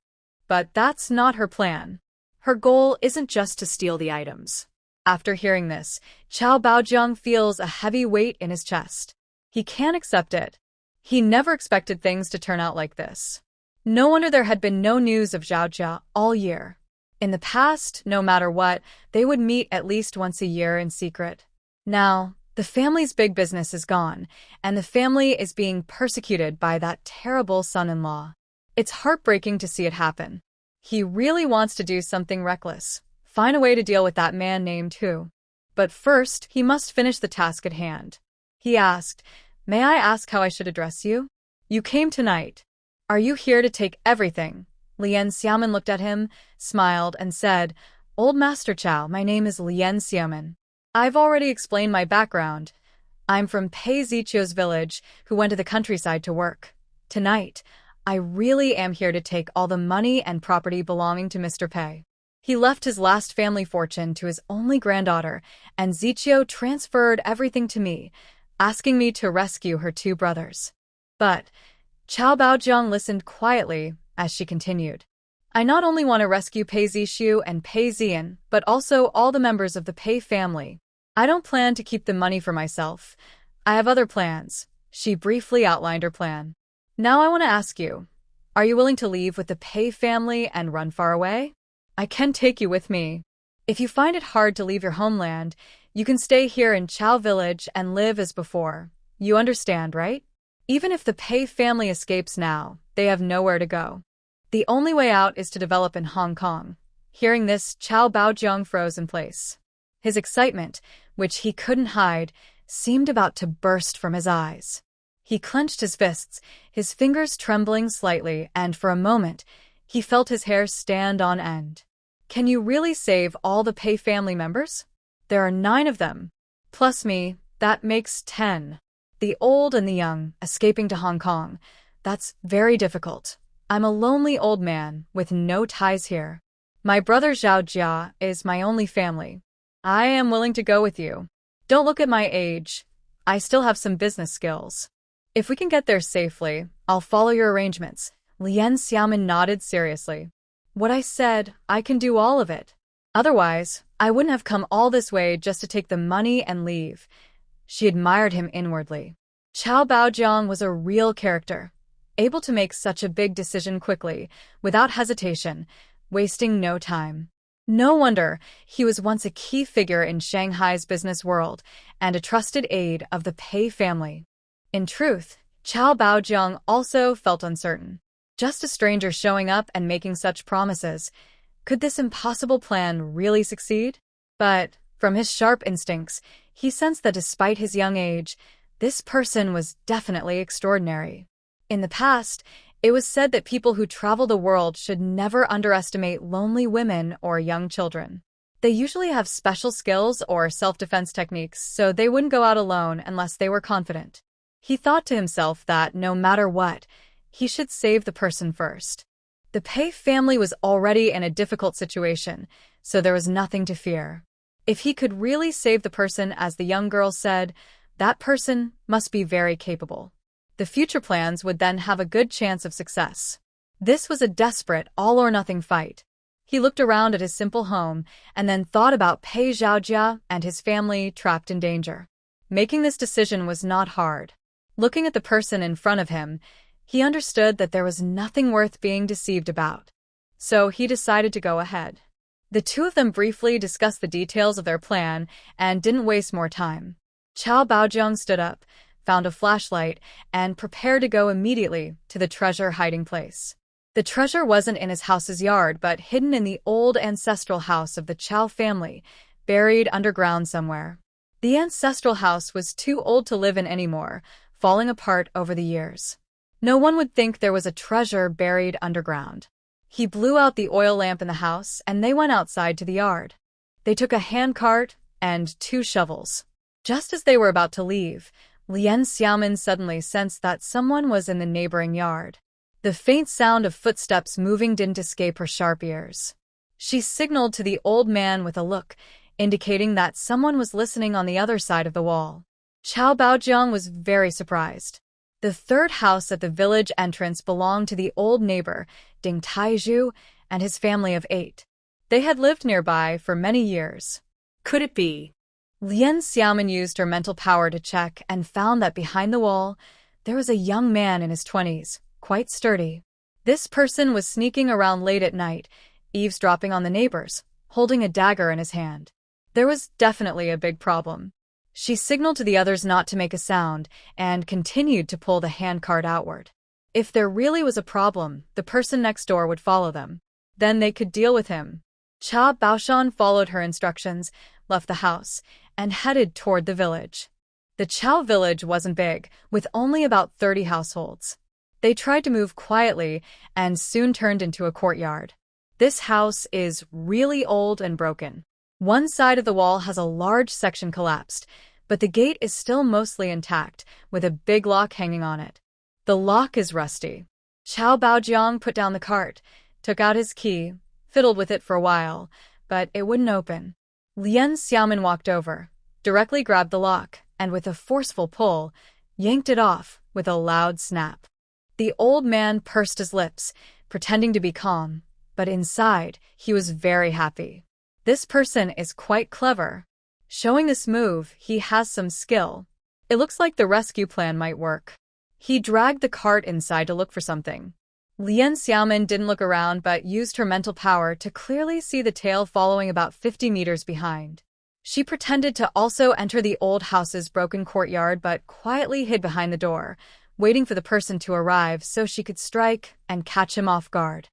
But that's not her plan. Her goal isn't just to steal the items. After hearing this, Chao Baojiang feels a heavy weight in his chest. He can't accept it. He never expected things to turn out like this. No wonder there had been no news of Zhaojia all year. In the past, no matter what, they would meet at least once a year in secret. Now, the family's big business is gone, and the family is being persecuted by that terrible son-in-law. It's heartbreaking to see it happen. He really wants to do something reckless, find a way to deal with that man named Hu. But first, he must finish the task at hand. He asked, "May I ask how I should address you? You came tonight. Are you here to take everything?" Lien Xiaomin looked at him, smiled, and said, "Old Master Chao, my name is Lien Xiaomin. I've already explained my background. I'm from Pei Zichio's village, who went to the countryside to work. Tonight, I really am here to take all the money and property belonging to Mr. Pei. He left his last family fortune to his only granddaughter, and Zichio transferred everything to me, asking me to rescue her two brothers." But Chao Baojiang listened quietly as she continued. "I not only want to rescue Pei Zishu and Pei Zian, but also all the members of the Pei family. I don't plan to keep the money for myself. I have other plans. She briefly outlined her plan. Now I want to ask you, are you willing to leave with the Pei family and run far away? I can take you with me. If you find it hard to leave your homeland, you can stay here in Chao Village and live as before. You understand, right? Even if the Pei family escapes now, they have nowhere to go. The only way out is to develop in Hong Kong. Hearing this, Chao Baojiang froze in place. His excitement, which he couldn't hide, seemed about to burst from his eyes. He clenched his fists, his fingers trembling slightly, and for a moment, he felt his hair stand on end. Can you really save all the Pei family members? There are 9 of them. Plus me, that makes 10. The old and the young, escaping to Hong Kong. That's very difficult. I'm a lonely old man with no ties here. My brother Zhao Jia is my only family. I am willing to go with you. Don't look at my age. I still have some business skills. If we can get there safely, I'll follow your arrangements. Lien Xiaomin nodded seriously. What I said, I can do all of it. Otherwise, I wouldn't have come all this way just to take the money and leave. She admired him inwardly. Chao Baojiang was a real character, able to make such a big decision quickly, without hesitation, wasting no time. No wonder he was once a key figure in Shanghai's business world and a trusted aide of the Pei family. In truth, Chao Baojiang also felt uncertain. Just a stranger showing up and making such promises. Could this impossible plan really succeed? But, from his sharp instincts, he sensed that despite his young age, this person was definitely extraordinary. In the past, it was said that people who travel the world should never underestimate lonely women or young children. They usually have special skills or self-defense techniques, so they wouldn't go out alone unless they were confident. He thought to himself that, no matter what, he should save the person first. The Pei family was already in a difficult situation, so there was nothing to fear. If he could really save the person, as the young girl said, that person must be very capable. The future plans would then have a good chance of success. This was a desperate, all-or-nothing fight. He looked around at his simple home and then thought about Pei Zhaojia and his family trapped in danger. Making this decision was not hard. Looking at the person in front of him, he understood that there was nothing worth being deceived about. So he decided to go ahead. The two of them briefly discussed the details of their plan and didn't waste more time. Chao Baojiang stood up, found a flashlight, and prepared to go immediately to the treasure hiding place. The treasure wasn't in his house's yard, but hidden in the old ancestral house of the Chao family, buried underground somewhere. The ancestral house was too old to live in anymore, falling apart over the years. No one would think there was a treasure buried underground. He blew out the oil lamp in the house, and they went outside to the yard. They took a handcart and 2 shovels. Just as they were about to leave, Lien Xiaomin suddenly sensed that someone was in the neighboring yard. The faint sound of footsteps moving didn't escape her sharp ears. She signaled to the old man with a look, indicating that someone was listening on the other side of the wall. Chao Baojiang was very surprised. The 3rd house at the village entrance belonged to the old neighbor, Ding Taizhu, and his family of 8. They had lived nearby for many years. Could it be? Lien Xiaomin used her mental power to check and found that behind the wall, there was a young man in his 20s, quite sturdy. This person was sneaking around late at night, eavesdropping on the neighbors, holding a dagger in his hand. There was definitely a big problem. She signaled to the others not to make a sound and continued to pull the handcart outward. If there really was a problem, the person next door would follow them. Then they could deal with him. Cha Baoshan followed her instructions, left the house, and headed toward the village. The Chao village wasn't big, with only about 30 households. They tried to move quietly and soon turned into a courtyard. This house is really old and broken. One side of the wall has a large section collapsed, but the gate is still mostly intact, with a big lock hanging on it. The lock is rusty. Chao Baojiang put down the cart, took out his key, fiddled with it for a while, but it wouldn't open. Lien Xiaomin walked over, directly grabbed the lock, and with a forceful pull, yanked it off with a loud snap. The old man pursed his lips, pretending to be calm, but inside, he was very happy. This person is quite clever. Showing this move, he has some skill. It looks like the rescue plan might work. He dragged the cart inside to look for something. Lien Xiaomin didn't look around but used her mental power to clearly see the tail following about 50 meters behind. She pretended to also enter the old house's broken courtyard but quietly hid behind the door, waiting for the person to arrive so she could strike and catch him off guard.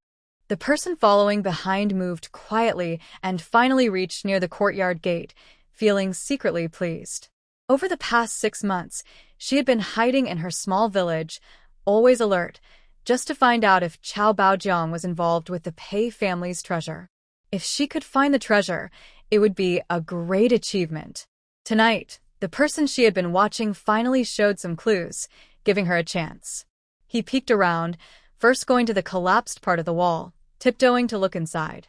The person following behind moved quietly and finally reached near the courtyard gate, feeling secretly pleased. Over the past 6 months, she had been hiding in her small village, always alert, just to find out if Qiao Baojiang was involved with the Pei family's treasure. If she could find the treasure, it would be a great achievement. Tonight, the person she had been watching finally showed some clues, giving her a chance. He peeked around, first going to the collapsed part of the wall, tiptoeing to look inside.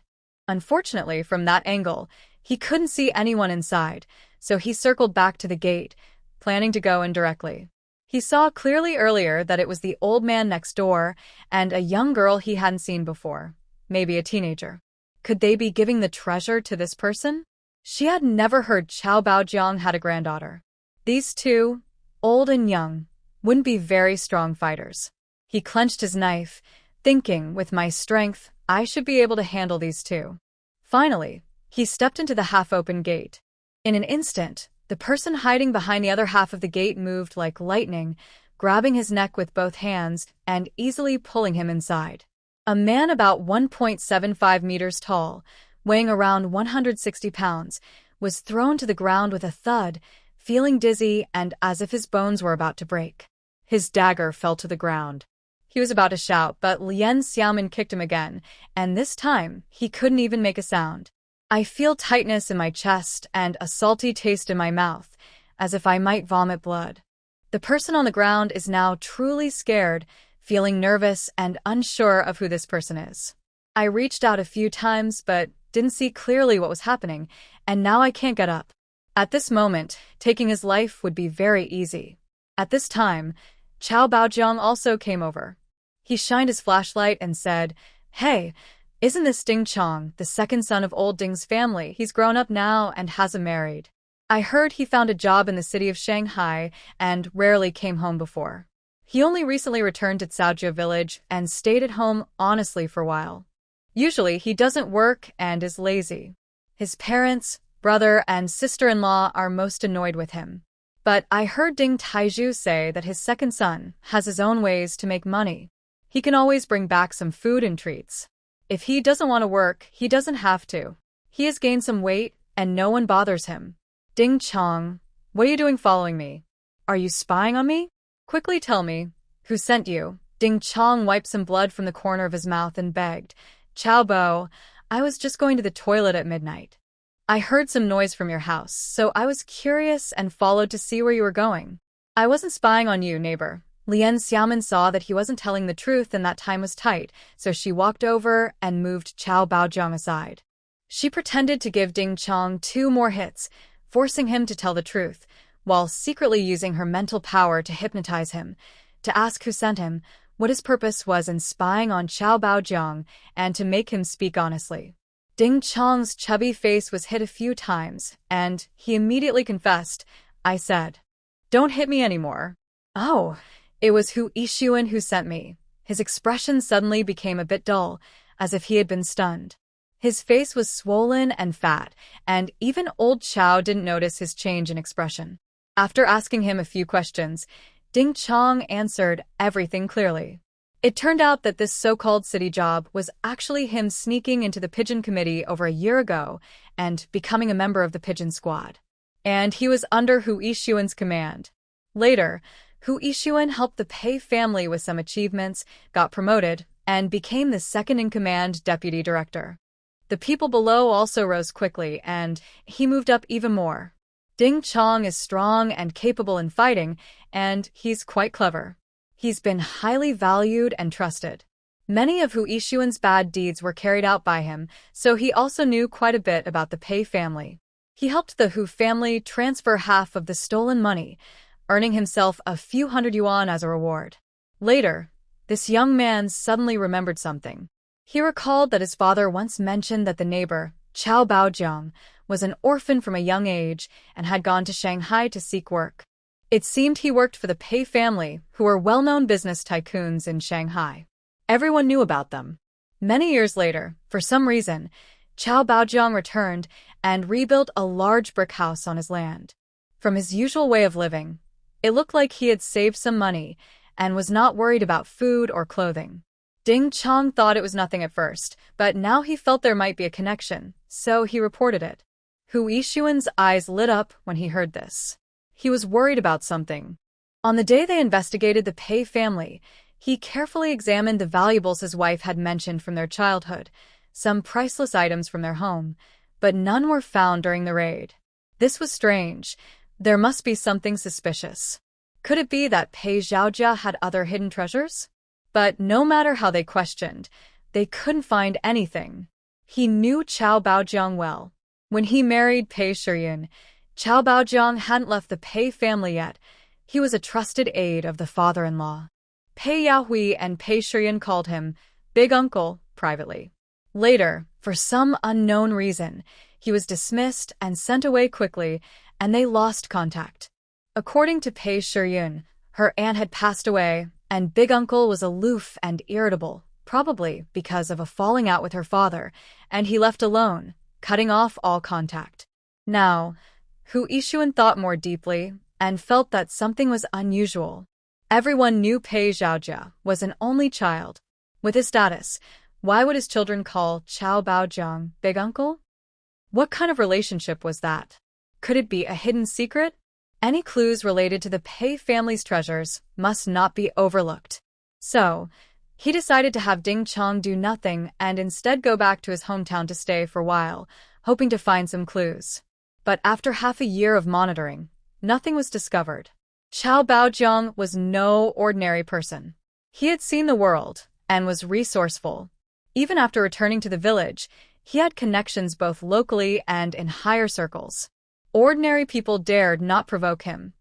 Unfortunately, from that angle, he couldn't see anyone inside, so he circled back to the gate, planning to go in directly. He saw clearly earlier that it was the old man next door and a young girl he hadn't seen before, maybe a teenager. Could they be giving the treasure to this person? She had never heard Qiao Baojiang had a granddaughter. These two, old and young, wouldn't be very strong fighters. He clenched his knife, thinking, with my strength, I should be able to handle these two. Finally, he stepped into the half-open gate. In an instant, the person hiding behind the other half of the gate moved like lightning, grabbing his neck with both hands and easily pulling him inside. A man about 1.75 meters tall, weighing around 160 pounds, was thrown to the ground with a thud, feeling dizzy and as if his bones were about to break. His dagger fell to the ground. He was about to shout, but Lien Xiaomin kicked him again, and this time he couldn't even make a sound. I feel tightness in my chest and a salty taste in my mouth, as if I might vomit blood. The person on the ground is now truly scared, feeling nervous and unsure of who this person is. I reached out a few times but didn't see clearly what was happening, and now I can't get up. At this moment, taking his life would be very easy. At this time, Qiao Baojiang also came over. He shined his flashlight and said, "Hey, isn't this Ding Chong, the second son of old Ding's family? He's grown up now and hasn't married. I heard he found a job in the city of Shanghai and rarely came home before. He only recently returned to Caojia village and stayed at home honestly for a while. Usually he doesn't work and is lazy. His parents, brother, and sister-in-law are most annoyed with him. But I heard Ding Taizhu say that his second son has his own ways to make money. He can always bring back some food and treats. If he doesn't want to work, he doesn't have to. He has gained some weight, and no one bothers him. Ding Chong, what are you doing following me? Are you spying on me? Quickly tell me, who sent you?" Ding Chong wiped some blood from the corner of his mouth and begged, "Qiao Bo, I was just going to the toilet at midnight. I heard some noise from your house, so I was curious and followed to see where you were going. I wasn't spying on you, neighbor." Lien Xiaomin saw that he wasn't telling the truth and that time was tight, so she walked over and moved Qiao Baojiang aside. She pretended to give Ding Chong 2 more hits, forcing him to tell the truth, while secretly using her mental power to hypnotize him, to ask who sent him, what his purpose was in spying on Qiao Baojiang, and to make him speak honestly. Ding Chong's chubby face was hit a few times, and he immediately confessed, "I said, don't hit me anymore." "Oh, it was Hu Yixuan who sent me." His expression suddenly became a bit dull, as if he had been stunned. His face was swollen and fat, and even old Qiao didn't notice his change in expression. After asking him a few questions, Ding Chong answered everything clearly. It turned out that this so-called city job was actually him sneaking into the Pigeon Committee over a year ago and becoming a member of the Pigeon Squad. And he was under Hu Yixuan's command. Later, Hu Yixuan helped the Pei family with some achievements, got promoted, and became the second-in-command deputy director. The people below also rose quickly, and he moved up even more. Ding Chong is strong and capable in fighting, and he's quite clever. He's been highly valued and trusted. Many of Hu Yixuan's bad deeds were carried out by him, so he also knew quite a bit about the Pei family. He helped the Hu family transfer half of the stolen money, earning himself a few hundred yuan as a reward. Later, this young man suddenly remembered something. He recalled that his father once mentioned that the neighbor, Qiao Baojiang, was an orphan from a young age and had gone to Shanghai to seek work. It seemed he worked for the Pei family, who were well-known business tycoons in Shanghai. Everyone knew about them. Many years later, for some reason, Chao Baojiang returned and rebuilt a large brick house on his land. From his usual way of living, it looked like he had saved some money and was not worried about food or clothing. Ding Chong thought it was nothing at first, but now he felt there might be a connection, so he reported it. Hu Yixuan's eyes lit up when he heard this. He was worried about something. On the day they investigated the Pei family, he carefully examined the valuables his wife had mentioned from their childhood, some priceless items from their home, but none were found during the raid. This was strange. There must be something suspicious. Could it be that Pei Zhaojia had other hidden treasures? But no matter how they questioned, they couldn't find anything. He knew Chao Baojiang well. When he married Pei Shiyun, Chao Baojiang hadn't left the Pei family yet. He was a trusted aide of the father-in-law. Pei Yahui and Pei Shiyun called him Big Uncle privately. Later, for some unknown reason, he was dismissed and sent away quickly, and they lost contact. According to Pei Shiyun, her aunt had passed away, and Big Uncle was aloof and irritable, probably because of a falling out with her father, and he left alone, cutting off all contact. Now, Hu Yixuan thought more deeply and felt that something was unusual. Everyone knew Pei Zhaojia was an only child. With his status, why would his children call Chao Baojiang Big Uncle? What kind of relationship was that? Could it be a hidden secret? Any clues related to the Pei family's treasures must not be overlooked. So, he decided to have Ding Chong do nothing and instead go back to his hometown to stay for a while, hoping to find some clues. But after half a year of monitoring, nothing was discovered. Chao Baojiang was no ordinary person. He had seen the world and was resourceful. Even after returning to the village, he had connections both locally and in higher circles. Ordinary people dared not provoke him.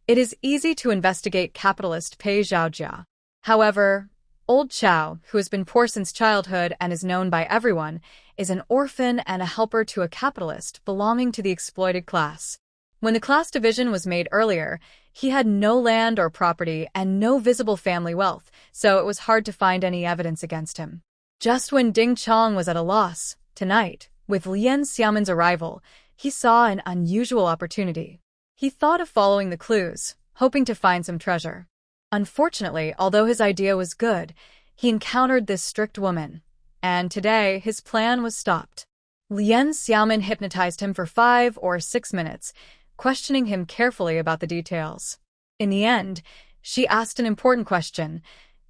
It is easy to investigate capitalist Pei Zhaojia. However, old Chao, who has been poor since childhood and is known by everyone, is an orphan and a helper to a capitalist belonging to the exploited class. When the class division was made earlier, he had no land or property and no visible family wealth, so it was hard to find any evidence against him. Just when Ding Chong was at a loss, tonight, with Lien Xiaoman's arrival, he saw an unusual opportunity. He thought of following the clues, hoping to find some treasure. Unfortunately, although his idea was good, he encountered this strict woman, and today his plan was stopped. Lien Xiaoman hypnotized him for 5 or 6 minutes, questioning him carefully about the details. In the end, she asked an important question.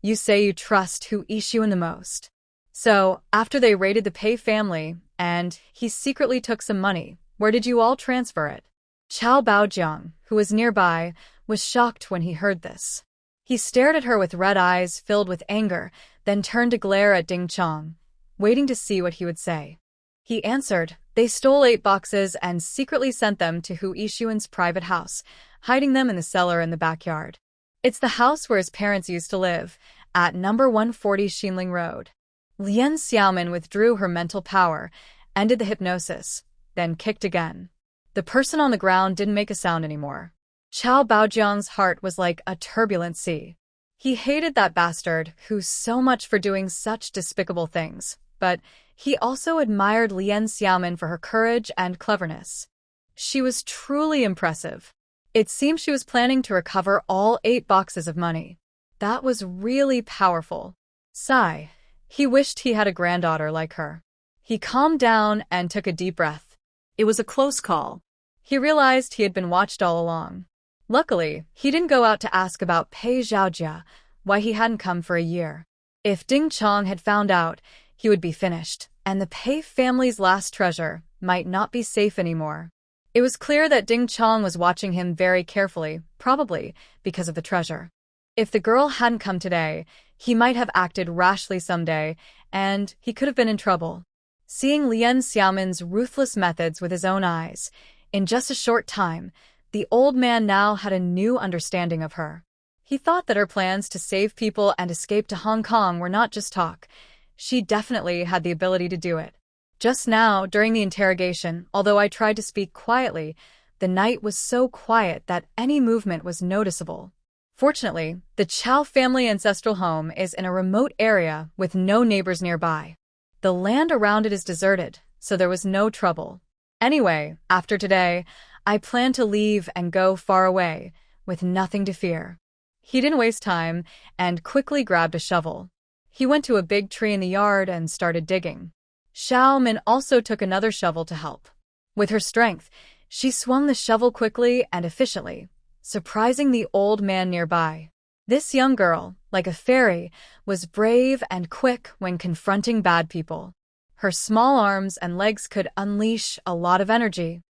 You say you trust Hu Yixuan the most. So, after they raided the Pei family, and he secretly took some money, where did you all transfer it? Chao Baojiang, who was nearby, was shocked when he heard this. He stared at her with red eyes filled with anger, then turned to glare at Ding Chong, waiting to see what he would say. He answered, they stole 8 boxes and secretly sent them to Hu Yixuan's private house, hiding them in the cellar in the backyard. It's the house where his parents used to live, at number 140 Xinling Road. Lien Xiaoman withdrew her mental power, ended the hypnosis, then kicked again. The person on the ground didn't make a sound anymore. Chao Baojiang's heart was like a turbulent sea. He hated that bastard who so much for doing such despicable things, but he also admired Lien Xiaoman for her courage and cleverness. She was truly impressive. It seemed she was planning to recover all 8 boxes of money. That was really powerful. Sigh. He wished he had a granddaughter like her. He calmed down and took a deep breath. It was a close call. He realized he had been watched all along. Luckily, he didn't go out to ask about Pei Zhaojia, why he hadn't come for a year. If Ding Chong had found out, he would be finished, and the Pei family's last treasure might not be safe anymore. It was clear that Ding Chong was watching him very carefully, probably because of the treasure. If the girl hadn't come today, he might have acted rashly someday, and he could have been in trouble. Seeing Lien Xiaoman's ruthless methods with his own eyes, in just a short time, the old man now had a new understanding of her. He thought that her plans to save people and escape to Hong Kong were not just talk. She definitely had the ability to do it. Just now, during the interrogation, although I tried to speak quietly, the night was so quiet that any movement was noticeable. Fortunately, the Chow family ancestral home is in a remote area with no neighbors nearby. The land around it is deserted, so there was no trouble. Anyway, after today, I plan to leave and go far away, with nothing to fear. He didn't waste time and quickly grabbed a shovel. He went to a big tree in the yard and started digging. Xiao Min also took another shovel to help. With her strength, she swung the shovel quickly and efficiently, surprising the old man nearby. This young girl, like a fairy, was brave and quick when confronting bad people. Her small arms and legs could unleash a lot of energy.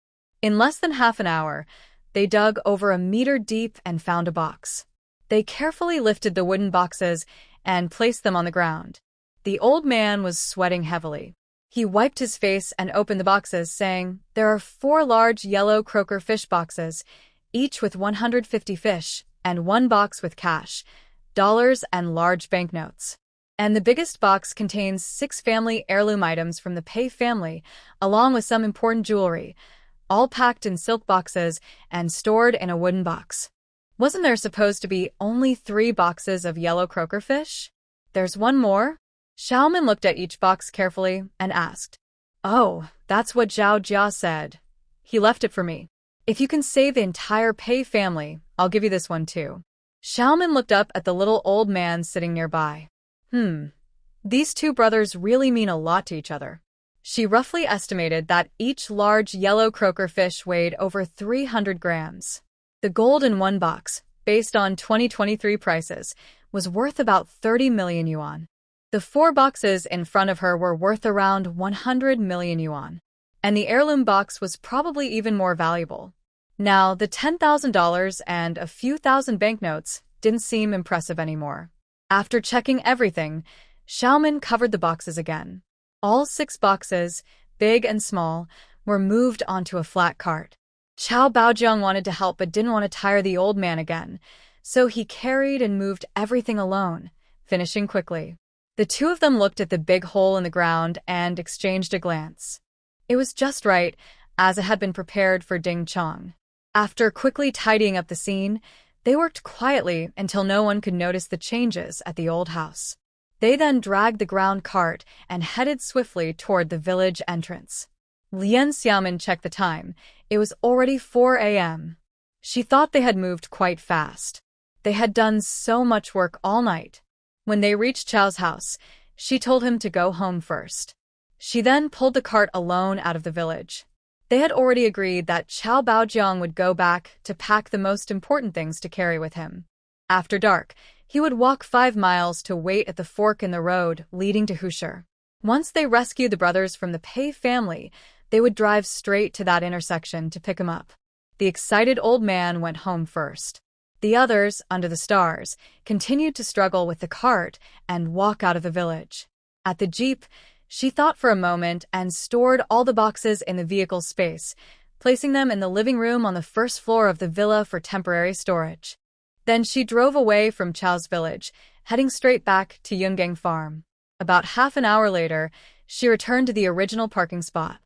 In less than half an hour, they dug over a meter deep and found a box. They carefully lifted the wooden boxes and placed them on the ground. The old man was sweating heavily. He wiped his face and opened the boxes, saying, "There are 4 large yellow croaker fish boxes, each with 150 fish, and 1 box with cash, dollars, and large banknotes. And the biggest box contains 6 family heirloom items from the Pei family, along with some important jewelry, all packed in silk boxes and stored in a wooden box." Wasn't there supposed to be only 3 boxes of yellow croaker fish? There's one more? Xiaomin looked at each box carefully and asked, "Oh, that's what Zhao Jia said. He left it for me. If you can save the entire Pei family, I'll give you this one too." Xiaomin looked up at the little old man sitting nearby. These 2 brothers really mean a lot to each other. She roughly estimated that each large yellow croaker fish weighed over 300 grams. The gold in one box, based on 2023 prices, was worth about 30 million yuan. The 4 boxes in front of her were worth around 100 million yuan. And the heirloom box was probably even more valuable. Now, the $10,000 and a few thousand banknotes didn't seem impressive anymore. After checking everything, Xiaomin covered the boxes again. All 6 boxes, big and small, were moved onto a flat cart. Qiao Baojiang wanted to help but didn't want to tire the old man again, so he carried and moved everything alone, finishing quickly. The 2 of them looked at the big hole in the ground and exchanged a glance. It was just right, as it had been prepared for Ding Chong. After quickly tidying up the scene, they worked quietly until no one could notice the changes at the old house. They then dragged the ground cart and headed swiftly toward the village entrance. Lian Xiaomin checked the time. It was already 4 a.m. She thought they had moved quite fast. They had done so much work all night. When they reached Chao's house, she told him to go home first. She then pulled the cart alone out of the village. They had already agreed that Qiao Baojiang would go back to pack the most important things to carry with him. After dark, he would walk 5 miles to wait at the fork in the road leading to Husher. Once they rescued the brothers from the Pei family, they would drive straight to that intersection to pick him up. The excited old man went home first. The others, under the stars, continued to struggle with the cart and walk out of the village. At the jeep, she thought for a moment and stored all the boxes in the vehicle space, placing them in the living room on the first floor of the villa for temporary storage. Then she drove away from Chao's village, heading straight back to Yungang Farm. About half an hour later, she returned to the original parking spot.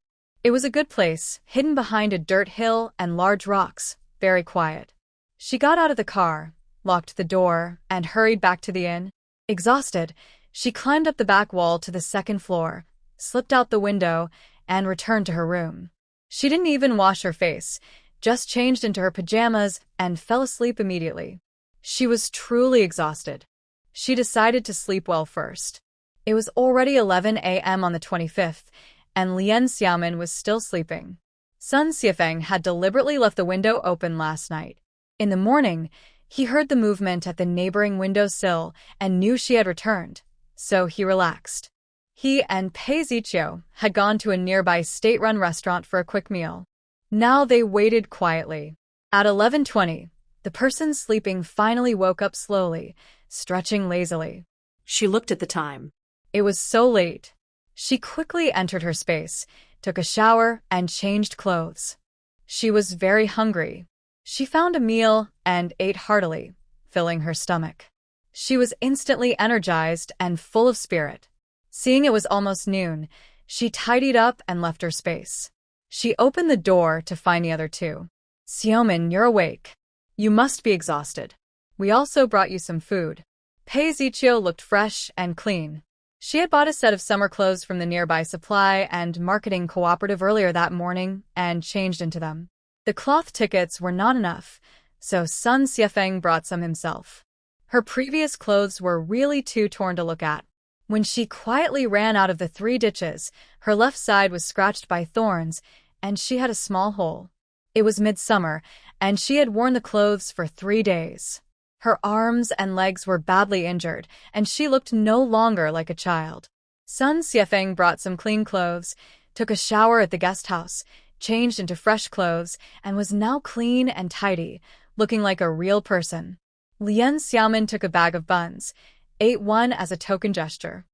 It was a good place, hidden behind a dirt hill and large rocks, very quiet. She got out of the car, locked the door, and hurried back to the inn. Exhausted, she climbed up the back wall to the 2nd floor, slipped out the window, and returned to her room. She didn't even wash her face, just changed into her pajamas and fell asleep immediately. She was truly exhausted. She decided to sleep well first. It was already 11 a.m. on the 25th, and Lian Xiaomin was still sleeping. Sun Xiafeng had deliberately left the window open last night. In the morning, he heard the movement at the neighboring windowsill and knew she had returned, so he relaxed. He and Pei Ziqiu had gone to a nearby state-run restaurant for a quick meal. Now they waited quietly. At 11:20, the person sleeping finally woke up slowly, stretching lazily. She looked at the time. It was so late. She quickly entered her space, took a shower, and changed clothes. She was very hungry. She found a meal and ate heartily, filling her stomach. She was instantly energized and full of spirit. Seeing it was almost noon, she tidied up and left her space. She opened the door to find the other 2. Xiaomin, you're awake. You must be exhausted. We also brought you some food. Pei Ziqiu looked fresh and clean. She had bought a set of summer clothes from the nearby supply and marketing cooperative earlier that morning and changed into them. The cloth tickets were not enough, so Sun Xiefeng brought some himself. Her previous clothes were really too torn to look at. When she quietly ran out of the 3 ditches, her left side was scratched by thorns, and she had a small hole. It was midsummer, and she had worn the clothes for 3 days. Her arms and legs were badly injured, and she looked no longer like a child. Sun Xiefeng brought some clean clothes, took a shower at the guest house, changed into fresh clothes, and was now clean and tidy, looking like a real person. Lien Xiaomin took a bag of buns, ate one as a token gesture.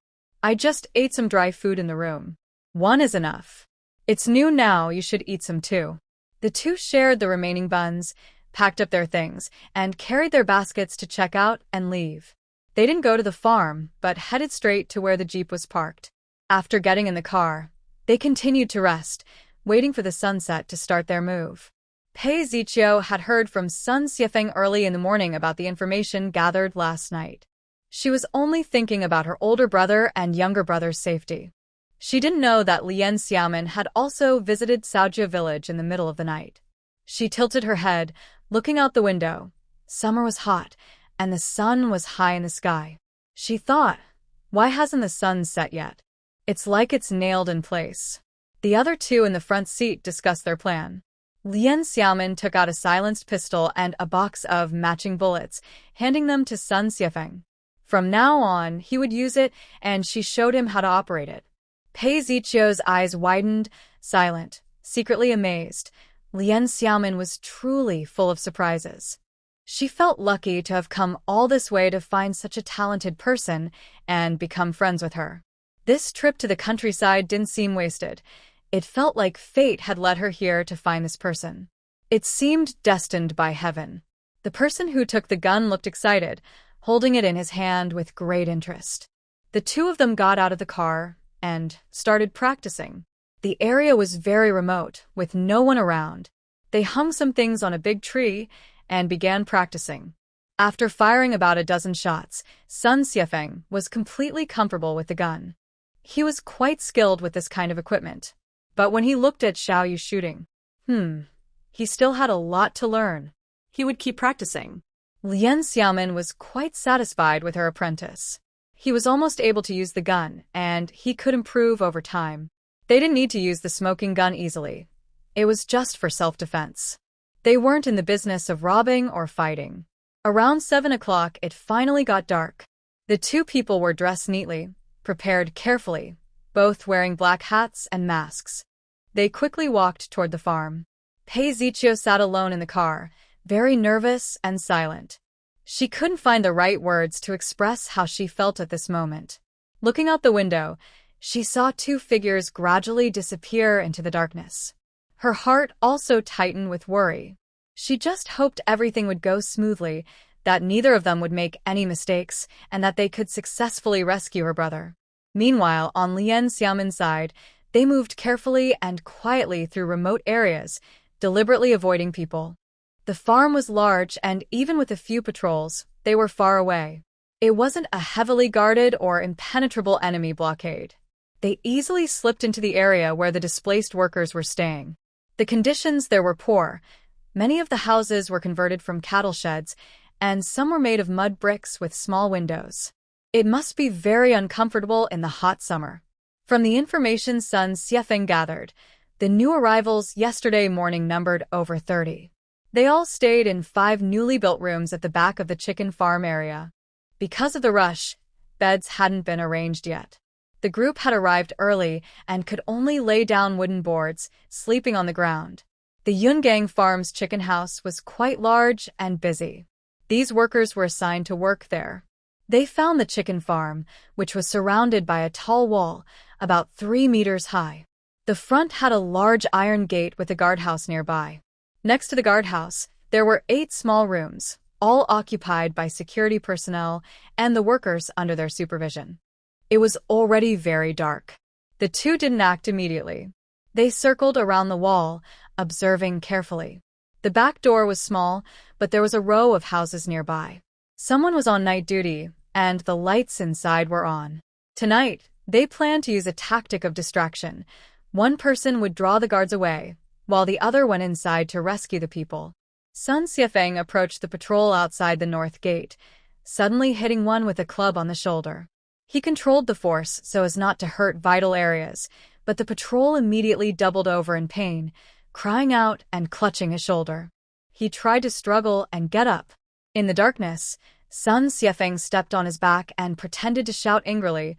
I just ate some dry food in the room. 1 is enough. It's noon now, you should eat some too. The two shared the remaining buns, packed up their things, and carried their baskets to check out and leave. They didn't go to the farm, but headed straight to where the jeep was parked. After getting in the car, they continued to rest, waiting for the sunset to start their move. Pei Ziqiu had heard from Sun Xiefeng early in the morning about the information gathered last night. She was only thinking about her older brother and younger brother's safety. She didn't know that Lien Xiaomin had also visited Saojia village in the middle of the night. She tilted her head, looking out the window. Summer was hot, and the sun was high in the sky. She thought, why hasn't the sun set yet? It's like it's nailed in place. The other two in the front seat discussed their plan. Lien Xiaomin took out a silenced pistol and a box of matching bullets, handing them to Sun Xiefeng. From now on, he would use it, and she showed him how to operate it. Pei Ziqiu's eyes widened, silent, secretly amazed. Lien Xiaomin was truly full of surprises. She felt lucky to have come all this way to find such a talented person and become friends with her. This trip to the countryside didn't seem wasted. It felt like fate had led her here to find this person. It seemed destined by heaven. The person who took the gun looked excited, holding it in his hand with great interest. The two of them got out of the car and started practicing. The area was very remote, with no one around. They hung some things on a big tree and began practicing. After firing about a dozen shots, Sun Xiefeng was completely comfortable with the gun. He was quite skilled with this kind of equipment. But when he looked at Xiao Yu shooting, he still had a lot to learn. He would keep practicing. Lien Xiaomin was quite satisfied with her apprentice. He was almost able to use the gun, and he could improve over time. They didn't need to use the smoking gun easily. It was just for self-defense. They weren't in the business of robbing or fighting. Around 7 o'clock, it finally got dark. The two people were dressed neatly, prepared carefully, both wearing black hats and masks. They quickly walked toward the farm. Pei Ziqiu sat alone in the car, very nervous and silent. She couldn't find the right words to express how she felt at this moment. Looking out the window, she saw two figures gradually disappear into the darkness. Her heart also tightened with worry. She just hoped everything would go smoothly, that neither of them would make any mistakes, and that they could successfully rescue her brother. Meanwhile, on Lien Xiaomin's side, they moved carefully and quietly through remote areas, deliberately avoiding people. The farm was large, and even with a few patrols, they were far away. It wasn't a heavily guarded or impenetrable enemy blockade. They easily slipped into the area where the displaced workers were staying. The conditions there were poor. Many of the houses were converted from cattle sheds, and some were made of mud bricks with small windows. It must be very uncomfortable in the hot summer. From the information Sun Xiefeng gathered, the new arrivals yesterday morning numbered over 30. They all stayed in 5 newly built rooms at the back of the chicken farm area. Because of the rush, beds hadn't been arranged yet. The group had arrived early and could only lay down wooden boards, sleeping on the ground. The Yungang Farm's chicken house was quite large and busy. These workers were assigned to work there. They found the chicken farm, which was surrounded by a tall wall, about 3 meters high. The front had a large iron gate with a guardhouse nearby. Next to the guardhouse, there were 8 small rooms, all occupied by security personnel and the workers under their supervision. It was already very dark. The two didn't act immediately. They circled around the wall, observing carefully. The back door was small, but there was a row of houses nearby. Someone was on night duty, and the lights inside were on. Tonight, they planned to use a tactic of distraction. One person would draw the guards away, while the other went inside to rescue the people. Sun Xiefeng approached the patrol outside the north gate, suddenly hitting one with a club on the shoulder. He controlled the force so as not to hurt vital areas, but the patrol immediately doubled over in pain, crying out and clutching his shoulder. He tried to struggle and get up. In the darkness, Sun Xiefeng stepped on his back and pretended to shout angrily,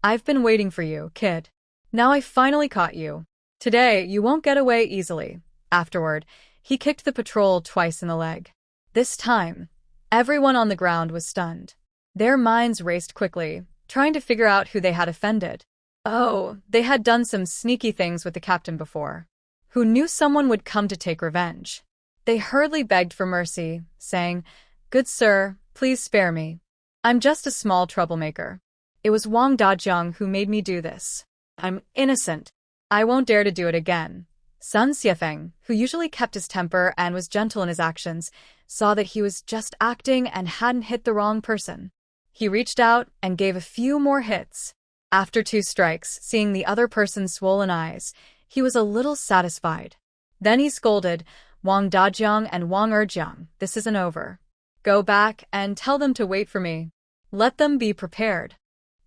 "I've been waiting for you, kid. Now I finally caught you. Today, you won't get away easily." Afterward, he kicked the patrol twice in the leg. This time, everyone on the ground was stunned. Their minds raced quickly, trying to figure out who they had offended. Oh, they had done some sneaky things with the captain before. Who knew someone would come to take revenge? They hurriedly begged for mercy, saying, "Good sir, please spare me. I'm just a small troublemaker. It was Wang Dajiang who made me do this. I'm innocent. I won't dare to do it again." Sun Xiefeng, who usually kept his temper and was gentle in his actions, saw that he was just acting and hadn't hit the wrong person. He reached out and gave a few more hits. After 2 strikes, seeing the other person's swollen eyes, he was a little satisfied. Then he scolded, "Wang Dajiang and Wang Erjiang, this isn't over. Go back and tell them to wait for me. Let them be prepared."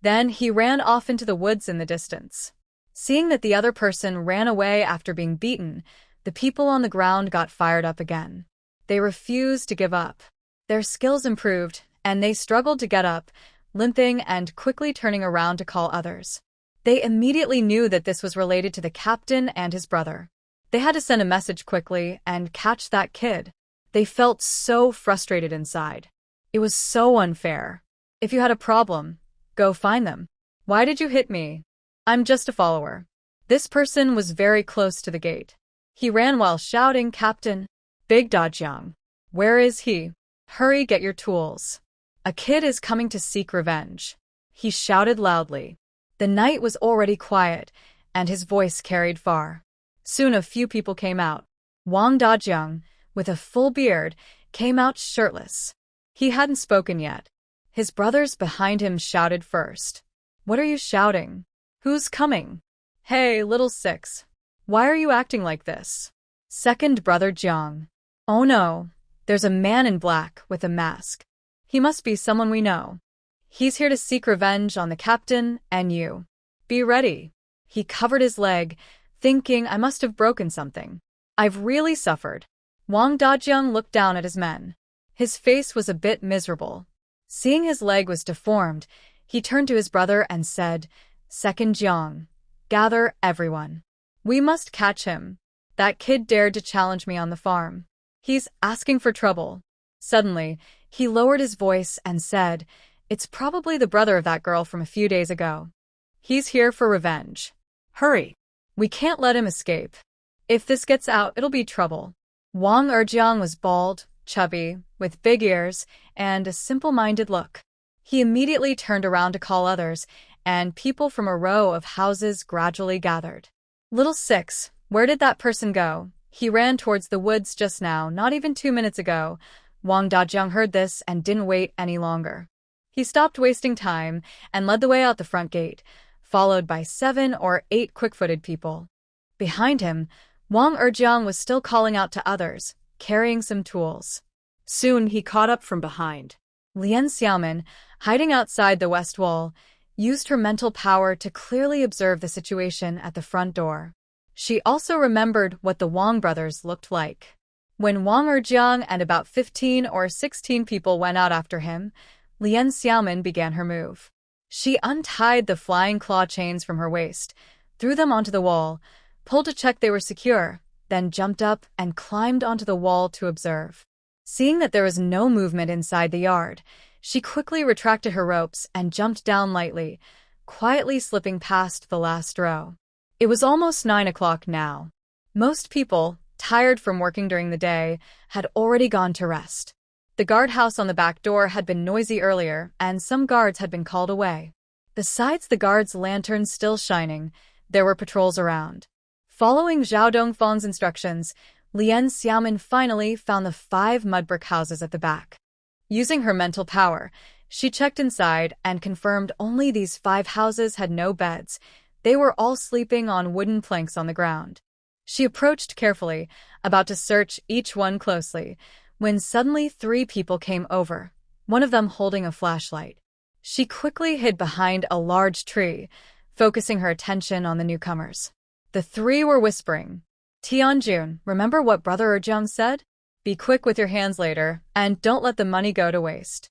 Then he ran off into the woods in the distance. Seeing that the other person ran away after being beaten, the people on the ground got fired up again. They refused to give up. Their skills improved, and they struggled to get up, limping and quickly turning around to call others. They immediately knew that this was related to the captain and his brother. They had to send a message quickly and catch that kid. They felt so frustrated inside. It was so unfair. If you had a problem, go find them. Why did you hit me? I'm just a follower. This person was very close to the gate. He ran while shouting, "Captain, Big Dajiang. Where is he? Hurry, get your tools. A kid is coming to seek revenge." He shouted loudly. The night was already quiet, and his voice carried far. Soon a few people came out. Wang Dajiang, with a full beard, came out shirtless. He hadn't spoken yet. His brothers behind him shouted first. "What are you shouting? Who's coming? Hey, little six. Why are you acting like this?" Second brother Jiang. "Oh no, there's a man in black with a mask. He must be someone we know. He's here to seek revenge on the captain and you. Be ready." He covered his leg, thinking, "I must have broken something. I've really suffered." Wang Dajiang looked down at his men. His face was a bit miserable. Seeing his leg was deformed, he turned to his brother and said, "Second Jiang, gather everyone. We must catch him. That kid dared to challenge me on the farm. He's asking for trouble." Suddenly, he lowered his voice and said, "It's probably the brother of that girl from a few days ago. He's here for revenge. Hurry. We can't let him escape. If this gets out, it'll be trouble." Wang Erjiang was bald, chubby, with big ears, and a simple-minded look. He immediately turned around to call others, and people from a row of houses gradually gathered. "Little six, where did that person go? He ran towards the woods just now, not even 2 minutes ago." Wang Dajiang heard this and didn't wait any longer. He stopped wasting time and led the way out the front gate, followed by 7 or 8 quick-footed people. Behind him, Wang Erjiang was still calling out to others, carrying some tools. Soon he caught up from behind. Lian Xiaomin, hiding outside the west wall, used her mental power to clearly observe the situation at the front door. She also remembered what the Wang brothers looked like. When Wang Erjiang and about 15 or 16 people went out after him, Lian Xiaomin began her move. She untied the flying claw chains from her waist, threw them onto the wall, pulled to check they were secure, then jumped up and climbed onto the wall to observe. Seeing that there was no movement inside the yard, she quickly retracted her ropes and jumped down lightly, quietly slipping past the last row. It was almost 9 o'clock now. Most people, tired from working during the day, had already gone to rest. The guardhouse on the back door had been noisy earlier, and some guards had been called away. Besides the guards' lanterns still shining, there were patrols around. Following Zhao Dongfang's instructions, Lien Xiaomin finally found the 5 mud brick houses at the back. Using her mental power, she checked inside and confirmed only these 5 houses had no beds. They were all sleeping on wooden planks on the ground. She approached carefully, about to search each one closely, when suddenly 3 people came over, one of them holding a flashlight. She quickly hid behind a large tree, focusing her attention on the newcomers. The 3 were whispering, "Tianjun, remember what Brother Erjiang said? Be quick with your hands later, and don't let the money go to waste."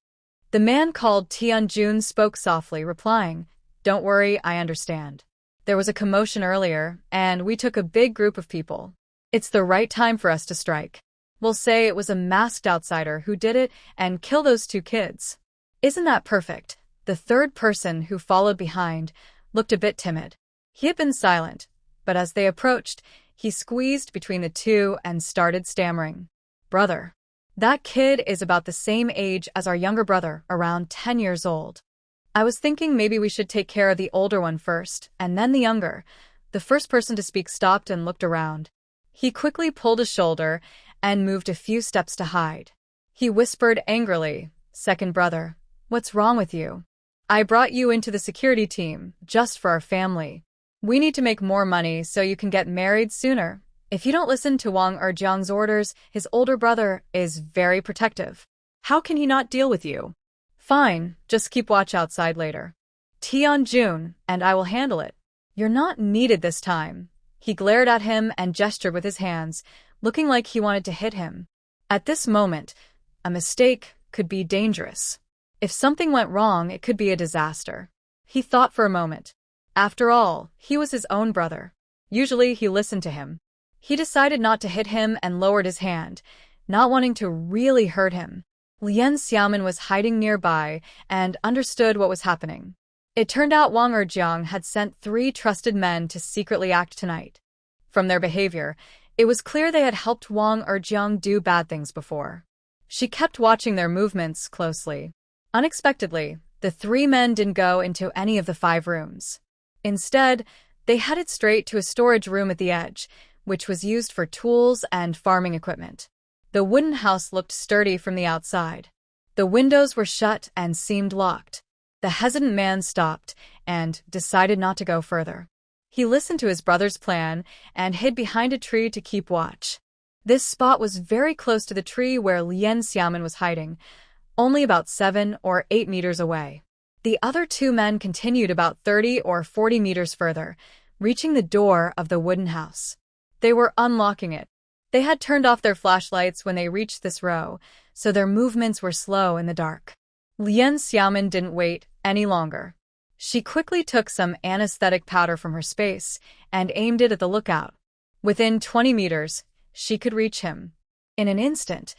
The man called Tianjun spoke softly, replying, "Don't worry, I understand. There was a commotion earlier, and we took a big group of people. It's the right time for us to strike. We'll say it was a masked outsider who did it and kill those 2 kids. Isn't that perfect?" The 3rd person, who followed behind, looked a bit timid. He had been silent, but as they approached, he squeezed between the 2 and started stammering. "Brother, that kid is about the same age as our younger brother, around 10 years old. I was thinking maybe we should take care of the older one first, and then the younger." The first person to speak stopped and looked around. He quickly pulled a shoulder and moved a few steps to hide. He whispered angrily, "Second brother, what's wrong with you? I brought you into the security team, just for our family. We need to make more money so you can get married sooner. If you don't listen to Wang Erjiang's orders, his older brother is very protective. How can he not deal with you?" "Fine, just keep watch outside later. Tianjun, and I will handle it. You're not needed this time." He glared at him and gestured with his hands, looking like he wanted to hit him. At this moment, a mistake could be dangerous. If something went wrong, it could be a disaster. He thought for a moment. After all, he was his own brother. Usually he listened to him. He decided not to hit him and lowered his hand, not wanting to really hurt him. Lien Xiaomin was hiding nearby and understood what was happening. It turned out Wang Erjiang had sent 3 trusted men to secretly act tonight. From their behavior, it was clear they had helped Wang Erjiang do bad things before. She kept watching their movements closely. Unexpectedly, the 3 men didn't go into any of the 5 rooms. Instead, they headed straight to a storage room at the edge, which was used for tools and farming equipment. The wooden house looked sturdy from the outside. The windows were shut and seemed locked. The hesitant man stopped and decided not to go further. He listened to his brother's plan and hid behind a tree to keep watch. This spot was very close to the tree where Lien Xiaomin was hiding, only about 7 or 8 meters away. The other 2 men continued about 30 or 40 meters further, reaching the door of the wooden house. They were unlocking it. They had turned off their flashlights when they reached this row, so their movements were slow in the dark. Lien Xiaomin didn't wait any longer. She quickly took some anesthetic powder from her space and aimed it at the lookout. Within 20 meters, she could reach him. In an instant,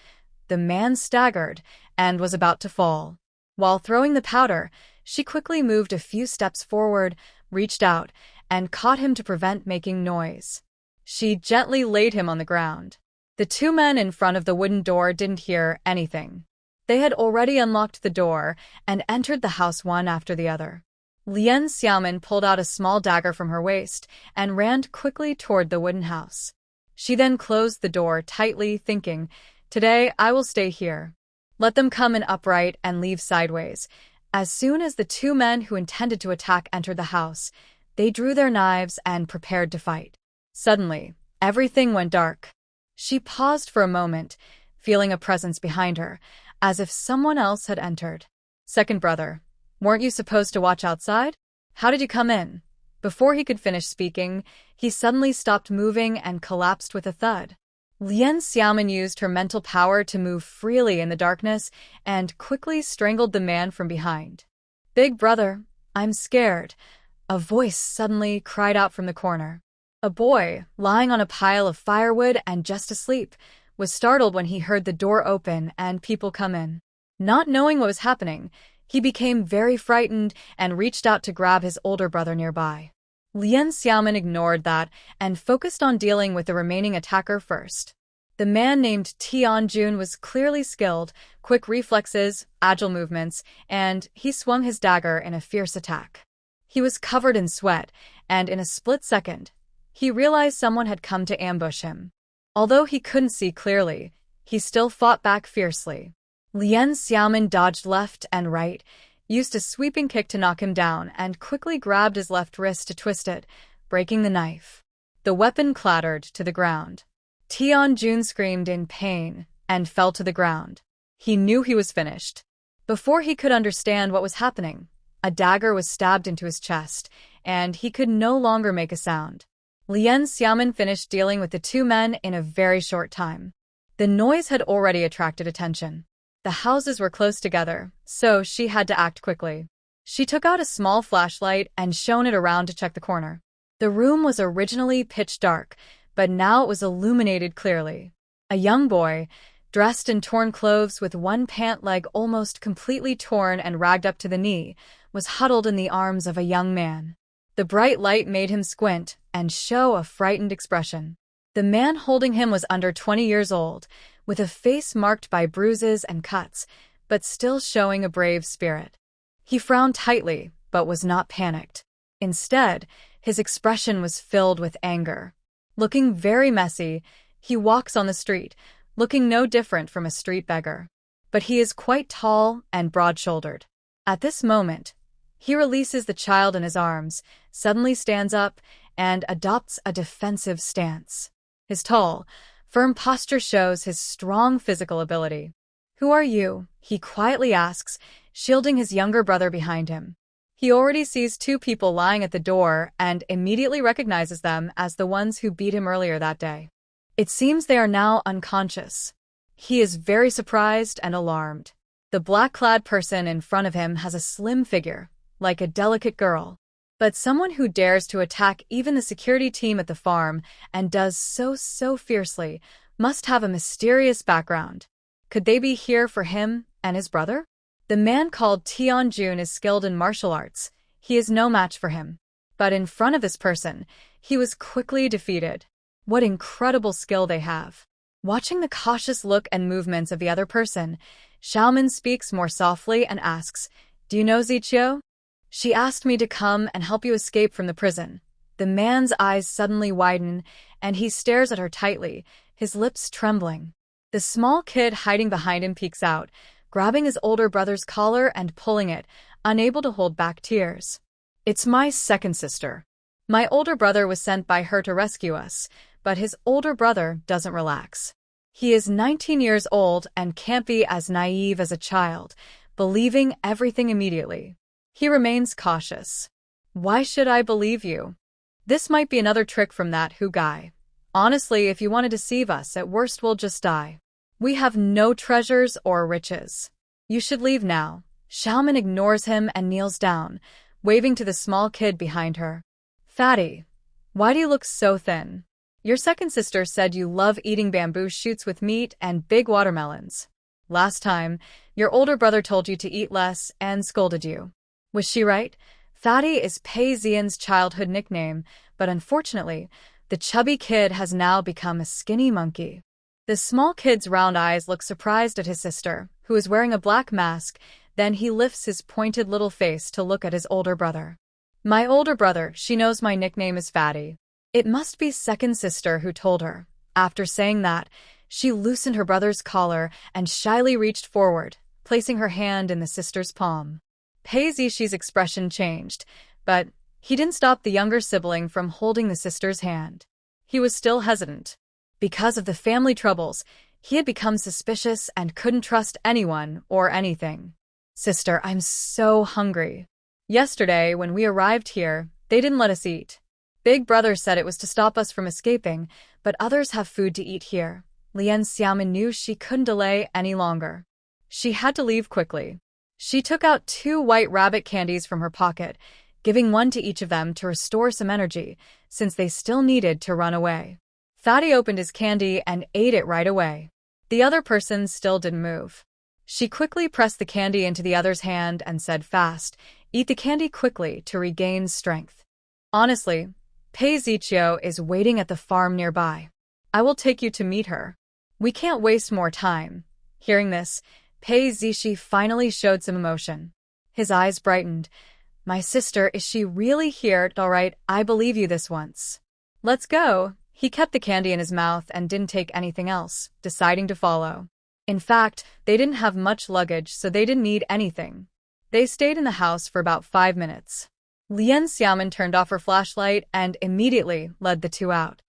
the man staggered and was about to fall. While throwing the powder, she quickly moved a few steps forward, reached out, and caught him to prevent making noise. She gently laid him on the ground. The 2 men in front of the wooden door didn't hear anything. They had already unlocked the door and entered the house one after the other. Lien Xiaomin pulled out a small dagger from her waist and ran quickly toward the wooden house. She then closed the door tightly, thinking, "Today I will stay here. Let them come in upright and leave sideways." As soon as the 2 men who intended to attack entered the house, they drew their knives and prepared to fight. Suddenly, everything went dark. She paused for a moment, feeling a presence behind her, as if someone else had entered. "Second brother, weren't you supposed to watch outside? How did you come in?" Before he could finish speaking, he suddenly stopped moving and collapsed with a thud. Lien Xiaomin used her mental power to move freely in the darkness and quickly strangled the man from behind. "Big brother, I'm scared," a voice suddenly cried out from the corner. A boy, lying on a pile of firewood and just asleep, was startled when he heard the door open and people come in. Not knowing what was happening, he became very frightened and reached out to grab his older brother nearby. Lien Xiaomin ignored that and focused on dealing with the remaining attacker first. The man named Tianjun was clearly skilled, quick reflexes, agile movements, and he swung his dagger in a fierce attack. He was covered in sweat, and in a split second, he realized someone had come to ambush him. Although he couldn't see clearly, he still fought back fiercely. Lien Xiaomin dodged left and right, used a sweeping kick to knock him down, and quickly grabbed his left wrist to twist it, breaking the knife. The weapon clattered to the ground. Tianjun screamed in pain and fell to the ground. He knew he was finished. Before he could understand what was happening, a dagger was stabbed into his chest, and he could no longer make a sound. Lien Xiaomin finished dealing with the two men in a very short time. The noise had already attracted attention. The houses were close together, so she had to act quickly. She took out a small flashlight and shone it around to check the corner. The room was originally pitch dark, but now it was illuminated clearly. A young boy, dressed in torn clothes with one pant leg almost completely torn and ragged up to the knee, was huddled in the arms of a young man. The bright light made him squint and show a frightened expression. The man holding him was under 20 years old, with a face marked by bruises and cuts, but still showing a brave spirit. He frowned tightly, but was not panicked. Instead, his expression was filled with anger. Looking very messy, he walks on the street, looking no different from a street beggar. But he is quite tall and broad-shouldered. At this moment, he releases the child in his arms, suddenly stands up, and adopts a defensive stance. His tall, firm posture shows his strong physical ability. "Who are you?" he quietly asks, shielding his younger brother behind him. He already sees two people lying at the door and immediately recognizes them as the ones who beat him earlier that day. It seems they are now unconscious. He is very surprised and alarmed. The black-clad person in front of him has a slim figure, like a delicate girl. But someone who dares to attack even the security team at the farm and does so fiercely must have a mysterious background. Could they be here for him and his brother? The man called Tianjun is skilled in martial arts. He is no match for him. But in front of this person, he was quickly defeated. What incredible skill they have. Watching the cautious look and movements of the other person, Xiaomin speaks more softly and asks, "Do you know Ziqiu? She asked me to come and help you escape from the prison." The man's eyes suddenly widen, and he stares at her tightly, his lips trembling. The small kid hiding behind him peeks out, grabbing his older brother's collar and pulling it, unable to hold back tears. "It's my second sister. My older brother was sent by her to rescue us, but his older brother doesn't relax. He is 19 years old and can't be as naive as a child, believing everything immediately. He remains cautious. Why should I believe you? This might be another trick from that Hu guy. Honestly, if you want to deceive us, at worst we'll just die. We have no treasures or riches. You should leave now." Xiaomin ignores him and kneels down, waving to the small kid behind her. "Fatty, why do you look so thin? Your second sister said you love eating bamboo shoots with meat and big watermelons. Last time, your older brother told you to eat less and scolded you. Was she right?" Fatty is Pei Xian's childhood nickname, but unfortunately, the chubby kid has now become a skinny monkey. The small kid's round eyes look surprised at his sister, who is wearing a black mask, then he lifts his pointed little face to look at his older brother. "My older brother, she knows my nickname is Fatty." It must be second sister who told her. After saying that, she loosened her brother's collar and shyly reached forward, placing her hand in the sister's palm. Pei Zishi's expression changed, but he didn't stop the younger sibling from holding the sister's hand. He was still hesitant. Because of the family troubles, he had become suspicious and couldn't trust anyone or anything. "Sister, I'm so hungry. Yesterday, when we arrived here, they didn't let us eat. Big brother said it was to stop us from escaping, but others have food to eat here." Lien Xiaomin knew she couldn't delay any longer. She had to leave quickly. She took out 2 white rabbit candies from her pocket, giving one to each of them to restore some energy, since they still needed to run away. Fatty opened his candy and ate it right away. The other person still didn't move. She quickly pressed the candy into the other's hand and said fast, "Eat the candy quickly to regain strength." Honestly, Pei Ziqiu is waiting at the farm nearby. I will take you to meet her. We can't waste more time. Hearing this, Pei Zishi finally showed some emotion. His eyes brightened. "My sister, is she really here? All right, I believe you this once. Let's go." He kept the candy in his mouth and didn't take anything else, deciding to follow. In fact, they didn't have much luggage, so they didn't need anything. They stayed in the house for about 5 minutes. Lien Xiaomin turned off her flashlight and immediately led the two out.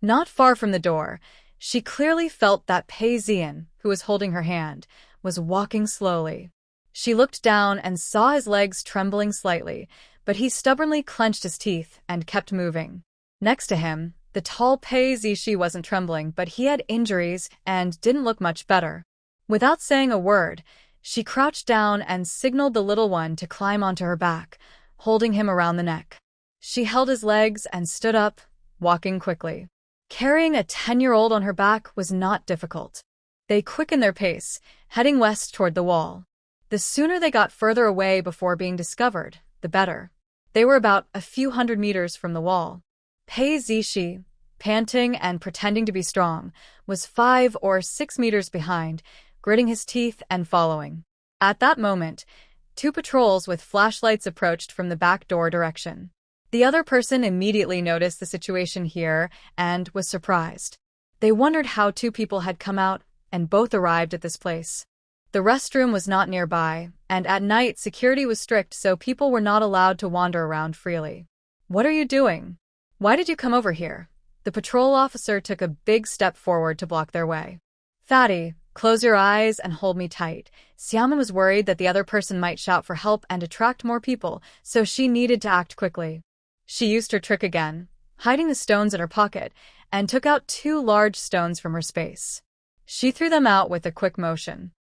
Not far from the door, she clearly felt that Pei Zian, who was holding her hand, was walking slowly. She looked down and saw his legs trembling slightly, but he stubbornly clenched his teeth and kept moving. Next to him, the tall Pei Zishi wasn't trembling, but he had injuries and didn't look much better. Without saying a word, she crouched down and signaled the little one to climb onto her back, holding him around the neck. She held his legs and stood up, walking quickly. Carrying a 10-year-old on her back was not difficult. They quickened their pace, heading west toward the wall. The sooner they got further away before being discovered, the better. They were about a few hundred meters from the wall. Pei Zishi, panting and pretending to be strong, was 5 or 6 meters behind, gritting his teeth and following. At that moment, 2 patrols with flashlights approached from the back door direction. The other person immediately noticed the situation here and was surprised. They wondered how 2 people had come out and both arrived at this place. The restroom was not nearby, and at night security was strict, so people were not allowed to wander around freely. "What are you doing? Why did you come over here?" The patrol officer took a big step forward to block their way. "Fatty, close your eyes and hold me tight." Xiaomin was worried that the other person might shout for help and attract more people, so she needed to act quickly. She used her trick again, hiding the stones in her pocket, and took out 2 large stones from her space. She threw them out with a quick motion.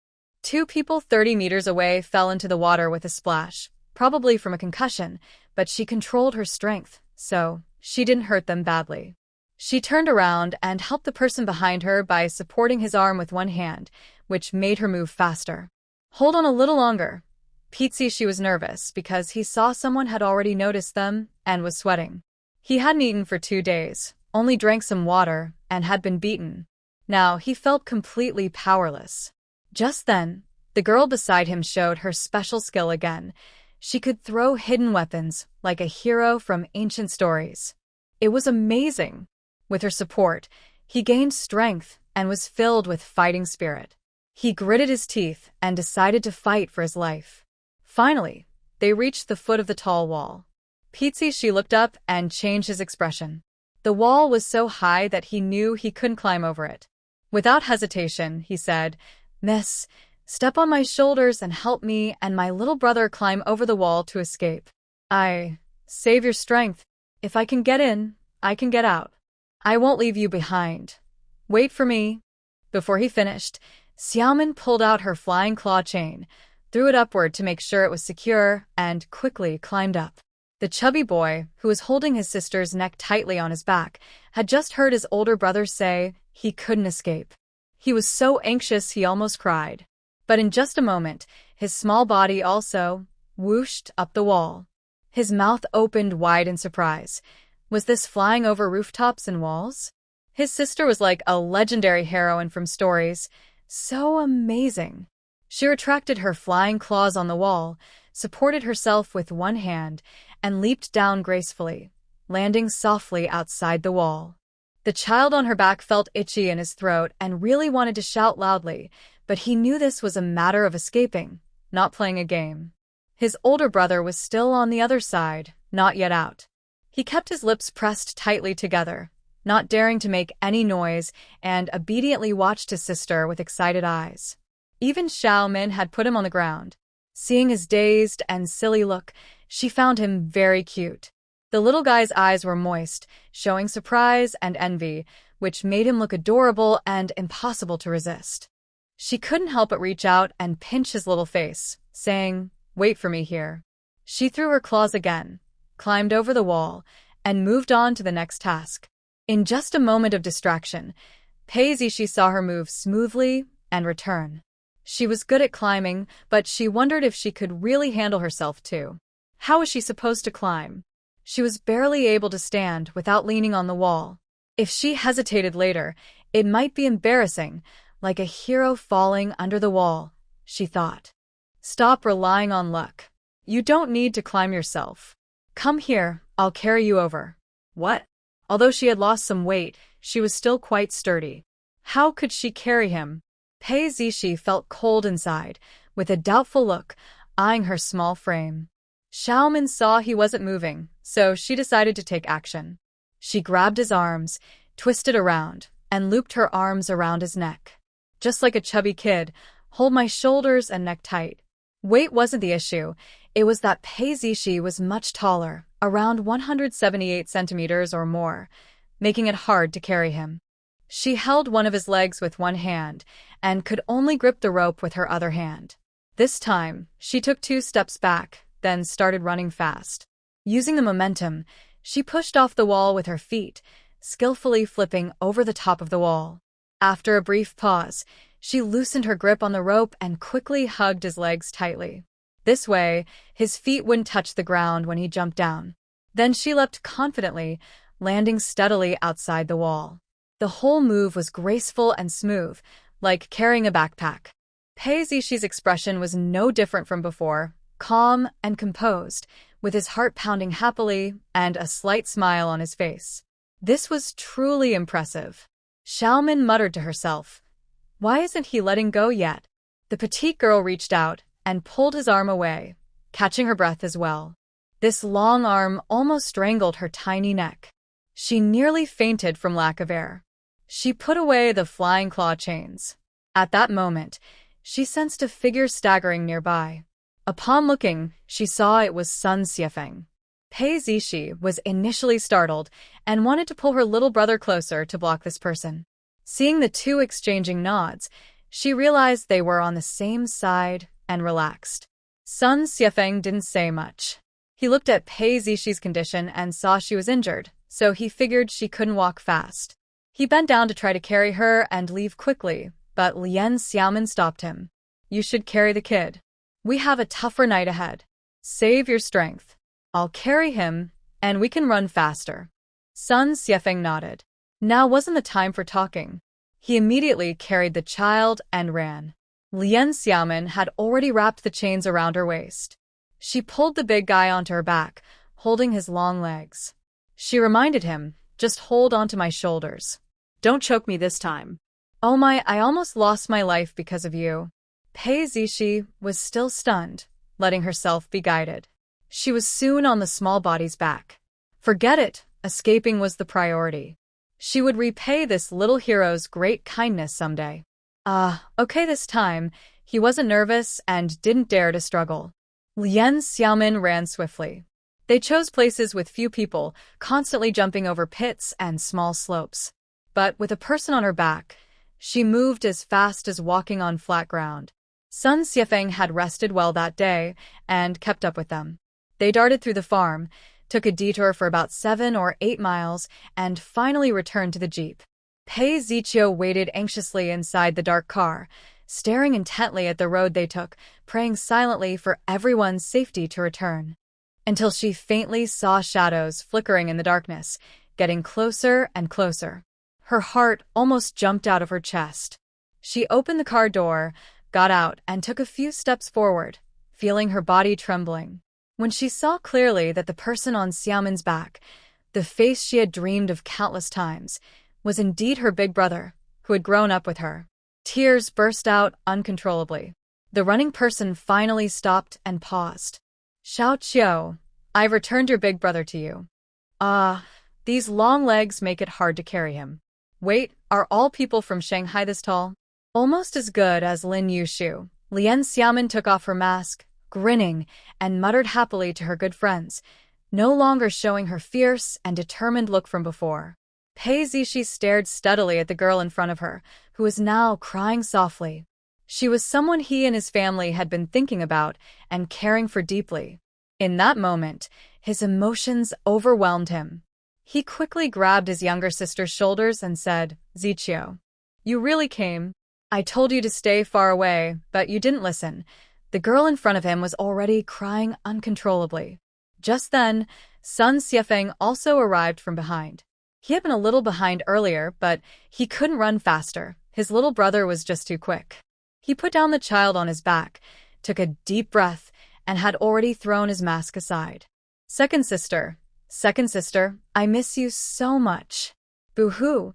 2 people 30 meters away fell into the water with a splash, probably from a concussion, but she controlled her strength, so she didn't hurt them badly. She turned around and helped the person behind her by supporting his arm with one hand, which made her move faster. "Hold on a little longer." She was nervous because he saw someone had already noticed them and was sweating. He hadn't eaten for 2 days, only drank some water, and had been beaten. Now he felt completely powerless. Just then, the girl beside him showed her special skill again. She could throw hidden weapons like a hero from ancient stories. It was amazing. With her support, he gained strength and was filled with fighting spirit. He gritted his teeth and decided to fight for his life. Finally, they reached the foot of the tall wall. She looked up and changed his expression. The wall was so high that he knew he couldn't climb over it. Without hesitation, he said, "Miss, step on my shoulders and help me and my little brother climb over the wall to escape. Save your strength. If I can get in, I can get out. I won't leave you behind. Wait for me." Before he finished, Xiaomin pulled out her flying claw chain, threw it upward to make sure it was secure, and quickly climbed up. The chubby boy, who was holding his sister's neck tightly on his back, had just heard his older brother say he couldn't escape. He was so anxious he almost cried. But in just a moment, his small body also whooshed up the wall. His mouth opened wide in surprise. Was this flying over rooftops and walls? His sister was like a legendary heroine from stories. So amazing. She retracted her flying claws on the wall, supported herself with one hand, and leaped down gracefully, landing softly outside the wall. The child on her back felt itchy in his throat and really wanted to shout loudly, but he knew this was a matter of escaping, not playing a game. His older brother was still on the other side, not yet out. He kept his lips pressed tightly together, not daring to make any noise, and obediently watched his sister with excited eyes. Even Xiao Min had put him on the ground. Seeing his dazed and silly look, she found him very cute. The little guy's eyes were moist, showing surprise and envy, which made him look adorable and impossible to resist. She couldn't help but reach out and pinch his little face, saying, "Wait for me here." She threw her claws again, climbed over the wall, and moved on to the next task. In just a moment of distraction, Pei Zishi saw her move smoothly and return. She was good at climbing, but she wondered if she could really handle herself too. How was she supposed to climb? She was barely able to stand without leaning on the wall. If she hesitated later, it might be embarrassing, like a hero falling under the wall, she thought. Stop relying on luck. You don't need to climb yourself. Come here, I'll carry you over. What? Although she had lost some weight, she was still quite sturdy. How could she carry him? Pei Zishi felt cold inside, with a doubtful look, eyeing her small frame. Xiaomin saw he wasn't moving, so she decided to take action. She grabbed his arms, twisted around, and looped her arms around his neck. Just like a chubby kid, hold my shoulders and neck tight. Weight wasn't the issue, it was that Pei Zishi was much taller, around 178 centimeters or more, making it hard to carry him. She held one of his legs with one hand and could only grip the rope with her other hand. This time, she took 2 steps back, then started running fast. Using the momentum, she pushed off the wall with her feet, skillfully flipping over the top of the wall. After a brief pause, she loosened her grip on the rope and quickly hugged his legs tightly. This way, his feet wouldn't touch the ground when he jumped down. Then she leapt confidently, landing steadily outside the wall. The whole move was graceful and smooth, like carrying a backpack. Pei Zishi's expression was no different from before, calm and composed, with his heart pounding happily and a slight smile on his face. This was truly impressive. Xiaomin muttered to herself, "Why isn't he letting go yet?" The petite girl reached out and pulled his arm away, catching her breath as well. This long arm almost strangled her tiny neck. She nearly fainted from lack of air. She put away the flying claw chains. At that moment, she sensed a figure staggering nearby. Upon looking, she saw it was Sun Xiefeng. Pei Zishi was initially startled and wanted to pull her little brother closer to block this person. Seeing the two exchanging nods, she realized they were on the same side and relaxed. Sun Xiefeng didn't say much. He looked at Pei Zishi's condition and saw she was injured, so he figured she couldn't walk fast. He bent down to try to carry her and leave quickly, but Lien Xiaomin stopped him. "You should carry the kid. We have a tougher night ahead. Save your strength. I'll carry him, and we can run faster." Sun Xiefeng nodded. Now wasn't the time for talking. He immediately carried the child and ran. Lien Xiaomin had already wrapped the chains around her waist. She pulled the big guy onto her back, holding his long legs. She reminded him, "Just hold onto my shoulders. Don't choke me this time." "Oh my, I almost lost my life because of you." Pei Zishi was still stunned, letting herself be guided. She was soon on the small body's back. Forget it, escaping was the priority. She would repay this little hero's great kindness someday. Okay this time, he wasn't nervous and didn't dare to struggle. Lien Xiaomin ran swiftly. They chose places with few people, constantly jumping over pits and small slopes. But with a person on her back, she moved as fast as walking on flat ground. Sun Xiefeng had rested well that day and kept up with them. They darted through the farm, took a detour for about 7 or 8 miles, and finally returned to the jeep. Pei Zichio waited anxiously inside the dark car, staring intently at the road they took, praying silently for everyone's safety to return. Until she faintly saw shadows flickering in the darkness, getting closer and closer. Her heart almost jumped out of her chest. She opened the car door, got out, and took a few steps forward, feeling her body trembling. When she saw clearly that the person on Xiaomin's back, the face she had dreamed of countless times, was indeed her big brother, who had grown up with her. Tears burst out uncontrollably. The running person finally stopped and paused. "Xiao Qiu, I've returned your big brother to you." These long legs make it hard to carry him. Wait, are all people from Shanghai this tall? Almost as good as Lin Yushu, Lien Xiaomin took off her mask, grinning, and muttered happily to her good friends, no longer showing her fierce and determined look from before. Pei Zishi stared steadily at the girl in front of her, who was now crying softly. She was someone he and his family had been thinking about and caring for deeply. In that moment, his emotions overwhelmed him. He quickly grabbed his younger sister's shoulders and said, "Zichio, you really came? I told you to stay far away, but you didn't listen." The girl in front of him was already crying uncontrollably. Just then, Sun Xiefeng also arrived from behind. He had been a little behind earlier, but he couldn't run faster. His little brother was just too quick. He put down the child on his back, took a deep breath, and had already thrown his mask aside. Second sister, I miss you so much." "Boo-hoo,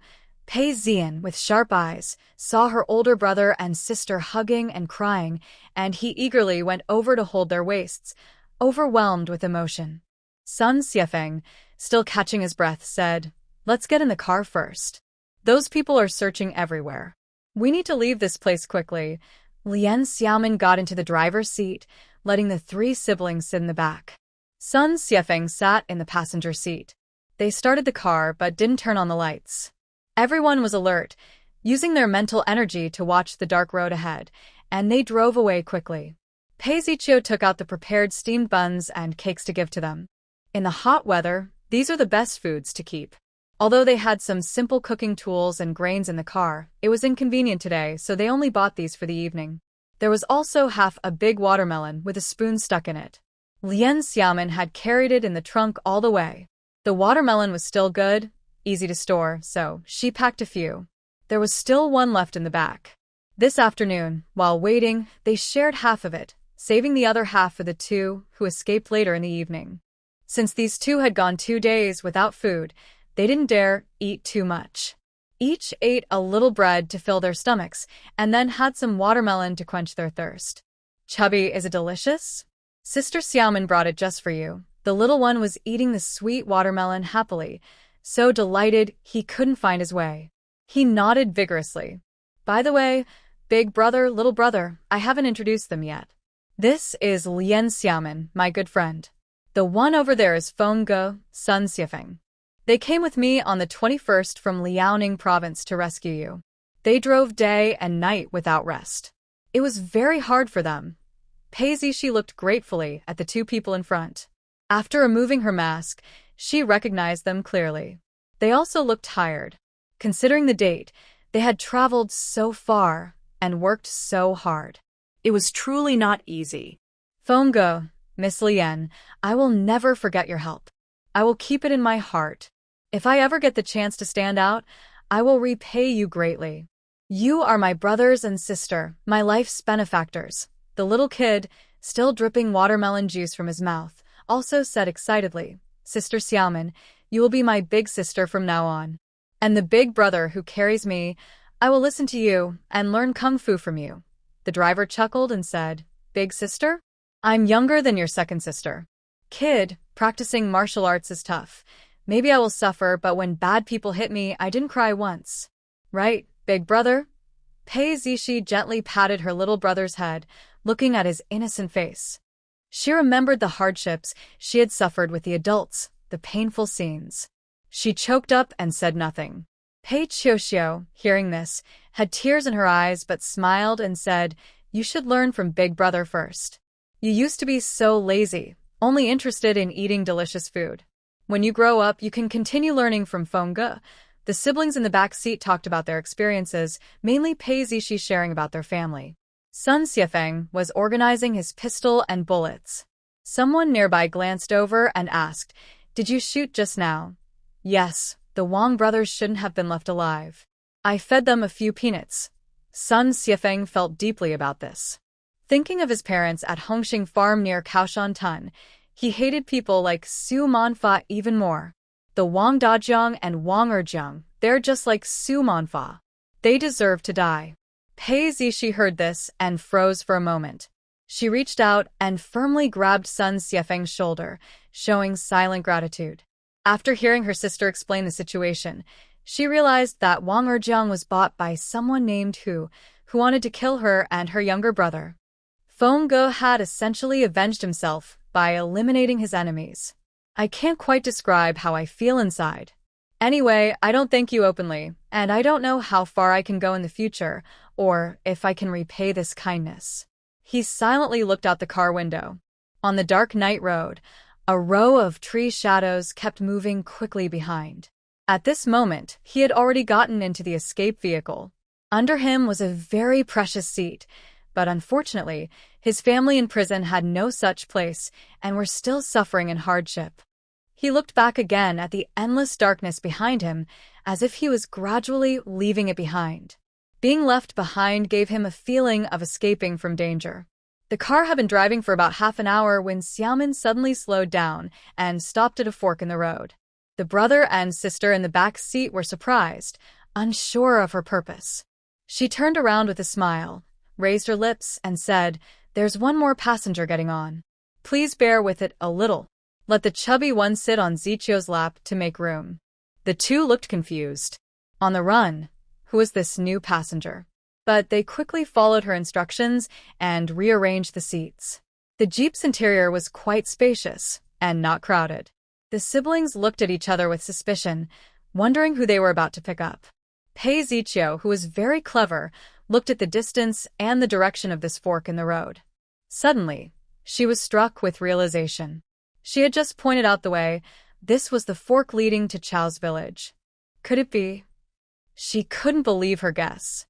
Pei Zian, with sharp eyes, saw her older brother and sister hugging and crying, and he eagerly went over to hold their waists, overwhelmed with emotion. Sun Xiefeng, still catching his breath, said, "Let's get in the car first. Those people are searching everywhere. We need to leave this place quickly." Lien Xiaomin got into the driver's seat, letting the three siblings sit in the back. Sun Xiefeng sat in the passenger seat. They started the car but didn't turn on the lights. Everyone was alert, using their mental energy to watch the dark road ahead, and they drove away quickly. Pei Ziqiu took out the prepared steamed buns and cakes to give to them. In the hot weather, these are the best foods to keep. Although they had some simple cooking tools and grains in the car, it was inconvenient today, so they only bought these for the evening. There was also half a big watermelon with a spoon stuck in it. Lien Xiaomin had carried it in the trunk all the way. The watermelon was still good, easy to store, so she packed a few. There was still one left in the back. This afternoon, while waiting, they shared half of it, saving the other half for the two who escaped later in the evening. Since these two had gone 2 days without food, they didn't dare eat too much. Each ate a little bread to fill their stomachs, and then had some watermelon to quench their thirst. "Chubby, is it delicious?" Sister Xiaomin brought it just for you. The little one was eating the sweet watermelon happily, so delighted he couldn't find his way. He nodded vigorously. "By the way, big brother, little brother, I haven't introduced them yet. This is Lien Xiaomin, my good friend. The one over there is Feng Ge, Sun Xiefeng. They came with me on the 21st from Liaoning province to rescue you. They drove day and night without rest. It was very hard for them." Pei Zishi looked gratefully at the two people in front. After removing her mask, she recognized them clearly. They also looked tired. Considering the date, they had traveled so far and worked so hard. It was truly not easy. "Feng Ge, Miss Lien, I will never forget your help. I will keep it in my heart. If I ever get the chance to stand out, I will repay you greatly. You are my brothers and sister, my life's benefactors." The little kid, still dripping watermelon juice from his mouth, also said excitedly, "Sister Xiaomin, you will be my big sister from now on. And the big brother who carries me, I will listen to you and learn kung fu from you." The driver chuckled and said, "Big sister? I'm younger than your second sister. Kid, practicing martial arts is tough. Maybe I will suffer, but when bad people hit me, I didn't cry once. Right, big brother?" Pei Zishi gently patted her little brother's head, looking at his innocent face. She remembered the hardships she had suffered with the adults, the painful scenes. She choked up and said nothing. Pei Qiuxiu, hearing this, had tears in her eyes but smiled and said, "You should learn from big brother first. You used to be so lazy, only interested in eating delicious food. When you grow up, you can continue learning from Feng Ge." The siblings in the back seat talked about their experiences, mainly Pei Zishi sharing about their family. Sun Xiefeng was organizing his pistol and bullets. Someone nearby glanced over and asked, "Did you shoot just now?" "Yes, the Wang brothers shouldn't have been left alive. I fed them a few peanuts." Sun Xiefeng felt deeply about this. Thinking of his parents at Hongxing Farm near Kaoshan, he hated people like Su Manfa even more. The Wang Dajiang and Wang Erjiang, they're just like Su Manfa. They deserve to die. Pei Zishi heard this and froze for a moment. She reached out and firmly grabbed Sun Xiefeng's shoulder, showing silent gratitude. After hearing her sister explain the situation, she realized that Wang Erjiang was bought by someone named Hu, who wanted to kill her and her younger brother. Feng Ge had essentially avenged himself by eliminating his enemies. "I can't quite describe how I feel inside. Anyway, I don't thank you openly, and I don't know how far I can go in the future, or if I can repay this kindness." He silently looked out the car window. On the dark night road, a row of tree shadows kept moving quickly behind. At this moment, he had already gotten into the escape vehicle. Under him was a very precious seat, but unfortunately, his family in prison had no such place and were still suffering in hardship. He looked back again at the endless darkness behind him, as if he was gradually leaving it behind. Being left behind gave him a feeling of escaping from danger. The car had been driving for about half an hour when Xiaomin suddenly slowed down and stopped at a fork in the road. The brother and sister in the back seat were surprised, unsure of her purpose. She turned around with a smile, raised her lips, and said, "There's one more passenger getting on. Please bear with it a little." Let the chubby one sit on Zichio's lap to make room. The two looked confused. On the run, who was this new passenger? But they quickly followed her instructions and rearranged the seats. The Jeep's interior was quite spacious and not crowded. The siblings looked at each other with suspicion, wondering who they were about to pick up. Pei Zichio, who was very clever, looked at the distance and the direction of this fork in the road. Suddenly, she was struck with realization. She had just pointed out the way. This was the fork leading to Chao's village. Could it be? She couldn't believe her guess.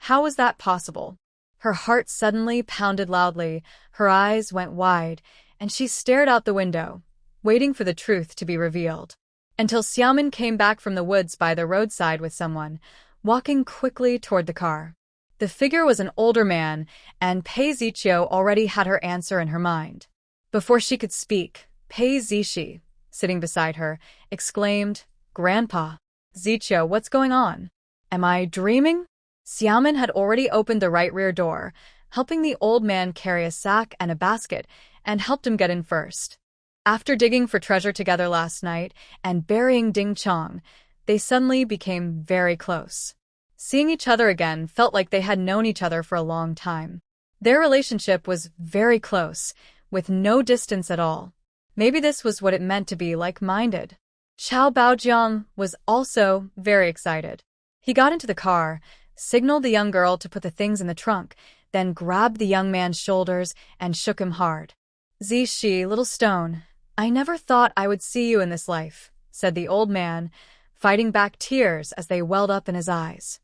How was that possible? Her heart suddenly pounded loudly, her eyes went wide, and she stared out the window, waiting for the truth to be revealed. Until Xiaomin came back from the woods by the roadside with someone, walking quickly toward the car. The figure was an older man, and Pei Zichio already had her answer in her mind. Before she could speak, Pei Zishi, sitting beside her, exclaimed, "Grandpa." "Zichio, what's going on? Am I dreaming?" Xiaomin had already opened the right rear door, helping the old man carry a sack and a basket, and helped him get in first. After digging for treasure together last night and burying Ding Chong, they suddenly became very close. Seeing each other again felt like they had known each other for a long time. Their relationship was very close, with no distance at all. Maybe this was what it meant to be like-minded. Chao Baojiang was also very excited. He got into the car, signaled the young girl to put the things in the trunk, then grabbed the young man's shoulders and shook him hard. "Zishi, little stone, I never thought I would see you in this life," said the old man, fighting back tears as they welled up in his eyes.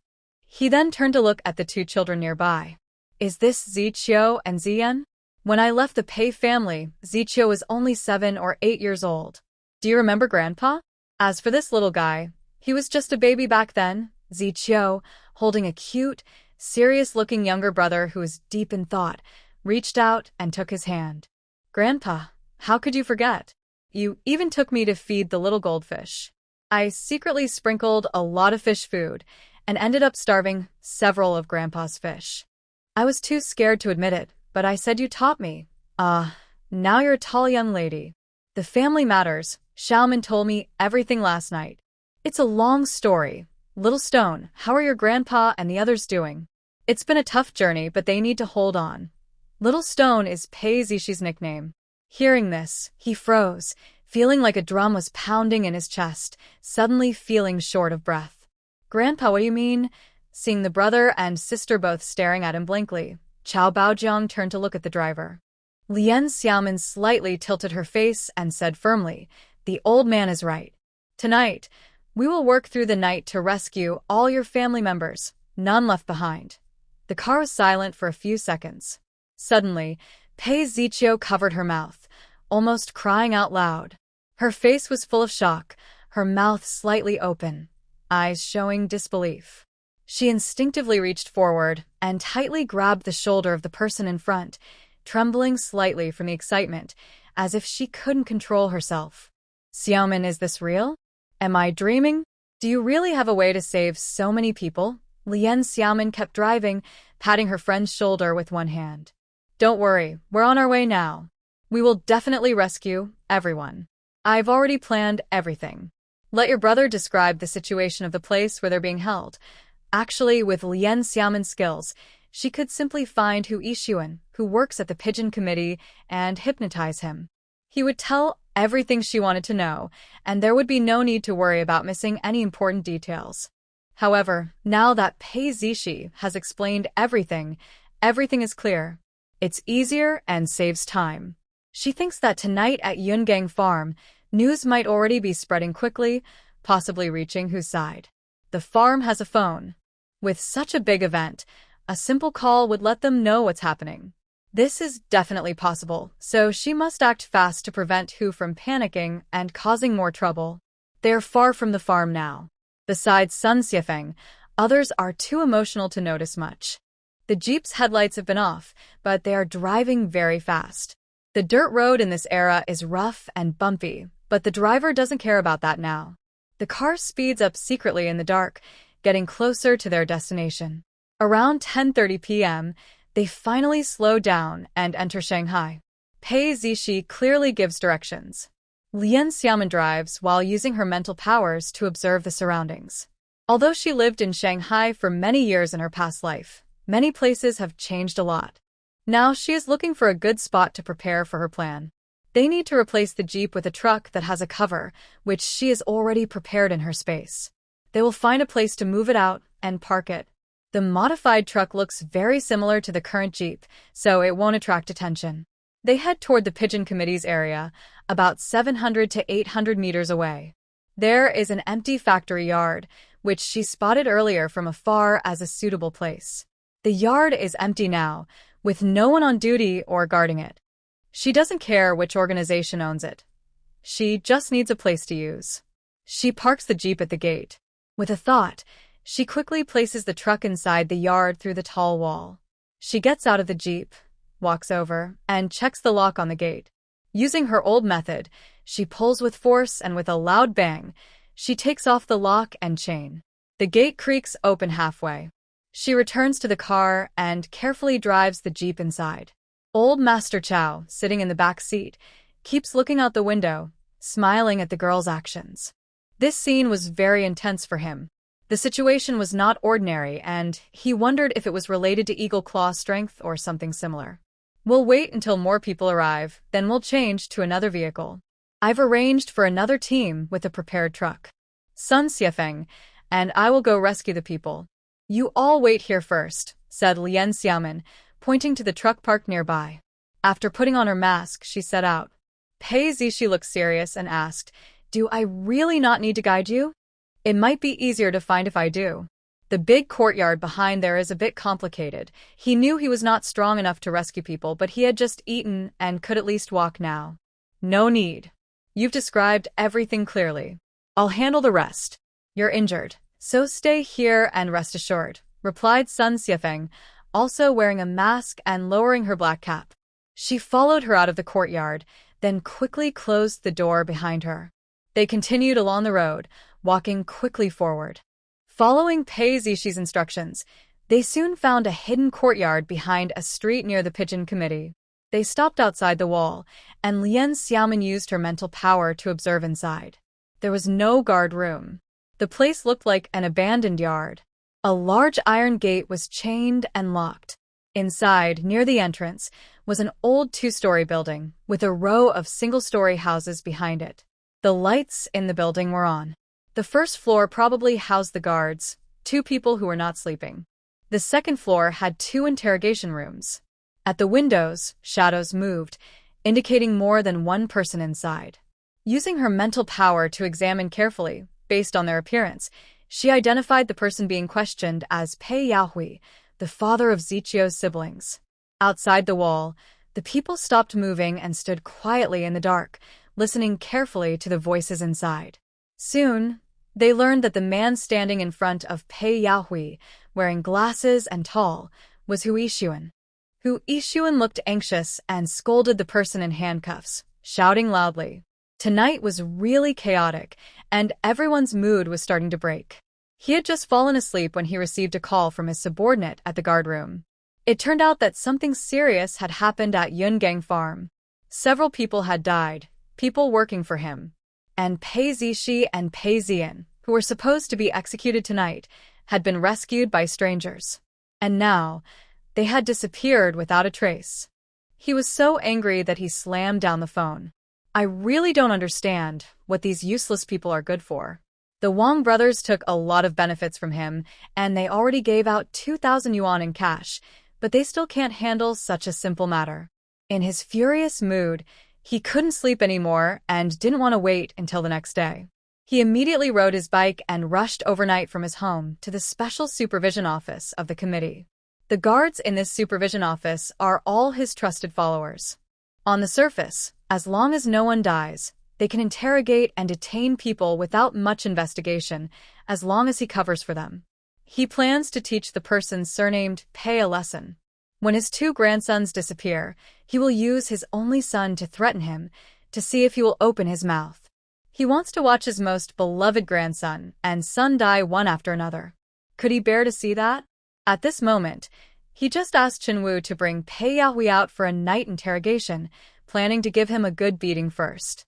He then turned to look at the two children nearby. "Is this Zichio and Ziyan? When I left the Pei family, Zichio was only 7 or 8 years old. Do you remember Grandpa? As for this little guy, he was just a baby back then." Zichio, holding a cute, serious-looking younger brother who was deep in thought, reached out and took his hand. "Grandpa, how could you forget? You even took me to feed the little goldfish. I secretly sprinkled a lot of fish food and ended up starving several of Grandpa's fish. I was too scared to admit it, but I said you taught me. Now you're a tall young lady. The family matters. Xiaomin told me everything last night. It's a long story. Little Stone, how are your grandpa and the others doing? It's been a tough journey, but they need to hold on." Little Stone is Pei Zishi's nickname. Hearing this, he froze, feeling like a drum was pounding in his chest, suddenly feeling short of breath. "Grandpa, what do you mean?" Seeing the brother and sister both staring at him blankly, Chao Baojiang turned to look at the driver. Lien Xiaomin slightly tilted her face and said firmly, "The old man is right. Tonight, we will work through the night to rescue all your family members, none left behind." The car was silent for a few seconds. Suddenly, Pei Zichio covered her mouth, almost crying out loud. Her face was full of shock, her mouth slightly open, eyes showing disbelief. She instinctively reached forward and tightly grabbed the shoulder of the person in front, trembling slightly from the excitement, as if she couldn't control herself. "Xiaomin, is this real? Am I dreaming? Do you really have a way to save so many people?" Lien Xiaomin kept driving, patting her friend's shoulder with one hand. "Don't worry, we're on our way now. We will definitely rescue everyone. I've already planned everything. Let your brother describe the situation of the place where they're being held." Actually, with Lien Xiaomin's skills, she could simply find Hu Yixuan, who works at the Pigeon Committee, and hypnotize him. He would tell everything she wanted to know, and there would be no need to worry about missing any important details. However, now that Pei Zishi has explained everything is clear. It's easier and saves time. She thinks that tonight at Yungang Farm, news might already be spreading quickly, possibly reaching Hu's side. The farm has a phone. With such a big event, a simple call would let them know what's happening. This is definitely possible, so she must act fast to prevent Hu from panicking and causing more trouble. They are far from the farm now. Besides Sun Xiefeng, others are too emotional to notice much. The Jeep's headlights have been off, but they are driving very fast. The dirt road in this era is rough and bumpy, but the driver doesn't care about that now. The car speeds up secretly in the dark, getting closer to their destination. Around 10:30 p.m., they finally slow down and enter Shanghai. Pei Zixi clearly gives directions. Lian Xiaoman drives while using her mental powers to observe the surroundings. Although she lived in Shanghai for many years in her past life, many places have changed a lot. Now she is looking for a good spot to prepare for her plan. They need to replace the Jeep with a truck that has a cover, which she has already prepared in her space. They will find a place to move it out and park it. The modified truck looks very similar to the current Jeep, so it won't attract attention. They head toward the Pigeon Committee's area, about 700 to 800 meters away. There is an empty factory yard, which she spotted earlier from afar as a suitable place. The yard is empty now, with no one on duty or guarding it. She doesn't care which organization owns it. She just needs a place to use. She parks the Jeep at the gate. With a thought, she quickly places the truck inside the yard through the tall wall. She gets out of the Jeep, walks over, and checks the lock on the gate. Using her old method, she pulls with force and with a loud bang, she takes off the lock and chain. The gate creaks open halfway. She returns to the car and carefully drives the Jeep inside. Old Master Chow, sitting in the back seat, keeps looking out the window, smiling at the girl's actions. This scene was very intense for him. The situation was not ordinary, and he wondered if it was related to Eagle Claw strength or something similar. We'll wait until more people arrive, then we'll change to another vehicle. I've arranged for another team with a prepared truck. Sun Xiefeng, and I will go rescue the people. You all wait here first, said Lian Xiaoman, pointing to the truck parked nearby. After putting on her mask, she set out. Pei Zixi looked serious and asked, Do I really not need to guide you? It might be easier to find if I do. The big courtyard behind there is a bit complicated. He knew he was not strong enough to rescue people, but he had just eaten and could at least walk now. No need. You've described everything clearly. I'll handle the rest. You're injured, so stay here and rest assured, replied Sun Xiefeng, also wearing a mask and lowering her black cap. She followed her out of the courtyard, then quickly closed the door behind her. They continued along the road, walking quickly forward. Following Pei Zixi's instructions, they soon found a hidden courtyard behind a street near the Pigeon Committee. They stopped outside the wall, and Lian Xiaoman used her mental power to observe inside. There was no guard room. The place looked like an abandoned yard. A large iron gate was chained and locked. Inside, near the entrance, was an old two-story building, with a row of single-story houses behind it. The lights in the building were on. The first floor probably housed the guards, 2 people who were not sleeping. The second floor had 2 interrogation rooms. At the windows, shadows moved, indicating more than one person inside. Using her mental power to examine carefully, based on their appearance, she identified the person being questioned as Pei Yahui, the father of Zichio's siblings. Outside the wall, the people stopped moving and stood quietly in the dark, listening carefully to the voices inside. Soon, they learned that the man standing in front of Pei Yahui, wearing glasses and tall, was Hu Yixuan. Hu Yixuan looked anxious and scolded the person in handcuffs, shouting loudly. Tonight was really chaotic, and everyone's mood was starting to break. He had just fallen asleep when he received a call from his subordinate at the guard room. It turned out that something serious had happened at Yungang Farm. Several people had died, people working for him. And Pei Zixi and Pei Zian, who were supposed to be executed tonight, had been rescued by strangers. And now, they had disappeared without a trace. He was so angry that he slammed down the phone. I really don't understand what these useless people are good for. The Wang brothers took a lot of benefits from him, and they already gave out 2,000 yuan in cash, but they still can't handle such a simple matter. In his furious mood, he couldn't sleep anymore and didn't want to wait until the next day. He immediately rode his bike and rushed overnight from his home to the special supervision office of the committee. The guards in this supervision office are all his trusted followers. On the surface, as long as no one dies, they can interrogate and detain people without much investigation, as long as he covers for them. He plans to teach the person surnamed Pei a lesson. When his 2 grandsons disappear, he will use his only son to threaten him, to see if he will open his mouth. He wants to watch his most beloved grandson and son die one after another. Could he bear to see that? At this moment, he just asked Chinwoo to bring Pei Yahui out for a night interrogation, planning to give him a good beating first.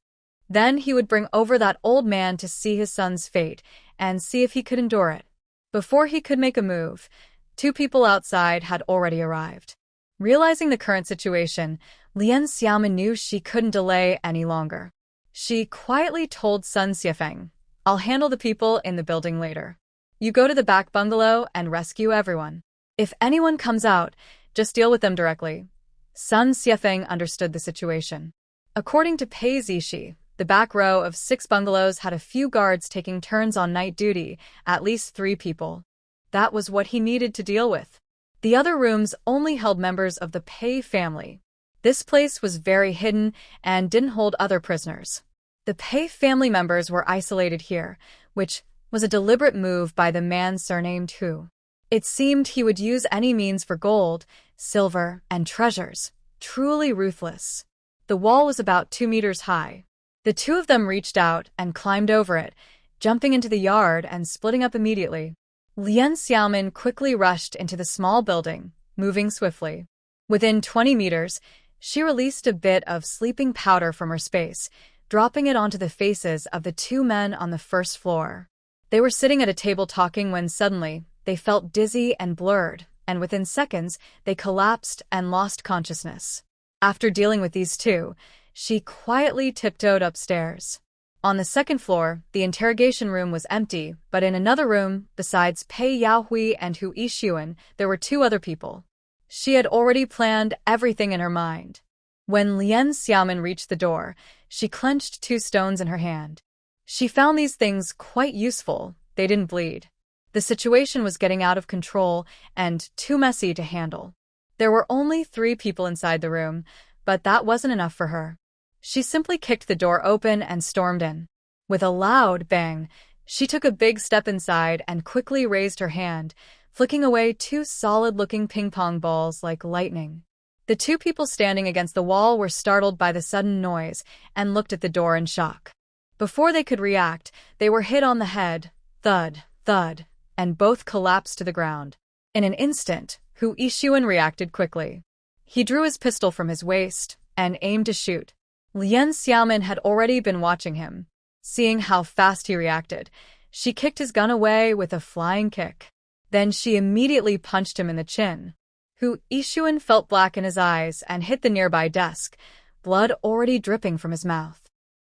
Then he would bring over that old man to see his son's fate and see if he could endure it. Before he could make a move, two people outside had already arrived. Realizing the current situation, Lien Xiaomin knew she couldn't delay any longer. She quietly told Sun Xiefeng, "I'll handle the people in the building later. You go to the back bungalow and rescue everyone. If anyone comes out, just deal with them directly." Sun Xiefeng understood the situation. According to Pei Zishi, the back row of 6 bungalows had a few guards taking turns on night duty, at least 3 people. That was what he needed to deal with. The other rooms only held members of the Pei family. This place was very hidden and didn't hold other prisoners. The Pei family members were isolated here, which was a deliberate move by the man surnamed Hu. It seemed he would use any means for gold, silver, and treasures. Truly ruthless. The wall was about 2 meters high. The two of them reached out and climbed over it, jumping into the yard and splitting up immediately. Lien Xiaomin quickly rushed into the small building, moving swiftly. Within 20 meters, she released a bit of sleeping powder from her space, dropping it onto the faces of the 2 men on the first floor. They were sitting at a table talking when suddenly, they felt dizzy and blurred, and within seconds, they collapsed and lost consciousness. After dealing with these two, she quietly tiptoed upstairs. On the second floor, the interrogation room was empty, but in another room, besides Pei Yahui and Hu Yixuan, there were 2 other people. She had already planned everything in her mind. When Lien Xiaomin reached the door, she clenched 2 stones in her hand. She found these things quite useful. They didn't bleed. The situation was getting out of control and too messy to handle. There were only 3 people inside the room, but that wasn't enough for her. She simply kicked the door open and stormed in. With a loud bang, she took a big step inside and quickly raised her hand, flicking away 2 solid-looking ping-pong balls like lightning. The 2 people standing against the wall were startled by the sudden noise and looked at the door in shock. Before they could react, they were hit on the head, thud, thud, and both collapsed to the ground. In an instant, Hu Yixuan reacted quickly. He drew his pistol from his waist and aimed to shoot. Lien Xiaomin had already been watching him. Seeing how fast he reacted, she kicked his gun away with a flying kick. Then she immediately punched him in the chin. Hu Yixuan felt black in his eyes and hit the nearby desk, blood already dripping from his mouth.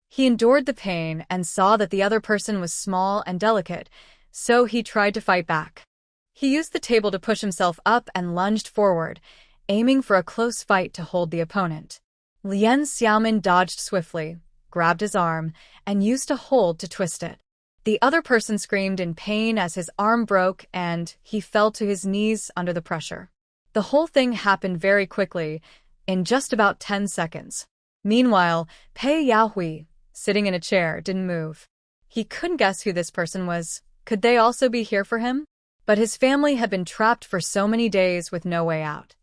He endured the pain and saw that the other person was small and delicate, so he tried to fight back. He used the table to push himself up and lunged forward, aiming for a close fight to hold the opponent. Lien Xiaomin dodged swiftly, grabbed his arm, and used a hold to twist it. The other person screamed in pain as his arm broke and he fell to his knees under the pressure. The whole thing happened very quickly, in just about 10 seconds. Meanwhile, Pei Yahui, sitting in a chair, didn't move. He couldn't guess who this person was. Could they also be here for him? But his family had been trapped for so many days with no way out.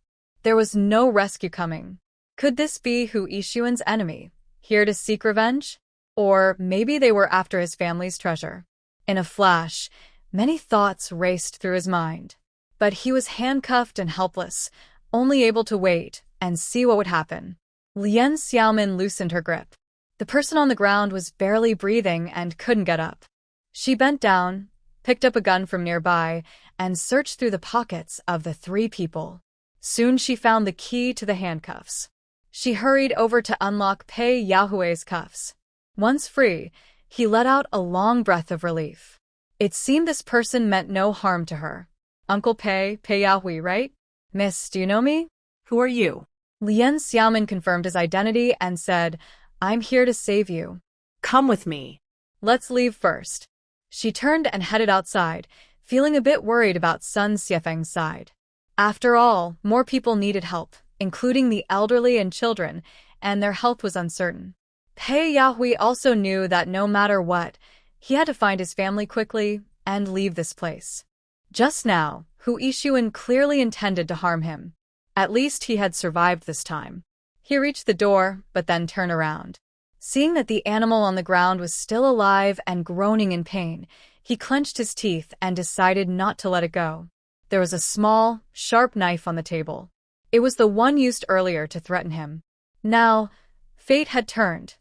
There was no rescue coming. Could this be Hu Yixuan's enemy, here to seek revenge? Or maybe they were after his family's treasure. In a flash, many thoughts raced through his mind. But he was handcuffed and helpless, only able to wait and see what would happen. Lien Xiaomin loosened her grip. The person on the ground was barely breathing and couldn't get up. She bent down, picked up a gun from nearby, and searched through the pockets of the 3 people. Soon she found the key to the handcuffs. She hurried over to unlock Pei Yahui's cuffs. Once free, he let out a long breath of relief. It seemed this person meant no harm to her. "Uncle Pei Yahui, right? Miss, do you know me?" Who are you? Lien Xiaomin confirmed his identity and said, "I'm here to save you." Come with me. "Let's leave first." She turned and headed outside, feeling a bit worried about Sun Xiefeng's side. After all, more people needed help, including the elderly and children, and their health was uncertain. Pei Yahui also knew that no matter what, he had to find his family quickly and leave this place. Just now, Hu Yixuan clearly intended to harm him. At least he had survived this time. He reached the door, but then turned around. Seeing that the animal on the ground was still alive and groaning in pain, He clenched his teeth and decided not to let it go. There was a small, sharp knife on the table. It was the one used earlier to threaten him. Now, fate had turned.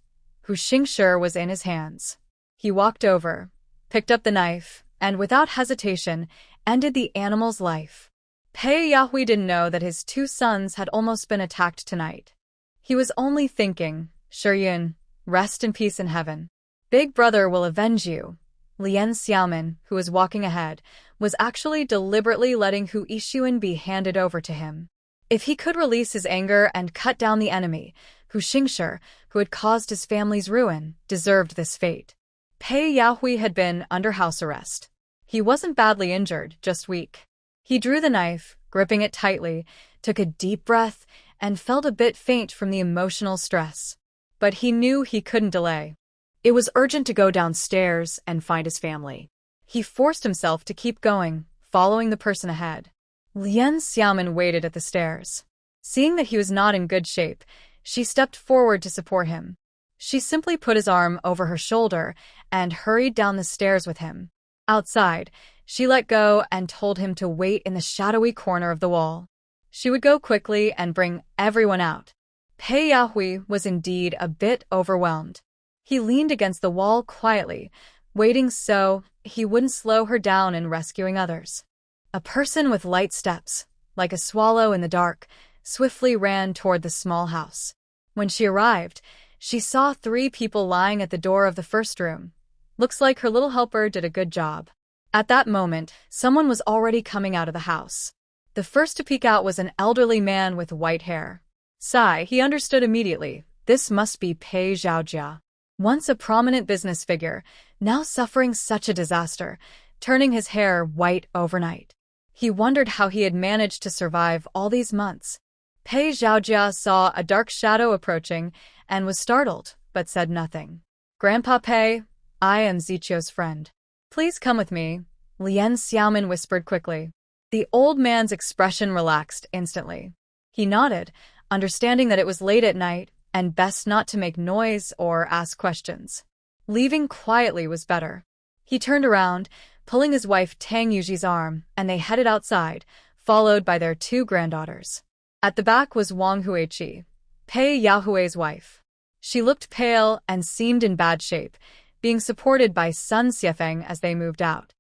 Hu Xingshi was in his hands. He walked over, picked up the knife, and without hesitation, ended the animal's life. Pei Yahui didn't know that his 2 sons had almost been attacked tonight. He was only thinking, Shiyun, rest in peace in heaven. Big brother will avenge you. Lien Xiaomin, who was walking ahead, was actually deliberately letting Hu Yixuan be handed over to him. If he could release his anger and cut down the enemy, Hu Xingshi, who had caused his family's ruin, deserved this fate. Pei Yahui had been under house arrest. He wasn't badly injured, just weak. He drew the knife, gripping it tightly, took a deep breath, and felt a bit faint from the emotional stress. But he knew he couldn't delay. It was urgent to go downstairs and find his family. He forced himself to keep going, following the person ahead. Lien Xiaomin waited at the stairs. Seeing that he was not in good shape, she stepped forward to support him. She simply put his arm over her shoulder and hurried down the stairs with him. Outside, she let go and told him to wait in the shadowy corner of the wall. She would go quickly and bring everyone out. Pei Yahui was indeed a bit overwhelmed. He leaned against the wall quietly, waiting so he wouldn't slow her down in rescuing others. A person with light steps, like a swallow in the dark, swiftly ran toward the small house. When she arrived, she saw 3 people lying at the door of the first room. Looks like her little helper did a good job. At that moment, someone was already coming out of the house. The first to peek out was an elderly man with white hair. Sigh, he understood immediately. This must be Pei Zhaojia. Once a prominent business figure, now suffering such a disaster, turning his hair white overnight. He wondered how he had managed to survive all these months. Pei Zhaojia saw a dark shadow approaching and was startled, but said nothing. Grandpa Pei, I am Zichio's friend. Please come with me, Lien Xiaomin whispered quickly. The old man's expression relaxed instantly. He nodded, understanding that it was late at night and best not to make noise or ask questions. Leaving quietly was better. He turned around, pulling his wife Tang Yuji's arm, and they headed outside, followed by their 2 granddaughters. At the back was Wang Huiqi, Pei Yahui's wife. She looked pale and seemed in bad shape, being supported by Sun Xiefeng as they moved out.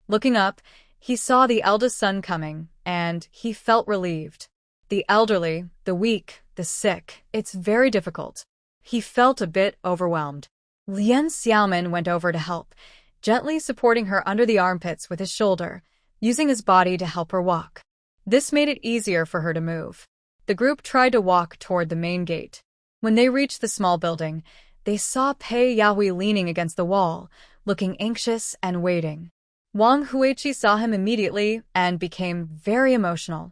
Looking up, he saw the eldest son coming, and he felt relieved. The elderly, the weak, the sick, it's very difficult. He felt a bit overwhelmed. Lien Xiaomin went over to help, gently supporting her under the armpits with his shoulder, using his body to help her walk. This made it easier for her to move. The group tried to walk toward the main gate. When they reached the small building, they saw Pei Yahui leaning against the wall, looking anxious and waiting. Wang Huiqi saw him immediately and became very emotional.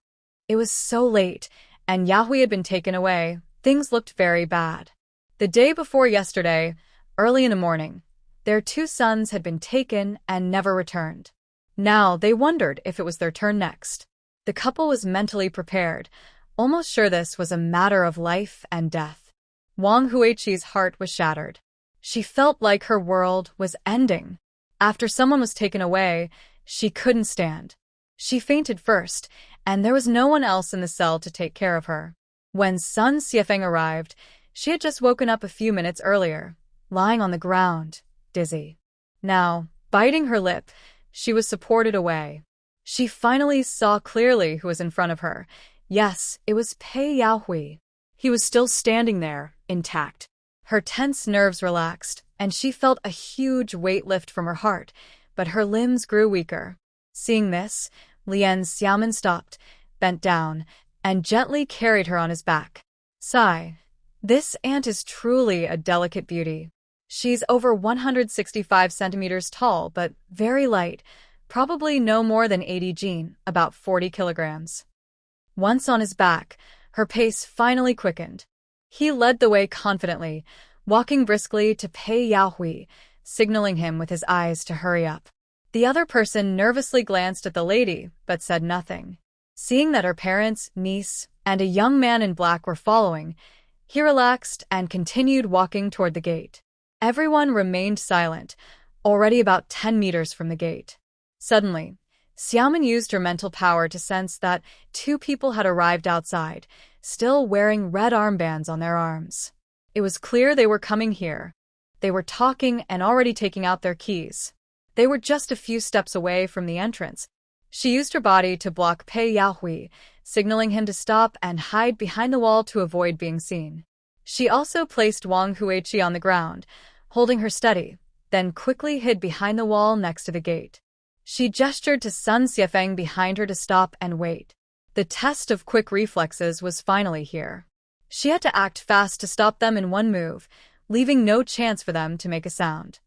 It was so late, and Yahui had been taken away. Things looked very bad. The day before yesterday, early in the morning, their 2 sons had been taken and never returned. Now they wondered if it was their turn next. The couple was mentally prepared, almost sure this was a matter of life and death. Wang Huiqi's heart was shattered. She felt like her world was ending. After someone was taken away, she couldn't stand. She fainted first, and there was no one else in the cell to take care of her. When Sun Xiefeng arrived, she had just woken up a few minutes earlier, lying on the ground, dizzy. Now, biting her lip, she was supported away. She finally saw clearly who was in front of her. Yes, it was Pei Yahui. He was still standing there, intact. Her tense nerves relaxed, and she felt a huge weight lift from her heart, but her limbs grew weaker. Seeing this, Lien Xiaomin stopped, bent down, and gently carried her on his back. Sigh. This ant is truly a delicate beauty. She's over 165 centimeters tall, but very light, probably no more than 80 jin, about 40 kilograms. Once on his back, her pace finally quickened. He led the way confidently, walking briskly to Pei Yahui, signaling him with his eyes to hurry up. The other person nervously glanced at the lady, but said nothing. Seeing that her parents, niece, and a young man in black were following, he relaxed and continued walking toward the gate. Everyone remained silent. already about 10 meters from the gate. Suddenly, Xiaomin used her mental power to sense that two people had arrived outside, still wearing red armbands on their arms. It was clear they were coming here. They were talking and already taking out their keys. They were just a few steps away from the entrance. She used her body to block Pei Yahui, signaling him to stop and hide behind the wall to avoid being seen. She also placed Wang Huiqi on the ground, holding her steady, then quickly hid behind the wall next to the gate. She gestured to Sun Xiefeng behind her to stop and wait. The test of quick reflexes was finally here. She had to act fast to stop them in one move, leaving no chance for them to make a sound.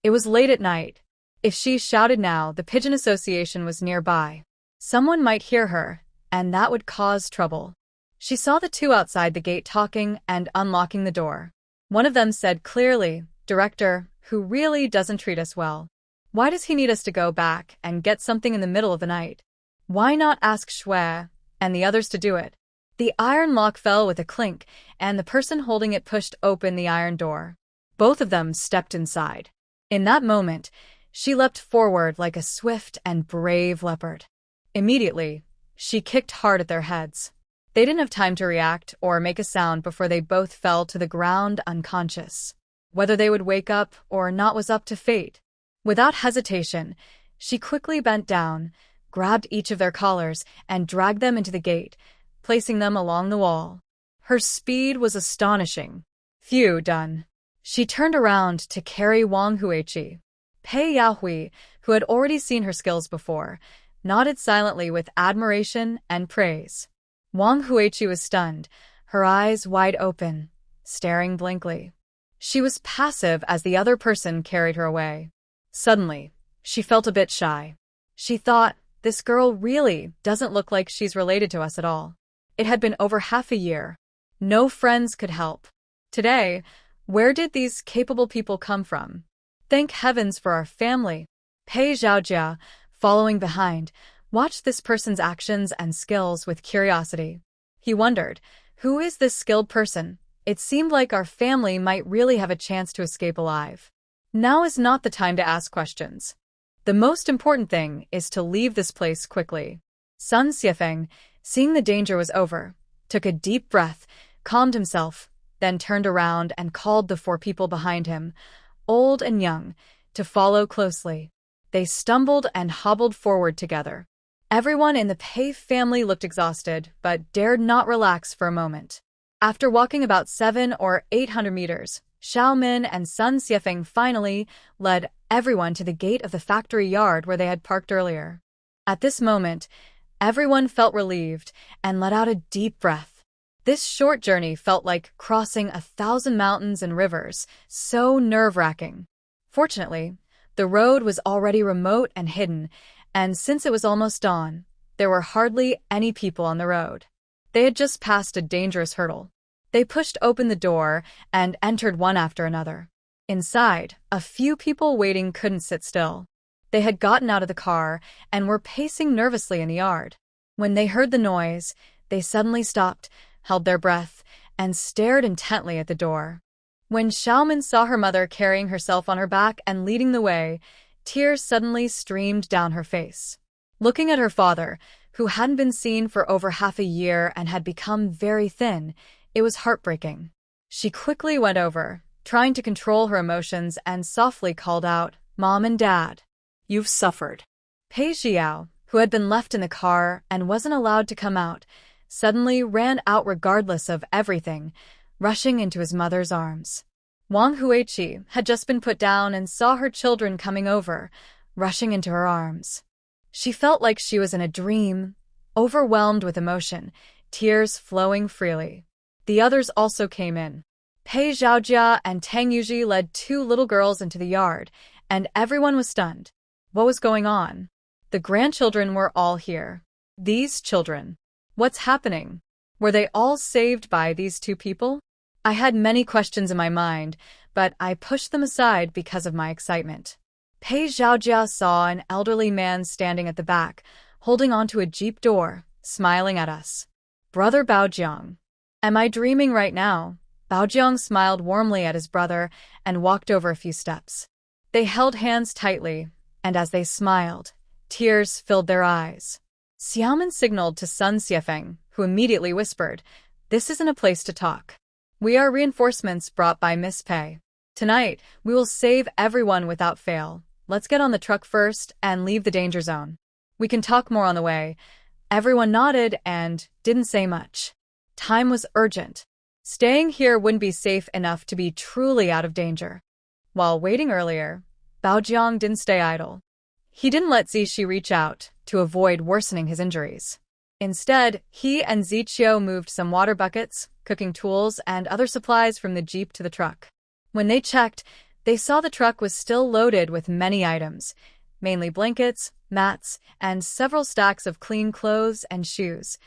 It was late at night. If she shouted now, the Pigeon Association was nearby. Someone might hear her, and that would cause trouble. She saw the two outside the gate talking and unlocking the door. One of them said clearly, "Director, who really doesn't treat us well. Why does he need us to go back and get something in the middle of the night? Why not ask Shui and the others to do it?" The iron lock fell with a clink, and the person holding it pushed open the iron door. Both of them stepped inside. In that moment, she leapt forward like a swift and brave leopard. Immediately, she kicked hard at their heads. They didn't have time to react or make a sound before they both fell to the ground unconscious. Whether they would wake up or not was up to fate. Without hesitation, she quickly bent down, grabbed each of their collars, and dragged them into the gate, placing them along the wall. Her speed was astonishing. Phew, done. She turned around to carry Wang Huiqi. Pei Yahui, who had already seen her skills before, nodded silently with admiration and praise. Wang Huiqi was stunned, her eyes wide open, staring blankly. She was passive as the other person carried her away. Suddenly, she felt a bit shy. She thought, this girl really doesn't look like she's related to us at all. It had been over half a year. No friends could help. Today, where did these capable people come from? Thank heavens for our family. Pei Zhaojia, following behind, watched this person's actions and skills with curiosity. He wondered, who is this skilled person? It seemed like our family might really have a chance to escape alive. Now is not the time to ask questions. The most important thing is to leave this place quickly. Sun Xiefeng, seeing the danger was over, took a deep breath, calmed himself, then turned around and called the four people behind him, old and young, to follow closely. They stumbled and hobbled forward together. Everyone in the Pei family looked exhausted, but dared not relax for a moment. After walking about 700 or 800 meters, Xiaomin and Sun Xiefeng finally led everyone to the gate of the factory yard where they had parked earlier. At this moment, everyone felt relieved and let out a deep breath. This short journey felt like crossing 1,000 mountains and rivers, so nerve-wracking. Fortunately, the road was already remote and hidden, and since it was almost dawn, there were hardly any people on the road. They had just passed a dangerous hurdle. They pushed open the door and entered one after another. Inside, a few people waiting couldn't sit still. They had gotten out of the car and were pacing nervously in the yard. When they heard the noise, they suddenly stopped, held their breath, and stared intently at the door. When Xiaomin saw her mother carrying herself on her back and leading the way, tears suddenly streamed down her face. Looking at her father, who hadn't been seen for over half a year and had become very thin, it was heartbreaking. She quickly went over, trying to control her emotions, and softly called out, "Mom and Dad, you've suffered." Pei Xiao, who had been left in the car and wasn't allowed to come out, suddenly ran out regardless of everything, rushing into his mother's arms. Wang Huiqi had just been put down and saw her children coming over, rushing into her arms. She felt like she was in a dream, overwhelmed with emotion, tears flowing freely. The others also came in. Pei Zhaojia and Tang Yuji led two little girls into the yard, and everyone was stunned. What was going on? The grandchildren were all here. These children. What's happening? Were they all saved by these two people? I had many questions in my mind, but I pushed them aside because of my excitement. Pei Zhaojia saw an elderly man standing at the back, holding onto a jeep door, smiling at us. Brother Baojiang. Am I dreaming right now? Baojiang smiled warmly at his brother and walked over a few steps. They held hands tightly, and as they smiled, tears filled their eyes. Xiaomin signaled to Sun Xiefeng, who immediately whispered, "This isn't a place to talk. We are reinforcements brought by Miss Pei. Tonight, we will save everyone without fail. Let's get on the truck first and leave the danger zone. We can talk more on the way." Everyone nodded and didn't say much. Time was urgent. Staying here wouldn't be safe enough to be truly out of danger. While waiting earlier, Baojiang didn't stay idle. He didn't let Zixi reach out to avoid worsening his injuries. Instead, he and Ziqiu moved some water buckets, cooking tools, and other supplies from the jeep to the truck. When they checked, they saw the truck was still loaded with many items, mainly blankets, mats, and several stacks of clean clothes and shoes,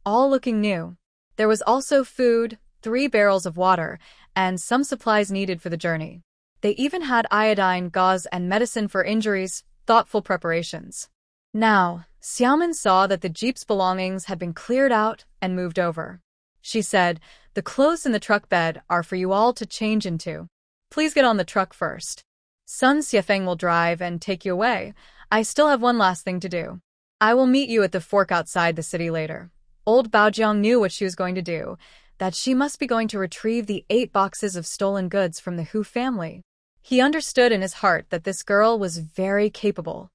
all looking new. There was also food, 3 barrels of water, and some supplies needed for the journey. They even had iodine, gauze, and medicine for injuries, thoughtful preparations. Now, Xiaomin saw that the jeep's belongings had been cleared out and moved over. She said, "The clothes in the truck bed are for you all to change into. Please get on the truck first. Sun Xiefeng will drive and take you away. I still have one last thing to do. I will meet you at the fork outside the city later." Old Baojiang knew what she was going to do, that she must be going to retrieve the 8 boxes of stolen goods from the Hu family. He understood in his heart that this girl was very capable.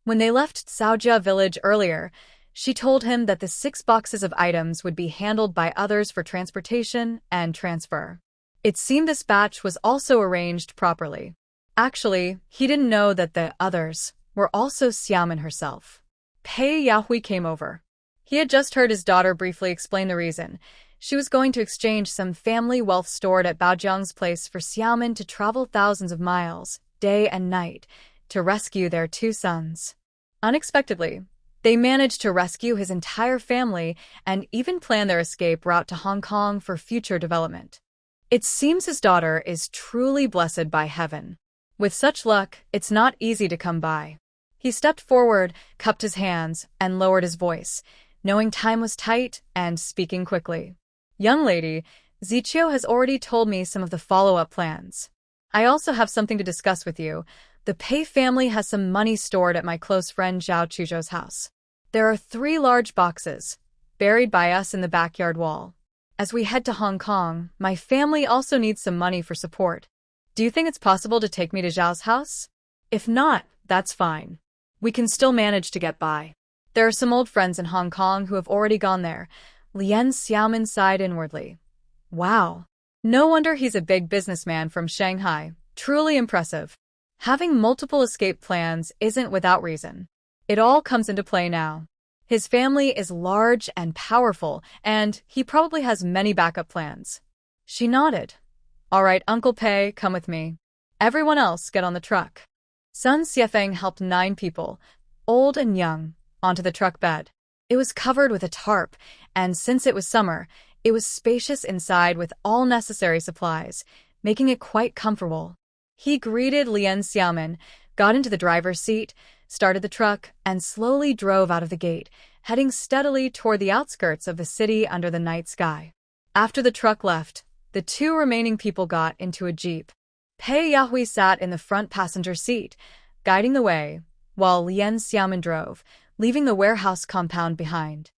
When they left Caojia village earlier, she told him that the 6 boxes of items would be handled by others for transportation and transfer. It seemed this batch was also arranged properly. Actually, he didn't know that the others were also Xiaomin herself. Pei Yahui came over. He had just heard his daughter briefly explain the reason. She was going to exchange some family wealth stored at Baojiang's place for Xiaomin to travel thousands of miles, day and night, to rescue their 2 sons. Unexpectedly, they managed to rescue his entire family and even plan their escape route to Hong Kong for future development. It seems his daughter is truly blessed by heaven. With such luck, it's not easy to come by. He stepped forward, cupped his hands, and lowered his voice, knowing time was tight and speaking quickly. "Young lady, Ziqiu has already told me some of the follow-up plans. I also have something to discuss with you. The Pei family has some money stored at my close friend Zhao Chuzhou's house. There are 3 large boxes, buried by us in the backyard wall. As we head to Hong Kong, my family also needs some money for support. Do you think it's possible to take me to Zhao's house? If not, that's fine. We can still manage to get by. There are some old friends in Hong Kong who have already gone there." Lien Xiaomin sighed inwardly. Wow. No wonder he's a big businessman from Shanghai. Truly impressive. Having multiple escape plans isn't without reason. It all comes into play now. His family is large and powerful, and he probably has many backup plans. She nodded. "All right, Uncle Pei, come with me. Everyone else get on the truck." Sun Xiefeng helped 9 people, old and young, onto the truck bed. It was covered with a tarp, and since it was summer, it was spacious inside with all necessary supplies, making it quite comfortable. He greeted Lien Xiaomin, got into the driver's seat, started the truck, and slowly drove out of the gate, heading steadily toward the outskirts of the city under the night sky. After the truck left, the 2 remaining people got into a jeep. Pei Yahui sat in the front passenger seat, guiding the way, while Lien Xiaomin drove, leaving the warehouse compound behind.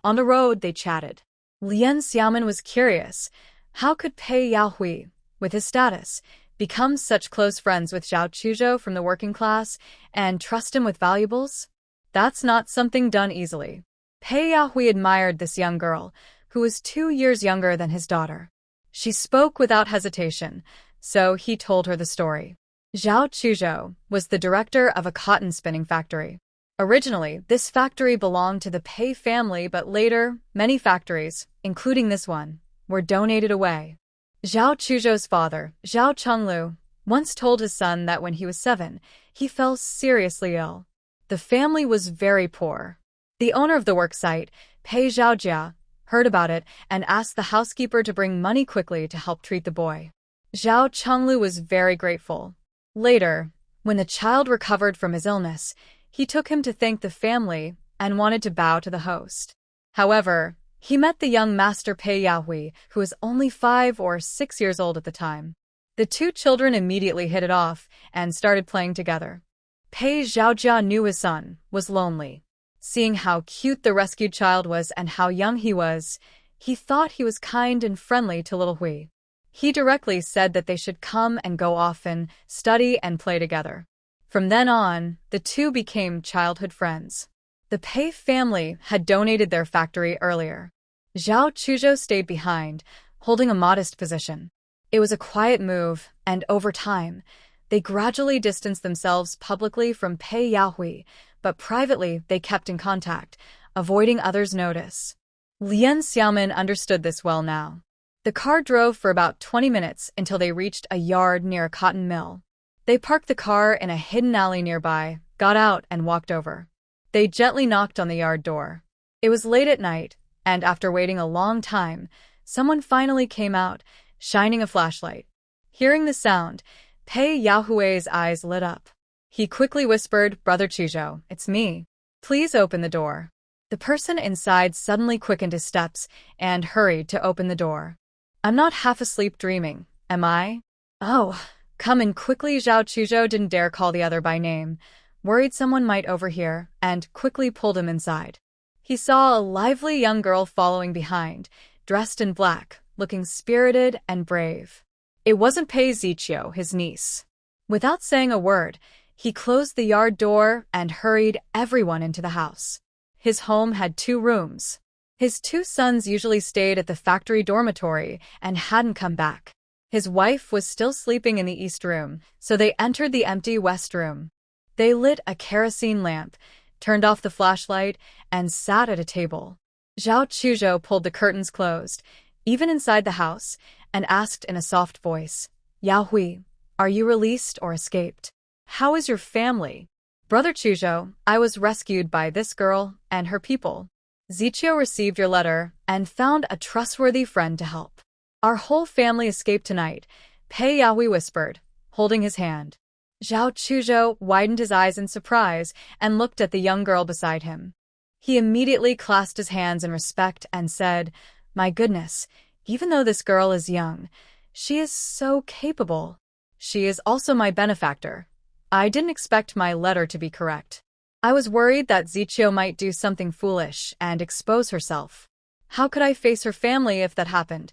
On the road, they chatted. Lien Xiaomin was curious. How could Pei Yahui, with his status, become such close friends with Zhao Chuzhou from the working class and trust him with valuables? That's not something done easily. Pei Yahui admired this young girl, who was 2 years younger than his daughter. She spoke without hesitation, so he told her the story. Zhao Chuzhou was the director of a cotton spinning factory. Originally, this factory belonged to the Pei family, but later, many factories, including this one, were donated away. Zhao Chuzhou's father, Zhao Chenglu, once told his son that when he was 7, he fell seriously ill. The family was very poor. The owner of the work site, Pei Zhaojia, heard about it and asked the housekeeper to bring money quickly to help treat the boy. Zhao Chenglu was very grateful. Later, when the child recovered from his illness, he took him to thank the family and wanted to bow to the host. However, he met the young master Pei Yahui, who was only 5 or 6 years old at the time. The two children immediately hit it off and started playing together. Pei Zhaojia knew his son was lonely. Seeing how cute the rescued child was and how young he was, he thought he was kind and friendly to little Hui. He directly said that they should come and go often, study and play together. From then on, the two became childhood friends. The Pei family had donated their factory earlier. Zhao Chuzhou stayed behind, holding a modest position. It was a quiet move, and over time, they gradually distanced themselves publicly from Pei Yahui, but privately they kept in contact, avoiding others' notice. Lien Xiaomin understood this well now. The car drove for about 20 minutes until they reached a yard near a cotton mill. They parked the car in a hidden alley nearby, got out and walked over. They gently knocked on the yard door. It was late at night, and after waiting a long time, someone finally came out, shining a flashlight. Hearing the sound, Pei Yahui's eyes lit up. He quickly whispered, "Brother Chuzhou, it's me. Please open the door." The person inside suddenly quickened his steps and hurried to open the door. "I'm not half asleep dreaming, am I?" "Oh, come in quickly." Zhao Chuzhou didn't dare call the other by name, worried someone might overhear, and quickly pulled him inside. He saw a lively young girl following behind, dressed in black, looking spirited and brave. It wasn't Pei Ziqiu, his niece. Without saying a word, he closed the yard door and hurried everyone into the house. His home had 2 rooms. His 2 sons usually stayed at the factory dormitory and hadn't come back. His wife was still sleeping in the east room, so they entered the empty west room. They lit a kerosene lamp, turned off the flashlight, and sat at a table. Zhao Chuzhou pulled the curtains closed, even inside the house, and asked in a soft voice, "Yao Hui, are you released or escaped? How is your family?" "Brother Chuzhou, I was rescued by this girl and her people. Ziqiu received your letter and found a trustworthy friend to help. Our whole family escaped tonight," Pei Yahui whispered, holding his hand. Zhao Chuzhou widened his eyes in surprise and looked at the young girl beside him. He immediately clasped his hands in respect and said, "My goodness, even though this girl is young, she is so capable. She is also my benefactor. I didn't expect my letter to be correct. I was worried that Ziqiu might do something foolish and expose herself. How could I face her family if that happened?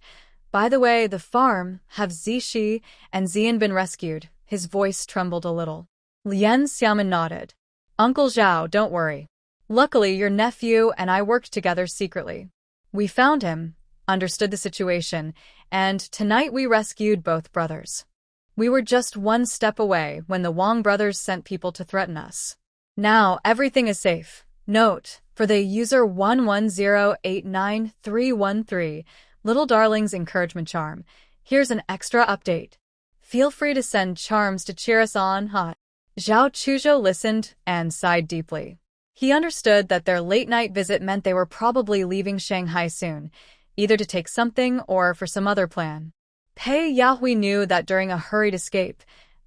By the way, the farm, have Zishi and Zian been rescued?" His voice trembled a little. Lien Xiaomin nodded. "Uncle Zhao, don't worry. Luckily, your nephew and I worked together secretly. We found him, understood the situation, and tonight we rescued both brothers. We were just one step away when the Wang brothers sent people to threaten us. Now everything is safe. Note, for the user 11089313, Little Darling's encouragement charm, here's an extra update. Feel free to send charms to cheer us on, huh?" Zhao Chuzhou listened and sighed deeply. He understood that their late-night visit meant they were probably leaving Shanghai soon, either to take something or for some other plan. Pei Yahui knew that during a hurried escape,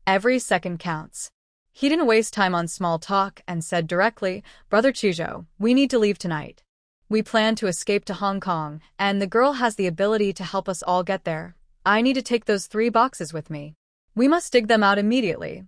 every second counts. He didn't waste time on small talk and said directly, "Brother Chuzhou, we need to leave tonight. We plan to escape to Hong Kong, and the girl has the ability to help us all get there. I need to take those 3 boxes with me. We must dig them out immediately."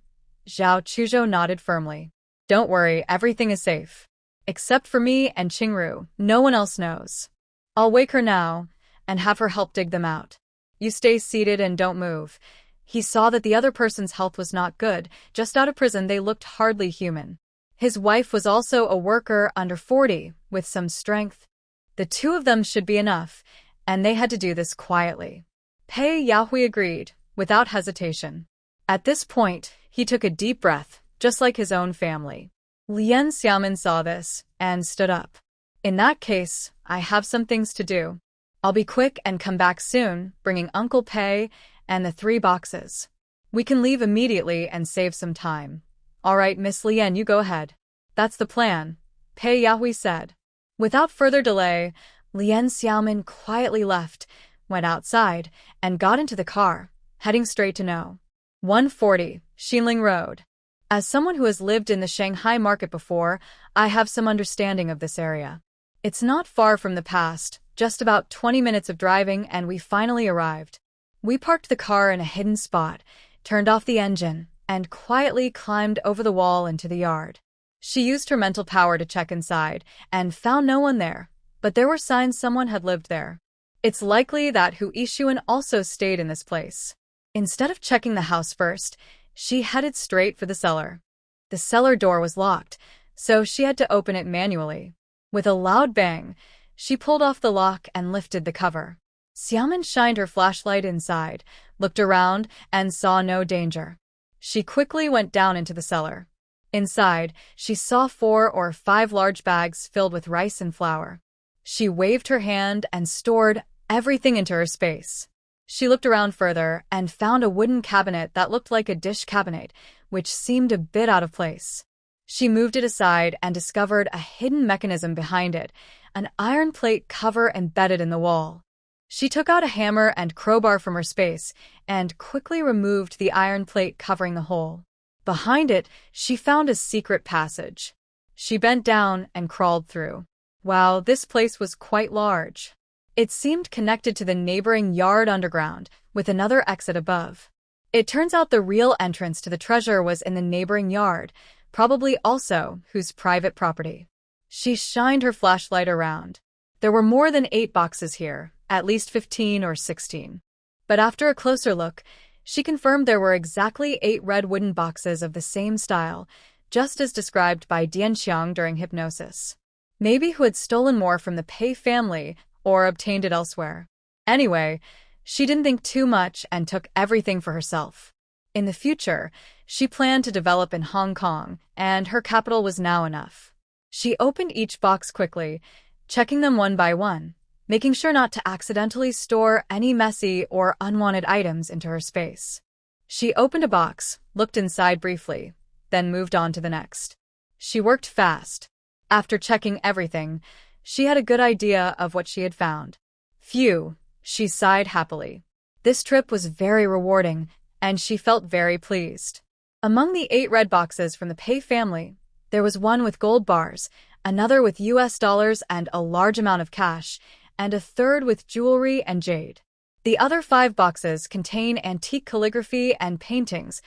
Zhao Chuzhou nodded firmly. "Don't worry, everything is safe. Except for me and Qingru, no one else knows. I'll wake her now and have her help dig them out. You stay seated and don't move." He saw that the other person's health was not good. Just out of prison, they looked hardly human. His wife was also a worker under 40, with some strength. The 2 of them should be enough, and they had to do this quietly. Pei Yahui agreed, without hesitation. At this point, he took a deep breath, just like his own family. Lien Xiaomin saw this and stood up. "In that case, I have some things to do. I'll be quick and come back soon, bringing Uncle Pei and the 3 boxes. We can leave immediately and save some time." "All right, Miss Lien, you go ahead." "That's the plan," Pei Yahui said. Without further delay, Lien Xiaomin quietly left, went outside, and got into the car, heading straight to No. 140, Xinling Road. As someone who has lived in the Shanghai market before, I have some understanding of this area. It's not far from the past, just about 20 minutes of driving, and we finally arrived. We parked the car in a hidden spot, turned off the engine, and quietly climbed over the wall into the yard. She used her mental power to check inside, and found no one there, but there were signs someone had lived there. It's likely that Hu Yixuan also stayed in this place. Instead of checking the house first, she headed straight for the cellar. The cellar door was locked, so she had to open it manually. With a loud bang, she pulled off the lock and lifted the cover. Xiaomin shined her flashlight inside, looked around, and saw no danger. She quickly went down into the cellar. Inside, she saw 4 or 5 large bags filled with rice and flour. She waved her hand and stored everything into her space. She looked around further and found a wooden cabinet that looked like a dish cabinet, which seemed a bit out of place. She moved it aside and discovered a hidden mechanism behind it, an iron plate cover embedded in the wall. She took out a hammer and crowbar from her space and quickly removed the iron plate covering the hole. Behind it, she found a secret passage. She bent down and crawled through. Wow, this place was quite large. It seemed connected to the neighboring yard underground, with another exit above. It turns out the real entrance to the treasure was in the neighboring yard, probably also Hu's private property. She shined her flashlight around. There were more than 8 boxes here, at least 15 or 16. But after a closer look, she confirmed there were exactly 8 red wooden boxes of the same style, just as described by Dianxiang during hypnosis. Maybe Hu had stolen more from the Pei family or obtained it elsewhere. Anyway, she didn't think too much and took everything for herself. In the future, she planned to develop in Hong Kong, and her capital was now enough. She opened each box quickly, checking them one by one, making sure not to accidentally store any messy or unwanted items into her space. She opened a box, looked inside briefly, then moved on to the next. She worked fast. After checking everything, she had a good idea of what she had found. Phew, she sighed happily. This trip was very rewarding, and she felt very pleased. Among the 8 red boxes from the Pei family, there was one with gold bars, another with US dollars and a large amount of cash, and a third with jewelry and jade. The other 5 boxes contain antique calligraphy and paintings,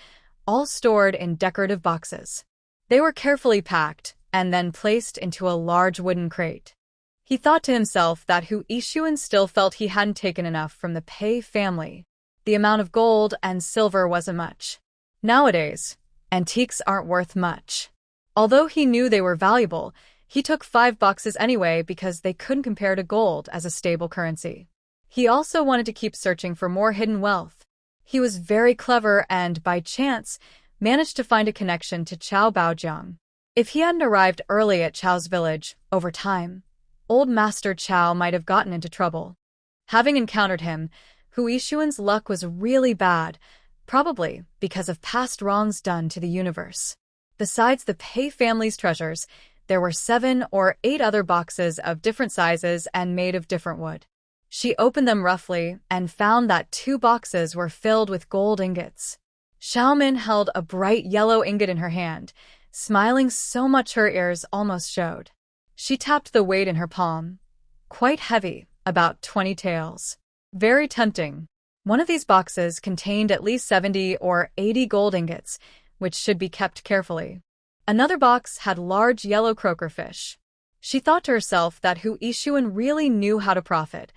all stored in decorative boxes. They were carefully packed and then placed into a large wooden crate. He thought to himself that Hu Yixuan still felt he hadn't taken enough from the Pei family. The amount of gold and silver wasn't much. Nowadays, antiques aren't worth much. Although he knew they were valuable, he took 5 boxes anyway because they couldn't compare to gold as a stable currency. He also wanted to keep searching for more hidden wealth. He was very clever and, by chance, managed to find a connection to Chao Baojiang. If he hadn't arrived early at Chao's village, over time, old Master Chao might have gotten into trouble. Having encountered him, Hu Yixuan's luck was really bad, probably because of past wrongs done to the universe. Besides the Pei family's treasures, there were 7 or 8 other boxes of different sizes and made of different wood. She opened them roughly and found that 2 boxes were filled with gold ingots. Xiaomin held a bright yellow ingot in her hand, smiling so much her ears almost showed. She tapped the weight in her palm. Quite heavy, about 20 taels. Very tempting. One of these boxes contained at least 70 or 80 gold ingots, which should be kept carefully. Another box had large yellow croaker fish. She thought to herself that Hu Yixuan really knew how to profit,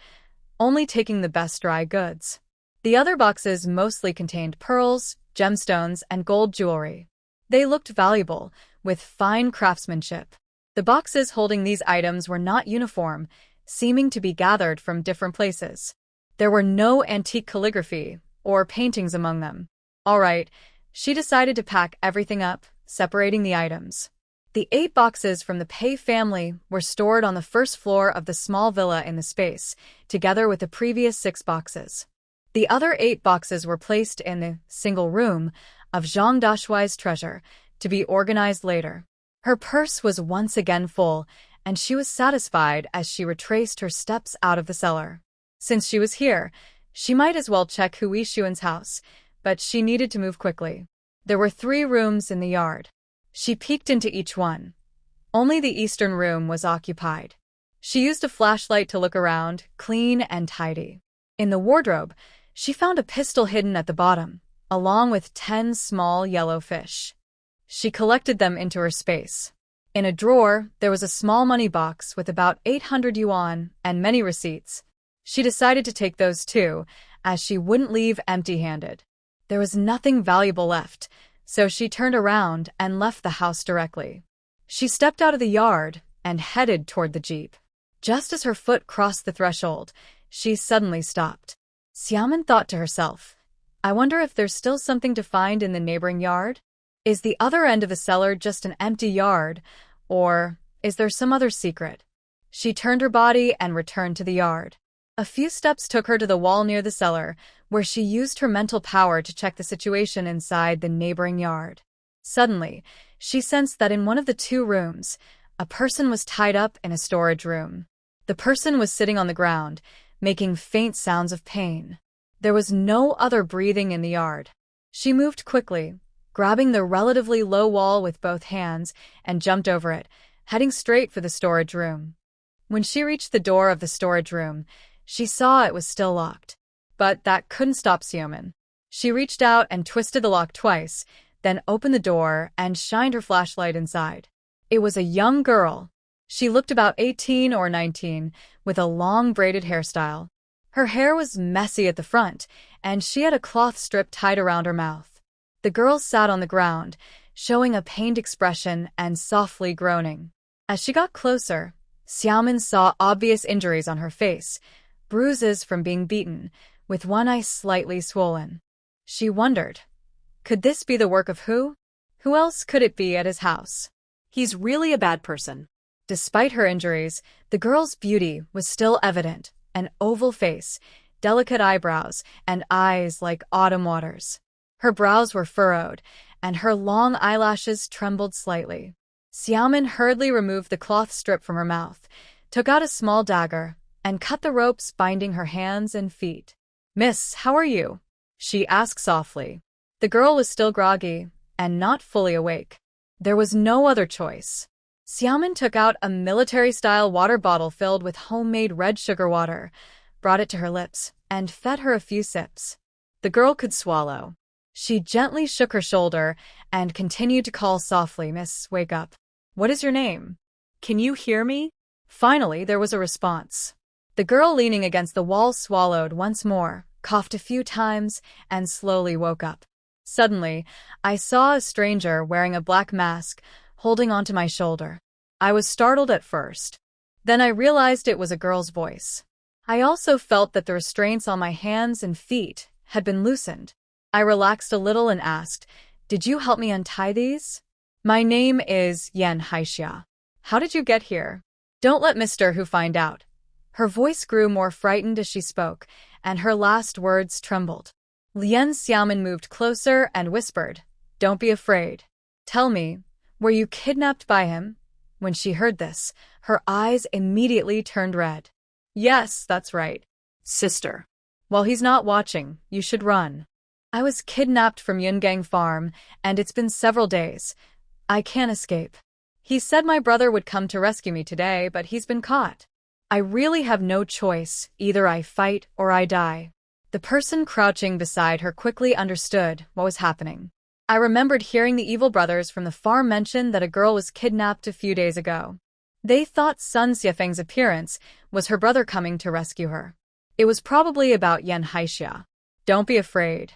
only taking the best dry goods. The other boxes mostly contained pearls, gemstones, and gold jewelry. They looked valuable, with fine craftsmanship. The boxes holding these items were not uniform, seeming to be gathered from different places. There were no antique calligraphy or paintings among them. All right, she decided to pack everything up, separating the items. The 8 boxes from the Pei family were stored on the first floor of the small villa in the space, together with the previous 6 boxes. The other 8 boxes were placed in the single room of Zhang Dashuai's treasure, to be organized later. Her purse was once again full, and she was satisfied as she retraced her steps out of the cellar. Since she was here, she might as well check Hu Yixuan's house, but she needed to move quickly. There were 3 rooms in the yard. She peeked into each one. Only the eastern room was occupied. She used a flashlight to look around, clean and tidy. In the wardrobe, She found a pistol hidden at the bottom, along with 10 small yellow fish. She collected them into her space. In a drawer, there was a small money box with about 800 yuan and many receipts. She decided to take those too, as she wouldn't leave empty-handed. There was nothing valuable left, so she turned around and left the house directly. She stepped out of the yard and headed toward the jeep. Just as her foot crossed the threshold, she suddenly stopped. Xiaomin thought to herself, I wonder if there's still something to find in the neighboring yard? Is the other end of the cellar just an empty yard, or is there some other secret? She turned her body and returned to the yard. A few steps took her to the wall near the cellar, where she used her mental power to check the situation inside the neighboring yard. Suddenly, she sensed that in one of the 2 rooms, a person was tied up in a storage room. The person was sitting on the ground, making faint sounds of pain. There was no other breathing in the yard. She moved quickly, grabbing the relatively low wall with both hands, and jumped over it, heading straight for the storage room. When she reached the door of the storage room, she saw it was still locked. But that couldn't stop Xiaomin. She reached out and twisted the lock twice, then opened the door and shined her flashlight inside. It was a young girl. She looked about 18 or 19, with a long braided hairstyle. Her hair was messy at the front, and she had a cloth strip tied around her mouth. The girl sat on the ground, showing a pained expression and softly groaning. As she got closer, Xiaomin saw obvious injuries on her face, bruises from being beaten, with one eye slightly swollen. She wondered, could this be the work of who? Who else could it be at his house? He's really a bad person. Despite her injuries, the girl's beauty was still evident, an oval face, delicate eyebrows, and eyes like autumn waters. Her brows were furrowed, and her long eyelashes trembled slightly. Xiaomin hurriedly removed the cloth strip from her mouth, took out a small dagger, and cut the ropes binding her hands and feet. "Miss, how are you?" she asked softly. The girl was still groggy and not fully awake. There was no other choice. Xiaomin took out a military-style water bottle filled with homemade red sugar water, brought it to her lips, and fed her a few sips. The girl could swallow. She gently shook her shoulder and continued to call softly, "Miss, wake up. What is your name? Can you hear me?" Finally, there was a response. The girl leaning against the wall swallowed once more, coughed a few times, and slowly woke up. Suddenly, I saw a stranger wearing a black mask, holding onto my shoulder. I was startled at first. Then I realized it was a girl's voice. I also felt that the restraints on my hands and feet had been loosened. I relaxed a little and asked, "Did you help me untie these?" "My name is Yan Haixia. How did you get here?" "Don't let Mr. Hu find out." Her voice grew more frightened as she spoke, and her last words trembled. Lien Xiaomin moved closer and whispered, "Don't be afraid. Tell me, were you kidnapped by him?" When she heard this, her eyes immediately turned red. "Yes, that's right. Sister. While he's not watching, you should run. I was kidnapped from Yungang Farm, and it's been several days. I can't escape. He said my brother would come to rescue me today, but he's been caught. I really have no choice. Either I fight or I die." The person crouching beside her quickly understood what was happening. I remembered hearing the evil brothers from the farm mention that a girl was kidnapped a few days ago. They thought Sun Xiafeng's appearance was her brother coming to rescue her. It was probably about Yan Haixia. "Don't be afraid.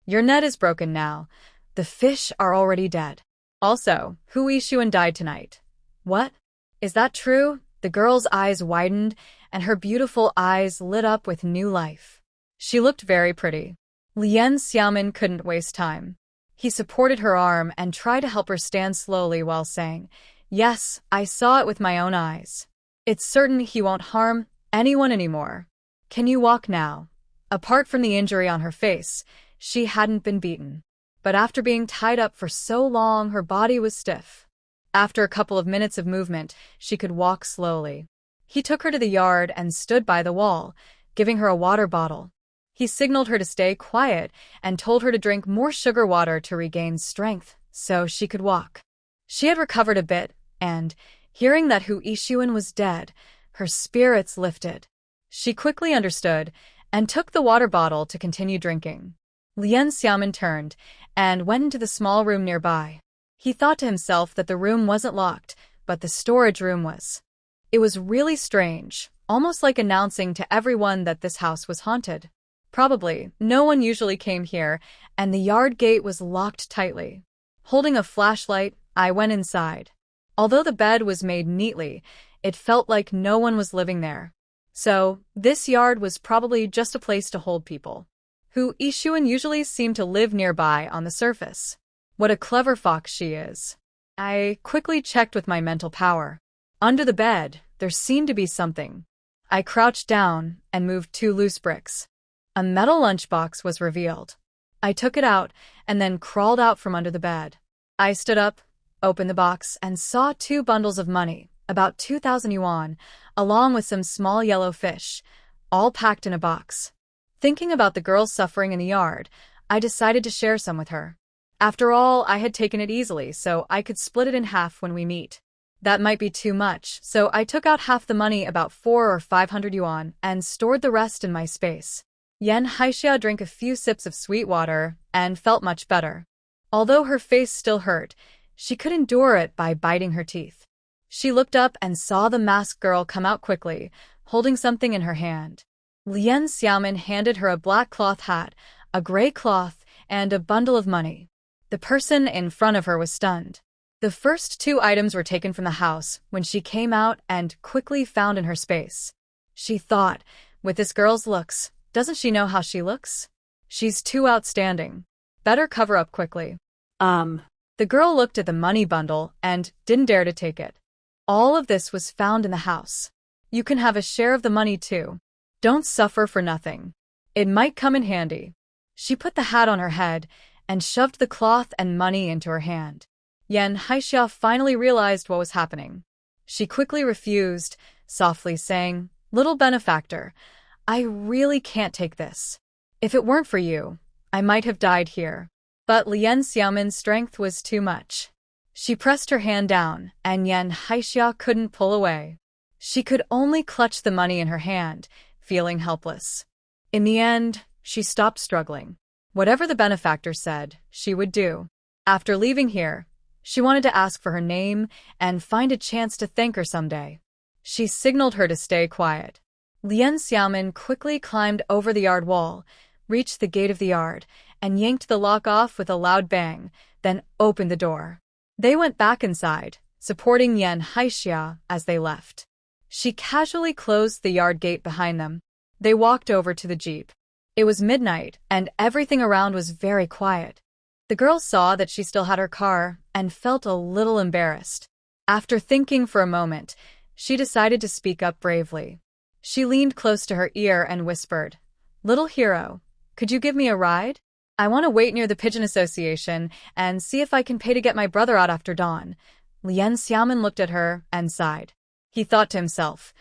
Your net is broken now. The fish are already dead. Also, Hu Yixuan died tonight." "What? Is that true?" The girl's eyes widened, and her beautiful eyes lit up with new life. She looked very pretty. Lien Xiaomin couldn't waste time. He supported her arm and tried to help her stand slowly while saying, "Yes, I saw it with my own eyes. It's certain he won't harm anyone anymore. Can you walk now?" Apart from the injury on her face, she hadn't been beaten. But after being tied up for so long, her body was stiff. After a couple of minutes of movement, she could walk slowly. He took her to the yard and stood by the wall, giving her a water bottle. He signaled her to stay quiet and told her to drink more sugar water to regain strength so she could walk. She had recovered a bit, and, hearing that Hu Yixuan was dead, her spirits lifted. She quickly understood and took the water bottle to continue drinking. Lien Xiaomin turned and went into the small room nearby. He thought to himself that the room wasn't locked, but the storage room was. It was really strange, almost like announcing to everyone that this house was haunted. Probably, no one usually came here, and the yard gate was locked tightly. Holding a flashlight, I went inside. Although the bed was made neatly, it felt like no one was living there. So, this yard was probably just a place to hold people, who Ishuan usually seemed to live nearby on the surface. What a clever fox she is. I quickly checked with my mental power. Under the bed, there seemed to be something. I crouched down and moved 2 loose bricks. A metal lunchbox was revealed. I took it out and then crawled out from under the bed. I stood up, opened the box, and saw 2 bundles of money, about 2,000 yuan, along with some small yellow fish, all packed in a box. Thinking about the girl suffering in the yard, I decided to share some with her. After all, I had taken it easily, so I could split it in half when we meet. That might be too much, so I took out half the money, about 400 or 500 yuan, and stored the rest in my space. Yan Haixia drank a few sips of sweet water and felt much better. Although her face still hurt, she could endure it by biting her teeth. She looked up and saw the masked girl come out quickly, holding something in her hand. Lien Xiaomin handed her a black cloth hat, a gray cloth, and a bundle of money. The person in front of her was stunned. The first 2 items were taken from the house when she came out and quickly found in her space. She thought, with this girl's looks, doesn't she know how she looks? She's too outstanding. Better cover up quickly. The girl looked at the money bundle and didn't dare to take it. All of this was found in the house. You can have a share of the money too. Don't suffer for nothing. It might come in handy. She put the hat on her head and shoved the cloth and money into her hand. Yan Haixia finally realized what was happening. She quickly refused, softly saying, "Little benefactor, I really can't take this. If it weren't for you, I might have died here." But Lien Xiaomin's strength was too much. She pressed her hand down, and Yan Haixia couldn't pull away. She could only clutch the money in her hand, feeling helpless. In the end, she stopped struggling. Whatever the benefactor said, she would do. After leaving here, she wanted to ask for her name and find a chance to thank her someday. She signaled her to stay quiet. Lien Xiaomin quickly climbed over the yard wall, reached the gate of the yard, and yanked the lock off with a loud bang, then opened the door. They went back inside, supporting Yan Haixia as they left. She casually closed the yard gate behind them. They walked over to the jeep. It was midnight, and everything around was very quiet. The girl saw that she still had her car and felt a little embarrassed. After thinking for a moment, she decided to speak up bravely. She leaned close to her ear and whispered, "Little hero, could you give me a ride? I want to wait near the Pigeon Association and see if I can pay to get my brother out after dawn." Lien Xiaomin looked at her and sighed. He thought to himself,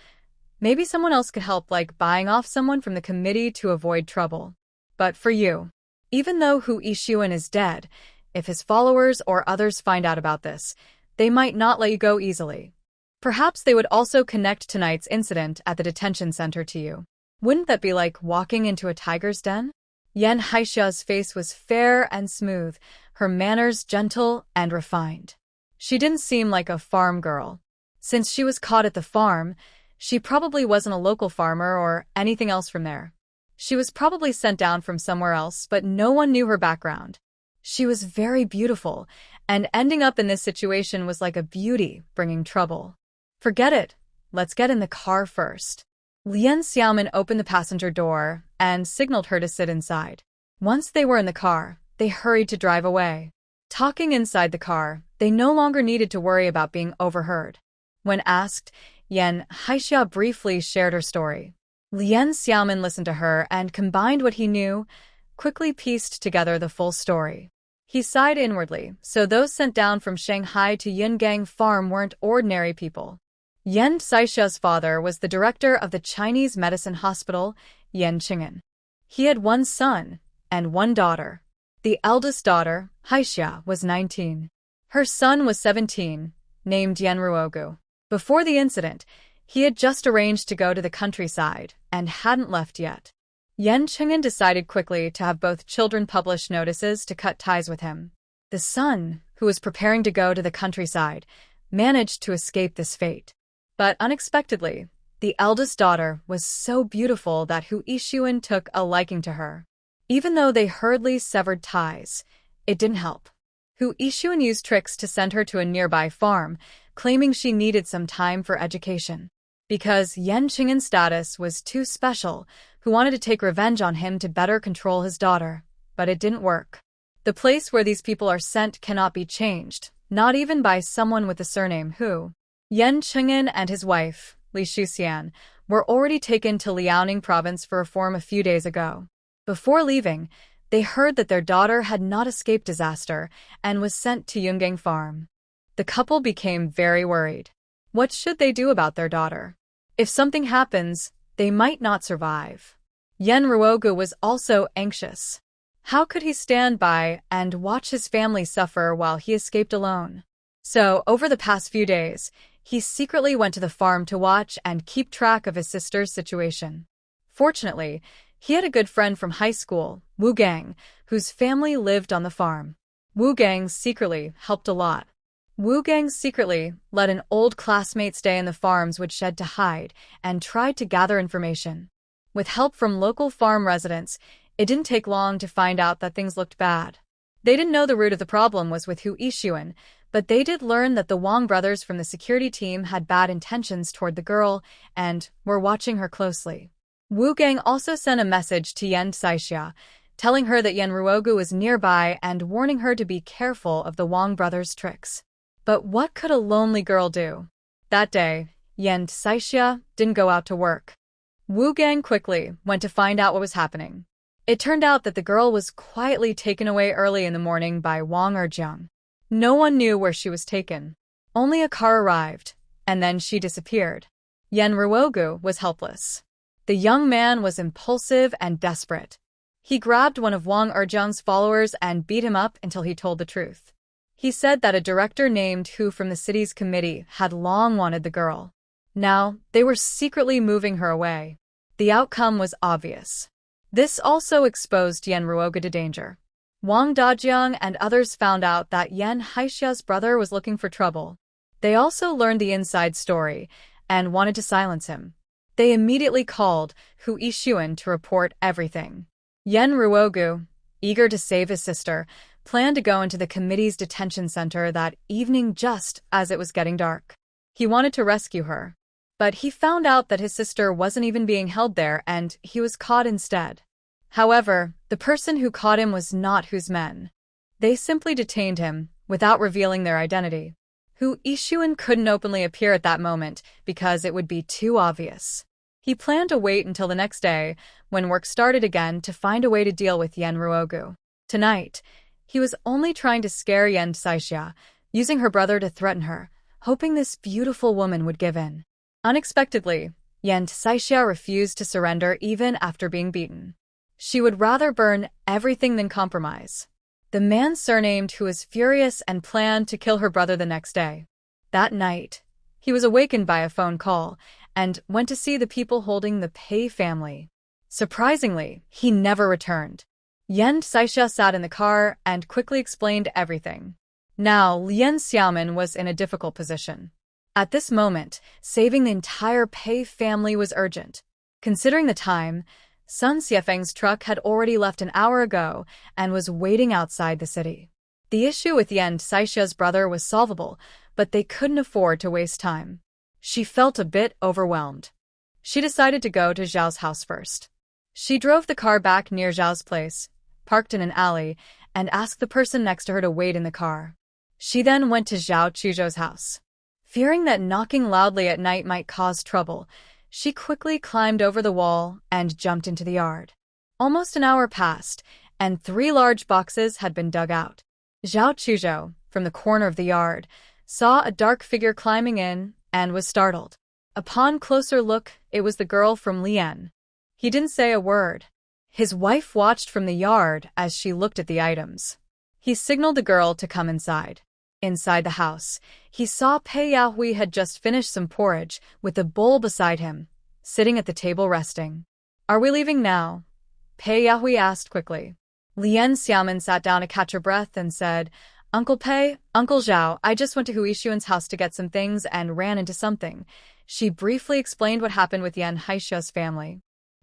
maybe someone else could help, like buying off someone from the committee to avoid trouble. But for you, even though Hu Yixuan is dead, if his followers or others find out about this, they might not let you go easily. Perhaps they would also connect tonight's incident at the detention center to you. Wouldn't that be like walking into a tiger's den? Yan Haixia's face was fair and smooth, her manners gentle and refined. She didn't seem like a farm girl. Since she was caught at the farm, she probably wasn't a local farmer or anything else from there. She was probably sent down from somewhere else, but no one knew her background. She was very beautiful, and ending up in this situation was like a beauty bringing trouble. Forget it. Let's get in the car first. Lien Xiaomin opened the passenger door and signaled her to sit inside. Once they were in the car, they hurried to drive away. Talking inside the car, they no longer needed to worry about being overheard. When asked, Yan Haixia briefly shared her story. Lien Xiaomin listened to her and combined what he knew, quickly pieced together the full story. He sighed inwardly, so those sent down from Shanghai to Yungang Farm weren't ordinary people. Yan Xaixia's father was the director of the Chinese medicine hospital, Yan Qing'an. He had one son and one daughter. The eldest daughter, Haixia, was 19. Her son was 17, named Yan Ruogu. Before the incident, he had just arranged to go to the countryside and hadn't left yet. Yen Cheng'an decided quickly to have both children publish notices to cut ties with him. The son, who was preparing to go to the countryside, managed to escape this fate. But unexpectedly, the eldest daughter was so beautiful that Hu Yixuan took a liking to her. Even though they hurriedly severed ties, it didn't help. Hu Yixuan used tricks to send her to a nearby farm, claiming she needed some time for education. Because Yen Cheng'an's status was too special, Hu wanted to take revenge on him to better control his daughter. But it didn't work. The place where these people are sent cannot be changed, not even by someone with the surname Hu. Yen Cheng'an and his wife, Li Shuxian, were already taken to Liaoning province for reform a few days ago. Before leaving, they heard that their daughter had not escaped disaster and was sent to Yungang farm. The couple became very worried. What should they do about their daughter? If something happens, they might not survive. Yen Ruogu was also anxious. How could he stand by and watch his family suffer while he escaped alone? So, over the past few days, he secretly went to the farm to watch and keep track of his sister's situation. Fortunately, he had a good friend from high school, Wu Gang, whose family lived on the farm. Wu Gang secretly helped a lot. Wu Gang secretly let an old classmate stay in the farm's woodshed to hide and tried to gather information. With help from local farm residents, it didn't take long to find out that things looked bad. They didn't know the root of the problem was with Hu Yixuan, but they did learn that the Wang brothers from the security team had bad intentions toward the girl and were watching her closely. Wu Gang also sent a message to Yen Saixia, telling her that Yen Ruogu was nearby and warning her to be careful of the Wang brothers' tricks. But what could a lonely girl do? That day, Yen Saixia didn't go out to work. Wu Gang quickly went to find out what was happening. It turned out that the girl was quietly taken away early in the morning by Wang Erjiang. No one knew where she was taken. Only a car arrived, and then she disappeared. Yen Ruogu was helpless. The young man was impulsive and desperate. He grabbed one of Wang Erjiang's followers and beat him up until he told the truth. He said that a director named Hu from the city's committee had long wanted the girl. Now, they were secretly moving her away. The outcome was obvious. This also exposed Yen Ruogu to danger. Wang Dajiang and others found out that Yen Haixia's brother was looking for trouble. They also learned the inside story and wanted to silence him. They immediately called Hu Yixuan to report everything. Yen Ruogu, eager to save his sister, planned to go into the committee's detention center that evening just as it was getting dark. He wanted to rescue her. But he found out that his sister wasn't even being held there and he was caught instead. However, the person who caught him was not Hu's men. They simply detained him, without revealing their identity. Hu Yixuan couldn't openly appear at that moment because it would be too obvious. He planned to wait until the next day, when work started again, to find a way to deal with Yen Ruogu. Tonight, he was only trying to scare Yen Saixia, using her brother to threaten her, hoping this beautiful woman would give in. Unexpectedly, Yen Saixia refused to surrender even after being beaten. She would rather burn everything than compromise. The man surnamed Hu was furious and planned to kill her brother the next day. That night, he was awakened by a phone call and went to see the people holding the Pei family. Surprisingly, he never returned. Yen Saixia sat in the car and quickly explained everything. Now, Lien Xiaoman was in a difficult position. At this moment, saving the entire Pei family was urgent. Considering the time, Sun Xiefeng's truck had already left an hour ago and was waiting outside the city. The issue with Yen Saixia's brother was solvable, but they couldn't afford to waste time. She felt a bit overwhelmed. She decided to go to Zhao's house first. She drove the car back near Zhao's place, parked in an alley, and asked the person next to her to wait in the car. She then went to Zhao Chuzhou's house. Fearing that knocking loudly at night might cause trouble, she quickly climbed over the wall and jumped into the yard. Almost an hour passed, and 3 large boxes had been dug out. Zhao Chuzhou, from the corner of the yard, saw a dark figure climbing in and was startled. Upon closer look, it was the girl from Lian. He didn't say a word. His wife watched from the yard as she looked at the items. He signaled the girl to come inside. Inside the house, he saw Pei Yahui had just finished some porridge with a bowl beside him, sitting at the table resting. "Are we leaving now?" Pei Yahui asked quickly. Lien Xiaomin sat down to catch her breath and said, Uncle Pei, Uncle Zhao, I just went to Hui Xuan's house to get some things and ran into something. She briefly explained what happened with Yan Haishua's family.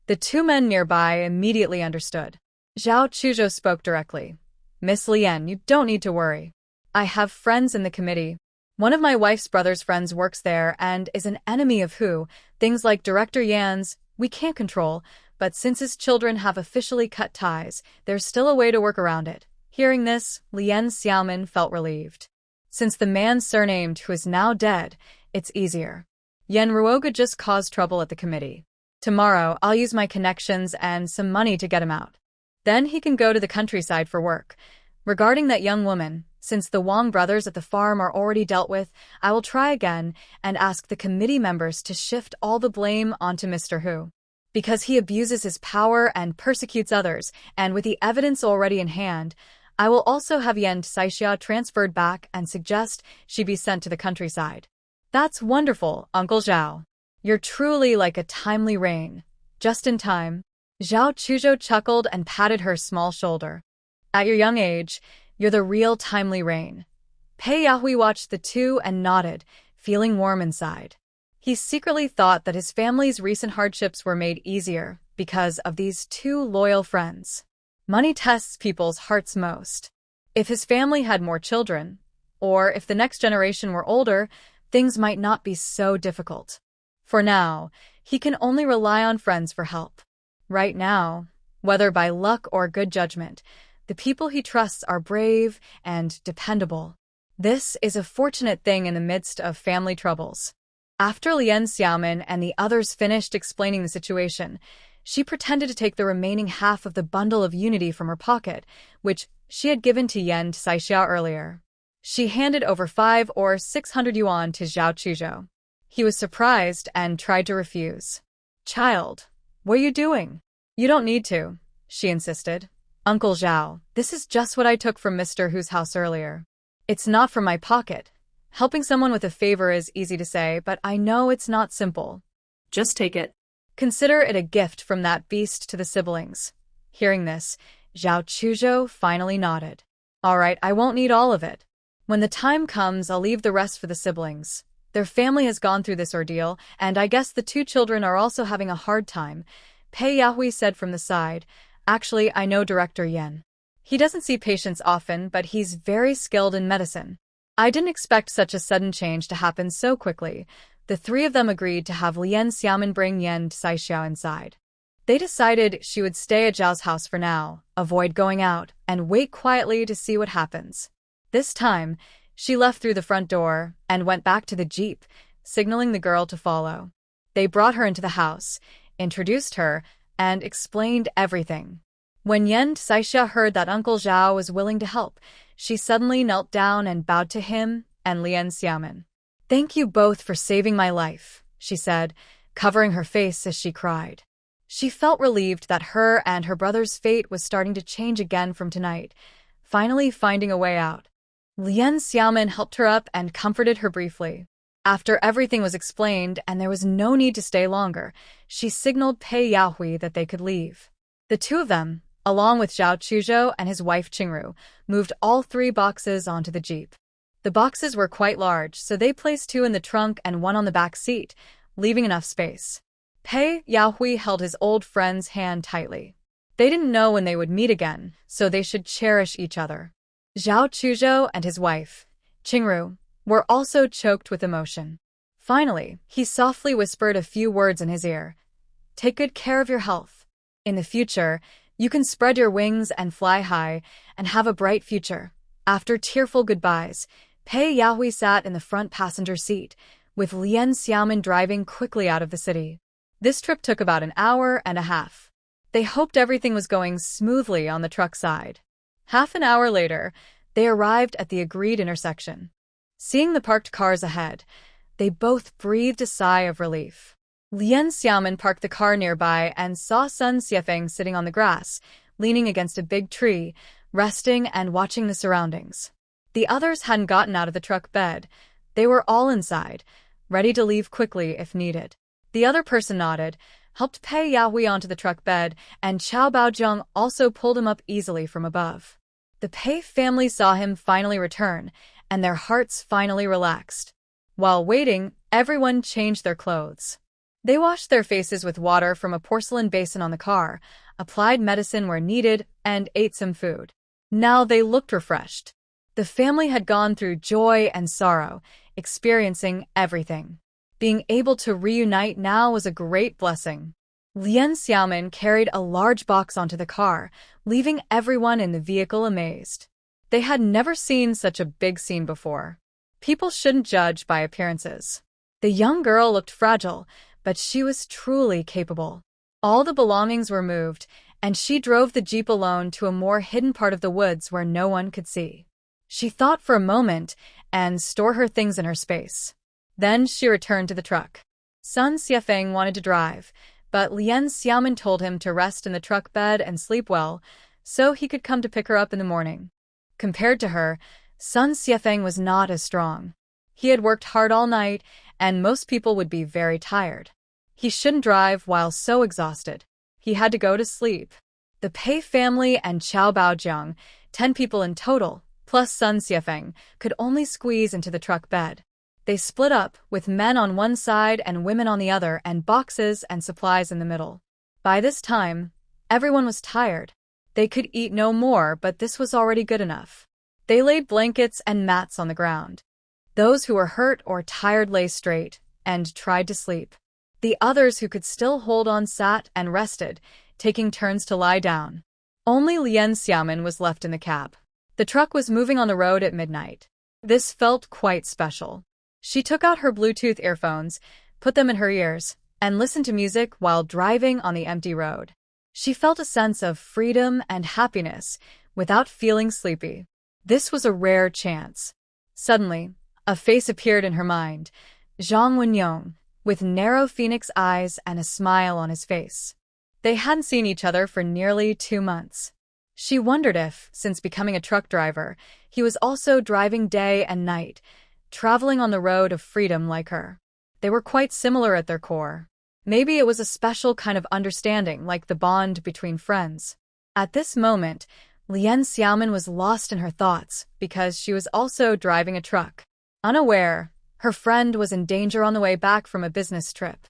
The two men nearby immediately understood. Zhao Chuzhou spoke directly. Miss Lien, you don't need to worry. I have friends in the committee. One of my wife's brother's friends works there and is an enemy of Hu. Things like Director Yan's, we can't control, but since his children have officially cut ties, there's still a way to work around it. Hearing this, Lien Xiaomin felt relieved. Since the man surnamed who is now dead, it's easier. Yen Ruoga just caused trouble at the committee. Tomorrow, I'll use my connections and some money to get him out. Then he can go to the countryside for work. Regarding that young woman, since the Wang brothers at the farm are already dealt with, I will try again and ask the committee members to shift all the blame onto Mr. Hu. Because he abuses his power and persecutes others, and with the evidence already in hand, I will also have Yan Saixia transferred back and suggest she be sent to the countryside. That's wonderful, Uncle Zhao. You're truly like a timely rain. Just in time. Zhao Chuzhou chuckled and patted her small shoulder. At your young age, you're the real timely rain. Pei Yahui watched the two and nodded, feeling warm inside. He secretly thought that his family's recent hardships were made easier because of these two loyal friends. Money tests people's hearts most. If his family had more children, or if the next generation were older, things might not be so difficult. For now, he can only rely on friends for help. Right now, whether by luck or good judgment, the people he trusts are brave and dependable. This is a fortunate thing in the midst of family troubles. After Lien Xiaomin and the others finished explaining the situation, she pretended to take the remaining half of the bundle of unity from her pocket, which she had given to Yan Saixia earlier. She handed over 500 or 600 yuan to Zhao Chuzhou. He was surprised and tried to refuse. Child, what are you doing? You don't need to, she insisted. Uncle Zhao, this is just what I took from Mr. Hu's house earlier. It's not from my pocket. Helping someone with a favor is easy to say, but I know it's not simple. Just take it. Consider it a gift from that beast to the siblings. Hearing this, Zhao Chuzhou finally nodded. All right, I won't need all of it. When the time comes, I'll leave the rest for the siblings. Their family has gone through this ordeal, and I guess the two children are also having a hard time. Pei Yahui said from the side, Actually, I know Director Yen. He doesn't see patients often, but he's very skilled in medicine. I didn't expect such a sudden change to happen so quickly. The three of them agreed to have Lien Xiaomin bring Yan Saixia inside. They decided she would stay at Zhao's house for now, avoid going out, and wait quietly to see what happens. This time, she left through the front door and went back to the jeep, signaling the girl to follow. They brought her into the house, introduced her, and explained everything. When Yan Saixia heard that Uncle Zhao was willing to help, she suddenly knelt down and bowed to him and Lien Xiaomin. Thank you both for saving my life, she said, covering her face as she cried. She felt relieved that her and her brother's fate was starting to change again from tonight, finally finding a way out. Lien Xiaomin helped her up and comforted her briefly. After everything was explained and there was no need to stay longer, she signaled Pei Yahui that they could leave. The two of them, along with Zhao Chuzhou and his wife Qingru, moved all 3 boxes onto the jeep. The boxes were quite large, so they placed 2 in the trunk and 1 on the back seat, leaving enough space. Pei Yahui held his old friend's hand tightly. They didn't know when they would meet again, so they should cherish each other. Zhao Chuzhou and his wife, Qingru, were also choked with emotion. Finally, he softly whispered a few words in his ear. Take good care of your health. In the future, you can spread your wings and fly high and have a bright future. After tearful goodbyes, Pei Yahui sat in the front passenger seat, with Lien Xiaomin driving quickly out of the city. This trip took about an hour and a half. They hoped everything was going smoothly on the truck side. Half an hour later, they arrived at the agreed intersection. Seeing the parked cars ahead, they both breathed a sigh of relief. Lien Xiaomin parked the car nearby and saw Sun Xiefeng sitting on the grass, leaning against a big tree, resting and watching the surroundings. The others hadn't gotten out of the truck bed. They were all inside, ready to leave quickly if needed. The other person nodded, helped Pei Yahui onto the truck bed, and Qiao Baozhong also pulled him up easily from above. The Pei family saw him finally return, and their hearts finally relaxed. While waiting, everyone changed their clothes. They washed their faces with water from a porcelain basin on the car, applied medicine where needed, and ate some food. Now they looked refreshed. The family had gone through joy and sorrow, experiencing everything. Being able to reunite now was a great blessing. Lien Xiaomin carried a large box onto the car, leaving everyone in the vehicle amazed. They had never seen such a big scene before. People shouldn't judge by appearances. The young girl looked fragile, but she was truly capable. All the belongings were moved, and she drove the jeep alone to a more hidden part of the woods where no one could see. She thought for a moment and stored her things in her space. Then she returned to the truck. Sun Xiefeng wanted to drive, but Lien Xiaomin told him to rest in the truck bed and sleep well, so he could come to pick her up in the morning. Compared to her, Sun Xiefeng was not as strong. He had worked hard all night, and most people would be very tired. He shouldn't drive while so exhausted. He had to go to sleep. The Pei family and Qiao Baozhong, 10 people in total, plus Sun Xiefeng, could only squeeze into the truck bed. They split up, with men on one side and women on the other, and boxes and supplies in the middle. By this time, everyone was tired. They could eat no more, but this was already good enough. They laid blankets and mats on the ground. Those who were hurt or tired lay straight and tried to sleep. The others who could still hold on sat and rested, taking turns to lie down. Only Lien Xiaomin was left in the cab. The truck was moving on the road at midnight. This felt quite special. She took out her Bluetooth earphones, put them in her ears, and listened to music while driving on the empty road. She felt a sense of freedom and happiness without feeling sleepy. This was a rare chance. Suddenly, a face appeared in her mind, Zhang Wenyong, with narrow phoenix eyes and a smile on his face. They hadn't seen each other for nearly 2 months. She wondered if, since becoming a truck driver, he was also driving day and night, traveling on the road of freedom like her. They were quite similar at their core. Maybe it was a special kind of understanding, like the bond between friends. At this moment, Lien Xiaomin was lost in her thoughts because she was also driving a truck. Unaware, her friend was in danger on the way back from a business trip.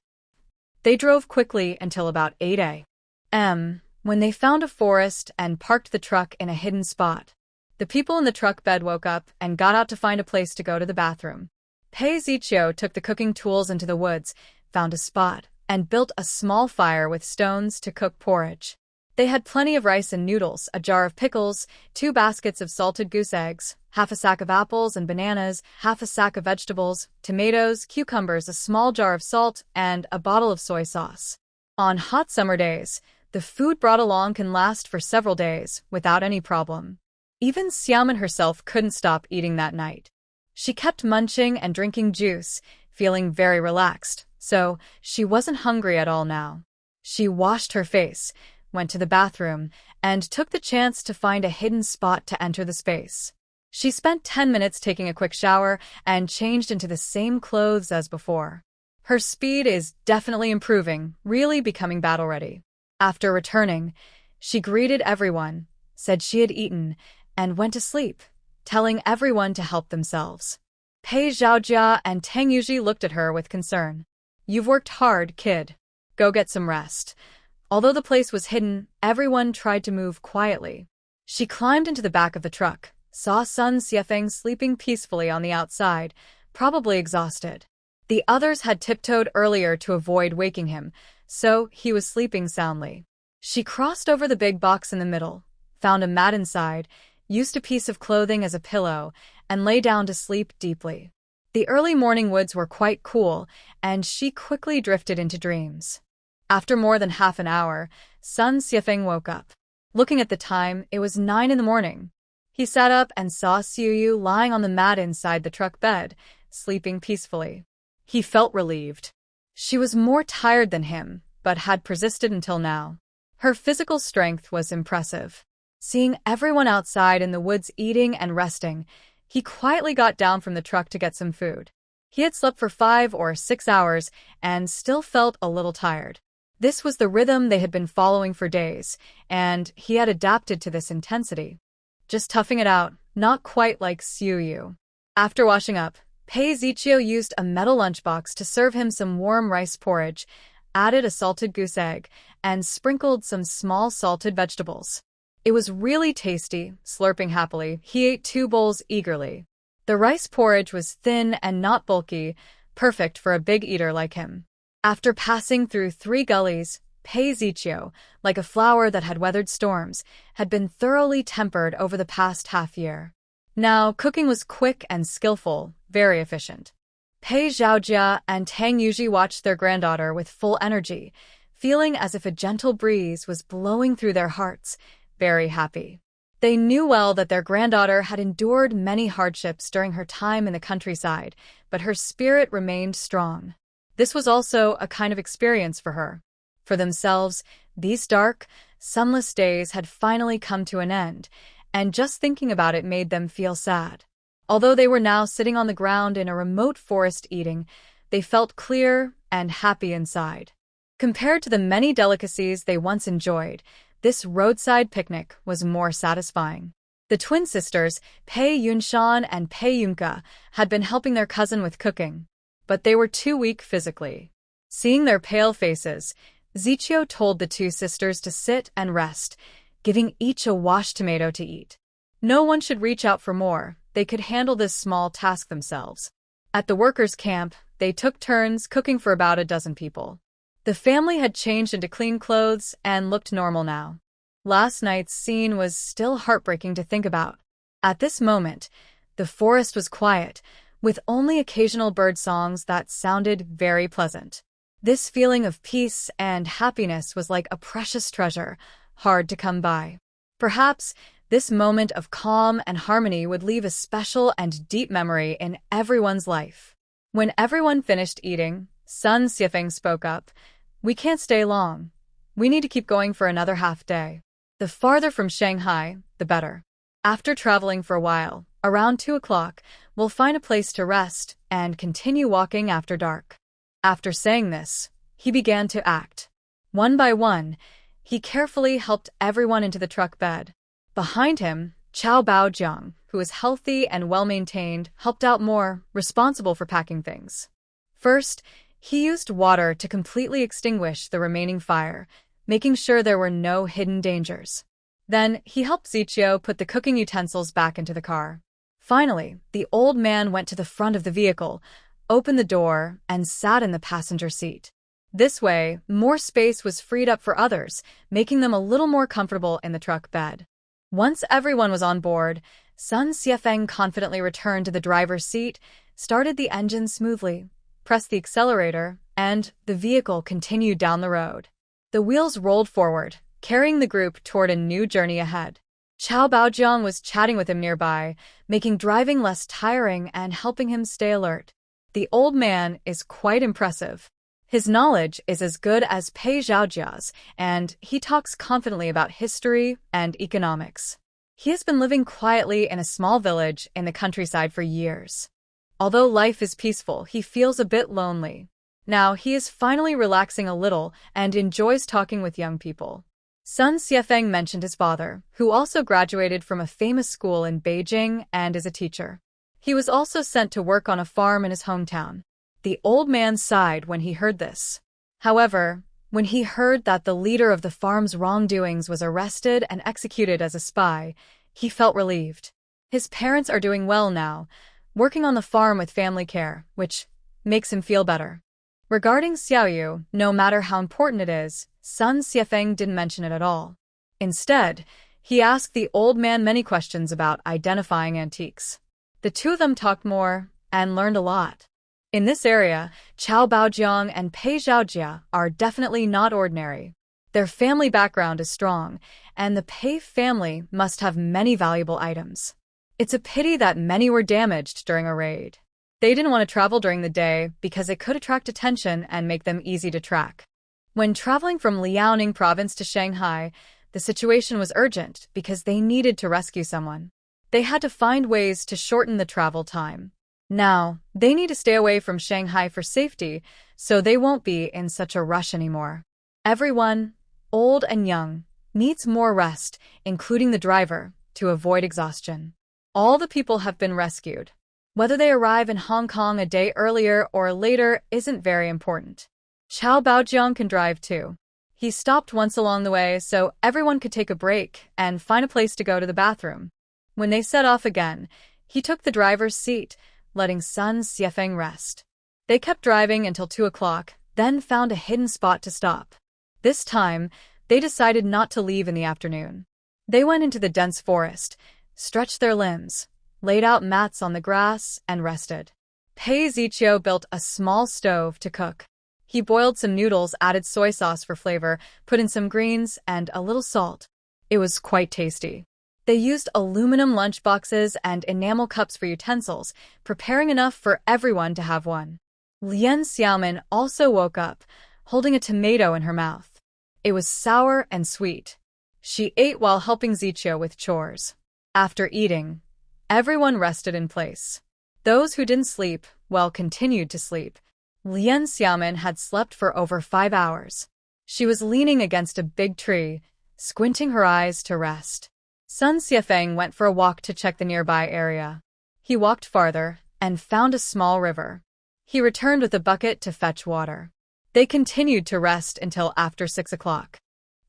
They drove quickly until about 8 a.m., when they found a forest and parked the truck in a hidden spot. The people in the truck bed woke up and got out to find a place to go to the bathroom. Pei Ziqiu took the cooking tools into the woods, found a spot, and built a small fire with stones to cook porridge. They had plenty of rice and noodles, a jar of pickles, 2 baskets of salted goose eggs, half a sack of apples and bananas, half a sack of vegetables, tomatoes, cucumbers, a small jar of salt, and a bottle of soy sauce. On hot summer days, the food brought along can last for several days without any problem. Even Xiaomin herself couldn't stop eating that night. She kept munching and drinking juice, feeling very relaxed, so she wasn't hungry at all now. She washed her face, went to the bathroom, and took the chance to find a hidden spot to enter the space. She spent 10 minutes taking a quick shower and changed into the same clothes as before. Her speed is definitely improving, really becoming battle-ready. After returning, she greeted everyone, said she had eaten, and went to sleep, telling everyone to help themselves. Pei Zhaojia and Tang Yuji looked at her with concern. "You've worked hard, kid. Go get some rest." Although the place was hidden, everyone tried to move quietly. She climbed into the back of the truck, saw Sun Xiefeng sleeping peacefully on the outside, probably exhausted. The others had tiptoed earlier to avoid waking him, so he was sleeping soundly. She crossed over the big box in the middle, found a mat inside, used a piece of clothing as a pillow, and lay down to sleep deeply. The early morning woods were quite cool, and she quickly drifted into dreams. After more than half an hour, Sun Xiefeng woke up. Looking at the time, it was 9 in the morning. He sat up and saw Xiuyu lying on the mat inside the truck bed, sleeping peacefully. He felt relieved. She was more tired than him, but had persisted until now. Her physical strength was impressive. Seeing everyone outside in the woods eating and resting, he quietly got down from the truck to get some food. He had slept for 5 or 6 hours and still felt a little tired. This was the rhythm they had been following for days, and he had adapted to this intensity. Just toughing it out, not quite like Yu. After washing up, Pei Zichio used a metal lunchbox to serve him some warm rice porridge, added a salted goose egg, and sprinkled some small salted vegetables. It was really tasty. Slurping happily, he ate 2 bowls eagerly. The rice porridge was thin and not bulky, perfect for a big eater like him. After passing through 3 gullies, Pei Zichio, like a flower that had weathered storms, had been thoroughly tempered over the past half-year. Now, cooking was quick and skillful, very efficient. Pei Zhaojia and Tang Yuji watched their granddaughter with full energy, feeling as if a gentle breeze was blowing through their hearts, very happy. They knew well that their granddaughter had endured many hardships during her time in the countryside, but her spirit remained strong. This was also a kind of experience for her. For themselves, these dark, sunless days had finally come to an end, and just thinking about it made them feel sad. Although they were now sitting on the ground in a remote forest eating, they felt clear and happy inside. Compared to the many delicacies they once enjoyed, this roadside picnic was more satisfying. The twin sisters, Pei Yunshan and Pei Yunka, had been helping their cousin with cooking, but they were too weak physically. Seeing their pale faces, Zichio told the 2 sisters to sit and rest, giving each a washed tomato to eat. No one should reach out for more, they could handle this small task themselves. At the workers' camp, they took turns cooking for about a dozen people. The family had changed into clean clothes and looked normal now. Last night's scene was still heartbreaking to think about. At this moment, the forest was quiet, with only occasional bird songs that sounded very pleasant. This feeling of peace and happiness was like a precious treasure, hard to come by. Perhaps this moment of calm and harmony would leave a special and deep memory in everyone's life. When everyone finished eating, Sun Xiefeng spoke up. "We can't stay long. We need to keep going for another half day. The farther from Shanghai, the better. After traveling for a while, around 2 o'clock, we'll find a place to rest and continue walking after dark." After saying this, he began to act. One by one, he carefully helped everyone into the truck bed. Behind him, Chao Baojiang, who was healthy and well-maintained, helped out more, responsible for packing things. First, he used water to completely extinguish the remaining fire, making sure there were no hidden dangers. Then, he helped Zichio put the cooking utensils back into the car. Finally, the old man went to the front of the vehicle, opened the door, and sat in the passenger seat. This way, more space was freed up for others, making them a little more comfortable in the truck bed. Once everyone was on board, Sun Xiefeng confidently returned to the driver's seat, started the engine smoothly, pressed the accelerator, and the vehicle continued down the road. The wheels rolled forward, carrying the group toward a new journey ahead. Chao Baojiang was chatting with him nearby, making driving less tiring and helping him stay alert. The old man is quite impressive. His knowledge is as good as Pei Zhaojia's, and he talks confidently about history and economics. He has been living quietly in a small village in the countryside for years. Although life is peaceful, he feels a bit lonely. Now he is finally relaxing a little and enjoys talking with young people. Sun Xiefeng mentioned his father, who also graduated from a famous school in Beijing and is a teacher. He was also sent to work on a farm in his hometown. The old man sighed when he heard this. However, when he heard that the leader of the farm's wrongdoings was arrested and executed as a spy, he felt relieved. His parents are doing well now, working on the farm with family care, which makes him feel better. Regarding Xiaoyu, no matter how important it is, Sun Xiefeng didn't mention it at all. Instead, he asked the old man many questions about identifying antiques. The 2 of them talked more and learned a lot. In this area, Chao Baojiang and Pei Zhaojia are definitely not ordinary. Their family background is strong, and the Pei family must have many valuable items. It's a pity that many were damaged during a raid. They didn't want to travel during the day because it could attract attention and make them easy to track. When traveling from Liaoning province to Shanghai, the situation was urgent because they needed to rescue someone. They had to find ways to shorten the travel time. Now, they need to stay away from Shanghai for safety, so they won't be in such a rush anymore. Everyone, old and young, needs more rest, including the driver, to avoid exhaustion. All the people have been rescued. Whether they arrive in Hong Kong a day earlier or later isn't very important. Xiao Baojiang can drive too. He stopped once along the way so everyone could take a break and find a place to go to the bathroom. When they set off again, he took the driver's seat, letting Sun Xiefeng rest. They kept driving until 2 o'clock, then found a hidden spot to stop. This time, they decided not to leave in the afternoon. They went into the dense forest, stretched their limbs, laid out mats on the grass, and rested. Pei Ziqiu built a small stove to cook. He boiled some noodles, added soy sauce for flavor, put in some greens, and a little salt. It was quite tasty. They used aluminum lunchboxes and enamel cups for utensils, preparing enough for everyone to have one. Lien Xiaomin also woke up, holding a tomato in her mouth. It was sour and sweet. She ate while helping Ziqiu with chores. After eating, everyone rested in place. Those who didn't sleep, well, continued to sleep. Lien Xiaomin had slept for over 5 hours. She was leaning against a big tree, squinting her eyes to rest. Sun Xiefeng went for a walk to check the nearby area. He walked farther and found a small river. He returned with a bucket to fetch water. They continued to rest until after 6 o'clock.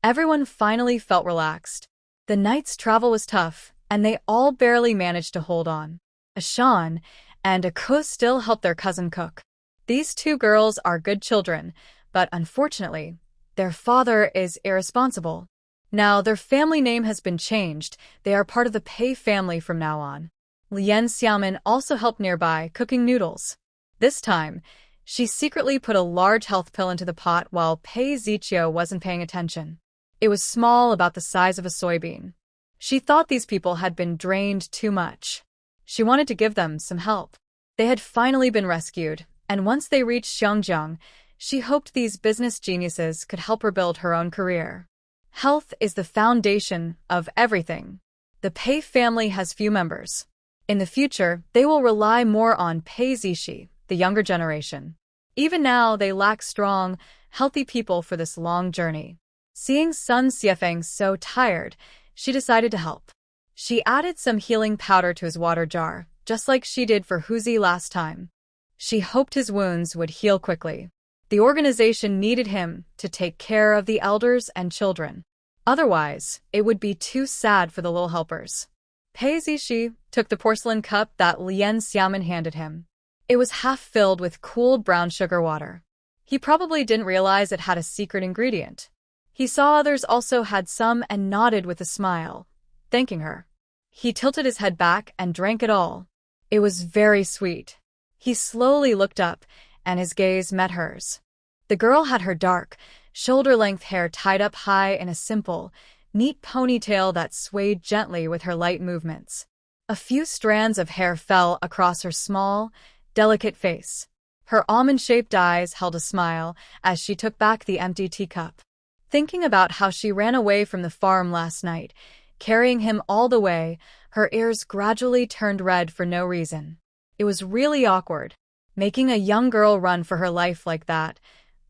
Everyone finally felt relaxed. The night's travel was tough, and they all barely managed to hold on. Ashan and Aku still helped their cousin cook. These 2 girls are good children, but unfortunately, their father is irresponsible. Now their family name has been changed. They are part of the Pei family from now on. Lien Xiaomin also helped nearby, cooking noodles. This time, she secretly put a large health pill into the pot while Pei Ziqiu wasn't paying attention. It was small, about the size of a soybean. She thought these people had been drained too much. She wanted to give them some help. They had finally been rescued, and once they reached Xiangjiang, she hoped these business geniuses could help her build her own career. Health is the foundation of everything. The Pei family has few members. In the future, they will rely more on Pei Ziqi, the younger generation. Even now, they lack strong, healthy people for this long journey. Seeing Sun Xiefeng so tired, she decided to help. She added some healing powder to his water jar, just like she did for Huzi last time. She hoped his wounds would heal quickly. The organization needed him to take care of the elders and children. Otherwise, it would be too sad for the little helpers. Pei Ziqi took the porcelain cup that Lien Xiaomin handed him. It was half filled with cooled brown sugar water. He probably didn't realize it had a secret ingredient. He saw others also had some and nodded with a smile, thanking her. He tilted his head back and drank it all. It was very sweet. He slowly looked up, and his gaze met hers. The girl had her dark, shoulder-length hair tied up high in a simple, neat ponytail that swayed gently with her light movements. A few strands of hair fell across her small, delicate face. Her almond-shaped eyes held a smile as she took back the empty teacup. Thinking about how she ran away from the farm last night, carrying him all the way, her ears gradually turned red for no reason. It was really awkward. Making a young girl run for her life like that,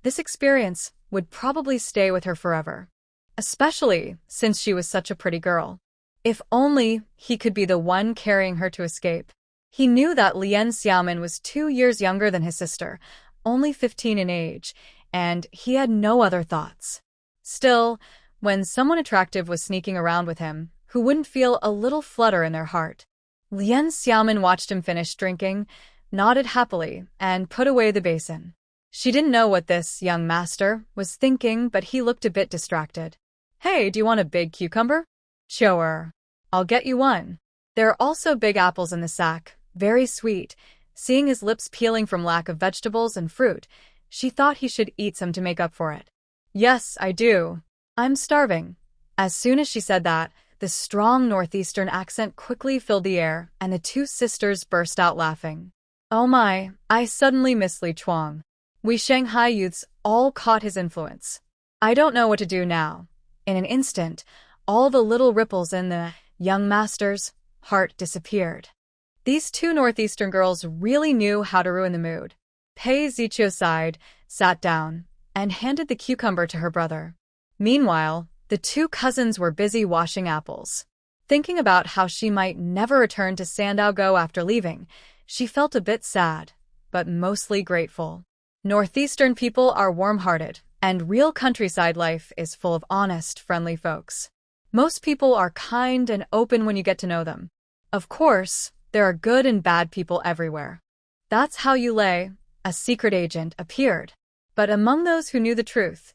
this experience would probably stay with her forever. Especially since she was such a pretty girl. If only he could be the one carrying her to escape. He knew that Lien Xiaomin was 2 years younger than his sister, only 15 in age, and he had no other thoughts. Still, when someone attractive was sneaking around with him, who wouldn't feel a little flutter in their heart? Lien Xiaomin watched him finish drinking, nodded happily, and put away the basin. She didn't know what this young master was thinking, but he looked a bit distracted. Hey, do you want a big cucumber? Sure. I'll get you one. There are also big apples in the sack, very sweet. Seeing his lips peeling from lack of vegetables and fruit, she thought he should eat some to make up for it. Yes, I do. I'm starving. As soon as she said that, the strong northeastern accent quickly filled the air, and the 2 sisters burst out laughing. Oh my, I suddenly miss Li Chuang. We Shanghai youths all caught his influence. I don't know what to do now. In an instant, all the little ripples in the young master's heart disappeared. These 2 northeastern girls really knew how to ruin the mood. Pei Ziqiu sighed, sat down, and handed the cucumber to her brother. Meanwhile, the two cousins were busy washing apples. Thinking about how she might never return to Sandaogo after leaving, she felt a bit sad, but mostly grateful. Northeastern people are warm-hearted, and real countryside life is full of honest, friendly folks. Most people are kind and open when you get to know them. Of course, there are good and bad people everywhere. That's how Yulei, a secret agent, appeared. But among those who knew the truth,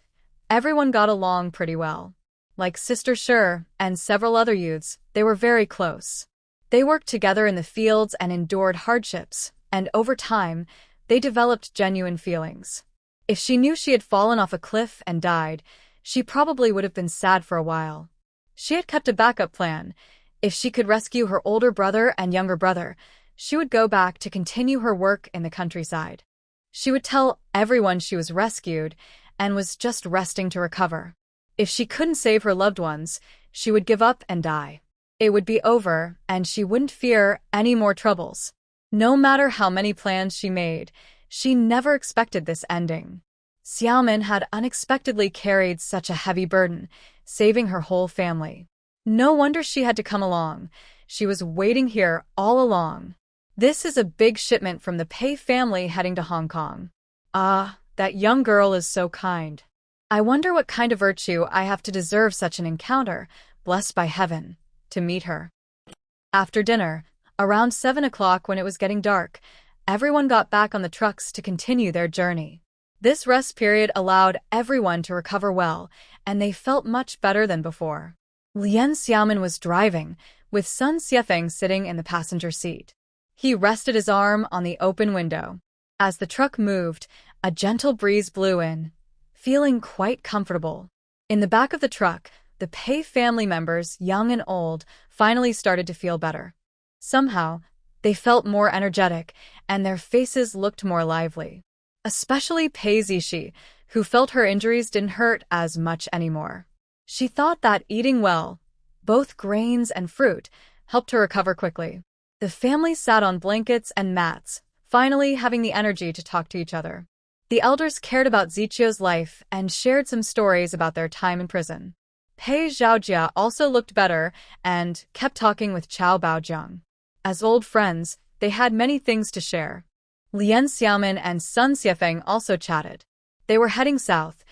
everyone got along pretty well. Like Sister Sher and several other youths, they were very close. They worked together in the fields and endured hardships, and over time, they developed genuine feelings. If she knew she had fallen off a cliff and died, she probably would have been sad for a while. She had kept a backup plan. If she could rescue her older brother and younger brother, she would go back to continue her work in the countryside. She would tell everyone she was rescued and was just resting to recover. If she couldn't save her loved ones, she would give up and die. It would be over, and she wouldn't fear any more troubles. No matter how many plans she made, she never expected this ending. Xiaomin had unexpectedly carried such a heavy burden, saving her whole family. No wonder she had to come along. She was waiting here all along. This is a big shipment from the Pei family heading to Hong Kong. Ah, that young girl is so kind. I wonder what kind of virtue I have to deserve such an encounter, blessed by heaven, to meet her. After dinner, around 7 o'clock when it was getting dark, everyone got back on the trucks to continue their journey. This rest period allowed everyone to recover well, and they felt much better than before. Lien Xiaomin was driving, with Sun Xiefeng sitting in the passenger seat. He rested his arm on the open window. As the truck moved, a gentle breeze blew in, feeling quite comfortable. In the back of the truck, the Pei family members, young and old, finally started to feel better. Somehow, they felt more energetic, and their faces looked more lively. Especially Pei Zishi, who felt her injuries didn't hurt as much anymore. She thought that eating well, both grains and fruit, helped her recover quickly. The family sat on blankets and mats, finally having the energy to talk to each other. The elders cared about Zichio's life and shared some stories about their time in prison. Pei Zhaojia also looked better and kept talking with Chao Baojiang. As old friends, they had many things to share. Lien Xiaomin and Sun Xiefeng also chatted. They were heading south,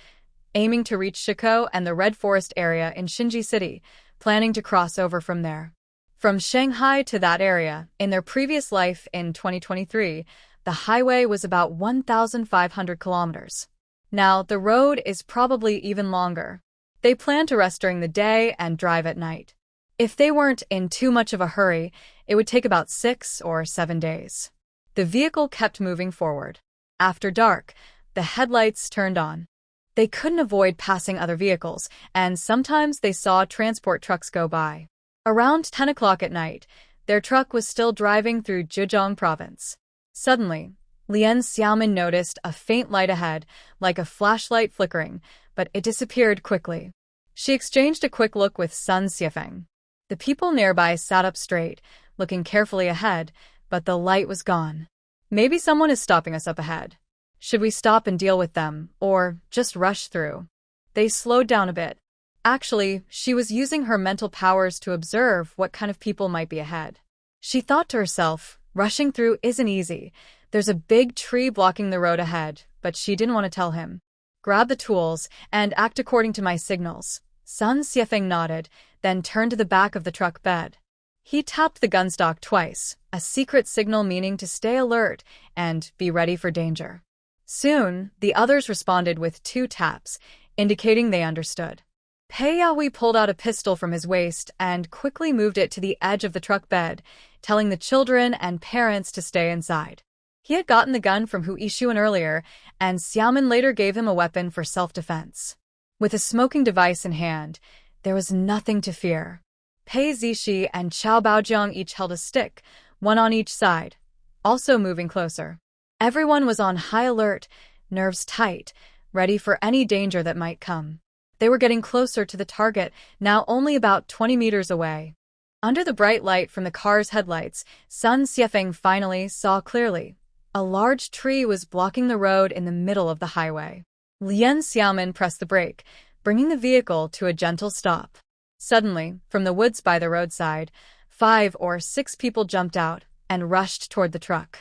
aiming to reach Shiko and the Red Forest area in Shinji City, planning to cross over from there. From Shanghai to that area, in their previous life in 2023, the highway was about 1,500 kilometers. Now, the road is probably even longer. They planned to rest during the day and drive at night. If they weren't in too much of a hurry, it would take about 6 or 7 days. The vehicle kept moving forward. After dark, the headlights turned on. They couldn't avoid passing other vehicles, and sometimes they saw transport trucks go by. Around 10 o'clock at night, their truck was still driving through Zhejiang province. Suddenly, Lien Xiaomin noticed a faint light ahead, like a flashlight flickering, but it disappeared quickly. She exchanged a quick look with Sun Xiefeng. The people nearby sat up straight, looking carefully ahead, but the light was gone. Maybe someone is stopping us up ahead. Should we stop and deal with them, or just rush through? They slowed down a bit. Actually, she was using her mental powers to observe what kind of people might be ahead. She thought to herself, rushing through isn't easy. There's a big tree blocking the road ahead, but she didn't want to tell him. Grab the tools and act according to my signals. Sun Xiefeng nodded, then turned to the back of the truck bed. He tapped the gunstock twice, a secret signal meaning to stay alert and be ready for danger. Soon, the others responded with 2 taps, indicating they understood. Pei Yahui pulled out a pistol from his waist and quickly moved it to the edge of the truck bed, telling the children and parents to stay inside. He had gotten the gun from Hu Yishuan earlier, and Xiaomin later gave him a weapon for self-defense. With a smoking device in hand, there was nothing to fear. Pei Zishi and Chao Baojiang each held a stick, one on each side, also moving closer. Everyone was on high alert, nerves tight, ready for any danger that might come. They were getting closer to the target, now only about 20 meters away. Under the bright light from the car's headlights, Sun Xiefeng finally saw clearly. A large tree was blocking the road in the middle of the highway. Lien Xiaomin pressed the brake, bringing the vehicle to a gentle stop. Suddenly, from the woods by the roadside, 5 or 6 people jumped out and rushed toward the truck.